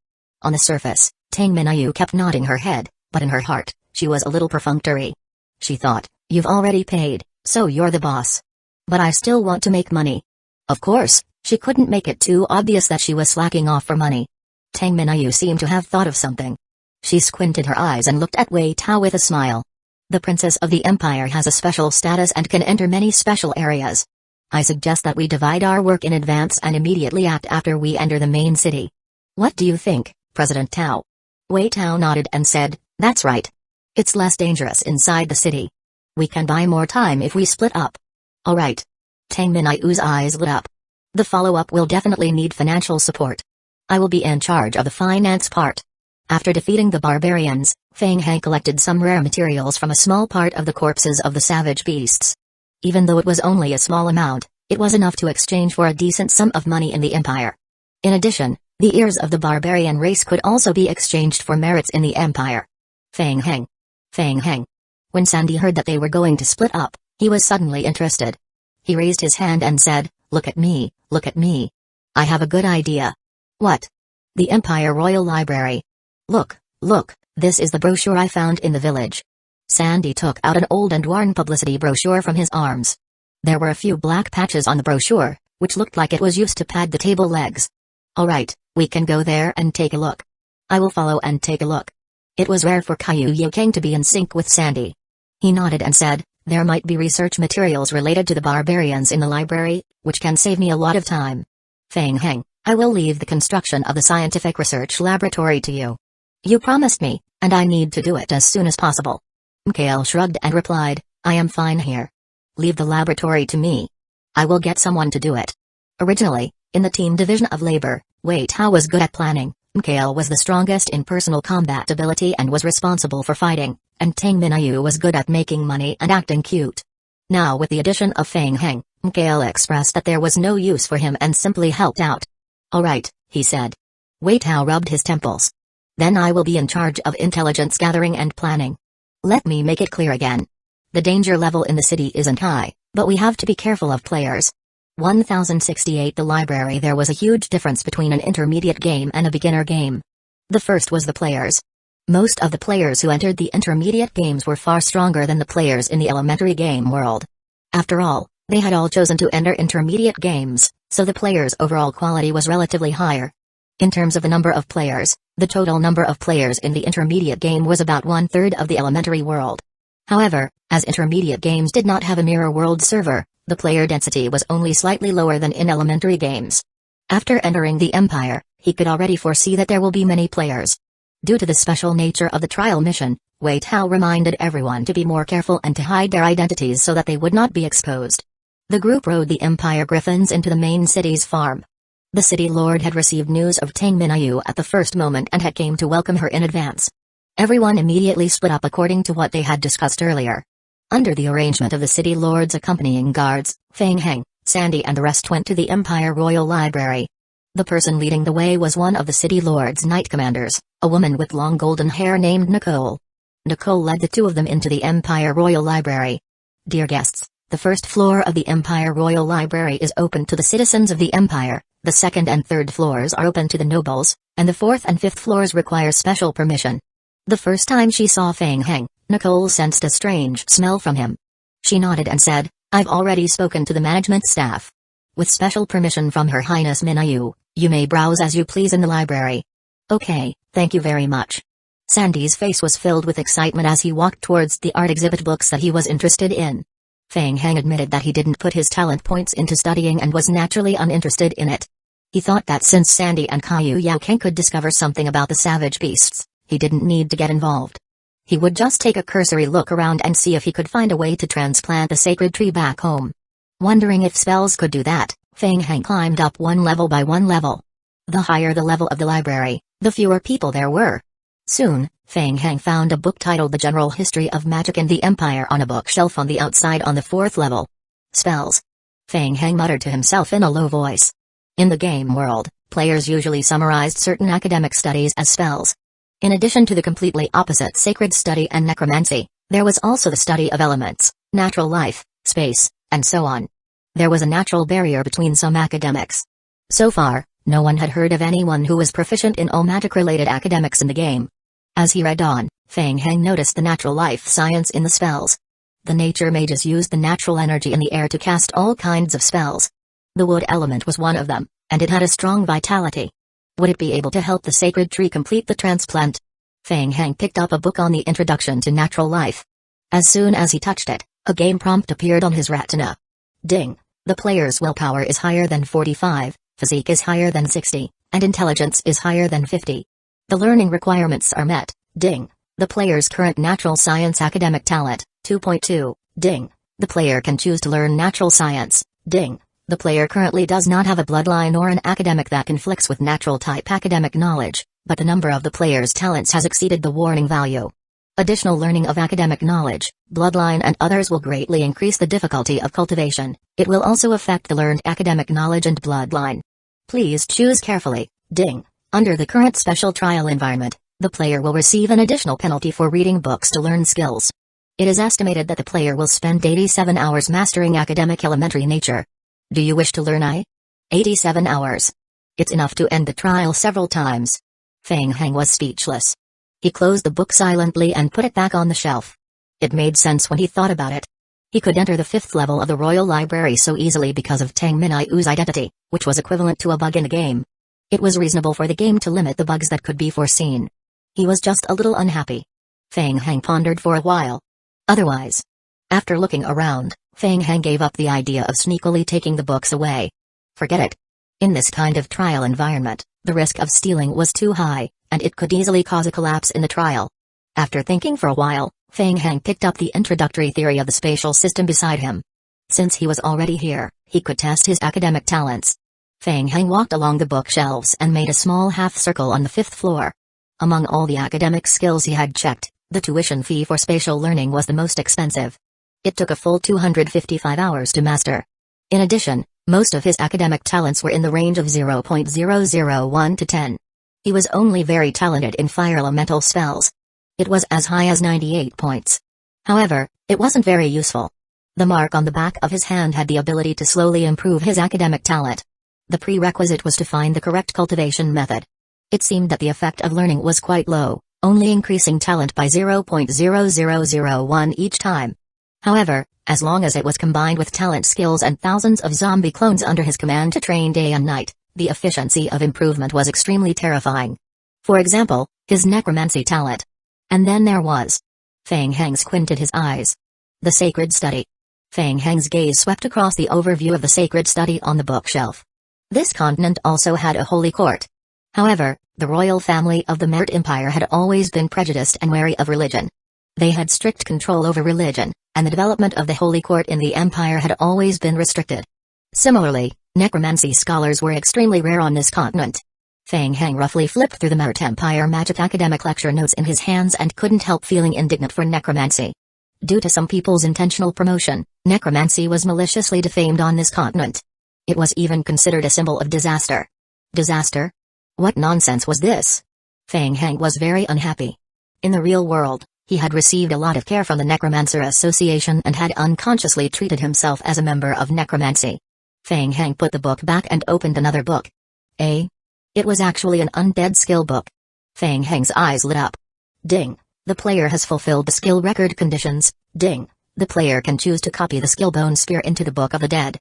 On the surface, Tang Minayu kept nodding her head, but in her heart, she was a little perfunctory. She thought, you've already paid, so you're the boss. But I still want to make money. Of course, she couldn't make it too obvious that she was slacking off for money. Tang Minayu seemed to have thought of something. She squinted her eyes and looked at Wei Tao with a smile. The Princess of the Empire has a special status and can enter many special areas. I suggest that we divide our work in advance and immediately act after we enter the main city. What do you think, President Tao? Wei Tao nodded and said, that's right. It's less dangerous inside the city. We can buy more time if we split up. All right. Tang Minayu's eyes lit up. The follow-up will definitely need financial support. I will be in charge of the finance part. After defeating the barbarians, Fang Heng collected some rare materials from a small part of the corpses of the savage beasts. Even though it was only a small amount, it was enough to exchange for a decent sum of money in the empire. In addition, the ears of the barbarian race could also be exchanged for merits in the empire. Fang Heng. Fang Heng. When Sandy heard that they were going to split up, he was suddenly interested. He raised his hand and said, look at me, look at me. I have a good idea. What? The Empire Royal Library. Look, look, this is the brochure I found in the village. Sandy took out an old and worn publicity brochure from his arms. There were a few black patches on the brochure, which looked like it was used to pad the table legs. Alright, we can go there and take a look. I will follow and take a look. It was rare for King to be in sync with Sandy. He nodded and said, there might be research materials related to the barbarians in the library, which can save me a lot of time. Feng Heng, I will leave the construction of the scientific research laboratory to you. You promised me, and I need to do it as soon as possible. Mikhail shrugged and replied, I am fine here. Leave the laboratory to me. I will get someone to do it. Originally, in the team division of labor, Wei Tao was good at planning, Mikhail was the strongest in personal combat ability and was responsible for fighting, and Tang Minayu was good at making money and acting cute. Now with the addition of Feng Heng, Mikhail expressed that there was no use for him and simply helped out. Alright, he said. Wei Tao rubbed his temples. Then I will be in charge of intelligence gathering and planning. Let me make it clear again. The danger level in the city isn't high, but we have to be careful of players. 1068 The library. There was a huge difference between an intermediate game and a beginner game. The first was the players. Most of the players who entered the intermediate games were far stronger than the players in the elementary game world. After all, they had all chosen to enter intermediate games, so the players' overall quality was relatively higher. In terms of the number of players, the total number of players in the intermediate game was about 1/3 of the elementary world. However, as intermediate games did not have a mirror world server, the player density was only slightly lower than in elementary games. After entering the Empire, he could already foresee that there will be many players. Due to the special nature of the trial mission, Wei Tao reminded everyone to be more careful and to hide their identities so that they would not be exposed. The group rode the Empire Griffins into the main city's farm. The city lord had received news of Tang Minayu at the first moment and had came to welcome her in advance. Everyone immediately split up according to what they had discussed earlier. Under the arrangement of the city lord's accompanying guards, Feng Heng, Sandy and the rest went to the Empire Royal Library. The person leading the way was one of the city lord's knight commanders, a woman with long golden hair named Nicole. Nicole led the two of them into the Empire Royal Library. Dear guests, the first floor of the Empire Royal Library is open to the citizens of the Empire, the second and third floors are open to the nobles, and the fourth and fifth floors require special permission. The first time she saw Feng Heng, Nicole sensed a strange smell from him. She nodded and said, I've already spoken to the management staff. With special permission from Her Highness Minayu, you may browse as you please in the library. Okay, thank you very much. Sandy's face was filled with excitement as he walked towards the art exhibit books that he was interested in. Feng Heng admitted that he didn't put his talent points into studying and was naturally uninterested in it. He thought that since Sandy and King could discover something about the savage beasts, he didn't need to get involved. He would just take a cursory look around and see if he could find a way to transplant the sacred tree back home. Wondering if spells could do that, Feng Heng climbed up one level by one level. The higher the level of the library, the fewer people there were. Soon, Feng Heng found a book titled The General History of Magic in the Empire on a bookshelf on the outside on the fourth level. Spells. Feng Heng muttered to himself in a low voice. In the game world, players usually summarized certain academic studies as spells. In addition to the completely opposite sacred study and necromancy, there was also the study of elements, natural life, space, and so on. There was a natural barrier between some academics. So far, no one had heard of anyone who was proficient in all magic-related academics in the game. As he read on, Feng Heng noticed the natural life science in the spells. The nature mages used the natural energy in the air to cast all kinds of spells. The wood element was one of them, and it had a strong vitality. Would it be able to help the sacred tree complete the transplant? Feng Heng picked up a book on the introduction to natural life. As soon as he touched it, a game prompt appeared on his retina. Ding! The player's willpower is higher than 45, physique is higher than 60, and intelligence is higher than 50. The learning requirements are met. Ding! The player's current natural science academic talent, 2.2. Ding! The player can choose to learn natural science. Ding! The player currently does not have a bloodline or an academic that conflicts with natural type academic knowledge, but the number of the player's talents has exceeded the warning value. Additional learning of academic knowledge, bloodline and others will greatly increase the difficulty of cultivation. It will also affect the learned academic knowledge and bloodline. Please choose carefully. Ding! Under the current special trial environment, the player will receive an additional penalty for reading books to learn skills. It is estimated that the player will spend 87 hours mastering academic elementary nature. Do you wish to learn 87 hours? It's enough to end the trial several times. Feng Heng was speechless. He closed the book silently and put it back on the shelf. It made sense when he thought about it. He could enter the 5th level of the Royal Library so easily because of Tang Minaiu's identity, which was equivalent to a bug in the game. It was reasonable for the game to limit the bugs that could be foreseen. He was just a little unhappy. Feng Heng pondered for a while. Otherwise, after looking around, Feng Heng gave up the idea of sneakily taking the books away. Forget it. In this kind of trial environment, the risk of stealing was too high, and it could easily cause a collapse in the trial. After thinking for a while, Feng Heng picked up the introductory theory of the spatial system beside him. Since he was already here, he could test his academic talents. Feng Heng walked along the bookshelves and made a small half-circle on the 5th floor. Among all the academic skills he had checked, the tuition fee for spatial learning was the most expensive. It took a full 255 hours to master. In addition, most of his academic talents were in the range of 0.001 to 10. He was only very talented in fire elemental spells. It was as high as 98 points. However, it wasn't very useful. The mark on the back of his hand had the ability to slowly improve his academic talent. The prerequisite was to find the correct cultivation method. It seemed that the effect of learning was quite low, only increasing talent by 0.0001 each time. However, as long as it was combined with talent skills and thousands of zombie clones under his command to train day and night, the efficiency of improvement was extremely terrifying. For example, his necromancy talent. And then there was. Feng Heng squinted his eyes. The sacred study. Feng Heng's gaze swept across the overview of the sacred study on the bookshelf. This continent also had a holy court. However, the royal family of the Merit Empire had always been prejudiced and wary of religion. They had strict control over religion, and the development of the holy court in the empire had always been restricted. Similarly, necromancy scholars were extremely rare on this continent. Feng Heng roughly flipped through the Merit Empire magic academic lecture notes in his hands and couldn't help feeling indignant for necromancy. Due to some people's intentional promotion, necromancy was maliciously defamed on this continent. It was even considered a symbol of disaster. Disaster? What nonsense was this? Feng Heng was very unhappy. In the real world, he had received a lot of care from the Necromancer Association and had unconsciously treated himself as a member of necromancy. Feng Heng put the book back and opened another book. It was actually an undead skill book. Feng Heng's eyes lit up. Ding. The player has fulfilled the skill record conditions. Ding. The player can choose to copy the skill Bone Spear into the Book of the Dead.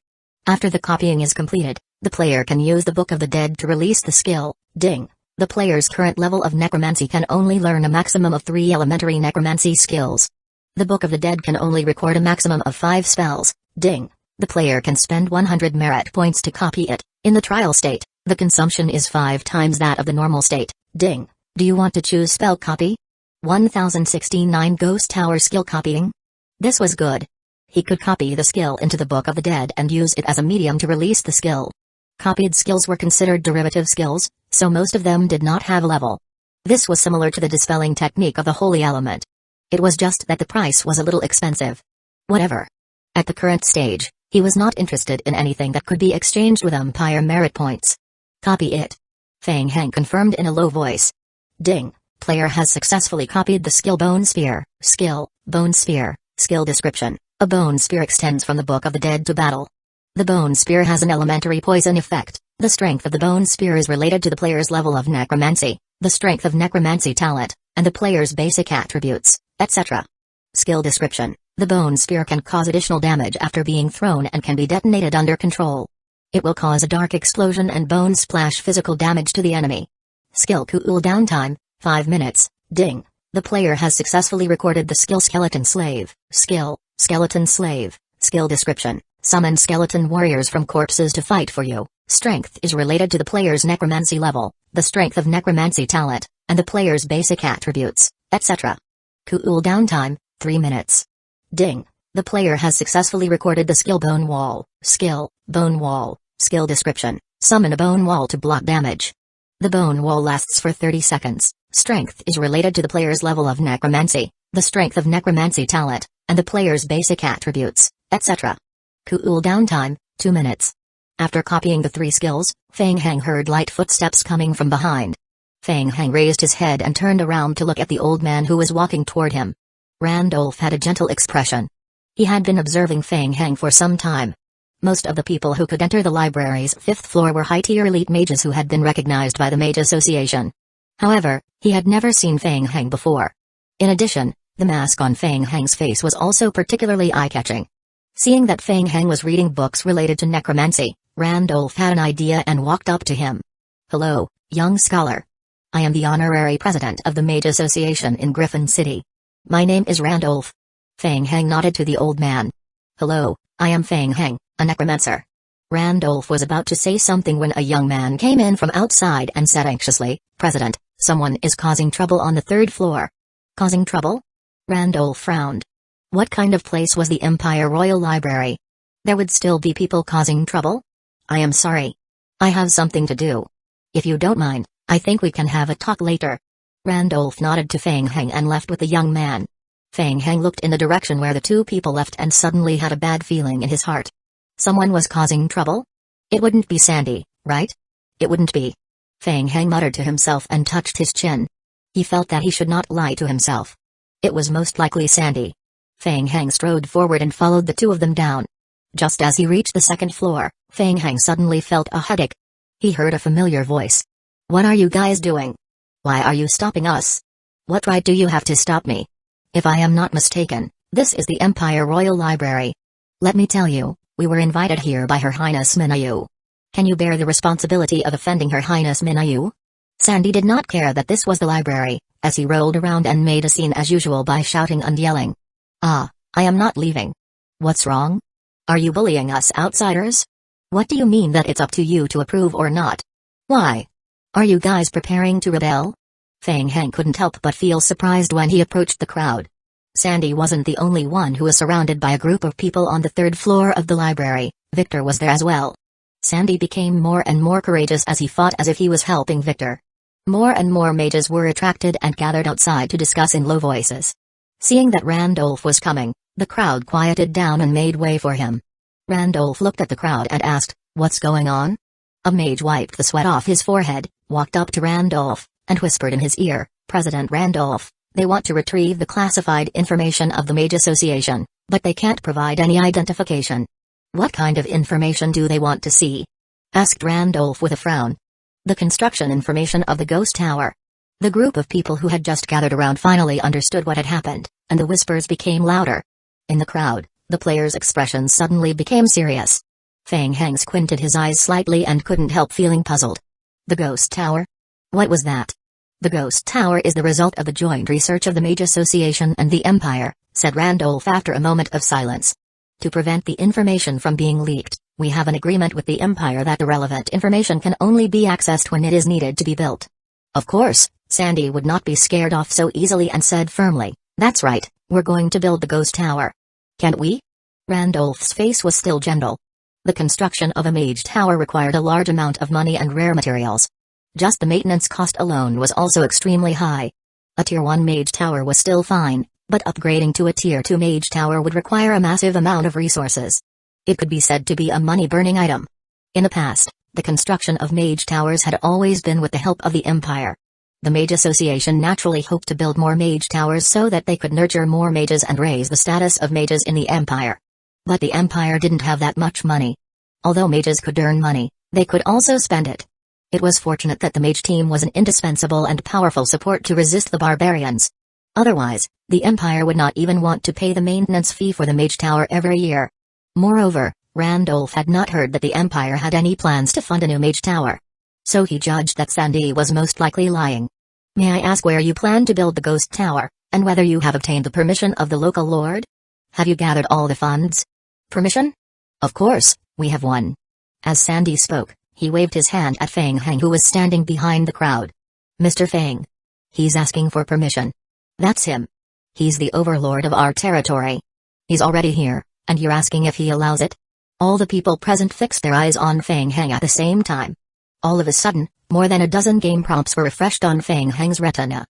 After the copying is completed, the player can use the Book of the Dead to release the skill. Ding. The player's current level of necromancy can only learn a maximum of 3 elementary necromancy skills. The Book of the Dead can only record a maximum of 5 spells. Ding. The player can spend 100 merit points to copy it. In the trial state, the consumption is 5 times that of the normal state. Ding. Do you want to choose spell copy? 1069 Ghost Tower skill copying? This was good. He could copy the skill into the Book of the Dead and use it as a medium to release the skill. Copied skills were considered derivative skills, so most of them did not have a level. This was similar to the dispelling technique of the holy element. It was just that the price was a little expensive. Whatever. At the current stage, he was not interested in anything that could be exchanged with Empire merit points. Copy it. Feng Heng confirmed in a low voice. Ding. Player has successfully copied the skill Bone Spear. Skill, Bone Spear. Skill description. A bone spear extends from the Book of the Dead to battle. The bone spear has an elementary poison effect. The strength of the bone spear is related to the player's level of necromancy, the strength of necromancy talent, and the player's basic attributes, etc. Skill description. The bone spear can cause additional damage after being thrown and can be detonated under control. It will cause a dark explosion and bone splash physical damage to the enemy. Skill cooldown time, 5 minutes. Ding. The player has successfully recorded the skill Skeleton Slave. Skill, Skeleton Slave. Skill description. Summon skeleton warriors from corpses to fight for you. Strength is related to the player's necromancy level, the strength of necromancy talent, and the player's basic attributes, etc. Cooldown time, 3 minutes. Ding. The player has successfully recorded the skill Bone Wall. Skill, Bone Wall. Skill description. Summon a bone wall to block damage. The bone wall lasts for 30 seconds. Strength is related to the player's level of necromancy, the strength of necromancy talent, and the player's basic attributes, etc. Cooldown time, 2 minutes. After copying the 3 skills, Feng Heng heard light footsteps coming from behind. Feng Heng raised his head and turned around to look at the old man who was walking toward him. Randolph had a gentle expression. He had been observing Feng Heng for some time. Most of the people who could enter the library's 5th floor were high-tier elite mages who had been recognized by the Mage Association. However, he had never seen Feng Heng before. In addition, the mask on Feng Heng's face was also particularly eye-catching. Seeing that Feng Heng was reading books related to necromancy, Randolph had an idea and walked up to him. "Hello, young scholar. I am the honorary president of the Mage Association in Griffin City. My name is Randolph." Feng Heng nodded to the old man. "Hello, I am Feng Heng, a necromancer." Randolph was about to say something when a young man came in from outside and said anxiously, "President, someone is causing trouble on the 3rd floor." "Causing trouble?" Randolph frowned. What kind of place was the Empire Royal Library? There would still be people causing trouble? "I am sorry. I have something to do. If you don't mind, I think we can have a talk later." Randolph nodded to Feng Heng and left with the young man. Feng Heng looked in the direction where the two people left and suddenly had a bad feeling in his heart. Someone was causing trouble? It wouldn't be Sandy, right? It wouldn't be. Feng Heng muttered to himself and touched his chin. He felt that he should not lie to himself. It was most likely Sandy. Feng Heng strode forward and followed the two of them down. Just as he reached the 2nd floor, Feng Heng suddenly felt a headache. He heard a familiar voice. "What are you guys doing? Why are you stopping us? What right do you have to stop me? If I am not mistaken, this is the Empire Royal Library. Let me tell you, we were invited here by Her Highness Minayu. Can you bear the responsibility of offending Her Highness Minayu?" Sandy did not care that this was the library, as he rolled around and made a scene as usual by shouting and yelling. "Ah, I am not leaving. What's wrong? Are you bullying us outsiders? What do you mean that it's up to you to approve or not? Why? Are you guys preparing to rebel?" Feng Heng couldn't help but feel surprised when he approached the crowd. Sandy wasn't the only one who was surrounded by a group of people on the 3rd floor of the library. Victor was there as well. Sandy became more and more courageous as he fought as if he was helping Victor. More and more mages were attracted and gathered outside to discuss in low voices. Seeing that Randolph was coming, the crowd quieted down and made way for him. Randolph looked at the crowd and asked, "What's going on?" A mage wiped the sweat off his forehead, walked up to Randolph, and whispered in his ear, "President Randolph, they want to retrieve the classified information of the Mage Association, but they can't provide any identification." "What kind of information do they want to see?" asked Randolph with a frown. "The construction information of the ghost tower." The group of people who had just gathered around finally understood what had happened, and the whispers became louder. In the crowd, the players' expressions suddenly became serious. Feng Heng squinted his eyes slightly and couldn't help feeling puzzled. "The ghost tower? What was that?" "The ghost tower is the result of the joint research of the Mage Association and the Empire," said Randolph after a moment of silence. "To prevent the information from being leaked, we have an agreement with the Empire that the relevant information can only be accessed when it is needed to be built." Of course, Sandy would not be scared off so easily and said firmly, "That's right, we're going to build the ghost tower." "Can't we?" Randolph's face was still gentle. The construction of a mage tower required a large amount of money and rare materials. Just the maintenance cost alone was also extremely high. A Tier 1 mage tower was still fine, but upgrading to a Tier 2 mage tower would require a massive amount of resources. It could be said to be a money-burning item. In the past, the construction of mage towers had always been with the help of the Empire. The Mage Association naturally hoped to build more mage towers so that they could nurture more mages and raise the status of mages in the Empire. But the Empire didn't have that much money. Although mages could earn money, they could also spend it. It was fortunate that the mage team was an indispensable and powerful support to resist the barbarians. Otherwise, the Empire would not even want to pay the maintenance fee for the mage tower every year. Moreover, Randolph had not heard that the Empire had any plans to fund a new mage tower. So he judged that Sandy was most likely lying. "May I ask where you plan to build the ghost tower, and whether you have obtained the permission of the local lord? Have you gathered all the funds?" "Permission? Of course, we have one." As Sandy spoke, he waved his hand at Feng Heng who was standing behind the crowd. "Mr. Feng. He's asking for permission." "That's him. He's the overlord of our territory. He's already here, and you're asking if he allows it?" All the people present fixed their eyes on Feng Heng at the same time. All of a sudden, more than a dozen game prompts were refreshed on Feng Heng's retina.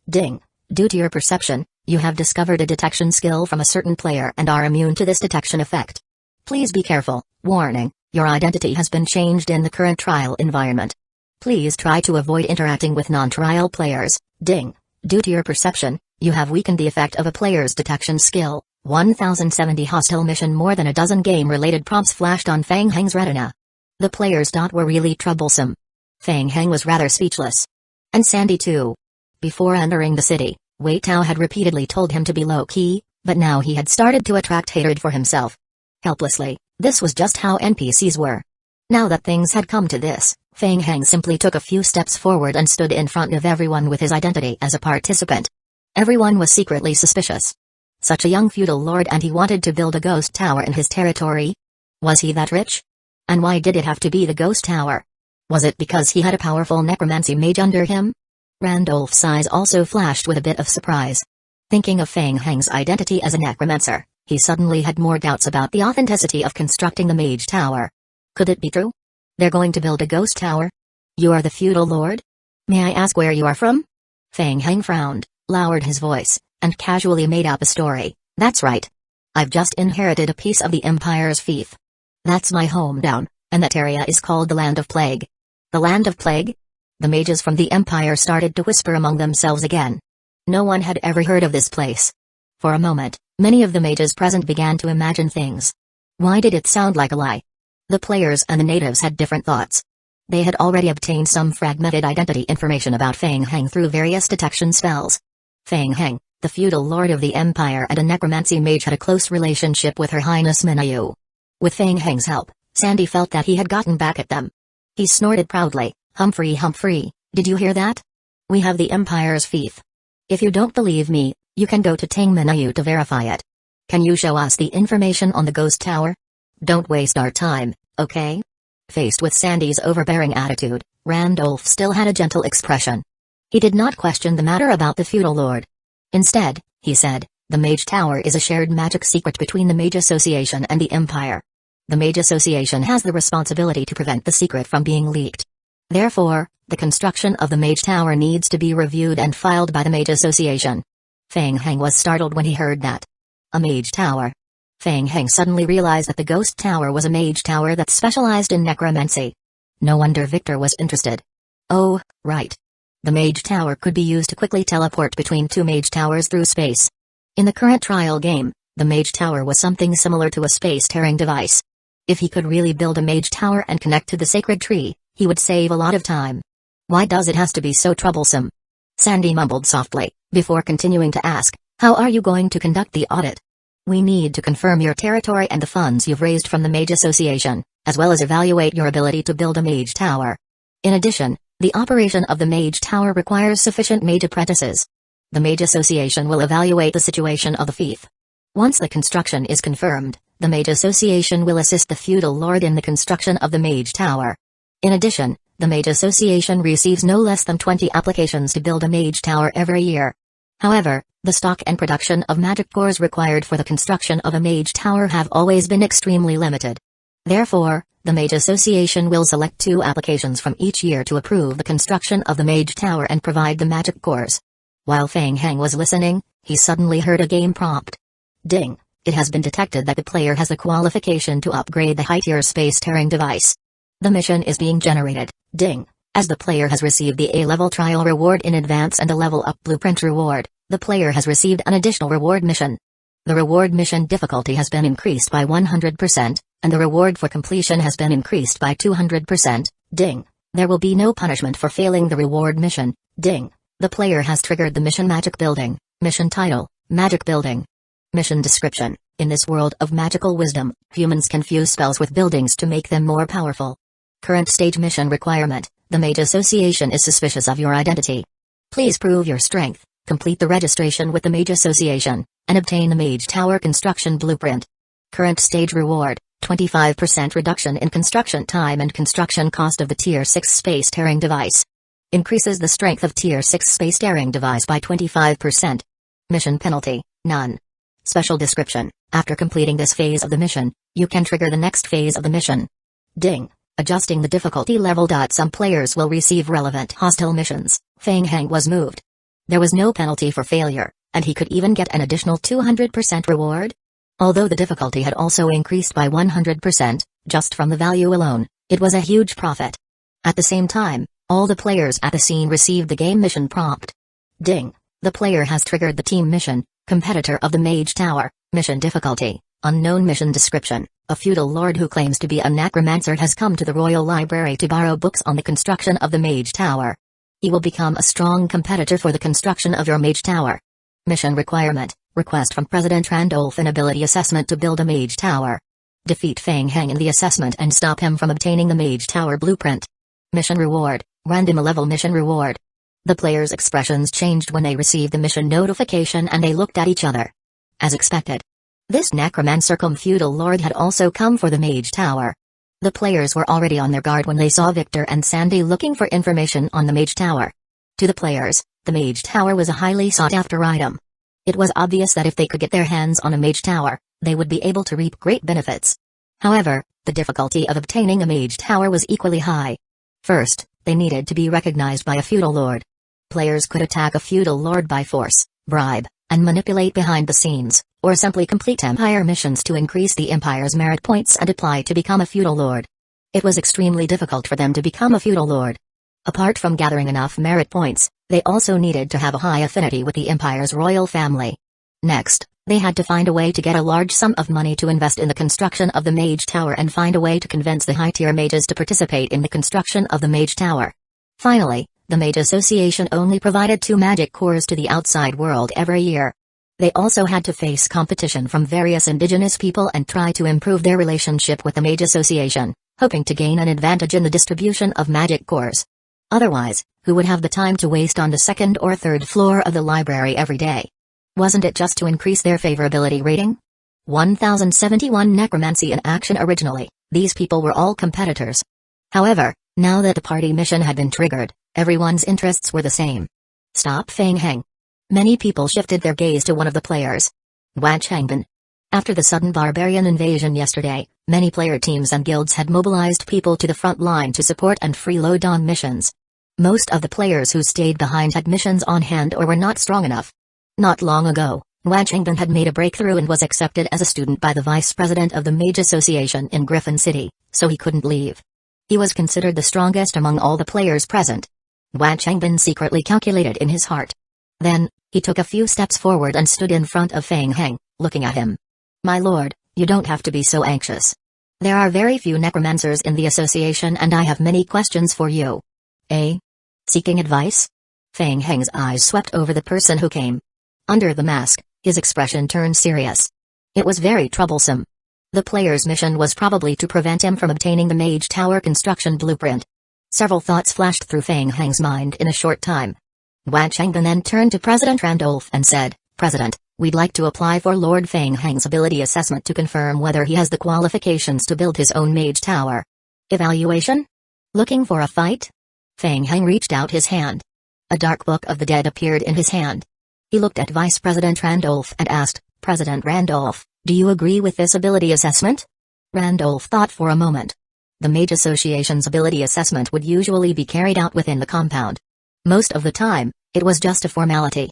"Ding. Due to your perception, you have discovered a detection skill from a certain player and are immune to this detection effect. Please be careful. Warning, your identity has been changed in the current trial environment. Please try to avoid interacting with non-trial players. Ding. Due to your perception, you have weakened the effect of a player's detection skill. 1070 hostile mission. More than a dozen game-related prompts flashed on Fang Heng's retina. The players' were really troublesome. Fang Heng was rather speechless. And Sandy too. Before entering the city, Wei Tao had repeatedly told him to be low-key, but now he had started to attract hatred for himself. Helplessly, this was just how NPCs were. Now that things had come to this, Fang Heng simply took a few steps forward and stood in front of everyone with his identity as a participant. Everyone was secretly suspicious. Such a young feudal lord, and he wanted to build a ghost tower in his territory? Was he that rich? And why did it have to be the ghost tower? Was it because he had a powerful necromancy mage under him? Randolph's eyes also flashed with a bit of surprise. Thinking of Fang Heng's identity as a necromancer, he suddenly had more doubts about the authenticity of constructing the mage tower. Could it be true? They're going to build a ghost tower? You are the feudal lord? May I ask where you are from? Fang Heng frowned, lowered his voice, and casually made up a story. That's right. I've just inherited a piece of the Empire's fief. That's my hometown, and that area is called the Land of Plague. The Land of Plague? The mages from the Empire started to whisper among themselves again. No one had ever heard of this place. For a moment, many of the mages present began to imagine things. Why did it sound like a lie? The players and the natives had different thoughts. They had already obtained some fragmented identity information about Fang Heng through various detection spells. Fang Heng, the feudal lord of the Empire and a necromancy mage, had a close relationship with Her Highness Minayu. With Fang Heng's help, Sandy felt that he had gotten back at them. He snorted proudly, Humphrey, did you hear that? We have the Empire's fief. If you don't believe me, you can go to Tang Minayu to verify it. Can you show us the information on the ghost tower? Don't waste our time, okay? Faced with Sandy's overbearing attitude, Randolph still had a gentle expression. He did not question the matter about the feudal lord. Instead, he said, the Mage Tower is a shared magic secret between the Mage Association and the Empire. The Mage Association has the responsibility to prevent the secret from being leaked. Therefore, the construction of the Mage Tower needs to be reviewed and filed by the Mage Association. Fang Heng was startled when he heard that. A Mage Tower. Fang Heng suddenly realized that the Ghost Tower was a Mage Tower that specialized in necromancy. No wonder Victor was interested. Oh, right. The Mage Tower could be used to quickly teleport between two Mage Towers through space. In the current trial game, the Mage Tower was something similar to a space-tearing device. If he could really build a Mage Tower and connect to the sacred tree, he would save a lot of time. Why does it have to be so troublesome? Sandy mumbled softly, before continuing to ask, how are you going to conduct the audit? We need to confirm your territory and the funds you've raised from the Mage Association, as well as evaluate your ability to build a Mage Tower. In addition, the operation of the Mage Tower requires sufficient mage apprentices. The Mage Association will evaluate the situation of the fief. Once the construction is confirmed, the Mage Association will assist the feudal lord in the construction of the Mage Tower. In addition, the Mage Association receives no less than 20 applications to build a Mage Tower every year. However, the stock and production of magic cores required for the construction of a Mage Tower have always been extremely limited. Therefore, the Mage Association will select 2 applications from each year to approve the construction of the Mage Tower and provide the magic cores. While Fang Heng was listening, he suddenly heard a game prompt. Ding! It has been detected that the player has the qualification to upgrade the high-tier space-tearing device. The mission is being generated, ding, as the player has received the A-level trial reward in advance and a level-up blueprint reward. The player has received an additional reward mission. The reward mission difficulty has been increased by 100%, and the reward for completion has been increased by 200%, ding. There will be no punishment for failing the reward mission, ding. The player has triggered the mission Magic Building. Mission title, Magic Building. Mission description: in this world of magical wisdom, humans can fuse spells with buildings to make them more powerful. Current stage mission requirement: the Mage Association is suspicious of your identity. Please prove your strength, complete the registration with the Mage Association, and obtain the Mage Tower construction blueprint. Current stage reward: 25% reduction in construction time and construction cost of the Tier 6 space-tearing device. Increases the strength of Tier 6 space-tearing device by 25%. Mission penalty: none. Special description: after completing this phase of the mission, you can trigger the next phase of the mission. Ding. Adjusting the difficulty level. Some players will receive relevant hostile missions. Fang Heng was moved. There was no penalty for failure, and he could even get an additional 200% reward. Although the difficulty had also increased by 100%, just from the value alone, it was a huge profit. At the same time, all the players at the scene received the game mission prompt. Ding. The player has triggered the team mission, Competitor of the Mage Tower, mission difficulty, unknown mission description. A feudal lord who claims to be a necromancer has come to the royal library to borrow books on the construction of the Mage Tower. He will become a strong competitor for the construction of your Mage Tower. Mission requirement, request from President Randolph an ability assessment to build a Mage Tower. Defeat Feng Heng in the assessment and stop him from obtaining the Mage Tower blueprint. Mission reward, random level mission reward. The players' expressions changed when they received the mission notification and they looked at each other. As expected, this necromancer cum feudal lord had also come for the Mage Tower. The players were already on their guard when they saw Victor and Sandy looking for information on the Mage Tower. To the players, the Mage Tower was a highly sought-after item. It was obvious that if they could get their hands on a Mage Tower, they would be able to reap great benefits. However, the difficulty of obtaining a Mage Tower was equally high. First, they needed to be recognized by a feudal lord. Players could attack a feudal lord by force, bribe, and manipulate behind the scenes, or simply complete empire missions to increase the empire's merit points and apply to become a feudal lord. It was extremely difficult for them to become a feudal lord. Apart from gathering enough merit points, they also needed to have a high affinity with the empire's royal family. Next, they had to find a way to get a large sum of money to invest in the construction of the Mage Tower and find a way to convince the high-tier mages to participate in the construction of the Mage Tower. Finally, the Mage Association only provided 2 magic cores to the outside world every year. They also had to face competition from various indigenous people and try to improve their relationship with the Mage Association, hoping to gain an advantage in the distribution of magic cores. Otherwise, who would have the time to waste on the second or third floor of the library every day? Wasn't it just to increase their favorability rating? 1071 Necromancy in action originally, these people were all competitors. However, now that the party mission had been triggered, everyone's interests were the same. Stop Feng Heng. Many people shifted their gaze to one of the players. Wan Changban. After the sudden barbarian invasion yesterday, many player teams and guilds had mobilized people to the front line to support and freeload on missions. Most of the players who stayed behind had missions on hand or were not strong enough. Not long ago, Wan Changban had made a breakthrough and was accepted as a student by the vice president of the Mage Association in Griffin City, so he couldn't leave. He was considered the strongest among all the players present. Wan Changban secretly calculated in his heart. Then, he took a few steps forward and stood in front of Feng Heng, looking at him. My lord, you don't have to be so anxious. There are very few necromancers in the association and I have many questions for you. Eh? Seeking advice? Feng Heng's eyes swept over the person who came. Under the mask, his expression turned serious. It was very troublesome. The player's mission was probably to prevent him from obtaining the Mage Tower construction blueprint. Several thoughts flashed through Feng Heng's mind in a short time. Wan Changban then turned to President Randolph and said, President, we'd like to apply for Lord Feng Heng's ability assessment to confirm whether he has the qualifications to build his own Mage Tower. Evaluation? Looking for a fight? Feng Heng reached out his hand. A dark book of the dead appeared in his hand. He looked at Vice President Randolph and asked, President Randolph, do you agree with this ability assessment? Randolph thought for a moment. The Mage Association's ability assessment would usually be carried out within the compound. Most of the time, it was just a formality.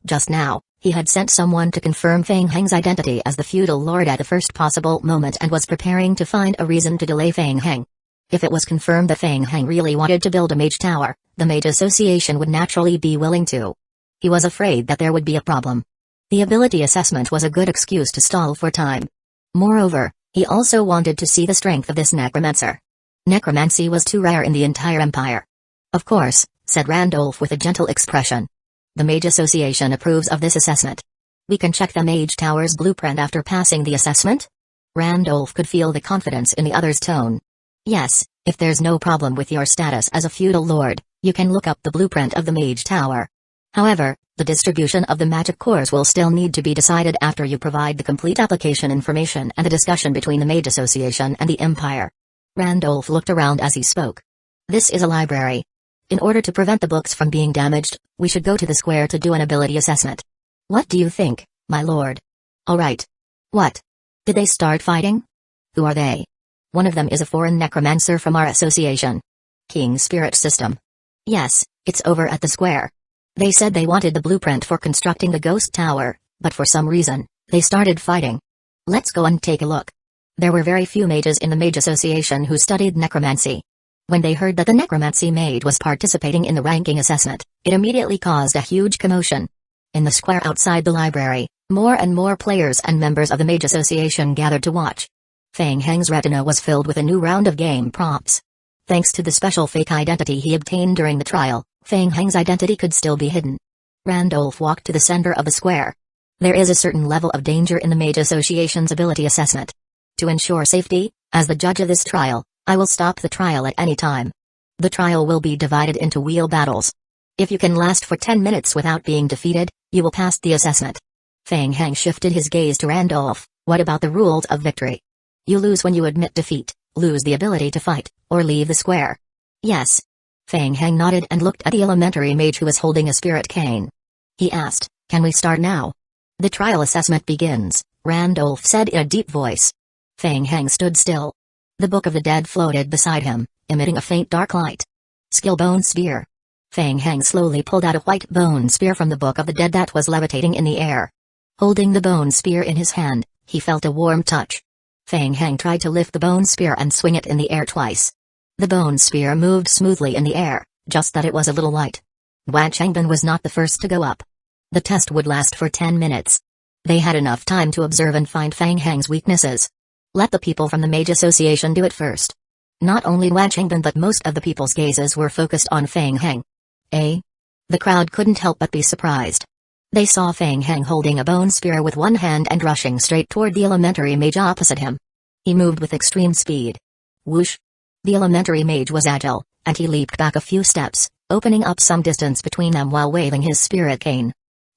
Just now, he had sent someone to confirm Feng Heng's identity as the feudal lord at the first possible moment and was preparing to find a reason to delay Feng Heng. If it was confirmed that Feng Heng really wanted to build a Mage Tower, the Mage Association would naturally be willing to. He was afraid that there would be a problem. The ability assessment was a good excuse to stall for time. Moreover, he also wanted to see the strength of this necromancer. Necromancy was too rare in the entire empire. Of course, said Randolph with a gentle expression. The Mage Association approves of this assessment. We can check the Mage Tower's blueprint after passing the assessment? Randolph could feel the confidence in the other's tone. Yes, if there's no problem with your status as a feudal lord, you can look up the blueprint of the Mage Tower. However, the distribution of the magic cores will still need to be decided after you provide the complete application information and a discussion between the Mage Association and the Empire. Randolph looked around as he spoke. This is a library. In order to prevent the books from being damaged, we should go to the square to do an ability assessment. What do you think, my lord? Alright. What? Did they start fighting? Who are they? One of them is a foreign necromancer from our association. King Spirit System. Yes, it's over at the square. They said they wanted the blueprint for constructing the ghost tower, but for some reason, they started fighting. Let's go and take a look. There were very few mages in the Mage Association who studied necromancy. When they heard that the necromancy maid was participating in the ranking assessment, it immediately caused a huge commotion. In the square outside the library, more and more players and members of the Mage Association gathered to watch. Feng Heng's retina was filled with a new round of game props. Thanks to the special fake identity he obtained during the trial, Feng Heng's identity could still be hidden. Randolph walked to the center of the square. There is a certain level of danger in the Mage Association's ability assessment. To ensure safety, as the judge of this trial, I will stop the trial at any time. The trial will be divided into wheel battles. If you can last for 10 minutes without being defeated, you will pass the assessment. Feng Heng shifted his gaze to Randolph. What about the rules of victory? You lose when you admit defeat, lose the ability to fight, or leave the square. Yes. Feng Heng nodded and looked at the elementary mage who was holding a spirit cane. He asked, can we start now? The trial assessment begins, Randolph said in a deep voice. Feng Heng stood still. The Book of the Dead floated beside him, emitting a faint dark light. Skill Bone Spear. Feng Heng slowly pulled out a white bone spear from the Book of the Dead that was levitating in the air. Holding the bone spear in his hand, he felt a warm touch. Feng Heng tried to lift the bone spear and swing it in the air twice. The bone spear moved smoothly in the air, just that it was a little light. Wan Changbin was not the first to go up. The test would last for 10 minutes. They had enough time to observe and find Feng Heng's weaknesses. Let the people from the Mage Association do it first. Not only Wan Changbin but most of the people's gazes were focused on Feng Heng. The crowd couldn't help but be surprised. They saw Feng Heng holding a bone spear with one hand and rushing straight toward the elementary mage opposite him. He moved with extreme speed. Whoosh! The elementary mage was agile, and he leaped back a few steps, opening up some distance between them while waving his spirit cane.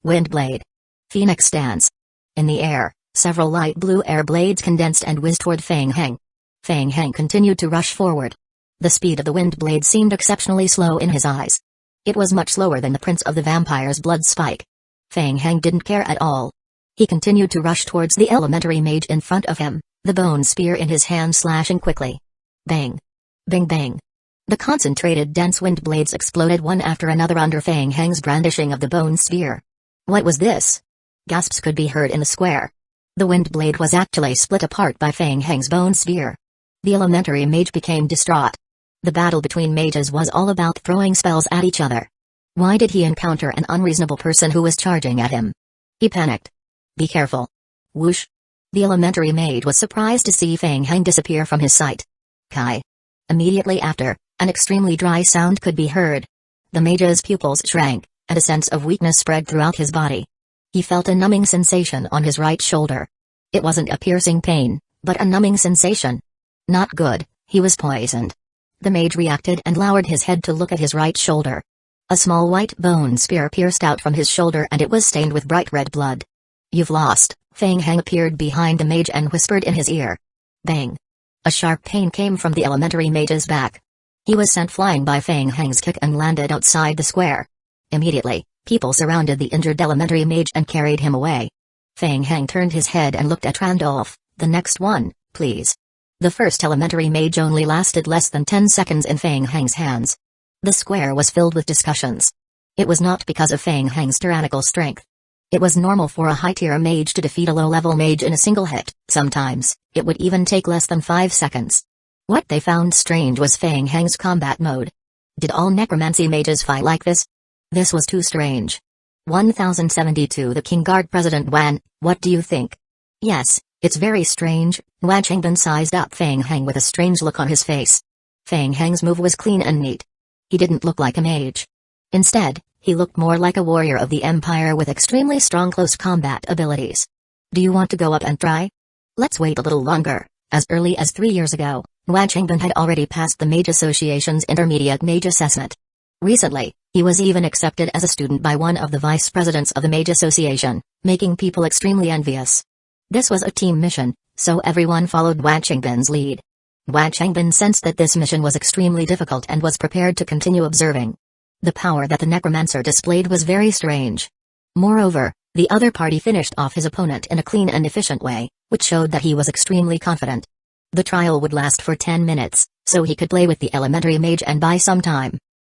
Windblade. Phoenix Dance. In the air, several light blue air blades condensed and whizzed toward Feng Heng. Feng Heng continued to rush forward. The speed of the wind blade seemed exceptionally slow in his eyes. It was much slower than the Prince of the Vampire's blood spike. Feng Heng didn't care at all. He continued to rush towards the elementary mage in front of him, the bone spear in his hand slashing quickly. Bang! Bang bang! The concentrated dense wind blades exploded one after another under Feng Heng's brandishing of the bone spear. What was this? Gasps could be heard in the square. The wind blade was actually split apart by Feng Heng's bone spear. The elementary mage became distraught. The battle between mages was all about throwing spells at each other. Why did he encounter an unreasonable person who was charging at him? He panicked. Be careful. Whoosh! The elementary mage was surprised to see Feng Heng disappear from his sight. Kai. Immediately after, an extremely dry sound could be heard. The mage's pupils shrank, and a sense of weakness spread throughout his body. He felt a numbing sensation on his right shoulder. It wasn't a piercing pain, but a numbing sensation. Not good, he was poisoned. The mage reacted and lowered his head to look at his right shoulder. A small white bone spear pierced out from his shoulder and it was stained with bright red blood. You've lost. Feng Heng appeared behind the mage and whispered in his ear. Bang! A sharp pain came from the elementary mage's back. He was sent flying by Feng Heng's kick and landed outside the square. Immediately, people surrounded the injured elementary mage and carried him away. Feng Heng turned his head and looked at Randolph. The next one, please. The first elementary mage only lasted less than 10 seconds in Feng Heng's hands. The square was filled with discussions. It was not because of Feng Heng's tyrannical strength. It was normal for a high-tier mage to defeat a low-level mage in a single hit. Sometimes, it would even take less than 5 seconds. What they found strange was Feng Heng's combat mode. Did all necromancy mages fight like this? This was too strange. 1072 The King Guard President Wan, what do you think? Yes, it's very strange. Wan Changbin sized up Feng Heng with a strange look on his face. Feng Heng's move was clean and neat. He didn't look like a mage. Instead, he looked more like a warrior of the Empire with extremely strong close combat abilities. Do you want to go up and try? Let's wait a little longer. As early as 3 years ago, Wan Changbin had already passed the Mage Association's intermediate mage assessment. Recently, he was even accepted as a student by one of the vice presidents of the Mage Association, making people extremely envious. This was a team mission, so everyone followed Wan Changbin's lead. Wan Changbin sensed that this mission was extremely difficult and was prepared to continue observing. The power that the Necromancer displayed was very strange. Moreover, the other party finished off his opponent in a clean and efficient way, which showed that he was extremely confident. The trial would last for 10 minutes, so he could play with the elementary mage and buy some time.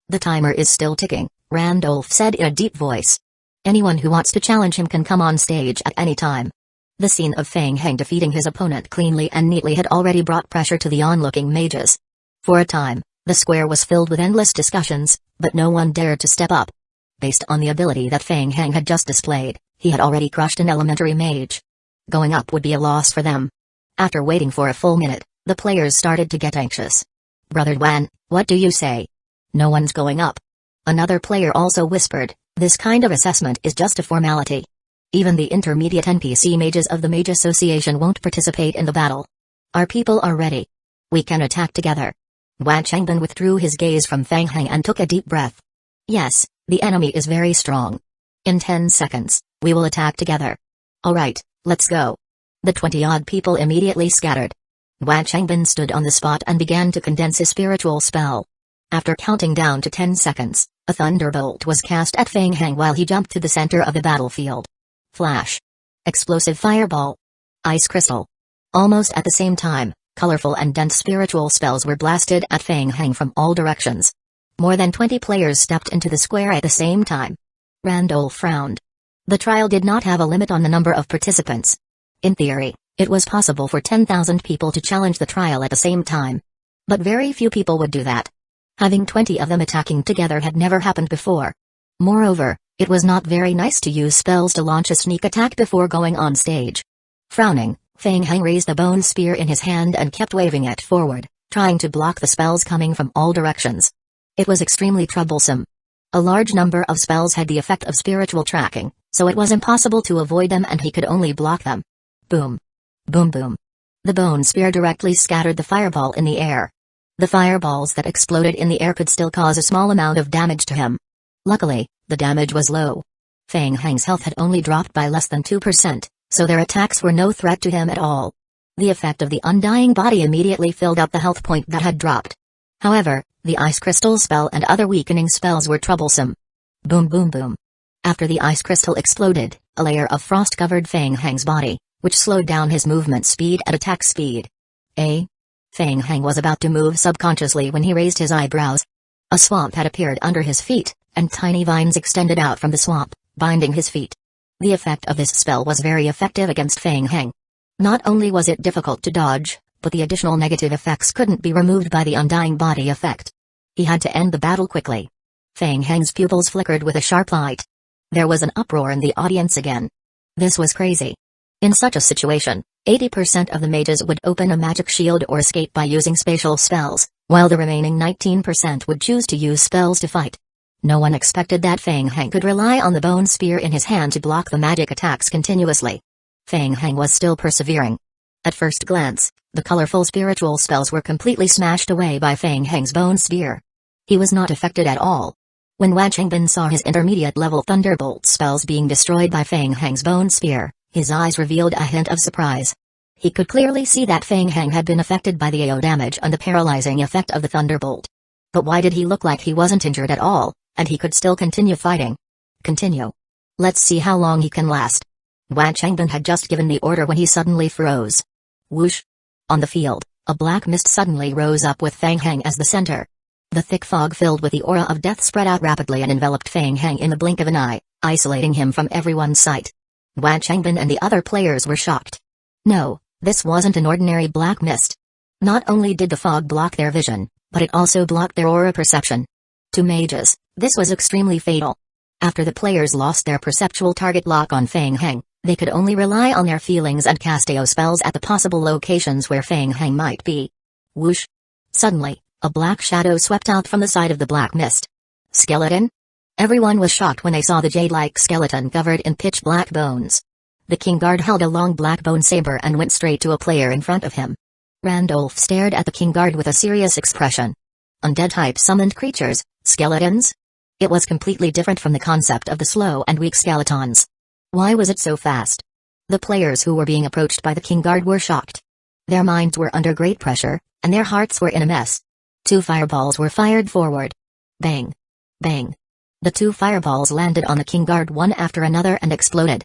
The timer is still ticking, Randolph said in a deep voice. Anyone who wants to challenge him can come on stage at any time. The scene of Feng Heng defeating his opponent cleanly and neatly had already brought pressure to the onlooking mages. For a time, the square was filled with endless discussions, but no one dared to step up. Based on the ability that Feng Hang had just displayed, he had already crushed an elementary mage. Going up would be a loss for them. After waiting for a full minute, the players started to get anxious. "Brother Wan, what do you say? No one's going up." Another player also whispered, "This kind of assessment is just a formality. Even the intermediate NPC mages of the Mage Association won't participate in the battle. Our people are ready. We can attack together." Wan Changbin withdrew his gaze from Feng Hang and took a deep breath. "Yes, the enemy is very strong. In 10 seconds, we will attack together. Alright, let's go." The 20-odd people immediately scattered. Wan Changbin stood on the spot and began to condense his spiritual spell. After counting down to 10 seconds, a thunderbolt was cast at Feng Hang while he jumped to the center of the battlefield. Flash. Explosive fireball. Ice crystal. Almost at the same time, colorful and dense spiritual spells were blasted at Feng Hang from all directions. More than 20 players stepped into the square at the same time. Randolph frowned. The trial did not have a limit on the number of participants. In theory, it was possible for 10,000 people to challenge the trial at the same time. But very few people would do that. Having 20 of them attacking together had never happened before. Moreover, it was not very nice to use spells to launch a sneak attack before going on stage. Frowning, Feng Hang raised the bone spear in his hand and kept waving it forward, trying to block the spells coming from all directions. It was extremely troublesome. A large number of spells had the effect of spiritual tracking, so it was impossible to avoid them and he could only block them. Boom. Boom boom. The bone spear directly scattered the fireball in the air. The fireballs that exploded in the air could still cause a small amount of damage to him. Luckily, the damage was low. Feng Hang's health had only dropped by less than 2%, so their attacks were no threat to him at all. The effect of the undying body immediately filled up the health point that had dropped. However, the ice crystal spell and other weakening spells were troublesome. Boom boom boom. After the ice crystal exploded, a layer of frost covered Feng Hang's body, which slowed down his movement speed at attack speed. Feng Hang was about to move subconsciously when he raised his eyebrows. A swamp had appeared under his feet, and tiny vines extended out from the swamp, binding his feet. The effect of this spell was very effective against Feng Hang. Not only was it difficult to dodge, but the additional negative effects couldn't be removed by the undying body effect. He had to end the battle quickly. Feng Hang's pupils flickered with a sharp light. There was an uproar in the audience again. This was crazy. In such a situation, 80% of the mages would open a magic shield or escape by using spatial spells, while the remaining 19% would choose to use spells to fight. No one expected that Feng Hang could rely on the bone spear in his hand to block the magic attacks continuously. Feng Hang was still persevering. At first glance, the colorful spiritual spells were completely smashed away by Feng Hang's bone spear. He was not affected at all. When Wan Changbin saw his intermediate-level thunderbolt spells being destroyed by Feng Hang's bone spear, his eyes revealed a hint of surprise. He could clearly see that Feng Hang had been affected by the AO damage and the paralyzing effect of the thunderbolt. But why did he look like he wasn't injured at all, and he could still continue fighting? Continue. Let's see how long he can last. Wan Changbin had just given the order when he suddenly froze. Whoosh! On the field, a black mist suddenly rose up with Feng Hang as the center. The thick fog filled with the aura of death spread out rapidly and enveloped Feng Hang in the blink of an eye, isolating him from everyone's sight. Wan Changbin and the other players were shocked. No, this wasn't an ordinary black mist. Not only did the fog block their vision, but it also blocked their aura perception. To mages, this was extremely fatal. After the players lost their perceptual target lock on Feng Hang, they could only rely on their feelings and cast AO spells at the possible locations where Feng Hang might be. Whoosh! Suddenly, a black shadow swept out from the side of the black mist. Skeleton? Everyone was shocked when they saw the jade-like skeleton covered in pitch-black bones. The King Guard held a long black bone saber and went straight to a player in front of him. Randolph stared at the King Guard with a serious expression. Undead-type summoned creatures, skeletons? It was completely different from the concept of the slow and weak skeletons. Why was it so fast? The players who were being approached by the King Guard were shocked. Their minds were under great pressure, and their hearts were in a mess. 2 fireballs were fired forward. Bang! Bang! The 2 fireballs landed on the King Guard one after another and exploded.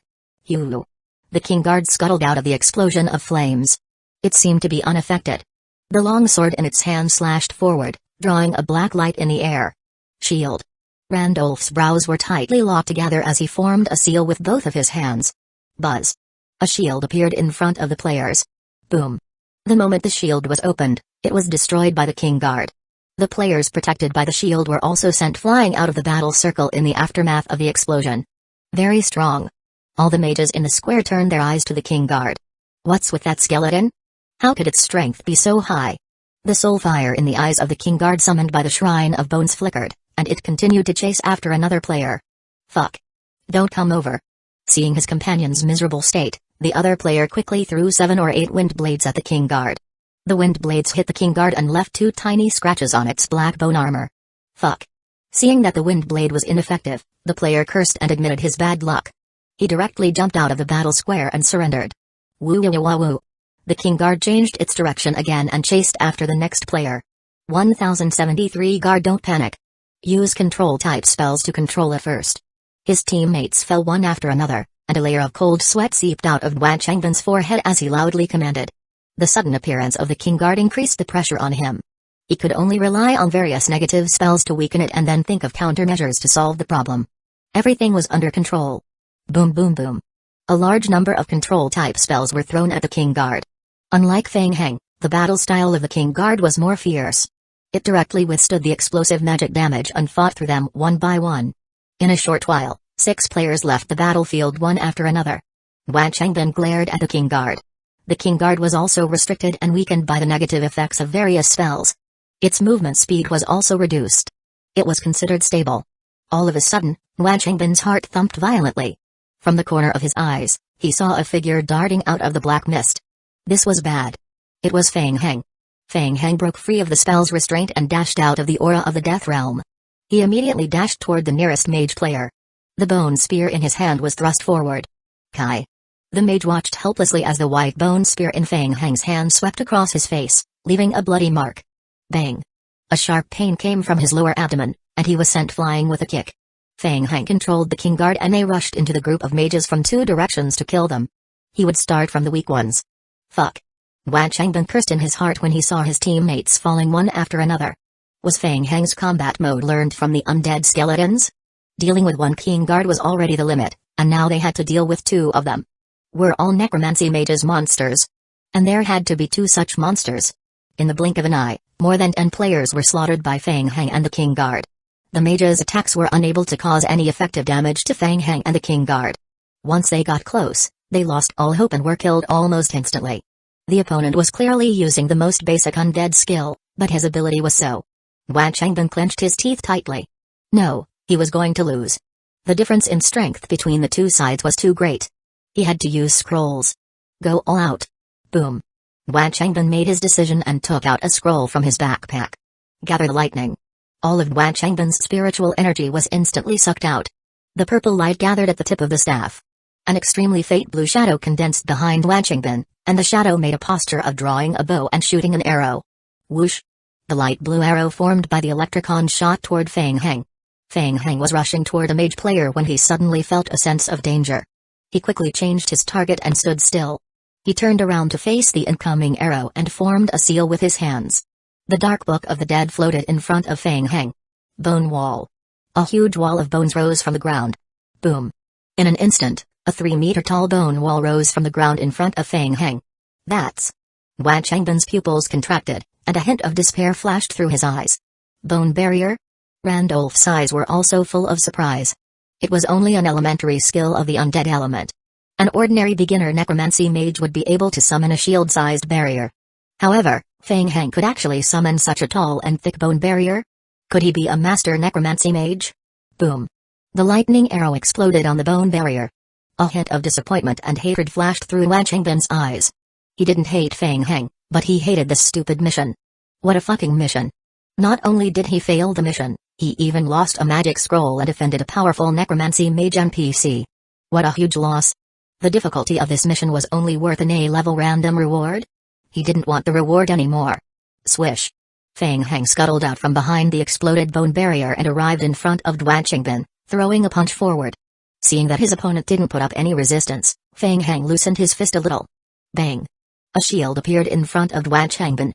Hulu! The King Guard scuttled out of the explosion of flames. It seemed to be unaffected. The long sword in its hand slashed forward, drawing a black light in the air. Shield! Randolph's brows were tightly locked together as he formed a seal with both of his hands. Buzz! A shield appeared in front of the players. Boom! The moment the shield was opened, it was destroyed by the King Guard. The players protected by the shield were also sent flying out of the battle circle in the aftermath of the explosion. Very strong. All the mages in the square turned their eyes to the King Guard. What's with that skeleton? How could its strength be so high? The soul fire in the eyes of the King Guard summoned by the Shrine of Bones flickered, and it continued to chase after another player. Fuck. Don't come over. Seeing his companion's miserable state, the other player quickly threw 7 or 8 wind blades at the King Guard. The wind blades hit the King Guard and left 2 tiny scratches on its black bone armor. Fuck. Seeing that the wind blade was ineffective, the player cursed and admitted his bad luck. He directly jumped out of the battle square and surrendered. Woo woo woo woo. The King Guard changed its direction again and chased after the next player. 1073 Guard, don't panic. Use control-type spells to control it first. His teammates fell one after another, and a layer of cold sweat seeped out of Duan Changban's forehead as he loudly commanded. The sudden appearance of the King Guard increased the pressure on him. He could only rely on various negative spells to weaken it and then think of countermeasures to solve the problem. Everything was under control. Boom boom boom. A large number of control-type spells were thrown at the King Guard. Unlike Feng Heng, the battle style of the King Guard was more fierce. It directly withstood the explosive magic damage and fought through them one by one. In a short while, 6 players left the battlefield one after another. Duan Changban glared at the King Guard. The King Guard was also restricted and weakened by the negative effects of various spells. Its movement speed was also reduced. It was considered stable. All of a sudden, Duan Changban's heart thumped violently. From the corner of his eyes, he saw a figure darting out of the black mist. This was bad. It was Feng Heng. Feng Heng broke free of the spell's restraint and dashed out of the aura of the Death Realm. He immediately dashed toward the nearest mage player. The bone spear in his hand was thrust forward. Kai. The mage watched helplessly as the white bone spear in Feng Heng's hand swept across his face, leaving a bloody mark. Bang. A sharp pain came from his lower abdomen, and he was sent flying with a kick. Feng Heng controlled the King Guard and they rushed into the group of mages from 2 directions to kill them. He would start from the weak ones. Fuck. Duan Changban cursed in his heart when he saw his teammates falling one after another. Was Feng Heng's combat mode learned from the undead skeletons? Dealing with 1 King Guard was already the limit, and now they had to deal with 2 of them. Were all necromancy mages monsters? And there had to be 2 such monsters. In the blink of an eye, more than 10 players were slaughtered by Feng Heng and the King Guard. The mages' attacks were unable to cause any effective damage to Feng Heng and the King Guard. Once they got close, they lost all hope and were killed almost instantly. The opponent was clearly using the most basic undead skill, but his ability was so. Duan Changban clenched his teeth tightly. No, he was going to lose. The difference in strength between the 2 sides was too great. He had to use scrolls. Go all out. Boom. Duan Changban made his decision and took out a scroll from his backpack. Gather the lightning. All of Duan Changban's spiritual energy was instantly sucked out. The purple light gathered at the tip of the staff. An extremely faint blue shadow condensed behind Duan Changban, and the shadow made a posture of drawing a bow and shooting an arrow. Whoosh! The light blue arrow formed by the electricon shot toward Feng Heng. Feng Heng was rushing toward a mage player when he suddenly felt a sense of danger. He quickly changed his target and stood still. He turned around to face the incoming arrow and formed a seal with his hands. The Dark Book of the Dead floated in front of Feng Heng. Bone wall. A huge wall of bones rose from the ground. Boom. In an instant, a 3-meter-tall bone wall rose from the ground in front of Feng Heng. That's... Duan Changban's pupils contracted, and a hint of despair flashed through his eyes. Bone barrier? Randolph's eyes were also full of surprise. It was only an elementary skill of the undead element. An ordinary beginner necromancy mage would be able to summon a shield-sized barrier. However, Feng Heng could actually summon such a tall and thick bone barrier? Could he be a master necromancy mage? Boom. The lightning arrow exploded on the bone barrier. A hint of disappointment and hatred flashed through Duan Changban's eyes. He didn't hate Feng Heng, but he hated this stupid mission. What a fucking mission. Not only did he fail the mission, he even lost a magic scroll and offended a powerful necromancy mage NPC. What a huge loss. The difficulty of this mission was only worth an A-level random reward? He didn't want the reward anymore. Swish. Feng Heng scuttled out from behind the exploded bone barrier and arrived in front of Duan Changban, throwing a punch forward. Seeing that his opponent didn't put up any resistance, Feng Heng loosened his fist a little. Bang. A shield appeared in front of Duan Changban.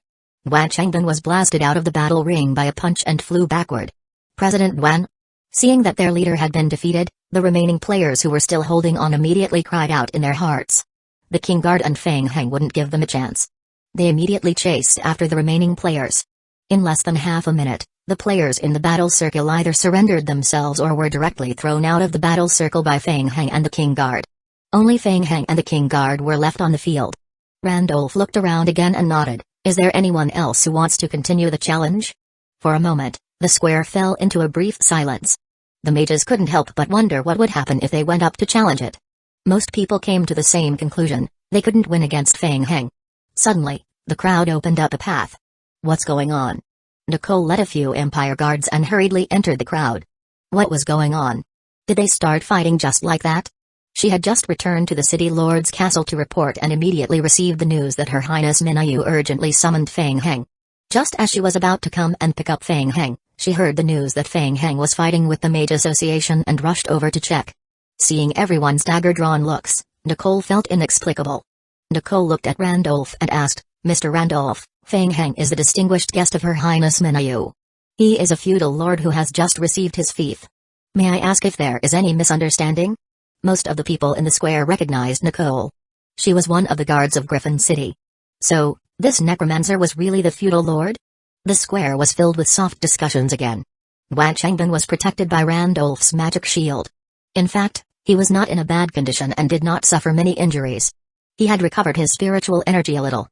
Duan Changban was blasted out of the battle ring by a punch and flew backward. President Duan? Seeing that their leader had been defeated, the remaining players who were still holding on immediately cried out in their hearts. The King Guard and Feng Heng wouldn't give them a chance. They immediately chased after the remaining players. In less than half a minute, the players in the battle circle either surrendered themselves or were directly thrown out of the battle circle by Fang Heng and the King Guard. Only Fang Heng and the King Guard were left on the field. Randolph looked around again and nodded. Is there anyone else who wants to continue the challenge? For a moment, the square fell into a brief silence. The mages couldn't help but wonder what would happen if they went up to challenge it. Most people came to the same conclusion: they couldn't win against Fang Heng. Suddenly, the crowd opened up a path. What's going on? Nicole led a few Empire guards and hurriedly entered the crowd. What was going on? Did they start fighting just like that? She had just returned to the City Lord's castle to report and immediately received the news that Her Highness Minayu urgently summoned Fang Heng. Just as she was about to come and pick up Fang Heng, she heard the news that Fang Heng was fighting with the Mage Association and rushed over to check. Seeing everyone's dagger-drawn looks, Nicole felt inexplicable. Nicole looked at Randolph and asked, Mr. Randolph, Fang Heng is the distinguished guest of Her Highness Minayu. He is a feudal lord who has just received his fief. May I ask if there is any misunderstanding? Most of the people in the square recognized Nicole. She was one of the guards of Griffin City. So, this necromancer was really the feudal lord? The square was filled with soft discussions again. Wan Changbin was protected by Randolph's magic shield. In fact, he was not in a bad condition and did not suffer many injuries. He had recovered his spiritual energy a little.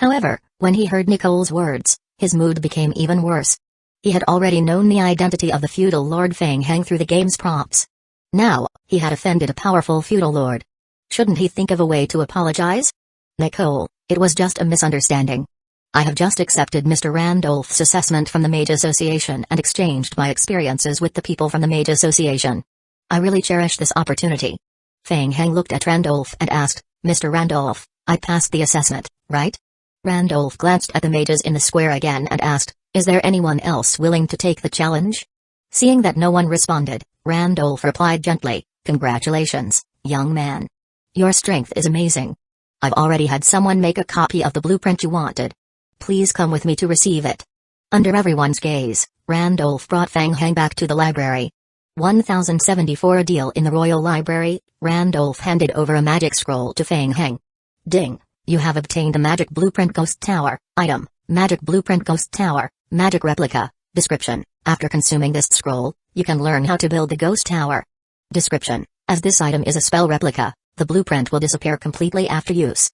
However, when he heard Nicole's words, his mood became even worse. He had already known the identity of the feudal lord Fang Heng through the game's prompts. Now, he had offended a powerful feudal lord. Shouldn't he think of a way to apologize? Nicole, it was just a misunderstanding. I have just accepted Mr. Randolph's assessment from the Mage Association and exchanged my experiences with the people from the Mage Association. I really cherish this opportunity. Fang Heng looked at Randolph and asked, Mr. Randolph, I passed the assessment, right? Randolph glanced at the mages in the square again and asked, is there anyone else willing to take the challenge? Seeing that no one responded, Randolph replied gently, congratulations, young man. Your strength is amazing. I've already had someone make a copy of the blueprint you wanted. Please come with me to receive it. Under everyone's gaze, Randolph brought Fang Heng back to the library. 1074 deal in the Royal Library. Randolph handed over a magic scroll to Fang Heng. Ding, you have obtained the Magic Blueprint Ghost Tower. Item, Magic Blueprint Ghost Tower, Magic Replica. Description, after consuming this scroll, you can learn how to build the Ghost Tower. Description, as this item is a spell replica, the blueprint will disappear completely after use.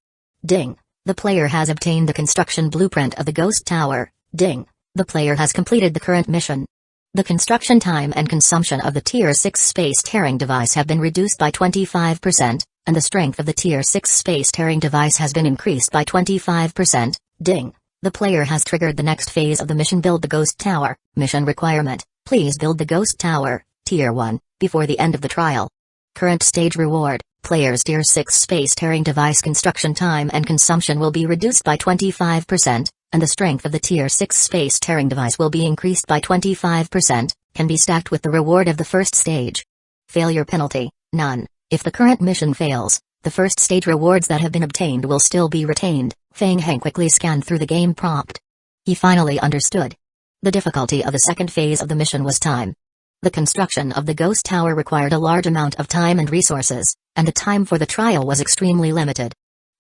Ding, the player has obtained the construction blueprint of the Ghost Tower. Ding, the player has completed the current mission. The construction time and consumption of the Tier 6 space-tearing device have been reduced by 25%, and the strength of the Tier 6 space-tearing device has been increased by 25%. Ding, the player has triggered the next phase of the mission. Build the Ghost Tower. Mission requirement, please build the Ghost Tower, Tier 1, before the end of the trial. Current stage reward, player's Tier 6 space-tearing device construction time and consumption will be reduced by 25%. And the strength of the Tier 6 space-tearing device will be increased by 25%, can be stacked with the reward of the first stage. Failure penalty, none. If the current mission fails, the first stage rewards that have been obtained will still be retained. Fang Heng quickly scanned through the game prompt. He finally understood. The difficulty of the second phase of the mission was time. The construction of the Ghost Tower required a large amount of time and resources, and the time for the trial was extremely limited.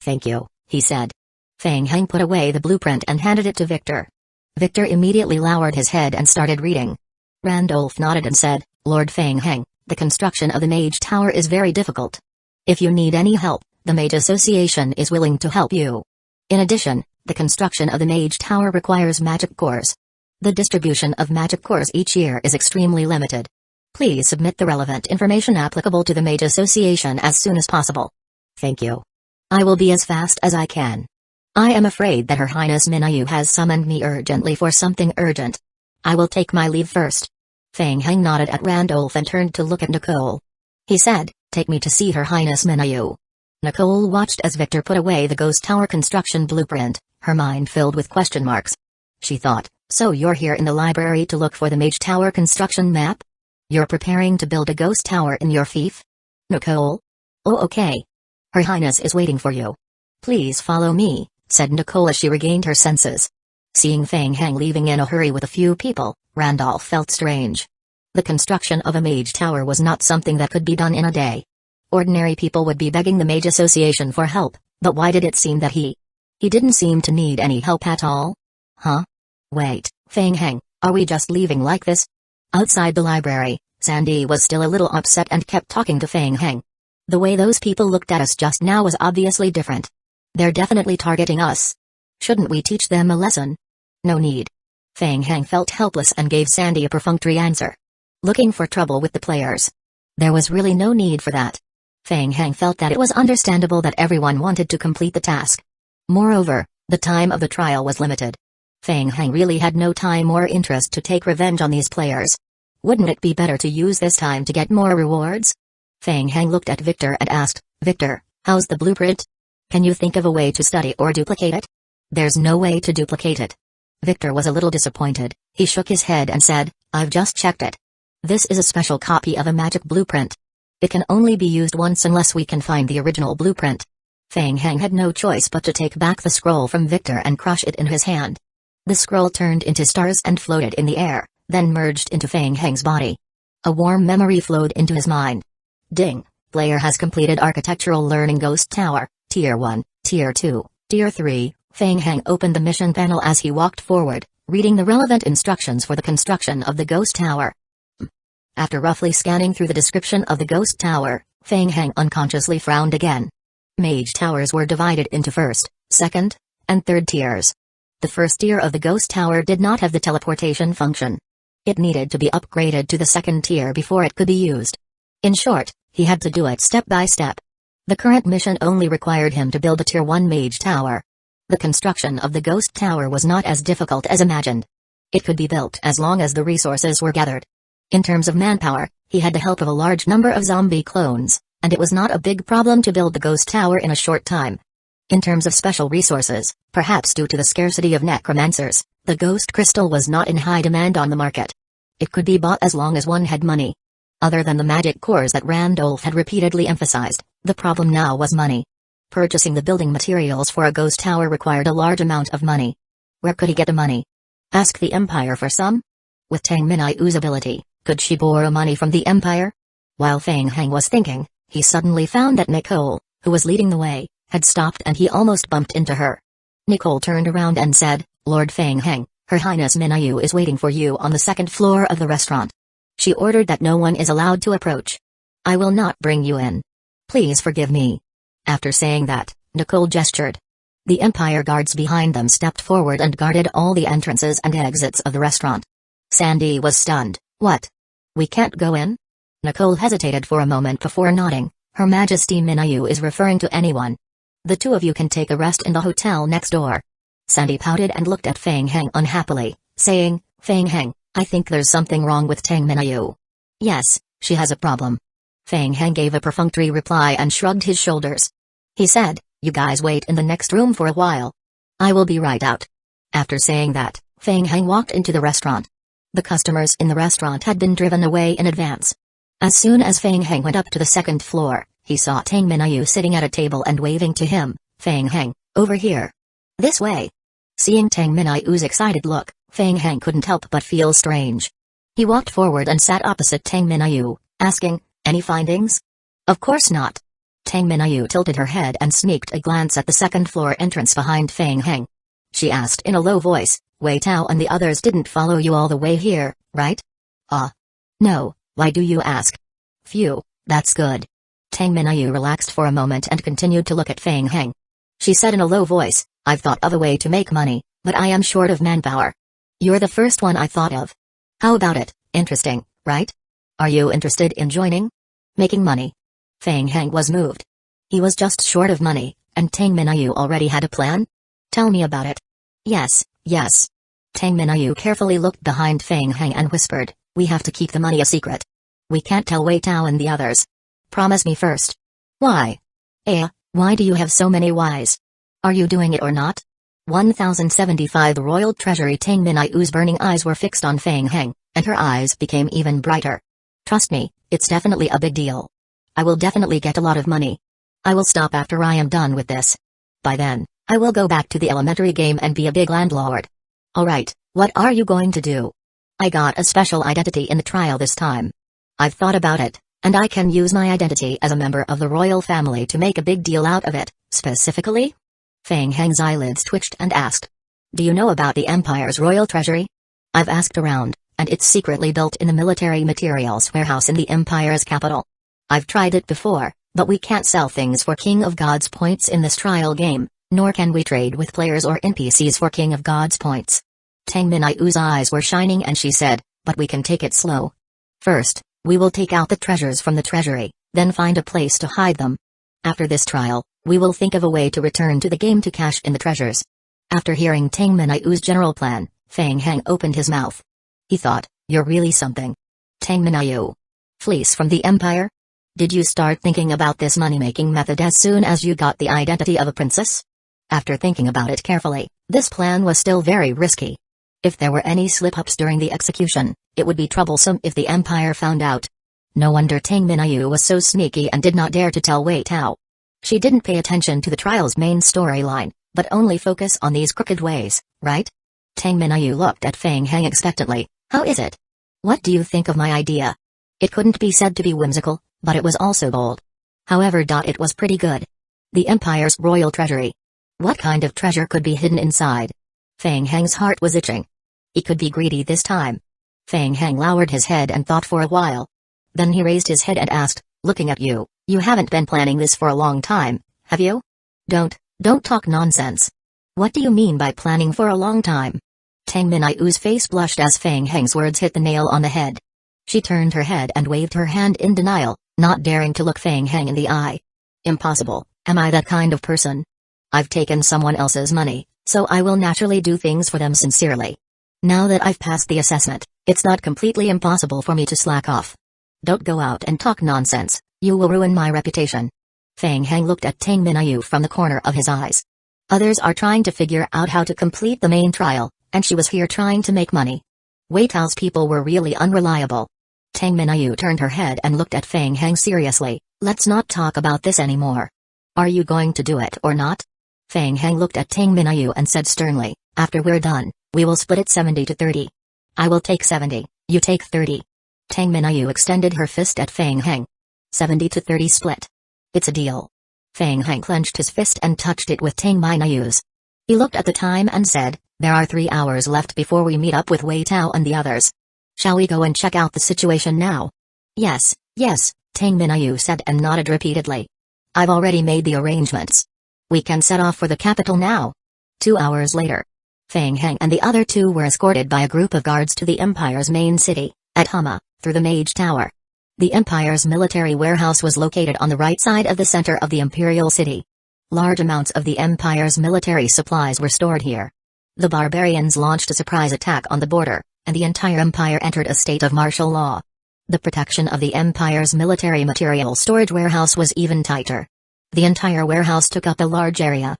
Thank you, he said. Fang Heng put away the blueprint and handed it to Victor. Victor immediately lowered his head and started reading. Randolph nodded and said, Lord Fang Heng, the construction of the Mage Tower is very difficult. If you need any help, the Mage Association is willing to help you. In addition, the construction of the Mage Tower requires magic cores. The distribution of magic cores each year is extremely limited. Please submit the relevant information applicable to the Mage Association as soon as possible. Thank you. I will be as fast as I can. I am afraid that Her Highness Minayu has summoned me urgently for something urgent. I will take my leave first. Fang Heng nodded at Randolph and turned to look at Nicole. He said, take me to see Her Highness Minayu. Nicole watched as Victor put away the Ghost Tower construction blueprint, her mind filled with question marks. She thought, so you're here in the library to look for the Mage Tower construction map? You're preparing to build a Ghost Tower in your fief? Nicole? Oh, okay. Her Highness is waiting for you. Please follow me, said Nicole as she regained her senses. Seeing Fang Heng leaving in a hurry with a few people, Randolph felt strange. The construction of a Mage Tower was not something that could be done in a day. Ordinary people would be begging the Mage Association for help, but why did it seem that he didn't seem to need any help at all? Huh? Wait, Feng Heng, are we just leaving like this? Outside the library, Sandy was still a little upset and kept talking to Feng Heng. The way those people looked at us just now was obviously different. They're definitely targeting us. Shouldn't we teach them a lesson? No need. Feng Heng felt helpless and gave Sandy a perfunctory answer. Looking for trouble with the players. There was really no need for that. Feng Heng felt that it was understandable that everyone wanted to complete the task. Moreover, the time of the trial was limited. Feng Heng really had no time or interest to take revenge on these players. Wouldn't it be better to use this time to get more rewards? Feng Heng looked at Victor and asked, Victor, how's the blueprint? Can you think of a way to study or duplicate it? There's no way to duplicate it. Victor was a little disappointed. He shook his head and said, I've just checked it. This is a special copy of a magic blueprint. It can only be used once unless we can find the original blueprint. Feng Heng had no choice but to take back the scroll from Victor and crush it in his hand. The scroll turned into stars and floated in the air, then merged into Feng Heng's body. A warm memory flowed into his mind. Ding! Player has completed Architectural Learning Ghost Tower, Tier 1, Tier 2, Tier 3. Feng Heng opened the mission panel as he walked forward, reading the relevant instructions for the construction of the ghost tower. After roughly scanning through the description of the ghost tower, Feng Heng unconsciously frowned again. Mage towers were divided into first, second, and third tiers. The first tier of the ghost tower did not have the teleportation function. It needed to be upgraded to the second tier before it could be used. In short, he had to do it step by step. The current mission only required him to build a Tier 1 Mage tower. The construction of the ghost tower was not as difficult as imagined. It could be built as long as the resources were gathered. In terms of manpower, he had the help of a large number of zombie clones, and it was not a big problem to build the ghost tower in a short time. In terms of special resources, perhaps due to the scarcity of necromancers, the ghost crystal was not in high demand on the market. It could be bought as long as one had money. Other than the magic cores that Randolph had repeatedly emphasized, the problem now was money. Purchasing the building materials for a ghost tower required a large amount of money. Where could he get the money? Ask the Empire for some? With Tang Minayu's ability, could she borrow money from the Empire? While Feng Heng was thinking, he suddenly found that Nicole, who was leading the way, had stopped and he almost bumped into her. Nicole turned around and said, Lord Feng Heng, Her Highness Minayu is waiting for you on the second floor of the restaurant. She ordered that no one is allowed to approach. I will not bring you in. Please forgive me. After saying that, Nicole gestured. The Empire guards behind them stepped forward and guarded all the entrances and exits of the restaurant. Sandy was stunned. What? We can't go in? Nicole hesitated for a moment before nodding. Her Majesty Minayu is referring to anyone. The two of you can take a rest in the hotel next door. Sandy pouted and looked at Feng Heng unhappily, saying, Feng Heng, I think there's something wrong with Tang Minayu. Yes, she has a problem. Feng Heng gave a perfunctory reply and shrugged his shoulders. He said, you guys wait in the next room for a while. I will be right out. After saying that, Feng Heng walked into the restaurant. The customers in the restaurant had been driven away in advance. As soon as Feng Heng went up to the second floor, he saw Tang Minayu sitting at a table and waving to him. Feng Heng, over here. This way. Seeing Tang Minayu's excited look, Feng Heng couldn't help but feel strange. He walked forward and sat opposite Tang Minayu, asking, any findings? Of course not. Tang Minayu tilted her head and sneaked a glance at the second floor entrance behind Feng Heng. She asked in a low voice, Wei Tao and the others didn't follow you all the way here, right? No, why do you ask? Phew, that's good. Tang Minayu relaxed for a moment and continued to look at Feng Heng. She said in a low voice, I've thought of a way to make money, but I am short of manpower. You're the first one I thought of. How about it? Interesting, right? Are you interested in joining? Making money? Feng Heng was moved. He was just short of money, and Tang Minayu already had a plan? Tell me about it. Yes. Tang Minayu carefully looked behind Feng Heng and whispered, we have to keep the money a secret. We can't tell Wei Tao and the others. Promise me first. Why? Why do you have so many whys? Are you doing it or not? 1075 The Royal Treasury. Tang Minayu's burning eyes were fixed on Feng Heng, and her eyes became even brighter. Trust me, it's definitely a big deal. I will definitely get a lot of money. I will stop after I am done with this. By then, I will go back to the elementary game and be a big landlord. Alright, what are you going to do? I got a special identity in the trial this time. I've thought about it, and I can use my identity as a member of the royal family to make a big deal out of it. Specifically? Feng Heng's eyelids twitched and asked. Do you know about the Empire's royal treasury? I've asked around, and it's secretly built in the military materials warehouse in the Empire's capital. I've tried it before, but we can't sell things for King of Gods points in this trial game, nor can we trade with players or NPCs for King of Gods points. Tang Minayu's eyes were shining and she said, but we can take it slow. First, we will take out the treasures from the treasury, then find a place to hide them. After this trial, we will think of a way to return to the game to cash in the treasures. After hearing Tang Minayu's general plan, Fang Heng opened his mouth. He thought, you're really something. Tang Minayu. Fleece from the Empire? Did you start thinking about this money-making method as soon as you got the identity of a princess? After thinking about it carefully, this plan was still very risky. If there were any slip-ups during the execution, it would be troublesome if the Empire found out. No wonder Tang Minayu was so sneaky and did not dare to tell Wei Tao. She didn't pay attention to the trial's main storyline, but only focus on these crooked ways, right? Tang Minayu looked at Fang Heng expectantly. How is it? What do you think of my idea? It couldn't be said to be whimsical, but it was also bold. However, it was pretty good. The Empire's royal treasury. What kind of treasure could be hidden inside? Fang Heng's heart was itching. He could be greedy this time. Fang Heng lowered his head and thought for a while. Then he raised his head and asked, looking at you, you haven't been planning this for a long time, have you? Don't talk nonsense. What do you mean by planning for a long time? Tang Minayu's face blushed as Fang Heng's words hit the nail on the head. She turned her head and waved her hand in denial, not daring to look Fang Heng in the eye. Impossible, am I that kind of person? I've taken someone else's money, so I will naturally do things for them sincerely. Now that I've passed the assessment, it's not completely impossible for me to slack off. Don't go out and talk nonsense, you will ruin my reputation. Fang Heng looked at Tang Minayu from the corner of his eyes. Others are trying to figure out how to complete the main trial, and she was here trying to make money. Wei Tao's people were really unreliable. Tang Minayu turned her head and looked at Fang Heng seriously. Let's not talk about this anymore. Are you going to do it or not? Fang Heng looked at Tang Minayu and said sternly, after we're done, we will split it 70 to 30. I will take 70, you take 30. Tang Minayu extended her fist at Fang Heng. 70 to 30 split. It's a deal. Fang Heng clenched his fist and touched it with Tang Minayu's. He looked at the time and said, there are 3 hours left before we meet up with Wei Tao and the others. Shall we go and check out the situation now? Yes, Tang Minayu said and nodded repeatedly. I've already made the arrangements. We can set off for the capital now. 2 hours later. Fang Heng and the other 2 were escorted by a group of guards to the Empire's main city, at Hama, through the Mage Tower. The Empire's military warehouse was located on the right side of the center of the Imperial City. Large amounts of the Empire's military supplies were stored here. The barbarians launched a surprise attack on the border, and the entire Empire entered a state of martial law. The protection of the Empire's military material storage warehouse was even tighter. The entire warehouse took up a large area.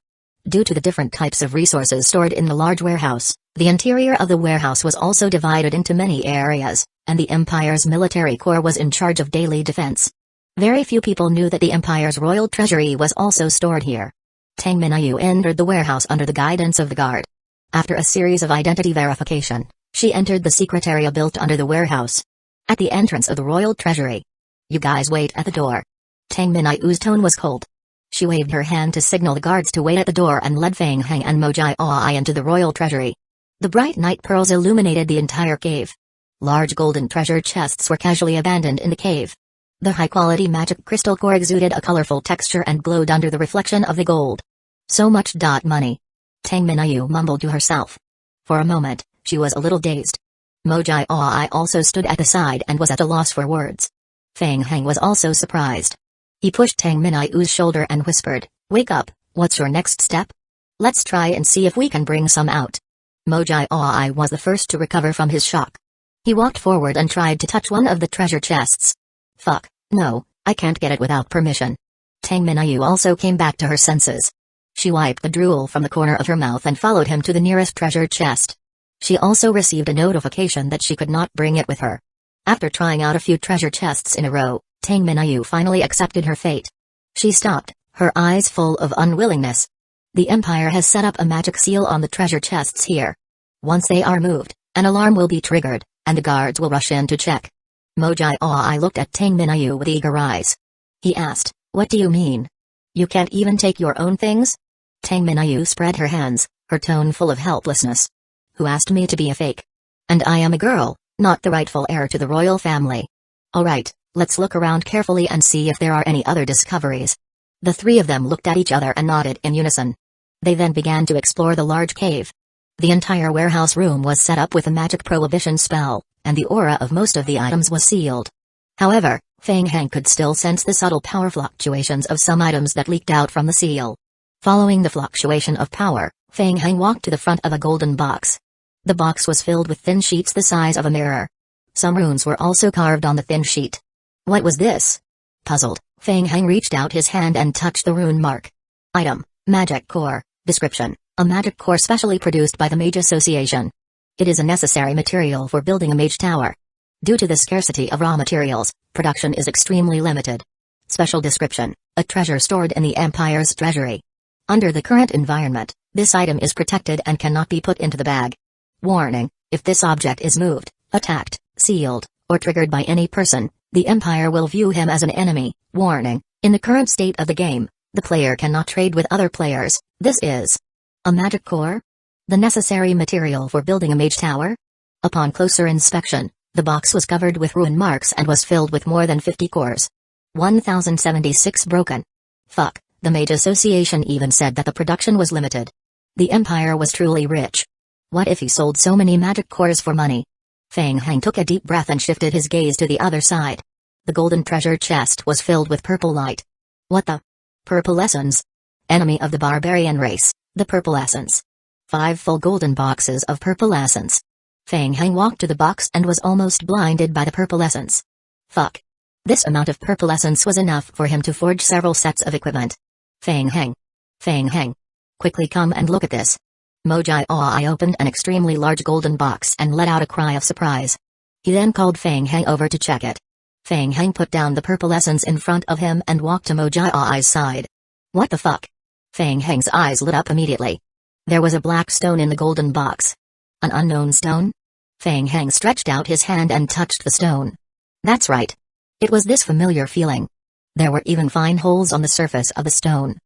Due to the different types of resources stored in the large warehouse, the interior of the warehouse was also divided into many areas, and the Empire's military corps was in charge of daily defense. Very few people knew that the Empire's royal treasury was also stored here. Tang Minayu entered the warehouse under the guidance of the guard. After a series of identity verification, she entered the secret area built under the warehouse. At the entrance of the royal treasury. You guys wait at the door. Tang Minayu's tone was cold. She waved her hand to signal the guards to wait at the door and led Fang Heng and Mojai Ai into the royal treasury. The bright night pearls illuminated the entire cave. Large golden treasure chests were casually abandoned in the cave. The high-quality magic crystal core exuded a colorful texture and glowed under the reflection of the gold. So much money. Tang Minayu mumbled to herself. For a moment, she was a little dazed. Mojai Ai also stood at the side and was at a loss for words. Fang Heng was also surprised. He pushed Tang Minayu's shoulder and whispered, wake up, what's your next step? Let's try and see if we can bring some out. Mojai Ai was the first to recover from his shock. He walked forward and tried to touch one of the treasure chests. Fuck, no, I can't get it without permission. Tang Minayu also came back to her senses. She wiped the drool from the corner of her mouth and followed him to the nearest treasure chest. She also received a notification that she could not bring it with her. After trying out a few treasure chests in a row, Tang Minayu finally accepted her fate. She stopped, her eyes full of unwillingness. The Empire has set up a magic seal on the treasure chests here. Once they are moved, an alarm will be triggered, and the guards will rush in to check. Mojai Ai looked at Tang Minayu with eager eyes. He asked, what do you mean? You can't even take your own things? Tang Minayu spread her hands, her tone full of helplessness. Who asked me to be a fake? And I am a girl, not the rightful heir to the royal family. Alright, let's look around carefully and see if there are any other discoveries. The three of them looked at each other and nodded in unison. They then began to explore the large cave. The entire warehouse room was set up with a magic prohibition spell, and the aura of most of the items was sealed. However, Fang Heng could still sense the subtle power fluctuations of some items that leaked out from the seal. Following the fluctuation of power, Fang Heng walked to the front of a golden box. The box was filled with thin sheets the size of a mirror. Some runes were also carved on the thin sheet. What was this? Puzzled, Fang Heng reached out his hand and touched the rune mark. Item: Magic Core. Description: a magic core specially produced by the Mage Association. It is a necessary material for building a mage tower. Due to the scarcity of raw materials, production is extremely limited. Special description: a treasure stored in the Empire's treasury. Under the current environment, this item is protected and cannot be put into the bag. Warning: if this object is moved, attacked, sealed, or triggered by any person, the Empire will view him as an enemy. Warning: in the current state of the game, the player cannot trade with other players. This is a magic core? The necessary material for building a mage tower? Upon closer inspection, the box was covered with rune marks and was filled with more than 50 cores. 1076 broken. Fuck, the Mage Association even said that the production was limited. The Empire was truly rich. What if he sold so many magic cores for money? Fang Heng took a deep breath and shifted his gaze to the other side. The golden treasure chest was filled with purple light. What the? Purple essence? Enemy of the barbarian race, the purple essence. 5 full golden boxes of purple essence. Fang Heng walked to the box and was almost blinded by the purple essence. Fuck. This amount of purple essence was enough for him to forge several sets of equipment. Fang Heng. Fang Heng. Quickly come and look at this. Mojai Oi opened an extremely large golden box and let out a cry of surprise. He then called Fang Heng over to check it. Fang Heng put down the purple essence in front of him and walked to Mojai Oi's side. What the fuck? Fang Heng's eyes lit up immediately. There was a black stone in the golden box. An unknown stone? Fang Heng stretched out his hand and touched the stone. That's right. It was this familiar feeling. There were even fine holes on the surface of the stone.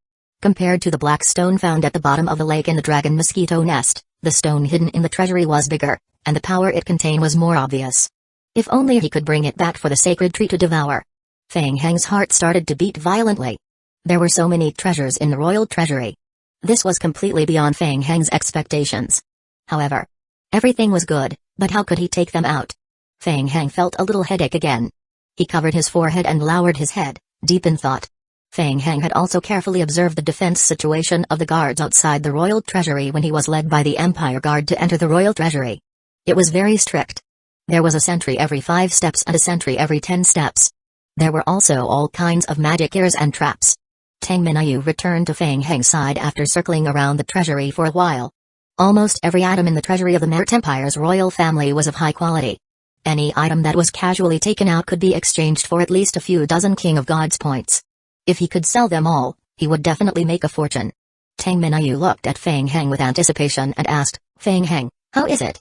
Compared to the black stone found at the bottom of the lake in the dragon mosquito nest, the stone hidden in the treasury was bigger, and the power it contained was more obvious. If only he could bring it back for the sacred tree to devour. Fang Heng's heart started to beat violently. There were so many treasures in the royal treasury. This was completely beyond Fang Heng's expectations. However, everything was good, but how could he take them out? Fang Heng felt a little headache again. He covered his forehead and lowered his head, deep in thought. Fang Heng had also carefully observed the defense situation of the guards outside the royal treasury when he was led by the Empire Guard to enter the royal treasury. It was very strict. There was a sentry every 5 steps and a sentry every 10 steps. There were also all kinds of magic ears and traps. Tang Minayu returned to Fang Heng's side after circling around the treasury for a while. Almost every item in the treasury of the Merit Empire's royal family was of high quality. Any item that was casually taken out could be exchanged for at least a few dozen King of Gods points. If he could sell them all, he would definitely make a fortune. Tang Minayu looked at Fang Heng with anticipation and asked, Fang Heng, how is it?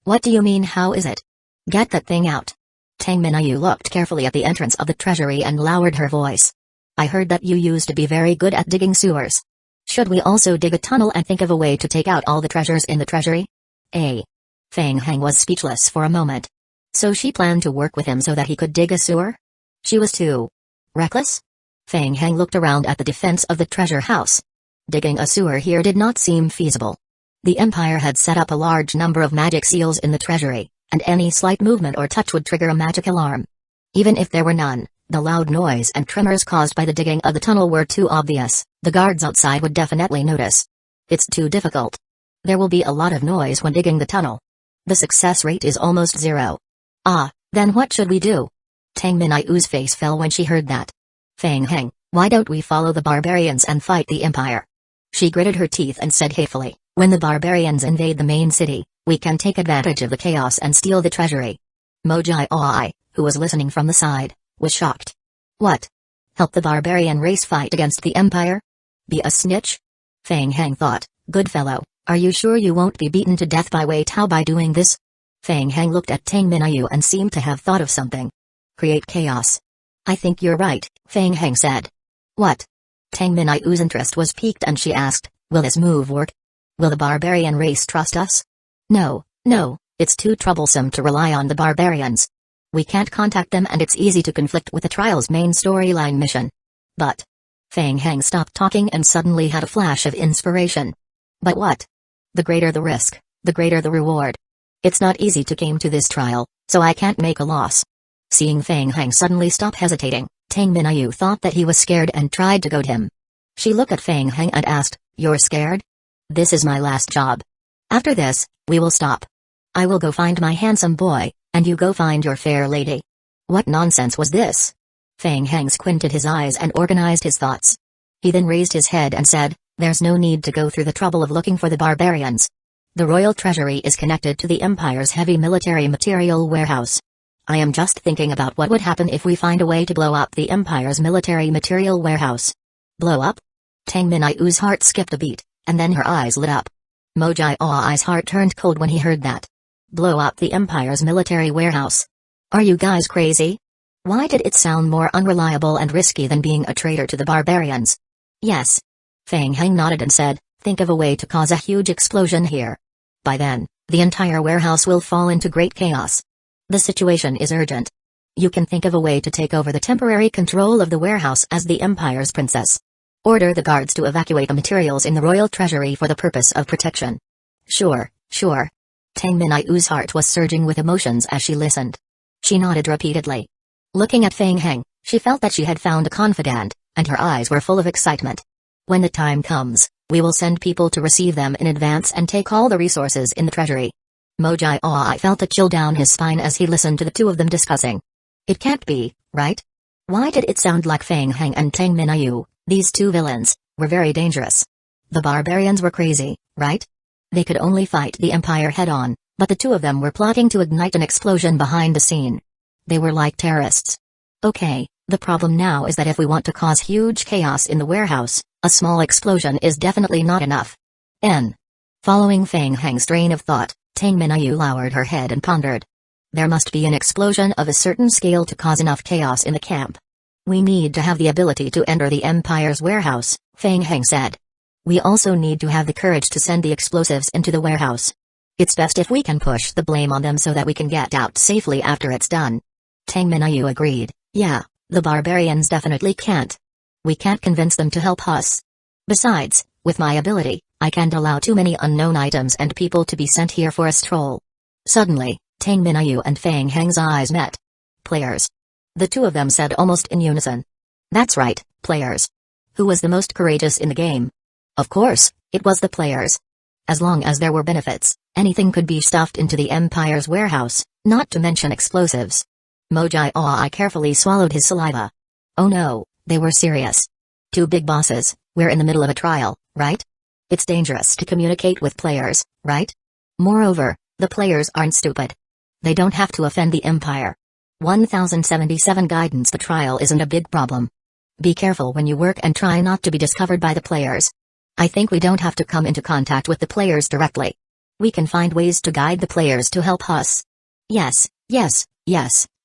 What do you mean how is it? Get that thing out. Tang Minayu looked carefully at the entrance of the treasury and lowered her voice. I heard that you used to be very good at digging sewers. Should we also dig a tunnel and think of a way to take out all the treasures in the treasury? Fang Heng was speechless for a moment. So she planned to work with him so that he could dig a sewer? She was too reckless? Fang Heng looked around at the defense of the treasure house. Digging a sewer here did not seem feasible. The Empire had set up a large number of magic seals in the treasury, and any slight movement or touch would trigger a magic alarm. Even if there were none, the loud noise and tremors caused by the digging of the tunnel were too obvious. The guards outside would definitely notice. It's too difficult. There will be a lot of noise when digging the tunnel. The success rate is almost 0. Then what should we do? Tang Minayu's face fell when she heard that. Fang Heng, why don't we follow the barbarians and fight the Empire? She gritted her teeth and said hatefully, when the barbarians invade the main city, we can take advantage of the chaos and steal the treasury. Mojai Oi, who was listening from the side, was shocked. What? Help the barbarian race fight against the Empire? Be a snitch? Fang Heng thought, good fellow, are you sure you won't be beaten to death by Wei Tao by doing this? Fang Heng looked at Tang Minayu and seemed to have thought of something. Create chaos. I think you're right, Fang Heng said. What? Tang Minayu's interest was piqued and she asked, will this move work? Will the barbarian race trust us? No, It's too troublesome to rely on the barbarians. We can't contact them and it's easy to conflict with the trial's main storyline mission. But Fang Heng stopped talking and suddenly had a flash of inspiration. But what? The greater the risk, the greater the reward. It's not easy to came to this trial, so I can't make a loss. Seeing Fang Heng suddenly stop hesitating, Tang Minayu thought that he was scared and tried to goad him. She looked at Fang Heng and asked, "You're scared? This is my last job. After this, we will stop. I will go find my handsome boy, and you go find your fair lady." What nonsense was this? Fang Heng squinted his eyes and organized his thoughts. He then raised his head and said, "There's no need to go through the trouble of looking for the barbarians. The royal treasury is connected to the Empire's heavy military material warehouse. I am just thinking about what would happen if we find a way to blow up the Empire's military material warehouse." Blow up? Tang Minayu's heart skipped a beat, and then her eyes lit up. Mojai Ai's heart turned cold when he heard that. Blow up the Empire's military warehouse. Are you guys crazy? Why did it sound more unreliable and risky than being a traitor to the barbarians? Yes. Fang Heng nodded and said, "Think of a way to cause a huge explosion here. By then, the entire warehouse will fall into great chaos. The situation is urgent. You can think of a way to take over the temporary control of the warehouse as the Empire's princess. Order the guards to evacuate the materials in the royal treasury for the purpose of protection." Sure. Tang Minayu's heart was surging with emotions as she listened. She nodded repeatedly. Looking at Fang Heng, she felt that she had found a confidant, and her eyes were full of excitement. "When the time comes, we will send people to receive them in advance and take all the resources in the treasury." Mojai Ai felt a chill down his spine as he listened to the two of them discussing. It can't be, right? Why did it sound like Fang Heng and Tang Minayu, these two villains, were very dangerous? The barbarians were crazy, right? They could only fight the Empire head-on, but the two of them were plotting to ignite an explosion behind the scene. They were like terrorists. Okay, the problem now is that if we want to cause huge chaos in the warehouse, a small explosion is definitely not enough. Following Fang Heng's train of thought, Tang Minayu lowered her head and pondered. There must be an explosion of a certain scale to cause enough chaos in the camp. We need to have the ability to enter the Empire's warehouse, Fang Heng said. We also need to have the courage to send the explosives into the warehouse. It's best if we can push the blame on them so that we can get out safely after it's done. Tang Minayu agreed. Yeah, the barbarians definitely can't. We can't convince them to help us. Besides, with my ability, I can't allow too many unknown items and people to be sent here for a stroll. Suddenly, Tang Minayu and Fang Heng's eyes met. Players. The two of them said almost in unison. That's right, players. Who was the most courageous in the game? Of course, it was the players. As long as there were benefits, anything could be stuffed into the Empire's warehouse, not to mention explosives. Mojai Ai carefully swallowed his saliva. Oh no, they were serious. Two big bosses, we're in the middle of a trial, right? It's dangerous to communicate with players, right? Moreover, the players aren't stupid. They don't have to offend the Empire. 1077 guidance. The trial isn't a big problem. Be careful when you work and try not to be discovered by the players. I think we don't have to come into contact with the players directly. We can find ways to guide the players to help us. Yes,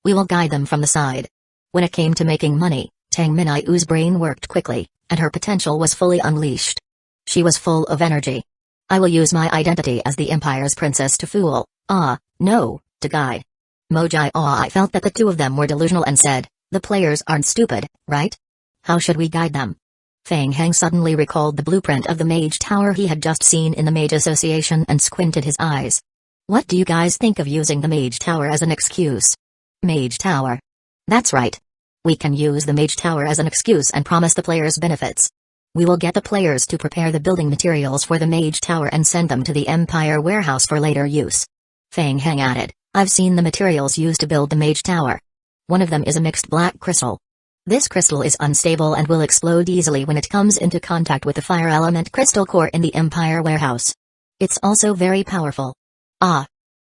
we will guide them from the side. When it came to making money, Tang Minayu's brain worked quickly, and her potential was fully unleashed. She was full of energy. I will use my identity as the Empire's princess to fool, to guide. Mojai Ai felt that the two of them were delusional and said, the players aren't stupid, right? How should we guide them? Fang Heng suddenly recalled the blueprint of the Mage Tower he had just seen in the Mage Association and squinted his eyes. What do you guys think of using the Mage Tower as an excuse? Mage Tower. That's right. We can use the Mage Tower as an excuse and promise the players benefits. We will get the players to prepare the building materials for the Mage Tower and send them to the Empire warehouse for later use. Fang Heng added, I've seen the materials used to build the Mage Tower. One of them is a mixed black crystal. This crystal is unstable and will explode easily when it comes into contact with the fire element crystal core in the Empire warehouse. It's also very powerful.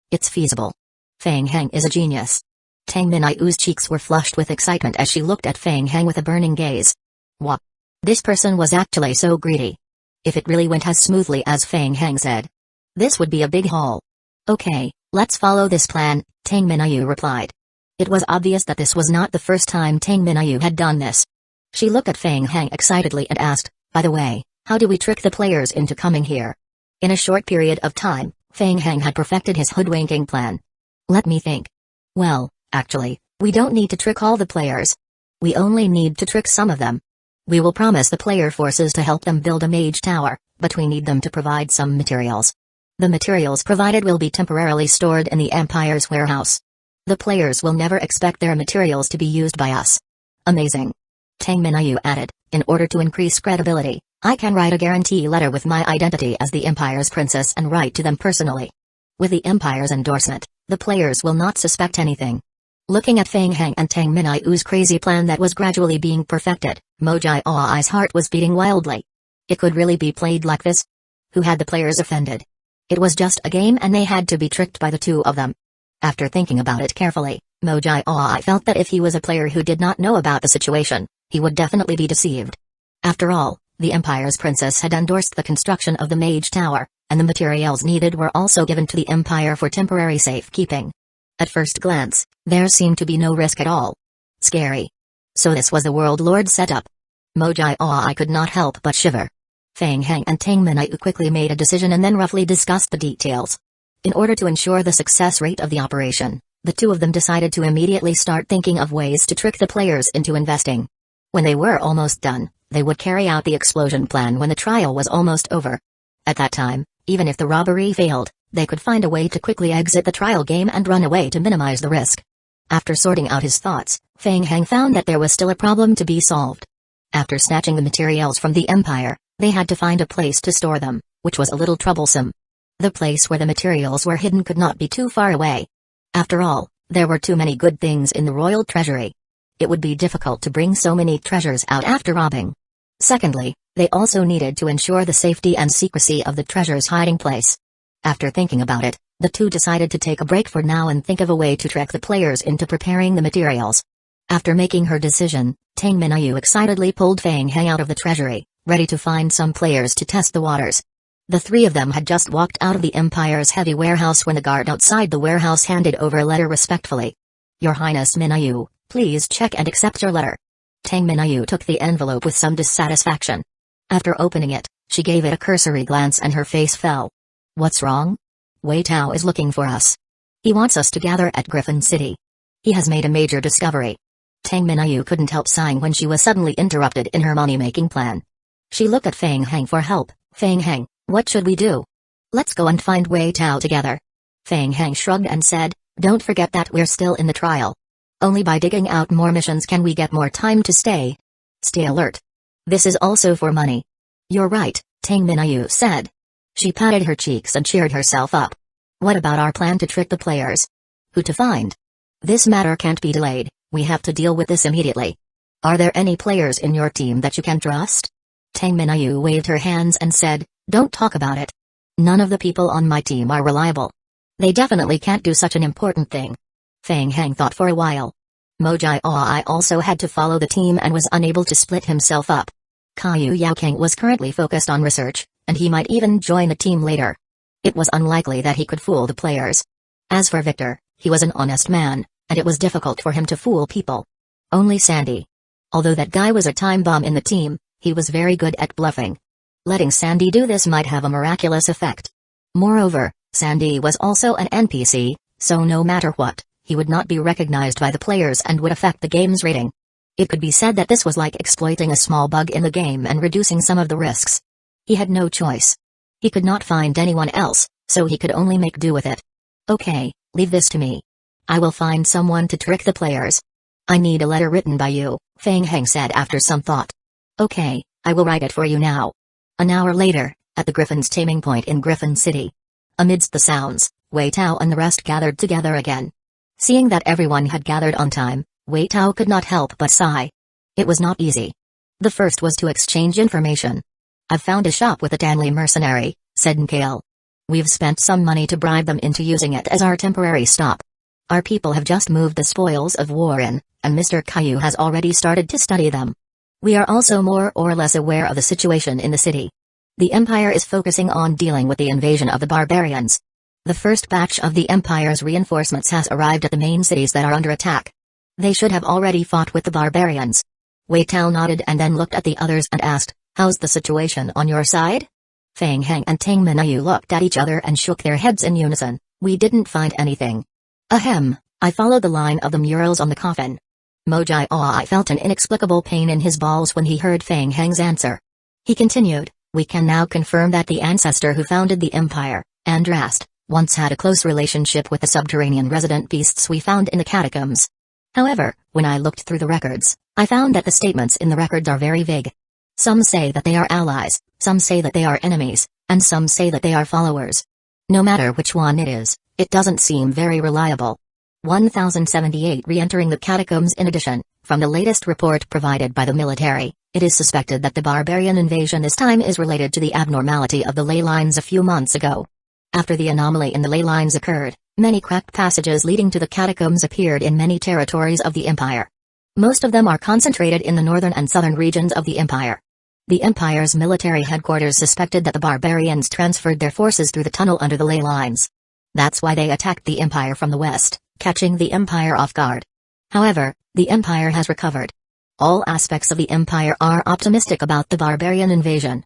It's feasible. Fang Heng is a genius. Tang Minayu's cheeks were flushed with excitement as she looked at Fang Heng with a burning gaze. What? This person was actually so greedy. If it really went as smoothly as Fang Heng said, this would be a big haul. Okay, let's follow this plan, Tang Minayu replied. It was obvious that this was not the first time Tang Minayu had done this. She looked at Fang Heng excitedly and asked, by the way, how do we trick the players into coming here? In a short period of time, Feng Heng had perfected his hoodwinking plan. Let me think. Well, actually, we don't need to trick all the players. We only need to trick some of them. We will promise the player forces to help them build a mage tower, but we need them to provide some materials. The materials provided will be temporarily stored in the Empire's warehouse. The players will never expect their materials to be used by us. Amazing. Tang Minayu added, in order to increase credibility, I can write a guarantee letter with my identity as the Empire's princess and write to them personally. With the Empire's endorsement, the players will not suspect anything. Looking at Feng Heng and Tang Minayu's crazy plan that was gradually being perfected, Mojai Oai's heart was beating wildly. It could really be played like this? Who had the players offended? It was just a game and they had to be tricked by the two of them. After thinking about it carefully, Mojai Oai felt that if he was a player who did not know about the situation, he would definitely be deceived. After all, the Empire's princess had endorsed the construction of the Mage Tower, and the materials needed were also given to the Empire for temporary safekeeping. At first glance, there seemed to be no risk at all. Scary. So this was the World Lord setup. Mojai Oai could not help but shiver. Feng Heng and Tang Minayu quickly made a decision and then roughly discussed the details. In order to ensure the success rate of the operation, the two of them decided to immediately start thinking of ways to trick the players into investing. When they were almost done, they would carry out the explosion plan when the trial was almost over. At that time, even if the robbery failed, they could find a way to quickly exit the trial game and run away to minimize the risk. After sorting out his thoughts, Feng Heng found that there was still a problem to be solved. After snatching the materials from the Empire, they had to find a place to store them, which was a little troublesome. The place where the materials were hidden could not be too far away. After all, there were too many good things in the royal treasury. It would be difficult to bring so many treasures out after robbing. Secondly, they also needed to ensure the safety and secrecy of the treasure's hiding place. After thinking about it, the two decided to take a break for now and think of a way to trick the players into preparing the materials. After making her decision, Tang Minayu excitedly pulled Feng Heng out of the treasury, ready to find some players to test the waters. The three of them had just walked out of the Empire's heavy warehouse when the guard outside the warehouse handed over a letter respectfully. Your Highness Minayu, please check and accept your letter. Tang Minayu took the envelope with some dissatisfaction. After opening it, she gave it a cursory glance and her face fell. What's wrong? Wei Tao is looking for us. He wants us to gather at Griffin City. He has made a major discovery. Tang Minayu couldn't help sighing when she was suddenly interrupted in her money-making plan. She looked at Feng Heng for help. Feng Heng, what should we do? Let's go and find Wei Tao together. Feng Heng shrugged and said, don't forget that we're still in the trial. Only by digging out more missions can we get more time to stay. Stay alert. This is also for money. You're right, Tang Minayu said. She patted her cheeks and cheered herself up. What about our plan to trick the players? Who to find? This matter can't be delayed, we have to deal with this immediately. Are there any players in your team that you can trust? Tang Minayu waved her hands and said, don't talk about it. None of the people on my team are reliable. They definitely can't do such an important thing. Feng Heng thought for a while. Mojai Oai also had to follow the team and was unable to split himself up. Caillou Yaoking was currently focused on research, and he might even join the team later. It was unlikely that he could fool the players. As for Victor, he was an honest man, and it was difficult for him to fool people. Only Sandy. Although that guy was a time bomb in the team, he was very good at bluffing. Letting Sandy do this might have a miraculous effect. Moreover, Sandy was also an NPC, so no matter what, he would not be recognized by the players and would affect the game's rating. It could be said that this was like exploiting a small bug in the game and reducing some of the risks. He had no choice. He could not find anyone else, so he could only make do with it. Okay, leave this to me. I will find someone to trick the players. I need a letter written by you, Feng Heng said after some thought. Okay, I will write it for you now. An hour later, at the Griffin's taming point in Griffin City. Amidst the sounds, Wei Tao and the rest gathered together again. Seeing that everyone had gathered on time, Wei Tao could not help but sigh. It was not easy. The first was to exchange information. I've found a shop with a Danley mercenary, said Nkale. We've spent some money to bribe them into using it as our temporary stop. Our people have just moved the spoils of war in, and Mr. Caillou has already started to study them. We are also more or less aware of the situation in the city. The Empire is focusing on dealing with the invasion of the barbarians. The first batch of the Empire's reinforcements has arrived at the main cities that are under attack. They should have already fought with the barbarians. Wei Tao nodded and then looked at the others and asked, how's the situation on your side? Fang Heng and Tang Minayu looked at each other and shook their heads in unison. We didn't find anything. Ahem, I followed the line of the murals on the coffin. Mojai I felt an inexplicable pain in his balls when he heard Fang Heng's answer. He continued, we can now confirm that the ancestor who founded the empire, Andrast, once had a close relationship with the subterranean resident beasts we found in the catacombs. However, when I looked through the records, I found that the statements in the records are very vague. Some say that they are allies, some say that they are enemies, and some say that they are followers. No matter which one it is, it doesn't seem very reliable. 1078 Re-entering the catacombs. In addition, from the latest report provided by the military, it is suspected that the barbarian invasion this time is related to the abnormality of the ley lines a few months ago. After the anomaly in the ley lines occurred, many cracked passages leading to the catacombs appeared in many territories of the empire. Most of them are concentrated in the northern and southern regions of the empire. The empire's military headquarters suspected that the barbarians transferred their forces through the tunnel under the ley lines. That's why they attacked the empire from the west, catching the empire off guard. However, the empire has recovered. All aspects of the empire are optimistic about the barbarian invasion.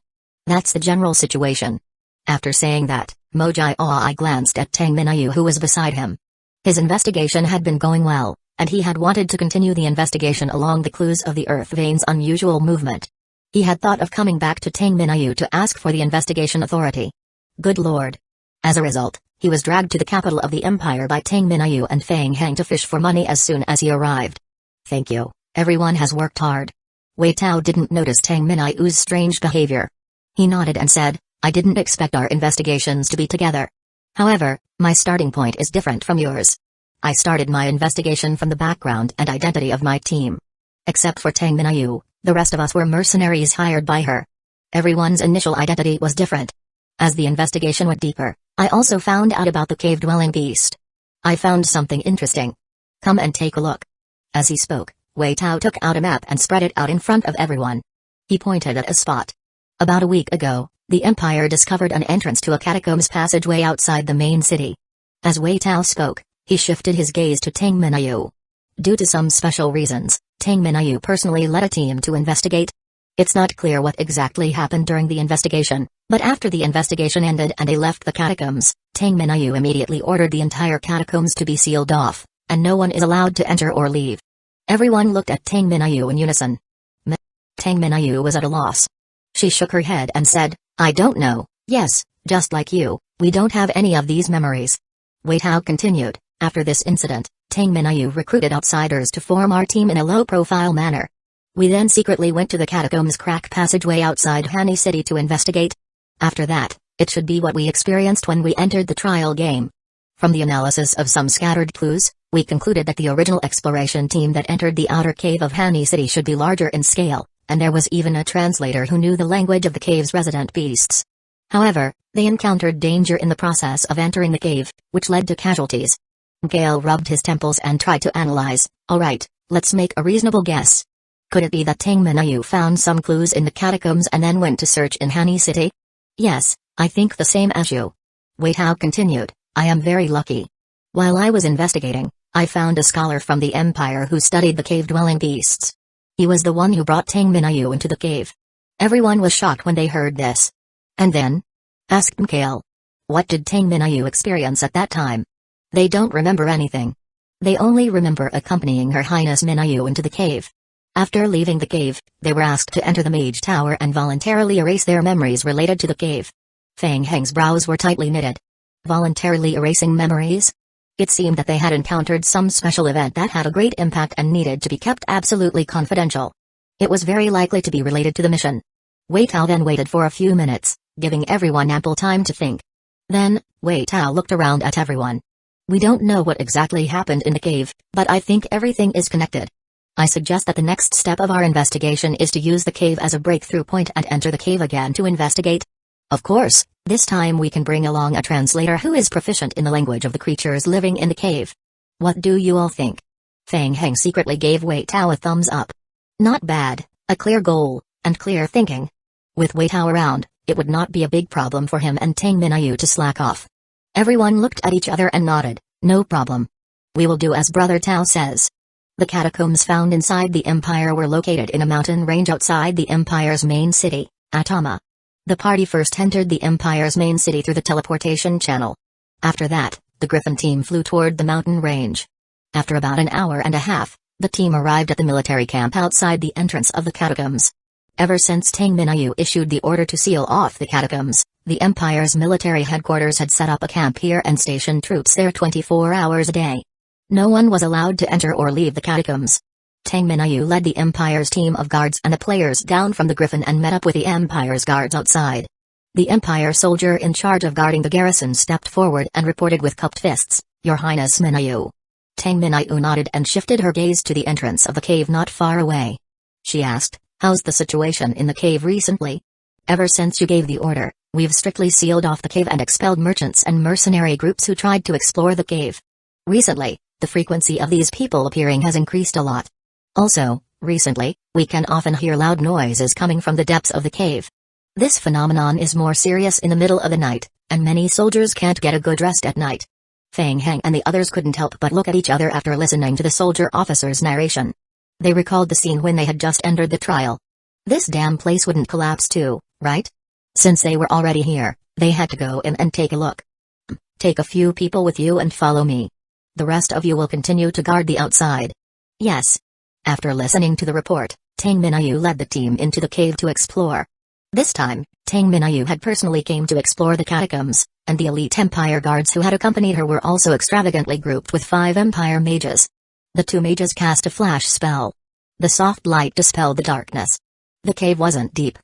That's the general situation. After saying that, Mojai I glanced at Tang Minayu, who was beside him. His investigation had been going well, and he had wanted to continue the investigation along the clues of the earth vein's unusual movement. He had thought of coming back to Tang Minayu to ask for the investigation authority. Good lord. As a result, he was dragged to the capital of the empire by Tang Minayu and Fang Heng to fish for money as soon as he arrived. Thank you, everyone has worked hard. Wei Tao didn't notice Tang Minayu's strange behavior. He nodded and said, I didn't expect our investigations to be together. However, my starting point is different from yours. I started my investigation from the background and identity of my team. Except for Tang Minayu, the rest of us were mercenaries hired by her. Everyone's initial identity was different. As the investigation went deeper, I also found out about the cave-dwelling beast. I found something interesting. Come and take a look. As he spoke, Wei Tao took out a map and spread it out in front of everyone. He pointed at a spot. About a week ago, the Empire discovered an entrance to a catacombs passageway outside the main city. As Wei Tao spoke, he shifted his gaze to Tang Minayu. Due to some special reasons, Tang Minayu personally led a team to investigate. It's not clear what exactly happened during the investigation, but after the investigation ended and they left the catacombs, Tang Minayu immediately ordered the entire catacombs to be sealed off, and no one is allowed to enter or leave. Everyone looked at Tang Minayu in unison. Tang Minayu was at a loss. She shook her head and said, I don't know. Yes, just like you, we don't have any of these memories. Wei Tao continued, after this incident, Tang Minayu recruited outsiders to form our team in a low-profile manner. We then secretly went to the catacombs crack passageway outside Hani City to investigate. After that, it should be what we experienced when we entered the trial game. From the analysis of some scattered clues, we concluded that the original exploration team that entered the outer cave of Hani City should be larger in scale, and there was even a translator who knew the language of the cave's resident beasts. However, they encountered danger in the process of entering the cave, which led to casualties. Gale rubbed his temples and tried to analyze. Alright, let's make a reasonable guess. Could it be that Tang Minayu found some clues in the catacombs and then went to search in Hani City? Yes, I think the same as you. Wei Tao continued, I am very lucky. While I was investigating, I found a scholar from the Empire who studied the cave-dwelling beasts. He was the one who brought Tang Minayu into the cave. Everyone was shocked when they heard this. And then? Asked Mikhail. What did Tang Minayu experience at that time? They don't remember anything. They only remember accompanying Her Highness Minayu into the cave. After leaving the cave, they were asked to enter the Mage Tower and voluntarily erase their memories related to the cave. Fang Heng's brows were tightly knitted. Voluntarily erasing memories? It seemed that they had encountered some special event that had a great impact and needed to be kept absolutely confidential. It was very likely to be related to the mission. Wei Tao then waited for a few minutes, giving everyone ample time to think. Then, Wei Tao looked around at everyone. We don't know what exactly happened in the cave, but I think everything is connected. I suggest that the next step of our investigation is to use the cave as a breakthrough point and enter the cave again to investigate. Of course, this time we can bring along a translator who is proficient in the language of the creatures living in the cave. What do you all think? Fang Heng secretly gave Wei Tao a thumbs up. Not bad, a clear goal, and clear thinking. With Wei Tao around, it would not be a big problem for him and Tang Minayu to slack off. Everyone looked at each other and nodded. No problem. We will do as Brother Tao says. The catacombs found inside the Empire were located in a mountain range outside the Empire's main city, Atama. The party first entered the Empire's main city through the teleportation channel. After that, the Griffin team flew toward the mountain range. After about an hour and a half, the team arrived at the military camp outside the entrance of the catacombs. Ever since Tang Minayu issued the order to seal off the catacombs, the Empire's military headquarters had set up a camp here and stationed troops there 24 hours a day. No one was allowed to enter or leave the catacombs. Tang Minayu led the Empire's team of guards and the players down from the Griffin and met up with the Empire's guards outside. The Empire soldier in charge of guarding the garrison stepped forward and reported with cupped fists, "Your Highness Minayu." Tang Minayu nodded and shifted her gaze to the entrance of the cave not far away. She asked, "How's the situation in the cave recently? Ever since you gave the order, we've strictly sealed off the cave and expelled merchants and mercenary groups who tried to explore the cave. Recently, the frequency of these people appearing has increased a lot. Also, recently, we can often hear loud noises coming from the depths of the cave. This phenomenon is more serious in the middle of the night, and many soldiers can't get a good rest at night." Fang Heng and the others couldn't help but look at each other after listening to the soldier officer's narration. They recalled the scene when they had just entered the trial. This damn place wouldn't collapse too, right? Since they were already here, they had to go in and take a look. "Take a few people with you and follow me. The rest of you will continue to guard the outside." "Yes." After listening to the report, Tang Minayu led the team into the cave to explore. This time, Tang Minayu had personally came to explore the catacombs, and the elite Empire guards who had accompanied her were also extravagantly grouped with 5 Empire mages. The 2 mages cast a flash spell. The soft light dispelled the darkness. The cave wasn't deep.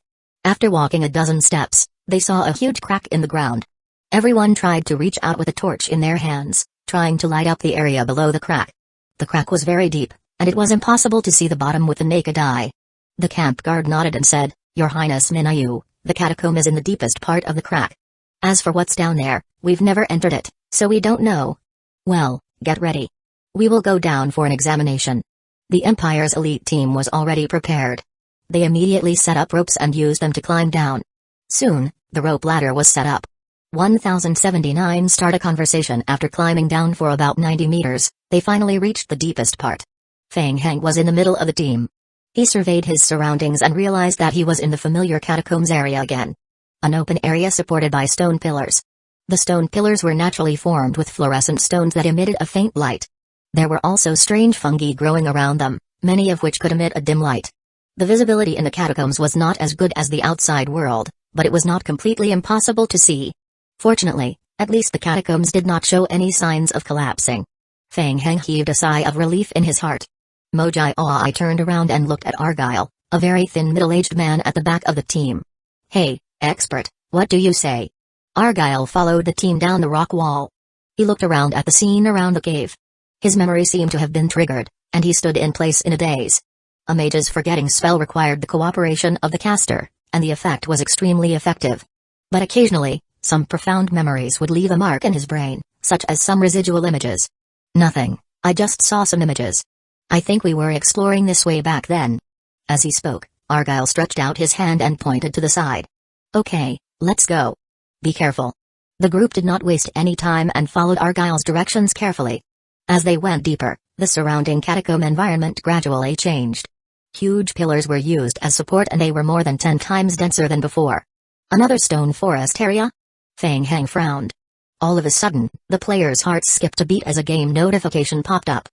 After walking a dozen steps, they saw a huge crack in the ground. Everyone tried to reach out with a torch in their hands, trying to light up the area below the crack. The crack was very deep, and it was impossible to see the bottom with the naked eye. The camp guard nodded and said, "Your Highness Minayu, the catacomb is in the deepest part of the crack. As for what's down there, we've never entered it, so we don't know. Well, get ready. We will go down for an examination." The Empire's elite team was already prepared. They immediately set up ropes and used them to climb down. Soon, the rope ladder was set up. 1079 Start a conversation. After climbing down for about 90 meters, they finally reached the deepest part. Fang Heng was in the middle of the team. He surveyed his surroundings and realized that he was in the familiar catacombs area again. An open area supported by stone pillars. The stone pillars were naturally formed with fluorescent stones that emitted a faint light. There were also strange fungi growing around them, many of which could emit a dim light. The visibility in the catacombs was not as good as the outside world, but it was not completely impossible to see. Fortunately, at least the catacombs did not show any signs of collapsing. Fang Heng heaved a sigh of relief in his heart. I turned around and looked at Argyle, a very thin middle-aged man at the back of the team. "Hey, expert, what do you say?" Argyle followed the team down the rock wall. He looked around at the scene around the cave. His memory seemed to have been triggered, and he stood in place in a daze. A mage's forgetting spell required the cooperation of the caster, and the effect was extremely effective. But occasionally, some profound memories would leave a mark in his brain, such as some residual images. "Nothing, I just saw some images. I think we were exploring this way back then." As he spoke, Argyle stretched out his hand and pointed to the side. "Okay, let's go. Be careful." The group did not waste any time and followed Argyle's directions carefully. As they went deeper, the surrounding catacomb environment gradually changed. Huge pillars were used as support and they were more than 10 times denser than before. "Another stone forest area?" Fang Heng frowned. All of a sudden, the player's hearts skipped a beat as a game notification popped up.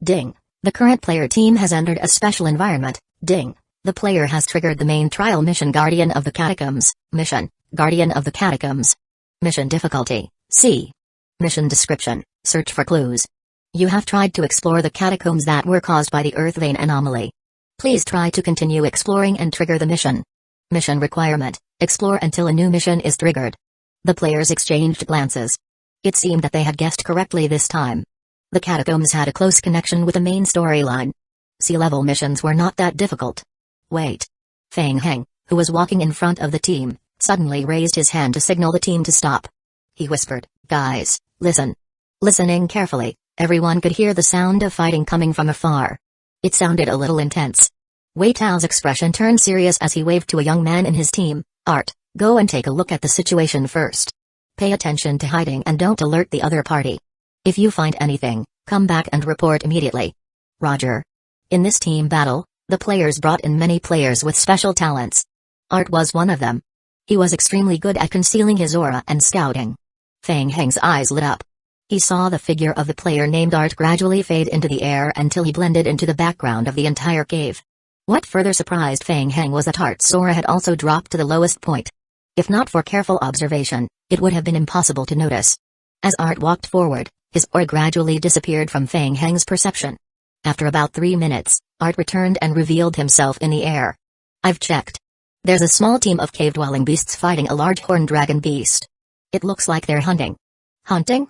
Ding! The current player team has entered a special environment. Ding! The player has triggered the main trial mission Guardian of the Catacombs. Mission, Guardian of the Catacombs. Mission difficulty, C. Mission description, search for clues. You have tried to explore the catacombs that were caused by the Earth vein anomaly. Please try to continue exploring and trigger the mission. Mission requirement, explore until a new mission is triggered. The players exchanged glances. It seemed that they had guessed correctly this time. The catacombs had a close connection with the main storyline. Sea-level missions were not that difficult. Wait. Fang Heng, who was walking in front of the team, suddenly raised his hand to signal the team to stop. He whispered, "Guys, listen." Listening carefully, everyone could hear the sound of fighting coming from afar. It sounded a little intense. Wei Tao's expression turned serious as he waved to a young man in his team. "Art, go and take a look at the situation first. Pay attention to hiding and don't alert the other party. If you find anything, come back and report immediately." Roger. In this team battle, the players brought in many players with special talents. Art was one of them. He was extremely good at concealing his aura and scouting. Fang Heng's eyes lit up. He saw the figure of the player named Art gradually fade into the air until he blended into the background of the entire cave. What further surprised Fang Heng was that Art's aura had also dropped to the lowest point. If not for careful observation, it would have been impossible to notice. As Art walked forward, his aura gradually disappeared from Fang Heng's perception. After about 3 minutes, Art returned and revealed himself in the air. I've checked. There's a small team of cave-dwelling beasts fighting a large horned dragon beast. It looks like they're hunting. Hunting?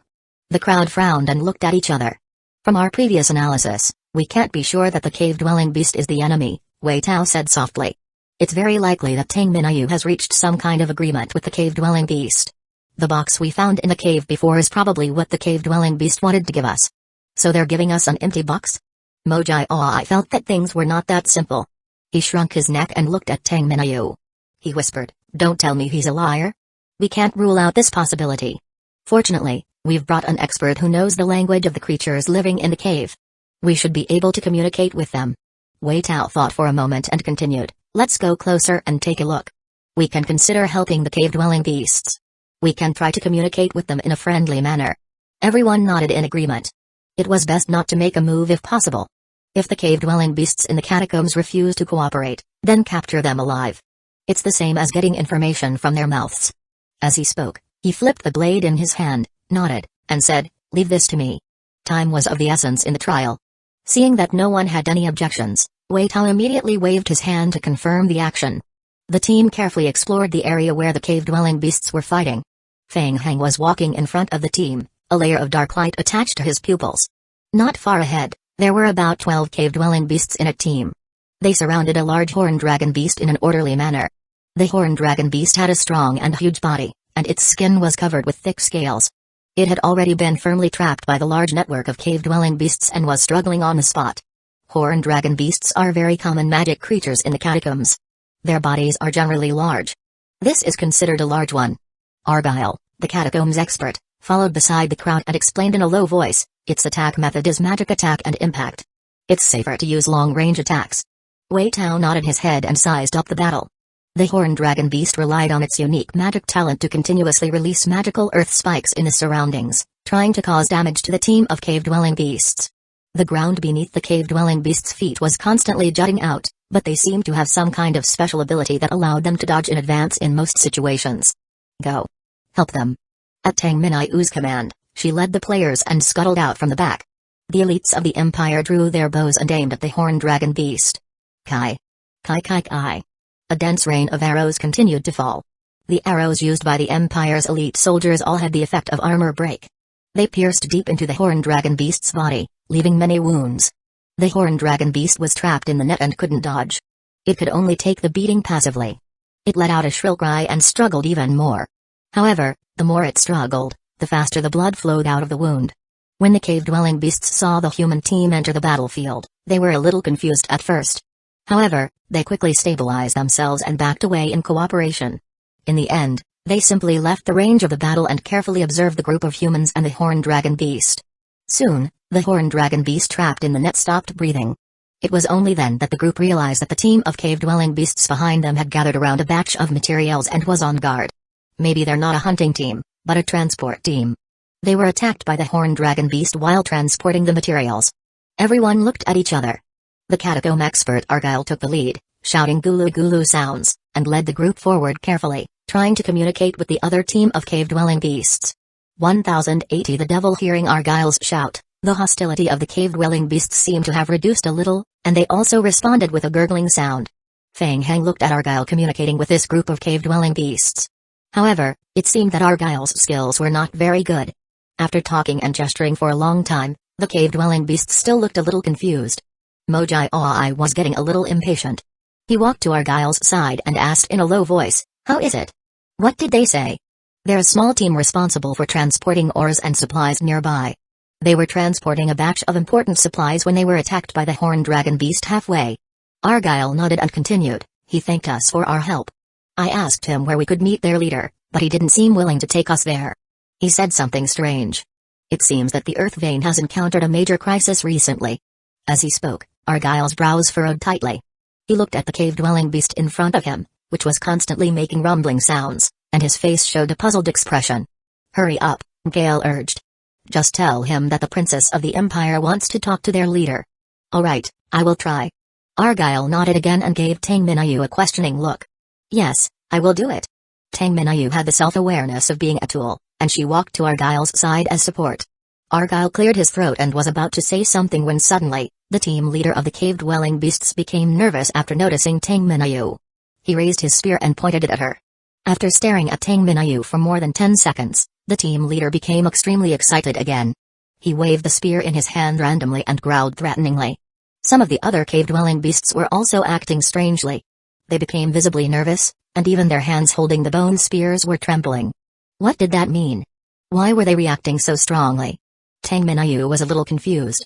The crowd frowned and looked at each other. From our previous analysis, we can't be sure that the cave-dwelling beast is the enemy, Wei Tao said softly. It's very likely that Tang Minayu has reached some kind of agreement with the cave-dwelling beast. The box we found in the cave before is probably what the cave-dwelling beast wanted to give us. So they're giving us an empty box? Mojai I felt that things were not that simple. He shrunk his neck and looked at Tang Minayu. He whispered, "Don't tell me he's a liar. We can't rule out this possibility. Fortunately, we've brought an expert who knows the language of the creatures living in the cave. We should be able to communicate with them." Wei Tao thought for a moment and continued, "Let's go closer and take a look. We can consider helping the cave-dwelling beasts. We can try to communicate with them in a friendly manner." Everyone nodded in agreement. It was best not to make a move if possible. If the cave-dwelling beasts in the catacombs refuse to cooperate, then capture them alive. It's the same as getting information from their mouths. As he spoke, he flipped the blade in his hand, nodded, and said, "Leave this to me." Time was of the essence in the trial. Seeing that no one had any objections, Wei Tao immediately waved his hand to confirm the action. The team carefully explored the area where the cave-dwelling beasts were fighting. Fang Heng was walking in front of the team, a layer of dark light attached to his pupils. Not far ahead, there were about 12 cave-dwelling beasts in a team. They surrounded a large horned dragon beast in an orderly manner. The horned dragon beast had a strong and huge body, and its skin was covered with thick scales. It had already been firmly trapped by the large network of cave-dwelling beasts and was struggling on the spot. Horned dragon beasts are very common magic creatures in the catacombs. Their bodies are generally large. This is considered a large one. Argyle, the catacombs expert, followed beside the crowd and explained in a low voice, "Its attack method is magic attack and impact. It's safer to use long-range attacks." Wei Tao nodded his head and sized up the battle. The horned dragon beast relied on its unique magic talent to continuously release magical earth spikes in the surroundings, trying to cause damage to the team of cave-dwelling beasts. The ground beneath the cave-dwelling beasts' feet was constantly jutting out, but they seemed to have some kind of special ability that allowed them to dodge in advance in most situations. "Go. Help them." At Tang Minayu's command, she led the players and scuttled out from the back. The elites of the Empire drew their bows and aimed at the horned dragon beast. Kai. Kai kai kai. A dense rain of arrows continued to fall. The arrows used by the Empire's elite soldiers all had the effect of armor break. They pierced deep into the horned dragon beast's body, leaving many wounds. The horned dragon beast was trapped in the net and couldn't dodge. It could only take the beating passively. It let out a shrill cry and struggled even more. However, the more it struggled, the faster the blood flowed out of the wound. When the cave-dwelling beasts saw the human team enter the battlefield, they were a little confused at first. However, they quickly stabilized themselves and backed away in cooperation. In the end, they simply left the range of the battle and carefully observed the group of humans and the horned dragon beast. Soon, the horned dragon beast trapped in the net stopped breathing. It was only then that the group realized that the team of cave-dwelling beasts behind them had gathered around a batch of materials and was on guard. Maybe they're not a hunting team, but a transport team. They were attacked by the horned dragon beast while transporting the materials. Everyone looked at each other. The catacomb expert Argyle took the lead, shouting gulu gulu sounds, and led the group forward carefully, trying to communicate with the other team of cave-dwelling beasts. 1080 The devil hearing Argyle's shout, the hostility of the cave-dwelling beasts seemed to have reduced a little, and they also responded with a gurgling sound. Fang Heng looked at Argyle communicating with this group of cave-dwelling beasts. However, it seemed that Argyle's skills were not very good. After talking and gesturing for a long time, the cave-dwelling beasts still looked a little confused. Mojai I was getting a little impatient. He walked to Argyle's side and asked in a low voice, "How is it? What did they say?" "They're a small team responsible for transporting ores and supplies nearby. They were transporting a batch of important supplies when they were attacked by the horned dragon beast halfway." Argyle nodded and continued, "He thanked us for our help. I asked him where we could meet their leader, but he didn't seem willing to take us there. He said something strange. It seems that the Earth vein has encountered a major crisis recently." As he spoke, Argyle's brows furrowed tightly. He looked at the cave-dwelling beast in front of him, which was constantly making rumbling sounds, and his face showed a puzzled expression. "Hurry up," Gale urged. "Just tell him that the Princess of the Empire wants to talk to their leader." "Alright, I will try." Argyle nodded again and gave Tang Minayu a questioning look. "Yes, I will do it." Tang Minayu had the self-awareness of being a tool, and she walked to Argyle's side as support. Argyle cleared his throat and was about to say something when suddenly, the team leader of the cave-dwelling beasts became nervous after noticing Tang Minayu. He raised his spear and pointed it at her. After staring at Tang Minayu for more than 10 seconds, the team leader became extremely excited again. He waved the spear in his hand randomly and growled threateningly. Some of the other cave-dwelling beasts were also acting strangely. They became visibly nervous, and even their hands holding the bone spears were trembling. What did that mean? Why were they reacting so strongly? Tang Minayu was a little confused.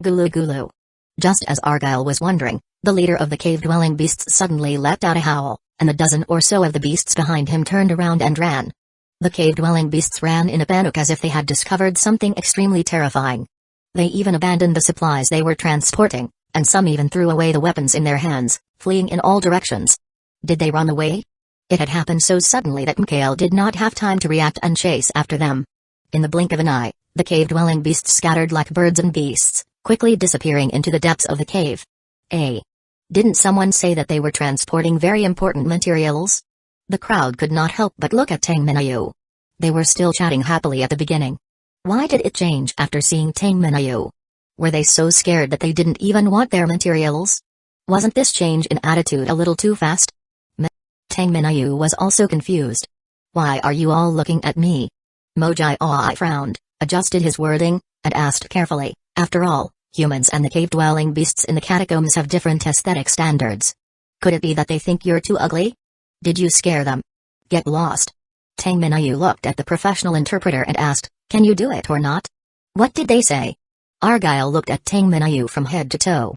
Gulu gulu. Just as Argyle was wondering, the leader of the cave-dwelling beasts suddenly let out a howl, and a dozen or so of the beasts behind him turned around and ran. The cave-dwelling beasts ran in a panic as if they had discovered something extremely terrifying. They even abandoned the supplies they were transporting, and some even threw away the weapons in their hands, fleeing in all directions. Did they run away? It had happened so suddenly that Mikhail did not have time to react and chase after them. In the blink of an eye, the cave-dwelling beasts scattered like birds and beasts, quickly disappearing into the depths of the cave. Didn't someone say that they were transporting very important materials? The crowd could not help but look at Tang Minayu. They were still chatting happily at the beginning. Why did it change after seeing Tang Minayu? Were they so scared that they didn't even want their materials? Wasn't this change in attitude a little too fast? Tang Minayu was also confused. "Why are you all looking at me?" Mojai Oi frowned, adjusted his wording, and asked carefully, "After all, humans and the cave-dwelling beasts in the catacombs have different aesthetic standards. Could it be that they think you're too ugly? Did you scare them? Get lost." Tang Minayu looked at the professional interpreter and asked, "Can you do it or not?" "What did they say?" Argyle looked at Tang Minayu from head to toe.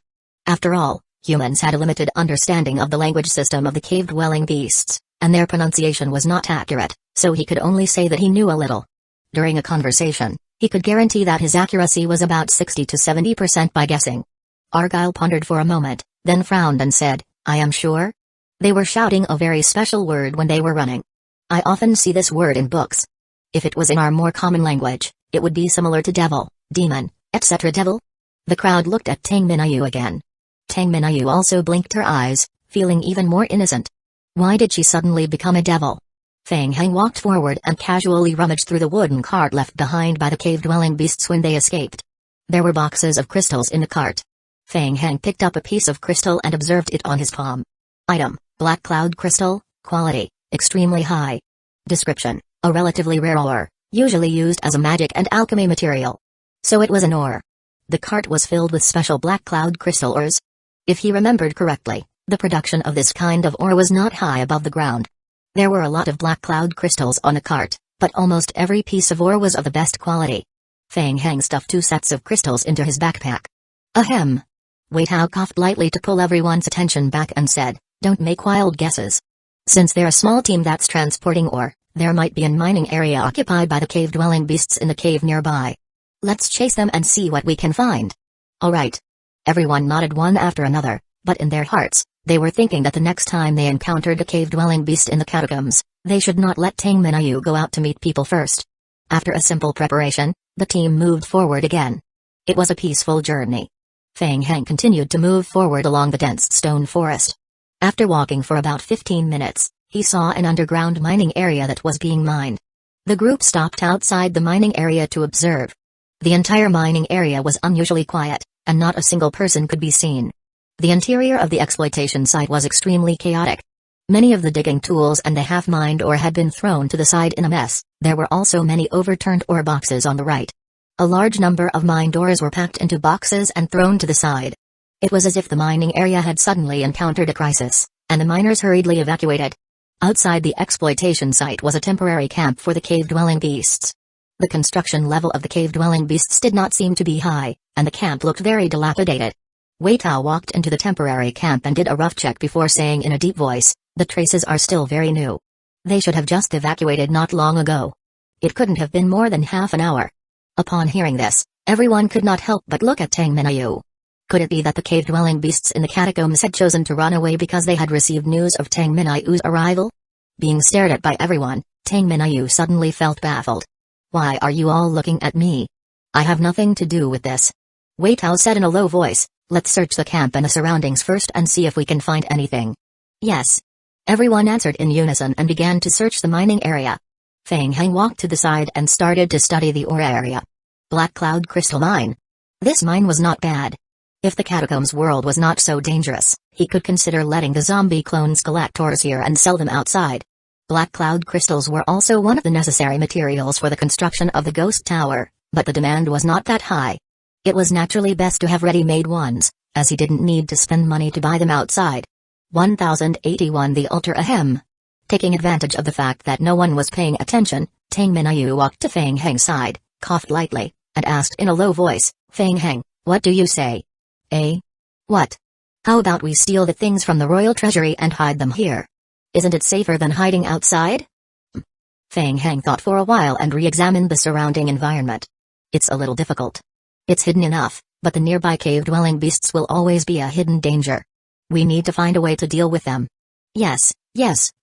After all, humans had a limited understanding of the language system of the cave-dwelling beasts, and their pronunciation was not accurate, so he could only say that he knew a little. During a conversation, he could guarantee that his accuracy was about 60 to 70% by guessing. Argyle pondered for a moment, then frowned and said, "I am sure?" They were shouting a very special word when they were running. I often see this word in books. If it was in our more common language, it would be similar to devil, demon, etc. Devil? The crowd looked at Tang Minayu again. Tang Minayu also blinked her eyes, feeling even more innocent. Why did she suddenly become a devil? Fang Heng walked forward and casually rummaged through the wooden cart left behind by the cave-dwelling beasts when they escaped. There were boxes of crystals in the cart. Fang Heng picked up a piece of crystal and observed it on his palm. Item: Black Cloud Crystal, quality, extremely high. Description: a relatively rare ore, usually used as a magic and alchemy material. So it was an ore. The cart was filled with special black cloud crystal ores. If he remembered correctly, the production of this kind of ore was not high above the ground. There were a lot of black cloud crystals on the cart, but almost every piece of ore was of the best quality. Fang Heng stuffed 2 sets of crystals into his backpack. Ahem. Wei Hao coughed lightly to pull everyone's attention back and said, "Don't make wild guesses. Since they're a small team that's transporting ore, there might be a mining area occupied by the cave-dwelling beasts in the cave nearby. Let's chase them and see what we can find." "All right." Everyone nodded one after another, but in their hearts, they were thinking that the next time they encountered a cave-dwelling beast in the catacombs, they should not let Tang Minayu go out to meet people first. After a simple preparation, the team moved forward again. It was a peaceful journey. Fang Heng continued to move forward along the dense stone forest. After walking for about 15 minutes, he saw an underground mining area that was being mined. The group stopped outside the mining area to observe. The entire mining area was unusually quiet, and not a single person could be seen. The interior of the exploitation site was extremely chaotic. Many of the digging tools and the half-mined ore had been thrown to the side in a mess. There were also many overturned ore boxes on the right. A large number of mined ores were packed into boxes and thrown to the side. It was as if the mining area had suddenly encountered a crisis, and the miners hurriedly evacuated. Outside the exploitation site was a temporary camp for the cave-dwelling beasts. The construction level of the cave-dwelling beasts did not seem to be high, and the camp looked very dilapidated. Wei Tao walked into the temporary camp and did a rough check before saying in a deep voice, "The traces are still very new. They should have just evacuated not long ago. It couldn't have been more than half an hour." Upon hearing this, everyone could not help but look at Tang Minayu. Could it be that the cave-dwelling beasts in the catacombs had chosen to run away because they had received news of Tang Minayu's arrival? Being stared at by everyone, Tang Minayu suddenly felt baffled. "Why are you all looking at me? I have nothing to do with this." Wei Tao said in a low voice, "Let's search the camp and the surroundings first and see if we can find anything." "Yes." Everyone answered in unison and began to search the mining area. Feng Heng walked to the side and started to study the ore area. Black Cloud Crystal Mine. This mine was not bad. If the catacombs world was not so dangerous, he could consider letting the zombie clones collect ores here and sell them outside. Black cloud crystals were also one of the necessary materials for the construction of the ghost tower, but the demand was not that high. It was naturally best to have ready-made ones, as he didn't need to spend money to buy them outside. 1081 The Ultra Ahem. Taking advantage of the fact that no one was paying attention, Tang Minayu walked to Feng Heng's side, coughed lightly, and asked in a low voice, "Feng Heng, what do you say?" "Eh? What? How about we steal the things from the royal treasury and hide them here? Isn't it safer than hiding outside?" Feng Heng thought for a while and re-examined the surrounding environment. "It's a little difficult. It's hidden enough, but the nearby cave-dwelling beasts will always be a hidden danger. We need to find a way to deal with them." Yes,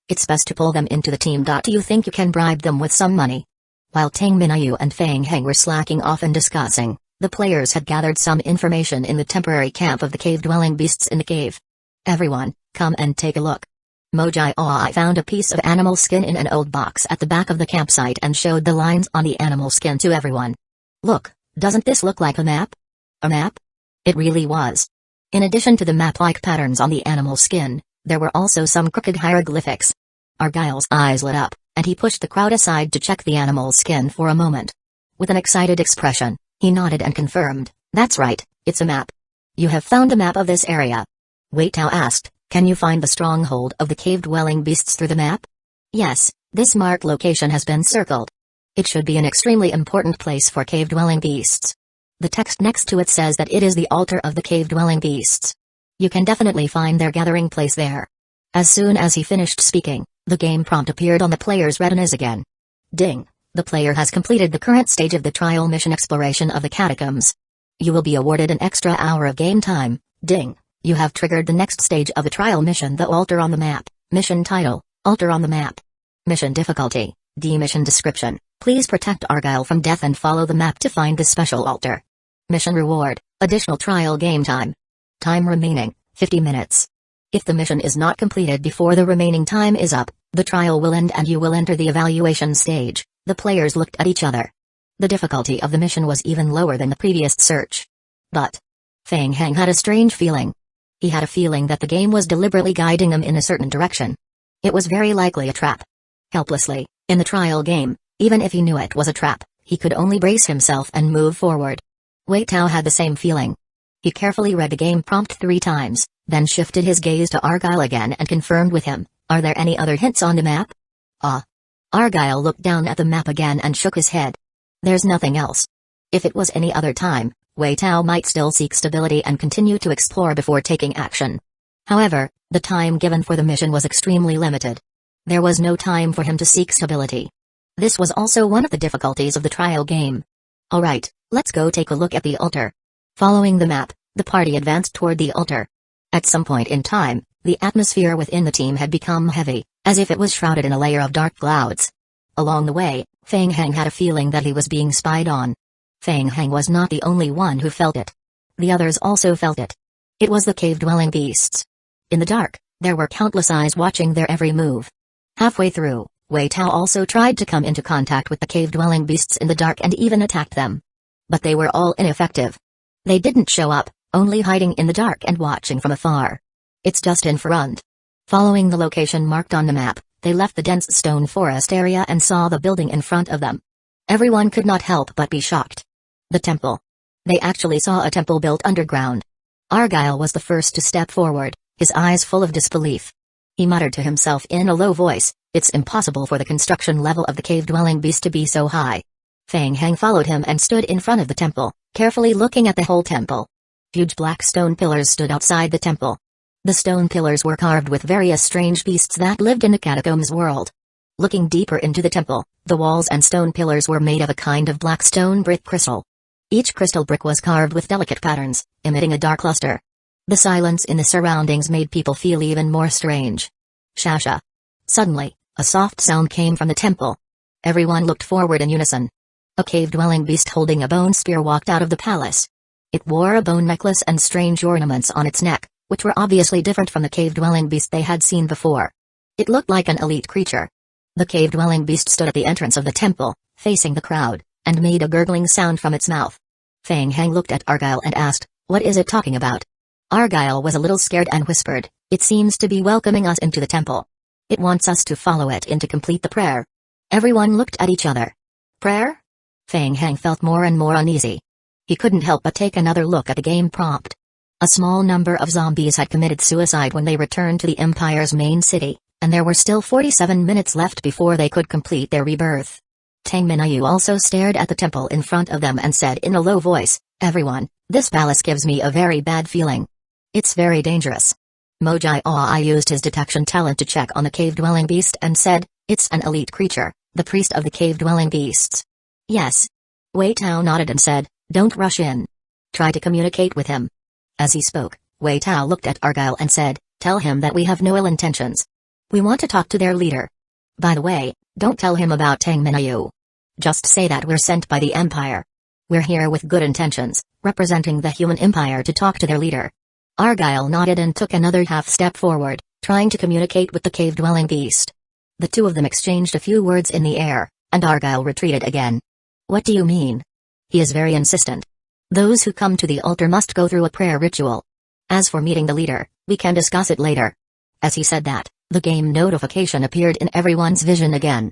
it's best to pull them into the team. Do you think you can bribe them with some money?" While Tang Minayu and Feng Heng were slacking off and discussing, the players had gathered some information in the temporary camp of the cave-dwelling beasts in the cave. "Everyone, come and take a look." Mojai Oi found a piece of animal skin in an old box at the back of the campsite and showed the lines on the animal skin to everyone. "Look, doesn't this look like a map?" A map? It really was. In addition to the map-like patterns on the animal skin, there were also some crooked hieroglyphics. Argyle's eyes lit up, and he pushed the crowd aside to check the animal's skin for a moment. With an excited expression, he nodded and confirmed, "That's right, it's a map." "You have found a map of this area?" Wei Tao asked, "Can you find the stronghold of the cave-dwelling beasts through the map?" "Yes, this marked location has been circled. It should be an extremely important place for cave-dwelling beasts. The text next to it says that it is the altar of the cave-dwelling beasts. You can definitely find their gathering place there." As soon as he finished speaking, the game prompt appeared on the player's retinas again. Ding! The player has completed the current stage of the trial mission exploration of the catacombs. You will be awarded an extra hour of game time. Ding! You have triggered the next stage of the trial mission, the altar on the map. Mission title, Altar on the Map. Mission difficulty, D. Mission description, please protect Argyle from death and follow the map to find the special altar. Mission reward, additional trial game time. Time remaining, 50 minutes. If the mission is not completed before the remaining time is up, the trial will end and you will enter the evaluation stage. The players looked at each other. The difficulty of the mission was even lower than the previous search. But Feng Heng had a strange feeling. He had a feeling that the game was deliberately guiding him in a certain direction. It was very likely a trap. Helplessly, in the trial game, even if he knew it was a trap, he could only brace himself and move forward. Wei Tao had the same feeling. He carefully read the game prompt 3 times, then shifted his gaze to Argyle again and confirmed with him, "Are there any other hints on the map?" "Ah." Argyle looked down at the map again and shook his head. "There's nothing else." If it was any other time, Wei Tao might still seek stability and continue to explore before taking action. However, the time given for the mission was extremely limited. There was no time for him to seek stability. This was also one of the difficulties of the trial game. "Alright, let's go take a look at the altar." Following the map, the party advanced toward the altar. At some point in time, the atmosphere within the team had become heavy, as if it was shrouded in a layer of dark clouds. Along the way, Feng Heng had a feeling that he was being spied on. Feng Heng was not the only one who felt it. The others also felt it. It was the cave-dwelling beasts. In the dark, there were countless eyes watching their every move. Halfway through, Wei Tao also tried to come into contact with the cave-dwelling beasts in the dark and even attacked them. But they were all ineffective. They didn't show up, only hiding in the dark and watching from afar. "It's just in front." Following the location marked on the map, they left the dense stone forest area and saw the building in front of them. Everyone could not help but be shocked. The temple. They actually saw a temple built underground. Argyle was the first to step forward, his eyes full of disbelief. He muttered to himself in a low voice, "It's impossible for the construction level of the cave-dwelling beast to be so high." Feng Heng followed him and stood in front of the temple, carefully looking at the whole temple. Huge black stone pillars stood outside the temple. The stone pillars were carved with various strange beasts that lived in the catacombs world. Looking deeper into the temple, the walls and stone pillars were made of a kind of black stone brick crystal. Each crystal brick was carved with delicate patterns, emitting a dark luster. The silence in the surroundings made people feel even more strange. Shasha. Suddenly, a soft sound came from the temple. Everyone looked forward in unison. A cave-dwelling beast holding a bone spear walked out of the palace. It wore a bone necklace and strange ornaments on its neck, which were obviously different from the cave-dwelling beast they had seen before. It looked like an elite creature. The cave-dwelling beast stood at the entrance of the temple, facing the crowd, and made a gurgling sound from its mouth. Feng Hang looked at Argyle and asked, "What is it talking about?" Argyle was a little scared and whispered, "It seems to be welcoming us into the temple. It wants us to follow it in to complete the prayer." Everyone looked at each other. Prayer? Feng Hang felt more and more uneasy. He couldn't help but take another look at the game prompt. A small number of zombies had committed suicide when they returned to the Empire's main city, and there were still 47 minutes left before they could complete their rebirth. Tang Minayu also stared at the temple in front of them and said in a low voice, "Everyone, this palace gives me a very bad feeling. It's very dangerous." Mojai Ai used his detection talent to check on the cave-dwelling beast and said, "It's an elite creature, the priest of the cave-dwelling beasts." "Yes." Wei Tao nodded and said, "Don't rush in. Try to communicate with him." As he spoke, Wei Tao looked at Argyle and said, "Tell him that we have no ill intentions. We want to talk to their leader. By the way, don't tell him about Tang Minayu. Just say that we're sent by the Empire. We're here with good intentions, representing the human empire to talk to their leader." Argyle nodded and took another half step forward, trying to communicate with the cave-dwelling beast. The two of them exchanged a few words in the air, and Argyle retreated again. "What do you mean?" He is very insistent. "Those who come to the altar must go through a prayer ritual. As for meeting the leader, we can discuss it later." As he said that, the game notification appeared in everyone's vision again.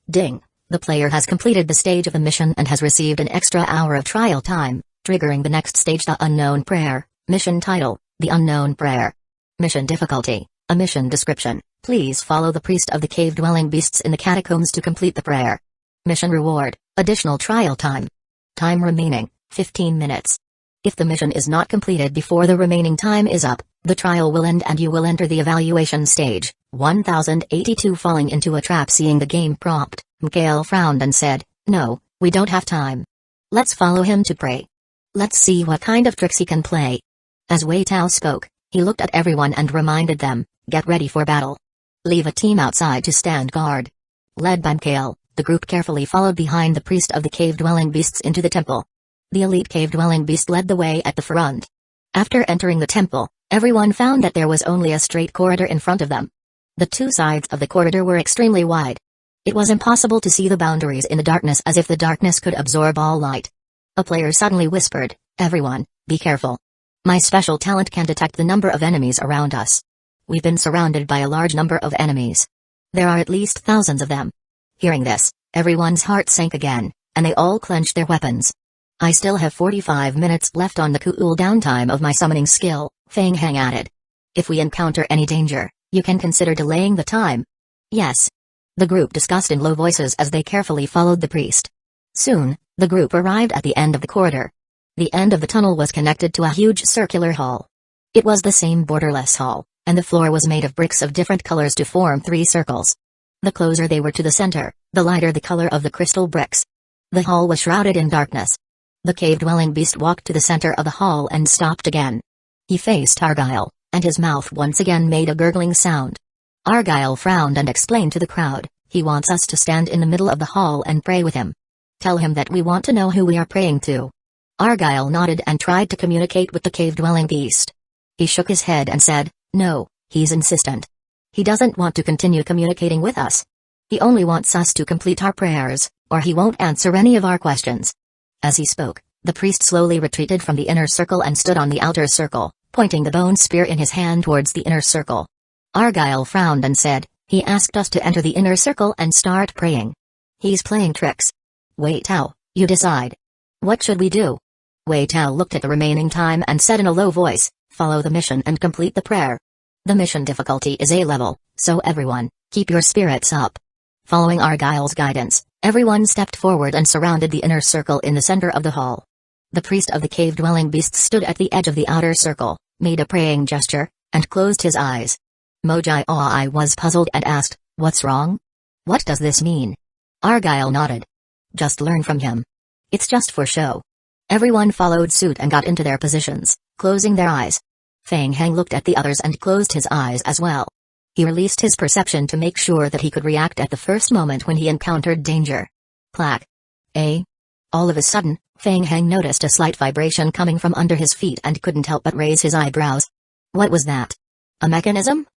Ding! The player has completed the stage of the mission and has received an extra hour of trial time, triggering the next stage, the Unknown Prayer. Mission title, The Unknown Prayer. Mission difficulty, a mission description. Please follow the priest of the cave-dwelling beasts in the catacombs to complete the prayer. Mission reward, additional trial time. Time remaining, 15 minutes. If the mission is not completed before the remaining time is up, the trial will end and you will enter the evaluation stage. 1082. Falling into a trap. Seeing the game prompt, Mikhail frowned and said, "No, we don't have time. Let's follow him to pray. Let's see what kind of tricks he can play." As Wei Tao spoke, he looked at everyone and reminded them, "Get ready for battle. Leave a team outside to stand guard." Led by Mikhail, the group carefully followed behind the priest of the cave-dwelling beasts into the temple. The elite cave-dwelling beast led the way at the front. After entering the temple, everyone found that there was only a straight corridor in front of them. The two sides of the corridor were extremely wide. It was impossible to see the boundaries in the darkness, as if the darkness could absorb all light. A player suddenly whispered, "Everyone, be careful. My special talent can detect the number of enemies around us. We've been surrounded by a large number of enemies. There are at least thousands of them." Hearing this, everyone's heart sank again, and they all clenched their weapons. "I still have 45 minutes left on the cool down time of my summoning skill," Feng Hang added. "If we encounter any danger, you can consider delaying the time." "Yes." The group discussed in low voices as they carefully followed the priest. Soon, the group arrived at the end of the corridor. The end of the tunnel was connected to a huge circular hall. It was the same borderless hall, and the floor was made of bricks of different colors to form 3 circles. The closer they were to the center, the lighter the color of the crystal bricks. The hall was shrouded in darkness. The cave-dwelling beast walked to the center of the hall and stopped again. He faced Argyle, and his mouth once again made a gurgling sound. Argyle frowned and explained to the crowd, "He wants us to stand in the middle of the hall and pray with him. Tell him that we want to know who we are praying to." Argyle nodded and tried to communicate with the cave-dwelling beast. He shook his head and said, "No, he's insistent. He doesn't want to continue communicating with us. He only wants us to complete our prayers, or he won't answer any of our questions." As he spoke, the priest slowly retreated from the inner circle and stood on the outer circle, pointing the bone spear in his hand towards the inner circle. Argyle frowned and said, "He asked us to enter the inner circle and start praying. He's playing tricks. Wei Tao, you decide. What should we do?" Wei Tao looked at the remaining time and said in a low voice, "Follow the mission and complete the prayer. The mission difficulty is A level, so everyone, keep your spirits up." Following Argyle's guidance, everyone stepped forward and surrounded the inner circle in the center of the hall. The priest of the cave-dwelling beasts stood at the edge of the outer circle, made a praying gesture, and closed his eyes. Mojai Ai was puzzled and asked, "What's wrong? What does this mean?" Argyle nodded. "Just learn from him. It's just for show." Everyone followed suit and got into their positions, closing their eyes. Feng Heng looked at the others and closed his eyes as well. He released his perception to make sure that he could react at the first moment when he encountered danger. Clack. All of a sudden, Feng Heng noticed a slight vibration coming from under his feet and couldn't help but raise his eyebrows. What was that? A mechanism?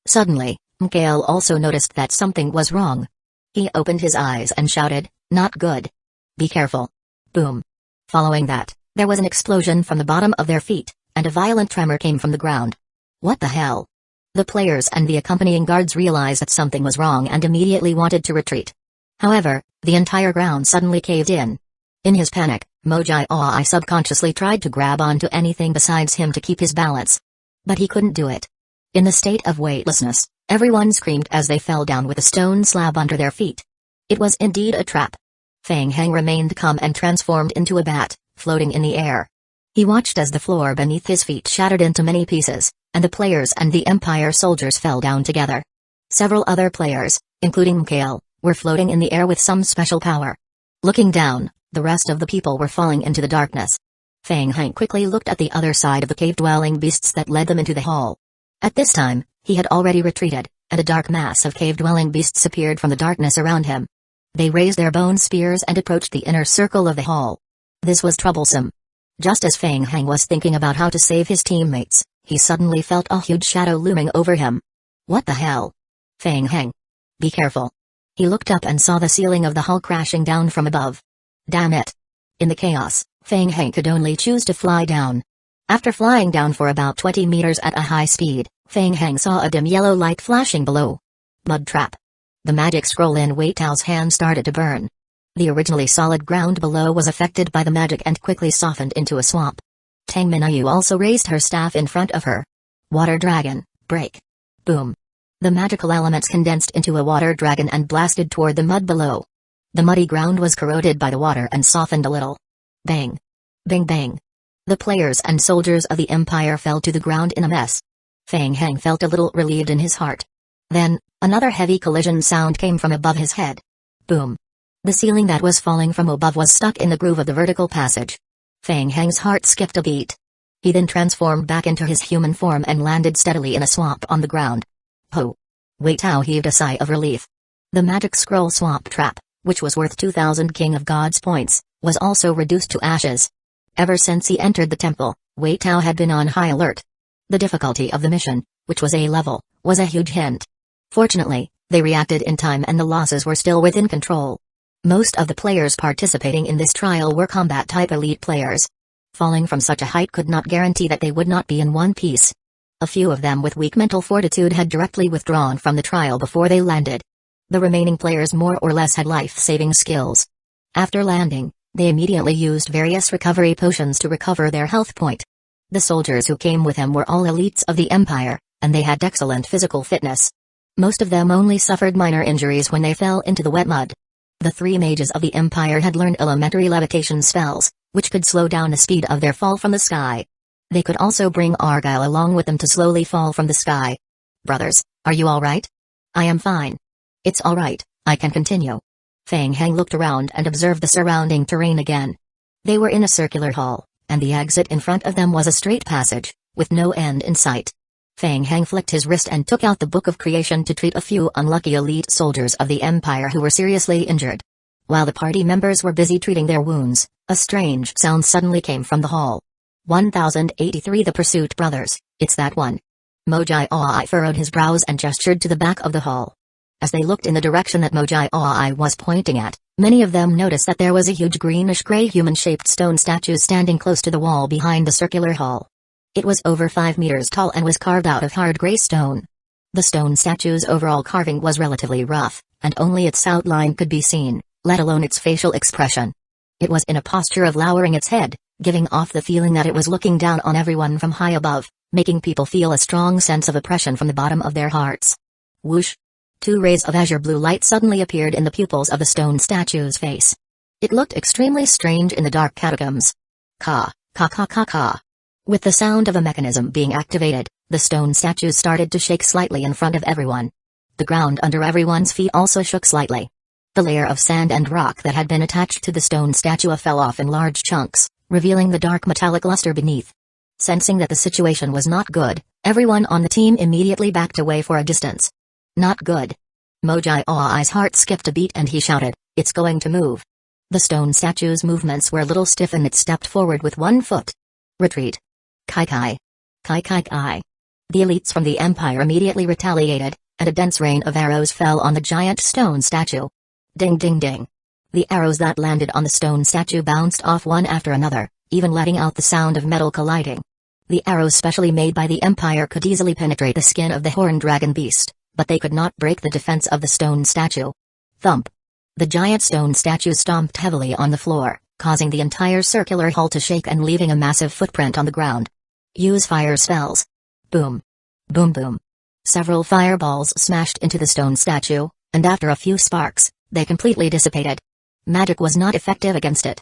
Suddenly, Mikhail also noticed that something was wrong. He opened his eyes and shouted, "Not good. Be careful." Boom. Following that, there was an explosion from the bottom of their feet, and a violent tremor came from the ground. What the hell? The players and the accompanying guards realized that something was wrong and immediately wanted to retreat. However, the entire ground suddenly caved in. In his panic, Mojai subconsciously tried to grab onto anything besides him to keep his balance. But he couldn't do it. In the state of weightlessness, everyone screamed as they fell down with a stone slab under their feet. It was indeed a trap. Feng Heng remained calm and transformed into a bat, floating in the air. He watched as the floor beneath his feet shattered into many pieces, and the players and the Empire soldiers fell down together. Several other players, including Mikhail, were floating in the air with some special power. Looking down, the rest of the people were falling into the darkness. Feng Heng quickly looked at the other side of the cave-dwelling beasts that led them into the hall. At this time, he had already retreated, and a dark mass of cave-dwelling beasts appeared from the darkness around him. They raised their bone spears and approached the inner circle of the hall. This was troublesome. Just as Feng Heng was thinking about how to save his teammates, he suddenly felt a huge shadow looming over him. What the hell? Feng Heng. Be careful. He looked up and saw the ceiling of the hall crashing down from above. Damn it. In the chaos, Feng Heng could only choose to fly down. After flying down for about 20 meters at a high speed, Feng Heng saw a dim yellow light flashing below. Mud trap. The magic scroll in Wei Tao's hand started to burn. The originally solid ground below was affected by the magic and quickly softened into a swamp. Tang Minayu also raised her staff in front of her. Water dragon, break. Boom. The magical elements condensed into a water dragon and blasted toward the mud below. The muddy ground was corroded by the water and softened a little. Bang. Bang bang. The players and soldiers of the Empire fell to the ground in a mess. Feng Heng felt a little relieved in his heart. Then, another heavy collision sound came from above his head. Boom. The ceiling that was falling from above was stuck in the groove of the vertical passage. Feng Heng's heart skipped a beat. He then transformed back into his human form and landed steadily in a swamp on the ground. Ho! Wei Tao heaved a sigh of relief. The magic scroll swamp trap, which was worth 2,000 King of Gods points, was also reduced to ashes. Ever since he entered the temple, Wei Tao had been on high alert. The difficulty of the mission, which was A level, was a huge hint. Fortunately, they reacted in time and the losses were still within control. Most of the players participating in this trial were combat-type elite players. Falling from such a height could not guarantee that they would not be in one piece. A few of them with weak mental fortitude had directly withdrawn from the trial before they landed. The remaining players more or less had life-saving skills. After landing, they immediately used various recovery potions to recover their health point. The soldiers who came with him were all elites of the Empire, and they had excellent physical fitness. Most of them only suffered minor injuries when they fell into the wet mud. The 3 mages of the Empire had learned elementary levitation spells, which could slow down the speed of their fall from the sky. They could also bring Argyle along with them to slowly fall from the sky. Brothers, are you alright? I am fine. It's alright, I can continue. Feng Heng looked around and observed the surrounding terrain again. They were in a circular hall, and the exit in front of them was a straight passage, with no end in sight. Feng Heng flicked his wrist and took out the Book of Creation to treat a few unlucky elite soldiers of the Empire who were seriously injured. While the party members were busy treating their wounds, a strange sound suddenly came from the hall. 1083 The Pursuit Brothers, it's that one. Mojai furrowed his brows and gestured to the back of the hall. As they looked in the direction that Mojai was pointing at, many of them noticed that there was a huge greenish-gray human-shaped stone statue standing close to the wall behind the circular hall. It was over 5 meters tall and was carved out of hard gray stone. The stone statue's overall carving was relatively rough, and only its outline could be seen, let alone its facial expression. It was in a posture of lowering its head, giving off the feeling that it was looking down on everyone from high above, making people feel a strong sense of oppression from the bottom of their hearts. Whoosh! 2 rays of azure blue light suddenly appeared in the pupils of the stone statue's face. It looked extremely strange in the dark catacombs. Ka, ka ka ka ka. With the sound of a mechanism being activated, the stone statues started to shake slightly in front of everyone. The ground under everyone's feet also shook slightly. The layer of sand and rock that had been attached to the stone statue fell off in large chunks, revealing the dark metallic luster beneath. Sensing that the situation was not good, everyone on the team immediately backed away for a distance. Not good. Moji's heart skipped a beat and he shouted, "It's going to move." The stone statue's movements were a little stiff and it stepped forward with one foot. Retreat. Kai kai. Kai kai kai. The elites from the Empire immediately retaliated, and a dense rain of arrows fell on the giant stone statue. Ding ding ding. The arrows that landed on the stone statue bounced off one after another, even letting out the sound of metal colliding. The arrows specially made by the Empire could easily penetrate the skin of the horned dragon beast, but they could not break the defense of the stone statue. Thump. The giant stone statue stomped heavily on the floor, causing the entire circular hull to shake and leaving a massive footprint on the ground. Use fire spells. Boom. Boom boom. Several fireballs smashed into the stone statue, and after a few sparks, they completely dissipated. Magic was not effective against it.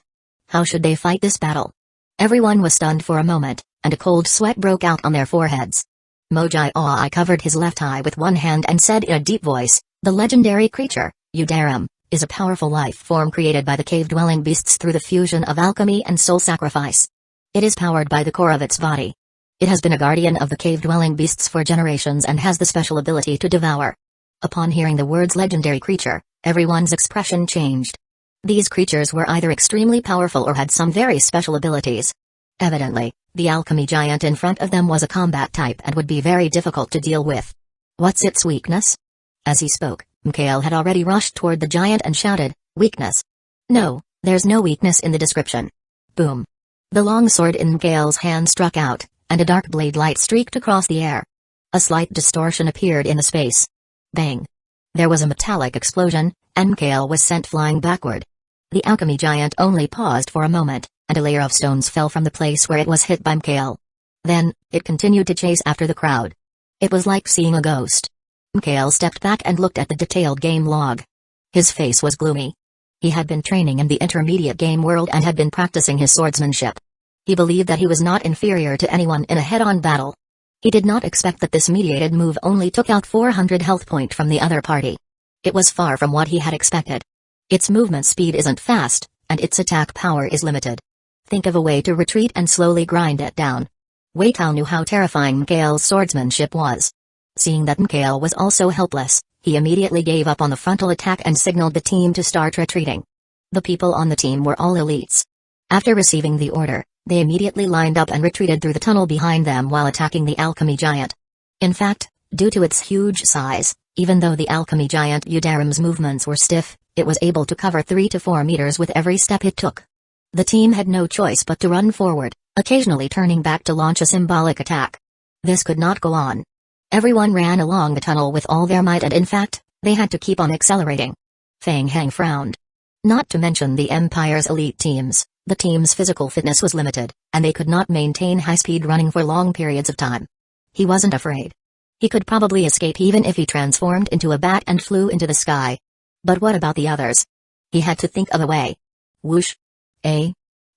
How should they fight this battle? Everyone was stunned for a moment, and a cold sweat broke out on their foreheads. Moji covered his left eye with one hand and said in a deep voice, "The legendary creature, Udarum, is a powerful life form created by the cave-dwelling beasts through the fusion of alchemy and soul sacrifice. It is powered by the core of its body. It has been a guardian of the cave-dwelling beasts for generations and has the special ability to devour." Upon hearing the words legendary creature, everyone's expression changed. These creatures were either extremely powerful or had some very special abilities. Evidently, the alchemy giant in front of them was a combat type and would be very difficult to deal with. What's its weakness? As he spoke, Mikhail had already rushed toward the giant and shouted, "Weakness? No, there's no weakness in the description." Boom. The long sword in Mikhail's hand struck out, and a dark blade light streaked across the air. A slight distortion appeared in the space. Bang. There was a metallic explosion, and Mikhail was sent flying backward. The alchemy giant only paused for a moment, and a layer of stones fell from the place where it was hit by Mikhail. Then, it continued to chase after the crowd. It was like seeing a ghost. Mikhail stepped back and looked at the detailed game log. His face was gloomy. He had been training in the intermediate game world and had been practicing his swordsmanship. He believed that he was not inferior to anyone in a head-on battle. He did not expect that this mediated move only took out 400 health point from the other party. It was far from what he had expected. Its movement speed isn't fast, and its attack power is limited. Think of a way to retreat and slowly grind it down. Weitao knew how terrifying Mikhail's swordsmanship was. Seeing that Mikhail was also helpless, he immediately gave up on the frontal attack and signaled the team to start retreating. The people on the team were all elites. After receiving the order, they immediately lined up and retreated through the tunnel behind them while attacking the alchemy giant. In fact, due to its huge size, even though the alchemy giant Udarum's movements were stiff, it was able to cover 3 to 4 meters with every step it took. The team had no choice but to run forward, occasionally turning back to launch a symbolic attack. This could not go on. Everyone ran along the tunnel with all their might and in fact, they had to keep on accelerating. Feng Hang frowned. Not to mention the Empire's elite teams, the team's physical fitness was limited, and they could not maintain high-speed running for long periods of time. He wasn't afraid. He could probably escape even if he transformed into a bat and flew into the sky. But what about the others? He had to think of a way. Whoosh.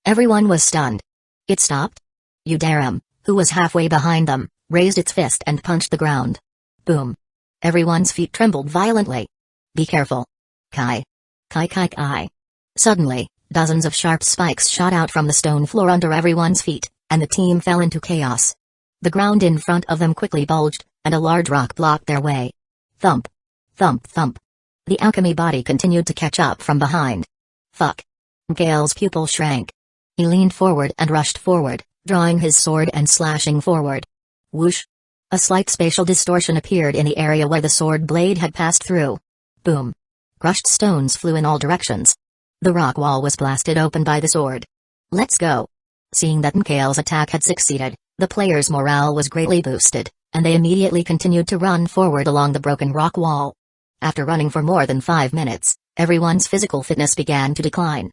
Everyone was stunned. It stopped? Udarum, who was halfway behind them, raised its fist and punched the ground. Boom. Everyone's feet trembled violently. Be careful. Kai. Kai kai kai. Suddenly, dozens of sharp spikes shot out from the stone floor under everyone's feet, and the team fell into chaos. The ground in front of them quickly bulged, and a large rock blocked their way. Thump. Thump thump. The alchemy body continued to catch up from behind. Fuck. Mikhail's pupil shrank. He leaned forward and rushed forward, drawing his sword and slashing forward. Whoosh. A slight spatial distortion appeared in the area where the sword blade had passed through. Boom. Crushed stones flew in all directions. The rock wall was blasted open by the sword. Let's go. Seeing that Mikhail's attack had succeeded, the players' morale was greatly boosted, and they immediately continued to run forward along the broken rock wall. After running for more than 5 minutes, everyone's physical fitness began to decline.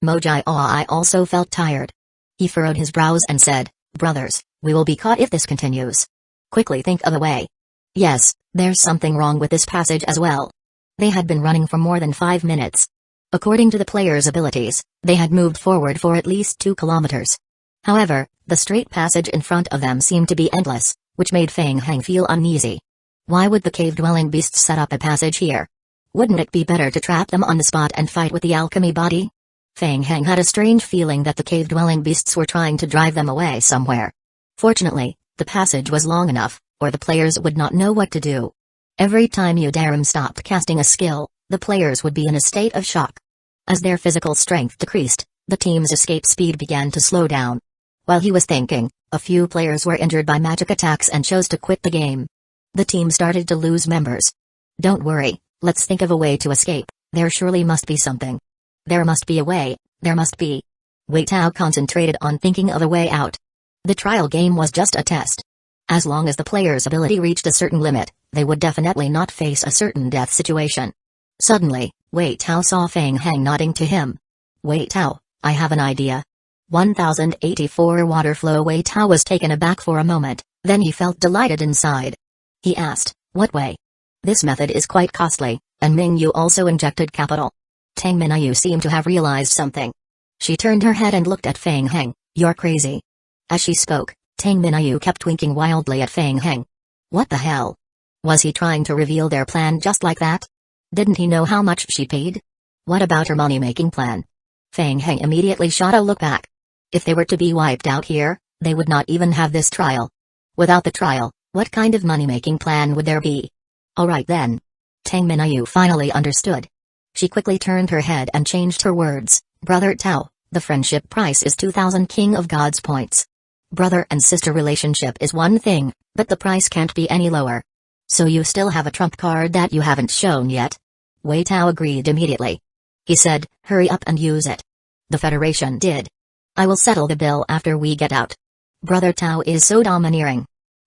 Moji also felt tired. He furrowed his brows and said, "Brothers, we will be caught if this continues. Quickly think of a way." Yes, there's something wrong with this passage as well. They had been running for more than 5 minutes. According to the players' abilities, they had moved forward for at least 2 kilometers. However, the straight passage in front of them seemed to be endless, which made Feng Hang feel uneasy. Why would the cave-dwelling beasts set up a passage here? Wouldn't it be better to trap them on the spot and fight with the alchemy body? Fang Heng had a strange feeling that the cave-dwelling beasts were trying to drive them away somewhere. Fortunately, the passage was long enough, or the players would not know what to do. Every time Udaram stopped casting a skill, the players would be in a state of shock. As their physical strength decreased, the team's escape speed began to slow down. While he was thinking, a few players were injured by magic attacks and chose to quit the game. The team started to lose members. Don't worry, let's think of a way to escape. There surely must be something. There must be a way, there must be. Wei Tao concentrated on thinking of a way out. The trial game was just a test. As long as the player's ability reached a certain limit, they would definitely not face a certain death situation. Suddenly, Wei Tao saw Fang Heng nodding to him. Wei Tao, I have an idea. 1084 water flow. Wei Tao was taken aback for a moment, then he felt delighted inside. He asked, what way? This method is quite costly, and Mingyu also injected capital. Tang Minayu seemed to have realized something. She turned her head and looked at Fang Heng. You're crazy. As she spoke, Tang Minayu kept winking wildly at Fang Heng. What the hell? Was he trying to reveal their plan just like that? Didn't he know how much she paid? What about her money-making plan? Fang Heng immediately shot a look back. If they were to be wiped out here, they would not even have this trial. Without the trial, what kind of money-making plan would there be? Alright then. Tang Minayu finally understood. She quickly turned her head and changed her words. Brother Tao, the friendship price is 2,000 King of Gods points. Brother and sister relationship is one thing, but the price can't be any lower. So you still have a trump card that you haven't shown yet? Wei Tao agreed immediately. He said, hurry up and use it. The Federation did. I will settle the bill after we get out. Brother Tao is so domineering.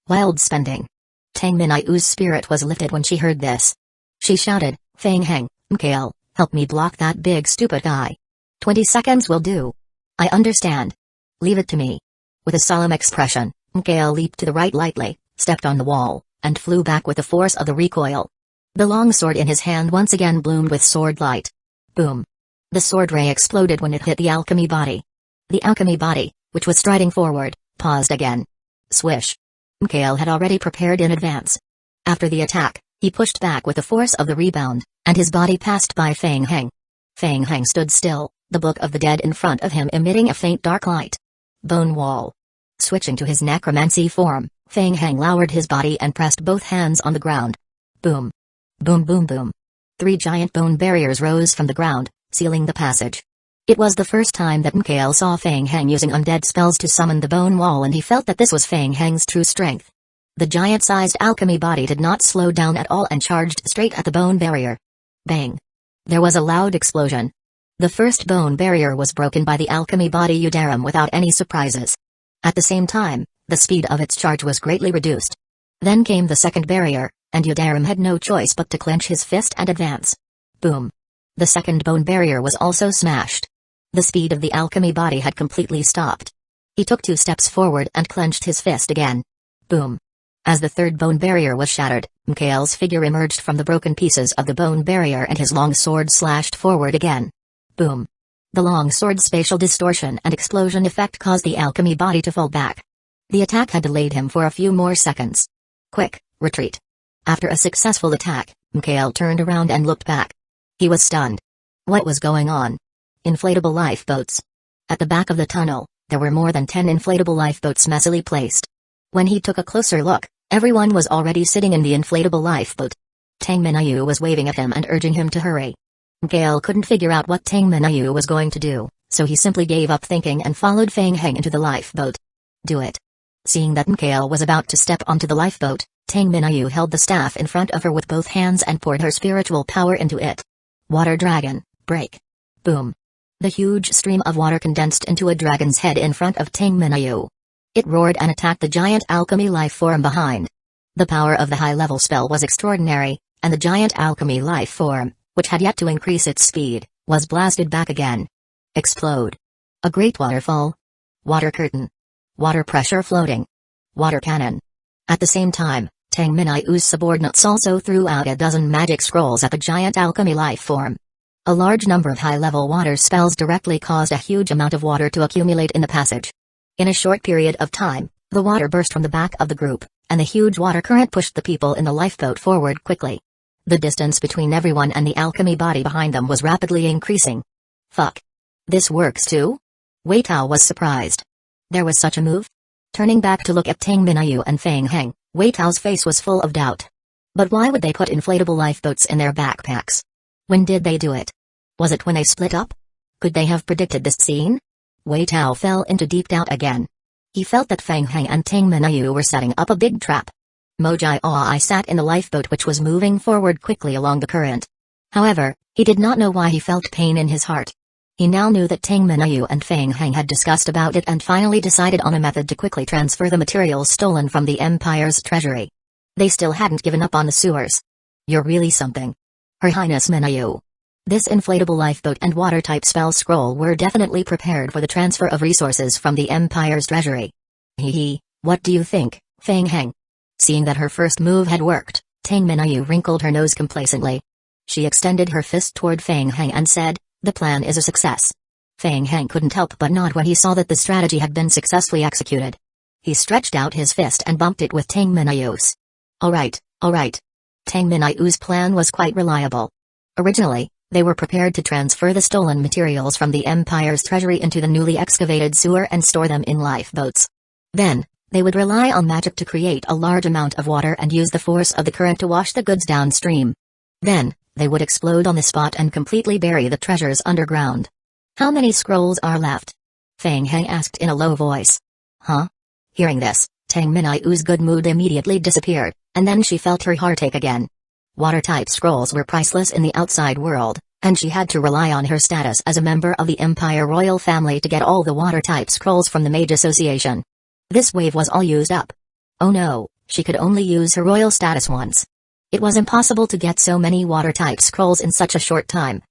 Wild spending. Tang Minayu's spirit was lifted when she heard this. She shouted, Fang Heng, Mikael, help me block that big stupid guy. 20 seconds will do. I understand. Leave it to me. With a solemn expression, Mikael leaped to the right lightly, stepped on the wall, and flew back with the force of the recoil. The long sword in his hand once again bloomed with sword light. Boom. The sword ray exploded when it hit the alchemy body. The alchemy body, which was striding forward, paused again. Swish. Mikael had already prepared in advance. After the attack, he pushed back with the force of the rebound, and his body passed by Fang Heng. Fang Heng stood still, the Book of the Dead in front of him emitting a faint dark light. Bone wall. Switching to his necromancy form, Fang Heng lowered his body and pressed both hands on the ground. Boom. Boom boom boom. 3 giant bone barriers rose from the ground, sealing the passage. It was the first time that Mikael saw Fang Heng using undead spells to summon the bone wall, and he felt that this was Fang Heng's true strength. The giant-sized alchemy body did not slow down at all and charged straight at the bone barrier. Bang. There was a loud explosion. The first bone barrier was broken by the alchemy body Udaram without any surprises. At the same time, the speed of its charge was greatly reduced. Then came the second barrier, and Udaram had no choice but to clench his fist and advance. Boom. The second bone barrier was also smashed. The speed of the alchemy body had completely stopped. He took 2 steps forward and clenched his fist again. Boom. As the third bone barrier was shattered, Mikael's figure emerged from the broken pieces of the bone barrier and his long sword slashed forward again. Boom. The long sword's spatial distortion and explosion effect caused the alchemy body to fall back. The attack had delayed him for a few more seconds. Quick, retreat. After a successful attack, Mikael turned around and looked back. He was stunned. What was going on? Inflatable lifeboats. At the back of the tunnel, there were more than 10 inflatable lifeboats messily placed. When he took a closer look, everyone was already sitting in the inflatable lifeboat. Tang Minayu was waving at him and urging him to hurry. Mikael couldn't figure out what Tang Minayu was going to do, so he simply gave up thinking and followed Fang Heng into the lifeboat. Do it. Seeing that Mikael was about to step onto the lifeboat, Tang Minayu held the staff in front of her with both hands and poured her spiritual power into it. Water dragon, break. Boom. The huge stream of water condensed into a dragon's head in front of Tang Minayu. It roared and attacked the giant alchemy life form behind. The power of the high-level spell was extraordinary, and the giant alchemy life form, which had yet to increase its speed, was blasted back again. Explode. A great waterfall. Water curtain. Water pressure floating. Water cannon. At the same time, Tang Minayu's subordinates also threw out a dozen magic scrolls at the giant alchemy life form. A large number of high-level water spells directly caused a huge amount of water to accumulate in the passage. In a short period of time, the water burst from the back of the group, and the huge water current pushed the people in the lifeboat forward quickly. The distance between everyone and the alchemy body behind them was rapidly increasing. Fuck. This works too? Wei Tao was surprised. There was such a move? Turning back to look at Tang Minayu and Fang Heng, Wei Tao's face was full of doubt. But why would they put inflatable lifeboats in their backpacks? When did they do it? Was it when they split up? Could they have predicted this scene? Wei Tao fell into deep doubt again. He felt that Fang Heng and Tang Minayu were setting up a big trap. Mojai Ai sat in the lifeboat which was moving forward quickly along the current. However, he did not know why he felt pain in his heart. He now knew that Tang Minayu and Fang Heng had discussed about it and finally decided on a method to quickly transfer the materials stolen from the Empire's treasury. They still hadn't given up on the sewers. You're really something. Her Highness Minayu. This inflatable lifeboat and water-type spell scroll were definitely prepared for the transfer of resources from the Empire's treasury. Hee, what do you think, Fang Heng? Seeing that her first move had worked, Tang Minayu wrinkled her nose complacently. She extended her fist toward Fang Heng and said, "The plan is a success." Fang Heng couldn't help but nod when he saw that the strategy had been successfully executed. He stretched out his fist and bumped it with Tang Minayu's. Alright. Tang Minayu's plan was quite reliable. Originally, they were prepared to transfer the stolen materials from the Empire's treasury into the newly excavated sewer and store them in lifeboats. Then, they would rely on magic to create a large amount of water and use the force of the current to wash the goods downstream. Then, they would explode on the spot and completely bury the treasures underground. How many scrolls are left? Fang Heng asked in a low voice. Huh? Hearing this, Tang Minayu's good mood immediately disappeared, and then she felt her heart ache again. Water-type scrolls were priceless in the outside world, and she had to rely on her status as a member of the Empire royal family to get all the water-type scrolls from the Mage Association. This wave was all used up. Oh no, she could only use her royal status once. It was impossible to get so many water-type scrolls in such a short time.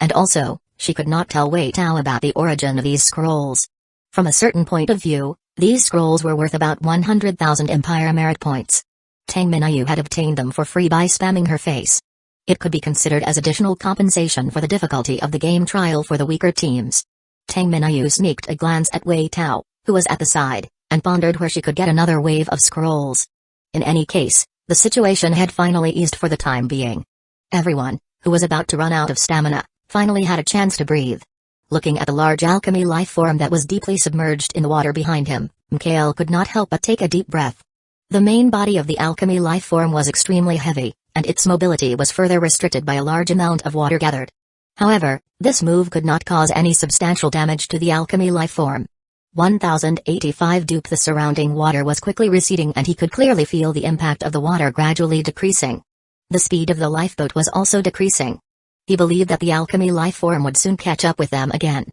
And also, she could not tell Wei Tao about the origin of these scrolls. From a certain point of view, these scrolls were worth about 100,000 Empire merit points. Tang Minayu had obtained them for free by spamming her face. It could be considered as additional compensation for the difficulty of the game trial for the weaker teams. Tang Minayu sneaked a glance at Wei Tao, who was at the side, and pondered where she could get another wave of scrolls. In any case, the situation had finally eased for the time being. Everyone, who was about to run out of stamina, finally had a chance to breathe. Looking at the large alchemy life form that was deeply submerged in the water behind him, Mikhail could not help but take a deep breath. The main body of the alchemy life form was extremely heavy, and its mobility was further restricted by a large amount of water gathered. However, this move could not cause any substantial damage to the alchemy life form. 1085 dupe. The surrounding water was quickly receding and he could clearly feel the impact of the water gradually decreasing. The speed of the lifeboat was also decreasing. He believed that the alchemy life form would soon catch up with them again.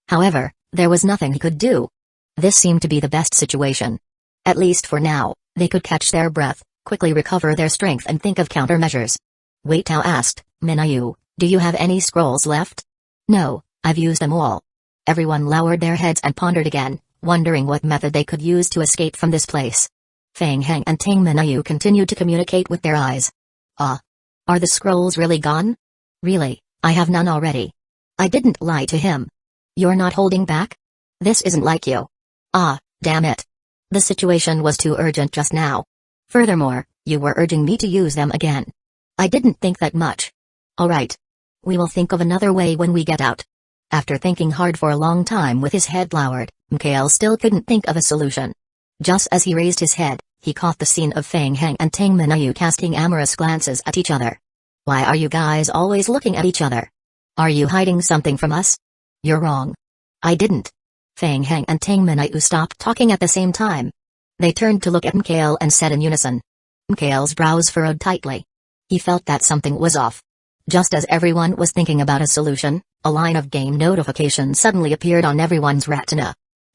However, there was nothing he could do. This seemed to be the best situation. At least for now, they could catch their breath, quickly recover their strength and think of countermeasures. Wei Tao asked, Minayu, do you have any scrolls left? No, I've used them all. Everyone lowered their heads and pondered again, wondering what method they could use to escape from this place. Fang Heng and Tang Minayu continued to communicate with their eyes. Are the scrolls really gone? Really, I have none already. I didn't lie to him. You're not holding back? This isn't like you. Damn it. The situation was too urgent just now. Furthermore, you were urging me to use them again. I didn't think that much. Alright. We will think of another way when we get out. After thinking hard for a long time with his head lowered, Mikhail still couldn't think of a solution. Just as he raised his head, he caught the scene of Fang Heng and Tang Minayu casting amorous glances at each other. Why are you guys always looking at each other? Are you hiding something from us? You're wrong. I didn't. Fang Heng and Tang Minayu stopped talking at the same time. They turned to look at Mikhail and said in unison. Mikhail's brows furrowed tightly. He felt that something was off. Just as everyone was thinking about a solution, a line of game notifications suddenly appeared on everyone's retina.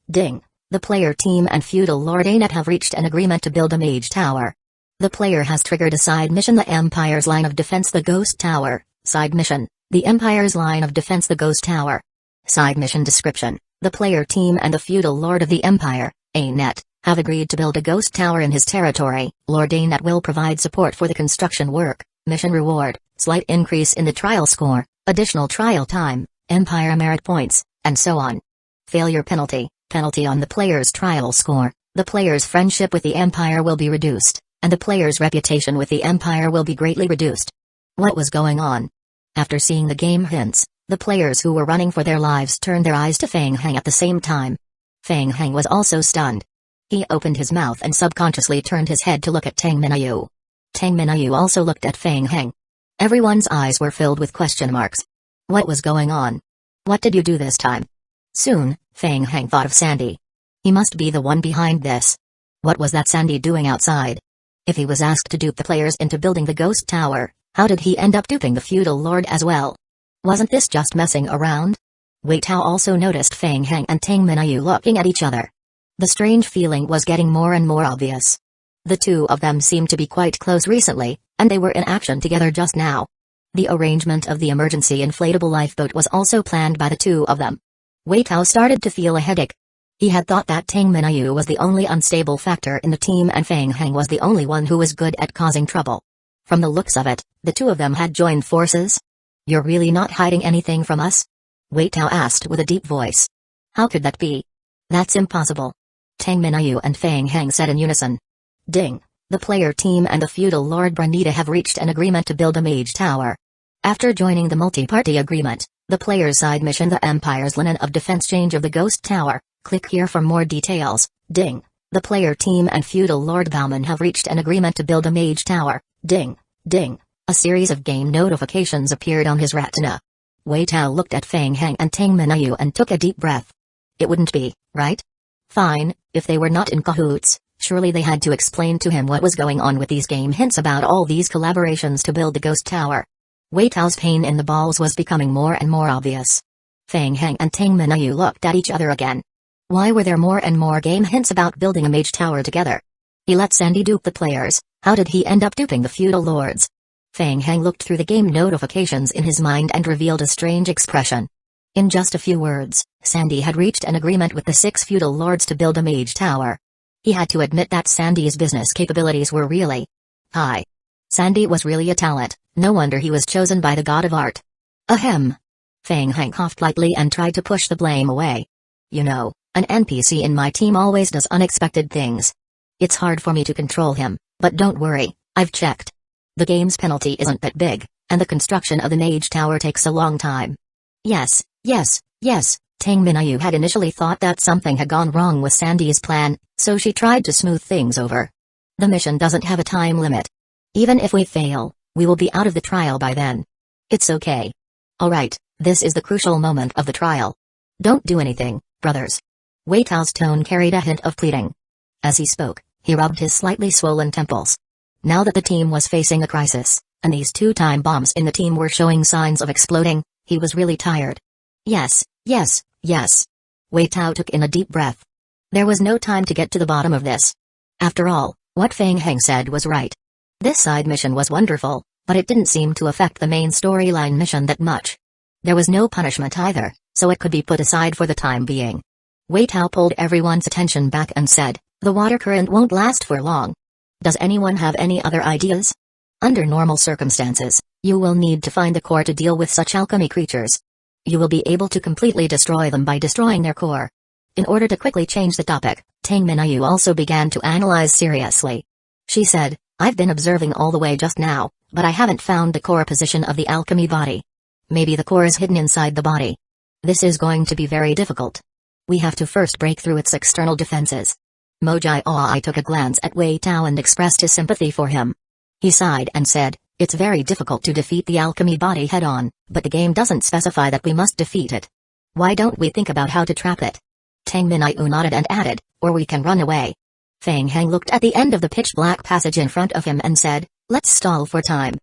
Ding! The player team and feudal Lord Ainet have reached an agreement to build a mage tower. The player has triggered a side mission. The Empire's line of defense. The Ghost Tower. Side mission. The Empire's line of defense. The Ghost Tower. Side mission description. The player team and the feudal Lord of the Empire, Ainet, have agreed to build a ghost tower in his territory. Lord Ainet will provide support for the construction work. Mission reward, slight increase in the trial score, additional trial time, Empire merit points, and so on. Failure penalty, penalty on the player's trial score. The player's friendship with the Empire will be reduced, and the player's reputation with the Empire will be greatly reduced. What was going on? After seeing the game hints, The players who were running for their lives turned their eyes to Feng Heng at the same time. Feng Heng was also stunned. He opened his mouth and subconsciously turned his head to look at Tang Minayu. Tang Minayu also looked at Feng Heng. Everyone's eyes were filled with question marks. What was going on? What did you do this time? Soon, Feng Heng thought of Sandy. He must be the one behind this. What was that Sandy doing outside? If he was asked to dupe the players into building the ghost tower, how did he end up duping the feudal lord as well? Wasn't this just messing around? Wei Tao also noticed Feng Heng and Tang Minayu looking at each other. The strange feeling was getting more and more obvious. The two of them seemed to be quite close recently, and they were in action together just now. The arrangement of the emergency inflatable lifeboat was also planned by the two of them. Wei Tao started to feel a headache. He had thought that Tang Minayu was the only unstable factor in the team and Feng Heng was the only one who was good at causing trouble. From the looks of it, the two of them had joined forces. You're really not hiding anything from us? Wei Tao asked with a deep voice. How could that be? That's impossible. Tang Minayu and Feng Heng said in unison. Ding. The player team and the feudal lord Branita have reached an agreement to build a mage tower. After joining the multi-party agreement, the player's side mission the Empire's Linen of Defense change of the ghost tower. Click here for more details. Ding. The player team and feudal lord Bauman have reached an agreement to build a mage tower. Ding. Ding. A series of game notifications appeared on his retina. Wei Tao looked at Feng Heng and Tang Minayu and took a deep breath. It wouldn't be, right? Fine, if they were not in cahoots, surely they had to explain to him what was going on with these game hints about all these collaborations to build the ghost tower. Wei Tao's pain in the balls was becoming more and more obvious. Feng Heng and Tang Minayu looked at each other again. Why were there more and more game hints about building a mage tower together? He let Sandy dupe the players, how did he end up duping the feudal lords? Feng Heng looked through the game notifications in his mind and revealed a strange expression. In just a few words, Sandy had reached an agreement with the 6 feudal lords to build a mage tower. He had to admit that Sandy's business capabilities were really high. Sandy was really a talent, no wonder he was chosen by the god of art. Ahem. Feng Heng coughed lightly and tried to push the blame away. You know, an NPC in my team always does unexpected things. It's hard for me to control him, but don't worry, I've checked. The game's penalty isn't that big, and the construction of the mage tower takes a long time. Yes, Tang Minayu had initially thought that something had gone wrong with Sandy's plan, so she tried to smooth things over. The mission doesn't have a time limit. Even if we fail, we will be out of the trial by then. It's okay. Alright, this is the crucial moment of the trial. Don't do anything, brothers. Wei Tao's tone carried a hint of pleading. As he spoke, he rubbed his slightly swollen temples. Now that the team was facing a crisis, and these 2 time bombs in the team were showing signs of exploding, he was really tired. Yes. Wei Tao took in a deep breath. There was no time to get to the bottom of this. After all, what Feng Heng said was right. This side mission was wonderful, but it didn't seem to affect the main storyline mission that much. There was no punishment either, so it could be put aside for the time being. Wei Tao pulled everyone's attention back and said, the water current won't last for long. Does anyone have any other ideas? Under normal circumstances, you will need to find the core to deal with such alchemy creatures. You will be able to completely destroy them by destroying their core. In order to quickly change the topic, Tang Minayu also began to analyze seriously. She said, I've been observing all the way just now, but I haven't found the core position of the alchemy body. Maybe the core is hidden inside the body. This is going to be very difficult. We have to first break through its external defenses. Mojai Aoi took a glance at Wei Tao and expressed his sympathy for him. He sighed and said, it's very difficult to defeat the alchemy body head-on, but the game doesn't specify that we must defeat it. Why don't we think about how to trap it? Tang Minayu nodded and added, or we can run away. Feng Heng looked at the end of the pitch-black passage in front of him and said, let's stall for time.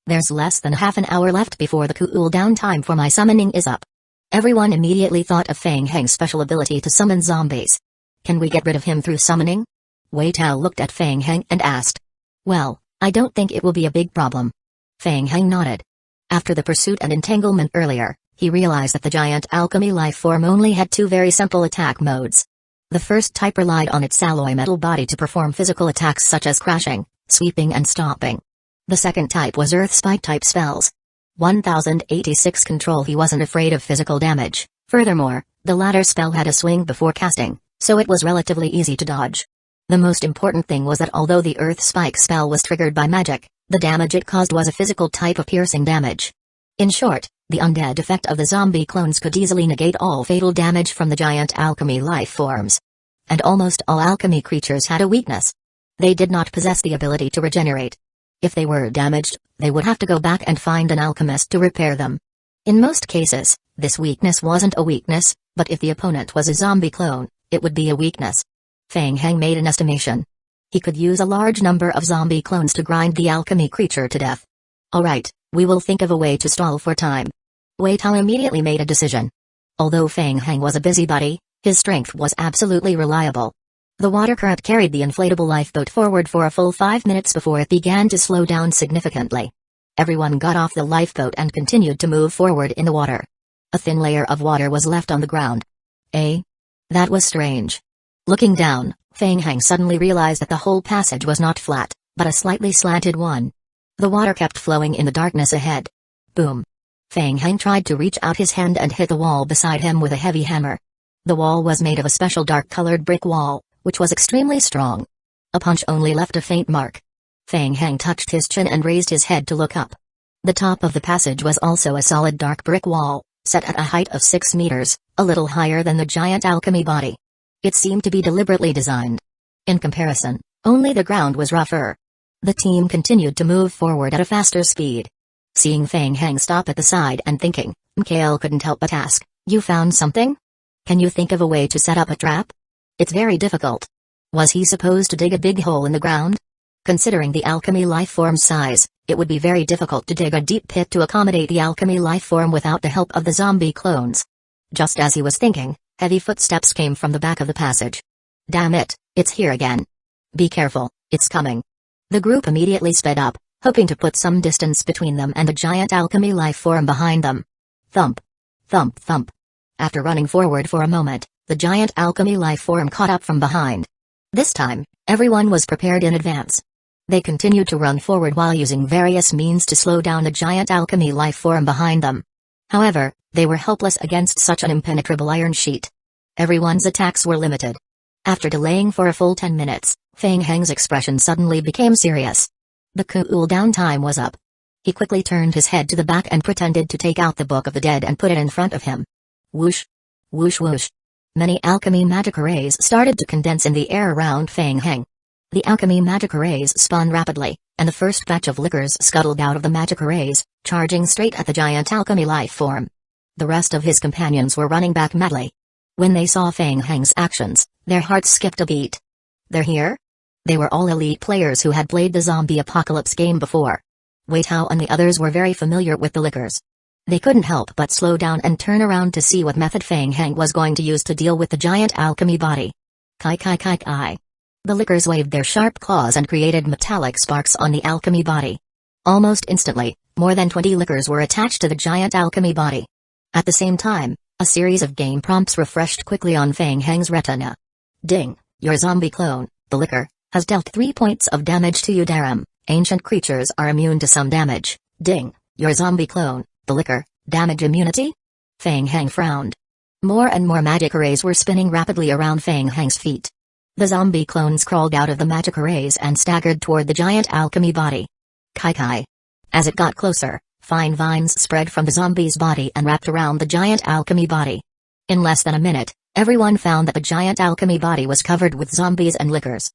There's less than half an hour left before the cool-down time for my summoning is up. Everyone immediately thought of Feng Heng's special ability to summon zombies. Can we get rid of him through summoning? Wei Tao looked at Feng Heng and asked. Well, I don't think it will be a big problem. Feng Heng nodded. After the pursuit and entanglement earlier, he realized that the giant alchemy life form only had 2 very simple attack modes. The first type relied on its alloy metal body to perform physical attacks such as crashing, sweeping and stomping. The second type was earth spike type spells. 1086 control. He wasn't afraid of physical damage. Furthermore, the latter spell had a swing before casting, so it was relatively easy to dodge. The most important thing was that although the earth spike spell was triggered by magic, the damage it caused was a physical type of piercing damage. In short, The undead effect of the zombie clones could easily negate all fatal damage from the giant alchemy life forms. And almost all alchemy creatures had a weakness. They did not possess the ability to regenerate. If they were damaged, they would have to go back and find an alchemist to repair them. In most cases, this weakness wasn't a weakness, but if the opponent was a zombie clone, it would be a weakness. Feng Heng made an estimation. He could use a large number of zombie clones to grind the alchemy creature to death. Alright, we will think of a way to stall for time. Wei Tao immediately made a decision. Although Feng Heng was a busybody, his strength was absolutely reliable. The water current carried the inflatable lifeboat forward for a full 5 minutes before it began to slow down significantly. Everyone got off the lifeboat and continued to move forward in the water. A thin layer of water was left on the ground. That was strange. Looking down, Feng Heng suddenly realized that the whole passage was not flat, but a slightly slanted one. The water kept flowing in the darkness ahead. Boom. Feng Heng tried to reach out his hand and hit the wall beside him with a heavy hammer. The wall was made of a special dark-colored brick wall, which was extremely strong. A punch only left a faint mark. Feng Heng touched his chin and raised his head to look up. The top of the passage was also a solid dark brick wall, set at a height of 6 meters, a little higher than the giant alchemy body. It seemed to be deliberately designed. In comparison, only the ground was rougher. The team continued to move forward at a faster speed. Seeing Feng Heng stop at the side and thinking, Mikhail couldn't help but ask, "You found something? Can you think of a way to set up a trap?" "It's very difficult." Was he supposed to dig a big hole in the ground? Considering the alchemy life form's size, it would be very difficult to dig a deep pit to accommodate the alchemy life form without the help of the zombie clones. Just as he was thinking, heavy footsteps came from the back of the passage. "Damn it, it's here again. Be careful, it's coming." The group immediately sped up, hoping to put some distance between them and the giant alchemy life form behind them. Thump. Thump thump. After running forward for a moment, the giant alchemy life form caught up from behind. This time, everyone was prepared in advance. They continued to run forward while using various means to slow down the giant alchemy life form behind them. However, they were helpless against such an impenetrable iron sheet. Everyone's attacks were limited. After delaying for a full 10 minutes, Feng Heng's expression suddenly became serious. The cool-down time was up. He quickly turned his head to the back and pretended to take out the Book of the Dead and put it in front of him. Whoosh! Whoosh whoosh! Many alchemy magic arrays started to condense in the air around Feng Heng. The alchemy magic arrays spun rapidly, and the first batch of liquors scuttled out of the magic arrays, charging straight at the giant alchemy life form. The rest of his companions were running back madly. When they saw Feng Heng's actions, their hearts skipped a beat. They're here? They were all elite players who had played the zombie apocalypse game before. Wei Tao and the others were very familiar with the liquors. They couldn't help but slow down and turn around to see what method Feng Heng was going to use to deal with the giant alchemy body. Kai kai kai kai. The liquors waved their sharp claws and created metallic sparks on the alchemy body. Almost instantly, more than 20 liquors were attached to the giant alchemy body. At the same time, a series of game prompts refreshed quickly on Feng Heng's retina. Ding, your zombie clone, the liquor, has dealt 3 points of damage to you. Daram, ancient creatures are immune to some damage. Ding, your zombie clone, the liquor, damage immunity? Feng Heng frowned. More and more magic arrays were spinning rapidly around Feng Heng's feet. The zombie clones crawled out of the magic arrays and staggered toward the giant alchemy body. Kai kai. As it got closer, fine vines spread from the zombie's body and wrapped around the giant alchemy body. In less than a minute, everyone found that the giant alchemy body was covered with zombies and liquors.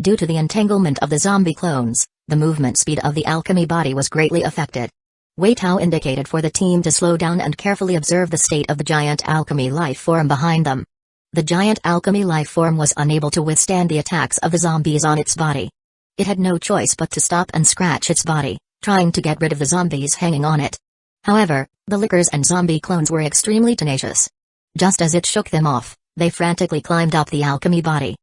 Due to the entanglement of the zombie clones, the movement speed of the alchemy body was greatly affected. Wei Tao indicated for the team to slow down and carefully observe the state of the giant alchemy life form behind them. The giant alchemy life form was unable to withstand the attacks of the zombies on its body. It had no choice but to stop and scratch its body, trying to get rid of the zombies hanging on it. However, the liquors and zombie clones were extremely tenacious. Just as it shook them off, they frantically climbed up the alchemy body.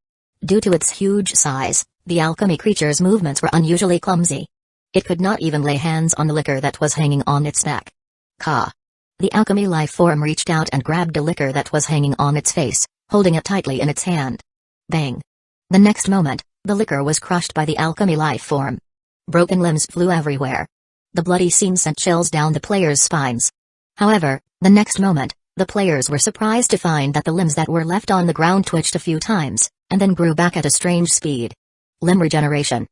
Due to its huge size, the alchemy creature's movements were unusually clumsy. It could not even lay hands on the liquor that was hanging on its neck. Ka! The alchemy life form reached out and grabbed a liquor that was hanging on its face, holding it tightly in its hand. Bang! The next moment, the liquor was crushed by the alchemy life form. Broken limbs flew everywhere. The bloody scene sent chills down the players' spines. However, the next moment, the players were surprised to find that the limbs that were left on the ground twitched a few times, and then grew back at a strange speed. Limb regeneration.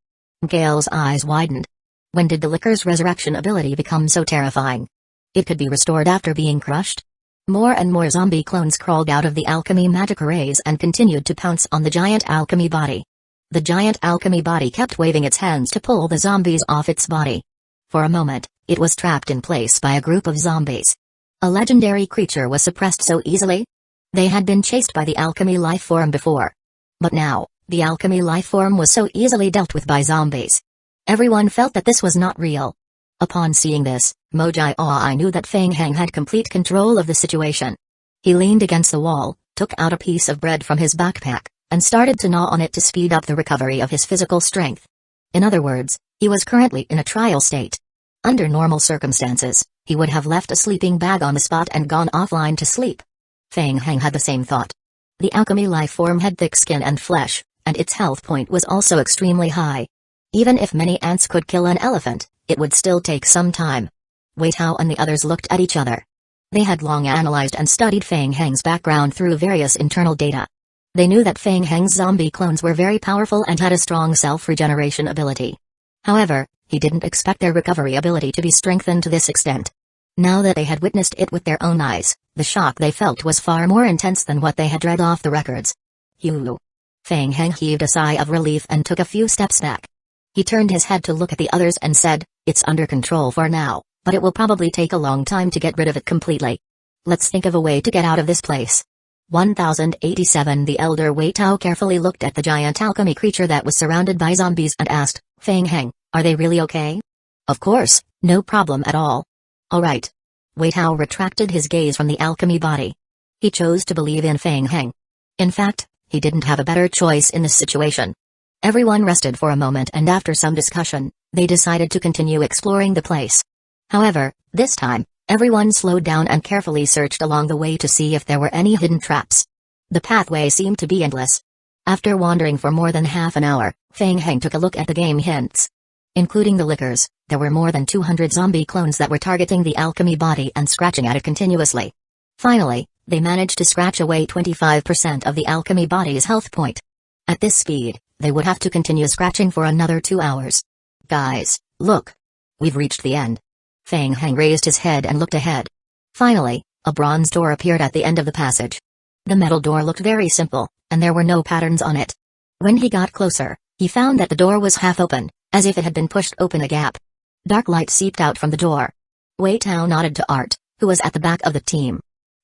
Gale's eyes widened. When did the liquor's resurrection ability become so terrifying? It could be restored after being crushed? More and more zombie clones crawled out of the alchemy magic arrays and continued to pounce on the giant alchemy body. The giant alchemy body kept waving its hands to pull the zombies off its body. For a moment, it was trapped in place by a group of zombies. A legendary creature was suppressed so easily? They had been chased by the alchemy life form before. But now, the alchemy life form was so easily dealt with by zombies. Everyone felt that this was not real. Upon seeing this, I knew that Feng Heng had complete control of the situation. He leaned against the wall, took out a piece of bread from his backpack, and started to gnaw on it to speed up the recovery of his physical strength. In other words, he was currently in a trial state. Under normal circumstances, he would have left a sleeping bag on the spot and gone offline to sleep. Feng Heng had the same thought. The alchemy life form had thick skin and flesh, and its health point was also extremely high. Even if many ants could kill an elephant, it would still take some time. Hueco and the others looked at each other. They had long analyzed and studied Feng Heng's background through various internal data. They knew that Feng Heng's zombie clones were very powerful and had a strong self-regeneration ability. However, he didn't expect their recovery ability to be strengthened to this extent. Now that they had witnessed it with their own eyes, the shock they felt was far more intense than what they had read off the records. Hulu. Feng Heng heaved a sigh of relief and took a few steps back. He turned his head to look at the others and said, "It's under control for now, but it will probably take a long time to get rid of it completely. Let's think of a way to get out of this place." 1087 The elder Hueco carefully looked at the giant alchemy creature that was surrounded by zombies and asked, "Feng Heng, are they really okay?" "Of course, no problem at all." "Alright." Hueco retracted his gaze from the alchemy body. He chose to believe in Feng Heng. In fact, he didn't have a better choice in this situation. Everyone rested for a moment and after some discussion, they decided to continue exploring the place. However, this time, everyone slowed down and carefully searched along the way to see if there were any hidden traps. The pathway seemed to be endless. After wandering for more than half an hour, Feng Heng took a look at the game hints. Including the lickers, there were more than 200 zombie clones that were targeting the alchemy body and scratching at it continuously. Finally, they managed to scratch away 25% of the alchemy body's health point. At this speed, they would have to continue scratching for another 2 hours. "Guys, look. We've reached the end." Feng Heng raised his head and looked ahead. Finally, a bronze door appeared at the end of the passage. The metal door looked very simple, and there were no patterns on it. When he got closer, he found that the door was half open, as if it had been pushed open a gap. Dark light seeped out from the door. Hueco nodded to Art, who was at the back of the team.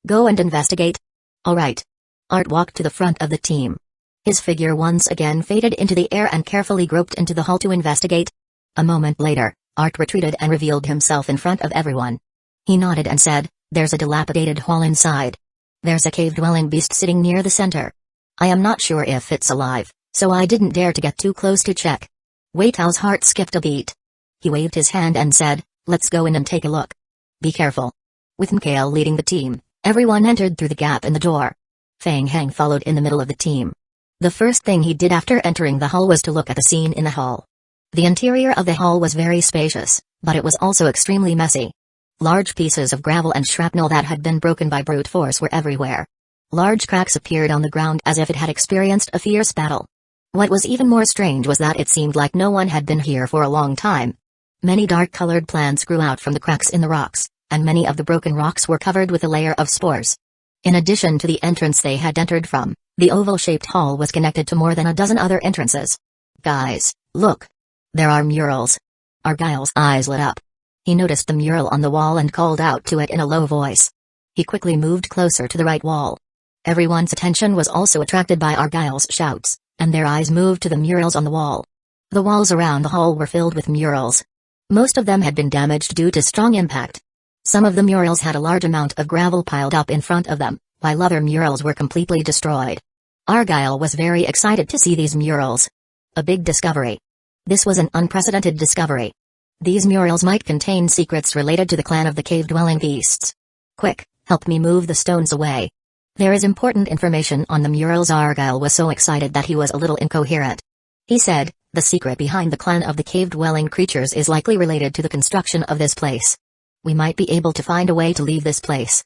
"Go and investigate." "Alright." Art walked to the front of the team. His figure once again faded into the air and carefully groped into the hall to investigate. A moment later, Art retreated and revealed himself in front of everyone. He nodded and said, "There's a dilapidated hall inside. There's a cave-dwelling beast sitting near the center. I am not sure if it's alive, so I didn't dare to get too close to check." Hueco's heart skipped a beat. He waved his hand and said, "Let's go in and take a look. Be careful." With Mikhail leading the team, everyone entered through the gap in the door. Feng Heng followed in the middle of the team. The first thing he did after entering the hall was to look at the scene in the hall. The interior of the hall was very spacious, but it was also extremely messy. Large pieces of gravel and shrapnel that had been broken by brute force were everywhere. Large cracks appeared on the ground as if it had experienced a fierce battle. What was even more strange was that it seemed like no one had been here for a long time. Many dark-colored plants grew out from the cracks in the rocks, and many of the broken rocks were covered with a layer of spores. In addition to the entrance they had entered from, the oval-shaped hall was connected to more than a dozen other entrances. "Guys, look! There are murals." Argyle's eyes lit up. He noticed the mural on the wall and called out to it in a low voice. He quickly moved closer to the right wall. Everyone's attention was also attracted by Argyle's shouts, and their eyes moved to the murals on the wall. The walls around the hall were filled with murals. Most of them had been damaged due to strong impact. Some of the murals had a large amount of gravel piled up in front of them, while other murals were completely destroyed. Argyle was very excited to see these murals. A big discovery. This was an unprecedented discovery. These murals might contain secrets related to the clan of the cave-dwelling beasts. "Quick, help me move the stones away. There is important information on the murals." Argyle was so excited that he was a little incoherent. He said, "The secret behind the clan of the cave-dwelling creatures is likely related to the construction of this place. We might be able to find a way to leave this place."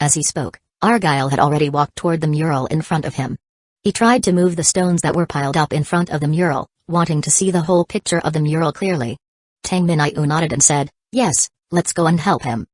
As he spoke, Argyle had already walked toward the mural in front of him. He tried to move the stones that were piled up in front of the mural, wanting to see the whole picture of the mural clearly. Tang Minyu nodded and said, "Yes, let's go and help him."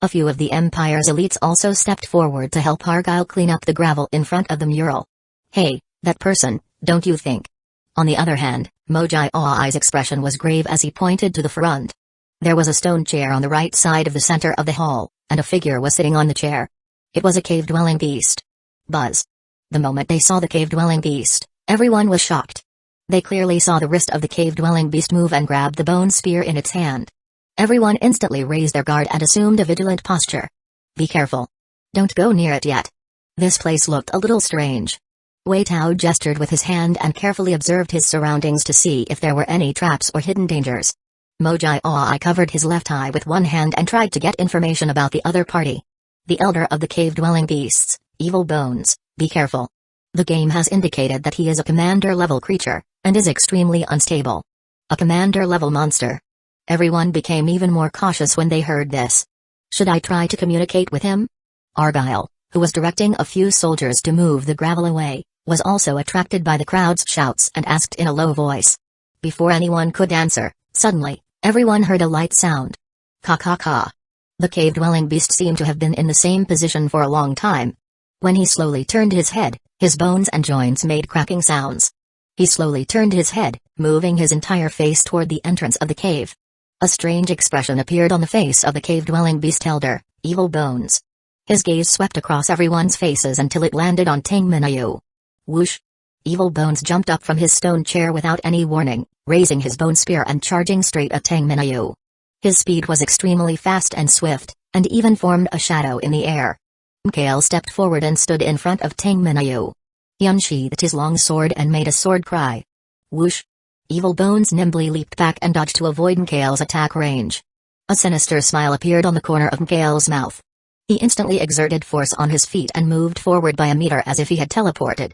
A few of the Empire's elites also stepped forward to help Argyle clean up the gravel in front of the mural. Hey, that person, don't you think? On the other hand, Moji Aoi's expression was grave as he pointed to the front. There was a stone chair on the right side of the center of the hall, and a figure was sitting on the chair. It was a cave-dwelling beast. Buzz. The moment they saw the cave-dwelling beast, everyone was shocked. They clearly saw the wrist of the cave-dwelling beast move and grabbed the bone spear in its hand. Everyone instantly raised their guard and assumed a vigilant posture. Be careful. Don't go near it yet. This place looked a little strange. Wei Tao gestured with his hand and carefully observed his surroundings to see if there were any traps or hidden dangers. Moji Aoi covered his left eye with one hand and tried to get information about the other party. The elder of the cave-dwelling beasts, Evil Bones, be careful. The game has indicated that he is a commander-level creature, and is extremely unstable. A commander-level monster. Everyone became even more cautious when they heard this. Should I try to communicate with him? Argyle, who was directing a few soldiers to move the gravel away, was also attracted by the crowd's shouts and asked in a low voice. Before anyone could answer, suddenly, everyone heard a light sound. Ka. The cave-dwelling beast seemed to have been in the same position for a long time. When he slowly turned his head, his bones and joints made cracking sounds. He slowly turned his head, moving his entire face toward the entrance of the cave. A strange expression appeared on the face of the cave-dwelling beast elder, Evil Bones. His gaze swept across everyone's faces until it landed on Tang Minayu. Whoosh! Evil Bones jumped up from his stone chair without any warning, raising his bone spear and charging straight at Tang Minayu. His speed was extremely fast and swift, and even formed a shadow in the air. Mikhail stepped forward and stood in front of Tang Minayu. He unsheathed his long sword and made a sword cry. Whoosh! Evil Bones nimbly leaped back and dodged to avoid Mikhail's attack range. A sinister smile appeared on the corner of Mikhail's mouth. He instantly exerted force on his feet and moved forward by a meter as if he had teleported.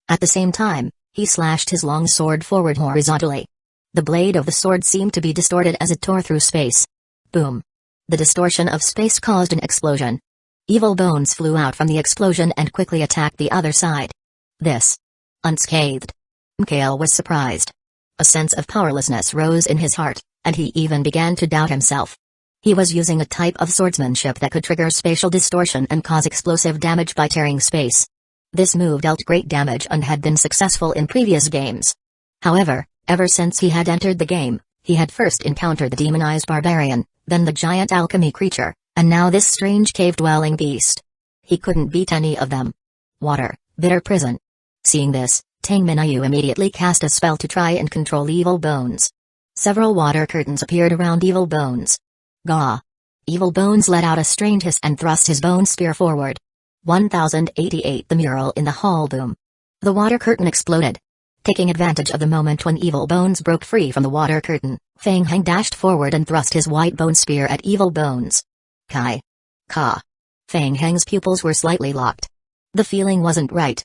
At the same time, he slashed his long sword forward horizontally. The blade of the sword seemed to be distorted as it tore through space. Boom! The distortion of space caused an explosion. Evil Bones flew out from the explosion and quickly attacked the other side. This. Unscathed. Mikhail was surprised. A sense of powerlessness rose in his heart, and he even began to doubt himself. He was using a type of swordsmanship that could trigger spatial distortion and cause explosive damage by tearing space. This move dealt great damage and had been successful in previous games. However, ever since he had entered the game, he had first encountered the demonized barbarian, then the giant alchemy creature, and now this strange cave-dwelling beast. He couldn't beat any of them. Water, bitter prison. Seeing this, Tang Minayu immediately cast a spell to try and control Evil Bones. Several water curtains appeared around Evil Bones. Gah! Evil Bones let out a strange hiss and thrust his bone spear forward. 1088 The mural in the hall boom. The water curtain exploded. Taking advantage of the moment when Evil Bones broke free from the water curtain, Fang Heng dashed forward and thrust his white bone spear at Evil Bones. Kai. Ka. Fang Heng's pupils were slightly locked. The feeling wasn't right.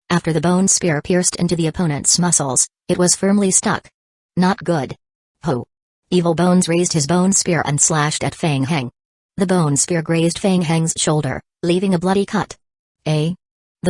After the bone spear pierced into the opponent's muscles, it was firmly stuck. Not good. Ho! Evil Bones raised his bone spear and slashed at Fang Heng. The bone spear grazed Fang Heng's shoulder, leaving a bloody cut. The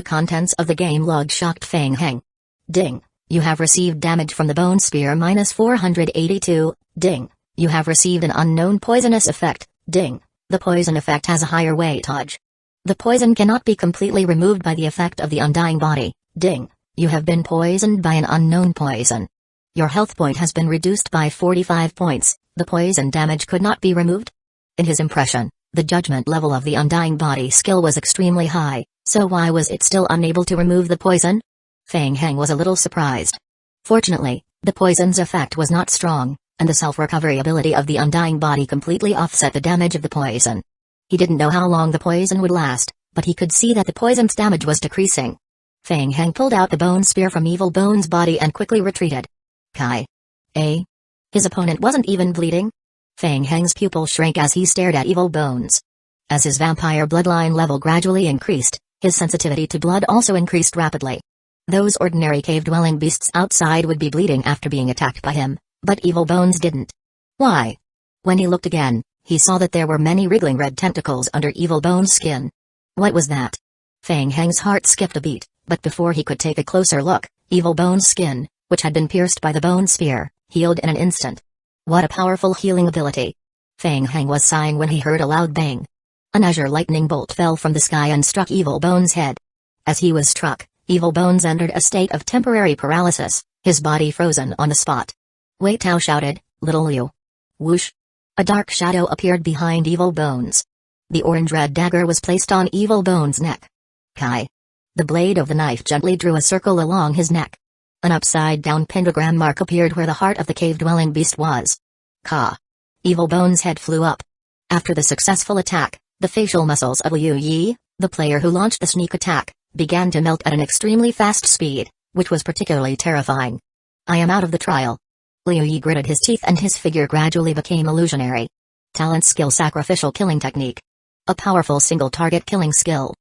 contents of the game log shocked Fang Heng. Ding! You have received damage from the bone spear -482, ding! You have received an unknown poisonous effect, ding! The poison effect has a higher weightage. The poison cannot be completely removed by the effect of the undying body, ding! You have been poisoned by an unknown poison. Your health point has been reduced by 45 points, the poison damage could not be removed? In his impression, the judgment level of the undying body skill was extremely high, so why was it still unable to remove the poison? Fang Heng was a little surprised. Fortunately, the poison's effect was not strong, and the self-recovery ability of the undying body completely offset the damage of the poison. He didn't know how long the poison would last, but he could see that the poison's damage was decreasing. Fang Heng pulled out the bone spear from Evil Bones' body and quickly retreated. Kai. His opponent wasn't even bleeding? Fang Heng's pupil shrank as he stared at Evil Bones. As his vampire bloodline level gradually increased, his sensitivity to blood also increased rapidly. Those ordinary cave-dwelling beasts outside would be bleeding after being attacked by him, but Evil Bones didn't. Why? When he looked again, he saw that there were many wriggling red tentacles under Evil Bones' skin. What was that? Fang Heng's heart skipped a beat, but before he could take a closer look, Evil Bones' skin, which had been pierced by the bone spear, healed in an instant. What a powerful healing ability. Fang Heng was sighing when he heard a loud bang. An azure lightning bolt fell from the sky and struck Evil Bones' head. As he was struck, Evil Bones entered a state of temporary paralysis, his body frozen on the spot. Wei Tao shouted, "Little Liu." Whoosh! A dark shadow appeared behind Evil Bones. The orange-red dagger was placed on Evil Bones' neck. Kai. The blade of the knife gently drew a circle along his neck. An upside-down pentagram mark appeared where the heart of the cave-dwelling beast was. Ka. Evil Bones' head flew up. After the successful attack, the facial muscles of Liu Yi, the player who launched the sneak attack, began to melt at an extremely fast speed, which was particularly terrifying. "I am out of the trial." Liu Yi gritted his teeth and his figure gradually became illusionary. Talent skill: sacrificial killing technique. A powerful single-target killing skill.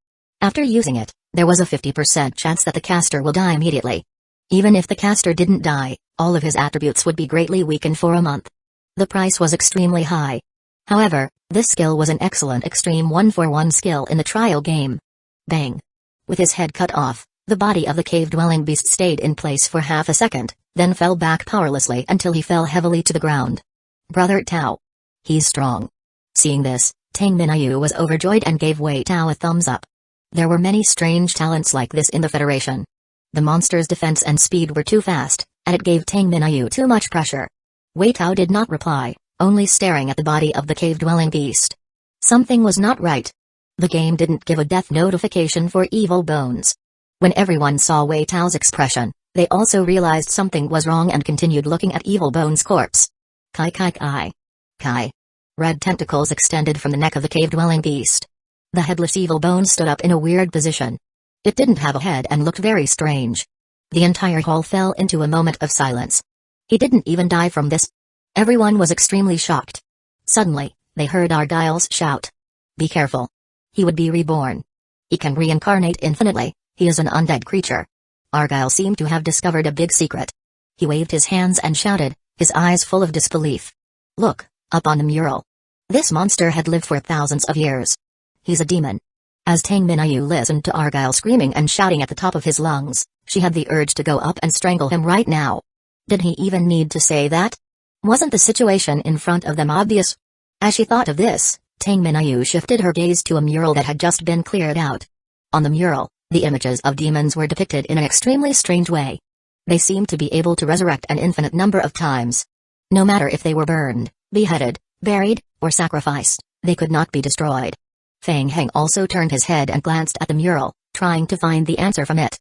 After using it, there was a 50% chance that the caster will die immediately. Even if the caster didn't die, all of his attributes would be greatly weakened for a month. The price was extremely high. However, this skill was an excellent extreme 1-for-1 skill in the trial game. Bang! With his head cut off, the body of the cave-dwelling beast stayed in place for half a second, then fell back powerlessly until he fell heavily to the ground. "Brother Tao. He's strong." Seeing this, Tang Minayu was overjoyed and gave Wei Tao a thumbs up. There were many strange talents like this in the Federation. The monster's defense and speed were too fast, and it gave Tang Minayu too much pressure. Wei Tao did not reply, only staring at the body of the cave-dwelling beast. Something was not right. The game didn't give a death notification for Evil Bones. When everyone saw Wei Tao's expression, they also realized something was wrong and continued looking at Evil Bones' corpse. Kai kai kai. Kai. Red tentacles extended from the neck of the cave-dwelling beast. The headless Evil Bones stood up in a weird position. It didn't have a head and looked very strange. The entire hall fell into a moment of silence. He didn't even die from this. Everyone was extremely shocked. Suddenly, they heard Argyle's shout. "Be careful. He would be reborn. He can reincarnate infinitely, he is an undead creature." Argyle seemed to have discovered a big secret. He waved his hands and shouted, his eyes full of disbelief. "Look, up on the mural. This monster had lived for thousands of years. He's a demon." As Tang Minayu listened to Argyle screaming and shouting at the top of his lungs, she had the urge to go up and strangle him right now. Did he even need to say that? Wasn't the situation in front of them obvious? As she thought of this, Tang Minayu shifted her gaze to a mural that had just been cleared out. On the mural, the images of demons were depicted in an extremely strange way. They seemed to be able to resurrect an infinite number of times. No matter if they were burned, beheaded, buried, or sacrificed, they could not be destroyed. Fang Heng also turned his head and glanced at the mural, trying to find the answer from it.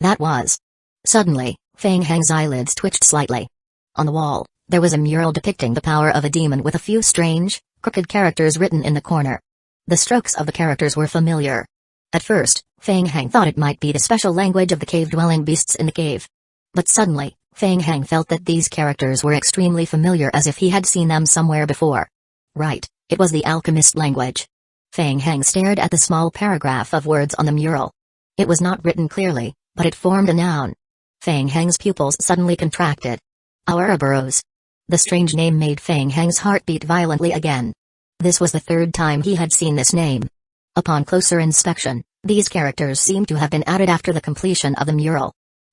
That was. Suddenly, Fang Heng's eyelids twitched slightly. On the wall, there was a mural depicting the power of a demon with a few strange, crooked characters written in the corner. The strokes of the characters were familiar. At first, Fang Heng thought it might be the special language of the cave-dwelling beasts in the cave. But suddenly, Fang Heng felt that these characters were extremely familiar, as if he had seen them somewhere before. Right, it was the alchemist language. Fang Heng stared at the small paragraph of words on the mural. It was not written clearly, but it formed a noun. Fang Heng's pupils suddenly contracted. Ouroboros. The strange name made Fang Heng's heart beat violently again. This was the third time he had seen this name. Upon closer inspection, these characters seemed to have been added after the completion of the mural.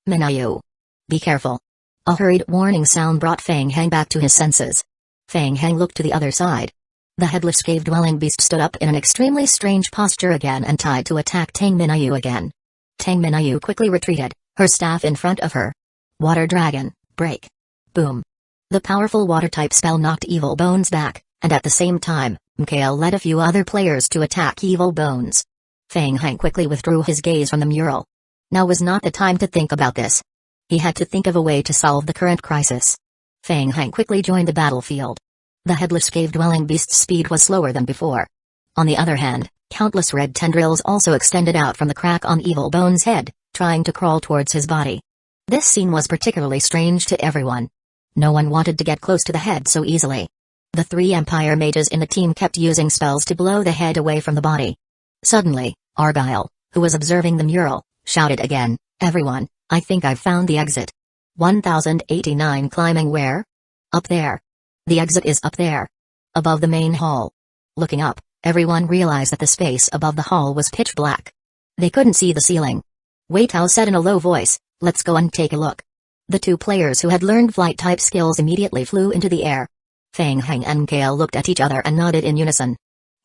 Minayu. Be careful. A hurried warning sound brought Fang Heng back to his senses. Fang Heng looked to the other side. The headless cave-dwelling beast stood up in an extremely strange posture again and tried to attack Tang Minayu again. Tang Minayu quickly retreated, her staff in front of her. Water Dragon, break. Boom. The powerful water-type spell knocked Evil Bones back, and at the same time, Mikael led a few other players to attack Evil Bones. Fang Heng quickly withdrew his gaze from the mural. Now was not the time to think about this. He had to think of a way to solve the current crisis. Fang Heng quickly joined the battlefield. The headless cave-dwelling beast's speed was slower than before. On the other hand, countless red tendrils also extended out from the crack on Evil Bones' head, trying to crawl towards his body. This scene was particularly strange to everyone. No one wanted to get close to the head so easily. The 3 Empire mages in the team kept using spells to blow the head away from the body. Suddenly, Argyle, who was observing the mural, shouted again, "Everyone, I think I've found the exit." 1089 Climbing where? Up there. The exit is up there. Above the main hall. Looking up, everyone realized that the space above the hall was pitch black. They couldn't see the ceiling. Wei Tao said in a low voice, "Let's go and take a look." The 2 players who had learned flight-type skills immediately flew into the air. Fang Heng and Mikael looked at each other and nodded in unison.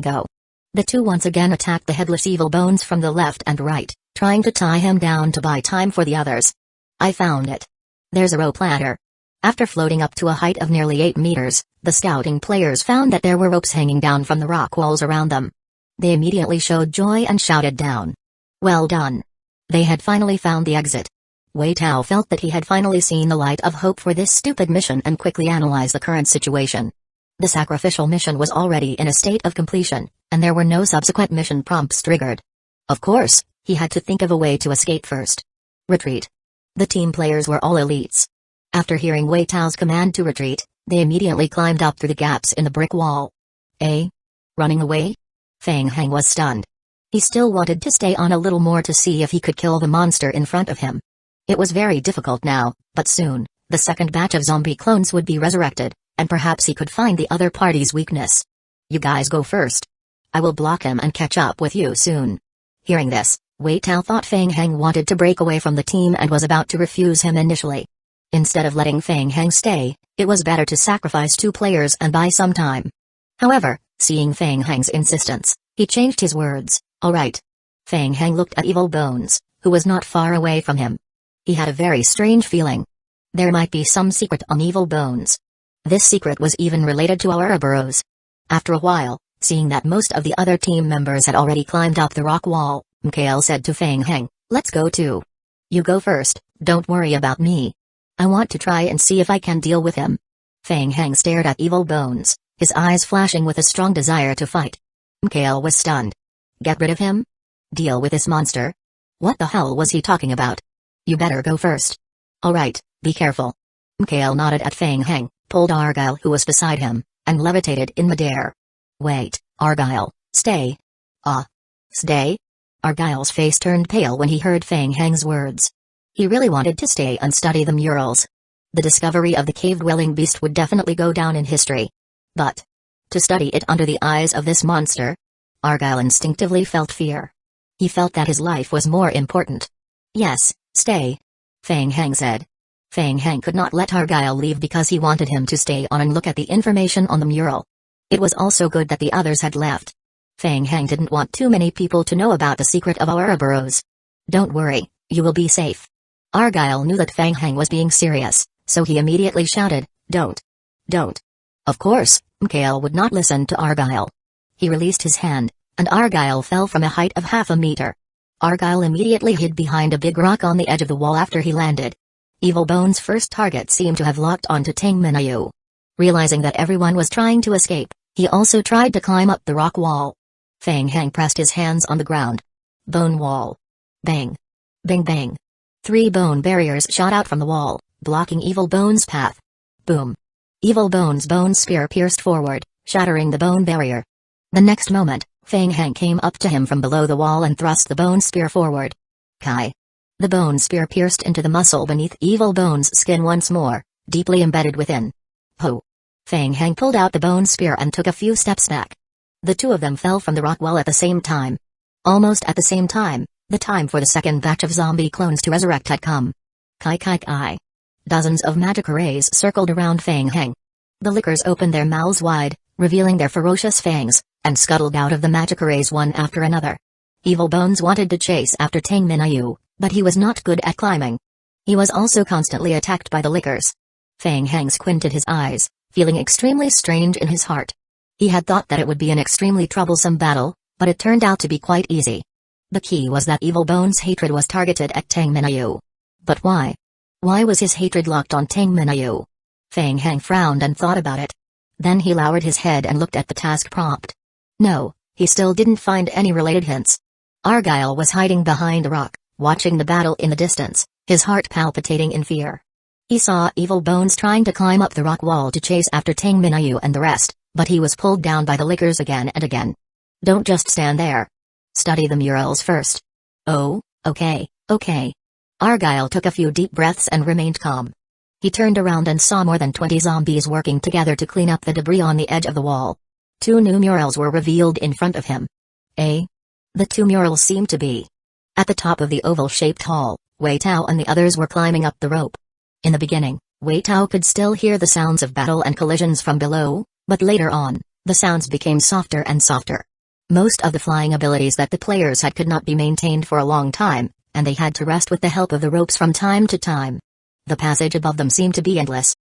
Go. The two once again attacked the headless evil bones from the left and right, trying to tie him down to buy time for the others. I found it. There's a rope ladder. After floating up to a height of nearly 8 meters, the scouting players found that there were ropes hanging down from the rock walls around them. They immediately showed joy and shouted down. Well done. They had finally found the exit. Wei Tao felt that he had finally seen the light of hope for this stupid mission and quickly analyzed the current situation. The sacrificial mission was already in a state of completion, and there were no subsequent mission prompts triggered. Of course, he had to think of a way to escape first. Retreat. The team players were all elites. After hearing Wei Tao's command to retreat, they immediately climbed up through the gaps in the brick wall. Running away? Feng Heng was stunned. He still wanted to stay on a little more to see if he could kill the monster in front of him. It was very difficult now, but soon, the second batch of zombie clones would be resurrected, and perhaps he could find the other party's weakness. You guys go first. I will block him and catch up with you soon. Hearing this, Wei Tao thought Feng Heng wanted to break away from the team and was about to refuse him initially. Instead of letting Feng Heng stay, it was better to sacrifice 2 players and buy some time. However, seeing Feng Heng's insistence, he changed his words. Alright. Feng Heng looked at Evil Bones, who was not far away from him. He had a very strange feeling. There might be some secret on Evil Bones. This secret was even related to our burrows. After a while, seeing that most of the other team members had already climbed up the rock wall, Mikhail said to Feng Heng, let's go too. You go first, don't worry about me. I want to try and see if I can deal with him. Feng Heng stared at Evil Bones, his eyes flashing with a strong desire to fight. Mikhail was stunned. Get rid of him? Deal with this monster? What the hell was he talking about? You better go first. Alright, be careful. Mikhail nodded at Feng Heng, pulled Argyle who was beside him, and levitated in midair. Wait, Argyle, stay. Stay? Argyle's face turned pale when he heard Feng Heng's words. He really wanted to stay and study the murals. The discovery of the cave-dwelling beast would definitely go down in history. But to study it under the eyes of this monster? Argyle instinctively felt fear. He felt that his life was more important. Yes, stay. Feng Heng said. Feng Heng could not let Argyle leave because he wanted him to stay on and look at the information on the mural. It was also good that the others had left. Feng Heng didn't want too many people to know about the secret of our burrows. Don't worry, you will be safe. Argyle knew that Feng Heng was being serious, so he immediately shouted, Don't. Of course, Mikhail would not listen to Argyle. He released his hand, and Argyle fell from a height of half a meter. Argyle immediately hid behind a big rock on the edge of the wall after he landed. Evil Bones' first target seemed to have locked onto Tang Minayu. Realizing that everyone was trying to escape, he also tried to climb up the rock wall. Feng Heng pressed his hands on the ground. Bone wall. Bang. Bang bang. 3 bone barriers shot out from the wall, blocking Evil Bones' path. Boom. Evil Bones' bone spear pierced forward, shattering the bone barrier. The next moment, Feng Heng came up to him from below the wall and thrust the bone spear forward. Kai. The bone spear pierced into the muscle beneath Evil Bones' skin once more, deeply embedded within. Ho! Feng Heng pulled out the bone spear and took a few steps back. The 2 of them fell from the rock wall at the same time. Almost at the same time, the time for the second batch of zombie clones to resurrect had come. Kai. Dozens of magic rays circled around Feng Heng. The lickers opened their mouths wide, revealing their ferocious fangs, and scuttled out of the magic rays one after another. Evil Bones wanted to chase after Tang Minayu, but he was not good at climbing. He was also constantly attacked by the lickers. Feng Heng squinted his eyes, feeling extremely strange in his heart. He had thought that it would be an extremely troublesome battle, but it turned out to be quite easy. The key was that Evil Bones' hatred was targeted at Tang Minayu. But why? Why was his hatred locked on Tang Minayu? Feng Heng frowned and thought about it. Then he lowered his head and looked at the task prompt. No, he still didn't find any related hints. Argyle was hiding behind a rock, watching the battle in the distance, his heart palpitating in fear. He saw Evil Bones trying to climb up the rock wall to chase after Tang Minayu and the rest, but he was pulled down by the lickers again and again. Don't just stand there. Study the murals first. Oh, okay. Argyle took a few deep breaths and remained calm. He turned around and saw more than 20 zombies working together to clean up the debris on the edge of the wall. 2 new murals were revealed in front of him. The 2 murals seemed to be at the top of the oval-shaped hall. Wei Tao and the others were climbing up the rope. In the beginning, Wei Tao could still hear the sounds of battle and collisions from below, but later on, the sounds became softer and softer. Most of the flying abilities that the players had could not be maintained for a long time, and they had to rest with the help of the ropes from time to time. The passage above them seemed to be endless,